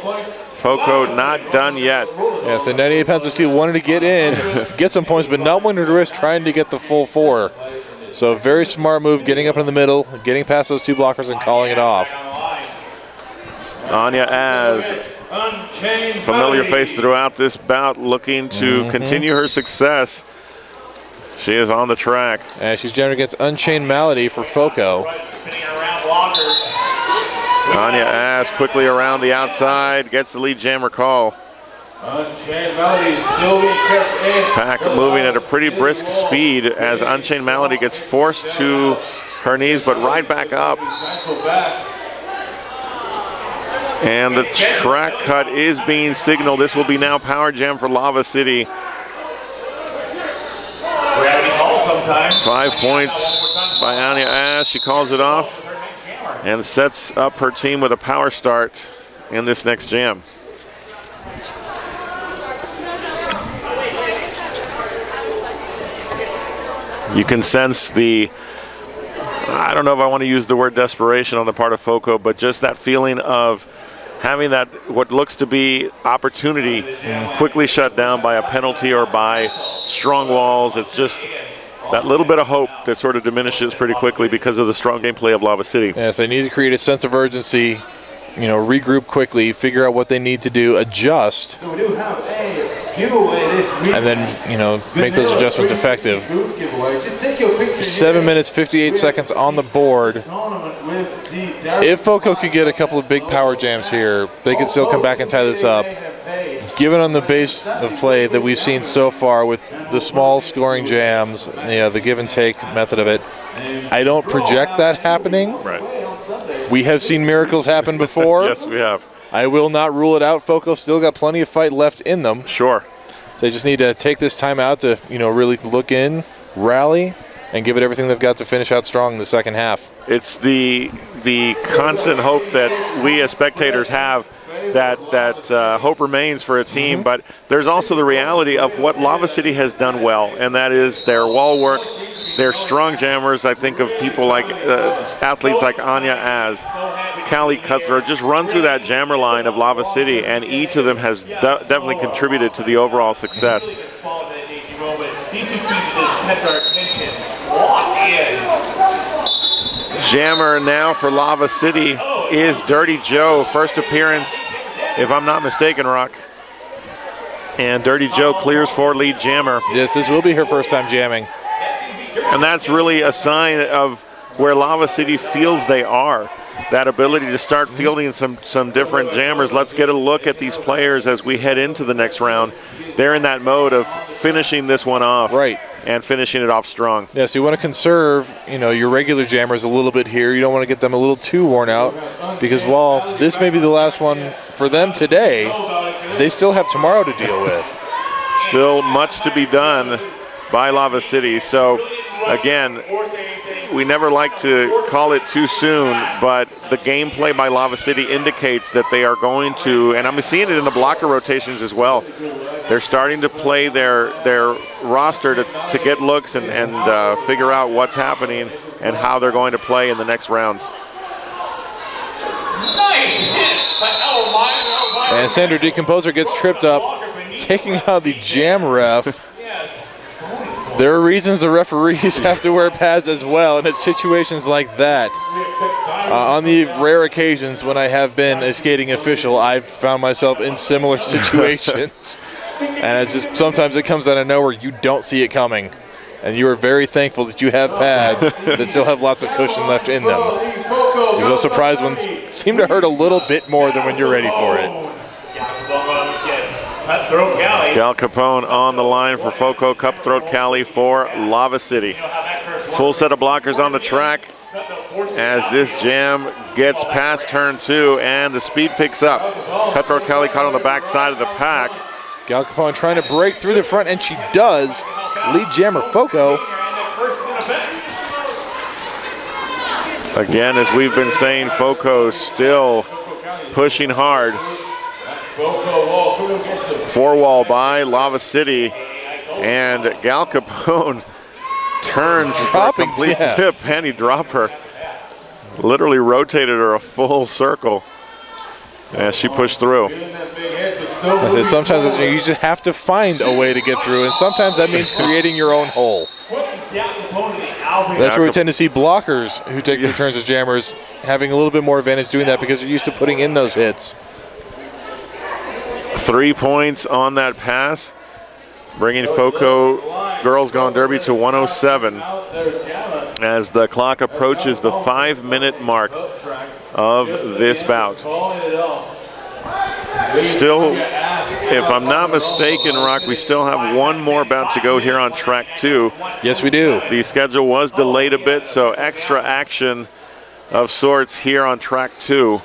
Foco not done yet. Yes, and 98 pounds of steel wanted to get in, get some points, but not willing to risk trying to get the full 4. So very smart move, getting up in the middle, getting past those 2 blockers and calling it off. Anya Az, familiar face throughout this bout, looking to continue her success. She is on the track. And she's jamming against Unchained Malady for Foco. Anya Az quickly around the outside, gets the lead jammer call. Pack moving at a pretty brisk speed as Unchained Malady gets forced to her knees, but right back up. And the track cut is being signaled. This will be now Power Jam for Lava City. 5 points by Anya Az. She calls it off and sets up her team with a power start in this next jam. You can sense the, I don't know if I want to use the word desperation on the part of Foco, but just that feeling of having that, what looks to be opportunity, quickly shut down by a penalty or by strong walls. It's just that little bit of hope that sort of diminishes pretty quickly because of the strong gameplay of Lava City. Yes, they need to create a sense of urgency, you know, regroup quickly, figure out what they need to do, adjust, So we do have a giveaway this week. and then, you know, make those adjustments effective. Just take your picture. 7 minutes, 58 seconds on the board. If Foco could get a couple of big power jams here, they could still come back and tie this up. Given on the base of play that we've seen so far with the small scoring jams, the give and take method of it. I don't project that happening. Right. We have seen miracles happen before. Yes, we have. I will not rule it out. Foco still got plenty of fight left in them. Sure. So they just need to take this time out to, really look in, rally, and give it everything they've got to finish out strong in the second half. It's the constant hope that we as spectators have that hope remains for a team, but there's also the reality of what Lava City has done well, and that is their wall work, their strong jammers. I think of people like athletes like Anya Az, Callie Cutthroat, just run through that jammer line of Lava City, and each of them has definitely contributed to the overall success. These two teams just kept our attention locked in. Jammer now for Lava City is Dirty Joe. First appearance, if I'm not mistaken, Rock. And Dirty Joe clears for lead jammer. Yes, this will be her first time jamming. And that's really a sign of where Lava City feels they are. That ability to start fielding some different jammers. Let's get a look at these players as we head into the next round. They're in that mode of finishing this one off. Right. And finishing it off strong. Yeah, so you want to conserve, your regular jammers a little bit here. You don't want to get them a little too worn out, because while this may be the last one for them today, they still have tomorrow to deal with. Still much to be done by Lava City. So, again, we never like to call it too soon, but the gameplay by Lava City indicates that they are going to, and I'm seeing it in the blocker rotations as well. They're starting to play their roster to get looks and figure out what's happening and how they're going to play in the next rounds. Nice hit by Elmire. And Sandra Decomposer gets tripped up, taking out the jam ref. There are reasons the referees have to wear pads as well, and it's situations like that. On the rare occasions when I have been a skating official, I've found myself in similar situations. And it's just sometimes it comes out of nowhere. You don't see it coming. And you are very thankful that you have pads that still have lots of cushion left in them. Because those surprise ones seem to hurt a little bit more than when you're ready for it. Gal Capone on the line for Foco, Cutthroat Cali for Lava City. Full set of blockers on the track as this jam gets past turn 2 and the speed picks up. Cutthroat Cali caught on the back side of the pack. Gal Capone trying to break through the front, and she does. Lead jammer Foco. Again, as we've been saying, Foco still pushing hard. 4-wall by Lava City, and Gal Capone turns for a complete flip penny dropper. Literally rotated her a full circle as she pushed through. I said sometimes you just have to find a way to get through, and sometimes that means creating your own hole. That's where we tend to see blockers who take their turns as jammers having a little bit more advantage doing that because they're used to putting in those hits. 3 points on that pass, bringing Foco Girls Gone Derby to 107 as the clock approaches the 5-minute mark of this bout. Still, if I'm not mistaken, Rock, we still have one more bout to go here on track 2. Yes, we do. The schedule was delayed a bit, so extra action of sorts here on track 2.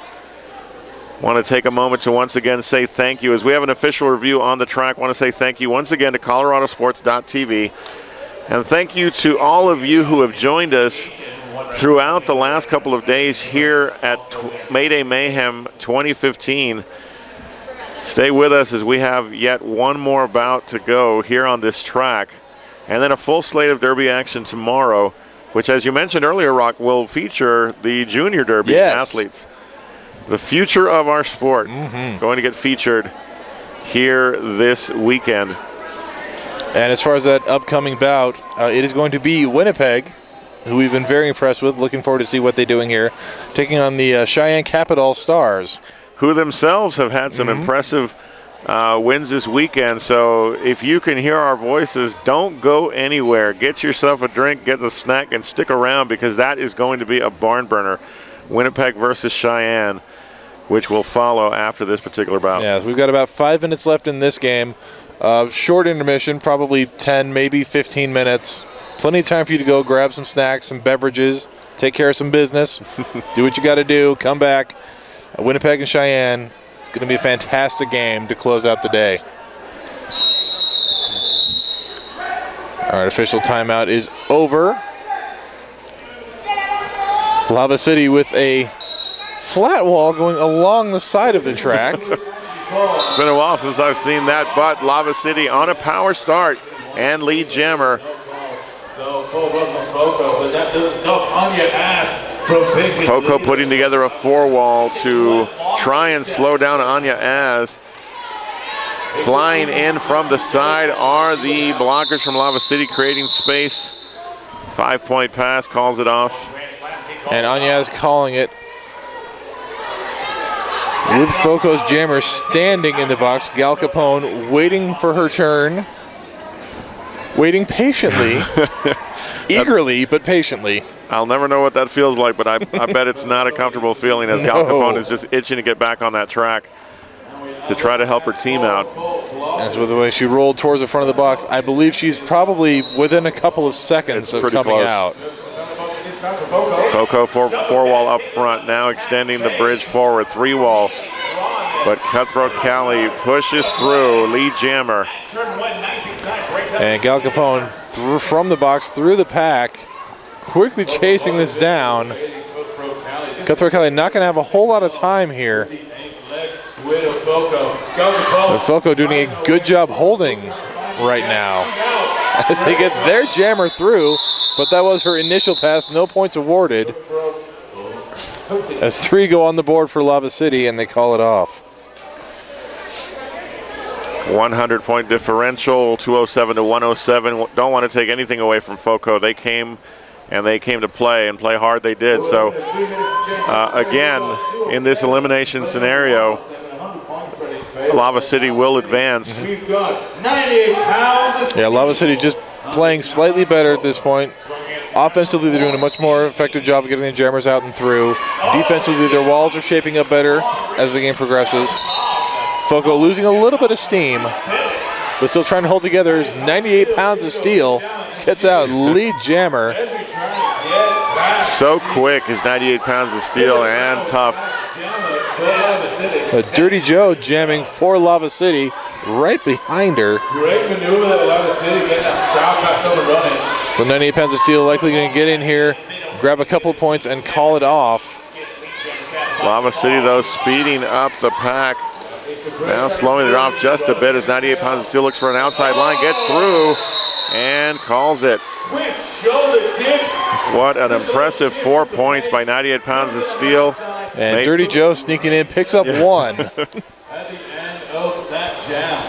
Want to take a moment to once again say thank you. As we have an official review on the track, want to say thank you once again to ColoradoSports.TV. And thank you to all of you who have joined us throughout the last couple of days here at Mayday Mayhem 2015. Stay with us as we have yet one more bout to go here on this track. And then a full slate of Derby action tomorrow, which, as you mentioned earlier, Rock, will feature the Junior Derby athletes. The future of our sport going to get featured here this weekend. And as far as that upcoming bout, it is going to be Winnipeg, who we've been very impressed with. Looking forward to see what they're doing here, taking on the Cheyenne Capital Stars, who themselves have had some impressive wins this weekend. So if you can hear our voices, don't go anywhere. Get yourself a drink, get a snack, and stick around because that is going to be a barn burner. Winnipeg versus Cheyenne, which will follow after this particular bout. Yeah, we've got about 5 minutes left in this game. Short intermission, probably 10, maybe 15 minutes. Plenty of time for you to go grab some snacks, some beverages, take care of some business, do what you got to do, come back. Winnipeg and Cheyenne, it's going to be a fantastic game to close out the day. All right, official timeout is over. Lava City with a flat wall going along the side of the track. It's been a while since I've seen that, but Lava City on a power start and lead jammer. Foco putting together a 4-wall to try and slow down Anya Az. Flying in from the side are the blockers from Lava City, creating space. 5-point pass, calls it off. And Anya Az calling it. With Foco's jammer standing in the box, Gal Capone waiting for her turn. Waiting patiently. Eagerly, but patiently. I'll never know what that feels like, but I bet it's not a comfortable feeling as Gal Capone is just itching to get back on that track to try to help her team out. As with the way she rolled towards the front of the box, I believe she's probably within a couple of seconds of coming out. Foco 4-wall up front, now extending the bridge forward, 3-wall. But Cutthroat Cali pushes through, lead jammer. And Gal Capone from the box through the pack, quickly chasing this down. Cutthroat Cali not going to have a whole lot of time here. But Foco doing a good job holding right now as they get their jammer through, but that was her initial pass, no points awarded. As 3 go on the board for Lava City and they call it off. 100-point differential, 207 to 107. Don't want to take anything away from Foco. They came to play, and play hard they did. So, again, in this elimination scenario, Lava City will advance. Yeah, Lava City just playing slightly better at this point. Offensively, they're doing a much more effective job of getting the jammers out and through. Defensively, their walls are shaping up better as the game progresses. Foco losing a little bit of steam, but still trying to hold together. His 98 pounds of steel gets out lead jammer. So quick, his 98 pounds of steel and tough. But Dirty Joe jamming for Lava City right behind her. Great maneuver that Lava City getting that stop pass on the running. So 98 pounds of steel likely going to get in here, grab a couple of points, and call it off. Lava City, though, speeding up the pack. Now slowing it off just a bit as 98 pounds of steel looks for an outside line, gets through, and calls it. What an impressive 4 points by 98 pounds of steel. And Dirty Joe sneaking in, picks up 1. At the end of that jam.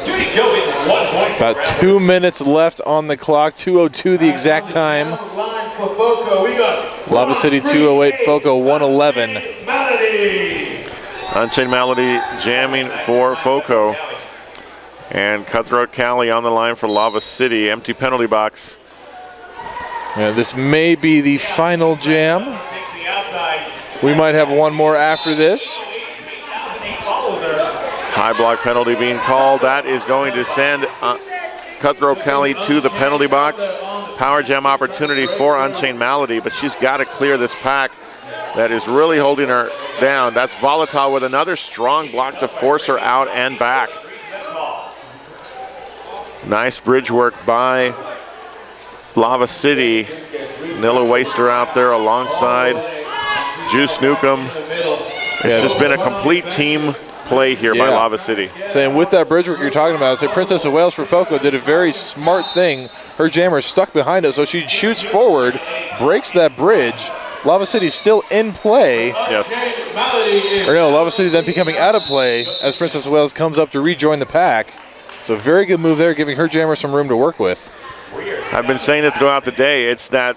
Dirty Joe getting 1 point. About 2 minutes left on the clock, 2:02 the exact time. Lava City 2:08, Foco 1:11. Unchained Melody jamming for Foco. And Cutthroat Cali on the line for Lava City. Empty penalty box. Yeah, this may be the final jam. We might have one more after this. High block penalty being called. That is going to send Cutthroat Cali to the penalty box. Power jam opportunity for Unchained Malady, but she's got to clear this pack that is really holding her down. That's Volatile with another strong block to force her out and back. Nice bridge work by Lava City. Nilla Waster out there alongside Juice Newcomb. It's just been a complete team play here by Lava City. Saying with that bridge work you're talking about, say Princess of Wales for Foco did a very smart thing. Her jammer stuck behind it, so she shoots forward, breaks that bridge. Lava City's still in play. Yes. Or no, Lava City then becoming out of play as Princess of Wales comes up to rejoin the pack. So very good move there, giving her jammer some room to work with. I've been saying it throughout the day. It's that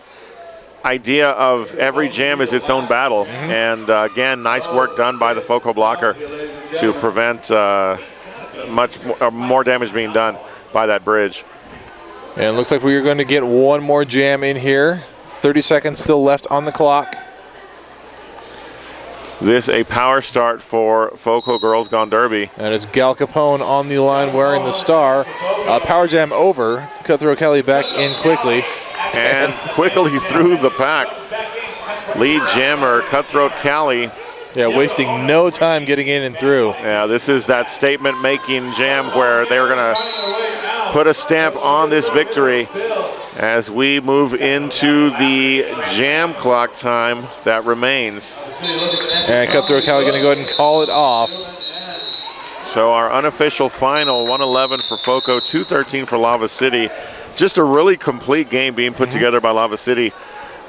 idea of every jam is its own battle. And again, nice work done by the Foco blocker to prevent much more damage being done by that bridge. And it looks like we are going to get one more jam in here. 30 seconds still left on the clock. this a power start for FOCO Girls Gone Derby. And it's Gal Capone on the line wearing the star. Power jam over. Cutthroat Kelly back in quickly. And quickly through the pack. Lead jammer, Cutthroat Cali. Yeah, wasting no time getting in and through. Yeah, this is that statement-making jam where they're going to put a stamp on this victory as we move into the jam clock time that remains. And Cutthroat Cali going to go ahead and call it off. So our unofficial final, 111 for FOCO, 213 for Lava City. Just a really complete game being put together by Lava City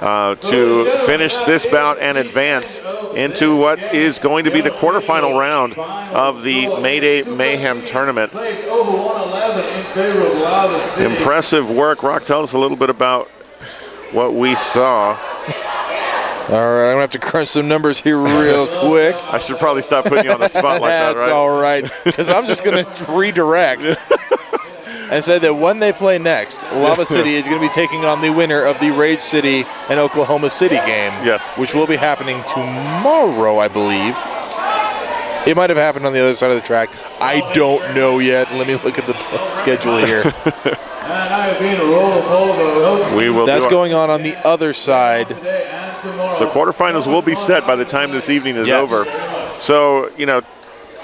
to finish this bout and advance into what is going to be the quarterfinal round of the Mayday Mayhem tournament. Impressive work. Rock, tell us a little bit about what we saw. All right, I'm going to have to crunch some numbers here real quick. I should probably stop putting you on the spot like that, right? That's all right, because I'm just going to redirect and say that when they play next, Lava City is going to be taking on the winner of the Rage City and Oklahoma City game. Yes. Which will be happening tomorrow, I believe. It might have happened on the other side of the track. I don't know yet. Let me look at the schedule here. That's going on the other side. So quarterfinals will be set by the time this evening is over. So, you know,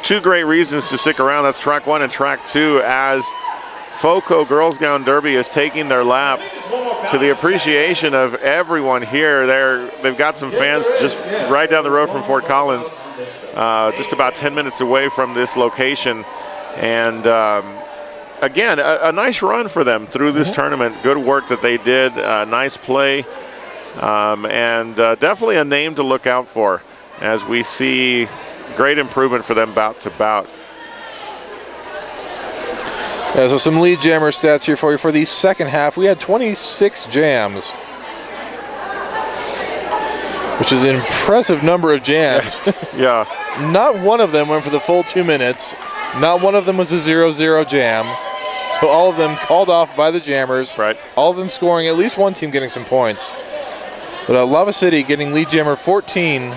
two great reasons to stick around. That's track 1 and track 2 as FOCO Girls Gone Derby is taking their lap to the appreciation of everyone here. They've got some fans just right down the road from Fort Collins, just about 10 minutes away from this location. And again, a nice run for them through this tournament. Good work that they did, nice play, and definitely a name to look out for as we see great improvement for them bout to bout. Yeah, so some lead jammer stats here for you. For the second half, we had 26 jams, which is an impressive number of jams. Yeah. Not one of them went for the full 2 minutes. Not one of them was a 0-0 jam. So all of them called off by the jammers. Right. All of them scoring, at least one team getting some points. But Lava City getting lead jammer 14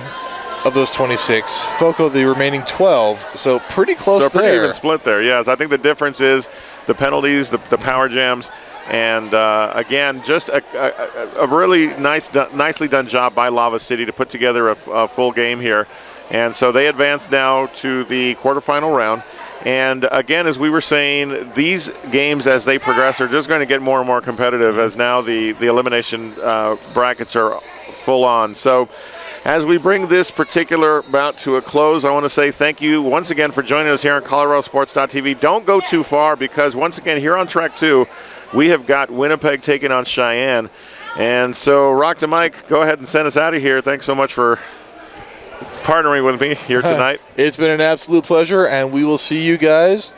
of those 26. FOCO the remaining 12. So pretty close there. So pretty even split there, yes. I think the difference is the penalties, the power jams, and again, just a really nicely done job by Lava City to put together a full game here. And so they advance now to the quarterfinal round. And again, as we were saying, these games as they progress are just going to get more and more competitive as now the elimination brackets are full on. So as we bring this particular bout to a close, I want to say thank you once again for joining us here on ColoradoSports.TV. Don't go too far because once again here on track 2, we have got Winnipeg taking on Cheyenne. And so Rock to Mike, go ahead and send us out of here. Thanks so much for partnering with me here tonight. It's been an absolute pleasure, and we will see you guys.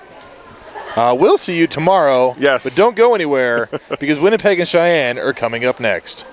We'll see you tomorrow. Yes. But don't go anywhere because Winnipeg and Cheyenne are coming up next.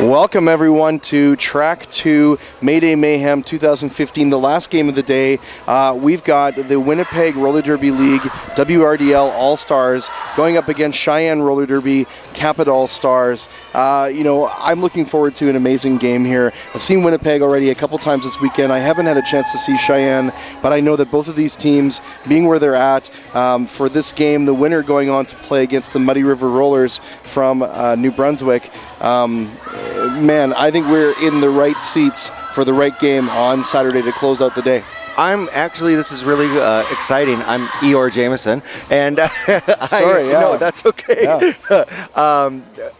Welcome everyone to Track 2 Mayday Mayhem 2015, the last game of the day. We've got the Winnipeg Roller Derby League WRDL All-Stars going up against Cheyenne Roller Derby Capital All-Stars. I'm looking forward to an amazing game here. I've seen Winnipeg already a couple times this weekend. I haven't had a chance to see Cheyenne, but I know that both of these teams, being where they're at, for this game, the winner going on to play against the Muddy River Rollers from New Brunswick. Man, I think we're in the right seats for the right game on Saturday to close out the day. This is really exciting. I'm Eeyore Jameson, and no, that's okay. Yeah.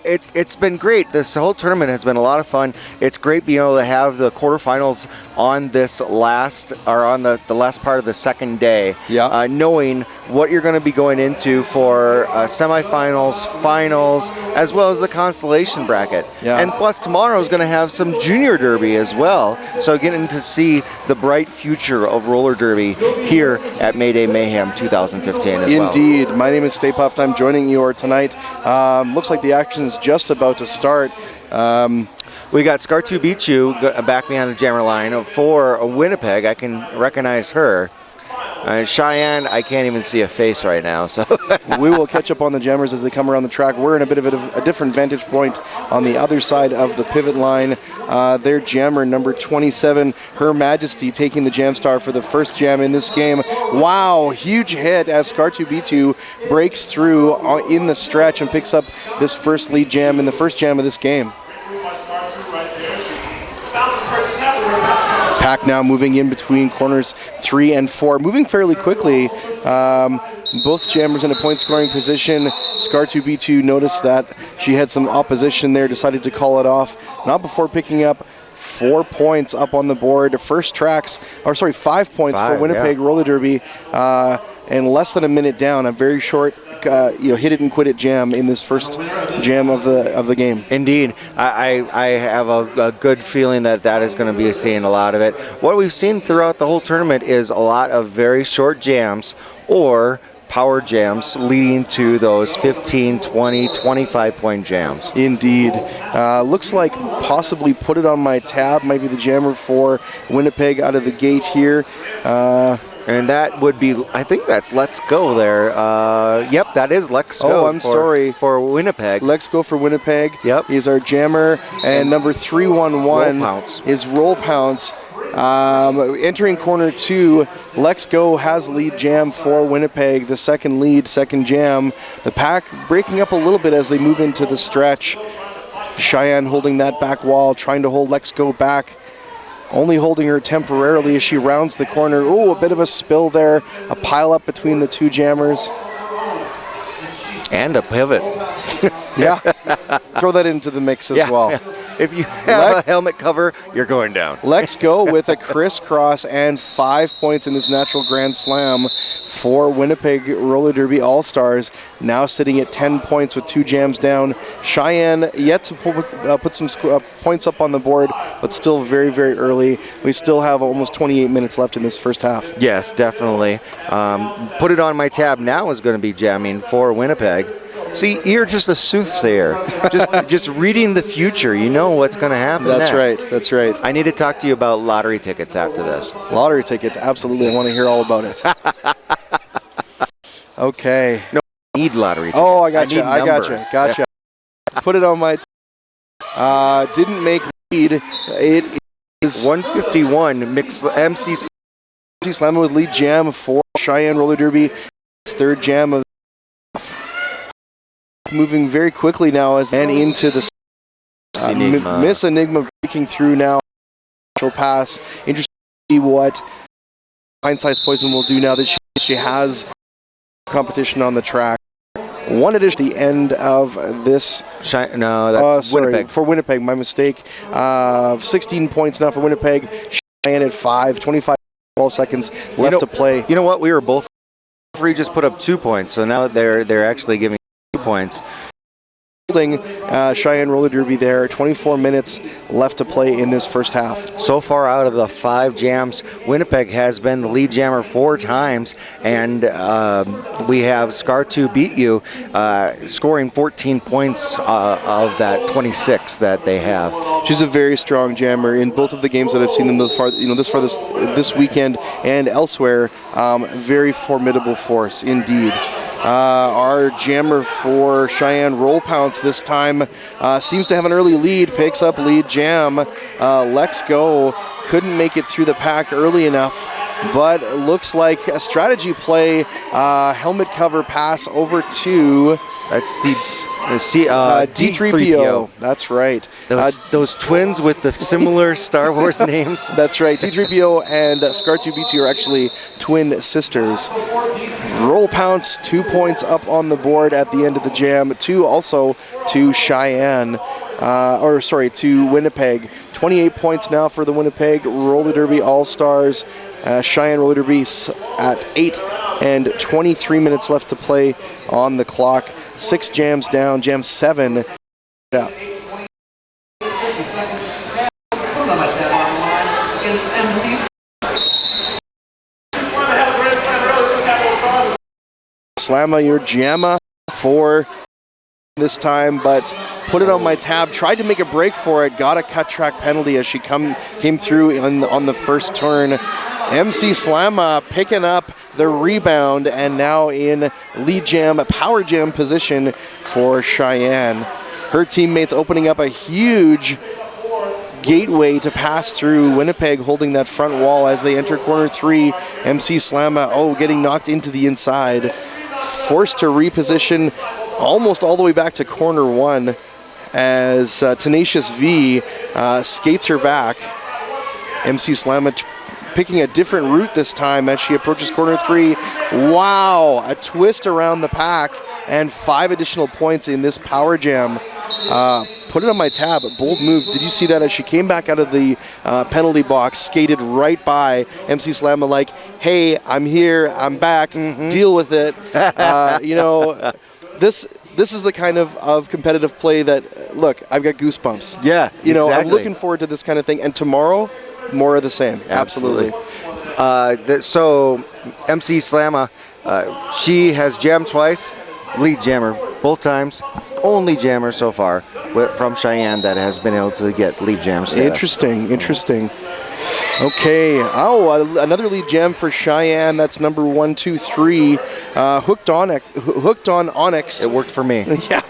It's been great. This whole tournament has been a lot of fun. It's great being able to have the quarterfinals on this on the last part of the second day. Yeah. Knowing what you're going to be going into for semifinals, finals, as well as the consolation bracket. Yeah. And plus tomorrow is going to have some junior derby as well. So getting to see the bright future of roller derby here at Mayday Mayhem 2015 as well. Indeed. My name is Stay Puft. I'm joining you tonight. Looks like the action is just about to start. We got Skartu Bichu back behind the jammer line for Winnipeg. I can recognize her. Cheyenne, I can't even see a face right now. So we will catch up on the jammers as they come around the track. We're in a bit of a different vantage point on the other side of the pivot line. Their jammer, number 27, Her Majesty, taking the jam star for the first jam in this game. Wow, huge hit as Skartu Bichu breaks through in the stretch and picks up this first lead jam in the first jam of this game. Pack now moving in between corners 3 and 4, moving fairly quickly. Both jammers in a point scoring position. Skartu Bichu noticed that she had some opposition there, decided to call it off. Not before picking up 4 points up on the board. 5 points for Winnipeg Roller Derby. And less than a minute down, a very short hit it and quit it jam in this first jam of the game. Indeed. I have a good feeling that is going to be seeing a lot of it. What we've seen throughout the whole tournament is a lot of very short jams or power jams leading to those 15, 20, 25 point jams. Indeed. Looks like possibly Put It On My Tab might be the jammer for Winnipeg out of the gate here. And that would be, I think that's Let's Go there. Yep, that is Let's Go. Oh, I'm sorry. For Winnipeg. Let's Go for Winnipeg. Yep. He's our jammer. And number 311 is Roll Pounce. Entering corner 2, Let's Go has lead jam for Winnipeg, the second jam. The pack breaking up a little bit as they move into the stretch. Cheyenne holding that back wall, trying to hold Let's Go back. Only holding her temporarily as she rounds the corner. Ooh, a bit of a spill there. A pile up between the two jammers. And a pivot. Yeah. Throw that into the mix as well. Yeah. If you have a helmet cover, you're going down. Let's Go with a crisscross and 5 points in this natural grand slam for Winnipeg Roller Derby All-Stars. Now sitting at 10 points with 2 jams down. Cheyenne yet to put some points up on the board, but still very, very early. We still have almost 28 minutes left in this first half. Yes, definitely. Put It On My Tab now is going to be jamming for Winnipeg. See, you're just a soothsayer. just reading the future. You know what's going to happen next. Right. That's right. I need to talk to you about lottery tickets after this. Lottery tickets, absolutely. I want to hear all about it. Okay. No, I need lottery tickets. Oh, I gotcha. Put It On My didn't make lead. It is 151 mix MC Slammer with lead jam for Cheyenne Roller Derby. Third jam of moving very quickly now and into the Miss Enigma breaking through now. Pass. Interesting to see what Hindsight's Poison will do now that she has competition on the track. One addition at the end of this. Winnipeg. For Winnipeg, my mistake. 16 points now for Winnipeg. Cheyenne at 5, 25, 12 seconds left to play. You know what? We were both. Referee just put up 2 points, so now they're actually giving 2 points. holding Cheyenne Roller Derby there. 24 minutes left to play in this first half. So far out of the 5 jams, Winnipeg has been the lead jammer 4 times, and we have Scar 2 beat you, scoring 14 points of that 26 that they have. She's a very strong jammer in both of the games that I've seen them this weekend and elsewhere. Very formidable force indeed. Our jammer for Cheyenne, Roll Pounce, this time seems to have an early lead, picks up lead jam. Lex Go couldn't make it through the pack early enough, but looks like a strategy play, helmet cover pass over to D3PO. That's right. Those twins with the similar Star Wars names. That's right. D3PO and Scar2BT are actually twin sisters. Roll Pounce, 2 points up on the board at the end of the jam. 2 also to Cheyenne, to Winnipeg. 28 points now for the Winnipeg Roller Derby All-Stars. Cheyenne Roller Derby at 8 and 23 minutes left to play on the clock. 6 jams down, jam 7 up. Slamma your jamma for this time, but put it on my tab. Tried to make a break for it. Got a cut track penalty as she came through on the first turn. MC Slamma picking up the rebound and now in lead jam, power jam position for Cheyenne. Her teammates opening up a huge gateway to pass through. Winnipeg holding that front wall as they enter corner 3. MC Slamma, getting knocked into the inside. Forced to reposition almost all the way back to corner 1 as Tenacious V skates her back. MC Slamma picking a different route this time as she approaches corner 3. Wow, a twist around the pack and 5 additional points in this power jam. Put it on my tab, bold move. Did you see that as she came back out of the penalty box, skated right by MC Slamma like, hey, I'm here, I'm back, deal with it. This is the kind of competitive play that, look, I've got goosebumps. Yeah, exactly. I'm looking forward to this kind of thing. And tomorrow, more of the same. Absolutely. So MC Slamma, she has jammed twice, lead jammer both times. Only jammer so far from Cheyenne that has been able to get lead jam status. Interesting. Okay. Another lead jam for Cheyenne. That's number 1, 2, 3. Hooked on Onyx. It worked for me. Yeah.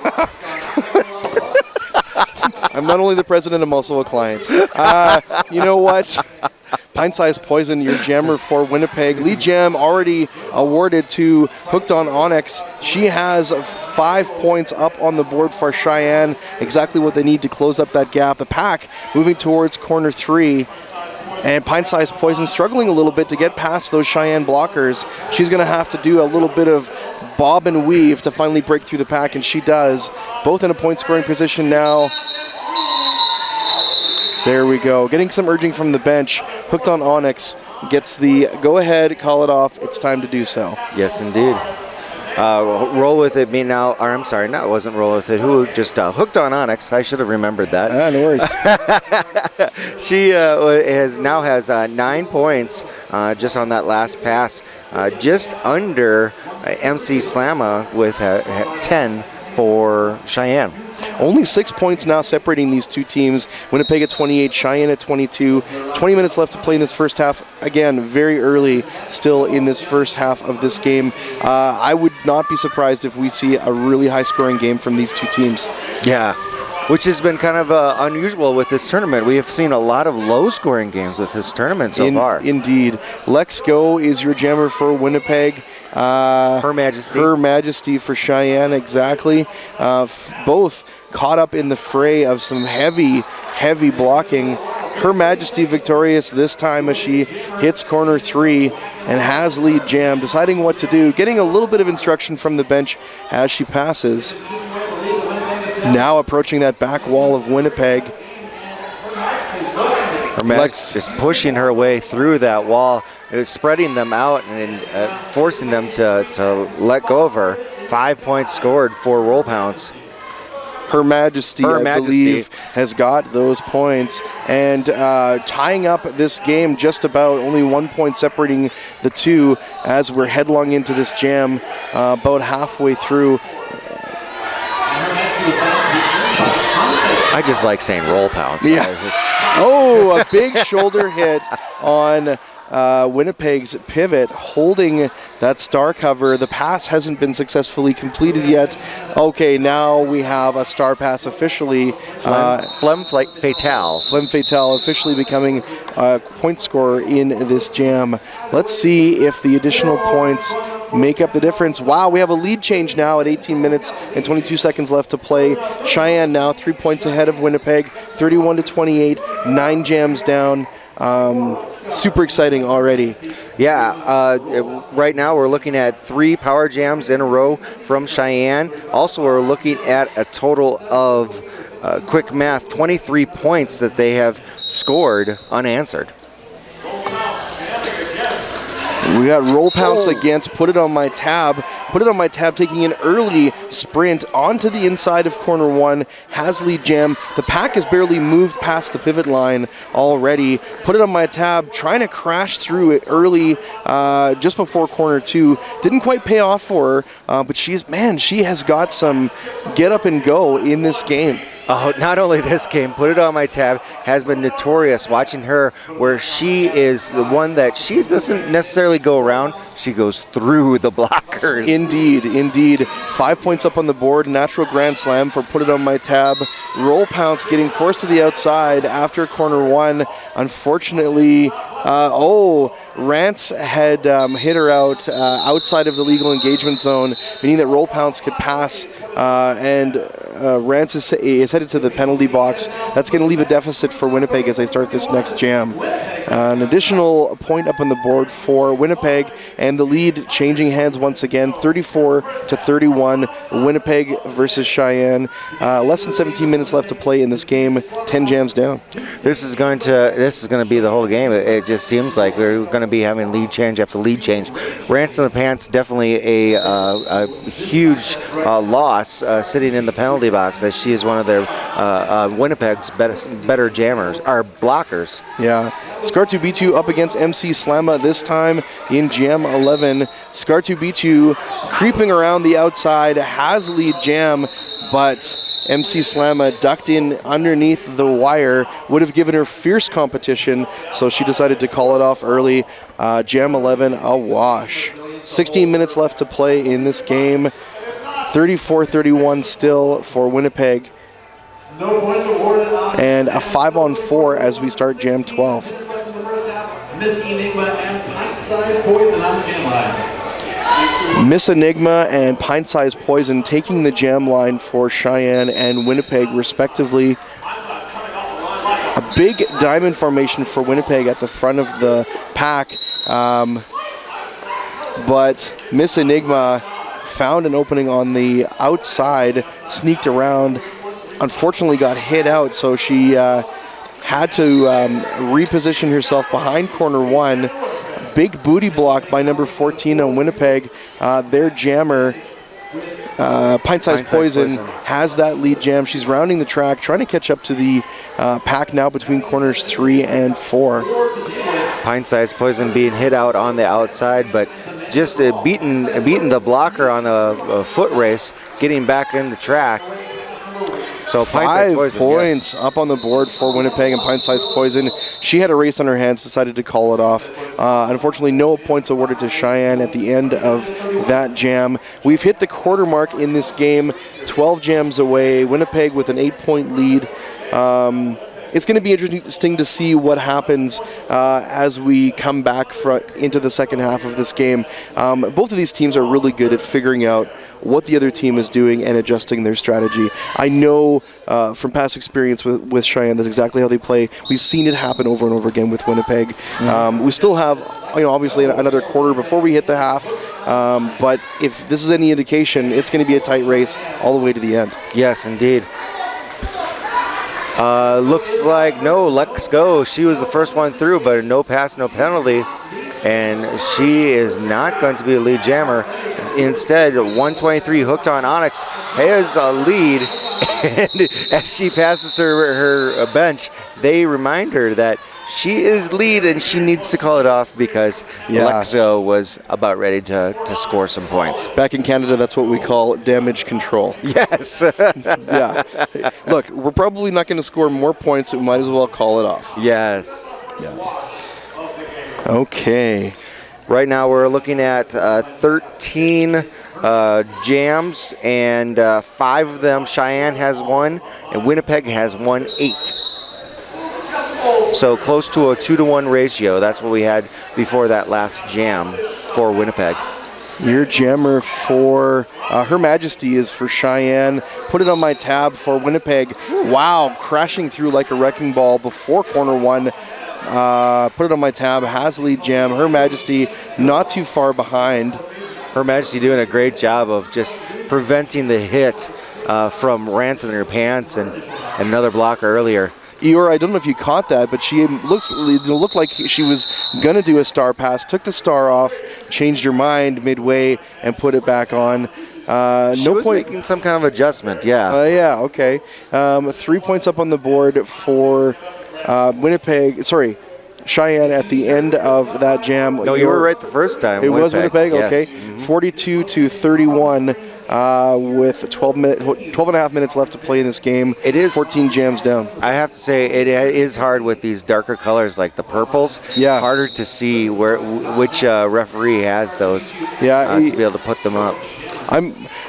I'm not only the president, I'm also a client. You know what? Pint-sized poison, your jammer for Winnipeg. Lead jam already awarded to Hooked on Onyx. She has 5 points up on the board for Cheyenne. Exactly what they need to close up that gap. The pack moving towards corner 3. And Pint-sized poison struggling a little bit to get past those Cheyenne blockers. She's going to have to do a little bit of bob and weave to finally break through the pack, and she does. Both in a point-scoring position now. There we go. Getting some urging from the bench. Hooked on Onyx gets the go-ahead, call it off. It's time to do so. Yes, indeed. Roll with it. Me now. Or I'm sorry, no, it wasn't roll with it. Who just Hooked on Onyx? I should have remembered that. No worries. She has 9 points just on that last pass. Just under MC Slamma with 10 for Cheyenne. Only 6 points now separating these two teams. Winnipeg at 28, Cheyenne at 22. 20 minutes left to play in this first half. Again, very early still in this first half of this game. I would not be surprised if we see a really high-scoring game from these two teams. Yeah, which has been kind of unusual with this tournament. We have seen a lot of low-scoring games with this tournament so far. Indeed. Lex Go is your jammer for Winnipeg. Her Majesty. Her Majesty for Cheyenne, exactly. Both caught up in the fray of some heavy blocking. Her Majesty victorious this time as she hits corner 3 and has lead jam, deciding what to do, getting a little bit of instruction from the bench as she passes. Now approaching that back wall of Winnipeg. Her Majesty is pushing her way through that wall, spreading them out and forcing them to let go of her. 5 points scored for Roll Pounce. Her Majesty, Her I Majesty. believe, has got those points. And tying up this game just about, only 1 point separating the two as we're headlong into this jam about halfway through. I just like saying roll pounds. Yeah. Oh, a big shoulder hit on Winnipeg's pivot, holding that star cover. The pass hasn't been successfully completed yet. Okay, now we have a star pass officially. Flem Fatale. Flem Fatale officially becoming a point scorer in this jam. Let's see if the additional points make up the difference. Wow, we have a lead change now at 18 minutes and 22 seconds left to play. Cheyenne now 3 points ahead of Winnipeg, 31-28, 9 jams down. Super exciting already. Yeah, right now we're looking at 3 power jams in a row from Cheyenne. Also, we're looking at a total of, quick math, 23 points that they have scored unanswered. We got roll pounce against Put It On My Tab. Put It On My Tab taking an early sprint onto the inside of corner 1. Has lead jam. The pack has barely moved past the pivot line already. Put It On My Tab trying to crash through it early just before corner 2. Didn't quite pay off for her, but she has got some get up and go in this game. Oh, not only this game, Put It On My Tab has been notorious watching her where she is the one that she doesn't necessarily go around, she goes through the blockers. Indeed. 5 points up on the board, natural grand slam for Put It On My Tab. Roll pounce getting forced to the outside after corner 1. Unfortunately, Rance had hit her out outside of the legal engagement zone, meaning that roll pounce could pass, and Rance is headed to the penalty box. That's going to leave a deficit for Winnipeg as they start this next jam. An additional point up on the board for Winnipeg, and the lead changing hands once again, 34-31, Winnipeg versus Cheyenne. Less than 17 minutes left to play in this game, 10 jams down. This is going to be the whole game. It just seems like we're going to be having lead change after lead change. Rance in the pants, definitely a huge loss sitting in the penalty box, as she is one of their Winnipeg's better jammers, or blockers. Yeah. Scar2B2 up against MC Slamma this time in Jam 11. Scar2B2 creeping around the outside, has lead jam, but MC Slamma ducked in underneath the wire, would have given her fierce competition, so she decided to call it off early. Jam 11 a wash. 16 minutes left to play in this game. 34-31 still for Winnipeg. No points awarded. And a 5-on-4 as we start Jam 12. Miss Enigma and Pint-Sized Poison on the jam line. Miss Enigma and Pint-Sized Poison taking the jam line for Cheyenne and Winnipeg respectively. A big diamond formation for Winnipeg at the front of the pack, but Miss Enigma found an opening on the outside, sneaked around, unfortunately got hit out, so she had to reposition herself behind corner 1. Big booty block by number 14 on Winnipeg. Their jammer, Pint-Sized Poison, has that lead jam. She's rounding the track, trying to catch up to the pack now between corners 3 and 4. Pint-Sized Poison being hit out on the outside, but just beating the blocker on a foot race, getting back in the track. So 5 points up on the board for Winnipeg and Pint-Sized Poison. She had a race on her hands, decided to call it off. Unfortunately, no points awarded to Cheyenne at the end of that jam. We've hit the quarter mark in this game, 12 jams away. Winnipeg with an 8-point lead. It's going to be interesting to see what happens as we come back into the second half of this game. Both of these teams are really good at figuring out what the other team is doing and adjusting their strategy. I know from past experience with Cheyenne, that's exactly how they play. We've seen it happen over and over again with Winnipeg. We still have, obviously another quarter before we hit the half. But if this is any indication, it's going to be a tight race all the way to the end. Yes, indeed. Looks like let's go. She was the first one through, but no pass, no penalty. And she is not going to be a lead jammer. Instead, 123 hooked on Onyx has a lead And as she passes her bench, they remind her that she is lead and she needs to call it off because Alexo was about ready to score some points. Back in Canada, that's what we call damage control. Yes. Yeah. Look, we're probably not going to score more points, so we might as well call it off. Yes. Yeah. Okay. Right now we're looking at 13 jams, and 5 of them Cheyenne has won, and Winnipeg has won 8. So close to a 2-to-1 ratio. That's what we had before that last jam for Winnipeg. Your jammer for Her Majesty is for Cheyenne. Put it on my tab for Winnipeg. Wow, crashing through like a wrecking ball before corner 1. Put it on my tab. Has lead jam. Her Majesty not too far behind. Her Majesty doing a great job of just preventing the hit from rancing her pants and another block earlier. Eeyore, I don't know if you caught that, but she looked like she was going to do a star pass, took the star off, changed her mind midway, and put it back on. She was making some kind of adjustment, yeah. Yeah, okay. 3 points up on the board for Cheyenne at the end of that jam. No, you were right the first time. It was Winnipeg, okay. Yes. Mm-hmm. 42-31 with 12 and a half minutes left to play in this game. It is 14 jams down. I have to say it is hard with these darker colors like the purples. Yeah. Harder to see which referee has those. Yeah. To be able to put them up.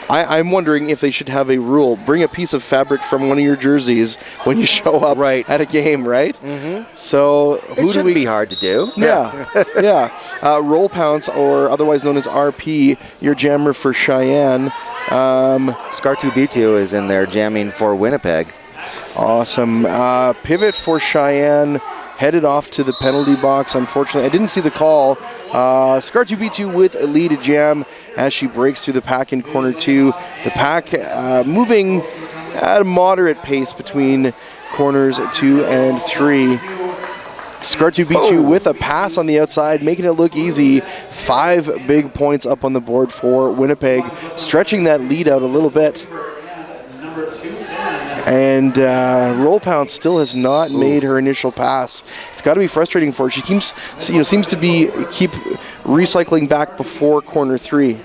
I'm wondering if they should have a rule. Bring a piece of fabric from one of your jerseys when you show up at a game, right? Mm-hmm. So it shouldn't be hard to do. Yeah, yeah. Roll Pounce, or otherwise known as RP, your jammer for Cheyenne. Scar2B2 is in there jamming for Winnipeg. Awesome. Pivot for Cheyenne. Headed off to the penalty box. Unfortunately, I didn't see the call. Scar2B2 with a lead jam as she breaks through the pack in corner 2. The pack moving at a moderate pace between corners 2 and 3. Scar2B2 with a pass on the outside, making it look easy. 5 big points up on the board for Winnipeg, stretching that lead out a little bit. And Roll Pound still has not made her initial pass. It's got to be frustrating for her. She seems to keep recycling back before corner 3.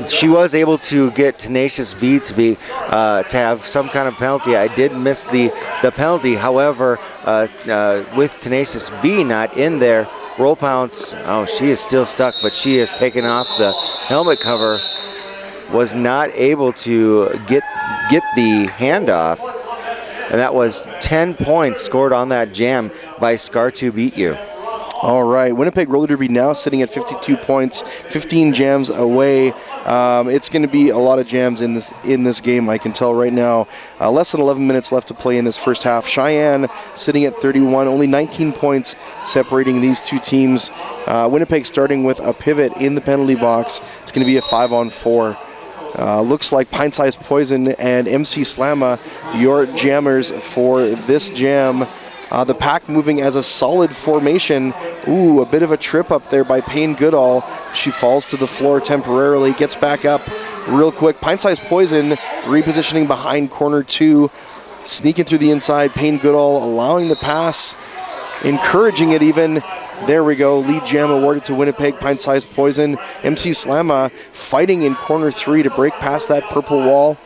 She was able to get Tenacious V to have some kind of penalty. I did miss the penalty. However, with Tenacious V not in there, Roll Pounce, she is still stuck, but she has taken off the helmet cover. Was not able to get the handoff, and that was 10 points scored on that jam by Scar2B2. All right, Winnipeg Roller Derby now sitting at 52 points, 15 jams away. It's going to be a lot of jams in this game, I can tell right now. Less than 11 minutes left to play in this first half. Cheyenne sitting at 31, only 19 points separating these two teams. Winnipeg starting with a pivot in the penalty box. It's going to be a 5-on-4. Looks like Pint Size Poison and MC Slamma, your jammers for this jam. The pack moving as a solid formation. Ooh, a bit of a trip up there by Payne Goodall. She falls to the floor temporarily, gets back up real quick. Pint Size Poison repositioning behind corner 2, sneaking through the inside. Payne Goodall allowing the pass, encouraging it even. There we go, lead jam awarded to Winnipeg, Pint Size Poison. MC Slamma fighting in corner 3 to break past that purple wall.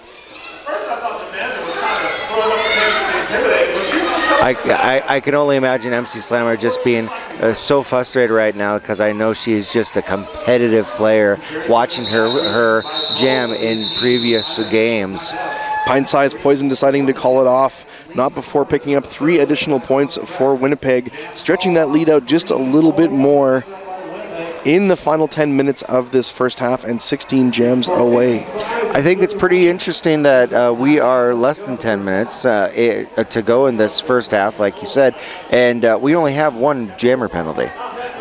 I can only imagine MC Slammer just being so frustrated right now because I know she's just a competitive player, watching her jam in previous games. Pint Size Poison deciding to call it off, not before picking up 3 additional points for Winnipeg, stretching that lead out just a little bit more in the final 10 minutes of this first half and 16 jams away. I think it's pretty interesting that we are less than 10 minutes to go in this first half, like you said, and we only have 1 jammer penalty.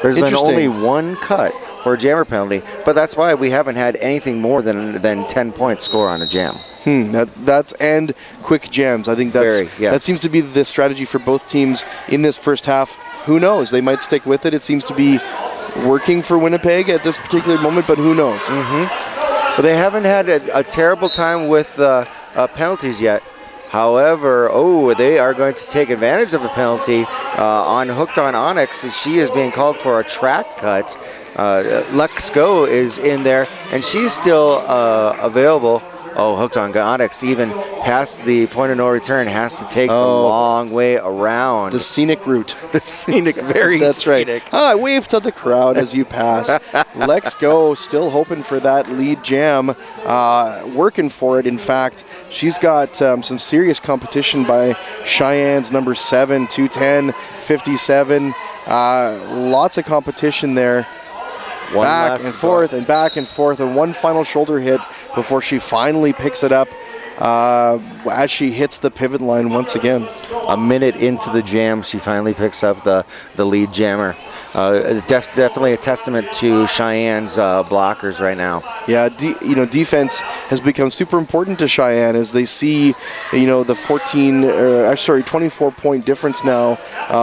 There's been only 1 cut for a jammer penalty, but that's why we haven't had anything more than 10 points score on a jam. That's and quick jams. I think that seems to be the strategy for both teams in this first half. Who knows? They might stick with it. It seems to be working for Winnipeg at this particular moment, but who knows? Mm-hmm. But they haven't had a terrible time with penalties yet. However, they are going to take advantage of a penalty on Hooked on Onyx. She is being called for a track cut. Let's Go is in there, and she's still available. Hooked on Onyx, even past the point of no return, has to take the long way around. The scenic route. The scenic, very That's scenic. right. I wave to the crowd as you pass. Let's Go, still hoping for that lead jam, working for it. In fact, she's got some serious competition by Cheyenne's number 7, 210, 57. Lots of competition there. Back and forth and back and forth, and one final shoulder hit before she finally picks it up as she hits the pivot line once again. A minute into the jam, she finally picks up the lead jammer. Definitely a testament to Cheyenne's blockers right now. Yeah, defense has become super important to Cheyenne as they see, the 24-point difference now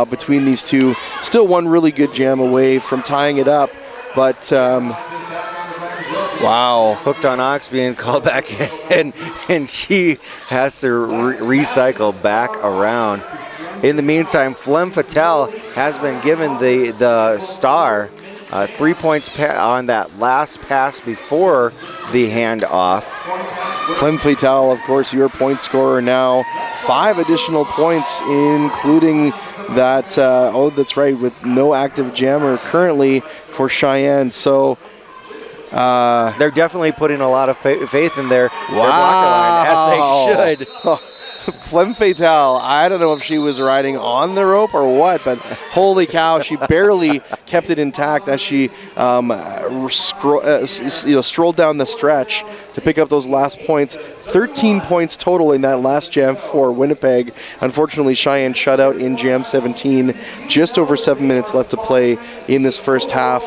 between these two. Still one really good jam away from tying it up. But, wow. Hooked on Ox being called back in, and she has to recycle back around. In the meantime, Flemme Fatale has been given the star. 3 points on that last pass before the handoff. Flemme Fatale, of course, your point scorer now. 5 additional points, including that, that's right, with no active jammer currently for Cheyenne. So they're definitely putting a lot of faith in their blocker line, as they should. Flemme Fatale, I don't know if she was riding on the rope or what, but holy cow, she barely kept it intact as she strolled down the stretch to pick up those last points. 13 points total in that last jam for Winnipeg. Unfortunately, Cheyenne shut out in jam 17. Just over 7 minutes left to play in this first half.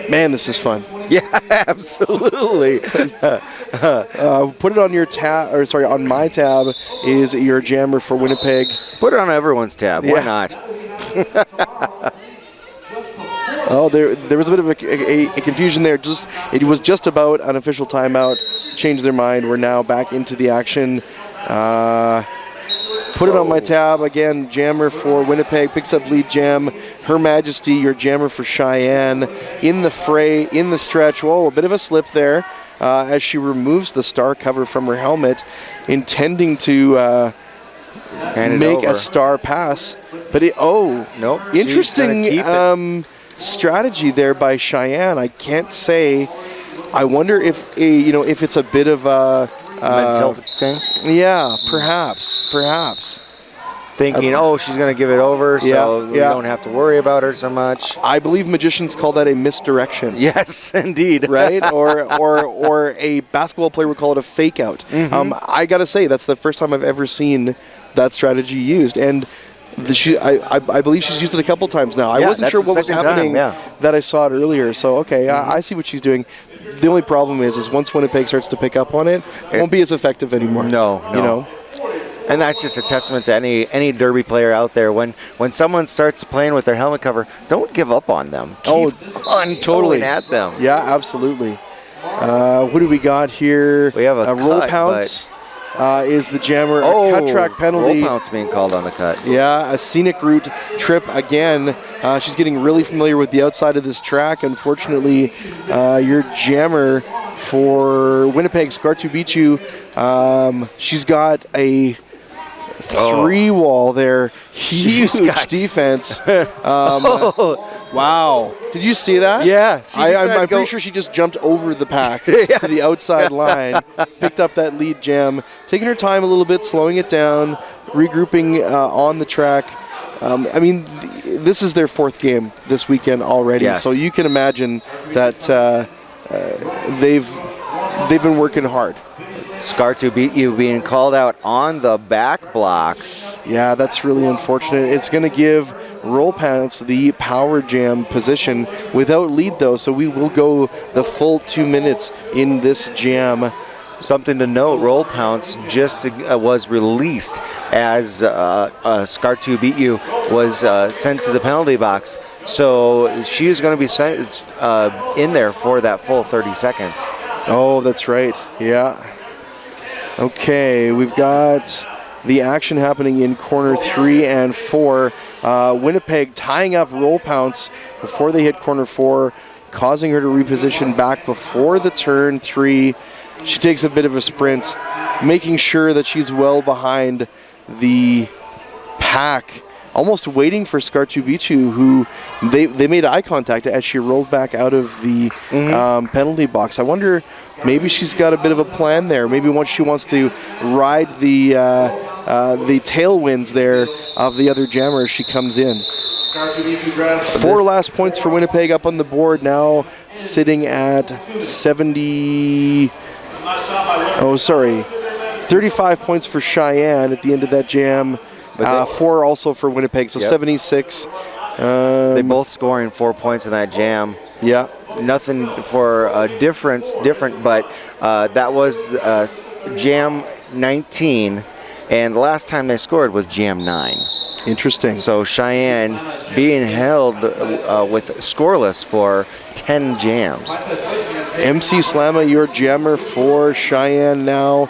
Man, this is fun. Yeah, absolutely. Put it on your tab, or sorry, on my tab is your jammer for Winnipeg. Put it on everyone's tab. Why not? There was a bit of a confusion there. It was just about an official timeout. Changed their mind. We're now back into the action. Put it on my tab again. Jammer for Winnipeg picks up lead jam. Her Majesty, your jammer for Cheyenne, in the fray, in the stretch. Whoa, a bit of a slip there as she removes the star cover from her helmet, intending to make a star pass. But nope, interesting strategy there by Cheyenne. I can't say. I wonder if if it's a bit of a mental thing. Yeah, perhaps. Thinking, she's going to give it over, so we don't have to worry about her so much. I believe magicians call that a misdirection. Yes, indeed. Right? or a basketball player would call it a fake out. Mm-hmm. I got to say, that's the first time I've ever seen that strategy used. And I believe she's used it a couple times now. I wasn't sure what was happening that I saw it earlier. So, I see what she's doing. The only problem is once Winnipeg starts to pick up on it, it won't be as effective anymore. No. And that's just a testament to any Derby player out there. When someone starts playing with their helmet cover, don't give up on them. Keep on totally at them. Yeah, absolutely. What do we got here? We have a roll cut, pounce. Is the jammer a cut track penalty? Roll pounce being called on the cut. Yeah, a scenic route trip again. She's getting really familiar with the outside of this track. Unfortunately, your jammer for Winnipeg, Skartubicu, she's got a 3-wall there. Huge defense. Wow. Did you see that? Yeah. I'm pretty sure she just jumped over the pack to the outside line, picked up that lead jam, taking her time a little bit, slowing it down, regrouping on the track. This is their 4th game this weekend already, so you can imagine that they've been working hard. Skartubicu being called out on the back block. Yeah, that's really unfortunate. It's going to give Roll Pounce the power jam position without lead, though, so we will go the full 2 minutes in this jam. Something to note, Roll Pounce just was released as Skartubicu was sent to the penalty box. So she is going to be sent in there for that full 30 seconds. Oh, that's right. Yeah. Okay, we've got the action happening in corner 3 and 4. Winnipeg tying up Roll Pounce before they hit corner 4, causing her to reposition back before the turn 3. She takes a bit of a sprint, making sure that she's well behind the pack, almost waiting for Skartubicu, who they made eye contact as she rolled back out of the penalty box. I wonder, maybe she's got a bit of a plan there. Maybe once she wants to ride the tailwinds there of the other jammer as she comes in. 4 last points for Winnipeg up on the board now, sitting at 35 points for Cheyenne at the end of that jam. 4 also for Winnipeg, so 76. They both scoring 4 points in that jam. Yeah. Nothing for different, but that was jam 19, and the last time they scored was jam 9. Interesting. So Cheyenne being held with scoreless for 10 jams. MC Slamma, your jammer for Cheyenne now,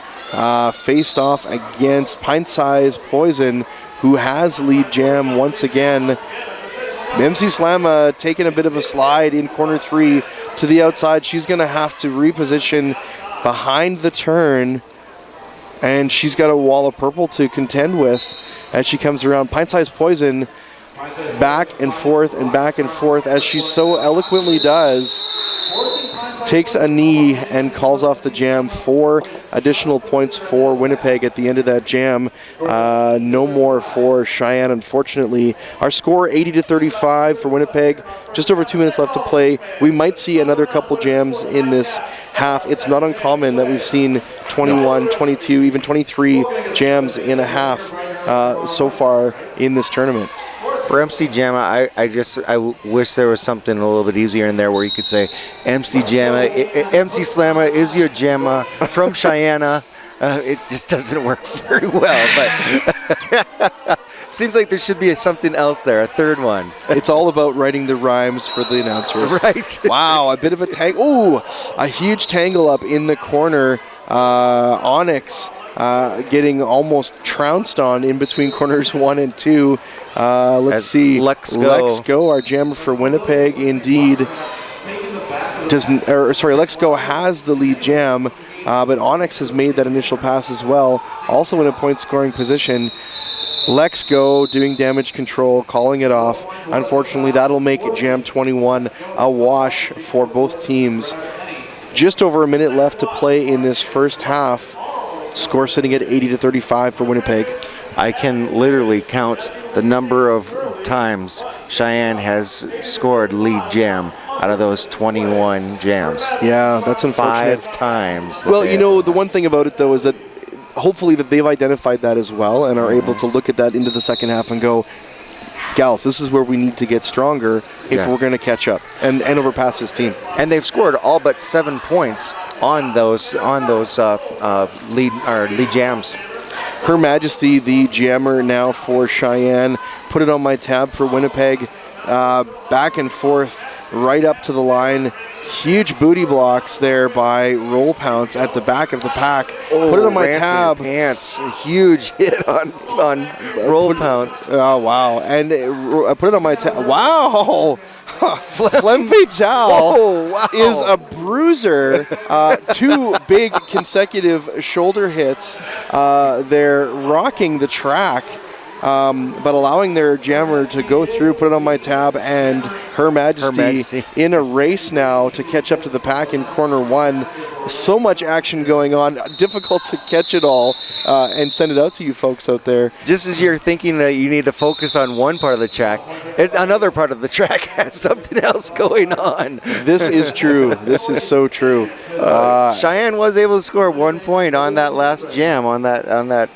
faced off against Pint Size Poison, who has lead jam once again. MC Slamma taking a bit of a slide in corner 3 to the outside. She's going to have to reposition behind the turn, and she's got a wall of purple to contend with as she comes around. Pint Size Poison back and forth as she so eloquently does. Takes a knee and calls off the jam. 4 additional points for Winnipeg at the end of that jam. No more for Cheyenne, unfortunately. Our score 80-35 for Winnipeg. Just over 2 minutes left to play. We might see another couple jams in this half. It's not uncommon that we've seen 21, 22, even 23 jams in a half so far in this tournament. For MC Jamma, I wish there was something a little bit easier in there where you could say, MC Jamma, MC Slamma is your Jamma from Cheyenne. It just doesn't work very well, but it seems like there should be something else there, a third one. It's all about writing the rhymes for the announcers. Right. Wow, a bit of a tangle. Ooh, a huge tangle up in the corner. Onyx getting almost trounced on in between corners 1 and 2. Let's see. Lex Go, our jammer for Winnipeg, indeed. Lex Go has the lead jam, but Onyx has made that initial pass as well. Also in a point scoring position. Lex Go doing damage control, calling it off. Unfortunately, that'll make jam 21 a wash for both teams. Just over a minute left to play in this first half. Score sitting at 80-35 for Winnipeg. I can literally count the number of times Cheyenne has scored lead jam out of those 21 jams. Yeah, that's unfortunate. 5 times. Well, you know, the one thing about it, though, is that hopefully that they've identified that as well and are able to look at that into the second half and go, gals, this is where we need to get stronger if we're going to catch up and overpass this team. And they've scored all but 7 points on those lead jams. Her Majesty, the jammer now for Cheyenne. Put it on my tab for Winnipeg. Back and forth, right up to the line. Huge booty blocks there by Roll Pounce at the back of the pack. Put it on my tab. Pants. Huge hit on Roll Pounce. Oh, wow. And put it on my tab. Wow. Flem Fatale is a bruiser. 2 big consecutive shoulder hits. They're rocking the track, but allowing their jammer to go through. Put it on my tab, and Her Majesty in a race now to catch up to the pack in corner 1. So much action going on. Difficult to catch it all and send it out to you folks out there. Just as you're thinking that you need to focus on one part of the track, another part of the track has something else going on. This is true. This is so true. Cheyenne was able to score 1 point on that last jam on that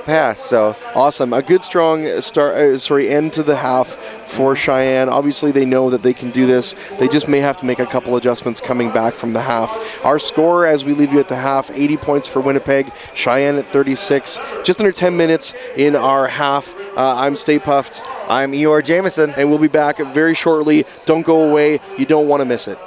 pass. So awesome. A good strong end to the half for Cheyenne. Obviously, they know that they can do this. They just may have to make a couple adjustments coming back from the half. Our score as we leave you at the half, 80 points for Winnipeg, Cheyenne at 36. Just under 10 minutes in our half. I'm Stay Puffed. I'm Eeyore Jameson. And we'll be back very shortly. Don't go away. You don't want to miss it.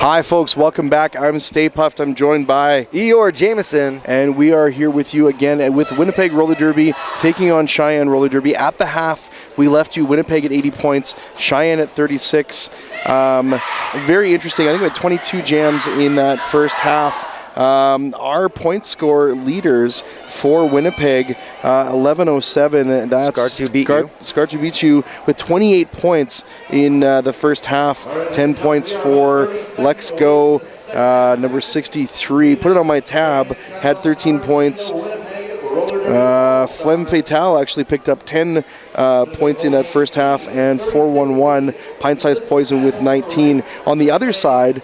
Hi, folks. Welcome back. I'm Stay Puffed. I'm joined by Eeyore Jameson. And we are here with you again with Winnipeg Roller Derby taking on Cheyenne Roller Derby. At the half, we left you Winnipeg at 80 points, Cheyenne at 36. Very interesting. I think we had 22 jams in that first half. Our point score leaders for Winnipeg, 11:07. That's Scar beat you with 28 points in the first half. 10 points for Lex Go, number 63. Put it on my tab. Had 13 points. Flem Fatale actually picked up 10 points in that first half, and 411 Pint Size Poison with 19. On the other side,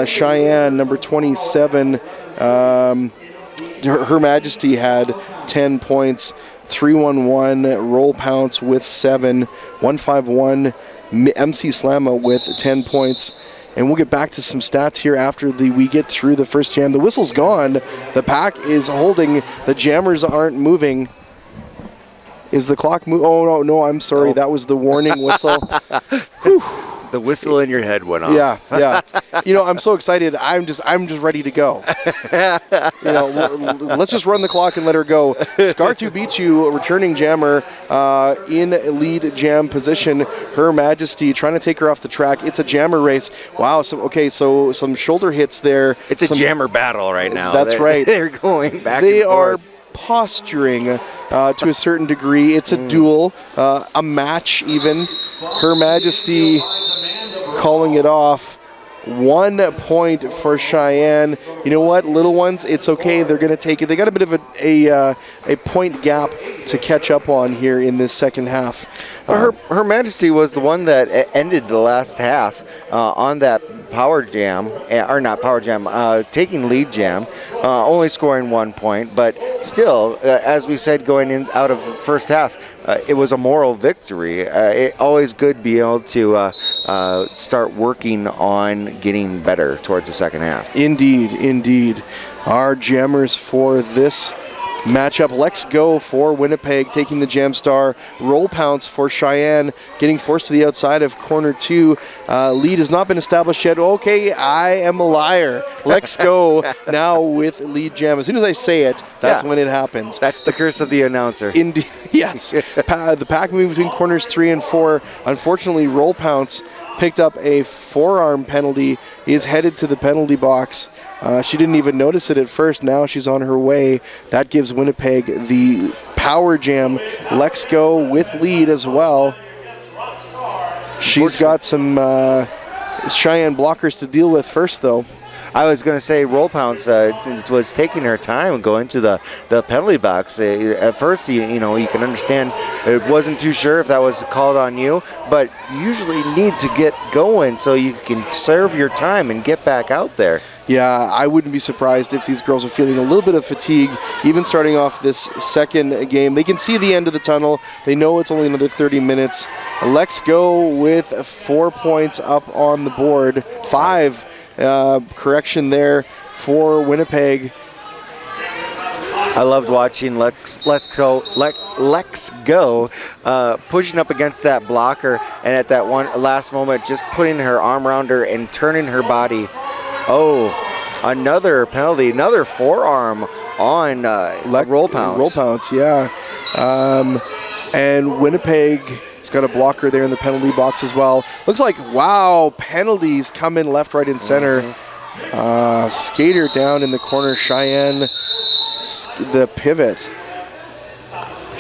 Cheyenne, number 27, Her Majesty had 10 points. 311 Roll Pounce with 7. 151 MC Slamma with 10 points. And we'll get back to some stats here after we get through the first jam. The whistle's gone. The pack is holding. The jammers aren't moving. Is the clock moving? Oh, no, I'm sorry. Oh. That was the warning whistle. The whistle in your head went off. Yeah. I'm so excited. I'm just ready to go. Let's just run the clock and let her go. Scar2 beat you, returning jammer in lead jam position. Her Majesty trying to take her off the track. It's a jammer race. Wow. So some shoulder hits there. It's a jammer battle right now. That's right. They're going back. They and forth. are posturing to a certain degree. It's a duel, a match even. Her Majesty calling it off. 1 point for Cheyenne. You know what, little ones, it's okay. They're going to take it. They got a bit of a point gap to catch up on here in this second half. Her Majesty was the one that ended the last half on that power jam, or not power jam, taking lead jam, only scoring 1 point, but still, as we said going in out of the first half, it was a moral victory. Always good to be able to start working on getting better towards the second half. Indeed. Our jammers for this matchup: Lex Go for Winnipeg taking the jam star. Roll Pounce for Cheyenne getting forced to the outside of corner 2. Lead has not been established yet. Okay, I am a liar. Lex Go now with lead jam. As soon as I say it, that's when it happens. That's the curse of the announcer. Indeed, yes. The pack moving between corners 3 and 4. Unfortunately, Roll Pounce picked up a forearm penalty, is headed to the penalty box. She didn't even notice it at first. Now she's on her way. That gives Winnipeg the power jam. Lex Go with lead as well. She's got some Cheyenne blockers to deal with first, though. I was going to say Roll Pounce was taking her time going to the penalty box. At first, you can understand it wasn't too sure if that was called on you, but you usually need to get going so you can serve your time and get back out there. Yeah, I wouldn't be surprised if these girls are feeling a little bit of fatigue, even starting off this second game. They can see the end of the tunnel. They know it's only another 30 minutes. Lex Go with 4 points up on the board. 5 correction there for Winnipeg. I loved watching Lex Go pushing up against that blocker, and at that one last moment just putting her arm around her and turning her body. Oh, another penalty, another forearm on Roll Pounce. Roll Pounce, yeah. And Winnipeg has got a blocker there in the penalty box as well. Looks like, wow, penalties come in left, right, and center. Skater down in the corner. Cheyenne, the pivot.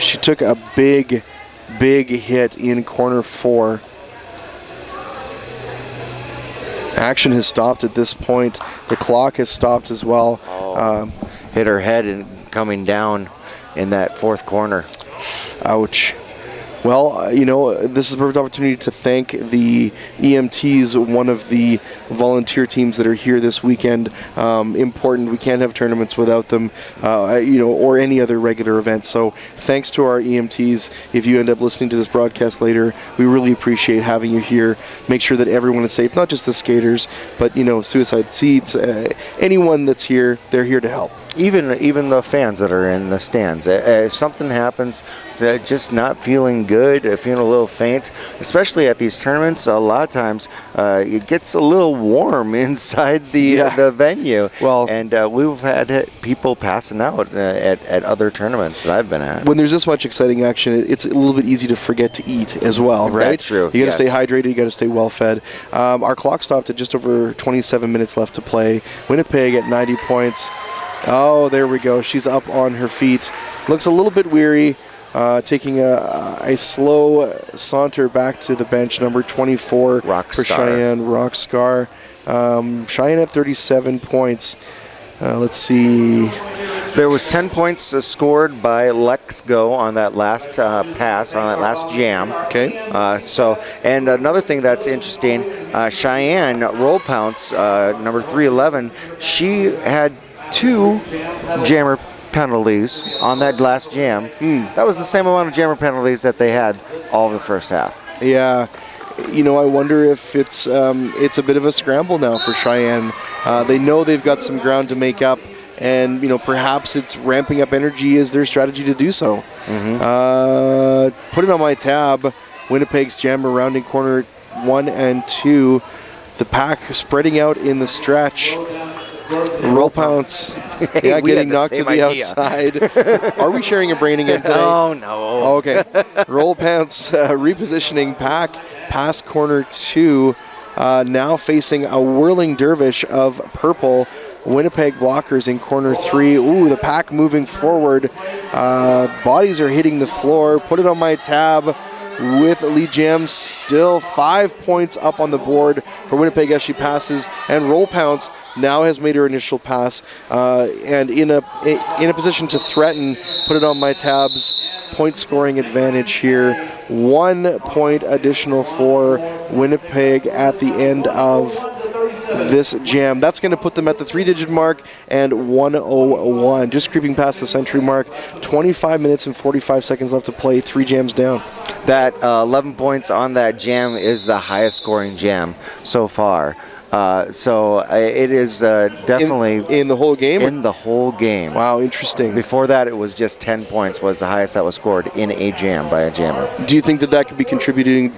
She took a big hit in corner 4. Action has stopped at this point. The clock has stopped as well. Hit her head and coming down in that fourth corner. Ouch. Well, this is a perfect opportunity to thank the EMTs, one of the volunteer teams that are here this weekend. Important. We can't have tournaments without them, or any other regular event. So thanks to our EMTs. If you end up listening to this broadcast later, we really appreciate having you here. Make sure that everyone is safe, not just the skaters, but, suicide seats. Anyone that's here, they're here to help. Even the fans that are in the stands. If something happens, just not feeling good, feeling a little faint, especially at these tournaments, a lot of times it gets a little warm inside the venue. Well, and we've had people passing out at other tournaments that I've been at. When there's this much exciting action, it's a little bit easy to forget to eat as well, right? That's true. You got to stay hydrated. You got to stay well fed. Our clock stopped at just over 27 minutes left to play. Winnipeg at 90 points. Oh, there we go. She's up on her feet. Looks a little bit weary. Taking a slow saunter back to the bench. Number 24 for Cheyenne, Rockstar. Cheyenne at 37 points. Let's see. There was 10 points scored by Lex Go on that last pass, on that last jam. Okay. And another thing that's interesting, Cheyenne roll pounce, number 311, she had 2 jammer penalties on that last jam. That was the same amount of jammer penalties that they had all of the first half. Yeah. I wonder if it's a bit of a scramble now for Cheyenne. They know they've got some ground to make up, and perhaps it's ramping up energy as their strategy to do so. Put it on my tab. Winnipeg's jammer rounding corner 1 and 2. The pack spreading out in the stretch. Roll pounce. Yeah, getting knocked to the outside. Are we sharing a brain again today? Oh, no. Okay. Roll pounce, repositioning pack, past corner 2. Now facing a whirling dervish of purple. Winnipeg blockers in corner 3. Ooh, the pack moving forward. Bodies are hitting the floor. Put it on my tab. With Lee Jam still 5 points up on the board for Winnipeg as she passes, and Roll Pounce now has made her initial pass and in a position to threaten. Put it on my tabs. Point scoring advantage here. 1 point additional for Winnipeg at the end of this jam. That's going to put them at the 3-digit mark and 101. Just creeping past the century mark. 25 minutes and 45 seconds left to play. 3 jams down. That 11 points on that jam is the highest scoring jam so far. It is definitely in the whole game. In the whole game. Wow, interesting. Before that, it was just 10 points was the highest that was scored in a jam by a jammer. Do you think that could be contributed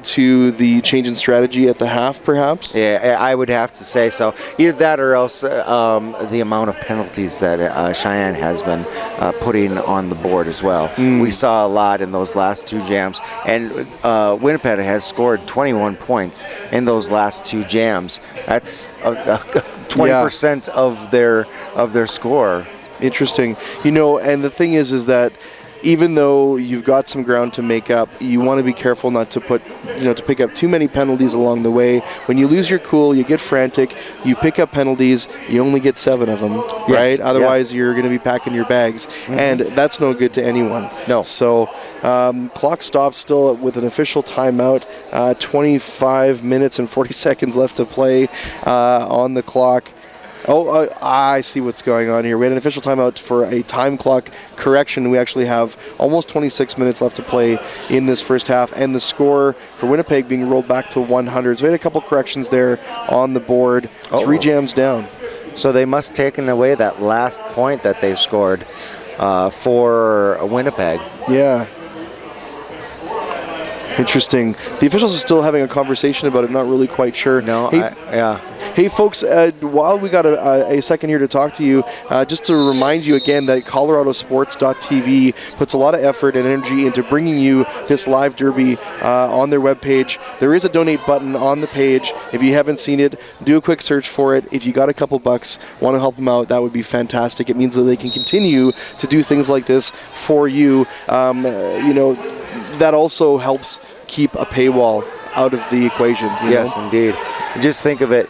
to the change in strategy at the half, perhaps? Yeah, I would have to say so. Either that or else the amount of penalties that Cheyenne has been putting on the board as well. We saw a lot in those last 2 jams, and Winnipeg has scored 21 points in those last 2 jams. That's 20% of their score. Interesting. And the thing is that even though you've got some ground to make up, you want to be careful not to to pick up too many penalties along the way. When you lose your cool, you get frantic, you pick up penalties, you only get 7 of them, right? Otherwise, you're going to be packing your bags, and that's no good to anyone. No. So, clock stops still with an official timeout. 25 minutes and 40 seconds left to play on the clock. I see what's going on here. We had an official timeout for a time clock correction. We actually have almost 26 minutes left to play in this first half, and the score for Winnipeg being rolled back to 100. So we had a couple corrections there on the board. 3 jams down. So they must have taken away that last point that they scored for Winnipeg. Yeah. Interesting. The officials are still having a conversation about it, not really quite sure. No, Hey, folks, while we got a second here to talk to you, just to remind you again that ColoradoSports.TV puts a lot of effort and energy into bringing you this live derby on their webpage. There is a donate button on the page. If you haven't seen it, do a quick search for it. If you got a couple bucks, want to help them out, that would be fantastic. It means that they can continue to do things like this for you. That also helps keep a paywall out of the equation. Yes, indeed. Just think of it.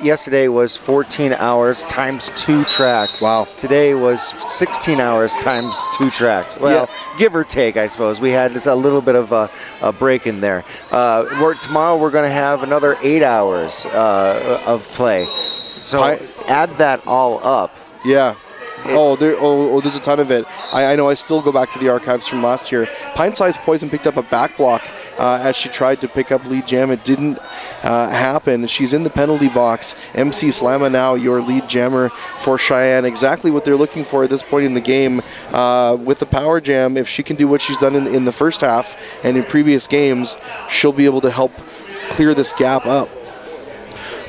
Yesterday was 14 hours times 2 tracks. Wow. Today was 16 hours times 2 tracks. Well, give or take, I suppose. We had a little bit of a break in there. Tomorrow we're going to have another 8 hours of play. So add that all up. Yeah. There's a ton of it. I know I still go back to the archives from last year. Pint-Sized Poison picked up a back block as she tried to pick up lead jam. It didn't happen. She's in the penalty box. MC Slama now your lead jammer for Cheyenne. Exactly what they're looking for at this point in the game. With the power jam, if she can do what she's done in the first half and in previous games, she'll be able to help clear this gap up.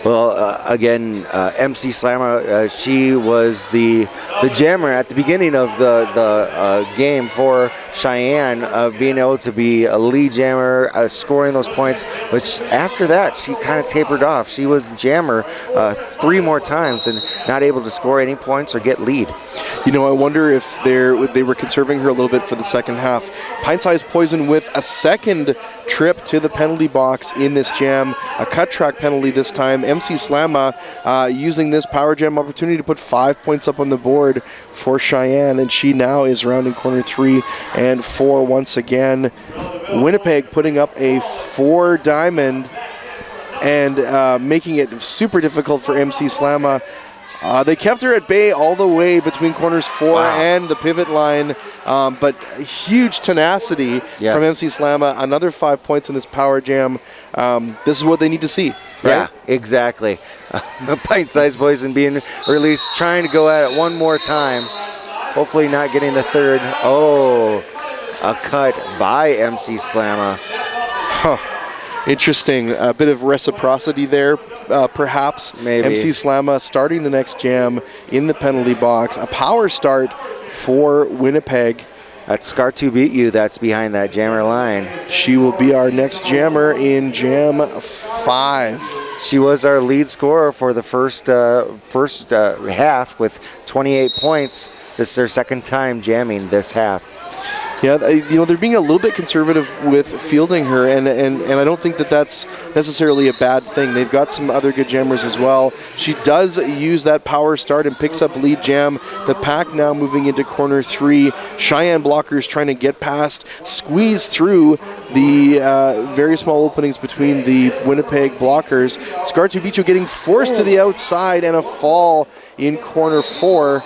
Well, again, MC Slammer, she was the jammer at the beginning of the game for Cheyenne, being able to be a lead jammer, scoring those points. Which after that, she kind of tapered off. She was the jammer 3 more times and not able to score any points or get lead. You know, I wonder if they were conserving her a little bit for the second half. Pint-sized Poison with a second trip to the penalty box in this jam, a cut track penalty this time. MC Slama using this power jam opportunity to put 5 points up on the board for Cheyenne, and she now is rounding corner 3 and 4 once again. Winnipeg putting up a 4 diamond and making it super difficult for MC Slama. They kept her at bay all the way between corners 4 and the pivot line, but huge tenacity from MC Slama. Another 5 points in this power jam. This is what they need to see, right? Yeah, exactly. Pint-sized Poison being released, trying to go at it one more time. Hopefully not getting the third. Oh, a cut by MC Slama. Interesting. A bit of reciprocity there. Perhaps maybe. MC Slama starting the next jam in the penalty box. A power start for Winnipeg. That's Scar 2 Beat You that's behind that jammer line. She will be our next jammer in Jam 5. She was our lead scorer for the first half with 28 points. This is their second time jamming this half. Yeah, you know, they're being a little bit conservative with fielding her, and I don't think that that's necessarily a bad thing. They've got some other good jammers as well. She does use that power start and picks up lead jam. The pack now moving into corner 3. Cheyenne blockers trying to get past, squeeze through the very small openings between the Winnipeg blockers. Scar Tubicho getting forced to the outside and a fall in corner 4.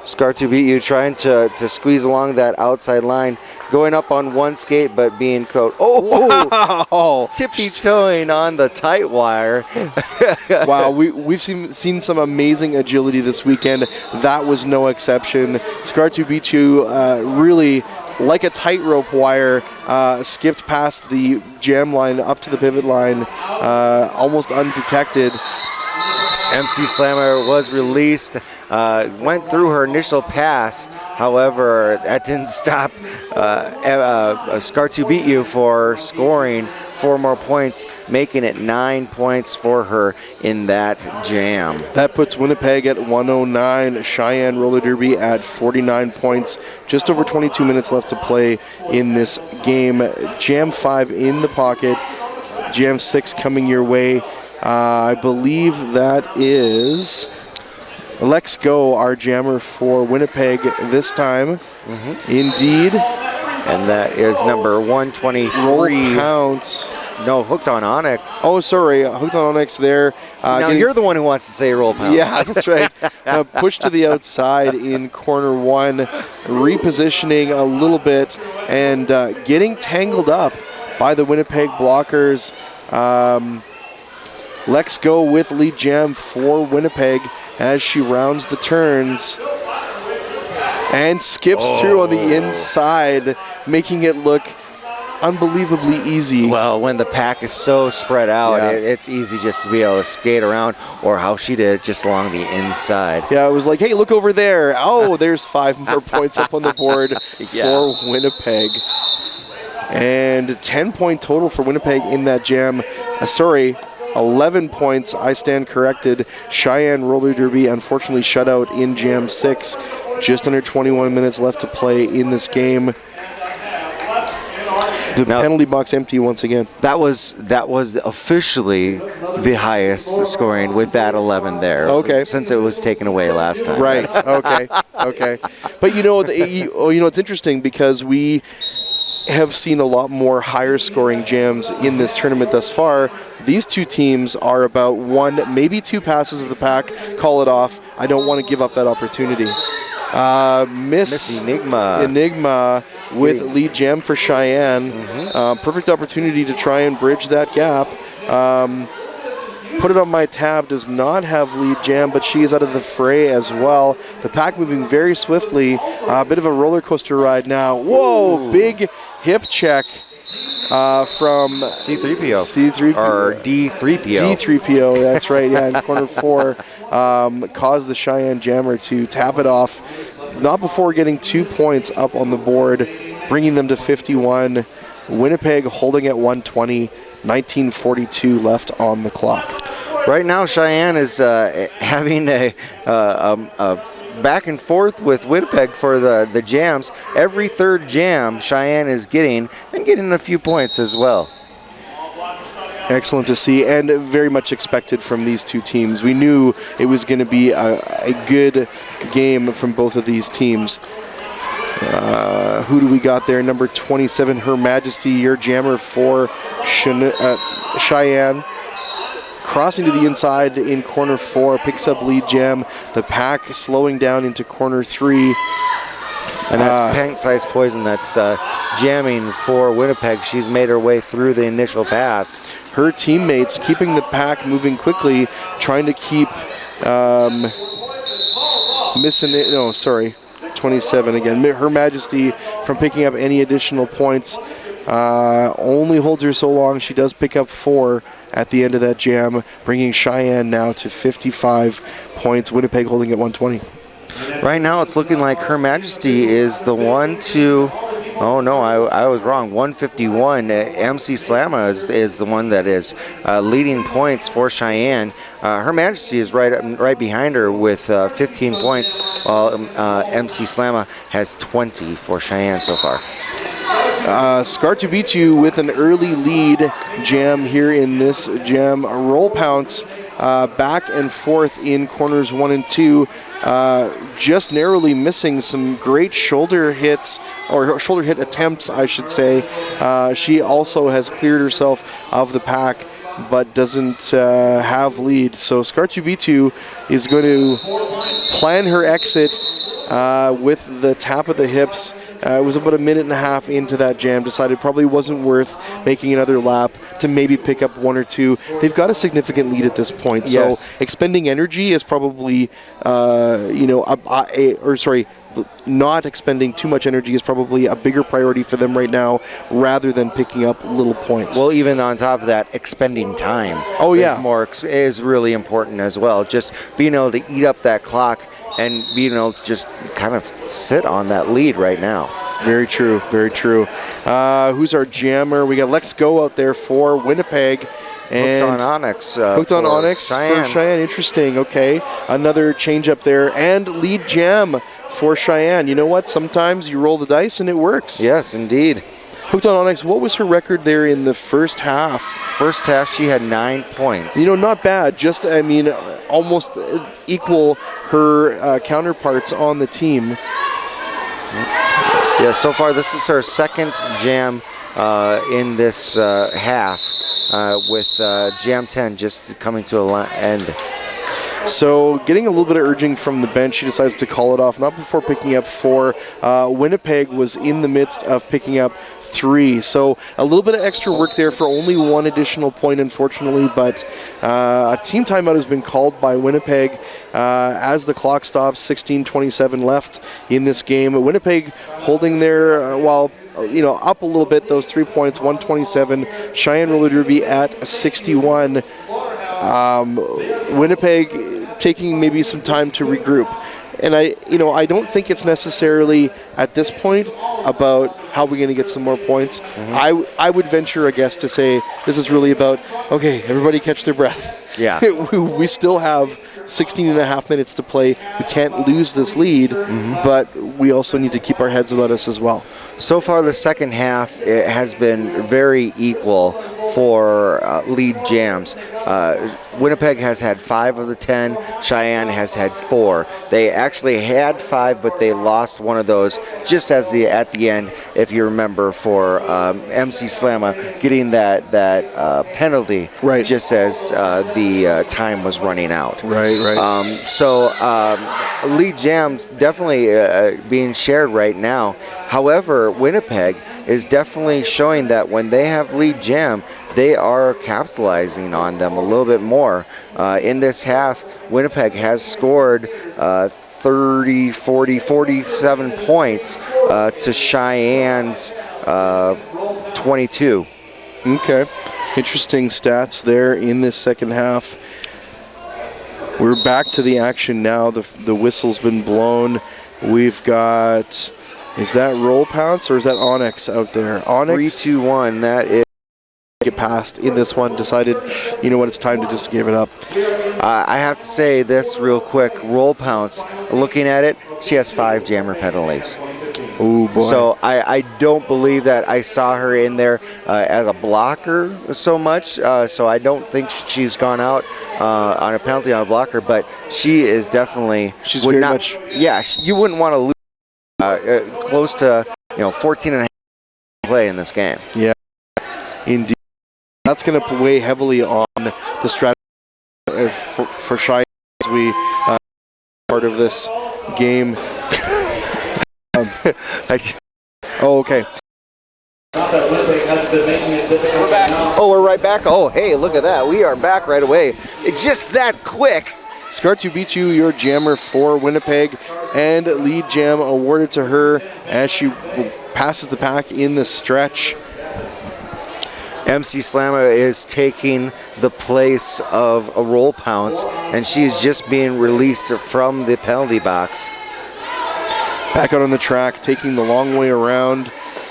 Scar 2 Beat You trying to squeeze along that outside line, going up on one skate but being caught. Wow. Tippy-toeing on the tight wire. Wow, we've seen some amazing agility this weekend. That was no exception. Scar 2 Beat You really, like a tightrope wire, skipped past the jam line up to the pivot line, almost undetected. MC Slammer was released, went through her initial pass. However, that didn't stop Scar 2 Beat You for scoring 4 more points, making it 9 points for her in that jam. That puts Winnipeg at 109, Cheyenne Roller Derby at 49 points. Just over 22 minutes left to play in this game. Jam 5 in the pocket, Jam 6 coming your way. I believe that is Lex Go, our jammer for Winnipeg this time. Indeed. And that is number 123. Roll Pounce. No, Hooked on Onyx. Oh, sorry. Hooked on Onyx there. Now you're the one who wants to say Roll Pounce. Yeah, that's right. Pushed to the outside in corner 1. Repositioning a little bit and getting tangled up by the Winnipeg blockers. Lex Go with lead jam for Winnipeg as she rounds the turns and skips through on the inside, making it look unbelievably easy. Well, when the pack is so spread out, it's easy just to be able to skate around, or how she did, just along the inside. Yeah, it was like, hey, look over there. Oh, there's 5 more points up on the board for Winnipeg. And 10-point total for Winnipeg in that jam. 11 points, I stand corrected. Cheyenne Roller Derby unfortunately shut out in Jam 6. Just under 21 minutes left to play in this game. The penalty box empty once again. That was officially the highest scoring with that 11 there. Okay. Since it was taken away last time. Right. Okay. But you know, it's interesting because we have seen a lot more higher scoring jams in this tournament thus far. These two teams are about 1, maybe 2 passes of the pack. Call it off. I don't want to give up that opportunity. Miss Enigma. Enigma with lead jam for Cheyenne. Perfect opportunity to try and bridge that gap. Put It On My Tab does not have lead jam, but she is out of the fray as well. The pack moving very swiftly. A bit of a roller coaster ride now. Whoa, big hip check from C3PO. Or D3PO. D3PO, that's right, yeah, in corner 4. Caused the Cheyenne Jammer to tap it off. Not before getting 2 points up on the board, bringing them to 51. Winnipeg holding at 120. 19:42 left on the clock. Right now, Cheyenne is having a back and forth with Winnipeg for the jams. Every third jam, Cheyenne is getting a few points as well. Excellent to see, and very much expected from these two teams. We knew it was going to be a good game from both of these teams. Who do we got there? Number 27, Her Majesty, your jammer for Cheyenne. Crossing to the inside in corner 4, picks up lead jam. The pack slowing down into corner 3. And that's Pint-Sized Poison that's jamming for Winnipeg. She's made her way through the initial pass. Her teammates keeping the pack moving quickly, trying to keep 27 again. Her Majesty from picking up any additional points. Only holds her so long. She does pick up 4 at the end of that jam, bringing Cheyenne now to 55 points. Winnipeg holding at 120. Right now it's looking like Her Majesty is the one to... Oh no, I was wrong. 151. MC Slamma is the one that is leading points for Cheyenne. Her Majesty is right behind her with 15 points, while MC Slamma has 20 for Cheyenne so far. Skartubitu with an early lead jam here in this jam. Roll pounce back and forth in corners 1 and 2. Just narrowly missing some great shoulder hits, or shoulder hit attempts, I should say. She also has cleared herself of the pack, but doesn't have lead. So Skartubitu is going to plan her exit with the tap of the hips. It was about a minute and a half into that jam. Decided probably wasn't worth making another lap to maybe pick up 1 or 2. They've got a significant lead at this point. Yes. So expending energy is probably, not expending too much energy is probably a bigger priority for them right now, rather than picking up little points. Well, even on top of that, expending time. Oh yeah, is really important as well. Just being able to eat up that clock and being able to just kind of sit on that lead right now. Very true, very true. Who's our jammer? We got Lex Go out there for Winnipeg. And Hooked on Onyx. Hooked on Onyx Cheyenne. for Cheyenne. Interesting. Okay, another change up there, and lead jam for Cheyenne. You know what? Sometimes you roll the dice and it works. Yes, indeed. Hooked on Onyx, what was her record there in the first half? First half, she had 9 points. Not bad. Just, almost equal her counterparts on the team. Yeah, so far this is her second jam in this half, with jam 10 just coming to an end. So getting a little bit of urging from the bench, she decides to call it off, not before picking up 4. Winnipeg was in the midst of picking up 3. So a little bit of extra work there for only 1 additional point, unfortunately, but a team timeout has been called by Winnipeg as the clock stops. 16:27 left in this game. Winnipeg holding their, up a little bit, those 3 points, 127. Cheyenne Roller Derby at 61. Winnipeg taking maybe some time to regroup. And I don't think it's necessarily at this point about how we're going to get some more points. Mm-hmm. I would venture a guess to say this is really about, okay, everybody catch their breath. Yeah. We still have 16 and a half minutes to play. We can't lose this lead, but we also need to keep our heads about us as well. So far, the second half, it has been very equal for lead jams. Winnipeg has had 5 of the 10. Cheyenne has had 4. They actually had 5, but they lost one of those just at the end, if you remember, for MC Slamma getting that penalty just as the time was running out. So lead jams definitely being shared right now. However, Winnipeg is definitely showing that when they have lead jam, they are capitalizing on them a little bit more. In this half, Winnipeg has scored 30, 40, 47 points to Cheyenne's 22. Okay. Interesting stats there in this second half. We're back to the action now. The whistle's been blown. We've got, is that Roll Pounce or is that Onyx out there? Onyx 3-2-1. That is get past in this one. Decided, you know what, it's time to just give it up. I have to say this real quick. Roll Pounce. Looking at it, she has 5 jammer penalties. Oh boy. So I don't believe that I saw her in there as a blocker so much. So I don't think she's gone out on a penalty on a blocker. But she is definitely. She's very much. Yeah, you wouldn't want to lose close to 14 and a half play in this game. Yeah, indeed. That's going to weigh heavily on the strategy for Cheyenne as we part of this game. Oh, okay. Oh, we're right back. Oh, hey, look at that. We are back right away. It's just that quick. Skartu beat you, your jammer for Winnipeg, and lead jam awarded to her as she passes the pack in the stretch. MC Slamma is taking the place of a Roll Pounce, and she's just being released from the penalty box. Back out on the track, taking the long way around.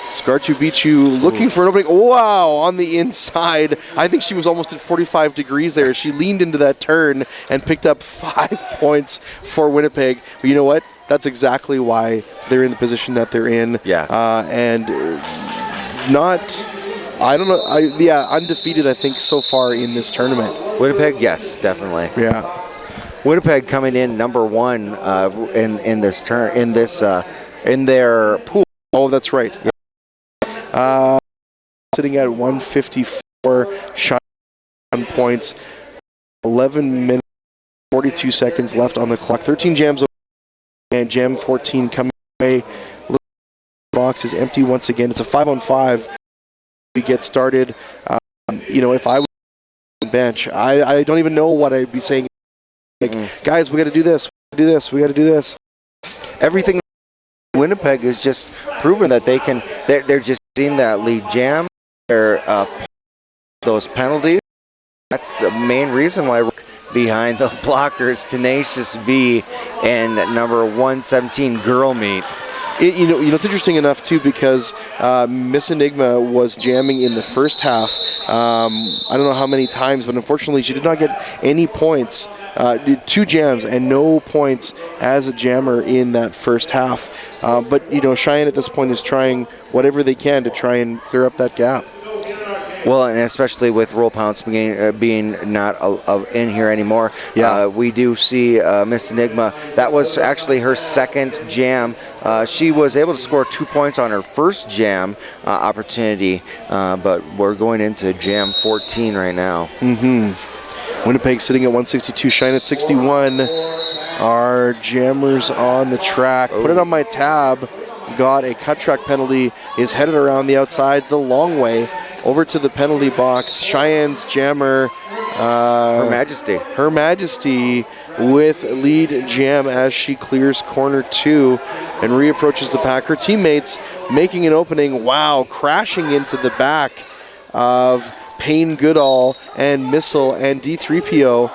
Skartu beat you, looking for an opening. Wow, on the inside. I think she was almost at 45 degrees there. She leaned into that turn and picked up 5 points for Winnipeg. But you know what? That's exactly why they're in the position that they're in. Yes. And not, I don't know, yeah, undefeated, I think, so far in this tournament. Winnipeg, yes, definitely. Yeah. Winnipeg coming in number 1 in their pool. Oh, that's right. Yeah. Sitting at 154 Cheyenne points. 11 minutes, 42 seconds left on the clock. 13 jams and jam 14 coming away. The box is empty once again. It's a 5-on-5. We get started. If I was on the bench, I don't even know what I'd be saying. Guys, we got to do this. We got to do this. Everything. Winnipeg is just proving that they can. They're just seeing that lead jam. They're those penalties. That's the main reason why we're behind the blockers, Tenacious V and number 117 Girl Meat. It's interesting enough too because Miss Enigma was jamming in the first half. I don't know how many times, but unfortunately she did not get any points. 2 jams and no points as a jammer in that first half. But Cheyenne at this point is trying whatever they can to try and clear up that gap. Well, and especially with Roll Pounce being not in here anymore, we do see Miss Enigma. That was actually her second jam. She was able to score 2 points on her first jam opportunity, but we're going into jam 14 right now. Winnipeg sitting at 162, Cheyenne at 61. Our jammers on the track. Put it on my tab. Got a cut track penalty. Is headed around the outside the long way over to the penalty box. Cheyenne's jammer, Her Majesty. Her Majesty with lead jam as she clears corner 2 and reapproaches the pack. Her teammates making an opening. Wow, crashing into the back of Payne Goodall and Missile and D3PO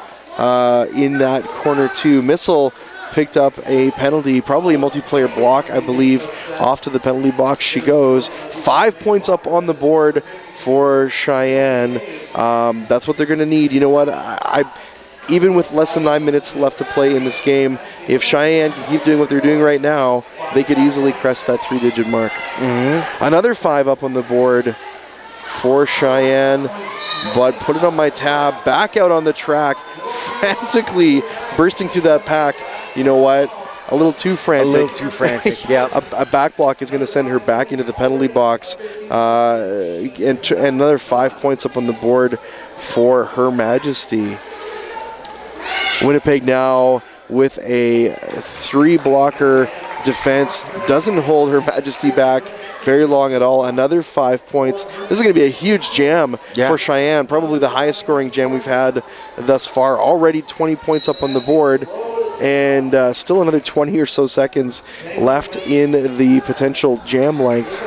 in that corner 2. Missile picked up a penalty, probably a multiplayer block, I believe. Off to the penalty box she goes. 5 points up on the board for Cheyenne. That's what they're going to need. You know what? Even with less than 9 minutes left to play in this game, if Cheyenne can keep doing what they're doing right now, they could easily crest that 3-digit mark. Another 5 up on the board for Cheyenne. but put it on my tab, back out on the track, frantically bursting through that pack. You know what? A little too frantic. A little too frantic, yeah. A back block is going to send her back into the penalty box. And another 5 points up on the board for Her Majesty. Winnipeg now with a 3-blocker defense. Doesn't hold Her Majesty back very long at all. Another 5 points. This is going to be a huge jam for Cheyenne. Probably the highest scoring jam we've had thus far. Already 20 points up on the board. And still another 20 or so seconds left in the potential jam length.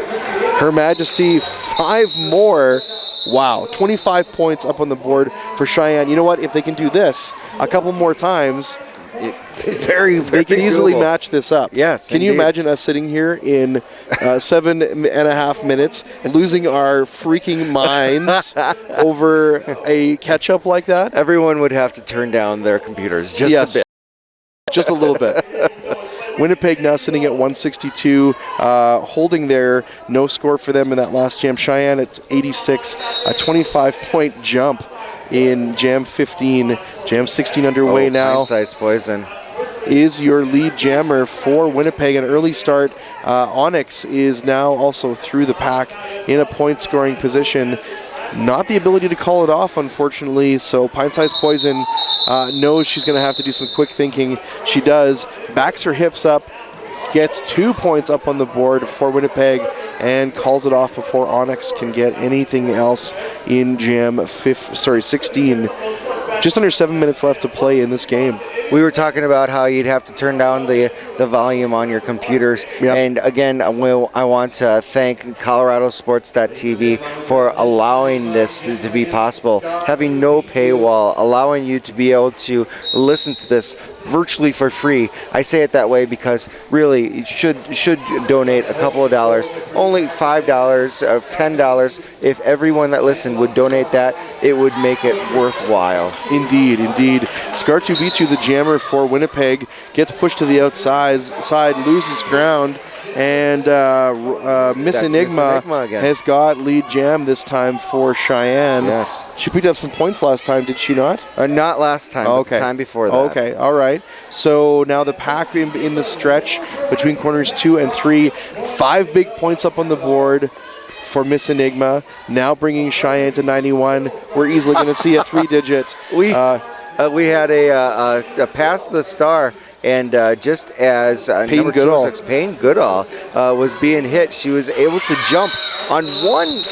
Her Majesty, 5 more. Wow, 25 points up on the board for Cheyenne. You know what? If they can do this a couple more times, they can easily doable. Match this up. Yes, Can you imagine us sitting here in 7.5 minutes losing our freaking minds over a catch-up like that? Everyone would have to turn down their computers just a bit. Just a little bit. Winnipeg now sitting at 162, holding there. No score for them in that last jam. Cheyenne at 86, a 25-point jump in jam 15. Jam 16 underway now. Pint-sized poison is your lead jammer for Winnipeg. An early start. Onyx is now also through the pack in a point-scoring position. Not the ability to call it off, unfortunately. So Pint-sized poison knows she's going to have to do some quick thinking. She does. Backs her hips up. Gets 2 points up on the board for Winnipeg and calls it off before Onyx can get anything else in jam 16. Just under 7 minutes left to play in this game. We were talking about how you'd have to turn down the volume on your computers. Yep. And again, I want to thank ColoradoSports.TV for allowing this to be possible. Having no paywall, allowing you to be able to listen to this virtually for free. I say it that way because really you should donate a couple of dollars. Only $5 or $10. If everyone that listened would donate that, it would make it worthwhile. Indeed, indeed. Skartuvicu, the jammer for Winnipeg, gets pushed to the outside, loses ground, and Miss Enigma has got lead jam this time for Cheyenne. Yes. She picked up some points last time, did she not? Not last time, but the time before that. Okay, all right. So now the pack in the stretch between corners 2 and 3. 5 big points up on the board for Miss Enigma. Now bringing Cheyenne to 91. We're easily going to see a 3-digit. We had a pass the star. And just as Payne Goodall was being hit, she was able to jump on 1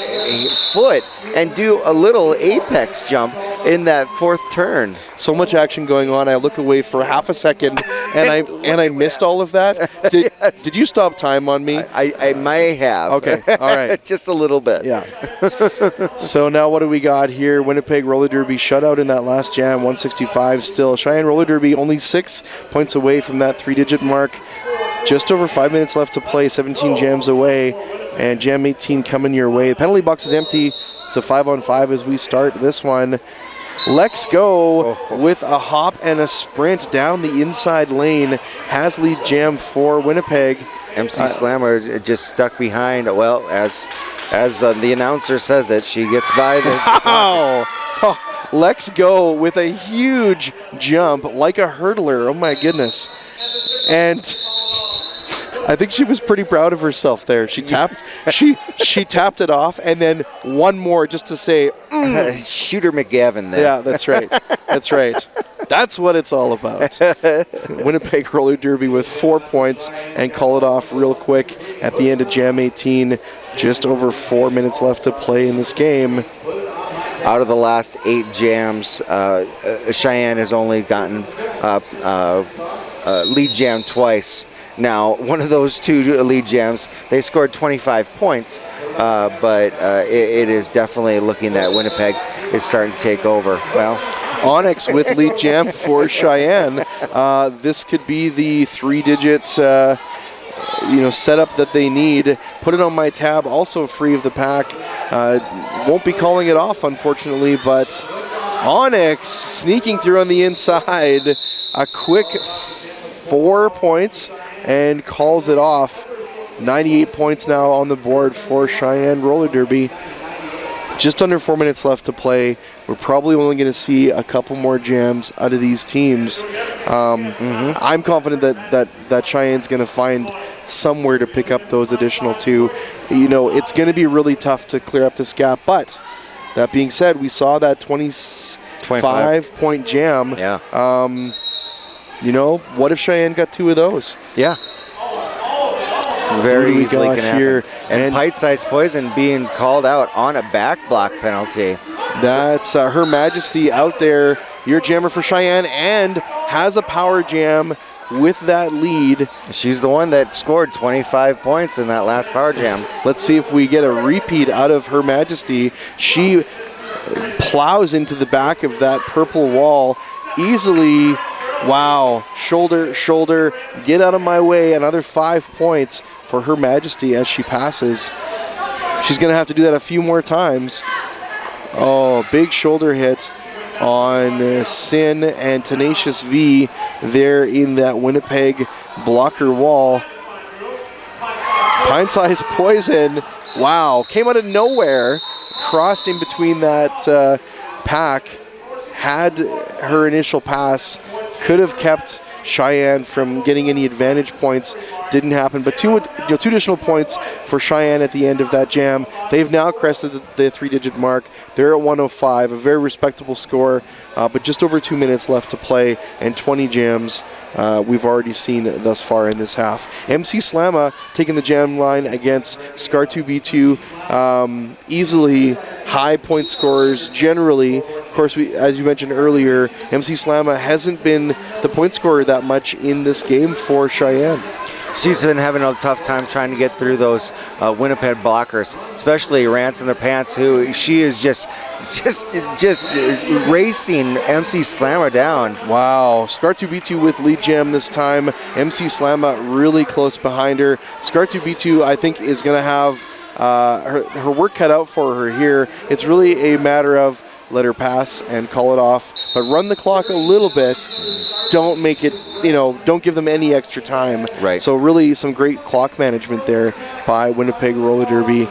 foot and do a little apex jump in that 4th turn. So much action going on. I look away for half a second, and I missed all of that. Did you stop time on me? I may have. Okay, all right. Just a little bit. Yeah. So now what do we got here? Winnipeg Roller Derby shutout in that last jam, 165 still. Cheyenne Roller Derby only 6 points away from that 3-digit mark. Just over 5 minutes left to play, 17 jams away, and jam 18 coming your way. The penalty box is empty. It's a 5-on-5 as we start this one. Lex Go with a hop and a sprint down the inside lane has lead jam for Winnipeg. MC Slammer just stuck behind. Well, as the announcer says it, she gets by the. Lex Go with a huge jump like a hurdler. Oh my goodness. And I think she was pretty proud of herself there. She tapped she tapped it off, and then one more just to say Shooter McGavin there. Yeah, that's right. That's right. That's what it's all about. Winnipeg Roller Derby with 4 points and call it off real quick at the end of jam 18. Just over 4 minutes left to play in this game. Out of the last 8 jams, Cheyenne has only gotten lead jam twice. Now, one of those 2 lead jams, they scored 25 points, but it is definitely looking that Winnipeg is starting to take over. Well, Onyx with lead jam for Cheyenne. This could be the 3-digit setup that they need. Put it on my tab, also free of the pack. Won't be calling it off, unfortunately, but Onyx sneaking through on the inside. A quick 4 points and calls it off. 98 points now on the board for Cheyenne Roller Derby. Just under 4 minutes left to play. We're probably only going to see a couple more jams out of these teams. I'm confident that Cheyenne's going to find somewhere to pick up those additional 2. You know, it's going to be really tough to clear up this gap. But that being said, we saw that 25-point jam. Yeah. You know, what if Cheyenne got 2 of those? Yeah. Very easily got can here? happen. And Pint-Sized Poison being called out on a back block penalty. That's Her Majesty out there, your jammer for Cheyenne, and has a power jam with that lead. She's the one that scored 25 points in that last power jam. Let's see if we get a repeat out of Her Majesty. She plows into the back of that purple wall easily. Wow, shoulder, get out of my way. Another 5 points for Her Majesty as she passes. She's going to have to do that a few more times. Oh, big shoulder hit on Sin and Tenacious V there in that Winnipeg blocker wall. Pint-Sized Poison, wow, came out of nowhere, crossed in between that pack, had her initial pass, could have kept Cheyenne from getting any advantage points. Didn't happen, but two additional points for Cheyenne at the end of that jam. They've now crested the 3-digit mark. They're at 105, a very respectable score, but just over 2 minutes left to play and 20 jams we've already seen thus far in this half. MC Slamma taking the jam line against Scar2B2. Easily high point scorers generally. Of course, as you mentioned earlier, MC Slamma hasn't been the point scorer that much in this game for Cheyenne. She's been having a tough time trying to get through those Winnipeg blockers, especially Rance in their pants, who she is just racing MC Slamma down. Wow, Scar2B2 with lead jam this time. MC Slamma really close behind her. Scar2B2, I think, is going to have her work cut out for her here. It's really a matter of let her pass and call it off, but run the clock a little bit. Don't make it, don't give them any extra time. Right. So really some great clock management there by Winnipeg Roller Derby.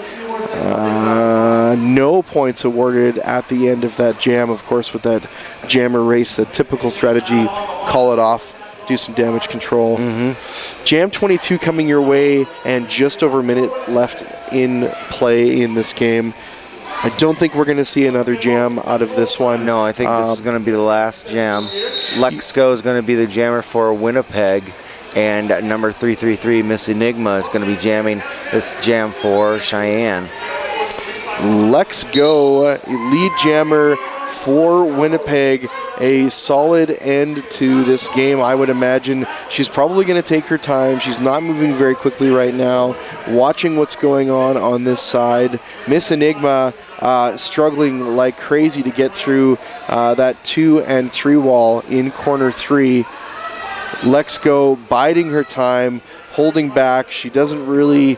No points awarded at the end of that jam, of course, with that jammer race, the typical strategy, call it off, do some damage control. Jam 22 coming your way, and just over a minute left in play in this game. I don't think we're going to see another jam out of this one. No, I think this is going to be the last jam. Lexco is going to be the jammer for Winnipeg, and number 333, Miss Enigma, is going to be jamming this jam for Cheyenne. Let's go, lead jammer for Winnipeg. A solid end to this game, I would imagine. She's probably going to take her time. She's not moving very quickly right now. Watching what's going on this side. Miss Enigma struggling like crazy to get through that 2 and 3 wall in corner 3. Lexco biding her time, holding back. She doesn't really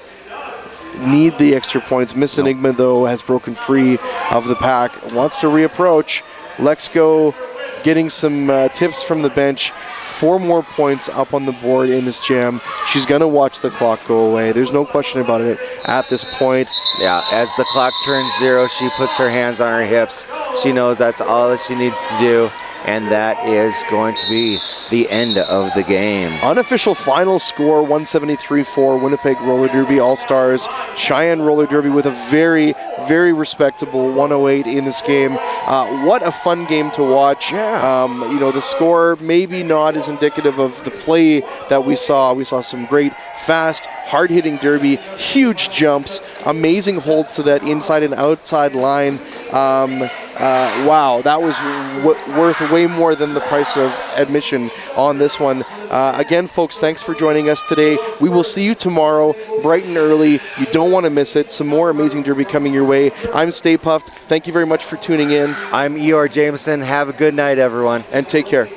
need the extra points. Miss Enigma, though, has broken free of the pack. Wants to reapproach. Lexco getting some tips from the bench. 4 more points up on the board in this jam. She's going to watch the clock go away. There's no question about it at this point. Yeah, as the clock turns 0, she puts her hands on her hips. She knows that's all that she needs to do, and that is going to be the end of the game. Unofficial final score, 173 for Winnipeg Roller Derby All-Stars. Cheyenne Roller Derby with a very, very respectable 108 in this game. What a fun game to watch. Yeah. The score maybe not as indicative of the play that we saw. We saw some great, fast, hard-hitting derby, huge jumps, amazing holds to that inside and outside line. Wow, that was worth way more than the price of admission on this one. Again, folks, thanks for joining us today. We will see you tomorrow, bright and early. You don't want to miss it. Some more amazing derby coming your way. I'm Stay Puffed. Thank you very much for tuning in. I'm Eeyore Jameson. Have a good night, everyone. And take care.